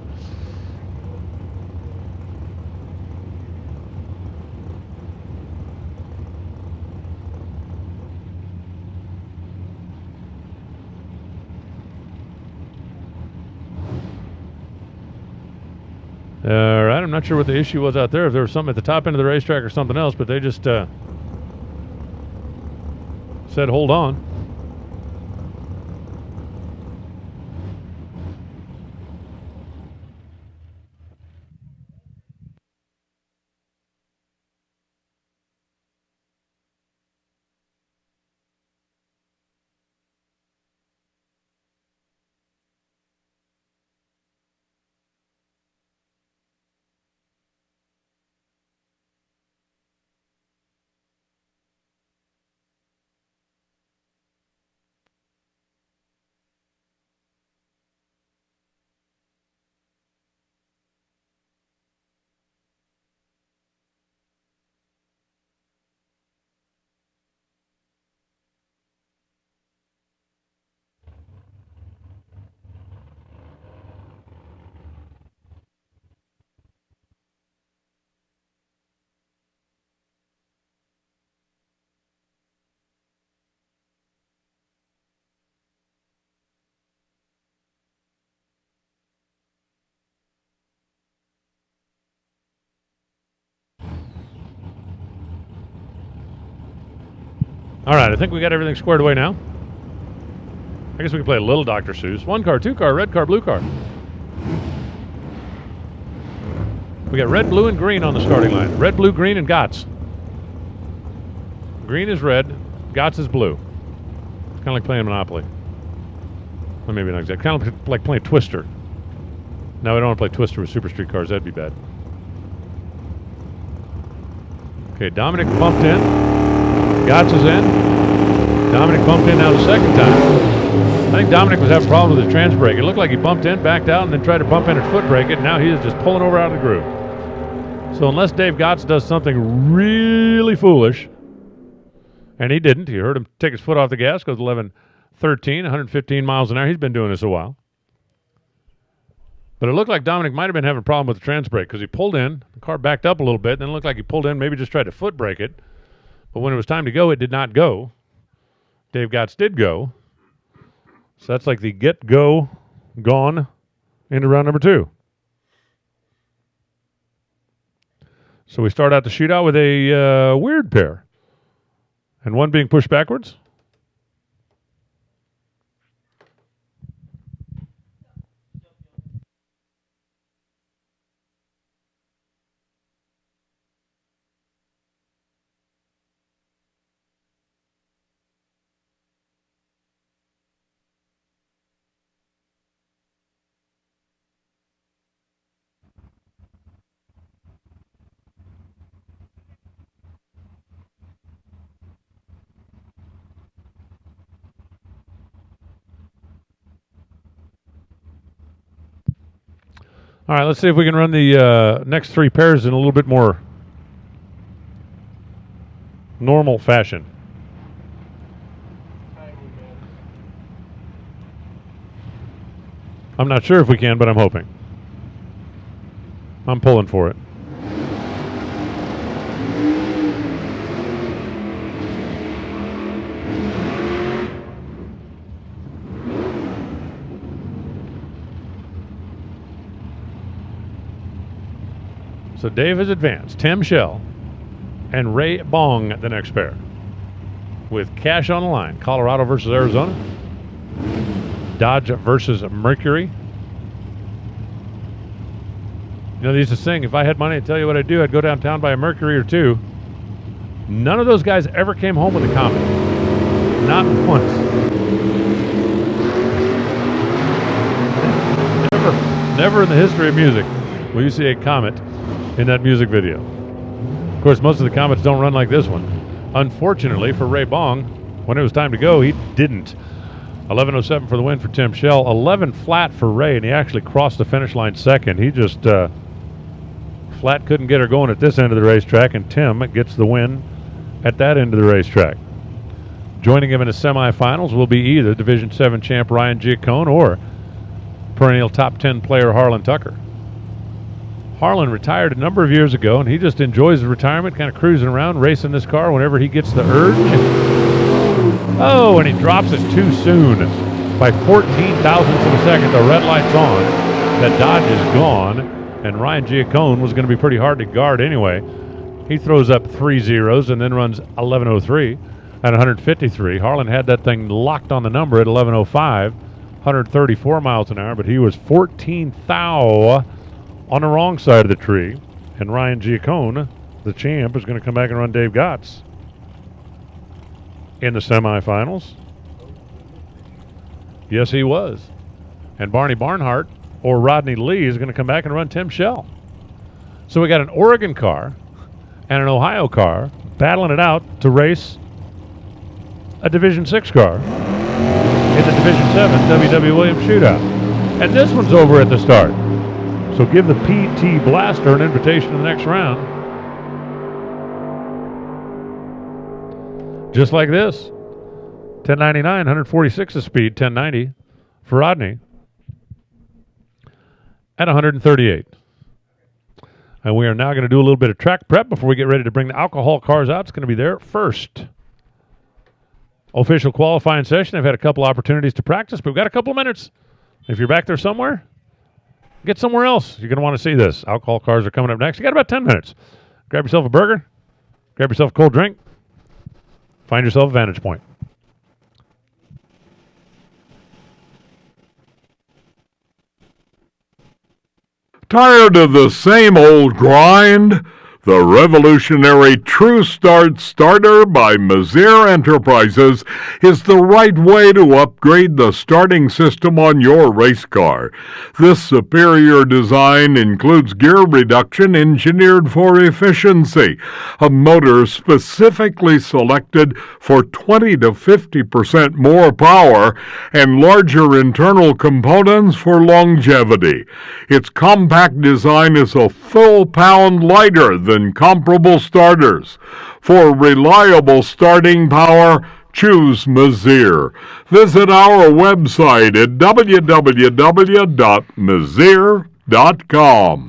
S1: All right, I'm not sure what the issue was out there, if there was something at the top end of the racetrack or something else, but they just said hold on. All right, I think we got everything squared away now. I guess we can play a little Dr. Seuss. 1 car, 2 car, red car, blue car. We got red, blue, and green on the starting line. Red, blue, green, and Gotts. Green is red, Gotts is blue. It's kind of like playing Monopoly. Well, maybe not exactly. Kind of like playing Twister. No, we don't want to play Twister with Super Street cars. That'd be bad. Okay, Dominic pumped in. Gotts is in. Dominic bumped in now the second time. I think Dominic was having problems with his trans brake. It looked like he bumped in, backed out, and then tried to bump in and foot brake it. And now he is just pulling over out of the groove. So unless Dave Gotts does something really foolish, and he didn't, you heard him take his foot off the gas, goes 11:13, 115 miles an hour. He's been doing this a while. But it looked like Dominic might have been having a problem with the trans brake because he pulled in, the car backed up a little bit, and then it looked like he pulled in, maybe just tried to foot brake it. But when it was time to go, it did not go. Dave Gotts did go. So that's like the get, go, gone into round number 2. So we start out the shootout with a weird pair. And one being pushed backwards. All right, let's see if we can run the next 3 pairs in a little bit more normal fashion. I'm not sure if we can, but I'm hoping. I'm pulling for it. So Dave has advanced. Tim Shell and Ray Bong the next pair. With cash on the line. Colorado versus Arizona. Dodge versus Mercury. You know, they used to sing, if I had money, I'd tell you what I'd do. I'd go downtown, buy a Mercury or 2. None of those guys ever came home with a Comet. Not once. Never in the history of music will you see a Comet in that music video. Of course, most of the Comets don't run like this one. Unfortunately for Ray Bong, when it was time to go, he didn't. 11:07 for the win for Tim Shell. 11 flat for Ray, and he actually crossed the finish line second. He just flat couldn't get her going at this end of the racetrack, and Tim gets the win at that end of the racetrack. Joining him in the semifinals will be either Division 7 champ Ryan Giacone or perennial top 10 player Harlan Tucker. Harlan retired a number of years ago, and he just enjoys his retirement, kind of cruising around, racing this car whenever he gets the urge. Oh, and he drops it too soon. By 14 thousandths of a second, the red light's on. That Dodge is gone, and Ryan Giacone was going to be pretty hard to guard anyway. He throws up 3 zeros and then runs 11:03 at 153. Harlan had that thing locked on the number at 11:05, 134 miles an hour, but he was 14 thou on the wrong side of the tree, and Ryan Giacone, the champ, is going to come back and run Dave Gotts in the semifinals. Yes, he was. And Barney Barnhart or Rodney Lee is going to come back and run Tim Shell. So we got an Oregon car and an Ohio car battling it out to race a Division 6 car in the Division 7 W.W. Williams shootout. And this one's over at the start. So give the PT Blaster an invitation to the next round. Just like this. 1099, 146 of speed, 1090 for Rodney at 138. And we are now going to do a little bit of track prep before we get ready to bring the alcohol cars out. It's going to be their first official qualifying session. I've had a couple opportunities to practice, but we've got a couple of minutes. If you're back there somewhere, get somewhere else. You're going to want to see this. Alcohol cars are coming up next. You got about 10 minutes. Grab yourself a burger. Grab yourself a cold drink. Find yourself a vantage point.
S3: Tired of the same old grind?
S7: The revolutionary True Start starter by Mazir Enterprises is the right way to upgrade the starting system on your race car. This superior design includes gear reduction engineered for efficiency, a motor specifically selected for 20 to 50% more power, and larger internal components for longevity. Its compact design is a full pound lighter than comparable starters. For reliable starting power, choose Mazir. Visit our website at www.mazir.com.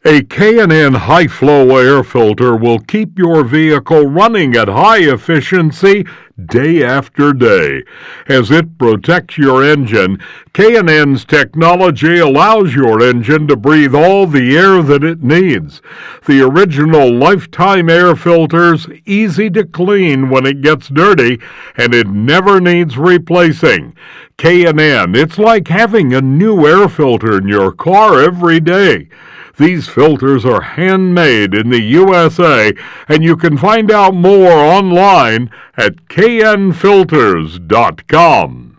S7: A K&N high-flow air filter will keep your vehicle running at high efficiency day after day. As it protects your engine, K&N's technology allows your engine to breathe all the air that it needs. The original lifetime air filter's easy to clean when it gets dirty, and it never needs replacing. K&N, it's like having a new air filter in your car every day. These filters are handmade in the USA, and you can find out more online at knfilters.com.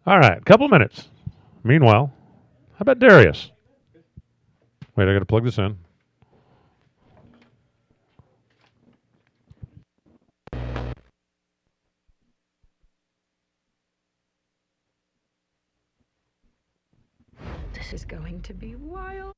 S1: All right, couple minutes. Meanwhile, how about Darius? Wait, I got to plug this in.
S8: This is going to be wild.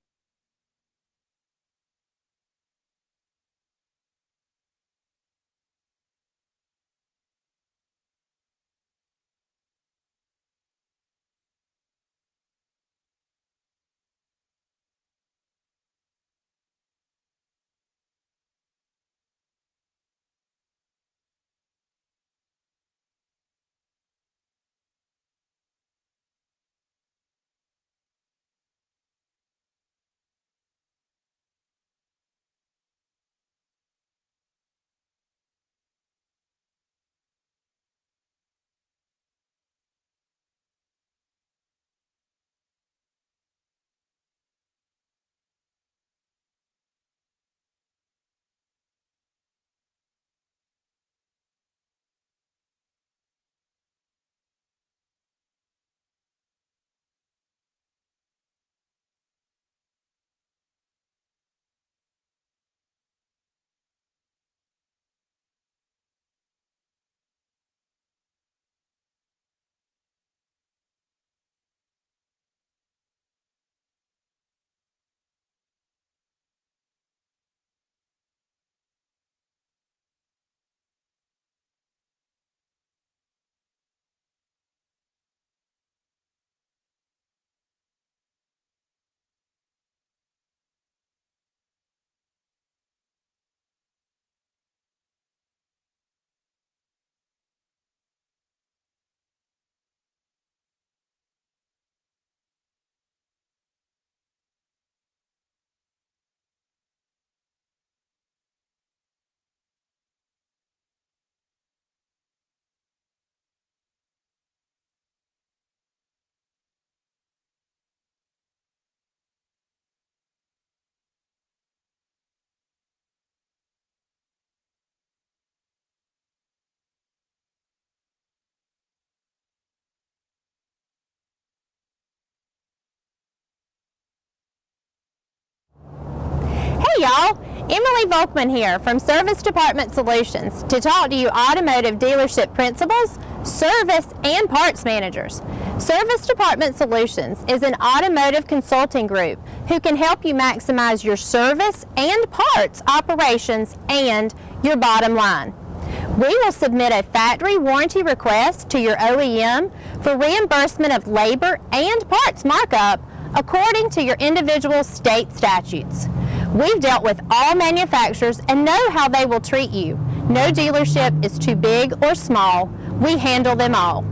S9: Hey y'all, Emily Volkman here from Service Department Solutions to talk to you automotive dealership principals, service and parts managers. Service Department Solutions is an automotive consulting group who can help you maximize your service and parts operations and your bottom line. We will submit a factory warranty request to your OEM for reimbursement of labor and parts markup according to your individual state statutes. We've dealt with all manufacturers and know how they will treat you. No dealership is too big or small. We handle them all.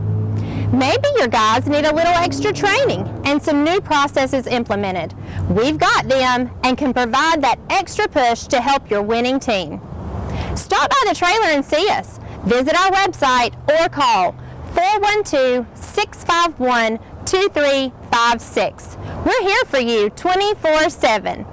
S9: Maybe your guys need a little extra training and some new processes implemented. We've got them and can provide that extra push to help your winning team. Stop by the trailer and see us. Visit our website or call 412-651-2356. We're here for you 24/7.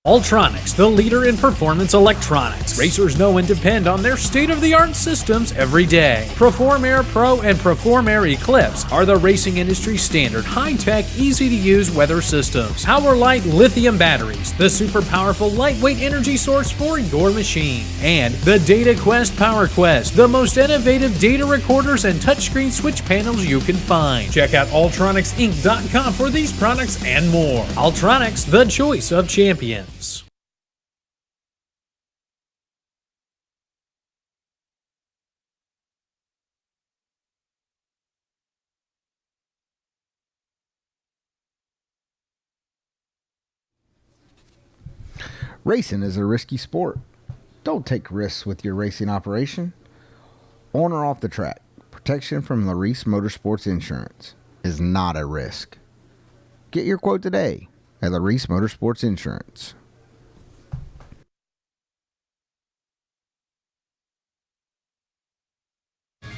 S10: Ultronics, the leader in performance electronics. Racers know and depend on their state-of-the-art systems every day. Perform Air Pro and Perform Air Eclipse are the racing industry standard, high-tech, easy-to-use weather systems. Power-Light lithium batteries, the super powerful lightweight energy source for your machine. And the DataQuest PowerQuest, the most innovative data recorders and touchscreen switch panels you can find. Check out ultronicsinc.com for these products and more. Ultronics, the choice of champions.
S11: Racing is a risky sport. Don't take risks with your racing operation. On or off the track, protection from LODRS Motorsports Insurance is not a risk. Get your quote today at LODRS Motorsports Insurance.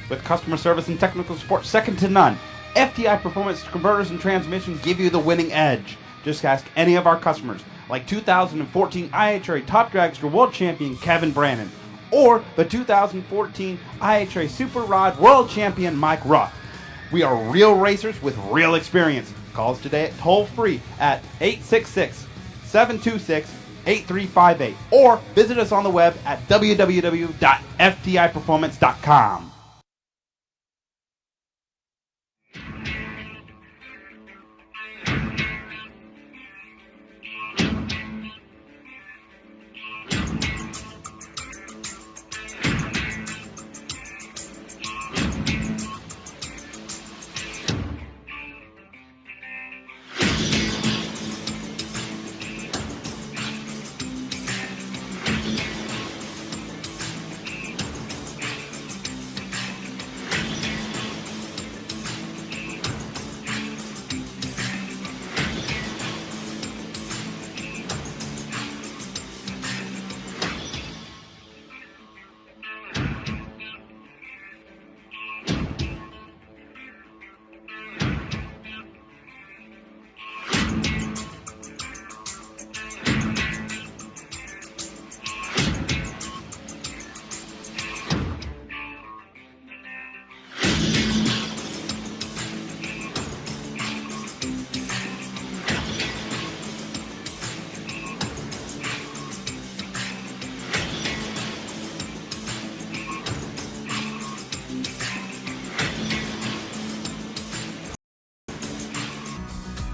S12: With customer service and technical support second to none, FTI Performance Converters and Transmission give you the winning edge. Just ask any of our customers, like 2014 IHRA Top Dragster World Champion Kevin Brannon, or the 2014 IHRA Super Rod World Champion Mike Ruff. We are real racers with real experience. Call us today at toll free at 866-726-8358 or visit us on the web at www.ftiperformance.com.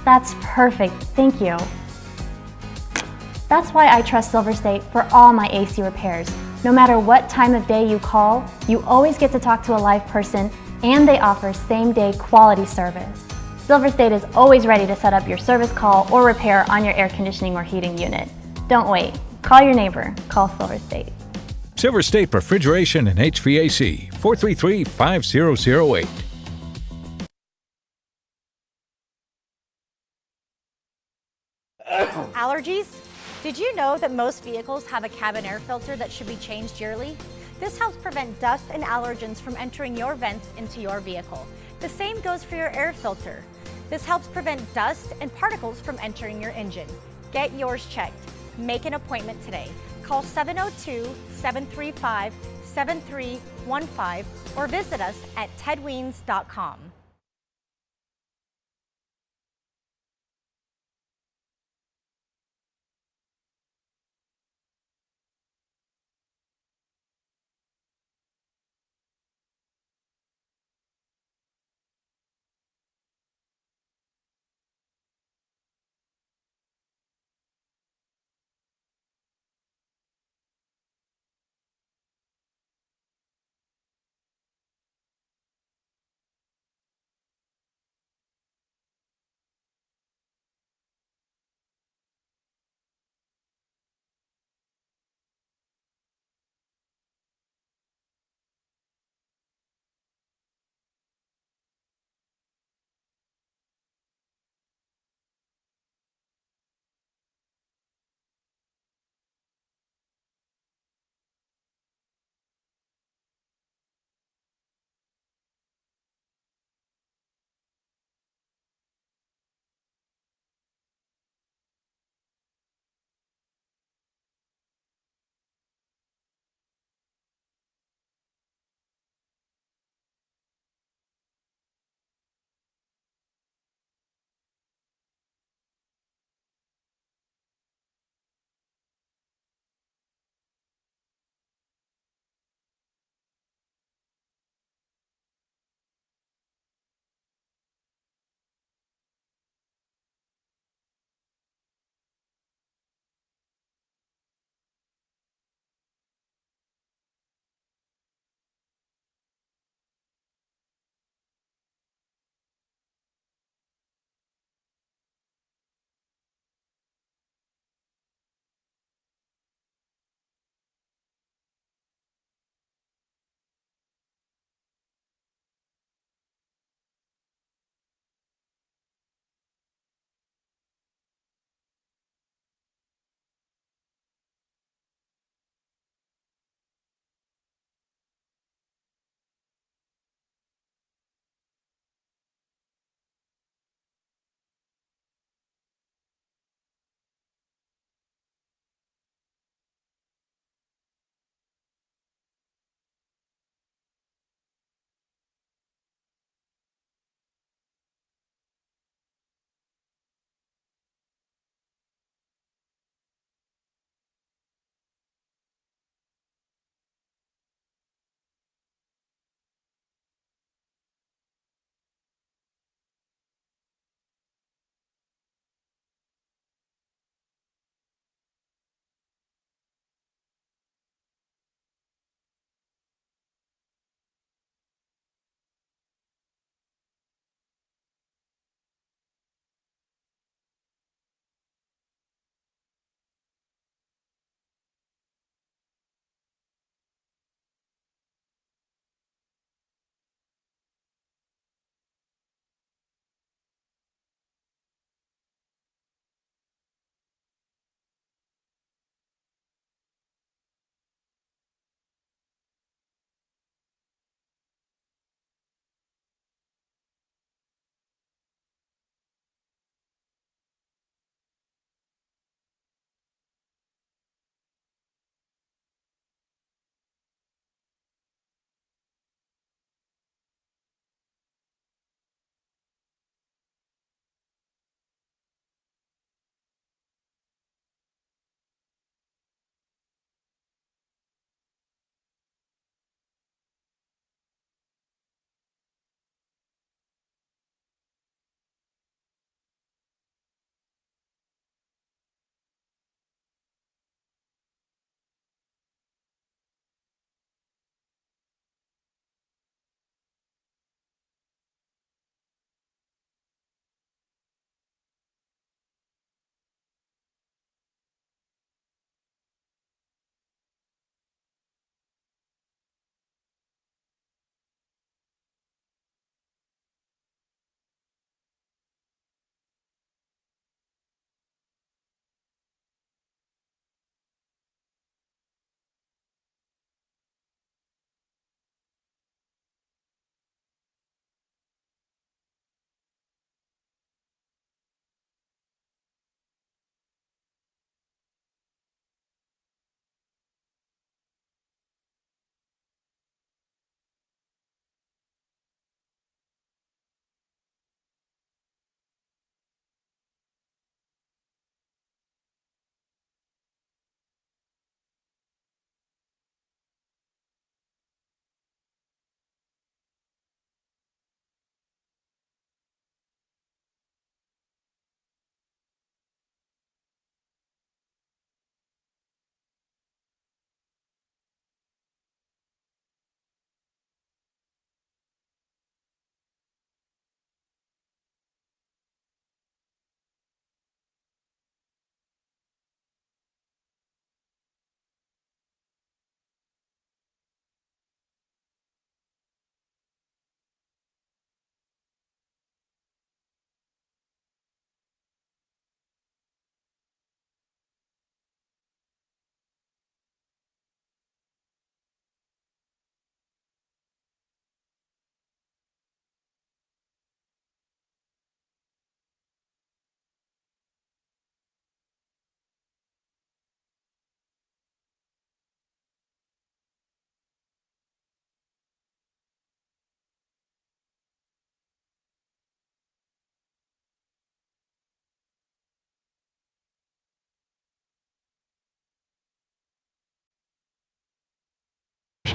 S13: That's perfect, thank you. That's why I trust Silver State for all my AC repairs. No matter what time of day you call, you always get to talk to a live person, and they offer same-day quality service. Silver State is always ready to set up your service call or repair on your air conditioning or heating unit. Don't wait, call your neighbor, call Silver State.
S14: Silver State Refrigeration and HVAC, 433-5008.
S15: Allergies? Did you know that most vehicles have a cabin air filter that should be changed yearly? This helps prevent dust and allergens from entering your vents into your vehicle. The same goes for your air filter. This helps prevent dust and particles from entering your engine. Get yours checked. Make an appointment today. Call 702-735-7315 or visit us at tedweens.com.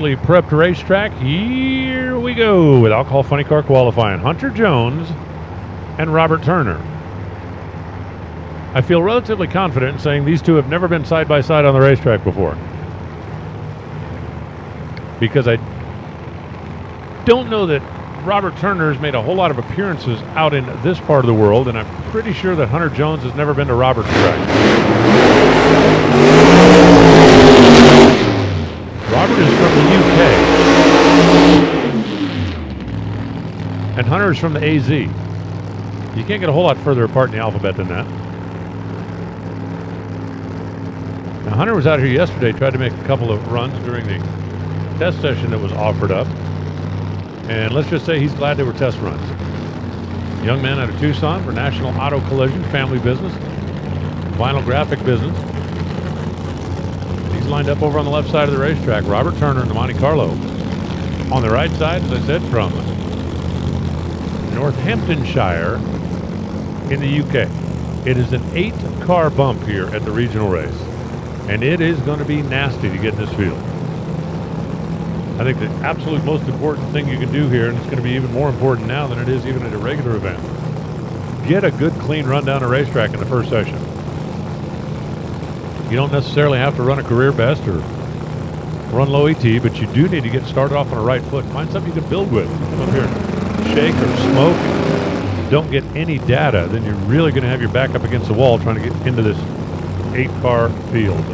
S1: freshly prepped racetrack. Here we go with Alcohol Funny Car qualifying. Hunter Jones and Robert Turner. I feel relatively confident in saying these two have never been side by side on the racetrack before, because I don't know that Robert Turner has made a whole lot of appearances out in this part of the world, and I'm pretty sure that Hunter Jones has never been to Robert's track. Robert is from the UK, and Hunter is from the AZ. You can't get a whole lot further apart in the alphabet than that. Now, Hunter was out here yesterday, tried to make a couple of runs during the test session that was offered up. And let's just say he's glad they were test runs. Young man out of Tucson for National Auto Collision, family business, vinyl graphic business. And he's lined up over on the left side of the racetrack. Robert Turner in the Monte Carlo. On the right side, as I said, from Northamptonshire in the UK. It is an 8-car bump here at the regional race. And it is going to be nasty to get in this field. I think the absolute most important thing you can do here, and it's going to be even more important now than it is even at a regular event, get a good, clean run down a racetrack in the first session. You don't necessarily have to run a career best or run low ET, but you do need to get started off on a right foot. Find something you can build with. Come up here and shake or smoke. If you don't get any data, then you're really going to have your back up against the wall trying to get into this 8-car field.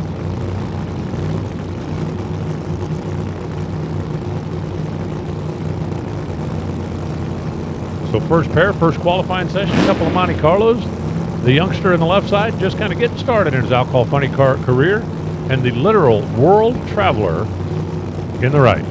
S1: So first pair, first qualifying session, a couple of Monte Carlos. The youngster on the left side just kind of getting started in his Alcohol Funny Car career, and the literal world traveler in the right.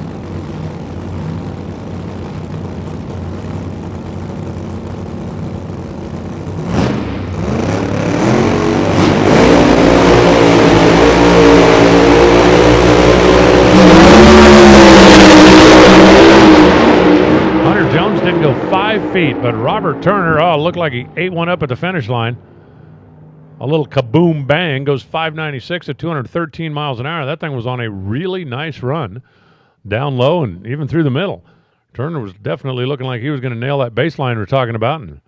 S1: Didn't go 5 feet, but Robert Turner, looked like he ate one up at the finish line. A little kaboom bang, goes 596 at 213 miles an hour. That thing was on a really nice run, down low and even through the middle. Turner was definitely looking like he was going to nail that baseline we're talking about, and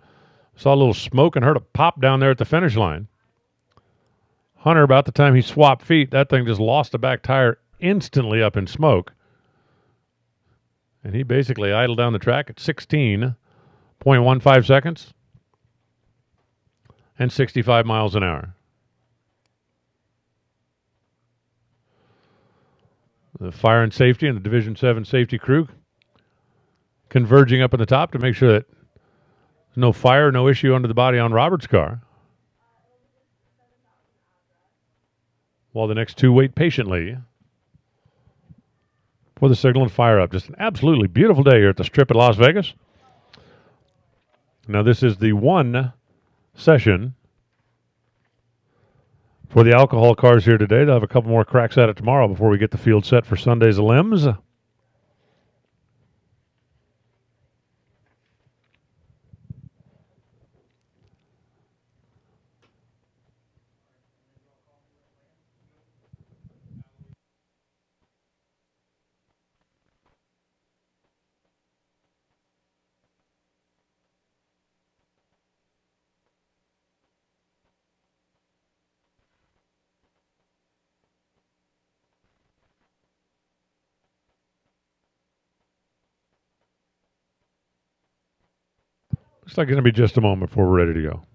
S1: saw a little smoke and heard a pop down there at the finish line. Hunter, about the time he swapped feet, that thing just lost a back tire instantly up in smoke. And he basically idled down the track at 16.15 seconds and 65 miles an hour. The fire and safety and the Division 7 safety crew converging up in the top to make sure that there's no fire, no issue under the body on Robert's car. While the next two wait patiently for the signal and fire up. Just an absolutely beautiful day here at the Strip at Las Vegas. Now this is the one session for the alcohol cars here today. They'll have a couple more cracks at it tomorrow before we get the field set for Sunday's limbs. Looks like it's going to be just a moment before we're ready to go.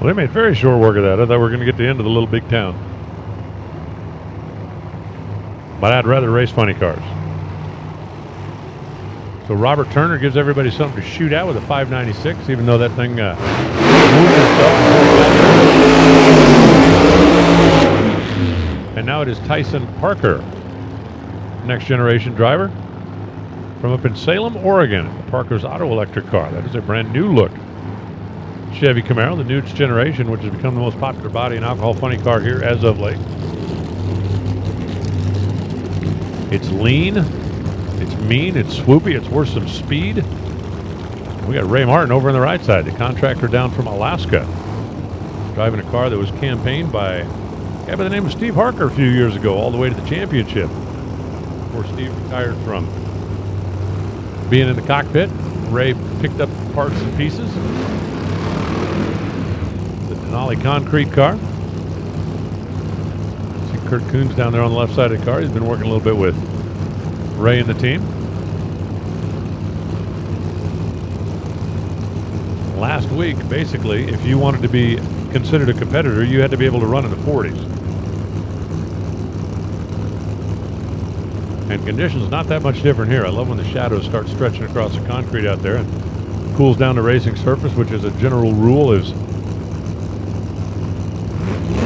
S1: Well, they made very short work of that. I thought we were going to get to the end of the little big town. But I'd rather race funny cars. So Robert Turner gives everybody something to shoot at with a 596, even though that thing moved itself. And now it is Tyson Parker, next generation driver from up in Salem, Oregon. Parker's Auto Electric car. That is a brand new look Chevy Camaro, the newest generation, which has become the most popular body and alcohol funny car here as of late. It's lean, it's mean, it's swoopy, it's worth some speed. We got Ray Martin over on the right side, the contractor down from Alaska, driving a car that was campaigned by a guy by the name of Steve Harker a few years ago, all the way to the championship. Before Steve retired from being in the cockpit, Ray picked up parts and pieces. The Denali concrete car. See Kurt Coons down there on the left side of the car. He's been working a little bit with Ray and the team. Last week, basically, if you wanted to be considered a competitor, you had to be able to run in the 40s. And conditions not that much different here. I love when the shadows start stretching across the concrete out there and cools down the racing surface, which as a general rule is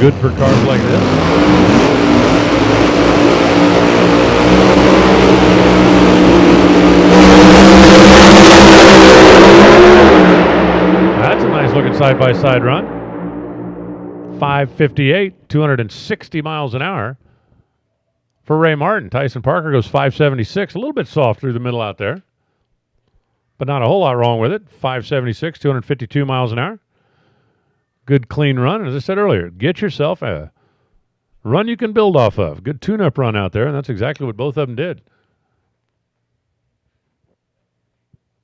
S1: good for cars like this. That's a nice looking side-by-side run. 558, 260 miles an hour for Ray Martin. Tyson Parker goes 576, a little bit soft through the middle out there, but not a whole lot wrong with it. 576, 252 miles an hour. Good clean run. As I said earlier, get yourself a run you can build off of. Good tune-up run out there, and that's exactly what both of them did.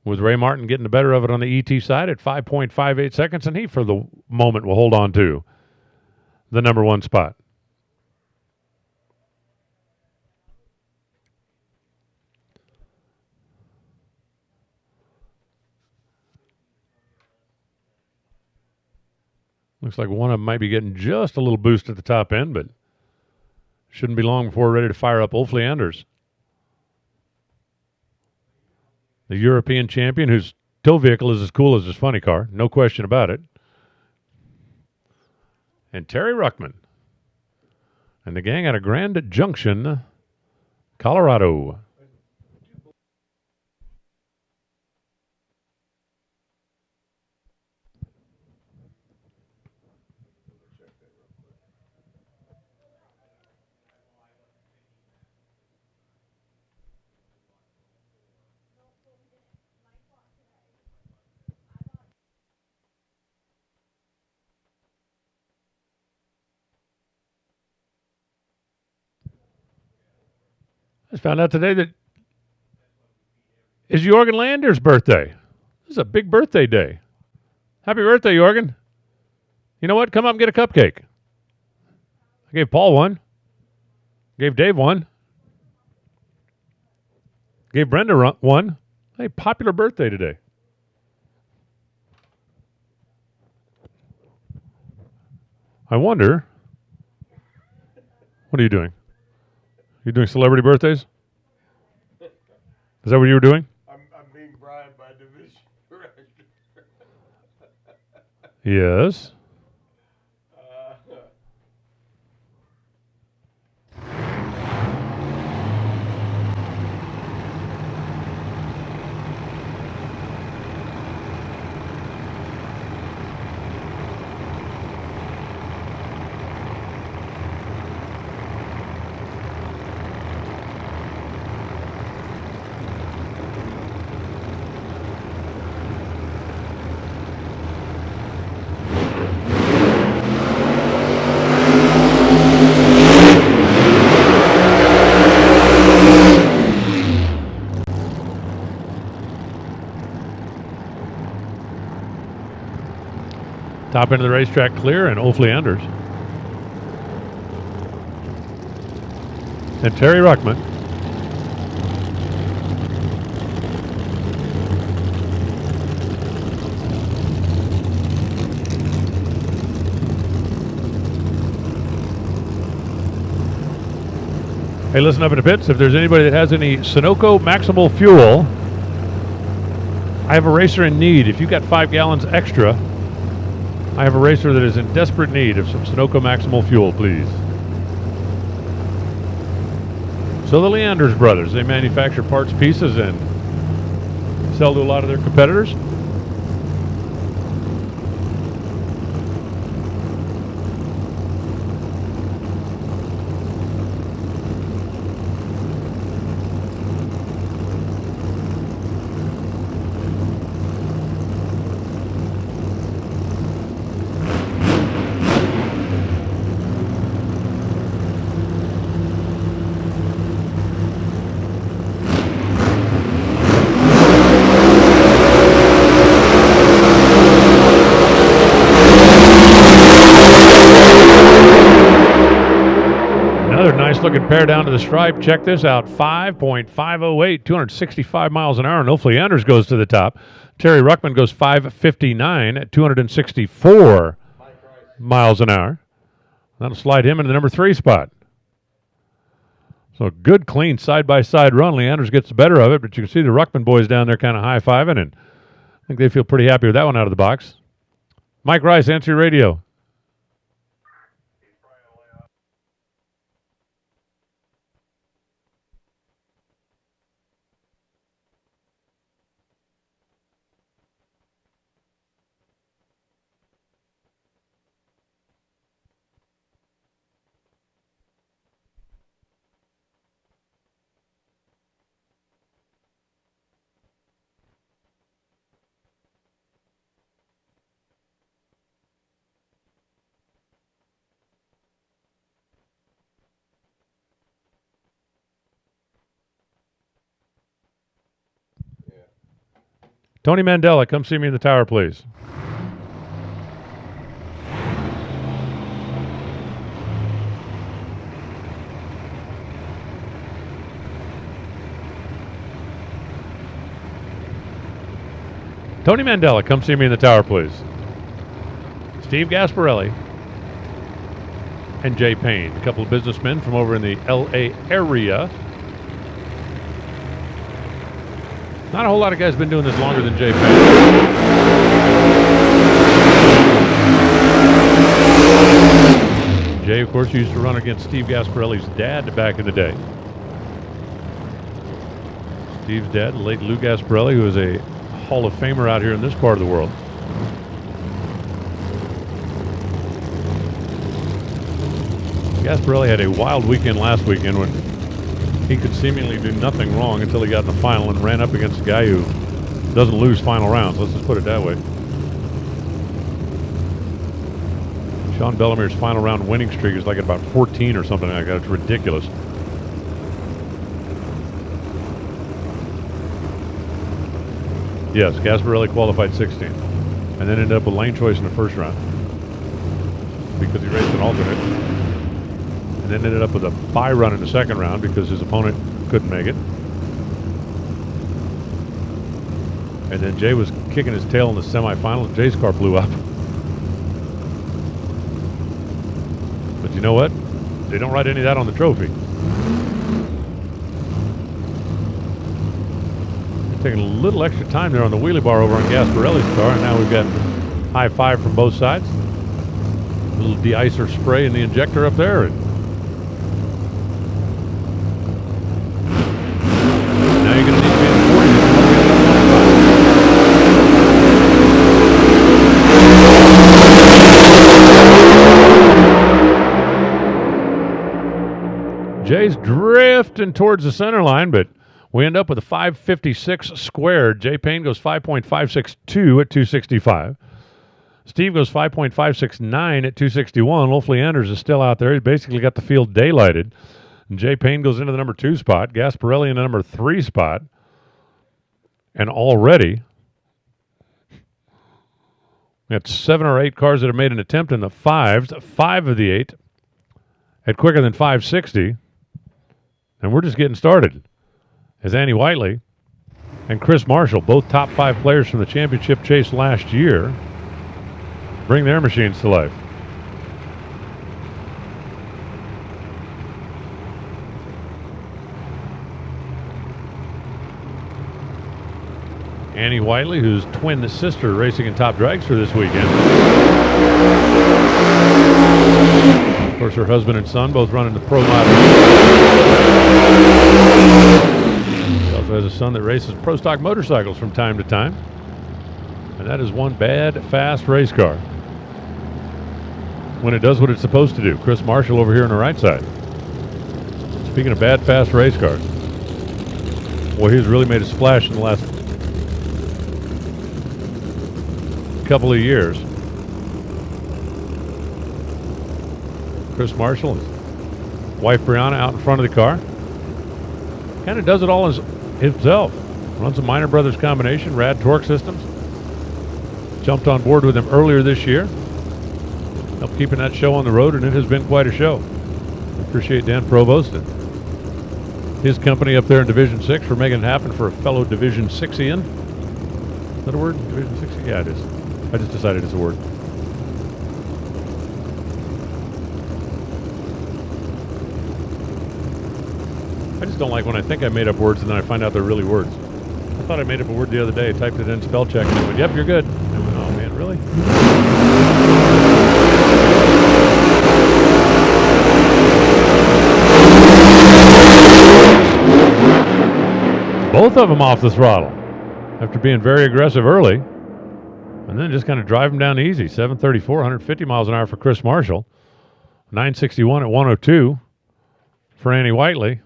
S1: With Ray Martin getting the better of it on the ET side at 5.58 seconds, and he, for the moment, will hold on to the number one spot. Looks like one of them might be getting just a little boost at the top end, but shouldn't be long before we're ready to fire up Ulf Leanders, the European champion, whose tow vehicle is as cool as his funny car, no question about it. And Terry Ruckman and the gang out of Grand Junction, Colorado. I just found out today that it's Jorgen Lander's birthday. This is a big birthday day. Happy birthday, Jorgen. You know what? Come up and get a cupcake. I gave Paul one. Gave Dave one. Gave Brenda one. Hey, popular birthday today. I wonder, what are you doing? You doing celebrity birthdays? Is that what you were doing?
S2: I'm being bribed by division director.
S1: Yes. Top end of the racetrack clear, and Ulf Leanders. And Terry Ruckman. Hey, listen up in the pits. If there's anybody that has any Sunoco Maximal fuel, I have a racer in need. If you've got 5 gallons extra, I have a racer that is in desperate need of some Sunoco Maximal fuel, please. So the LODRS brothers, they manufacture parts, pieces, and sell to a lot of their competitors. Looking pair down to the stripe. Check this out. 5.508, 265 miles an hour. No LODRS goes to the top. Terry Ruckman goes 559 at 264 miles an hour. That'll slide him into the number 3 spot. So a good, clean side-by-side run. LODRS gets the better of it, but you can see the Ruckman boys down there kind of high-fiving, and I think they feel pretty happy with that one out of the box. Mike Rice, answer your radio. Tony Mandela, come see me in the tower, please. Tony Mandela, come see me in the tower, please. Steve Gasparelli and Jay Payne, a couple of businessmen from over in the L.A. area. Not a whole lot of guys been doing this longer than Jay Payne. Jay, of course, used to run against Steve Gasparelli's dad back in the day. Steve's dad, the late Lou Gasparelli, who was a Hall of Famer out here in this part of the world. Gasparelli had a wild weekend last weekend when he could seemingly do nothing wrong until he got in the final and ran up against a guy who doesn't lose final rounds. Let's just put it that way. Sean Bellamir's final round winning streak is like at about 14 or something like that. It's ridiculous. Yes, Gasparelli qualified 16th and then ended up with lane choice in the first round because he raced an alternate. And then ended up with a bye run in the second round because his opponent couldn't make it. And then Jay was kicking his tail in the semifinals. Jay's car blew up. But you know what? They don't write any of that on the trophy. Taking a little extra time there on the wheelie bar over on Gasparelli's car, and now we've got high five from both sides. A little de-icer spray in the injector up there. And now you're going to need to be in the 40s. Jay's drifting towards the center line, but we end up with a 5.56 squared. Jay Payne goes 5.562 at 265. Steve goes 5.569 at 261. Wolf Leanders is still out there. He's basically got the field daylighted. And Jay Payne goes into the number 2 spot. Gasparelli in the number 3 spot. And already, we got 7 or 8 cars that have made an attempt in the 5s. 5 of the 8 at quicker than 560. And we're just getting started. As Annie Whiteley and Chris Marshall, both top 5 players from the championship chase last year, bring their machines to life. Annie Whiteley, whose twin sister racing in Top Dragster this weekend. Of course, her husband and son both running the Pro Mod. She also has a son that races Pro Stock motorcycles from time to time. And that is one bad, fast race car when it does what it's supposed to do. Chris Marshall over here on the right side. Speaking of bad, fast race cars, boy, he's really made a splash in the last couple of years. Chris Marshall and his wife Brianna out in front of the car. Kind of does it all himself. Runs a Minor Brothers combination, Rad Torque Systems. Jumped on board with him earlier this year. Helped keeping that show on the road, and it has been quite a show. Appreciate Dan Provost and his company up there in Division 6 for making it happen for a fellow Division 6ian. Is that a word? Division 6? Yeah, it is. I just decided it's a word. I just don't like when I think I made up words and then I find out they're really words. I thought I made up a word the other day, typed it in spell check, and it went, yep, you're good. And I went, oh man, really? Both of them off the throttle after being very aggressive early. And then just kind of drive them down easy. 734, 150 miles an hour for Chris Marshall. 961 at 102 for Annie Whiteley.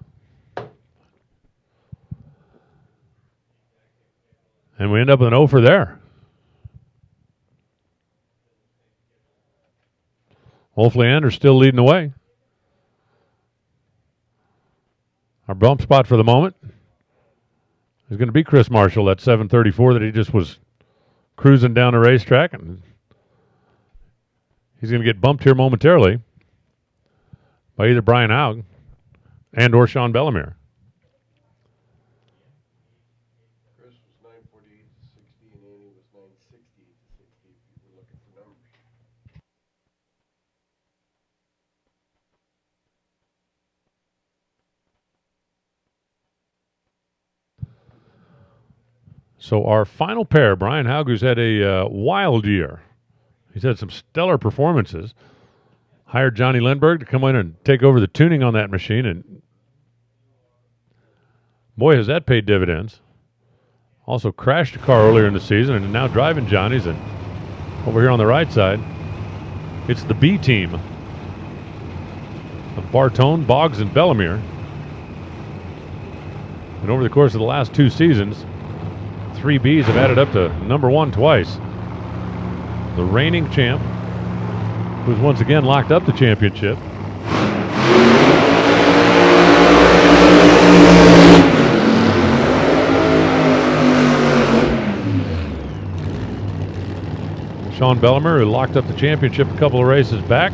S1: And we end up with an 0 for there. Wolf Leander still leading the way. Our bump spot for the moment is going to be Chris Marshall, that 734 that he just was cruising down the racetrack. And he's going to get bumped here momentarily by either Brian Haug and or Sean Bellemere.
S2: Chris was 948 to 60, and Annie was 968 to 60 if you were looking for numbers.
S1: So our final pair, Brian Haug, who's had a wild year. He's had some stellar performances. Hired Johnny Lindbergh to come in and take over the tuning on that machine, and boy, has that paid dividends. Also crashed a car earlier in the season and now driving Johnny's. And over here on the right side, it's the B team of Bartone, Boggs, and Bellemere. And over the course of the last 2 seasons, 3 Bs have added up to #1 twice. The reigning champ, who's once again locked up the championship. Sean Bellemere, who locked up the championship a couple of races back.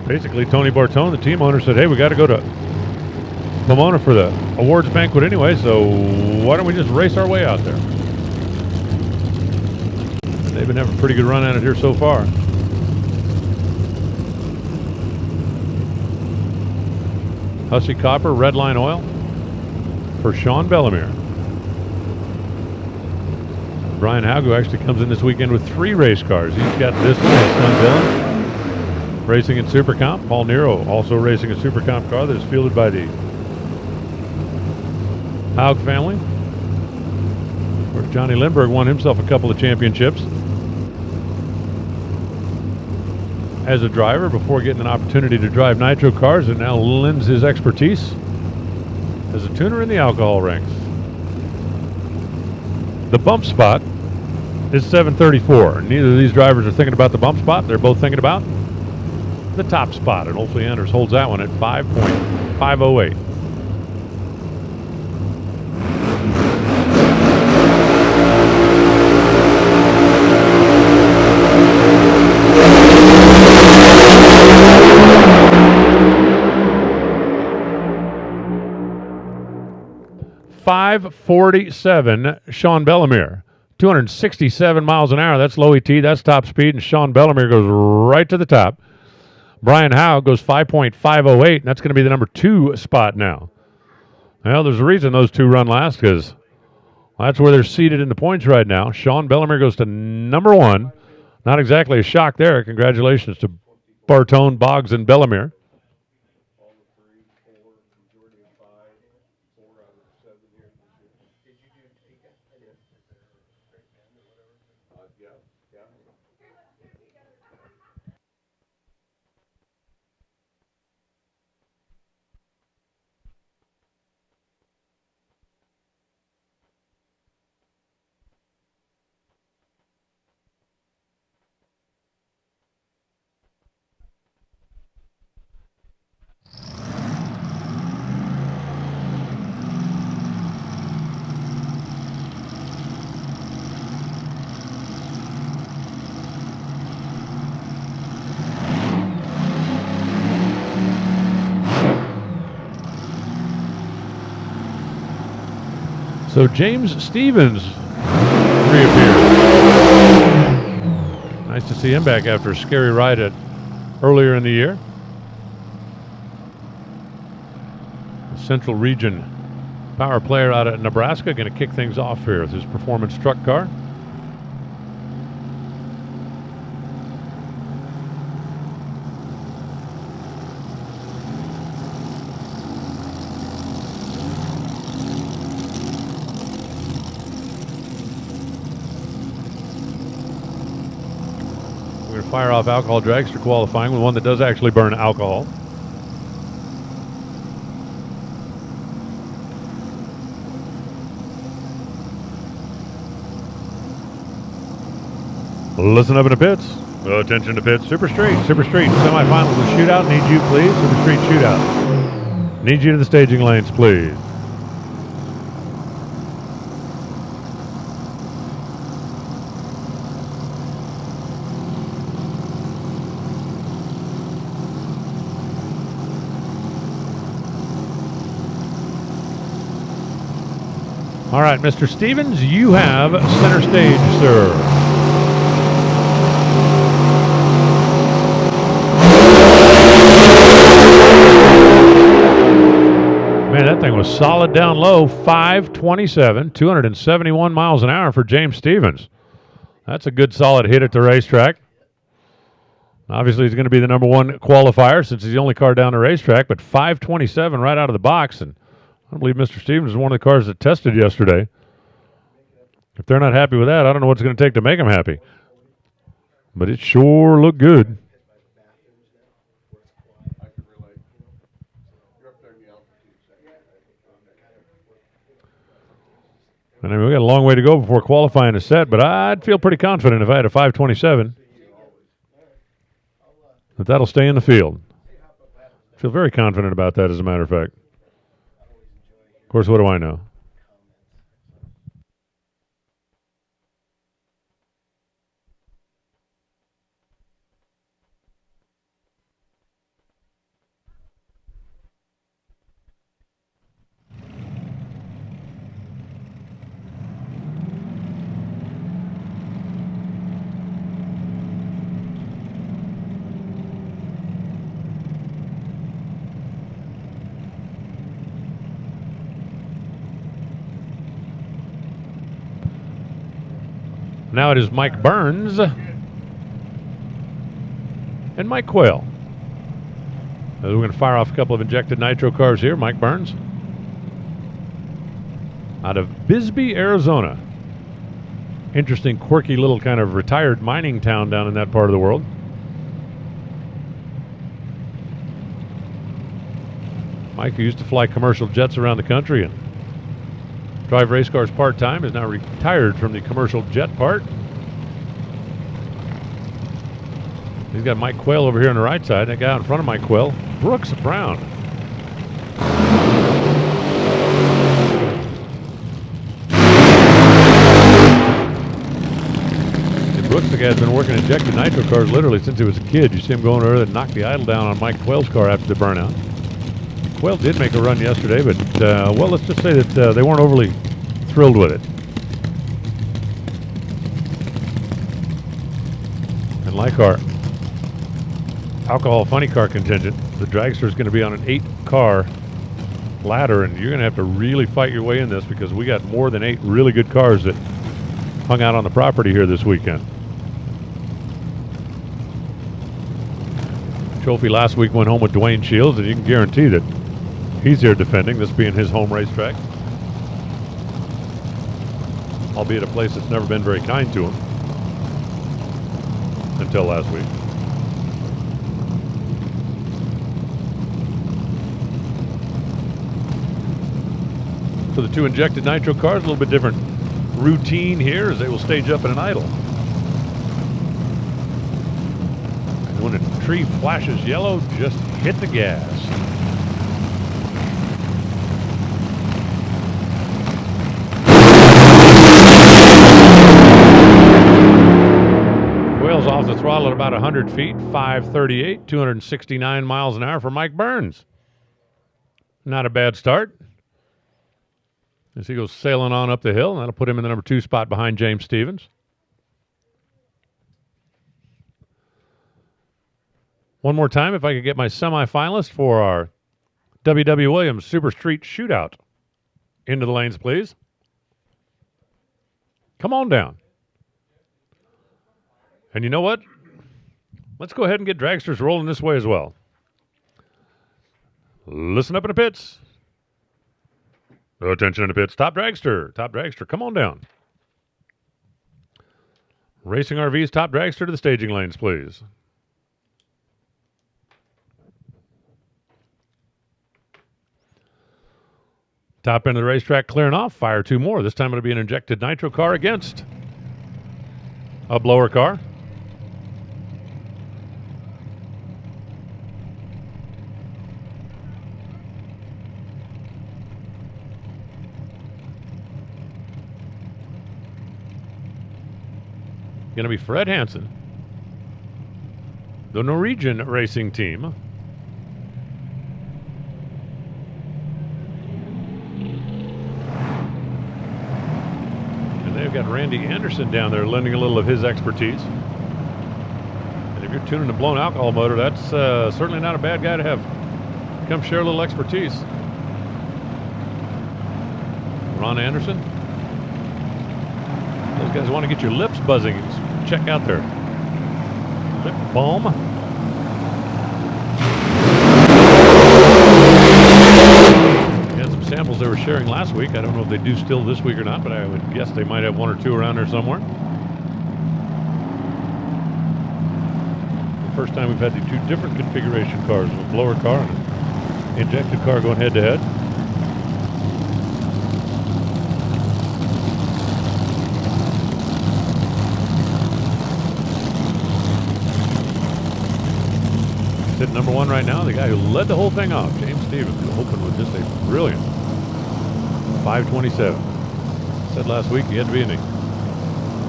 S1: Basically, Tony Bartone, the team owner, said, hey, we got to go to Pomona for the awards banquet anyway, so why don't we just race our way out there? They've been having a pretty good run at it here so far. Hussey Copper, Redline Oil for Sean Bellemere. Brian Haug, who actually comes in this weekend with 3 race cars. He's got this one, his son Dylan, racing in Super Comp. Paul Nero also racing a Super Comp car that is fielded by the Haug family. Of course, Johnny Lindbergh won himself a couple of championships as a driver before getting an opportunity to drive nitro cars, and now lends his expertise as a tuner in the alcohol ranks. The bump spot is 734. Neither of these drivers are thinking about the bump spot. They're both thinking about the top spot, and Wolf Leanders holds that one at 5.508. .547, Sean Bellemere. 267 miles an hour. That's low ET. That's top speed. And Sean Bellemere goes right to the top. Brian Haug goes 5.508. And that's going to be the #2 spot now. Well, there's a reason those two run last, because That's where they're seated in the points right now. Sean Bellemere goes to number 1. Not exactly a shock there. Congratulations to Bartone, Boggs, and Bellemere. So James Stevens reappears. Nice to see him back after a scary ride earlier in the year. The Central Region power player out of Nebraska going to kick things off here with his performance truck car. We're going to fire off alcohol dragster qualifying with one that does actually burn alcohol. Listen up in the pits. Attention to pits. Super Street. Semifinals of shootout. Need you, please. Super Street shootout. Need you to the staging lanes, please. All right, Mr. Stevens, you have center stage, sir. Man, that thing was solid down low. 527, 271 miles an hour for James Stevens. That's a good solid hit at the racetrack. Obviously, he's going to be the number 1 qualifier since he's the only car down the racetrack, but 527 right out of the box. And I believe Mr. Stevens is one of the cars that tested yesterday. If they're not happy with that, I don't know what it's going to take to make them happy. But it sure looked good. And I mean, we got a long way to go before qualifying is set, but I'd feel pretty confident if I had a 527 that'll stay in the field. I feel very confident about that, as a matter of fact. Of course, what do I know? Now it is Mike Burns and Mike Quayle. We're going to fire off a couple of injected nitro cars here. Mike Burns out of Bisbee, Arizona. Interesting, quirky little kind of retired mining town down in that part of the world. Mike, who used to fly commercial jets around the country and drive race cars part-time, is now retired from the commercial jet part. He's got Mike Quayle over here on the right side. That guy out in front of Mike Quayle, Brooks Brown. And Brooks, the guy, has been working injected nitro cars literally since he was a kid. You see him going over there and knock the idle down on Mike Quayle's car after the burnout. Quayle did make a run yesterday, but, well, let's just say that they weren't overly thrilled with it. And like our alcohol funny car contingent, the dragster is going to be on an 8-car ladder, and you're going to have to really fight your way in this because we got more than 8 really good cars that hung out on the property here this weekend. Trophy last week went home with Dwayne Shields, and you can guarantee that he's here defending, this being his home racetrack. Albeit a place that's never been very kind to him until last week. For the 2 injected nitro cars, a little bit different routine here as they will stage up in an idle. And when a tree flashes yellow, just hit the gas. Quail's off the throttle at about 100 feet, 538, 269 miles an hour for Mike Burns. Not a bad start. As he goes sailing on up the hill, and that'll put him in the number 2 spot behind James Stevens. One more time, if I could get my semifinalist for our W.W. Williams Super Street Shootout into the lanes, please. Come on down. And you know what? Let's go ahead and get dragsters rolling this way as well. Listen up in the pits. Attention in the pits. Top dragster, come on down. Racing RV's top dragster to the staging lanes, please. Top end of the racetrack clearing off. Fire 2 more. This time it'll be an injected nitro car against a blower car. Going to be Fred Hansen, the Norwegian racing team. And they've got Randy Anderson down there lending a little of his expertise. And if you're tuning a blown alcohol motor, that's certainly not a bad guy to have come share a little expertise. Ron Anderson. Those guys want to get your lips buzzing. Check out their lip balm. Had some samples they were sharing last week. I don't know if they do still this week or not, but I would guess they might have 1 or 2 around there somewhere. The first time we've had the 2 different configuration cars, a blower car and an injected car going head to head. Sitting number 1 right now, the guy who led the whole thing off, James Stevens, who opened with just a brilliant 527. Said last week he had to be in the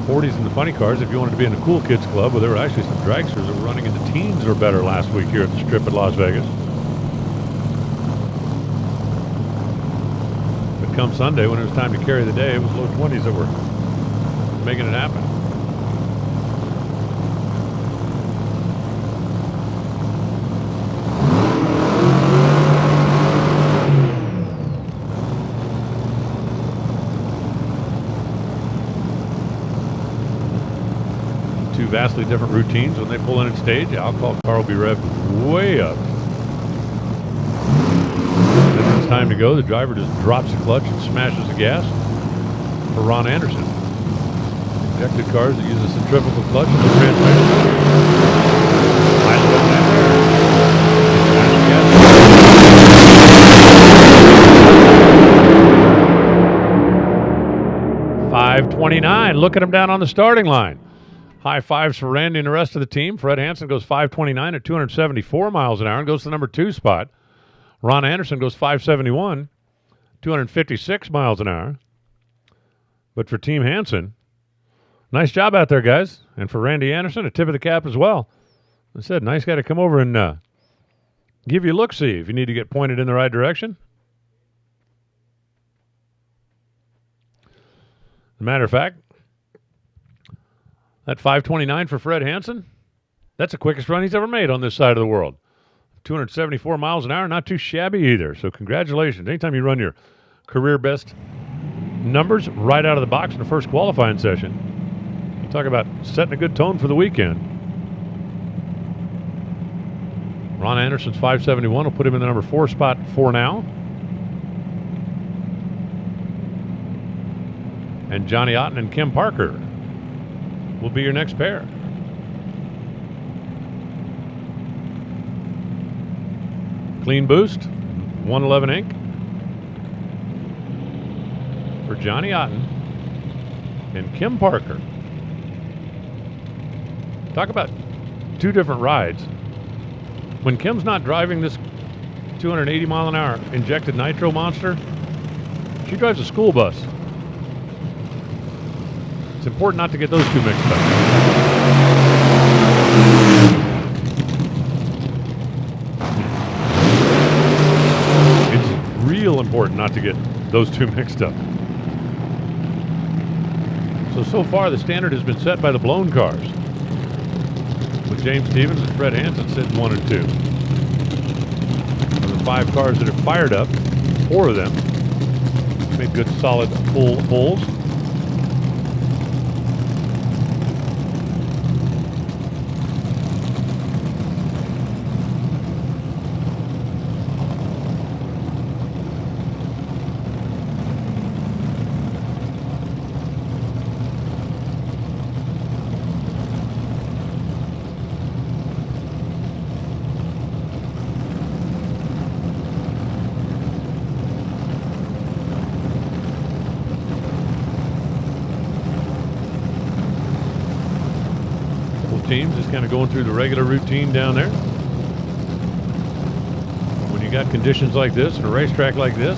S1: 40s in the funny cars if you wanted to be in the cool kids club. Well, there were actually some dragsters that were running in the teens or better last week here at the Strip at Las Vegas. But come Sunday, when it was time to carry the day, it was low 20s that were making it happen. Vastly different routines. When they pull in at stage, the alcohol car will be revved way up. Then it's time to go. The driver just drops the clutch and smashes the gas for Ron Anderson. Injected cars that use a centrifugal clutch and the transmission. Idle up there. 529. Look at him down on the starting line. High fives for Randy and the rest of the team. Fred Hansen goes 529 at 274 miles an hour and goes to the number 2 spot. Ron Anderson goes 571, 256 miles an hour. But for Team Hansen, nice job out there, guys. And for Randy Anderson, a tip of the cap as well. I said, nice guy to come over and give you a look-see if you need to get pointed in the right direction. As a matter of fact, that 529 for Fred Hansen, that's the quickest run he's ever made on this side of the world. 274 miles an hour, not too shabby either. So congratulations. Anytime you run your career best numbers right out of the box in the first qualifying session, you talk about setting a good tone for the weekend. Ron Anderson's 571 will put him in the number 4 spot for now. And Johnny Otten and Kim Parker will be your next pair. Clean boost, 111 ink for Johnny Otten and Kim Parker. Talk about two different rides. When Kim's not driving this 280 mile an hour injected nitro monster, she drives a school bus. It's important not to get those two mixed up. Real important not to get those two mixed up. So far the standard has been set by the blown cars, with James Stevens and Fred Hansen sitting 1 and 2. Of the 5 cars that have fired up, 4 of them made good solid full pulls. Teams just kind of going through the regular routine down there. When you got conditions like this and a racetrack like this,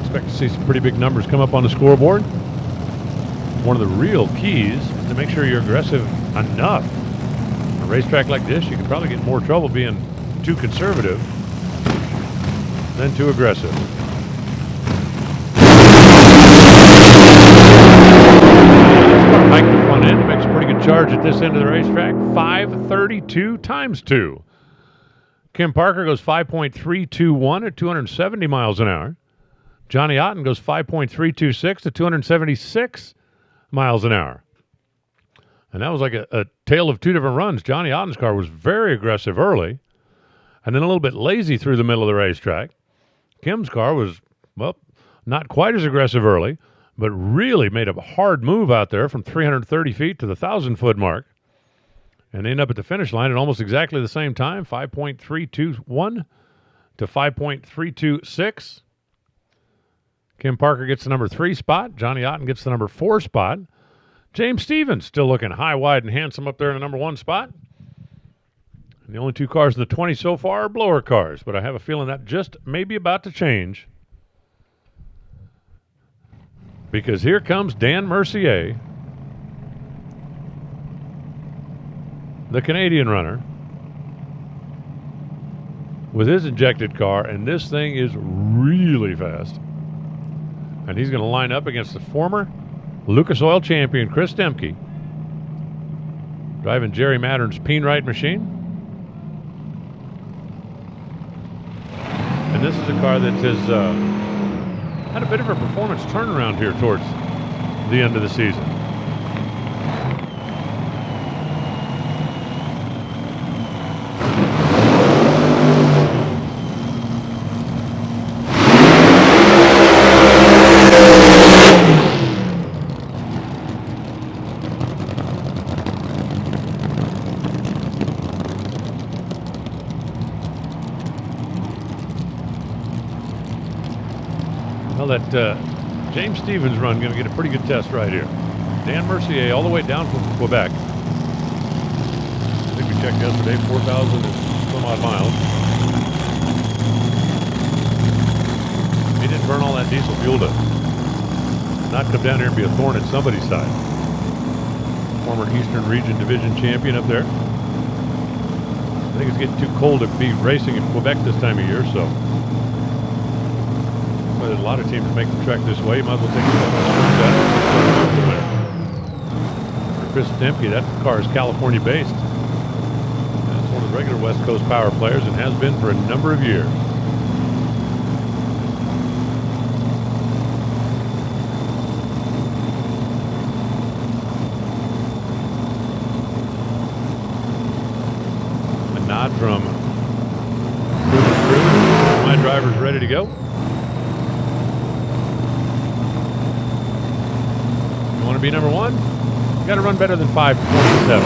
S1: expect to see some pretty big numbers come up on the scoreboard. One of the real keys is to make sure you're aggressive enough. On a racetrack like this, you can probably get in more trouble being too conservative than too aggressive. Hike the front end, makes a pretty good charge at this end of the racetrack. 532 times 2. Kim Parker goes 5.321 at 270 miles an hour. Johnny Otten goes 5.326 at 276 miles an hour. And that was like a tale of two different runs. Johnny Otten's car was very aggressive early, and then a little bit lazy through the middle of the racetrack. Kim's car was, well, not quite as aggressive early, but really made a hard move out there from 330 feet to the 1,000-foot mark. And they end up at the finish line at almost exactly the same time, 5.321 to 5.326. Kim Parker gets the number 3 spot. Johnny Otten gets the number 4 spot. James Stevens still looking high, wide, and handsome up there in the number 1 spot. And the only 2 cars in the 20 so far are blower cars, but I have a feeling that just may be about to change. Because here comes Dan Mercier, the Canadian runner, with his injected car, and this thing is really fast. And he's going to line up against the former Lucas Oil champion, Chris Demke, driving Jerry Mattern's Peenwright machine. And this is a car that has had a bit of a performance turnaround here towards the end of the season. That James Stevens run going to get a pretty good test right here. Dan Mercier all the way down from Quebec. I think we checked yesterday, 4,000 and some odd miles. He didn't burn all that diesel fuel to not come down here and be a thorn at somebody's side. Former Eastern Region Division champion up there. I think it's getting too cold to be racing in Quebec this time of year, so a lot of teams make the trek this way. You might as well take a look at for Chris Demke, that car is California based. That's one of regular West Coast power players and has been for a number of years. A nod from Cruise Crew. My driver's ready to go. You want to be number one? You got to run better than 5:27.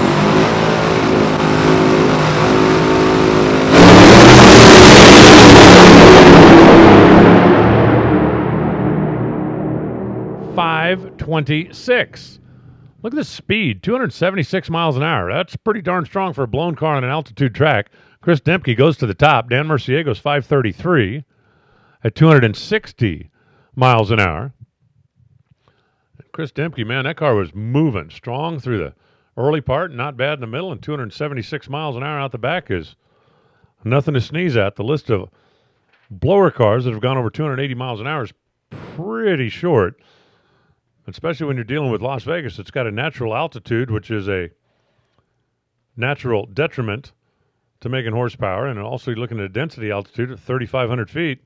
S1: 5:26. Look at the speed, 276 miles an hour. That's pretty darn strong for a blown car on an altitude track. Chris Dempke goes to the top. Dan Mercier goes 5:33 at 260 miles an hour. Chris Dempke, man, that car was moving strong through the early part, not bad in the middle, and 276 miles an hour out the back is nothing to sneeze at. The list of blower cars that have gone over 280 miles an hour is pretty short, especially when you're dealing with Las Vegas. It's got a natural altitude, which is a natural detriment to making horsepower, and also you're looking at a density altitude of 3,500 feet.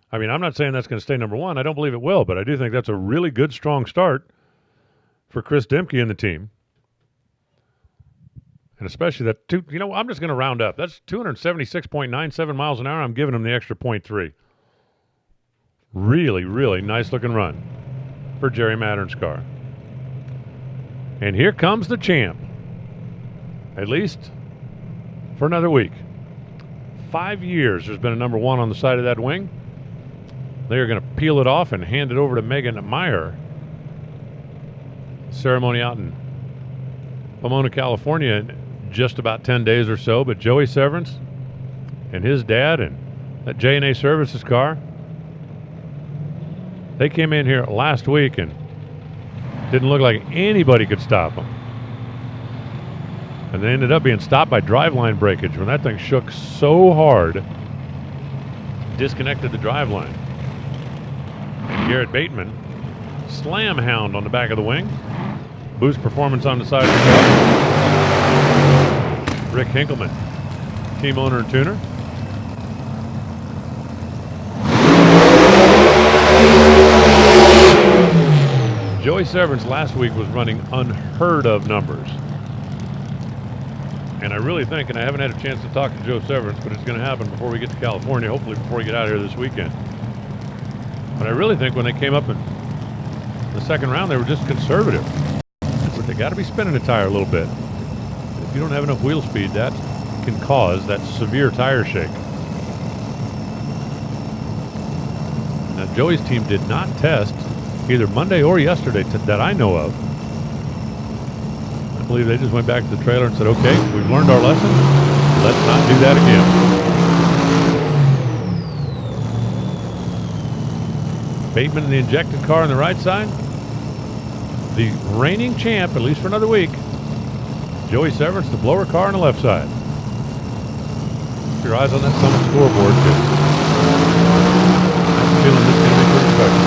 S1: I mean, I'm not saying that's going to stay number one. I don't believe it will, but I do think that's a really good, strong start for Chris Dempke and the team. And especially that, I'm just going to round up. That's 276.97 miles an hour. I'm giving him the extra 0.3. Really, really nice looking run for Jerry Mattern's car. And here comes the champ, at least for another week. 5 years there's been a number one on the side of that wing. They are going to peel it off and hand it over to Megan Meyer. Ceremony out in Pomona, California in just about 10 days or so. But Joey Severance and his dad and that J&A Services car, they came in here last week and didn't look like anybody could stop them. And they ended up being stopped by driveline breakage when that thing shook so hard, disconnected the driveline. And Garrett Bateman, slam hound on the back of the wing, boost performance on the side of the car. Rick Hinkleman, team owner and tuner. Joey Severance last week was running unheard of numbers. And I really think, and I haven't had a chance to talk to Joe Severance, but it's going to happen before we get to California, hopefully before we get out of here this weekend. But I really think when they came up in the second round, they were just conservative. But they got to be spinning the tire a little bit. If you don't have enough wheel speed, that can cause that severe tire shake. Now, Joey's team did not test either Monday or yesterday that I know of. I believe they just went back to the trailer and said, okay, we've learned our lesson. Let's not do that again. Bateman in the injected car on the right side. The reigning champ, at least for another week. Joey Severance, the blower car on the left side. Keep your eyes on that Summit scoreboard, too. I'm feeling this is going to be pretty special.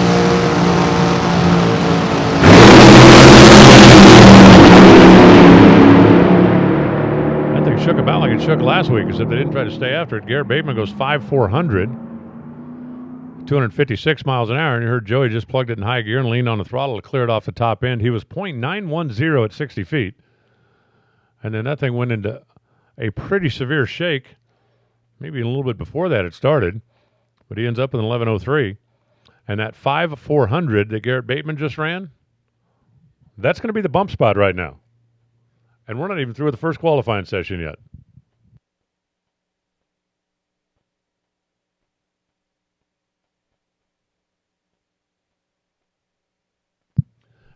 S1: That thing shook about like it shook last week, except they didn't try to stay after it. Garrett Bateman goes 5,400. 256 miles an hour, and you heard Joey just plugged it in high gear and leaned on the throttle to clear it off the top end. He was .910 at 60 feet. And then that thing went into a pretty severe shake. Maybe a little bit before that it started. But he ends up with an 11:03. And that 5,400 that Garrett Bateman just ran, that's going to be the bump spot right now. And we're not even through with the first qualifying session yet.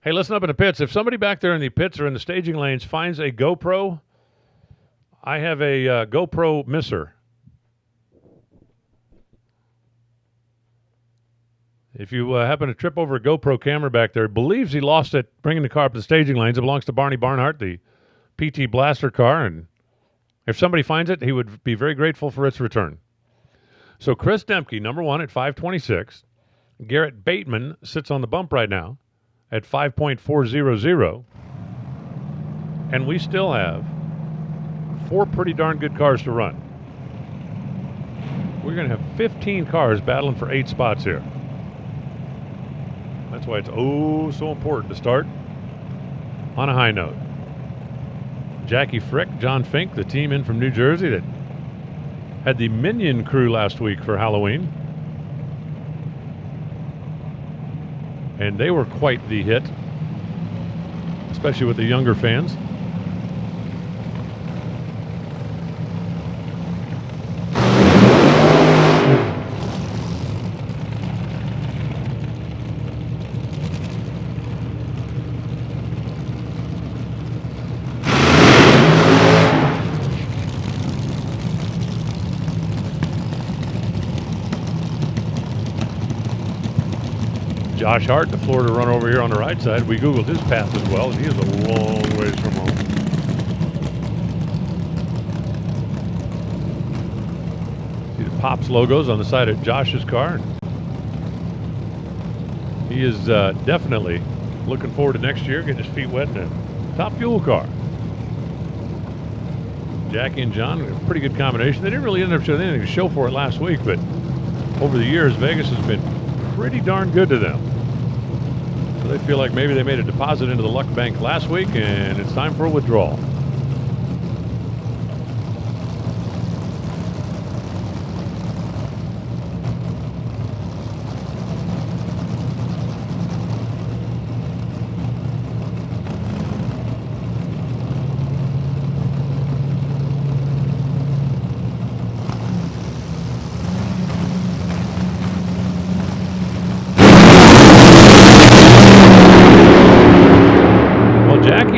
S1: Hey, listen up in the pits. If somebody back there in the pits or in the staging lanes finds a GoPro, I have a GoPro misser. If you happen to trip over a GoPro camera back there, believes he lost it bringing the car up the staging lanes. It belongs to Barney Barnhart, the PT Blaster car, and if somebody finds it, he would be very grateful for its return. So Chris Dempke, number one at 5:26. Garrett Bateman sits on the bump right now at 5.400. And we still have 4 pretty darn good cars to run. We're going to have 15 cars battling for 8 spots here. That's why it's so important to start on a high note. Jackie Frick, John Fink, the team in from New Jersey that had the Minion crew last week for Halloween. And they were quite the hit, especially with the younger fans. Josh Hart, the Florida runner over here on the right side. We Googled his path as well, and he is a long ways from home. See the Pops logos on the side of Josh's car. He is definitely looking forward to next year, getting his feet wet in a top fuel car. Jackie and John, a pretty good combination. They didn't really end up showing anything to show for it last week, but over the years, Vegas has been pretty darn good to them. So they feel like maybe they made a deposit into the luck bank last week and it's time for a withdrawal.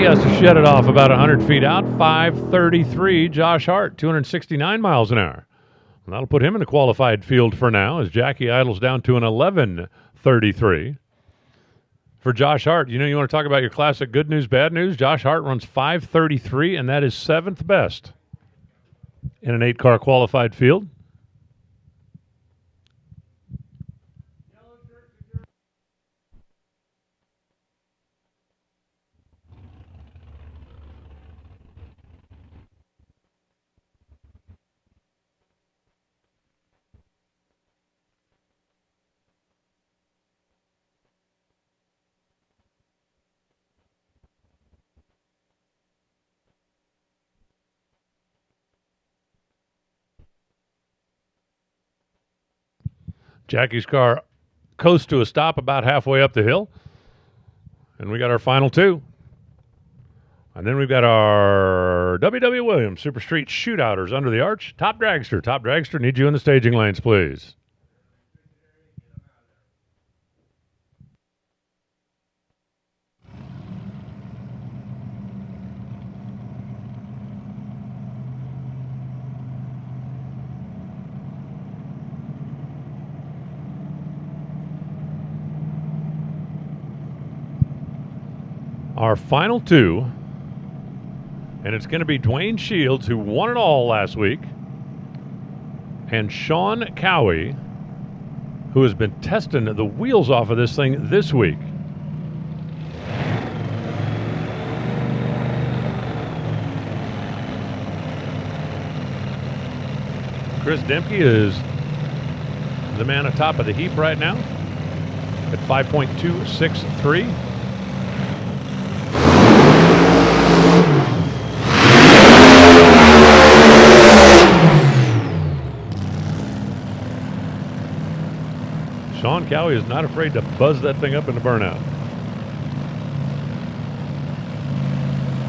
S1: Has to shed it off about 100 feet out. 5:33. Josh Hart, 269 miles an hour. And that'll put him in the qualified field for now as Jackie idles down to an 11:33. For Josh Hart, you want to talk about your classic good news, bad news? Josh Hart runs 5:33, and that is 7th best in an 8-car qualified field. Jackie's car coasts to a stop about halfway up the hill. And we got our final 2. And then we've got our W.W. Williams Super Street Shootouters under the arch. Top Dragster. Top Dragster, need you in the staging lanes, please. Our final 2, and it's going to be Dwayne Shields, who won it all last week, and Sean Cowie, who has been testing the wheels off of this thing this week. Chris Demke is the man atop of the heap right now at 5.263. Sean Cowie is not afraid to buzz that thing up in the burnout.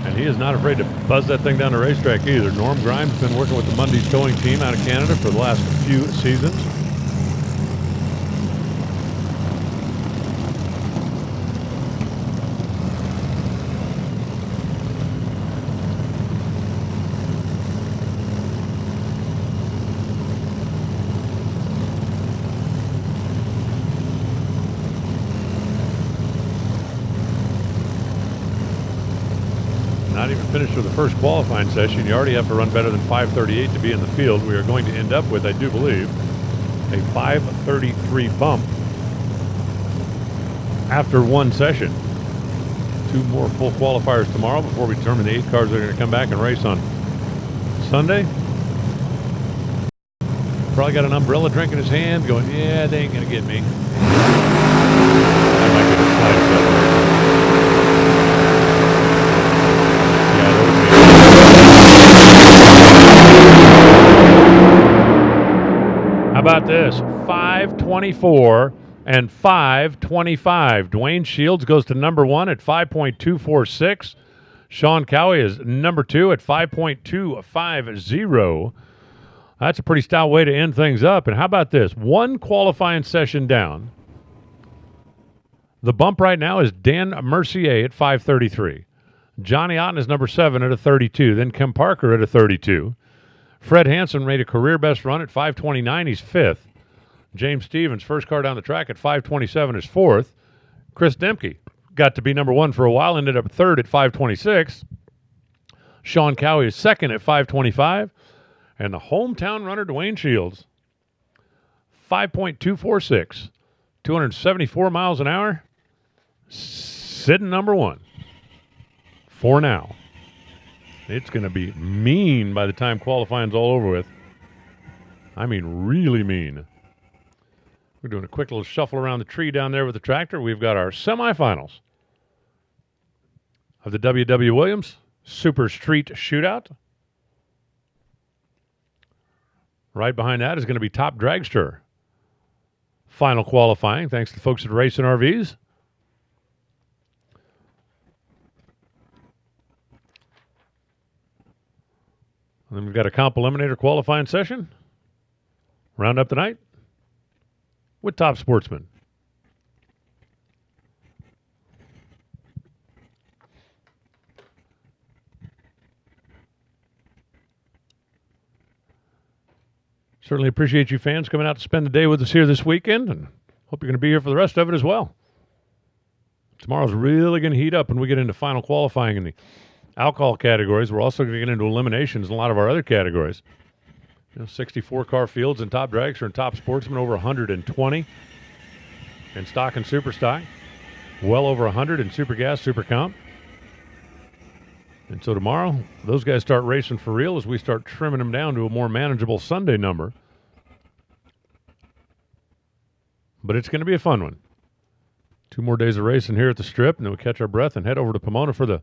S1: And he is not afraid to buzz that thing down the racetrack either. Norm Grimes has been working with the Mundy's towing team out of Canada for the last few seasons. Not even finished with the first qualifying session. You already have to run better than 5:38 to be in the field. We are going to end up with, I do believe, a 5:33 bump after one session. 2 more full qualifiers tomorrow before we determine the 8 cars that are going to come back and race on Sunday. Probably got an umbrella drink in his hand, going, yeah, they ain't going to get me. I might get a slide shut. How about this? 524 and 525. Dwayne Shields goes to number 1 at 5.246. Sean Cowie is number 2 at 5.250. That's a pretty stout way to end things up. And how about this? One qualifying session down. The bump right now is Dan Mercier at 5.33. Johnny Otten is number 7 at a 32. Then Kim Parker at a 32. Fred Hansen made a career best run at 5.29. He's 5th. James Stevens, first car down the track at 5.27, is 4th. Chris Demke got to be number 1 for a while, ended up 3rd at 5.26. Sean Cowie is 2nd at 5.25. And the hometown runner, Dwayne Shields, 5.246, 274 miles an hour, sitting number 1 for now. It's going to be mean by the time qualifying's all over with. I mean, really mean. We're doing a quick little shuffle around the tree down there with the tractor. We've got our semifinals of the W.W. Williams Super Street Shootout. Right behind that is going to be Top Dragster. Final qualifying, thanks to the folks at Racing RVs. And then we've got a comp eliminator qualifying session. Round up the night with Top Sportsman. Certainly appreciate you fans coming out to spend the day with us here this weekend, and hope you're going to be here for the rest of it as well. Tomorrow's really going to heat up when we get into final qualifying in the alcohol categories. We're also going to get into eliminations in a lot of our other categories. 64 car fields and Top Dragster and Top Sportsman, over 120 in stock and super stock, well over 100 in super gas, super comp. And so tomorrow, those guys start racing for real as we start trimming them down to a more manageable Sunday number. But it's going to be a fun one. 2 more days of racing here at the Strip, and then we'll catch our breath and head over to Pomona for the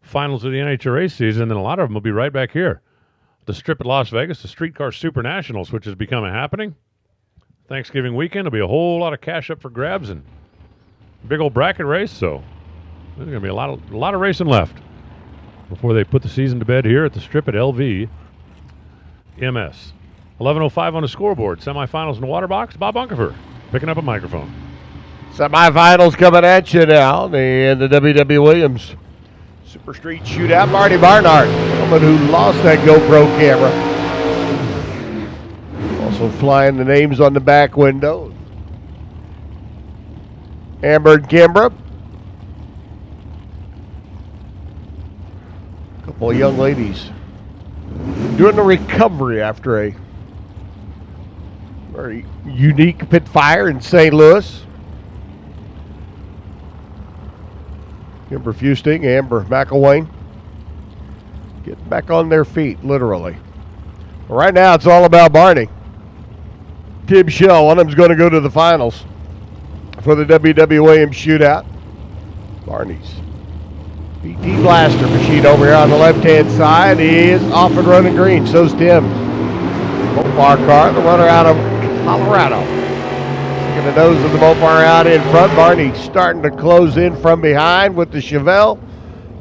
S1: finals of the NHRA season. And then a lot of them will be right back here. The Strip at Las Vegas, the Streetcar Super Nationals, which is becoming happening. Thanksgiving weekend, there'll be a whole lot of cash up for grabs and big old bracket race. So there's going to be a lot of racing left before they put the season to bed here at the Strip at LV MS. 11:05 on the scoreboard. Semifinals in the water box. Bob Unkefer picking up a microphone.
S2: Semifinals coming at you now in the W.W. Williams Super Street Shootout. Marty Barnard, the woman who lost that GoPro camera. Also flying the names on the back window. Amber and Kimbra. A couple of young ladies doing the recovery after a very unique pit fire in St. Louis. Kimber Fusting, Amber McElwain getting back on their feet, literally. Right now, it's all about Barney. Tim Shell, one of them's going to go to the finals for the W.W. Williams Shootout. Barney's PT Blaster machine over here on the left-hand side is off and running green. So's Tim's Mopar car, the runner out of Colorado. Taking the nose of the Mopar out in front. Barney starting to close in from behind with the Chevelle.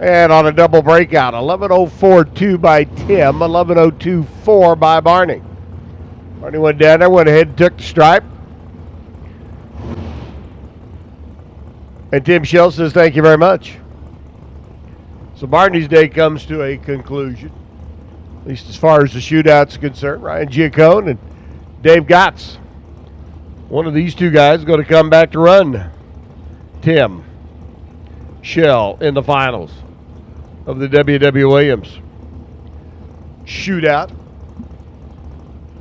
S2: And on a double breakout, 11:04.2 by Tim, 11:02.4 by Barney. Barney went down there, went ahead and took the stripe. And Tim Shell says, thank you very much. So Barney's day comes to a conclusion, at least as far as the shootout's concerned. Ryan Giacone and Dave Gotts. One of these two guys is going to come back to run Tim Shell in the finals of the W.W. Williams Shootout.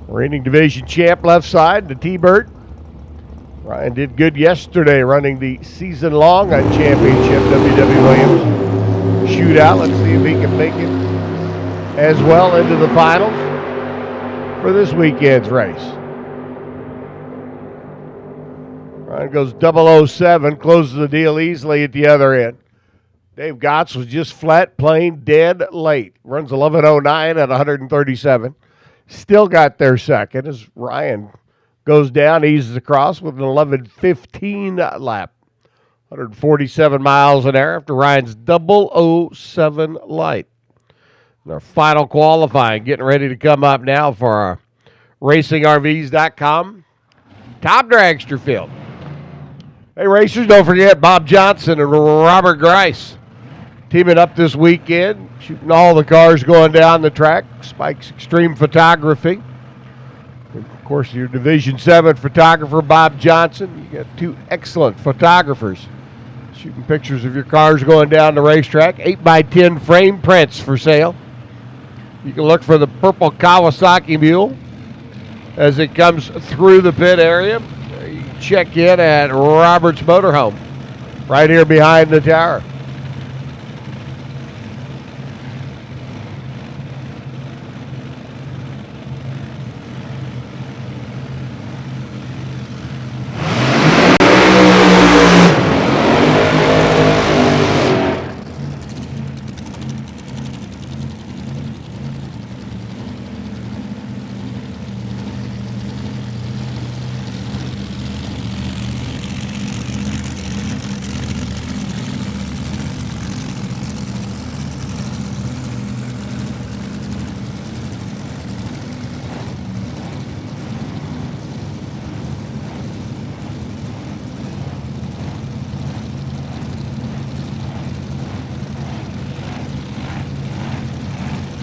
S2: Reigning division champ left side, the T-Bird. Ryan did good yesterday running the season-long championship W.W. Williams Shootout. Let's see if he can make it as well into the finals for this weekend's race. Ryan goes 007, closes the deal easily at the other end. Dave Gotts was just flat, plain, dead late. Runs 11:09 at 137. Still got there second as Ryan goes down, eases across with an 11:15 lap. 147 miles an hour after Ryan's 007 light. And our final qualifying getting ready to come up now for our RacingRVs.com Top Dragster field. Hey, racers, don't forget Bob Johnson and Robert Grice teaming up this weekend, shooting all the cars going down the track. Spike's Extreme Photography. And of course, your Division 7 photographer, Bob Johnson. You got two excellent photographers shooting pictures of your cars going down the racetrack. 8x10 frame prints for sale. You can look for the purple Kawasaki Mule as it comes through the pit area. You can check in at Robert's Motorhome right here behind the tower.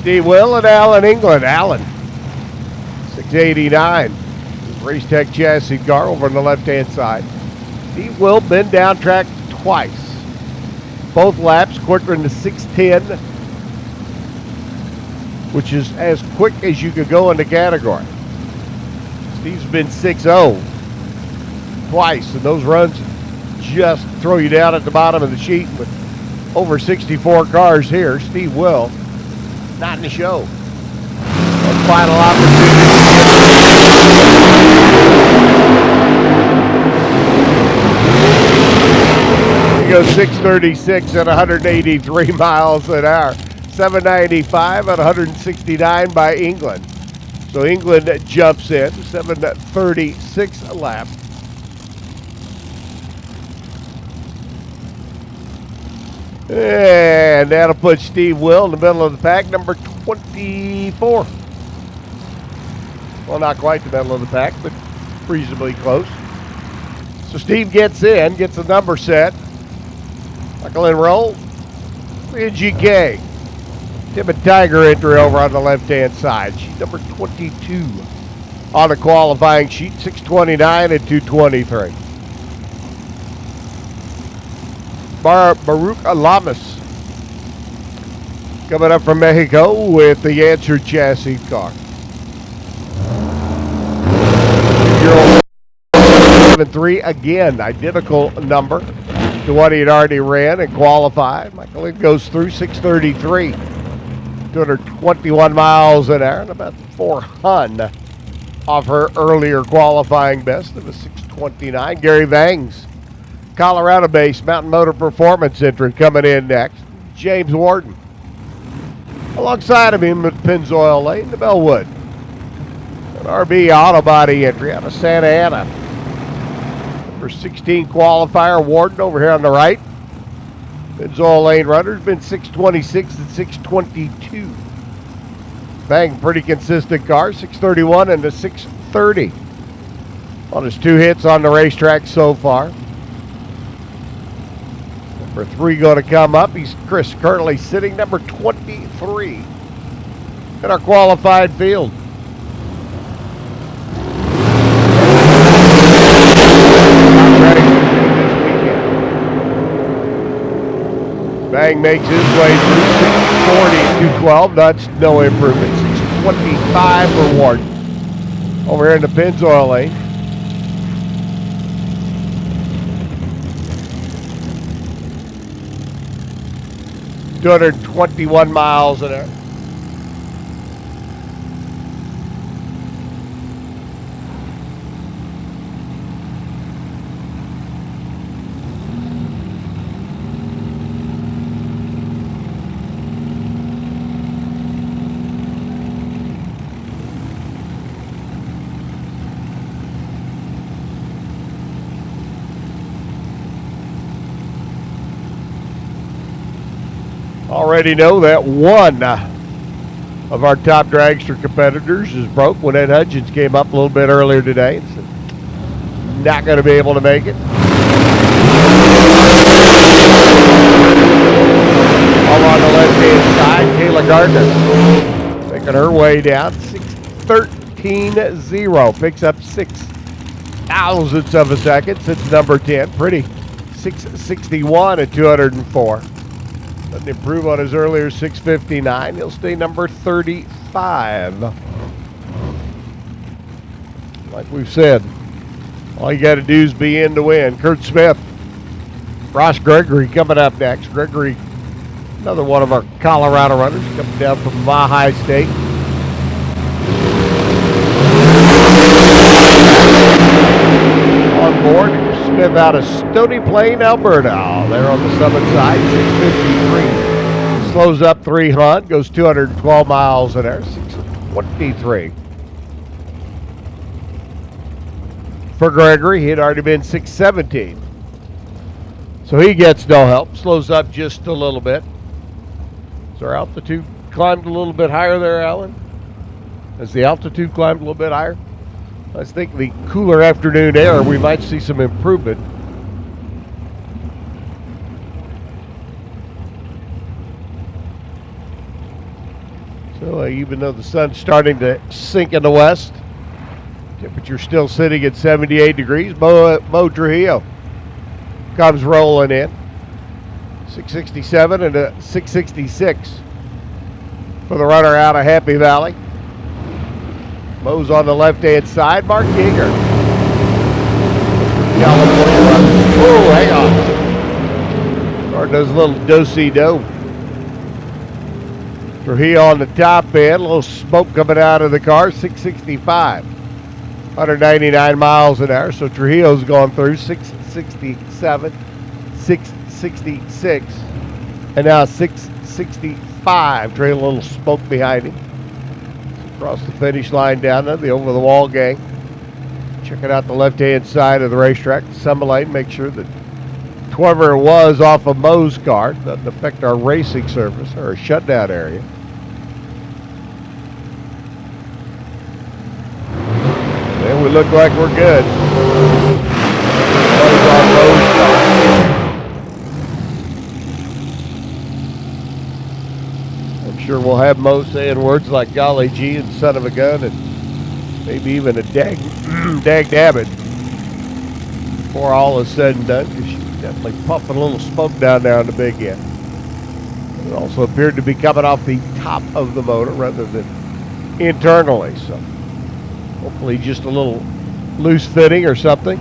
S2: Steve Will and Alan England. Alan, 689. Race Tech chassis car over on the left-hand side. Steve Will been down track twice. Both laps quicker than the 610, which is as quick as you could go in the category. Steve's been 6-0 twice, and those runs just throw you down at the bottom of the sheet with over 64 cars here. Steve Will not in the show. One final opportunity. He goes 636 at 183 miles an hour. 795 at 169 by England. So England jumps in. 736 a lap. And that'll put Steve Will in the middle of the pack, number 24. Well, not quite the middle of the pack, but reasonably close. So Steve gets in, gets the number set. Buckle and roll. GK. Timid Tiger entry over on the left-hand side. Sheet number 22 on the qualifying sheet, 629 and 223. Baruch Alamas coming up from Mexico with the Answer chassis car. 7-3, again, identical number to what he had already ran and qualified. Michael Lynn goes through 633, 221 miles an hour, and about 4 hun off her earlier qualifying best of a 629. Gary Vangs, Colorado-based Mountain Motor Performance entrant, coming in next. James Warden. Alongside of him at Pennzoil Lane, the Bellwood. An RB Auto Body entry out of Santa Ana. Number 16 qualifier, Warden over here on the right. Pennzoil Lane runner's been 626 and 622. Bang, pretty consistent car, 631 and a 630. On his 2 hits on the racetrack so far. Number 3 going to come up. He's Chris currently sitting number 23 in our qualified field. Bang makes his way through 640 and 212. That's no improvement. 625 for Warden over here in the Pennzoil Lane. .221 miles an hour. Already know that one of our top dragster competitors is broke when Ed Hudgens came up a little bit earlier today. So not going to be able to make it. All on the left-hand side, Kayla Gardner making her way down. 6:13.0. Picks up 0.06 of a second since number 10. Pretty. 6:61 at 204. Doesn't improve on his earlier 6:59. He'll stay number 35. Like we've said, all you got to do is be in to win. Kurt Smith, Ross Gregory coming up next. Gregory, another one of our Colorado runners, coming down from Mile State. On board, Smith out of Stony Plain, Alberta. There on the summit side, 6:53. Slows up 3 hunt, goes 212 miles an hour, 6:23. For Gregory, he had already been 6:17. So he gets no help, slows up just a little bit. So our altitude climbed a little bit higher there, Alan? As the altitude climbed a little bit higher? I think the cooler afternoon air, we might see some improvement. So even though the sun's starting to sink in the west, temperature still sitting at 78 degrees. Mo Trujillo comes rolling in. 6:67 and a 6:66 for the runner out of Happy Valley. Mo's on the left-hand side. Mark Yeager. California runner. Oh, hang on. Or does a little do-si-do. Trujillo on the top end. A little smoke coming out of the car. 6:65. 199 miles an hour. So Trujillo's gone through 6:67, 6:66, and now 6:65. Trailing a little smoke behind him. Across the finish line down there, the over-the-wall gang. Checking out the left-hand side of the racetrack. Summit lane, make sure that whoever it was off of Mo's car doesn't affect our racing service or our shutdown area. And we look like we're good. Mo's on Mo's car. I'm sure we'll have Mo saying words like golly gee and son of a gun and maybe even a dag nabbit before all is said and done, because she's definitely puffing a little smoke down there on the big end. It also appeared to be coming off the top of the motor rather than internally, so hopefully just a little loose fitting or something.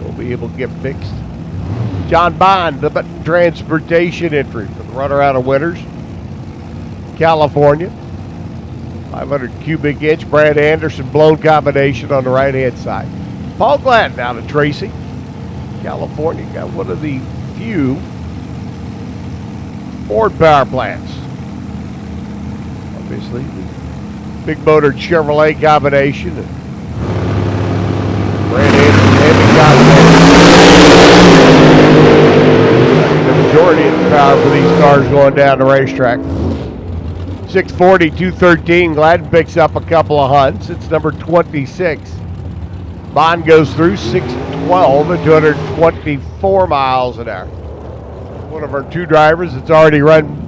S2: We'll be able to get fixed. John Bond, the transportation entry for the runner out of Winters, California. 500 cubic inch Brad Anderson blown combination on the right hand side. Paul Gladden out of Tracy, California. Got one of the few Ford power plants. Obviously, the big motor Chevrolet combination. And Brad Anderson heavy combination. The majority of the power for these cars going down the racetrack. 6:40, 2:13. Gladden picks up a couple of hunts. It's number 26. Bond goes through 6:12 at 224 miles an hour. One of our two drivers that's already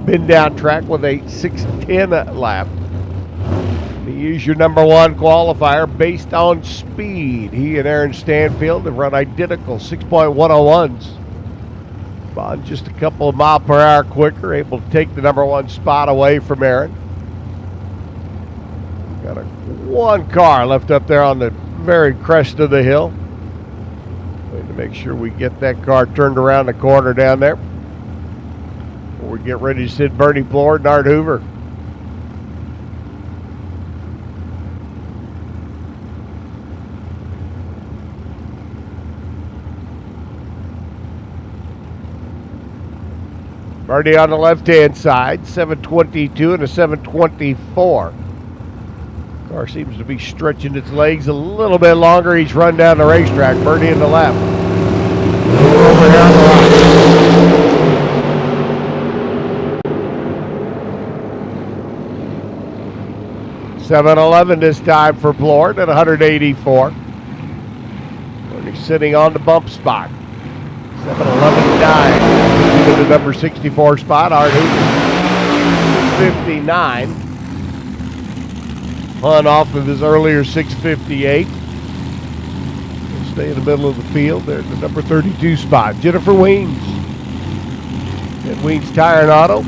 S2: been down track with a 6:10 lap. You use your number one qualifier based on speed. He and Aaron Stanfield have run identical 6.101s. Bond just a couple of mile per hour quicker, able to take the number one spot away from Aaron. Got one car left up there on the very crest of the hill. Waiting to make sure we get that car turned around the corner down there before we get ready to send Bernie Plord and Art Hoover. Bernie on the left-hand side, 7:22 and a 7:24. Car seems to be stretching its legs a little bit longer. He's run down the racetrack. Bernie in the left. Over here on the right. 7-11 this time for Blord at 184. He's sitting on the bump spot. 7-11-9. To the number 64 spot. Art Hoover, 59. Hunt off of his earlier 658. He'll stay in the middle of the field. There's the number 32 spot. Jennifer Weens. At Weens Tire and Auto.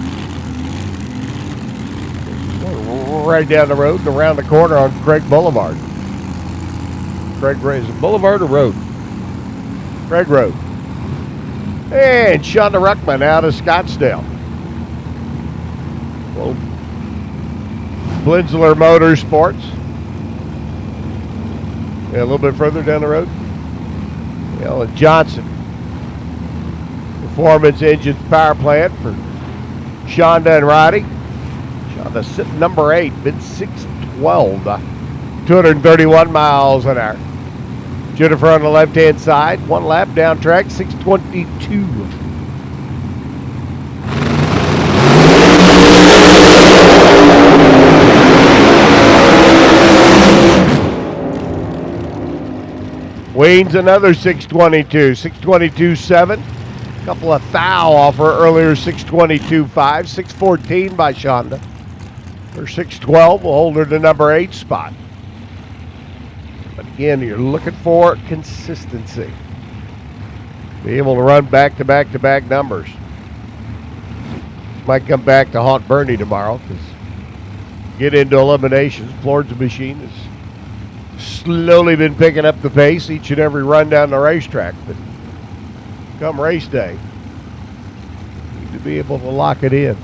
S2: Right down the road and around the corner on Craig Boulevard. Craig is it Boulevard or Road? Craig Road. And Shonda Ruckman out of Scottsdale. Well, Blinzler Motorsports. Yeah, a little bit further down the road. Ellen Johnson. Performance Engines Power Plant for Shonda and Roddy. Shonda sitting number 8, been 612. 231 miles an hour. Jennifer on the left-hand side, one lap down track, 622. Weens another 622, 622.7. A couple of thou off her earlier 622.5, 614 by Shonda. Her 612 will hold her to number 8 spot. But again, you're looking for consistency. Be able to run back-to-back-to-back numbers. Might come back to haunt Bernie tomorrow because get into eliminations. Blord's machine has slowly been picking up the pace each and every run down the racetrack. But come race day, you need to be able to lock it in.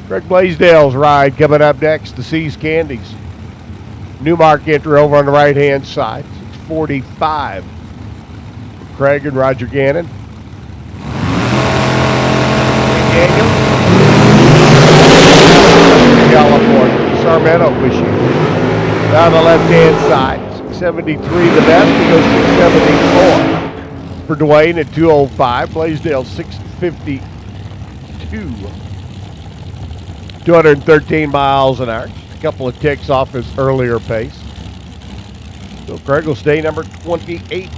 S2: Greg Blaisdell's ride coming up next to Seas Candies. Newmark entry over on the right-hand side. 6:45. Craig and Roger Gannon. Daniel. California. Sarmento machine. Down the left-hand side. 673 the best. He goes 674. For Dwayne at 205. Blaisdell 652. 213 miles an hour. A couple of ticks off his earlier pace. So Craig will stay number 28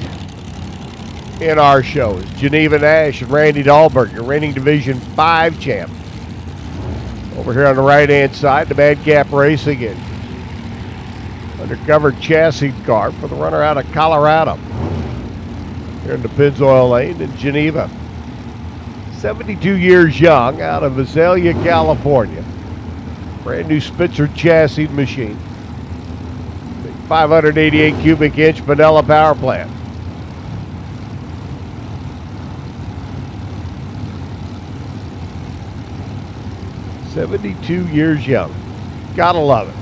S2: in our show. It's Geneva Nash and Randy Dahlberg, your reigning Division 5 champ. Over here on the right-hand side, the Madcap Racing Engines. Undercover chassis car for the runner out of Colorado. Here in the Pennzoil Lane in Geneva. 72 years young, out of Azalea, California. Brand new Spitzer chassis machine. 588 cubic inch vanilla power plant. "72 years young. Gotta love it.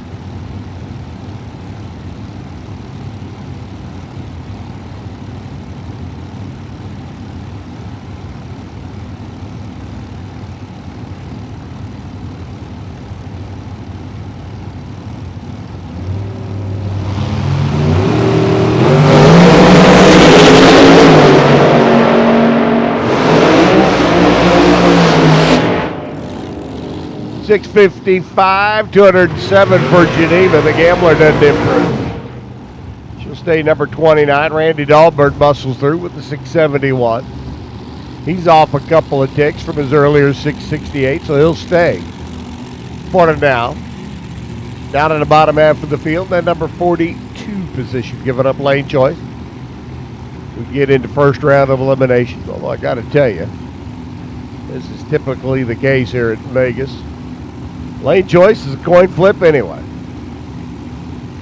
S2: $655, 207 for Geneva. The Gambler doesn't improve. She'll stay number 29. Randy Dahlberg muscles through with the 671. He's off a couple of ticks from his earlier 668, so he'll stay for now. Down in the bottom half of the field, that number 42 position, giving up lane choice. We get into first round of eliminations, although I got to tell you, this is typically the case here at Vegas. Lane choice is a coin flip anyway.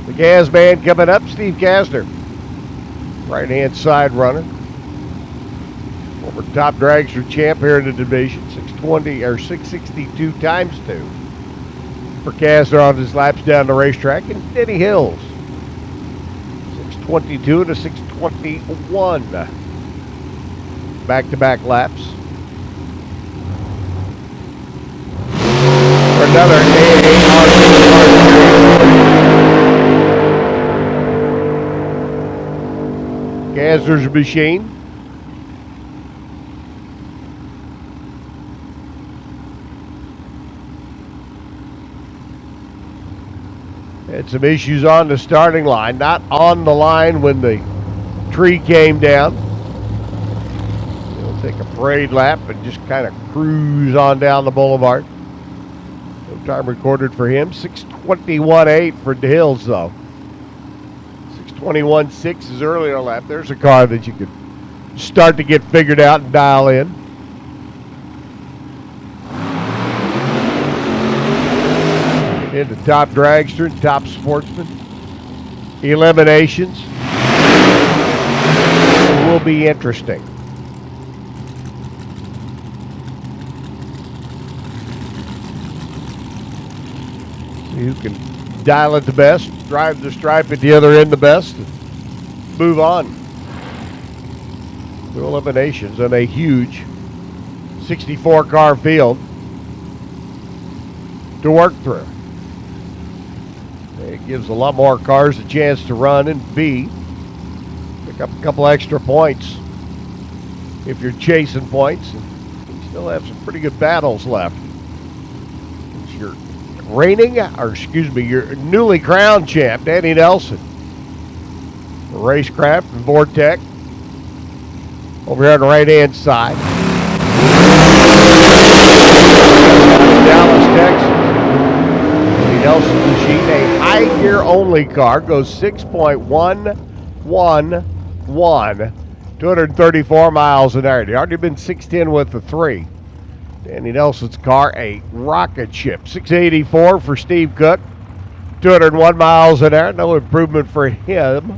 S2: The gas band coming up, Steve Kastner. Right-hand side runner. Former top dragster champ here in the division. 620 or 662 times 2. For Kastner on his laps down the racetrack. And Denny Hills. 622 to 621. Back-to-back laps. For another Kastner's machine. Had some issues on the starting line, not on the line when the tree came down. He'll take a parade lap and just kind of cruise on down the boulevard. No time recorded for him. 6:21.8 for DeHills, though. 6:21.6 is earlier lap. There's a car that you could start to get figured out and dial in. Into top dragster and top sportsman. Eliminations. It will be interesting. See who can dial it the best, drive the stripe at the other end the best, and move on. The eliminations on a huge 64-car field to work through. It gives a lot more cars a chance to run and pick up a couple extra points if you're chasing points. And you still have some pretty good battles left. It's your your newly crowned champ, Danny Nelson. Racecraft and Vortec over here on the right-hand side. Dallas, Texas. Nelson machine, a high gear only car, goes 6.111, 234 miles an hour. He'd already been 610 with the 3. Danny Nelson's car, a rocket ship. 684 for Steve Cook, 201 miles an hour. No improvement for him.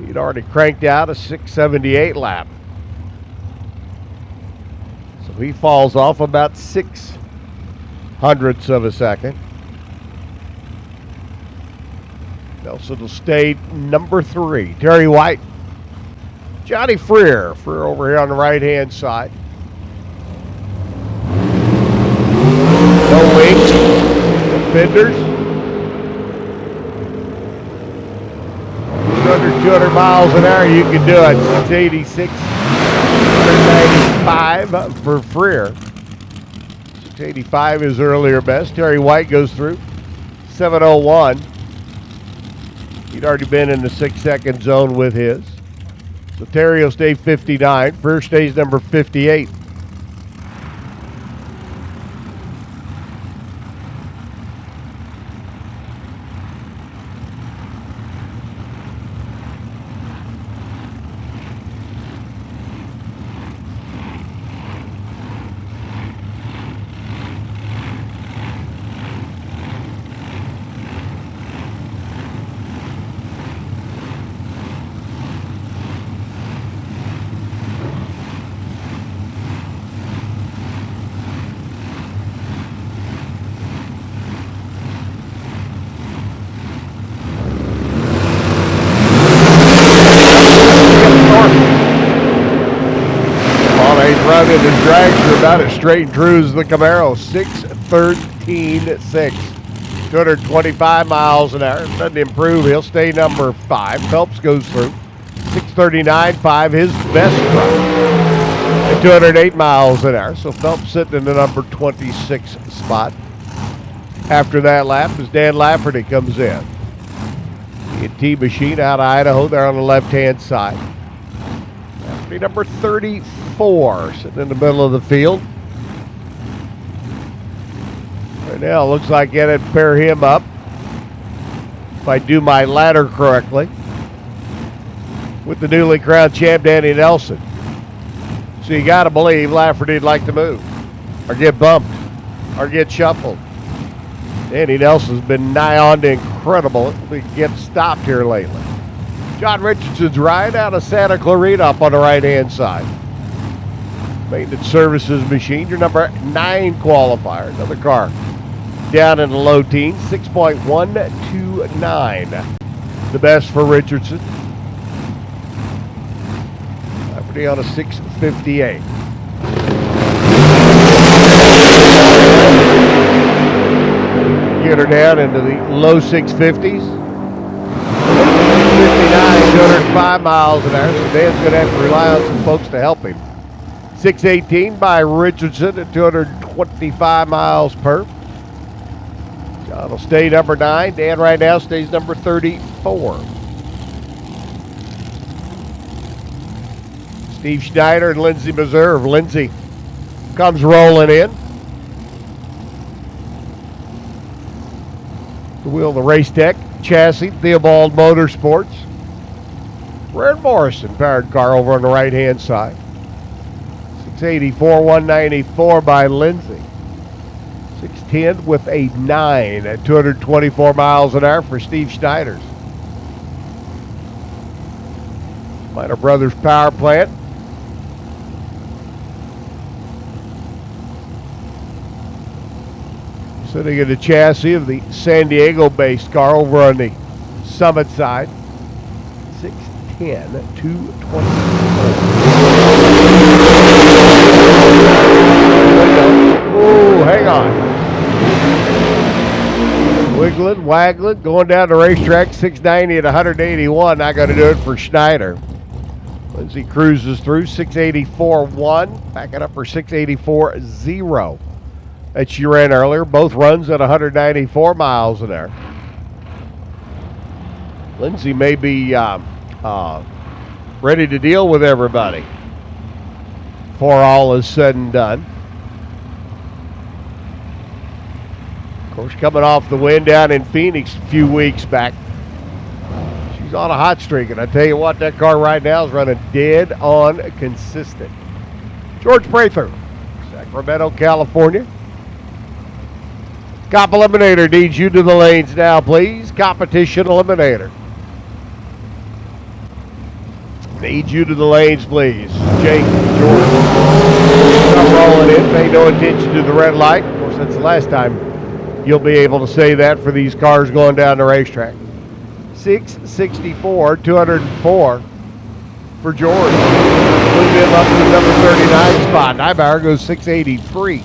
S2: He'd already cranked out a 678 lap. So he falls off about 0.06 of a second. Nelson will stay number 3. Terry White. Johnny Freer. Freer over here on the right-hand side. No wings. No fenders. Under 200 miles an hour, you can do it. 686. 195 for Freer. 685 is earlier best. Terry White goes through. 701. He'd already been in the 6-second zone with his. So Terry will stay 59. Freer stays number 58. His drags are about as straight and true as the Camaro. 6:13.6. 225 miles an hour. Doesn't improve. He'll stay number 5. Phelps goes through. 6:39.5, his best run. At 208 miles an hour. So Phelps sitting in the number 26 spot. After that lap, as Dan Lafferty comes in. T machine out of Idaho there on the left-hand side. Lafferty number 34, sitting in the middle of the field. Right now, looks like it'd pair him up, if I do my ladder correctly, with the newly crowned champ, Danny Nelson. So you got to believe Lafferty'd like to move, or get bumped, or get shuffled. Danny Nelson's been nigh on to incredible. We get stopped here lately. John Richardson's ride out of Santa Clarita up on the right-hand side. Maintenance services machine, your number 9 qualifier. Another car down in the low teens, 6.129. The best for Richardson. Lafferty on a 658. Get her down into the low 650s. 59, 205 miles an hour. So Dan's going to have to rely on some folks to help him. 618 by Richardson at 225 miles per. John will stay number 9. Dan right now stays number 34. Steve Schneider and Lindsey Meserve. Lindsey comes rolling in. The wheel of the Race Tech chassis, Theobald Motorsports. Red Morrison powered car over on the right-hand side. 684, 194 by Lindsey. 610 with a 9 at 224 miles an hour for Steve Schneider's. Minor Brothers Power Plant. Sitting in the chassis of the San Diego-based car over on the Summit side. 610, 224. Oh, hang on. Wiggling, waggling, going down the racetrack, 690 at 181. Not going to do it for Schneider. Lindsey cruises through, 684.1. Backing up for 684.0. That she ran earlier. Both runs at 194 miles an hour. Lindsey may be ready to deal with everybody before all is said and done. Of course, coming off the win down in Phoenix a few weeks back. She's on a hot streak, and I tell you what, that car right now is running dead on consistent. George Prather, Sacramento, California. Cop Eliminator needs you to the lanes now, please. Competition Eliminator. Needs you to the lanes, please. Jake, George. Stop rolling in. Pay no attention to the red light. Of course, that's the last time you'll be able to say that for these cars going down the racetrack. 664, 204 for George. Move him up to the number 39 spot. Neibauer goes 683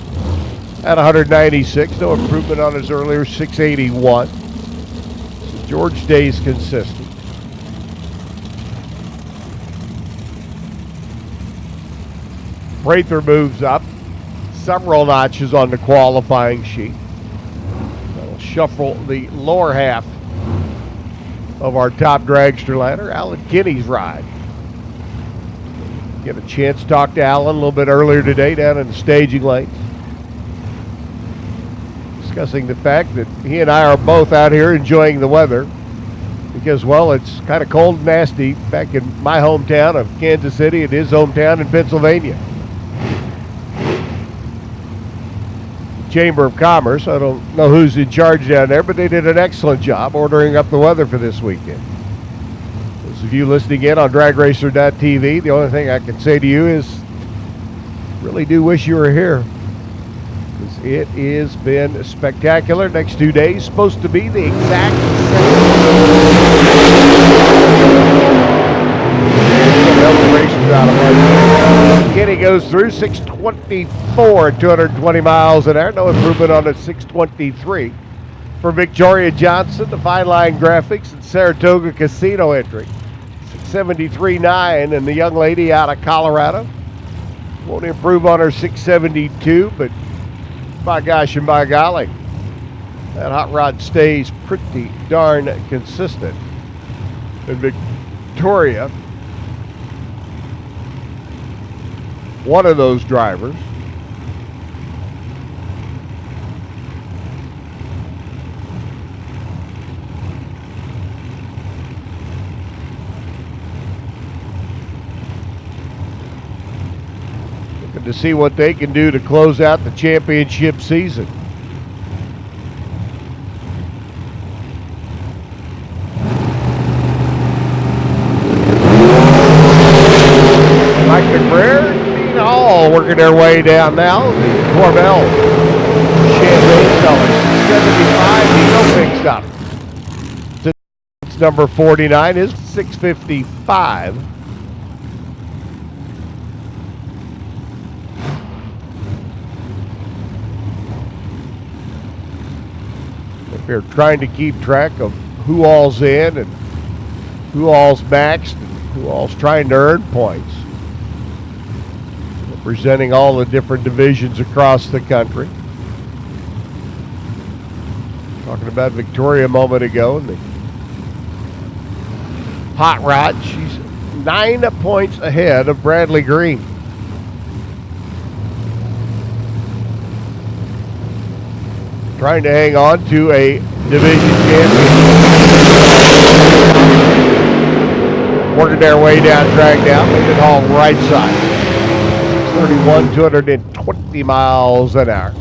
S2: at 196. No improvement on his earlier 681. So George stays consistent. Prather moves up several notches on the qualifying sheet. That'll shuffle the lower half of our top dragster ladder. Alan Kinney's ride. Get a chance to talk to Alan a little bit earlier today down in the staging lanes, discussing the fact that he and I are both out here enjoying the weather because, well, it's kind of cold and nasty back in my hometown of Kansas City and his hometown in Pennsylvania. Chamber of Commerce, I don't know who's in charge down there, but they did an excellent job ordering up the weather for this weekend. Those of you listening in on dragracer.tv, the only thing I can say to you is really do wish you were here, because it has been spectacular. Next 2 days supposed to be the exact same. Kenny goes through 624 at 220 miles an hour. No improvement on a 623 for Victoria Johnson. The Fine Line Graphics and Saratoga Casino entry. 673.9, and the young lady out of Colorado won't improve on her 672, but by gosh and by golly, that hot rod stays pretty darn consistent. And Victoria, one of those drivers, looking to see what they can do to close out the championship season. Mike McBrayer, all working their way down now. The Cornell Champagne Sellers. 75, Nino picks up. It's number 49 is 655. If they're trying to keep track of who all's in and who all's maxed and who all's trying to earn points, representing all the different divisions across the country. Talking about Victoria a moment ago and the hot rod. She's 9 points ahead of Bradley Green. Trying to hang on to a division champion. Working their way down track now. Lincoln Hall right side. 31, 220 miles an hour.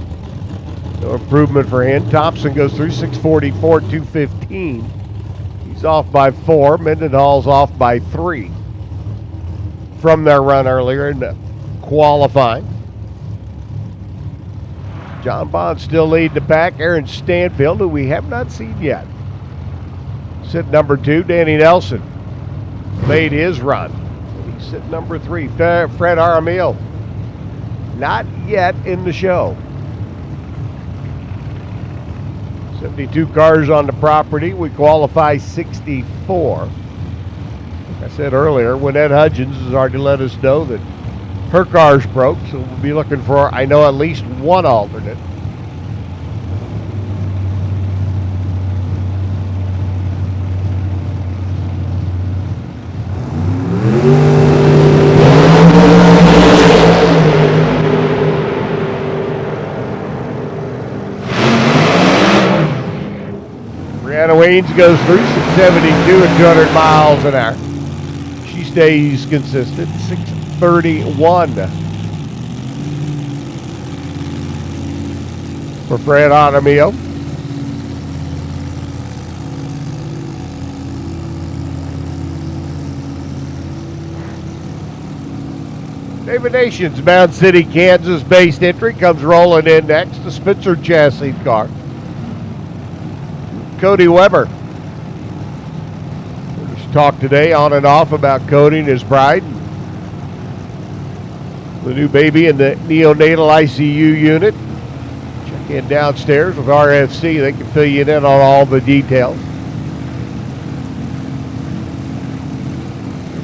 S2: No improvement for him. Thompson goes through 644, 215. He's off by 4. Mendenhall's off by 3 from their run earlier in qualifying. John Bond still leading the pack. Aaron Stanfield, who we have not seen yet, sit number 2. Danny Nelson made his run. He's sit number 3. Fred Aramil, not yet in the show. 72 cars on the property. We qualify 64. Like I said earlier, Wynette Hudgens has already let us know that her car's broke, so we'll be looking for, I know, at least one alternate. Brianna Weens goes through 672 at 200 miles an hour. She stays consistent, 631 for Fred Aramil. David Nations, Mound City, Kansas-based entry, comes rolling in next. The Spitzer chassis car. Cody Weber. There's talk today on and off about Cody and his bride. The new baby in the neonatal ICU unit. Check in downstairs with RFC. They can fill you in on all the details.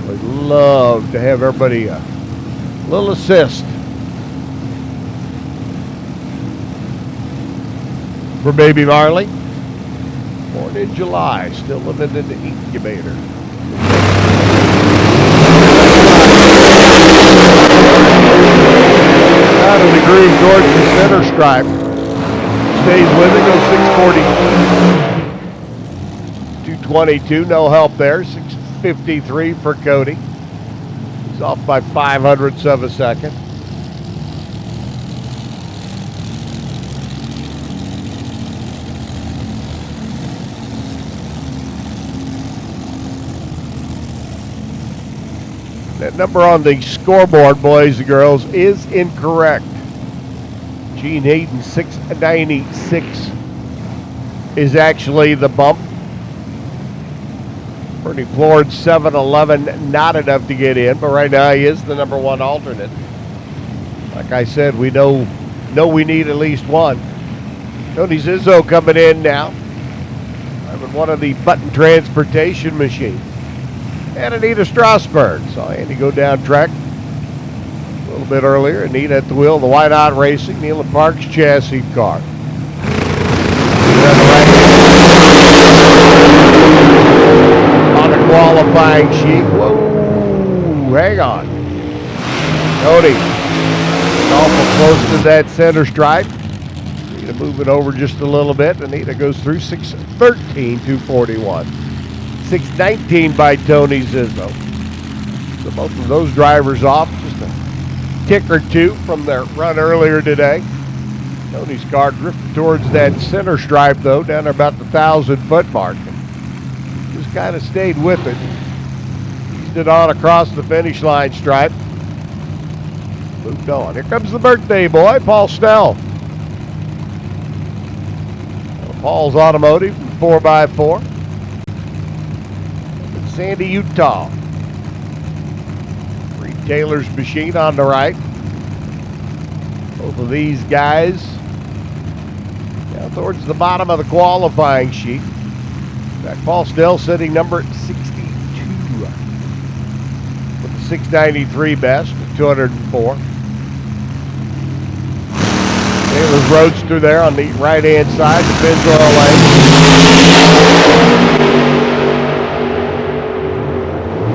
S2: I'd love to have everybody a little assist for baby Marley. Born in July, still living in the incubator. Out of the groove towards the center stripe. Stays with it, goes 640. 222, no help there. 653 for Cody. He's off by 0.05 of a second. That number on the scoreboard, boys and girls, is incorrect. Gene Hayden 696 is actually the bump. Bernie Flord 711, not enough to get in, but right now he is the number 1 alternate. Like I said, we know we need at least one. Tony Zizzo coming in now. Having one of the button transportation machines. And Anita Strasburg. Saw Andy go down track a little bit earlier. Anita at the wheel of the Why Not Racing, Nealon Parks chassis car. On the qualifying sheet. Whoa, hang on. Cody, awful close to that center stripe. Anita moving over just a little bit. Anita goes through 613, 241. 619 by Tony Zizzo. So both of those drivers off just a tick or two from their run earlier today. Tony's car drifted towards that center stripe, though, down about the 1,000-foot mark. Just kind of stayed with it. Eased it on across the finish line stripe. Moved on. Here comes the birthday boy, Paul Snell. Paul's Automotive, 4x4. Sandy, Utah. Reed Taylor's machine on the right. Both of these guys down towards the bottom of the qualifying sheet. In fact, Paul Snell sitting number 62 with the 693 best at 204. Taylor's Roadster there on the right-hand side, the Pennzoil Lane.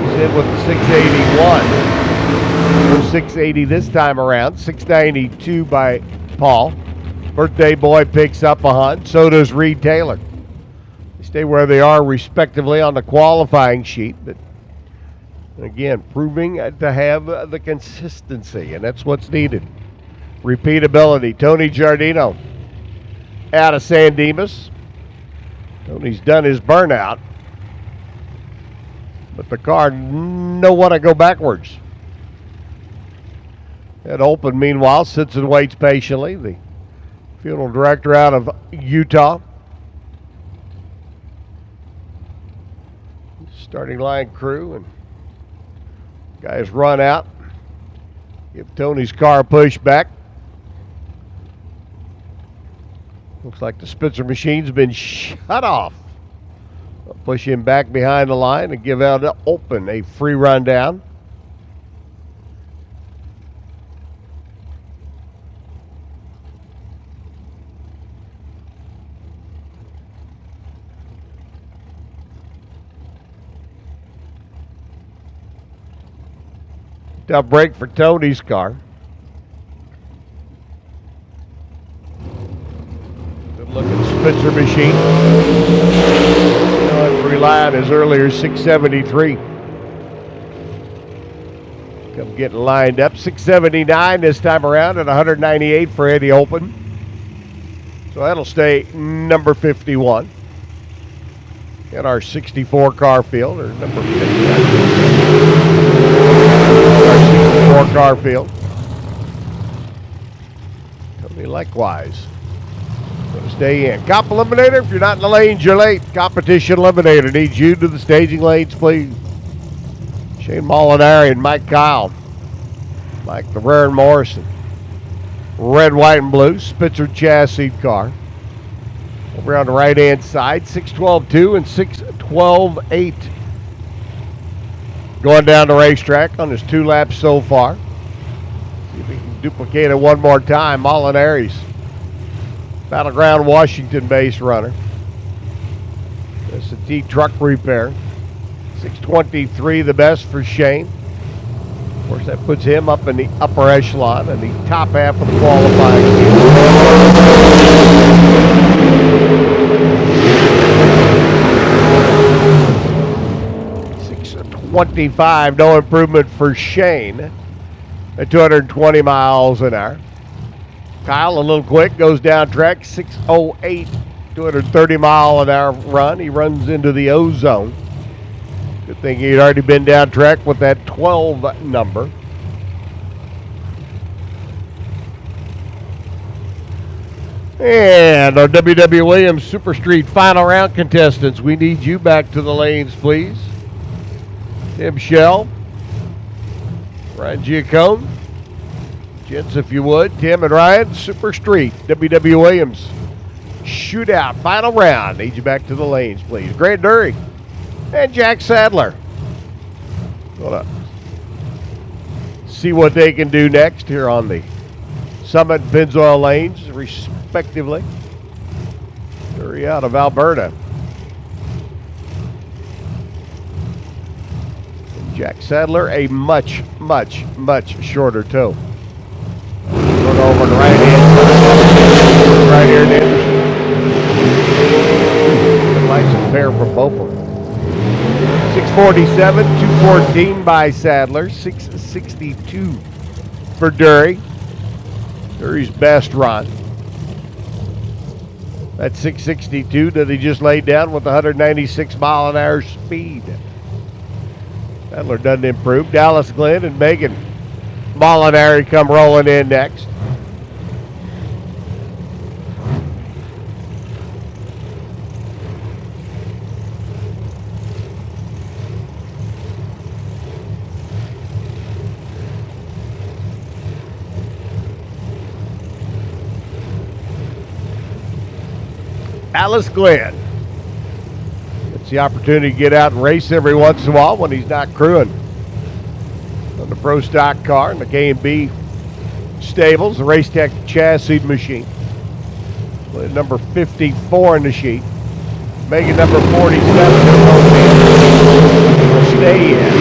S2: He's in with the 681. No 680 this time around. 692 by Paul. Birthday Boy picks up a hunt. So does Reed Taylor. They stay where they are respectively on the qualifying sheet. But again, proving to have the consistency, and that's what's needed. Repeatability. Tony Giardino out of San Dimas. Tony's done his burnout, but the car don't want to go backwards. That Open, meanwhile, sits and waits patiently. The funeral director out of Utah. Starting line crew, and guys run out. Give Tony's car a push back. Looks like the Spitzer machine's been shut off. They'll push him back behind the line and give out Open a free run down. Tough break for Tony's car. Good looking Spitzer machine. Rely on his earlier 673. Come getting lined up. 679 this time around at 198 for Eddie Open. So that'll stay number 51 in our 64 car field, or number 50. Our 64 car field. Tony likewise. Going to stay in. Cop Eliminator, if you're not in the lanes, you're late. Competition Eliminator needs you to the staging lanes, please. Shane Molinari and Mike Kyle. Mike LeVerne Morrison. Red, white, and blue. Spitzer chassis car. Over on the right-hand side, 612.2 and 612.8. Going down the racetrack on his 2 laps so far. See if he can duplicate it one more time. Molinari's Battleground Washington base runner. S&T truck repair. 623 the best for Shane. Of course, that puts him up in the upper echelon and the top half of the qualifying field. 625, no improvement for Shane at 220 miles an hour. Kyle, a little quick, goes down track, 608, 230 mile an hour run. He runs into the O-zone. Good thing he'd already been down track with that 12 number. And our W.W. Williams Super Street final round contestants, we need you back to the lanes, please. Tim Shell, Ryan Giacone. Gents, if you would, Tim and Ryan, Super Street, W.W. Williams shootout, final round. Need you back to the lanes, please. Grant Dury and Jack Sadler. Gonna see what they can do next here on the Summit and Pennzoil lanes, respectively. Dury out of Alberta. And Jack Sadler, a much, much, much shorter toe. Going over the right-hand side. Right here in Anderson. The lights and pair for both of them. 647, 214 by Sadler. 662 for Dury. Dury's best run. That 662 that he just laid down with 196 mile an hour speed. Sadler doesn't improve. Dallas Glenn and Megan Molinari come rolling in next. Alice Glenn gets the opportunity to get out and race every once in a while when he's not crewing on the Pro Stock car in the K&B stables, the Race Tech chassis machine. Number 54 in the sheet. Megan number 47. Will stay in.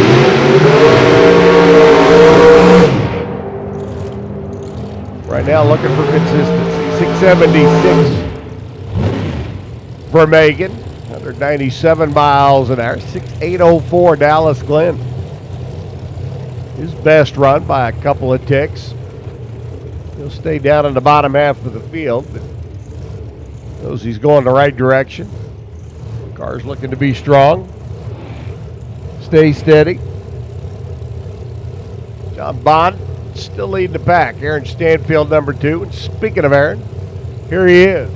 S2: Right now looking for consistency. 676 for Megan. 197 miles an hour. 6804 Dallas Glenn. His best run by a couple of ticks. He'll stay down in the bottom half of the field, but knows he's going the right direction. Car's looking to be strong. Stay steady. John Bond still leading the pack. Aaron Stanfield, number 2. And speaking of Aaron, here he is.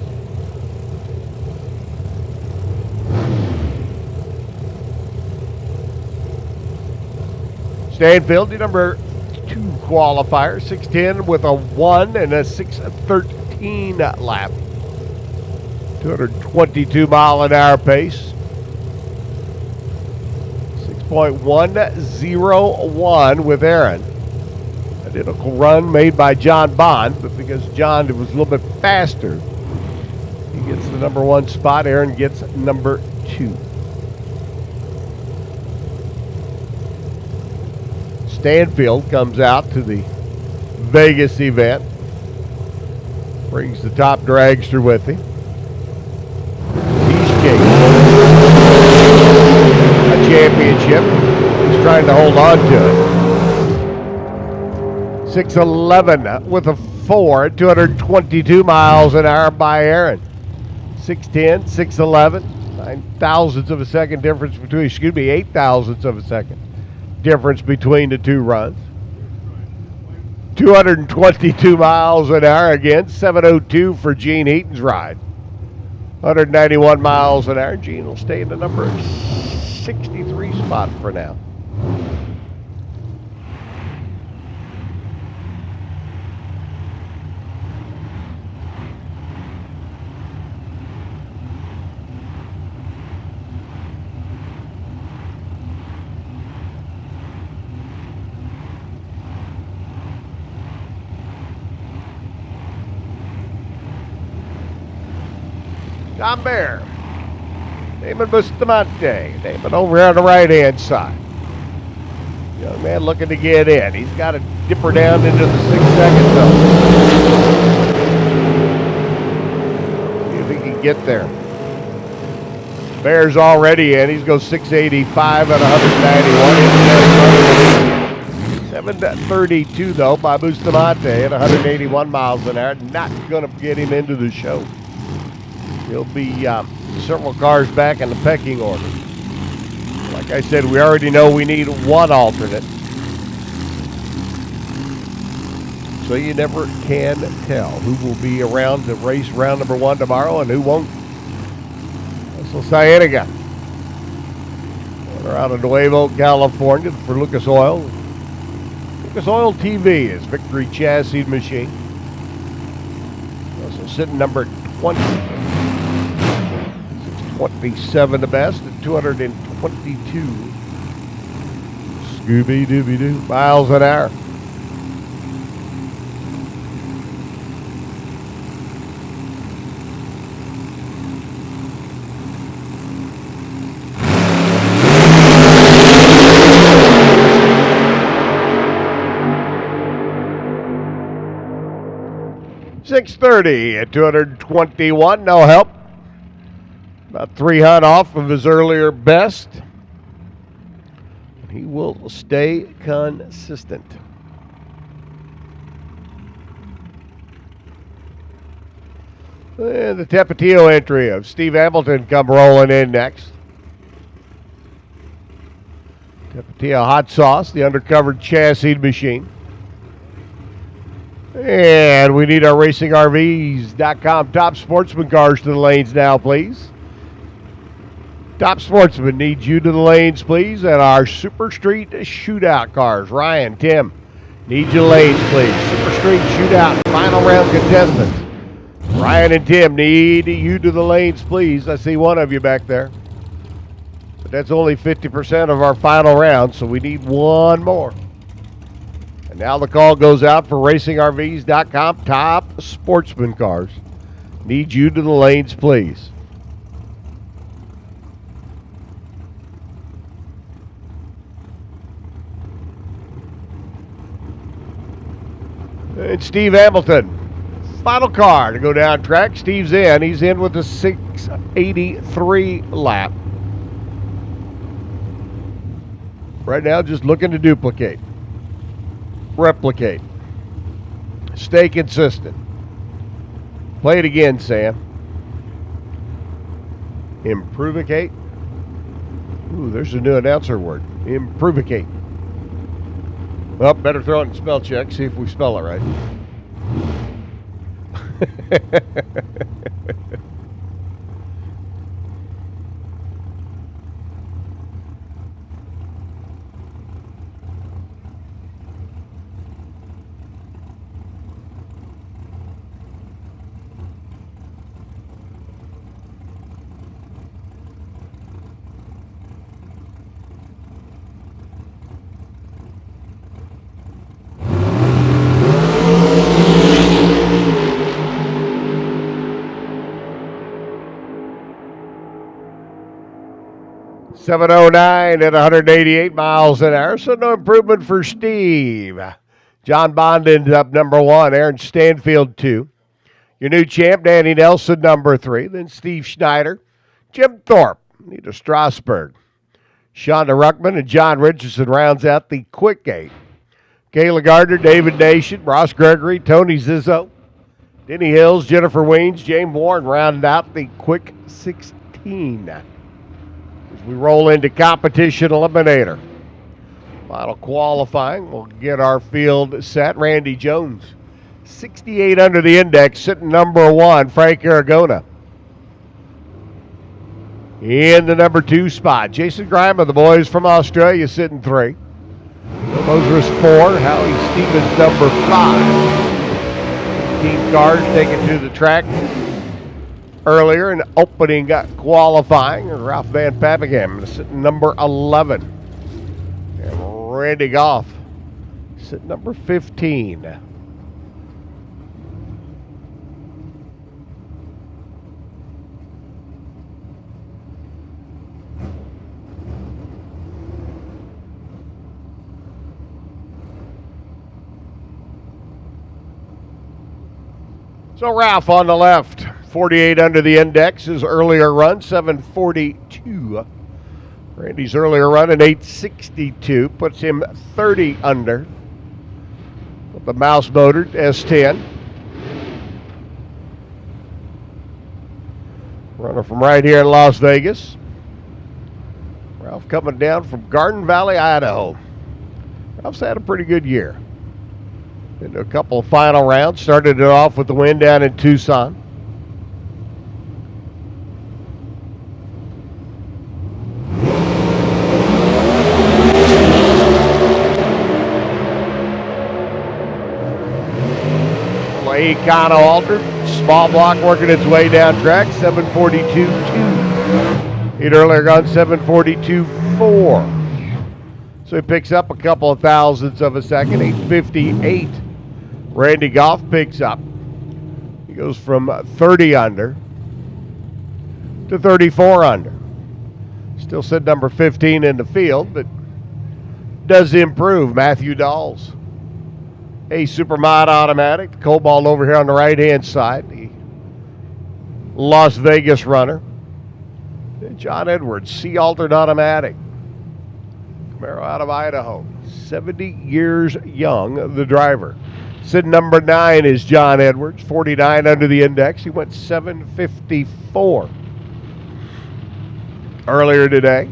S2: Stanfield, the number 2 qualifier, 6'10" with a 1 and a 6:13 lap. 222 mile an hour pace. 6.101 with Aaron. Identical run made by John Bond, but because John was a little bit faster, he gets the number 1 spot. Aaron gets number 2. Stanfield comes out to the Vegas event. Brings the top dragster with him. He's chasing a championship. He's trying to hold on to it. 6'11" with a 4, 222 miles an hour by Aaron. 6'10", 6'11", 9 thousandths of a second difference between, 8 thousandths of a second difference between the two runs. 222 miles an hour again, 702 for Gene Heaton's ride. 191 miles an hour. Gene will stay in the number 63 spot for now. Tom Bear, Damon Bustamante, Damon over on the right-hand side. Young man looking to get in. He's got to dip her down into the 6-second zone. See if he can get there. Bear's already in. He's going 685 at 191. 732 though by Bustamante at 181 miles an hour. Not going to get him into the show. He'll be several cars back in the pecking order. Like I said, we already know we need 1 alternate. So you never can tell who will be around to race round number 1 tomorrow and who won't. So Cienega. We're out of Nuevo, California for Lucas Oil. Lucas Oil TV is Victory Chassis Machine. Also sitting number 20. 27 the best at 222 Scooby-Dooby-Doo miles an hour. .630 at 221, no help. About 300 off of his earlier best. He will stay consistent. And the Tapatio entry of Steve Hamilton come rolling in next. Tapatio Hot Sauce, the undercovered chassis machine. And we need our RacingRVs.com top sportsman cars to the lanes now, please. Top Sportsman needs you to the lanes, please. And our Super Street Shootout cars. Ryan, Tim, need you lanes, please. Super Street Shootout, final round contestants. Ryan and Tim need you to the lanes, please. I see one of you back there. But that's only 50% of our final round, so we need 1 more. And now the call goes out for RacingRVs.com top sportsman cars. Need you to the lanes, please. And Steve Hamilton, final car to go down track. Steve's in. He's in with a 683 lap. Right now, just looking to duplicate, replicate, stay consistent. Play it again, Sam. Improvicate. Ooh, there's a new announcer word. Improvicate. Well, better throw it in spell check, see if we spell it right. 709 at 188 miles an hour, so no improvement for Steve. John Bond ended up number 1, Aaron Stanfield 2. Your new champ, Danny Nelson, number 3. Then Steve Schneider, Jim Thorpe, Nita Strasburg, Shonda Ruckman, and John Richardson rounds out the quick 8. Kayla Gardner, David Nation, Ross Gregory, Tony Zizzo, Denny Hills, Jennifer Weens, James Warren rounded out the quick 16. As we roll into competition eliminator. Final qualifying, we'll get our field set. Randy Jones, 68 under the index, sitting number 1. Frank Aragona in the number 2 spot. Jason Grima, the boys from Australia, sitting 3. Moser's 4. Howie Stevens, number 5. Team cars taken to the track earlier in opening qualifying. Ralph Van Pappenham sitting number 11. And Randy Goff sitting number 15. So Ralph on the left, 48 under the index. His earlier run, 742. Randy's earlier run, an 862, puts him 30 under. With the mouse motored S10. Runner from right here in Las Vegas. Ralph coming down from Garden Valley, Idaho. Ralph's had a pretty good year. Into a couple of final rounds. Started it off with the win down in Tucson. Econo altered. Small block working its way down track. 742.2. He'd earlier gone 742.4. So he picks up a couple of thousandths of a second. 858. Randy Goff picks up. He goes from 30 under to 34 under. Still sitting number 15 in the field, but does improve. Matthew Dawes, a Supermod automatic. The Cobalt over here on the right-hand side. The Las Vegas runner. And John Edwards, C-altered automatic. Camaro out of Idaho. 70 years young, the driver. Sitting number 9 is John Edwards, 49 under the index. He went 754 earlier today.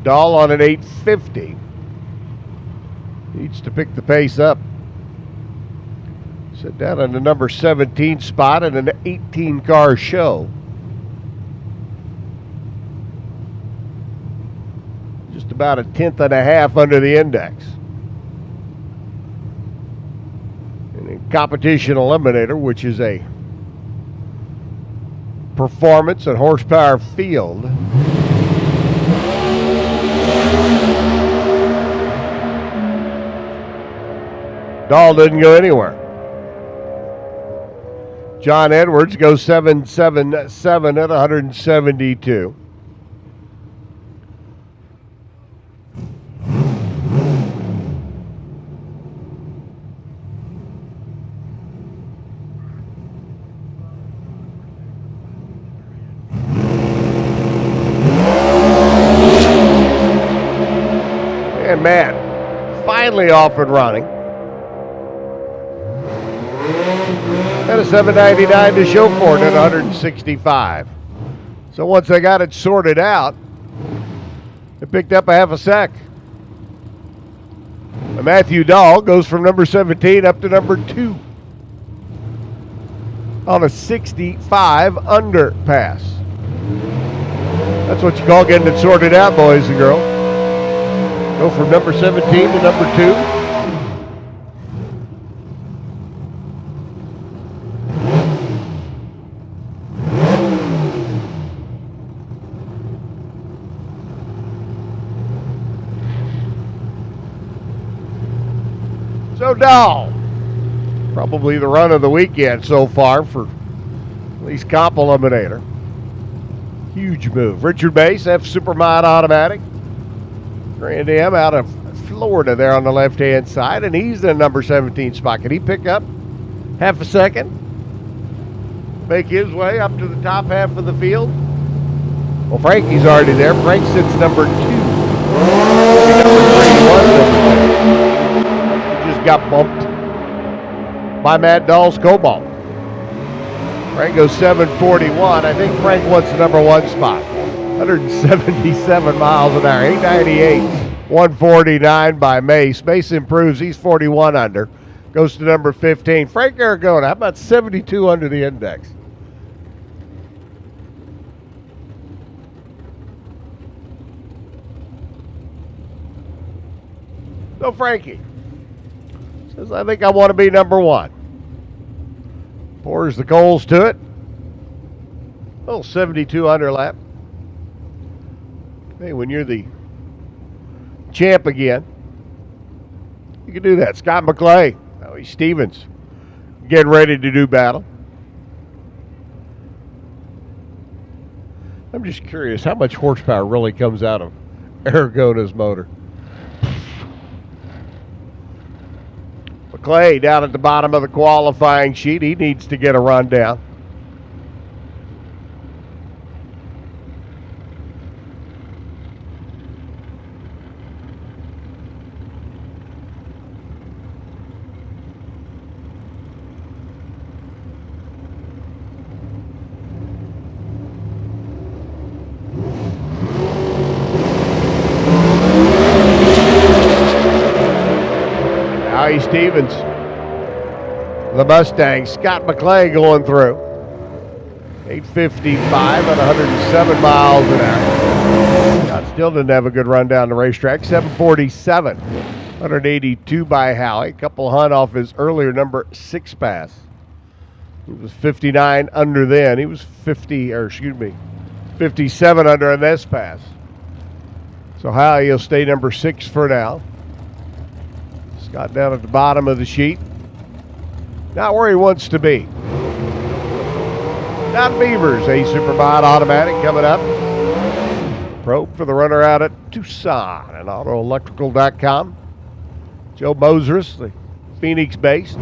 S2: Dahl on an 850. Needs to pick the pace up. Sit down in the number 17 spot in an 18-car show. Just about a tenth and a half under the index. Competition eliminator, which is a performance and horsepower field. Dahl didn't go anywhere. John Edwards goes 7.77 at 172. And Matt finally off and running. And a 7.99 to show for it at 165. So once they got it sorted out, it picked up a half a sec. And Matthew Dahl goes from number 17 up to number 2 on a 65 under pass. That's what you call getting it sorted out, boys and girls. Go from number 17 to number 2. So Dahl, probably the run of the weekend so far for at least comp eliminator. Huge move. Richard Bass, F Supermod Automatic. Grand M out of Florida there on the left-hand side, and he's in number 17 spot. Can he pick up half a second? Make his way up to the top half of the field? Well, Frankie's already there. Frank sits number 2. Just got bumped by Matt Dahl's Cobalt. Frank goes 741. I think Frank wants the number 1 spot. 177 miles an hour. 898. 149 by Mace. Mace improves. He's 41 under. Goes to number 15. Frank Aragona, how about 72 under the index? So Frankie says, I think I want to be number 1. Pours the coals to it. Oh, 72 under lap. Hey, when you're the champ again, you can do that. Scott McClay, Howie Stevens, getting ready to do battle. I'm just curious how much horsepower really comes out of Aragona's motor. McClay down at the bottom of the qualifying sheet. He needs to get a run down. Howie Stevens, the Mustang. Scott McClay going through. 855 at 107 miles an hour. Scott still didn't have a good run down the racetrack. 747, 182 by Howie. A couple hunt off his earlier number 6 pass. He was 59 under then. He was 57 under on this pass. So Howie will stay number 6 for now. Scott down at the bottom of the sheet. Not where he wants to be. Don Beavers, a Superbot Automatic coming up. Probe for the runner out at Tucson and AutoElectrical.com. Joe Mosers, the Phoenix-based,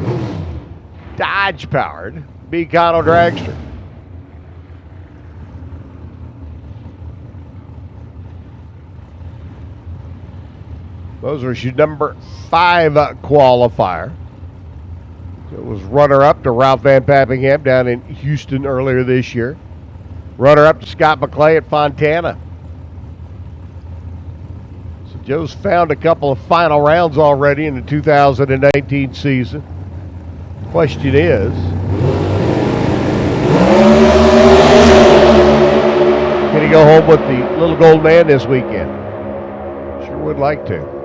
S2: Dodge-powered Beacon dragster. Mosers, your number 5 qualifier. It was runner-up to Ralph Van Pappingham down in Houston earlier this year. Runner-up to Scott McClay at Fontana. So Joe's found a couple of final rounds already in the 2019 season. The question is, can he go home with the little gold man this weekend? Sure would like to.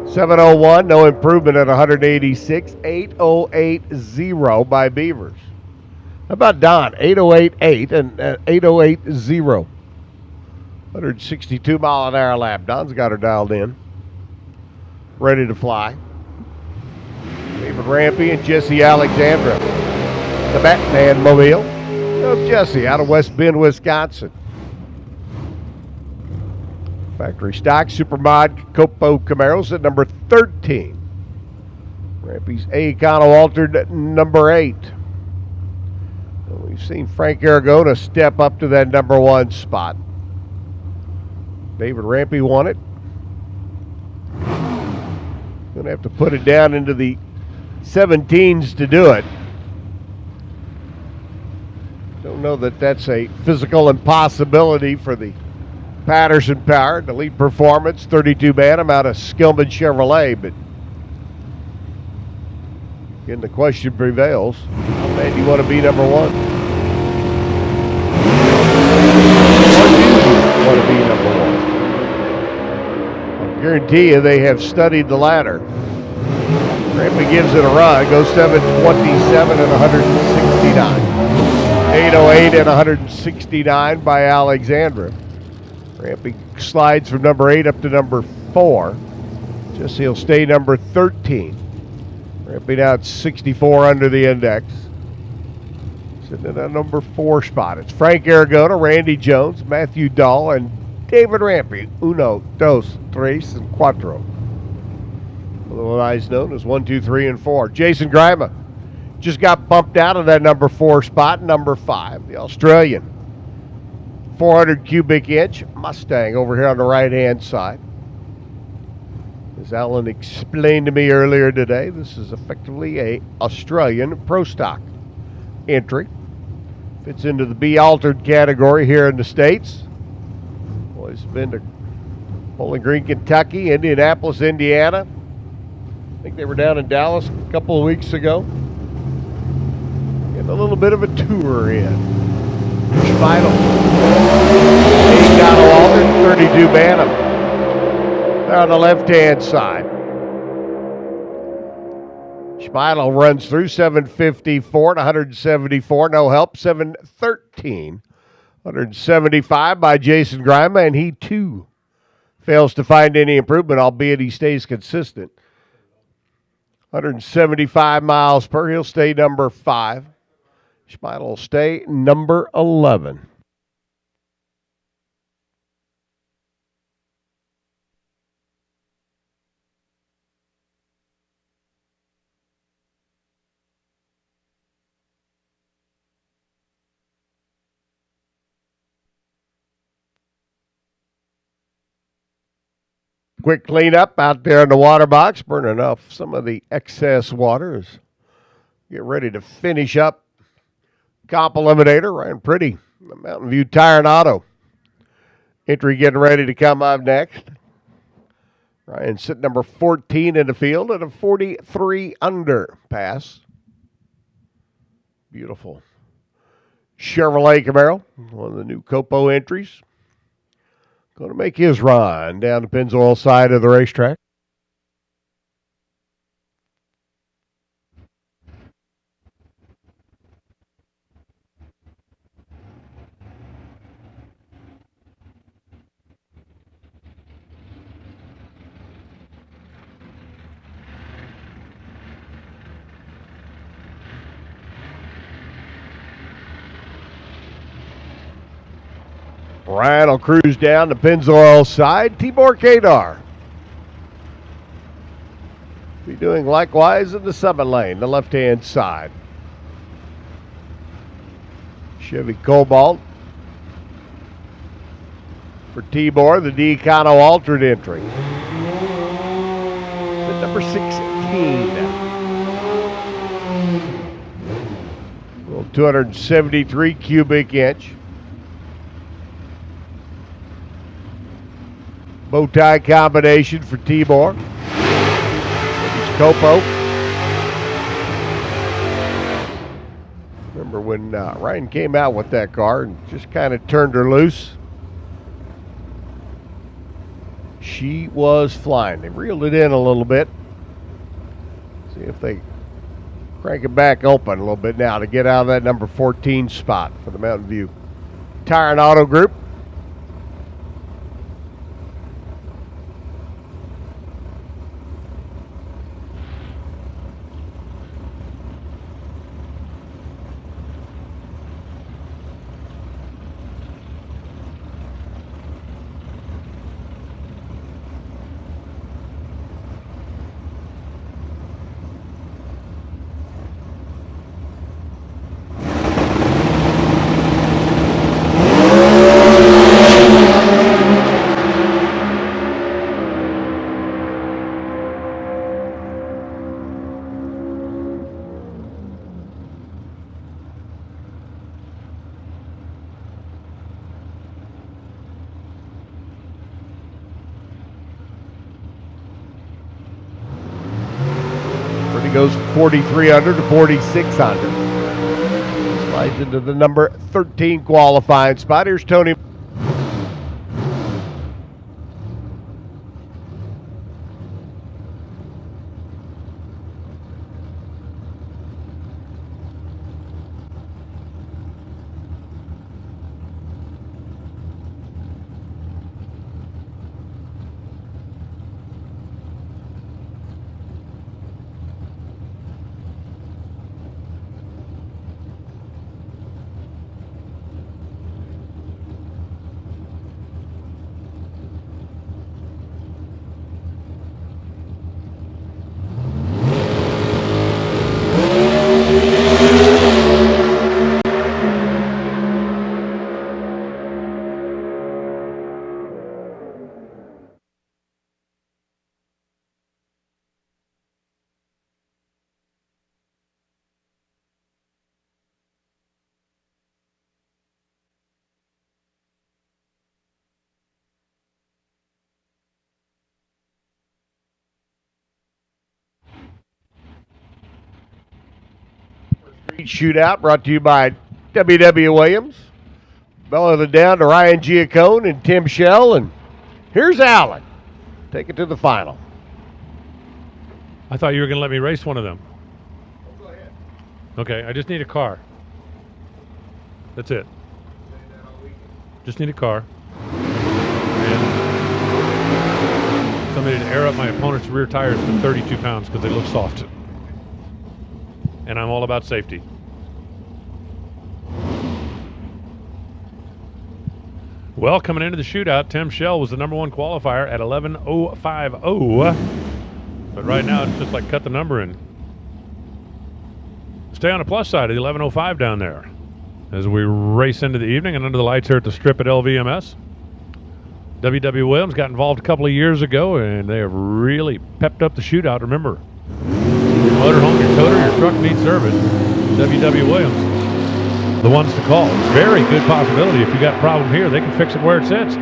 S2: 701, no improvement at 186. 8080 by Beavers. How about Don? 8088 and 8080. 162 mile an hour lap. Don's got her dialed in. Ready to fly. David Rampy and Jesse Alexandra. the Batman Mobile of Jesse out of West Bend, Wisconsin. Factory stock Supermod Copo Camaros at number 13. Rampy's Econo altered at number 8. And we've seen Frank Aragona step up to that number 1 spot. David Rampy won it. Going to have to put it down into the 17s to do it. Don't know that that's a physical impossibility for the Patterson Power, Elite Performance, 32 Bantam out of Skillman Chevrolet, but again, the question prevails. How bad do you want to be number 1? Or do you want to be number 1? I guarantee you they have studied the ladder. Rampy gives it a run, goes 727 and 169. 808 and 169 by Alexandra. Rampy slides from number 8 up to number 4. Just he'll stay number 13. Rampy now at 64 under the index. Sitting in a number 4 spot. It's Frank Aragona, Randy Jones, Matthew Dahl, and David Rampy. Uno, dos, tres, and cuatro. Otherwise known as 1, 2, 3, and 4. Jason Grima just got bumped out of that number 4 spot, number 5. The Australian 400 cubic inch Mustang over here on the right-hand side. As Alan explained to me earlier today, this is effectively a Australian Pro Stock entry. Fits into the B altered category here in the States. Boys been to Bowling Green, Kentucky, Indianapolis, Indiana. I think they were down in Dallas a couple of weeks ago. Getting a little bit of a tour in. Final. Econo altered, 32 Bantam. There on the left-hand side. Spinal runs through 754 and 174. No help, 713. 175 by Jason Grima, and he too fails to find any improvement, albeit he stays consistent. 175 miles per. He'll stay number 5. Spinal will stay number 11. Quick cleanup out there in the water box, burning off some of the excess waters. Get ready to finish up Comp Eliminator, Ryan Pretty, the Mountain View Tire and Auto. Entry getting ready to come up next. Ryan sitting number 14 in the field at a 43 under pass. Beautiful Chevrolet Camaro, one of the new Copo entries. Going to make his run down the Pennzoil side of the racetrack. Ryan will cruise down the Pennzoil side. Tibor Kadar be doing likewise in the 7 lane, the left-hand side. Chevy Cobalt for Tibor, the Econo altered entry. At number 16. Well, 273 cubic inch. Bow tie combination for Tibor. It's Copo. Remember when Ryan came out with that car and just kind of turned her loose? She was flying. They reeled it in a little bit. See if they crank it back open a little bit now to get out of that number 14 spot for the Mountain View Tire and Auto Group. goes 43 under to 46 under. Slides into the number 13 qualifying spot. Here's Tony. Shootout brought to you by W.W. Williams. Mellowed it down to Ryan Giacone and Tim Shell. And here's Allen. Take it to the final.
S1: I thought you were going to let me race one of them. Go ahead. Okay, I just need a car. That's it. Just need a car. And somebody to air up my opponent's rear tires for 32 pounds because they look soft. And I'm all about safety. Well, coming into the shootout, Tim Shell was the number one qualifier at 11.050. But right now, it's just like cut the number and stay on the plus side of the 11.05 down there as we race into the evening and under the lights here at the strip at LVMS. W.W. Williams got involved a couple of years ago, and they have really pepped up the shootout. Remember, your motorhome, your toter, your truck needs service. W.W. Williams, the ones to call. Very good possibility. If you got a problem here, they can fix it where it sits.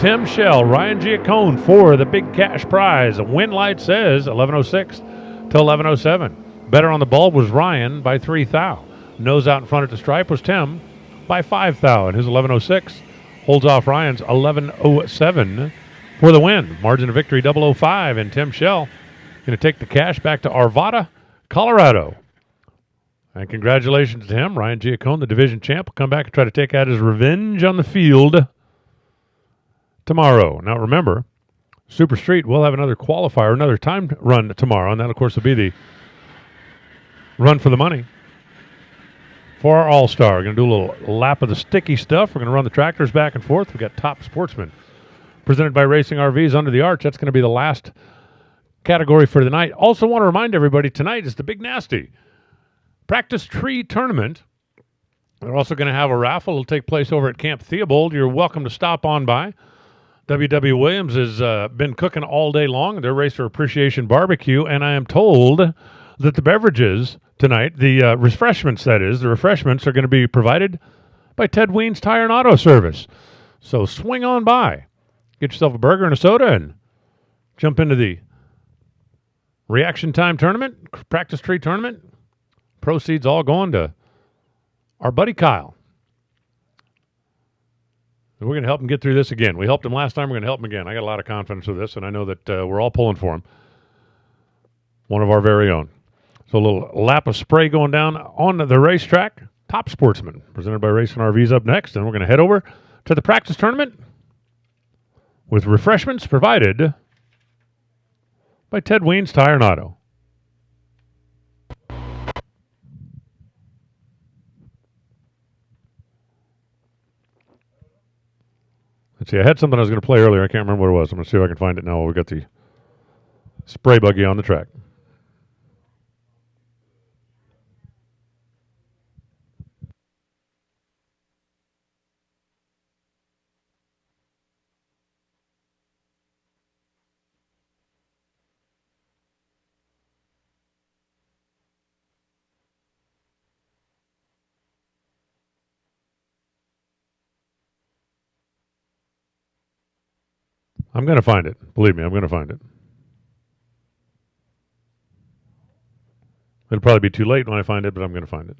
S1: Tim Shell, Ryan Giacone for the big cash prize. A win light says 11.06 to 11.07. Better on the bulb was Ryan by 3 thou. Nose out in front at the stripe was Tim by 5 thou. And his 11.06 holds off Ryan's 11.07 for the win. Margin of victory 005. And Tim Shell going to take the cash back to Arvada, Colorado. And congratulations to him. Ryan Giacone, the division champ, will come back and try to take out his revenge on the field tomorrow. Now remember, Super Street will have another qualifier, another time run tomorrow, and that, of course, will be the run for the money for our All-Star. We're going to do a little lap of the sticky stuff. We're going to run the tractors back and forth. We've got Top Sportsman presented by Racing RVs Under the Arch. That's going to be the last category for the night. Also want to remind everybody, tonight is the Big Nasty Practice Tree Tournament. We're also going to have a raffle. It'll take place over at Camp Theobald. You're welcome to stop on by. W.W. Williams has been cooking all day long. Their Racer Appreciation Barbecue, and I am told that the beverages tonight, the refreshments, that is, the refreshments are going to be provided by Ted Ween's Tire and Auto Service. So swing on by. Get yourself a burger and a soda and jump into the Reaction Time Tournament, Practice Tree Tournament. Proceeds all going to our buddy Kyle. And we're going to help him get through this again. We helped him last time. We're going to help him again. I got a lot of confidence with this, and I know that we're all pulling for him. One of our very own. So a little lap of spray going down on the racetrack. Top Sportsman, presented by Racing RVs up next. And we're going to head over to the practice tournament with refreshments provided by Ted Ween's Tire and Auto. Let's see, I had something I was going to play earlier. I can't remember what it was. I'm going to see if I can find it now while we got the spray buggy on the track. I'm going to find it. Believe me, I'm going to find it. It'll probably be too late when I find it, but I'm going to find it.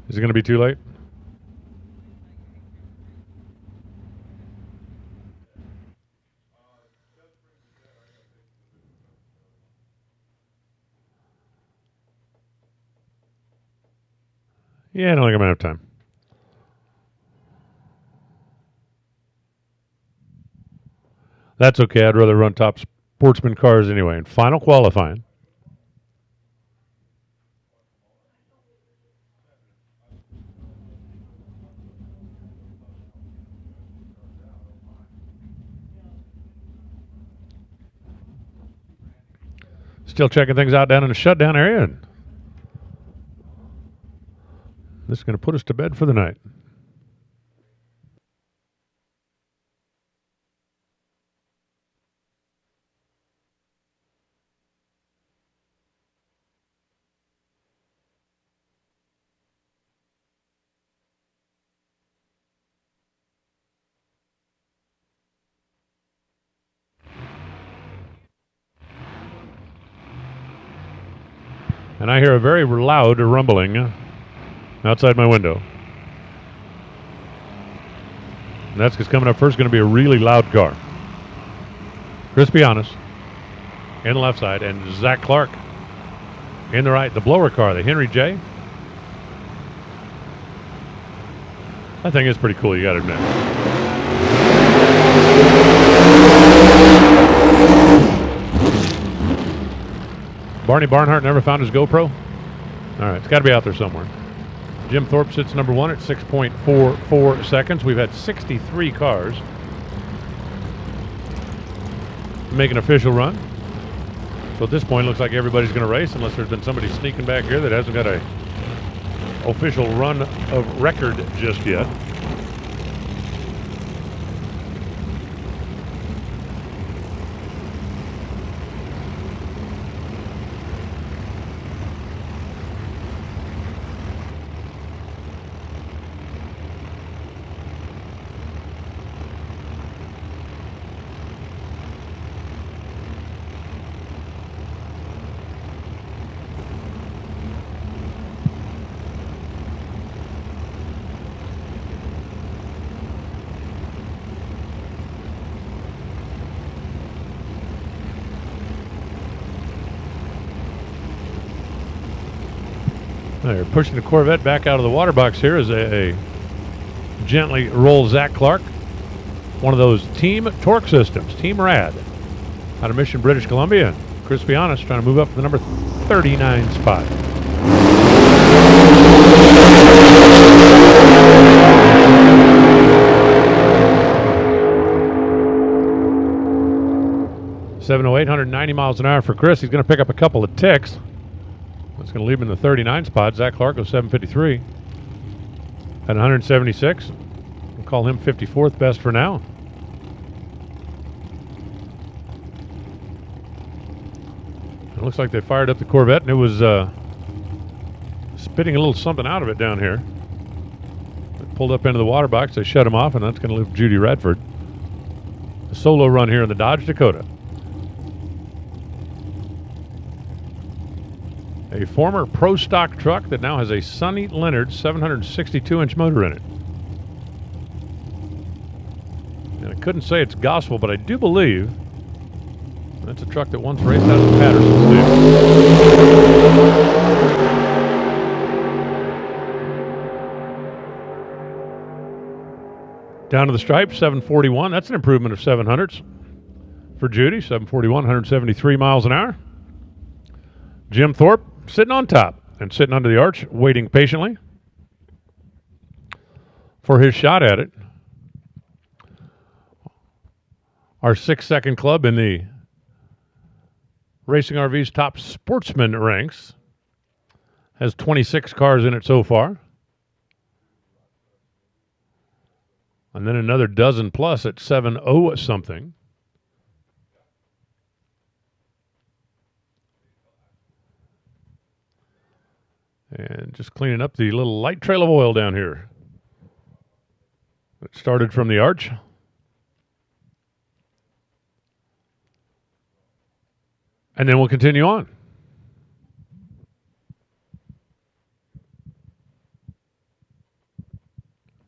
S1: Is it going to be too late? Yeah, I don't think I'm going to have time. That's okay. I'd rather run top sportsman cars anyway. And final qualifying. Still checking things out down in the shutdown area. And this is going to put us to bed for the night. And I hear a very loud rumbling outside my window. And that's because coming up first is going to be a really loud car. Chris Pianis in the left side, and Zach Clark in the right. The blower car, the Henry J. That thing is pretty cool, you got to admit. Barney Barnhart never found his GoPro? All right, it's got to be out there somewhere. Jim Thorpe sits number one at 6.44 seconds. We've had 63 cars make an official run. So at this point, it looks like everybody's going to race, unless there's been somebody sneaking back here that hasn't got a official run of record just yet. They're pushing the Corvette back out of the water box here as a gently rolls Zach Clark. One of those Team Torque systems, Team Rad, out of Mission, British Columbia. Chris Pianis trying to move up to the number 39 spot. .708, 190 miles an hour for Chris. He's going to pick up a couple of ticks. That's going to leave him in the 39 spot. Zach Clark goes 753 at 176. We'll call him 54th best for now. It looks like they fired up the Corvette, and it was spitting a little something out of it down here. It pulled up into the water box. They shut him off, and that's going to leave Judy Radford. A solo run here in the Dodge Dakota. A former Pro Stock truck that now has a Sonny Leonard 762-inch motor in it. And I couldn't say it's gospel, but I do believe that's a truck that once raced out of Patterson State. Down to the stripe, 741. That's an improvement of 700s for Judy. 741, 173 miles an hour. Jim Thorpe sitting on top and sitting under the arch, waiting patiently for his shot at it. Our 6-second club in the Racing RV's top sportsman ranks has 26 cars in it so far. And then another dozen plus at 7:0 something. And just cleaning up the little light trail of oil down here. It started from the arch. And then we'll continue on.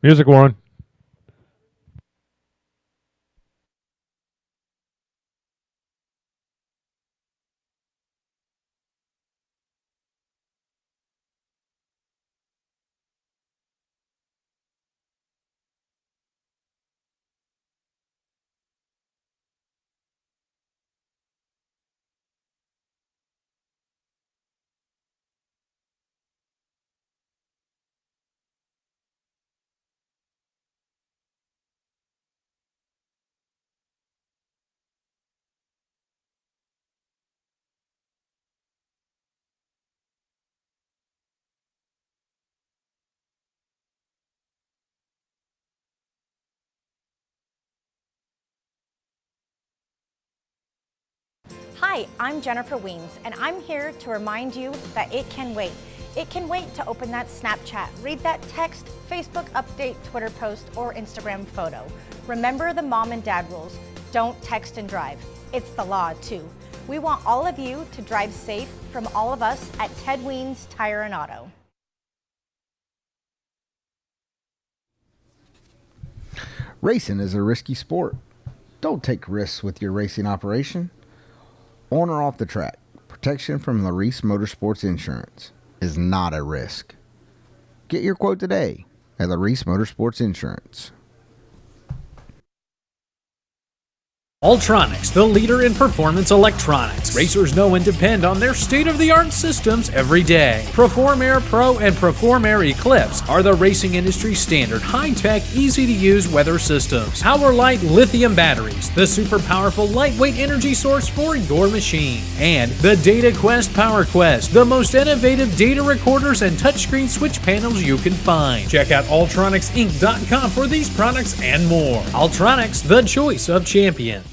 S1: Music, Warren.
S15: Hi, I'm Jennifer Weems, and I'm here to remind you that it can wait. It can wait to open that Snapchat, read that text, Facebook update, Twitter post, or Instagram photo. Remember the mom and dad rules. Don't text and drive. It's the law, too. We want all of you to drive safe from all of us at Ted Weems Tire and Auto.
S11: Racing is a risky sport. Don't take risks with your racing operation. On or off the track, protection from LODRS Motorsports Insurance is not a risk. Get your quote today at LODRS Motorsports Insurance.
S10: LODRS, the leader in performance electronics. Racers know and depend on their state-of-the-art systems every day. Perform Air Pro and Perform Air Eclipse are the racing industry standard high-tech, easy-to-use weather systems. Power-Light lithium batteries, the super powerful lightweight energy source for your machine. And the Data Quest Power Quest, the most innovative data recorders and touchscreen switch panels you can find. Check out ultronicsinc.com for these products and more. Ultronics, the choice of champions.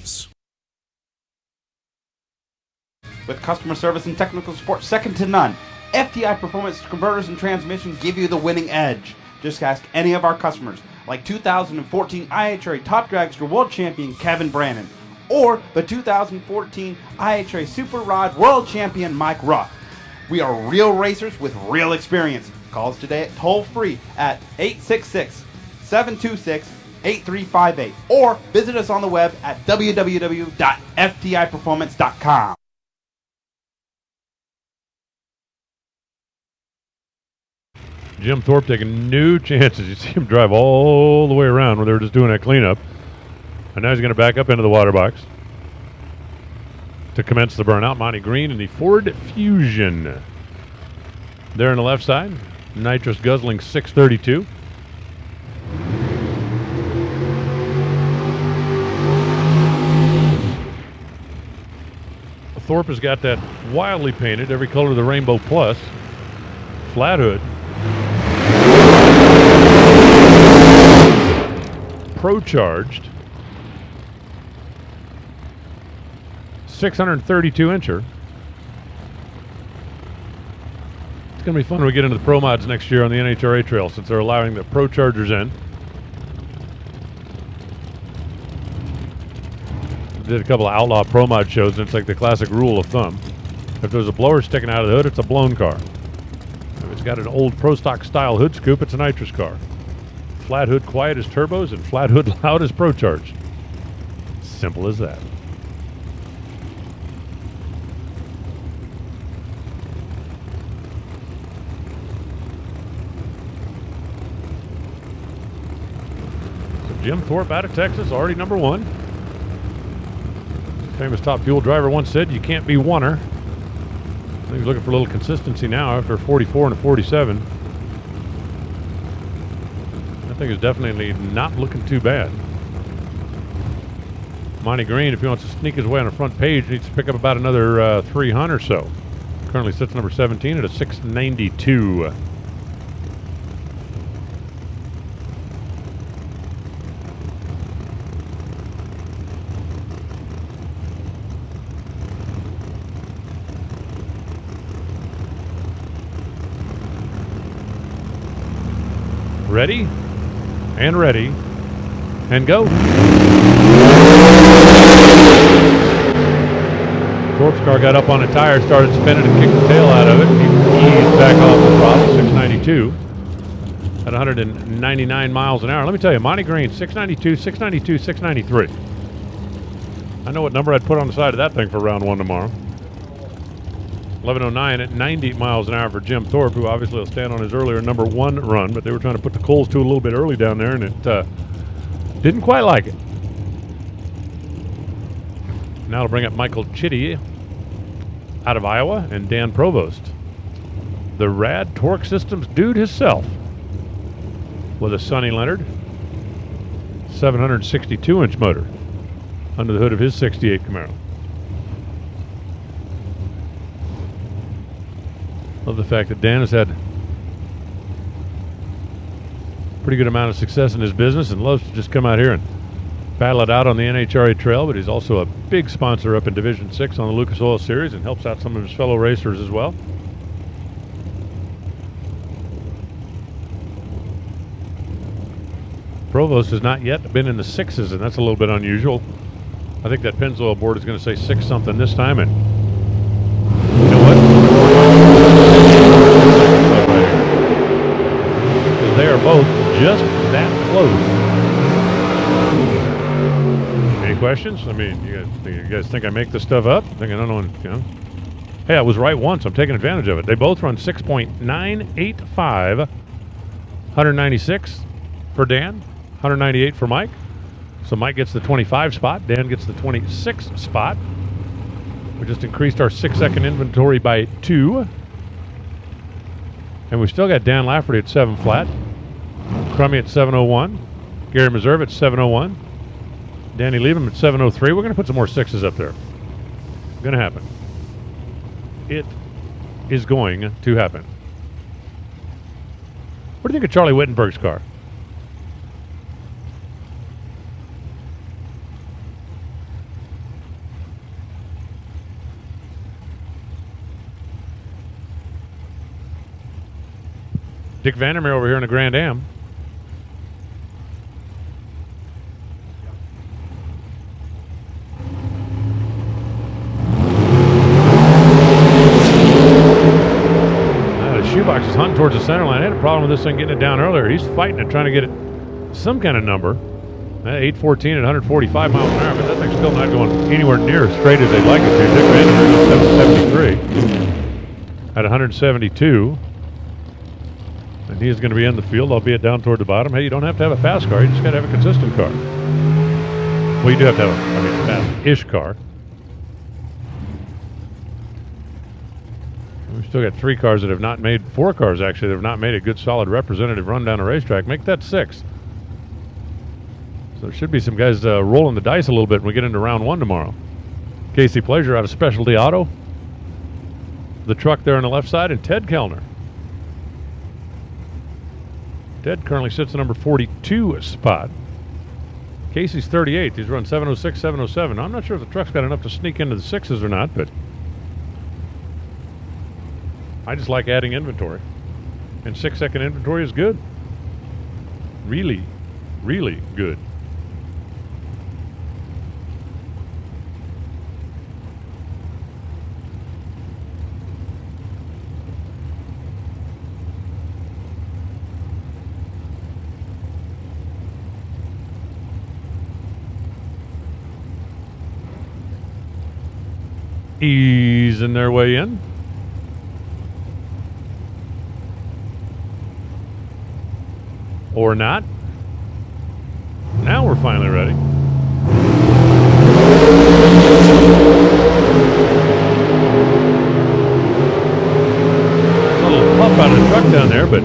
S12: With customer service and technical support second to none, FTI Performance Converters and Transmission give you the winning edge. Just ask any of our customers, like 2014 IHRA Top Dragster World Champion Kevin Brannon, or the 2014 IHRA Super Rod World Champion Mike Ruff. We are real racers with real experience. Call us today at toll-free at 866-726-8358, or visit us on the web at www.ftiperformance.com.
S1: Jim Thorpe taking new chances. You see him drive all the way around where they were just doing that cleanup. And now he's going to back up into the water box to commence the burnout. Monty Green in the Ford Fusion. There on the left side, nitrous guzzling 632. Thorpe has got that wildly painted, every color of the rainbow plus, flat hood. Pro-charged 632 incher. It's going to be fun when we get into the Pro Mods next year on the NHRA trail, since they're allowing the Pro Chargers in. Did a couple of outlaw Pro Mod shows, and it's like the classic rule of thumb. If there's a blower sticking out of the hood, it's a blown car. If it's got an old Pro Stock style hood scoop, it's a nitrous car. Flat hood quiet as turbos and flat hood loud as Pro Charged. Simple as that. So Jim Thorpe out of Texas, already number one. Famous Top Fuel driver once said, "You can't be oneer." I think he's looking for a little consistency now after 44 and a 47. I think it's definitely not looking too bad. Monty Green, if he wants to sneak his way on the front page, needs to pick up about another 300 or so. Currently sits number 17 at a 692. Ready, and ready, and go. Torp's car got up on a tire, started spinning, and kicked the tail out of it. He eased back off the throttle, 692 at 199 miles an hour. Let me tell you, Monty Green, 692, 692, 693. I know what number I'd put on the side of that thing for round one tomorrow. 11:09 at 90 miles an hour for Jim Thorpe, who obviously will stand on his earlier number one run, but they were trying to put the coals to a little bit early down there, and it didn't quite like it. Now to bring up Michael Chitty out of Iowa and Dan Provost, the Rad Torque Systems dude himself, with a Sonny Leonard 762-inch motor under the hood of his 68 Camaro. Love the fact that Dan has had a pretty good amount of success in his business and loves to just come out here and battle it out on the NHRA trail, but he's also a big sponsor up in Division 6 on the Lucas Oil Series and helps out some of his fellow racers as well. Provost has not yet been in the sixes, and that's a little bit unusual. I think that Pennzoil board is going to say 6 something this time, and you know what? Because they are both just that close. Any questions? I mean, you guys think I make this stuff up? I don't know. You know. Hey, I was right once. I'm taking advantage of it. They both run 6.985, 196 for Dan, 198 for Mike. So Mike gets the 25 spot. Dan gets the 26 spot. We just increased our 6-second inventory by 2. And we still got Dan Lafferty at 7 flat. Crummy at 701. Gary Meserve at 701. Danny Leavem at 703. We're going to put some more 6s up there. Going to happen. It is going to happen. What do you think of Charlie Wittenberg's car? Dick Vandermeer over here in the Grand Am. The shoebox is hunting towards the center line. I had a problem with this thing getting it down earlier. He's fighting it, trying to get it some kind of number. 814 at 145 miles an hour, but that thing's still not going anywhere near as straight as they'd like it to. Dick Vandermeer goes 773 at 172. And he is going to be in the field, albeit down toward the bottom. Hey, you don't have to have a fast car. You just got to have a consistent car. Well, you do have to have a fast-ish car. We've still got 3 cars that have not made, 4 cars actually, that have not made a good, solid representative run down a racetrack. Make that 6. So there should be some guys rolling the dice a little bit when we get into round 1 tomorrow. Casey Pleasure out of Specialty Auto. The truck there on the left side, and Ted Kellner. Ted currently sits at number 42 spot. Casey's 38th. He's run 706, 707. I'm not sure if the truck's got enough to sneak into the 6s or not, but I just like adding inventory. And 6-second inventory is good. Really, really good. Easing their way in. Or not. Now we're finally ready. A little puff out of the truck down there, but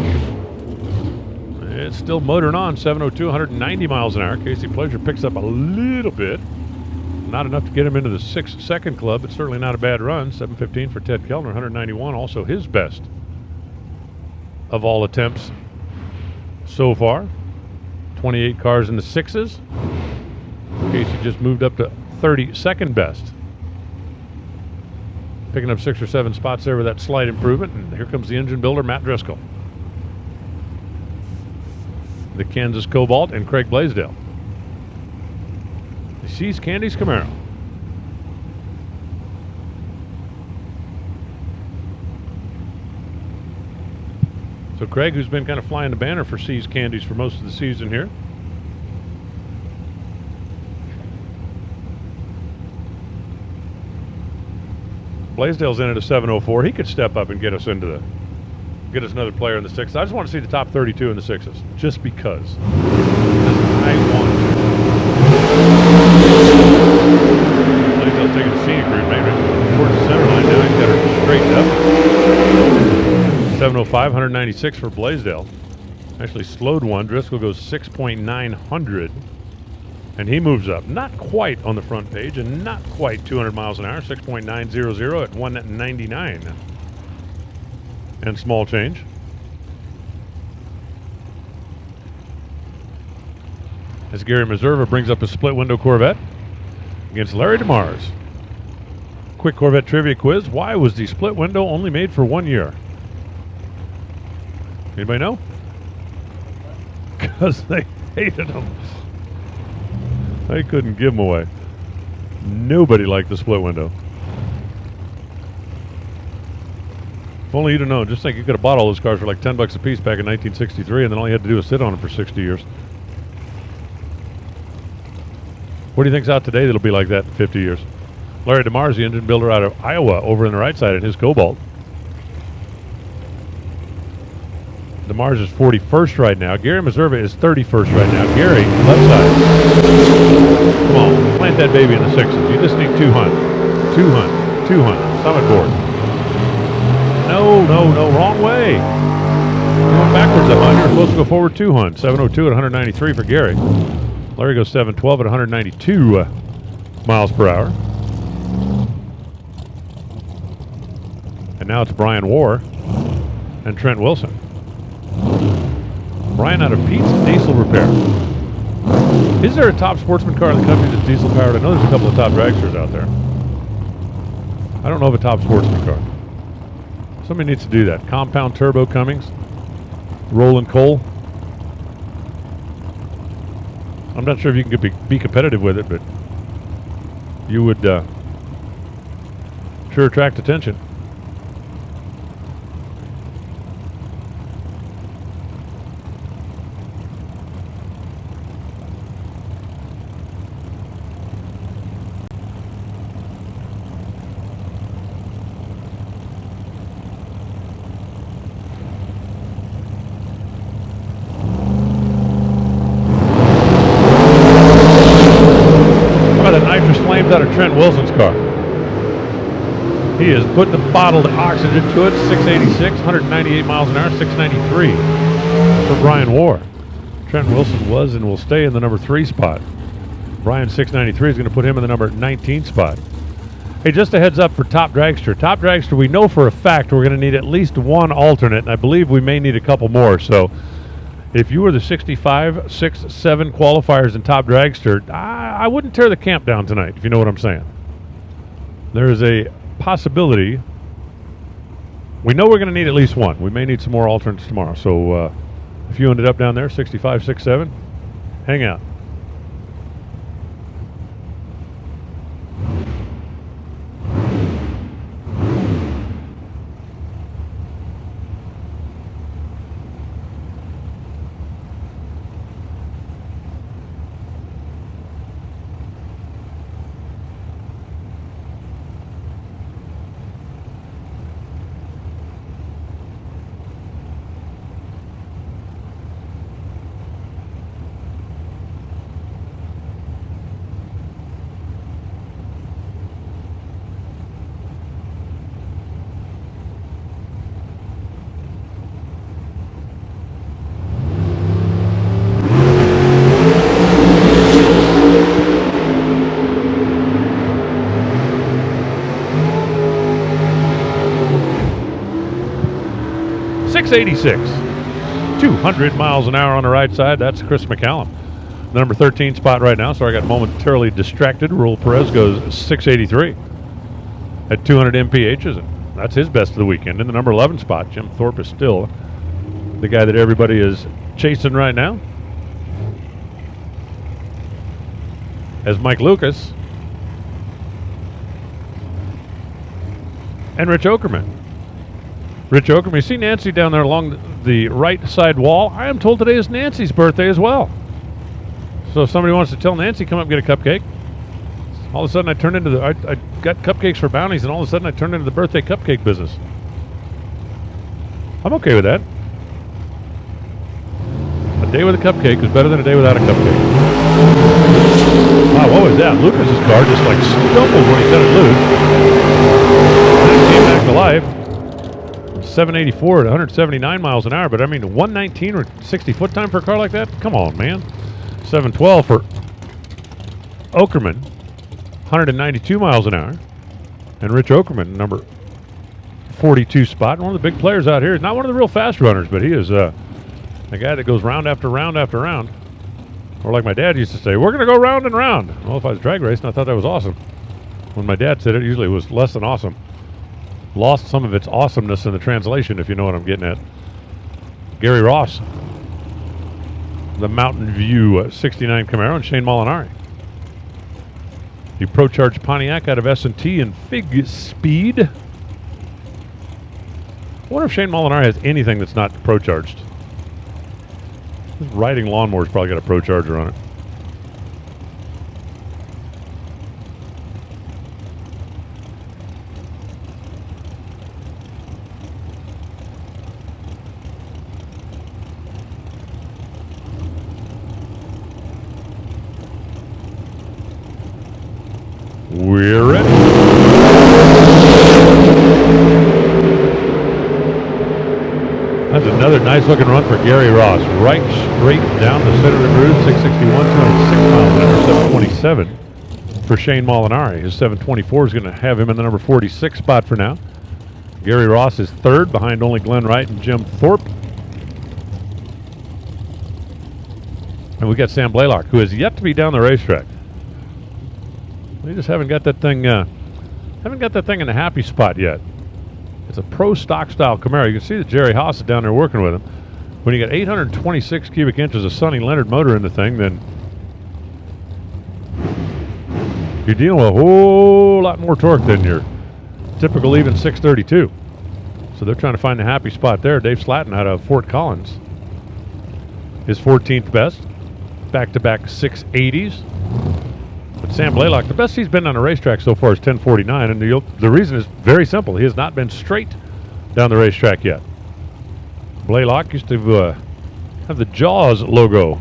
S1: it's still motoring on. 702, 190 miles an hour. Casey Pleasure picks up a little bit. Not enough to get him into the 6-second club, but certainly not a bad run. 715 for Ted Kellner, 191, also his best of all attempts so far. 28 cars in the 6s. Casey just moved up to 32nd best. Picking up 6 or 7 spots there with that slight improvement. And here comes the engine builder, Matt Driscoll. the Kansas Cobalt, and Craig Blaisdell. The Seas Candies Camaro. So Craig, who's been kind of flying the banner for Seas Candies for most of the season here. Blaisdell's in at a 704. He could step up and get us another player in the sixes. I just want to see the top 32 in the sixes, just because. I want to. Blaisdell's taking a scenic route, maybe towards the center line now. He's got her straightened up. 705, 196 for Blaisdell. Actually slowed one. Driscoll goes 6.900. And he moves up, not quite on the front page and not quite 200 miles an hour, 6.900 at 199 and small change. As Gary Meserva brings up a split window Corvette against Larry DeMars. Quick Corvette trivia quiz. Why was the split window only made for 1 year? Anybody know? Because they hated them. They couldn't give them away. Nobody liked the split window. If only you'd have known. Just think, you could have bought all those cars for like $10 a piece back in 1963, and then all you had to do was sit on them for 60 years. What do you think's out today that'll be like that in 50 years? Larry DeMars, the engine builder out of Iowa, over on the right side in his Cobalt. DeMars is 41st right now. Gary Meserva is 31st right now. Gary, left side. Come on, plant that baby in the sixes. You just need 200. 200. 200. Summit board. No, wrong way. Going backwards 100. You're supposed to go forward 200. 702 at 193 for Gary. Larry goes 712 at 192 miles per hour. And now it's Brian Warr and Trent Wilson. Brian out of Pete's Diesel Repair. Is there a top sportsman car in the country that's diesel powered? I know there's a couple of top dragsters out there. I don't know of a top sportsman car. Somebody needs to do that. Compound turbo Cummings, Roland Cole. I'm not sure if you can be competitive with it, but you would sure attract attention. Out of Trent Wilson's car. He is putting the bottled oxygen to it. 686, 198 miles an hour, 693 for Brian Warr. Trent Wilson was and will stay in the number 3 spot. Brian 693 is going to put him in the number 19 spot. Hey, just a heads up for Top Dragster. Top Dragster, we know for a fact we're going to need at least one alternate, and I believe we may need a couple more. So if you were the 65, 6, 7 qualifiers in Top Dragster, I wouldn't tear the camp down tonight, if you know what I'm saying. There is a possibility. We know we're going to need at least one. We may need some more alternates tomorrow. So if you ended up down there, 65, 6, 7, hang out. .686, 200 miles an hour on the right side. That's Chris McCallum. The number 13 spot right now, so I got momentarily distracted. Raul Perez goes 683 at 200 MPHs, and that's his best of the weekend. In the number 11 spot, Jim Thorpe is still the guy that everybody is chasing right now. as Mike Lucas and Rich Okerman. Rich Okerman, you see Nancy down there along the right side wall? I am told today is Nancy's birthday as well. So if somebody wants to tell Nancy, come up and get a cupcake. All of a sudden I turned into I got cupcakes for bounties, and all of a sudden I turned into the birthday cupcake business. I'm okay with that. A day with a cupcake is better than a day without a cupcake. Wow, what was that? Lucas's car just like stumbled when he set it loose. And it came back to life. 784 at 179 miles an hour, but I mean 119 or 60 foot time for a car like that? Come on, man. 712 for Okerman, 192 miles an hour. And Rich Okerman, number 42 spot. One of the big players out here. He's not one of the real fast runners, but he is a guy that goes round after round after round. Or like my dad used to say, we're going to go round and round. Well, if I was drag racing, I thought that was awesome. When my dad said it, usually it was less than awesome. Lost some of its awesomeness in the translation, if you know what I'm getting at. Gary Ross, the Mountain View 69 Camaro, and Shane Molinari. The Pro-Charged Pontiac out of S&T in Fig Speed. I wonder if Shane Molinari has anything that's not Pro-Charged. His riding lawnmower's probably got a Pro-Charger on it. We're ready. That's another nice looking run for Gary Ross. Right straight down the center of the groove, 661, 206 miles an hour, 727 for Shane Molinari. His 724 is going to have him in the number 46 spot for now. Gary Ross is third, behind only Glenn Wright and Jim Thorpe. And we got Sam Blaylock, who has yet to be down the racetrack. They just haven't got that thing in the happy spot yet. It's a pro stock style Camaro. You can see that Jerry Haas is down there working with him. When you got 826 cubic inches of Sonny Leonard motor in the thing, then you're dealing with a whole lot more torque than your typical even 632. So they're trying to find the happy spot there. Dave Slatton out of Fort Collins, his 14th best, back-to-back 680s. But Sam Blaylock, the best he's been on a racetrack so far is 1049, and the reason is very simple. He has not been straight down the racetrack yet. Blaylock used to have the Jaws logo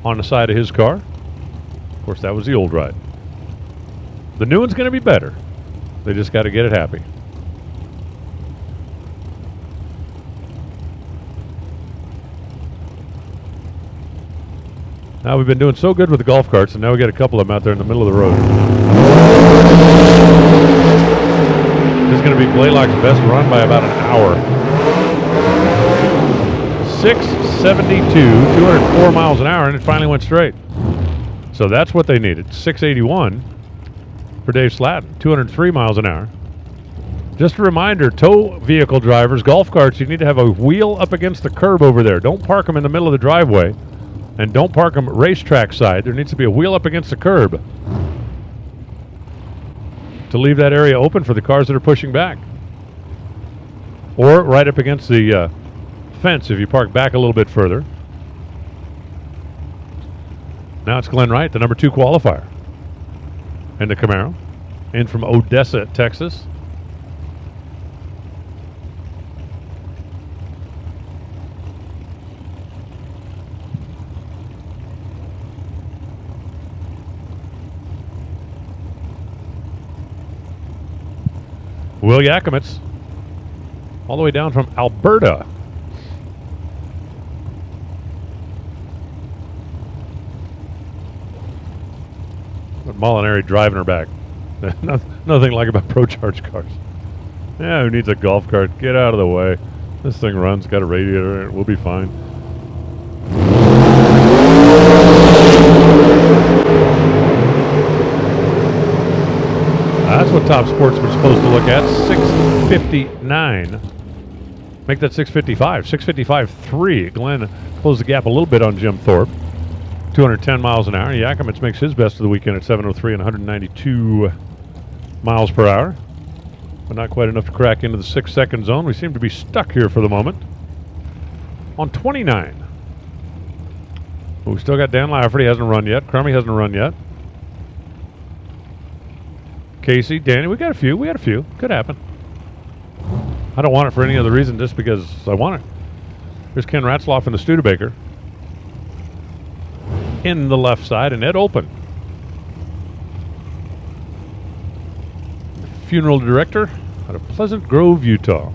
S1: on the side of his car. Of course, that was the old ride. The new one's going to be better. They just got to get it happy. Now we've been doing so good with the golf carts, and now we got a couple of them out there in the middle of the road. This is going to be Blaylock's best run by about an hour. 672, 204 miles an hour, and it finally went straight. So that's what they needed. 681 for Dave Slatton, 203 miles an hour. Just a reminder, tow vehicle drivers, golf carts, you need to have a wheel up against the curb over there. Don't park them in the middle of the driveway. And don't park them racetrack side. There needs to be a wheel up against the curb to leave that area open for the cars that are pushing back. Or right up against the fence if you park back a little bit further. Now it's Glenn Wright, the number 2 qualifier in the Camaro, in from Odessa, Texas. Will Yakimitz, all the way down from Alberta. But Molinari driving her back. Nothing like about Pro-Charge cars. Yeah, who needs a golf cart? Get out of the way. This thing runs, got a radiator in it, we'll be fine. That's what Top Sportsman's supposed to look at. 659. Make that 655. 655.3. Glenn closed the gap a little bit on Jim Thorpe. 210 miles an hour. Yakimovitz makes his best of the weekend at 703 and 192 miles per hour. But not quite enough to crack into the 6-second zone. We seem to be stuck here for the moment. On 29. But we still got Dan Lafferty, hasn't run yet. Crummy hasn't run yet. Casey, Danny, we had a few. Could happen. I don't want it for any other reason, just because I want it. Here's Ken Ratzloff in the Studebaker. In the left side, and Ed Open. Funeral director out of Pleasant Grove, Utah.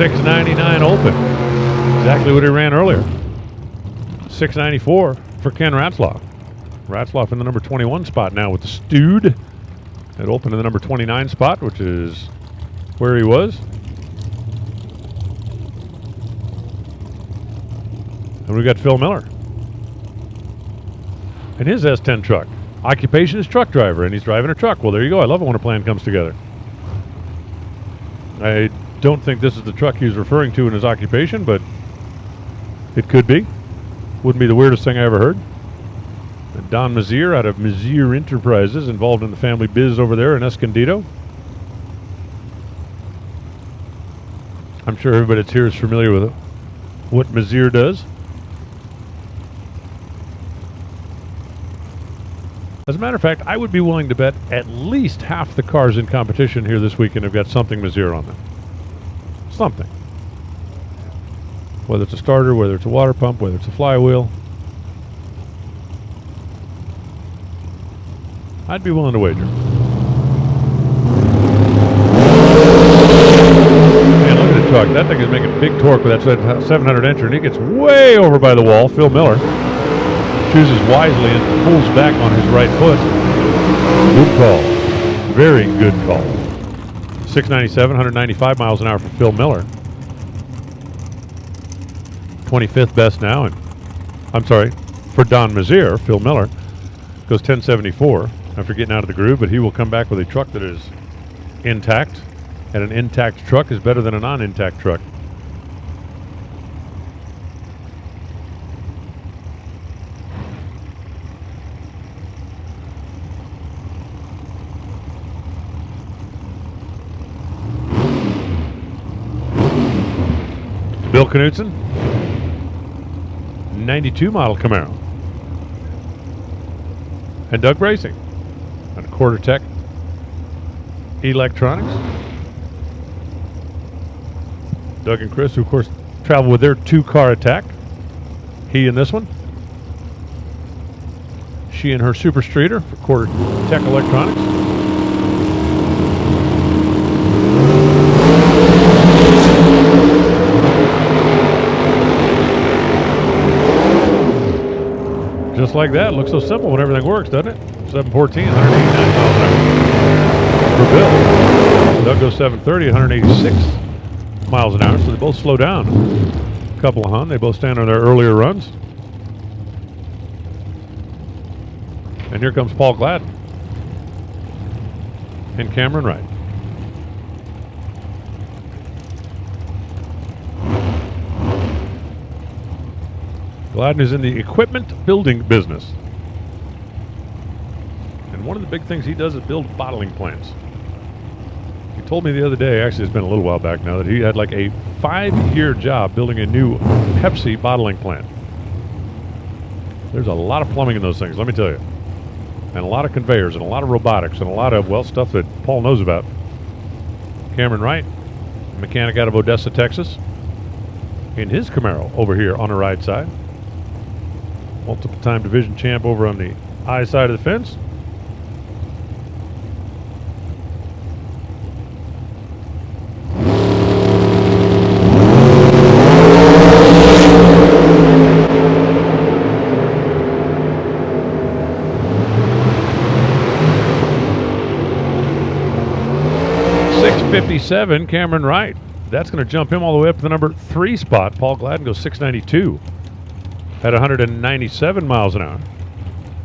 S1: .699 Open. Exactly what he ran earlier. 694 for Ken Ratzloff. Ratzloff in the number 21 spot now with the Stude. It opened in the number 29 spot, which is where he was. And we got Phil Miller and his S10 truck. Occupation is truck driver, and he's driving a truck. Well, there you go. I love it when a plan comes together. I don't think this is the truck he's referring to in his occupation, but it could be. Wouldn't be the weirdest thing I ever heard. And Don Mazier out of Mazier Enterprises, involved in the family biz over there in Escondido. I'm sure everybody that's here is familiar with what Mazier does. As a matter of fact, I would be willing to bet at least half the cars in competition here this weekend have got something Mazier on them. Something. Whether it's a starter, whether it's a water pump, whether it's a flywheel. I'd be willing to wager. Man, look at the truck. That thing is making big torque with that 700 incher, and he gets way over by the wall. Phil Miller chooses wisely and pulls back on his right foot. Good call. Very good call. 697, 195 miles an hour for Phil Miller. 25th best now, and I'm sorry, for Don Mazier, Phil Miller goes 1074 after getting out of the groove, but he will come back with a truck that is intact, and an intact truck is better than a non-intact truck. Bill Knutson, 92 model Camaro. And Doug Bracing on Quarter-Tech Electronics. Doug and Chris, who of course travel with their 2-car attack. He in this one. She in her Super Streeter for Quarter-Tech Electronics. Just like that. Looks so simple when everything works, doesn't it? 714, 189 miles an hour for Bill. Doug goes 730, 186 miles an hour, so they both slow down a couple of They both stand on their earlier runs. And here comes Paul Gladden and Cameron Wright. Gladden is in the equipment building business. And one of the big things he does is build bottling plants. He told me the other day, actually it's been a little while back now, that he had like a 5-year job building a new Pepsi bottling plant. There's a lot of plumbing in those things, let me tell you. And a lot of conveyors and a lot of robotics and a lot of, well, stuff that Paul knows about. Cameron Wright, mechanic out of Odessa, Texas, in his Camaro over here on the right side. Multiple-time division champ over on the I side of the fence. 697, Cameron Wright. That's going to jump him all the way up to the number 3 spot. Paul Gladden goes 692 at 197 miles an hour.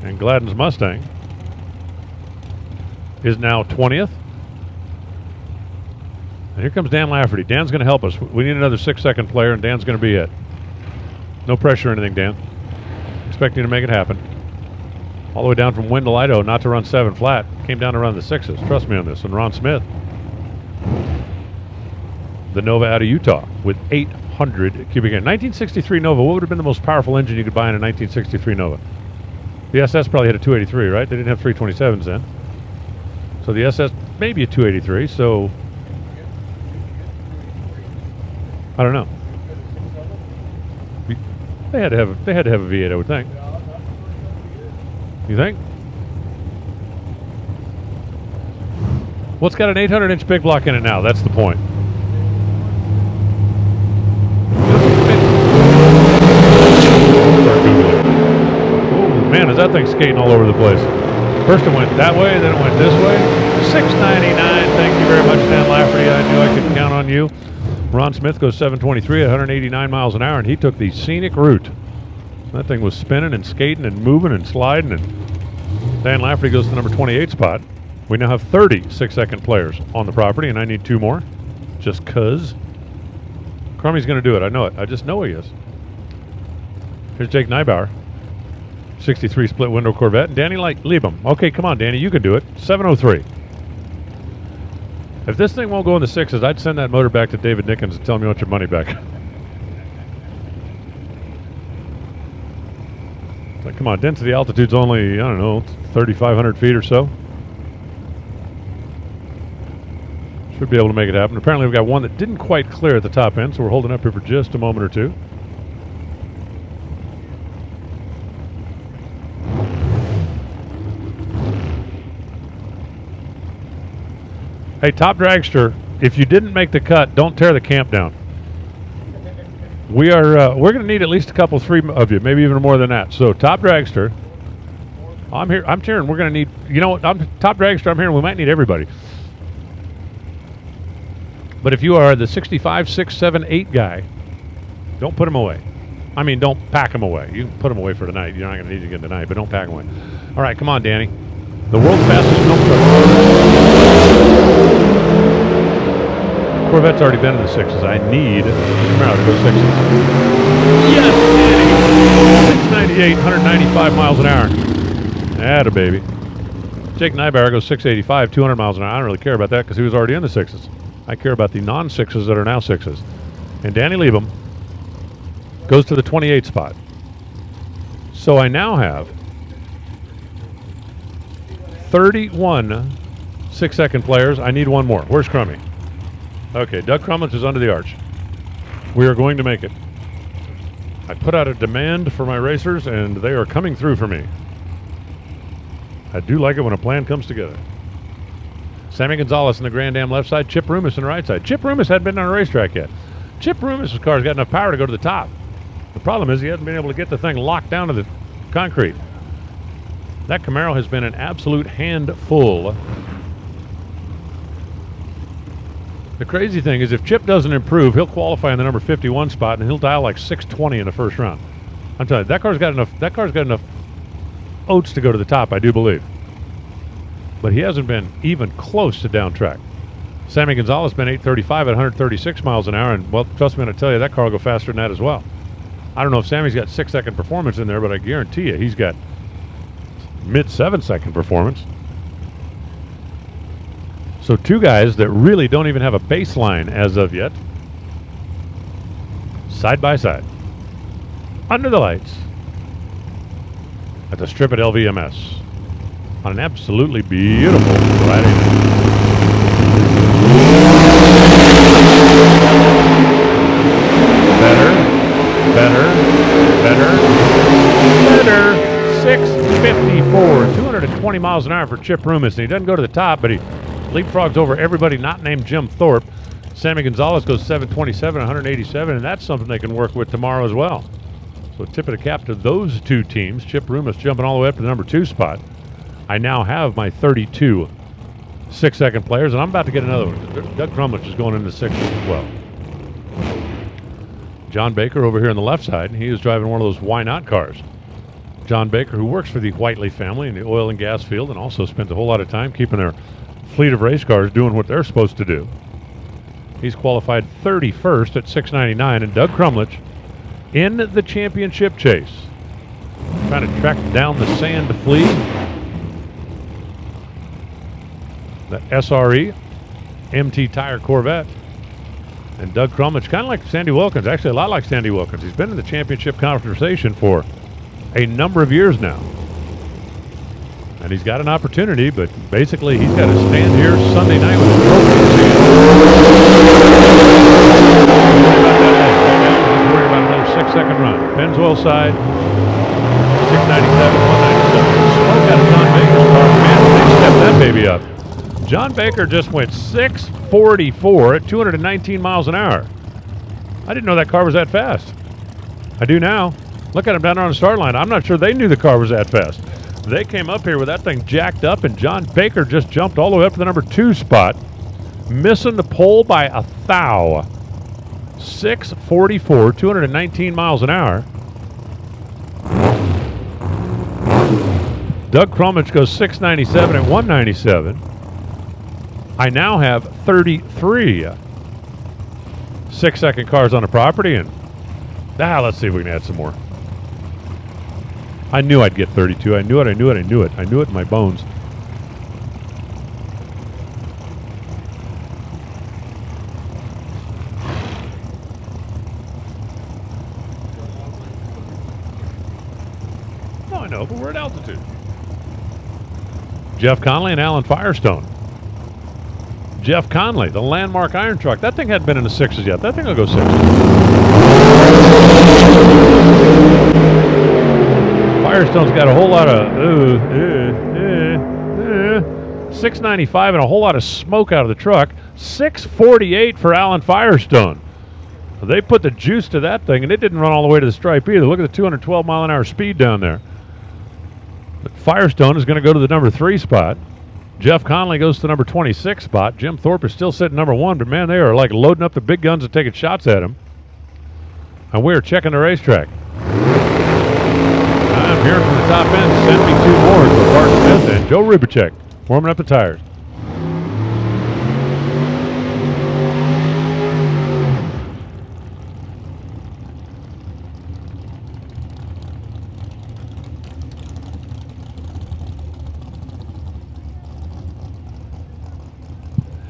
S1: And Gladden's Mustang is now 20th. And here comes Dan Lafferty. Dan's going to help us. We need another 6-second player, and Dan's going to be it. No pressure or anything, Dan. Expecting to make it happen. All the way down from Wynn to Lido, not to run 7 flat. Came down to run the 6s. Trust me on this. And Ron Smith, the Nova out of Utah, with 800 cubic inch. 1963 Nova. What would have been the most powerful engine you could buy in a 1963 Nova? The SS probably had a 283, right? They didn't have 327s then. So the SS maybe a 283. So I don't know. They had to have a V8, I would think. You think? Well, it's got an 800-inch big block in it now. That's the point. Oh man, is that thing skating all over the place? First it went that way, then it went this way. 699. Thank you very much, Dan Lafferty. I knew I could count on you. Ron Smith goes 723 at 189 miles an hour, and he took the scenic route. That thing was spinning and skating and moving and sliding, and Dan Lafferty goes to the number 28 spot. We now have 30 6-second players on the property, and I need 2 more, just cuz. Crummy's going to do it. I know it. I just know he is. Here's Jake Neibauer, 63 split window Corvette, and Danny Liebem. Okay, come on, Danny, you can do it. 703. If this thing won't go in the 6s, I'd send that motor back to David Nickens and tell him you want your money back. Like, come on, density altitude's only, I don't know, 3,500 feet or so. Should be able to make it happen. Apparently we've got one that didn't quite clear at the top end, so we're holding up here for just a moment or two. Hey, Top Dragster, if you didn't make the cut, don't tear the camp down. We're going to need at least a couple, 3 of you, maybe even more than that. So, Top Dragster, I'm here. I'm cheering. We're going to need, you know what? I'm Top Dragster. I'm here. We might need everybody. But if you are the 65, 6, 7, 8 guy, don't put them away. I mean, don't pack them away. You can put them away for tonight. You're not going to need to get tonight, but don't pack them away. All right, come on, Danny. The world's fastest milk truck. Corvette's already been in the 6s. I need Camaro to go 6s. Yes, Danny! 698, 195 miles an hour. Atta baby. Jake Neibauer goes 685, 200 miles an hour. I don't really care about that because he was already in the 6s. I care about the non-6s that are now 6s. And Danny Liebem goes to the 28 spot. So I now have 31 6-second players. I need one more. Where's Crummy? Okay, Doug Crumlins is under the arch. We are going to make it. I put out a demand for my racers, and they are coming through for me. I do like it when a plan comes together. Sammy Gonzalez in the Grand Am left side, Chip Rumis in the right side. Chip Rumis hadn't been on a racetrack yet. Chip Rumis' car's got enough power to go to the top. The problem is he hasn't been able to get the thing locked down to the concrete. That Camaro has been an absolute handful. The crazy thing is if Chip doesn't improve, he'll qualify in the number 51 spot and he'll dial like 620 in the first round. I'm telling you, that car's got enough oats to go to the top, I do believe. But he hasn't been even close to down track. Sammy Gonzalez been 835 at 136 miles an hour, and well, trust me when I tell you, that car will go faster than that as well. I don't know if Sammy's got 6-second performance in there, but I guarantee you he's got mid 7-second performance. So 2 guys that really don't even have a baseline as of yet. Side by side. Under the lights. At the strip at LVMS. On an absolutely beautiful Friday night. Better. 654, 220 miles an hour for Chip Rumis. And he doesn't go to the top, but he leapfrogs over everybody not named Jim Thorpe. Sammy Gonzalez goes 727, 187, and that's something they can work with tomorrow as well. So tip of the cap to those 2 teams. Chip Rumis jumping all the way up to the number 2 spot. I now have my 32 6-second players, and I'm about to get another one. Doug Crumlich is going into 6 as well. John Baker over here on the left side, he is driving one of those Why Not cars. John Baker, who works for the Whiteley family in the oil and gas field and also spends a whole lot of time keeping their fleet of race cars doing what they're supposed to do. He's qualified 31st at 699, and Doug Crumlich in the championship chase. Trying to track down the sand flea. The SRE MT Tire Corvette. And Doug Crumlich, kind of like Sandy Wilkins, actually a lot like Sandy Wilkins. He's been in the championship conversation for a number of years now. And he's got an opportunity, but basically he's got to stand here Sunday night with a trophy in his hand. He's worried about another 6-second run. Pennzoil side, 697, 197. Smoke out of John Baker's car. Man, they stepped that baby up. John Baker just went 644 at 219 miles an hour. I didn't know that car was that fast. I do now. Look at him down there on the start line. I'm not sure they knew the car was that fast. They came up here with that thing jacked up, and John Baker just jumped all the way up to the number 2 spot, missing the pole by a thou. 644, 219 miles an hour. Doug Crumlich goes 697 at 197. I now have 33 6-second cars on the property, and let's see if we can add some more. I knew I'd get 32. I knew it. I knew it in my bones. No, I know, but we're at altitude. Jeff Conley and Alan Firestone. Jeff Conley, the landmark iron truck. That thing hadn't been in the 6s yet. That thing will go 6. Firestone's got a whole lot of 695 and a whole lot of smoke out of the truck. 648 for Alan Firestone. They put the juice to that thing, and it didn't run all the way to the stripe either. Look at the 212 mile an hour speed down there. But Firestone is going to go to the number 3 spot. Jeff Conley goes to the number 26 spot. Jim Thorpe is still sitting number 1, but man, they are like loading up the big guns and taking shots at him. And we are checking the racetrack. I'm hearing from the top end, send me 2 more for Bart Smith and Joe Rubicek, warming up the tires.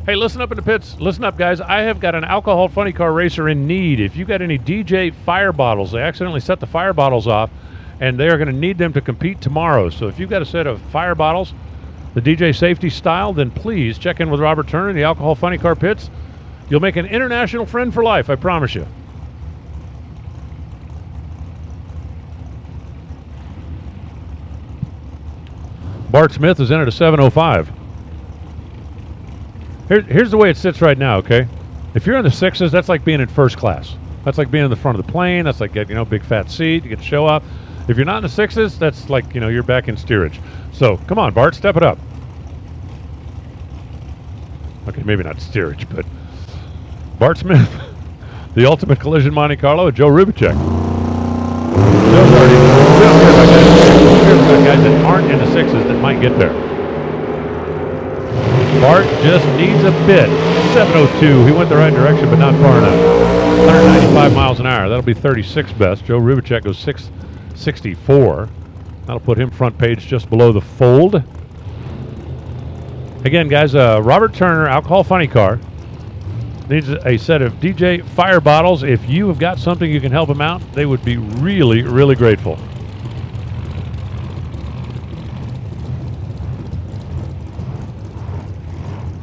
S1: Hey, listen up in the pits. Listen up, guys. I have got an alcohol funny car racer in need. If you've got any DJ fire bottles, they accidentally set the fire bottles off, and they are going to need them to compete tomorrow. So if you've got a set of fire bottles, the DJ safety style, then please check in with Robert Turner in the alcohol funny car pits. You'll make an international friend for life, I promise you. Bart Smith is in at a 705. Here's the way it sits right now, okay? If you're in the 6s, that's like being in first class. That's like being in the front of the plane. That's like getting, big fat seat. You get to show up. If you're not in the 6s, that's like, you're back in steerage. So, come on, Bart, step it up. Okay, maybe not steerage, but Bart Smith, the ultimate collision Monte Carlo, and Joe Rubicek. Joe's already, guys that aren't in the 6s that might get there. Bart just needs a bit. 702. He went the right direction, but not far enough. 195 miles an hour. That'll be 36 best. Joe Rubicek goes 664. That'll put him front page just below the fold. Again, guys, Robert Turner, alcohol funny car, needs a set of DJ fire bottles. If you have got something you can help him out, they would be really, really grateful.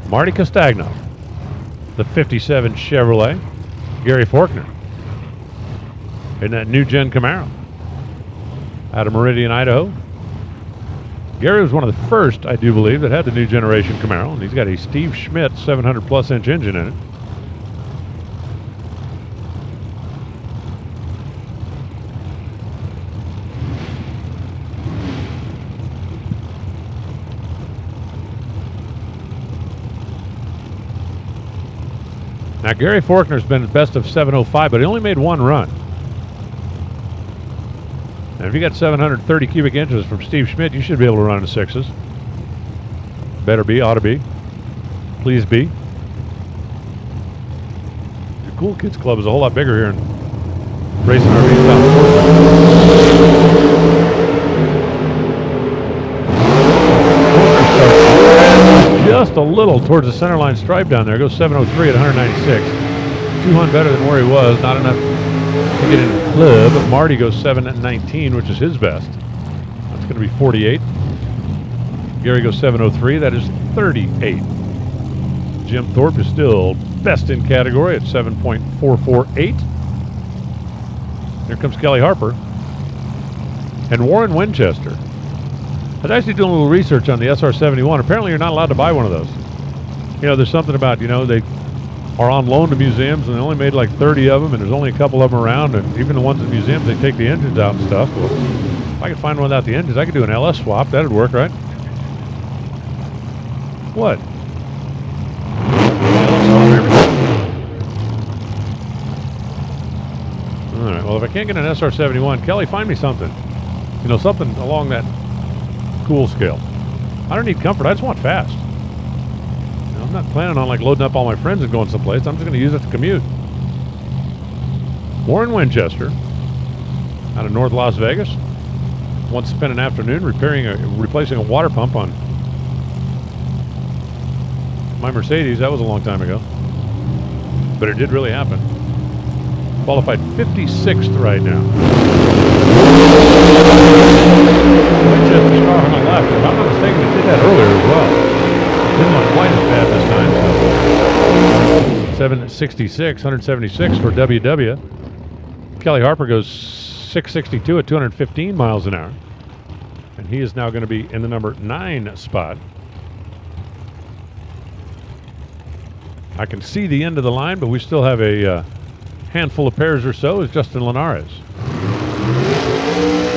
S1: Marty Costagno, the 57 Chevrolet. Gary Faulkner in that new gen Camaro out of Meridian, Idaho. Gary was one of the first, I do believe, that had the new generation Camaro, and he's got a Steve Schmidt 700 plus inch engine in it. Now, Gary Forkner's been best of 705, but he only made one run. And if you got 730 cubic inches from Steve Schmidt, you should be able to run in the sixes. Better be, ought to be. Please be. The Cool Kids Club is a whole lot bigger here in Racing RV South just a little towards the center line stripe down there. Goes 703 at 196. 200 better than where he was. Not enough to get into the club. Marty goes 719, which is his best. That's going to be 48. Gary goes 703. That is 38. Jim Thorpe is still best in category at 7.448. Here comes Kelly Harper. And Warren Winchester. I was actually doing a little research on the SR-71. Apparently you're not allowed to buy one of those. You know, there's something about, you know, they are on loan to museums and they only made like 30 of them and there's only a couple of them around, and even the ones in museums, they take the engines out and stuff. Well, if I could find one without the engines, I could do an LS swap. That'd work, right? What? All right, well, if I can't get an SR-71, Kelly, find me something. You know, something along that cool scale. I don't need comfort. I just want fast. You know, I'm not planning on like loading up all my friends and going someplace. I'm just going to use it to commute. Warren Winchester, out of North Las Vegas, once spent an afternoon replacing a water pump on my Mercedes. That was a long time ago, but it did really happen. Qualified 56th right now. Winchester star on the left. If I'm not mistaken, it did that earlier as well. Didn't look quite as bad this time. 766, 176 for WW. Kelly Harper goes 662 at 215 miles an hour. And he is now going to be in the number 9 spot. I can see the end of the line, but we still have a handful of pairs or so as Justin Linares.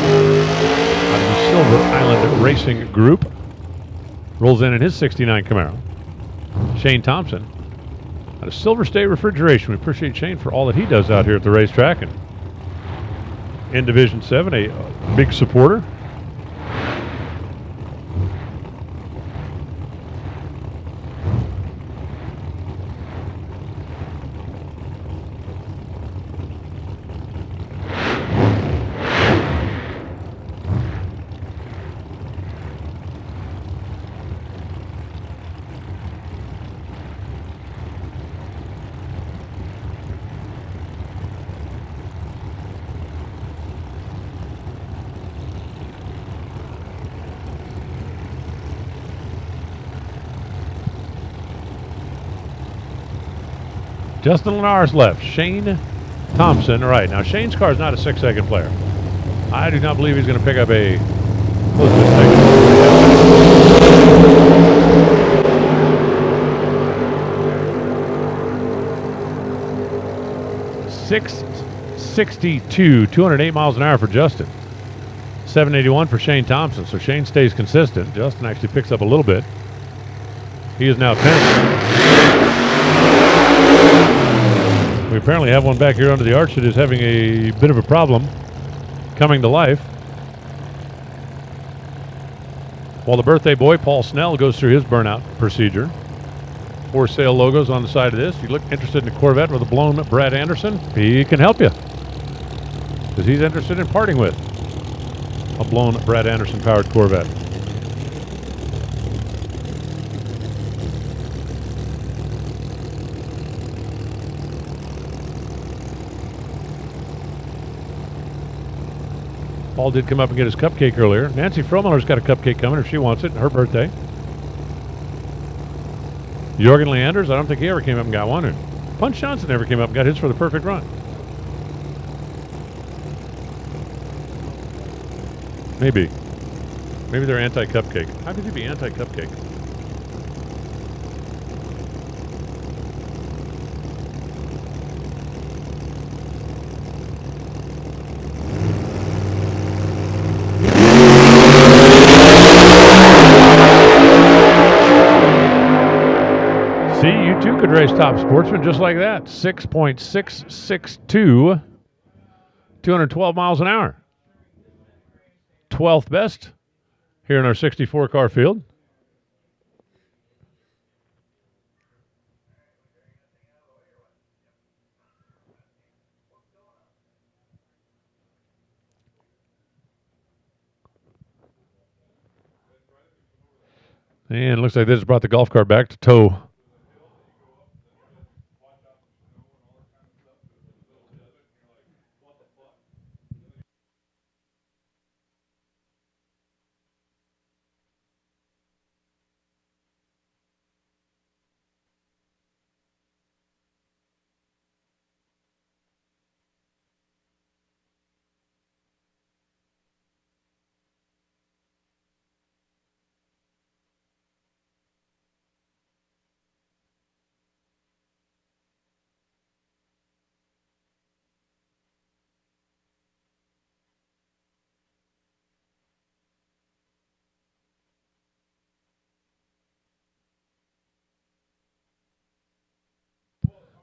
S1: Out of the Silver Island Racing Group. Rolls in his 69 Camaro. Shane Thompson out of Silver State Refrigeration. We appreciate Shane for all that he does out here at the racetrack. And in Division 7, a big supporter. Justin Linares left. Shane Thompson right. Now, Shane's car is not a 6-second player. I do not believe he's going to pick up a close to a second. 662, 208 miles an hour for Justin. 781 for Shane Thompson. So Shane stays consistent. Justin actually picks up a little bit. He is now 10th. We apparently have one back here under the arch that is having a bit of a problem coming to life. While the birthday boy, Paul Snell, goes through his burnout procedure. For sale logos on the side of this. If you look interested in a Corvette with a blown Brad Anderson, he can help you. Because he's interested in parting with a blown Brad Anderson powered Corvette. Paul did come up and get his cupcake earlier. Nancy Frohmiller's got a cupcake coming if she wants it, her birthday. Jorgen Leanders, I don't think he ever came up and got one. And Punch Johnson never came up and got his for the perfect run. Maybe. Maybe they're anti-cupcake. How could you be anti-cupcake? See, you too Could race Top Sportsman just like that. 6.662, 212 miles an hour. 12th best here in our 64 car field. And it looks like this brought the golf cart back to tow.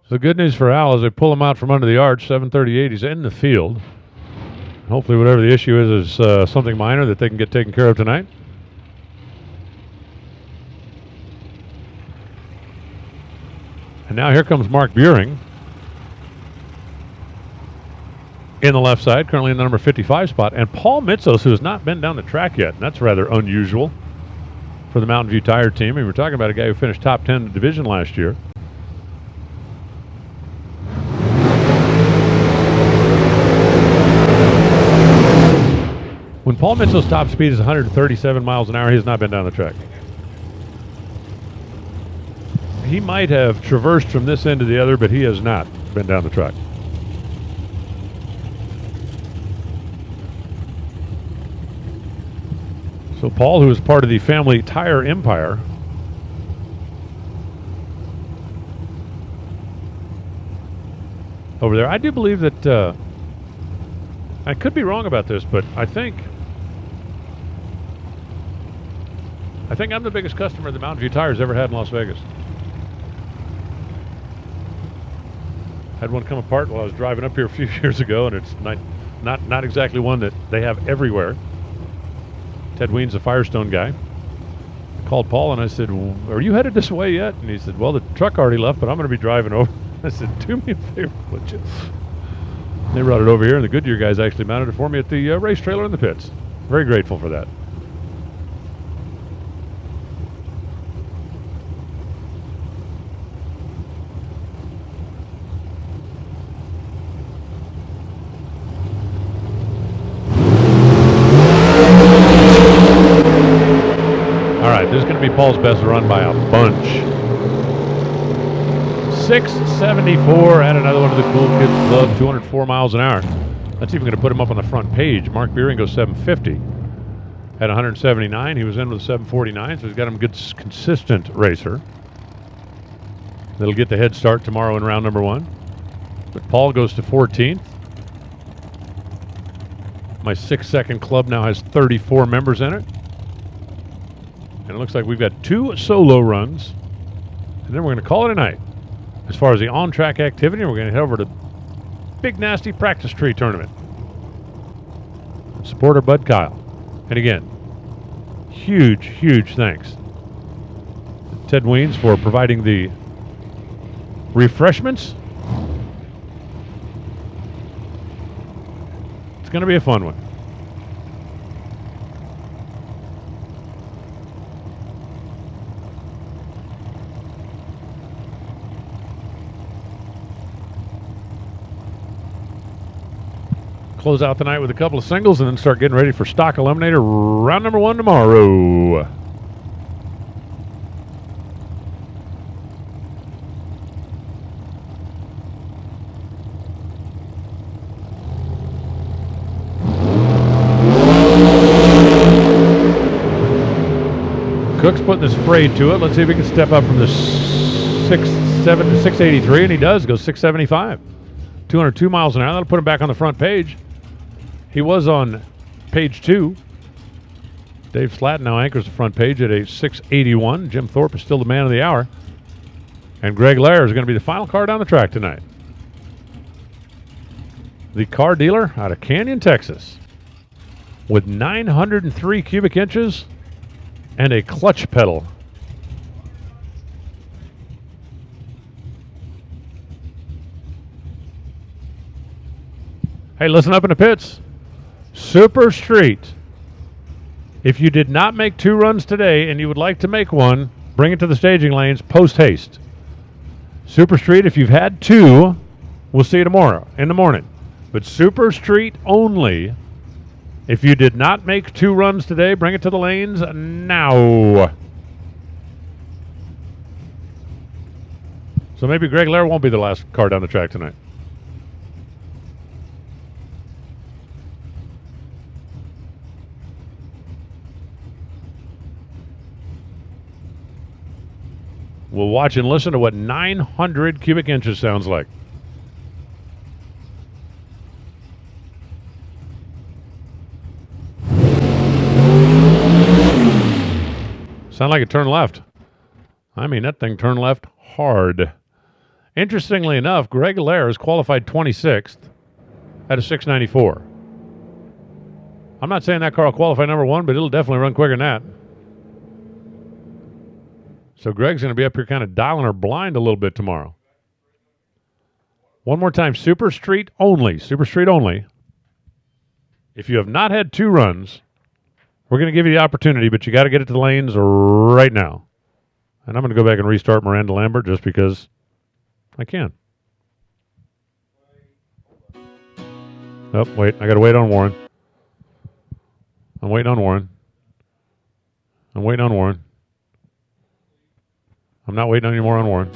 S1: So the good news for Al is they pull him out from under the arch, 738. He's in the field. Hopefully whatever the issue is something minor that they can get taken care of tonight. And now here comes Mark Buehring in the left side, currently in the number 55 spot. And Paul Mitzos, who has not been down the track yet, and that's rather unusual for the Mountain View Tire team. And we're talking about a guy who finished top 10 in the division last year. When Paul Mitchell's top speed is 137 miles an hour, he has not been down the track. He might have traversed from this end to the other, but he has not been down the track. So Paul, who is part of the family tire empire, over there. I do believe that, I could be wrong about this, but I think I'm the biggest customer the Mountain View Tires ever had in Las Vegas. Had one come apart while I was driving up here a few years ago, and it's not exactly one that they have everywhere. Ted Ween's a Firestone guy. I called Paul and I said, "Are you headed this way yet?" And he said, "Well, the truck already left, but I'm going to be driving over." I said, "Do me a favor, would you?" They brought it over here, and the Goodyear guys actually mounted it for me at the race trailer in the pits. Very grateful for that. All right, this is going to be Paul's best run by a bunch. 674 at another one of the Cool Kids Club, 204 miles an hour. That's even going to put him up on the front page. Mark Buehring goes 750 at 179. He was in with 749, so he's got him a good, consistent racer. That'll get the head start tomorrow in round number one. But Paul goes to 14th. My 6-second club now has 34 members in it. And it looks like we've got 2 solo runs. And then we're going to call it a night. As far as the on-track activity, we're going to head over to Big Nasty Practice Tree Tournament. Supporter Bud Kyle. And again, huge, huge thanks to Ted Weens for providing the refreshments. It's going to be a fun one. Close out the night with a couple of singles and then start getting ready for Stock Eliminator round number one tomorrow. Cook's putting the spray to it. Let's see if he can step up from the 683, and he does. Goes 675. 202 miles an hour. That'll put him back on the front page. He was on page 2. Dave Slatton now anchors the front page at a 681. Jim Thorpe is still the man of the hour And Greg Lair is going to be the final car down the track tonight. The car dealer out of Canyon, Texas, with 903 cubic inches and a clutch pedal. Hey, listen up in the pits. Super Street. If you did not make 2 runs today and you would like to make one, bring it to the staging lanes post haste. Super Street, if you've had 2, we'll see you tomorrow in the morning. But Super Street only. If you did not make 2 runs today, bring it to the lanes now. So maybe Greg Lair won't be the last car down the track tonight. We'll watch and listen to what 900 cubic inches sounds like. Sound like it turned left. I mean, that thing turned left hard. Interestingly enough, Greg Lair is qualified 26th at a 694. I'm not saying that car will qualify number 1, but it'll definitely run quicker than that. So Greg's going to be up here kind of dialing her blind a little bit tomorrow. One more time, Super Street only. Super Street only. If you have not had 2 runs, we're going to give you the opportunity, but you got to get it to the lanes right now. And I'm going to go back and restart Miranda Lambert just because I can. Oh, wait. I got to wait on Warren. I'm waiting on Warren. I'm waiting on Warren. I'm not waiting anymore on Warren.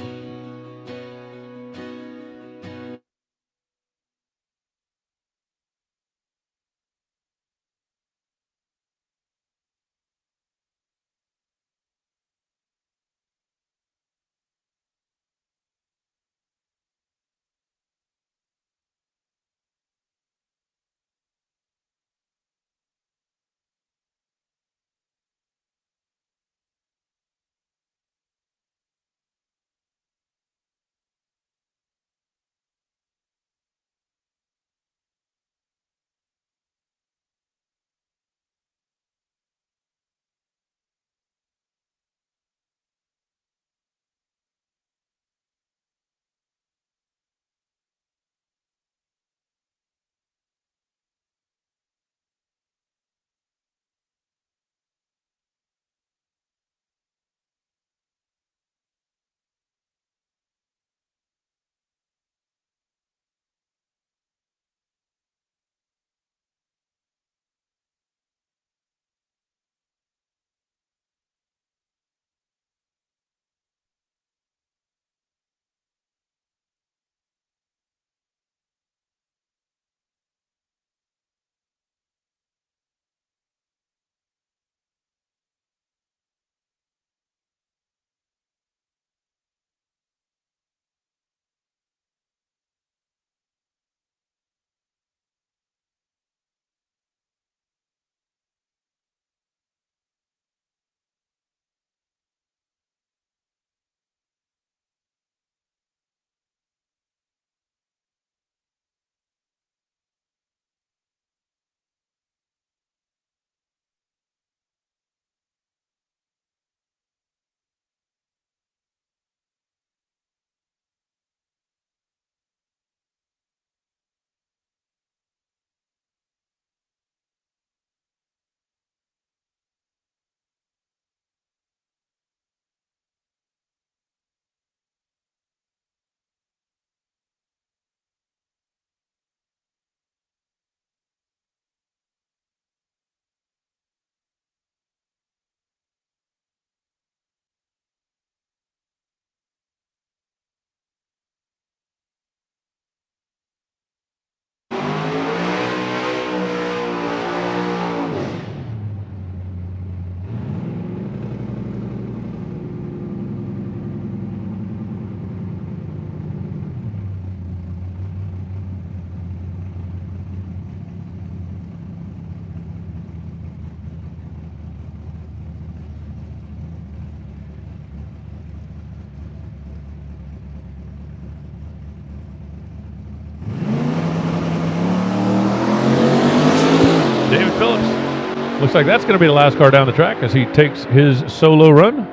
S1: Phillips. Looks like that's going to be the last car down the track as he takes his solo run.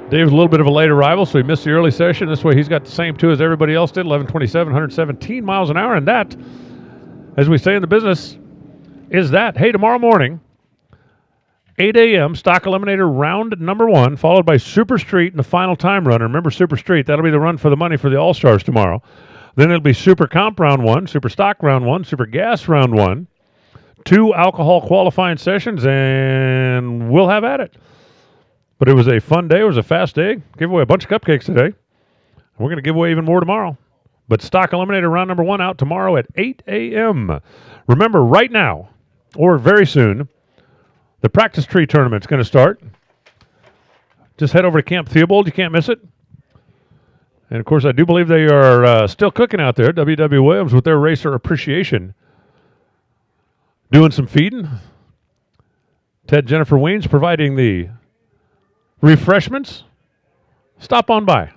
S1: Dave's a little bit of a late arrival, so he missed the early session. This way he's got the same two as everybody else did, 11:27, 117 miles an hour. And that, as we say in the business, is that. Hey, tomorrow morning, 8 a.m., Stock Eliminator round number 1, followed by Super Street and the final time run. Remember Super Street, that'll be the run for the money for the All-Stars tomorrow. Then it'll be Super Comp round 1, Super Stock round 1, Super Gas round 1, 2 alcohol qualifying sessions, and we'll have at it. But it was a fun day. It was a fast day. Gave away a bunch of cupcakes today. We're going to give away even more tomorrow. But Stock Eliminator round number 1 out tomorrow at 8 a.m. Remember, right now, or very soon, the practice tree tournament's going to start. Just head over to Camp Theobald. You can't miss it. And, of course, I do believe they are still cooking out there, W.W. Williams, with their racer appreciation. Doing some feeding. Ted Jennifer Weens providing the refreshments. Stop on by.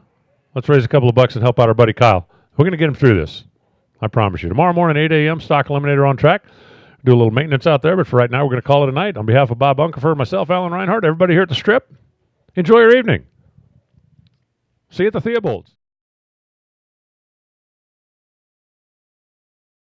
S1: Let's raise a couple of bucks and help out our buddy Kyle. We're going to get him through this. I promise you. Tomorrow morning, 8 a.m., Stock Eliminator on track. Do a little maintenance out there, but for right now, we're going to call it a night. On behalf of Bob Unkerfer, myself, Alan Reinhardt, everybody here at the Strip, enjoy your evening. See you at the Theobalds.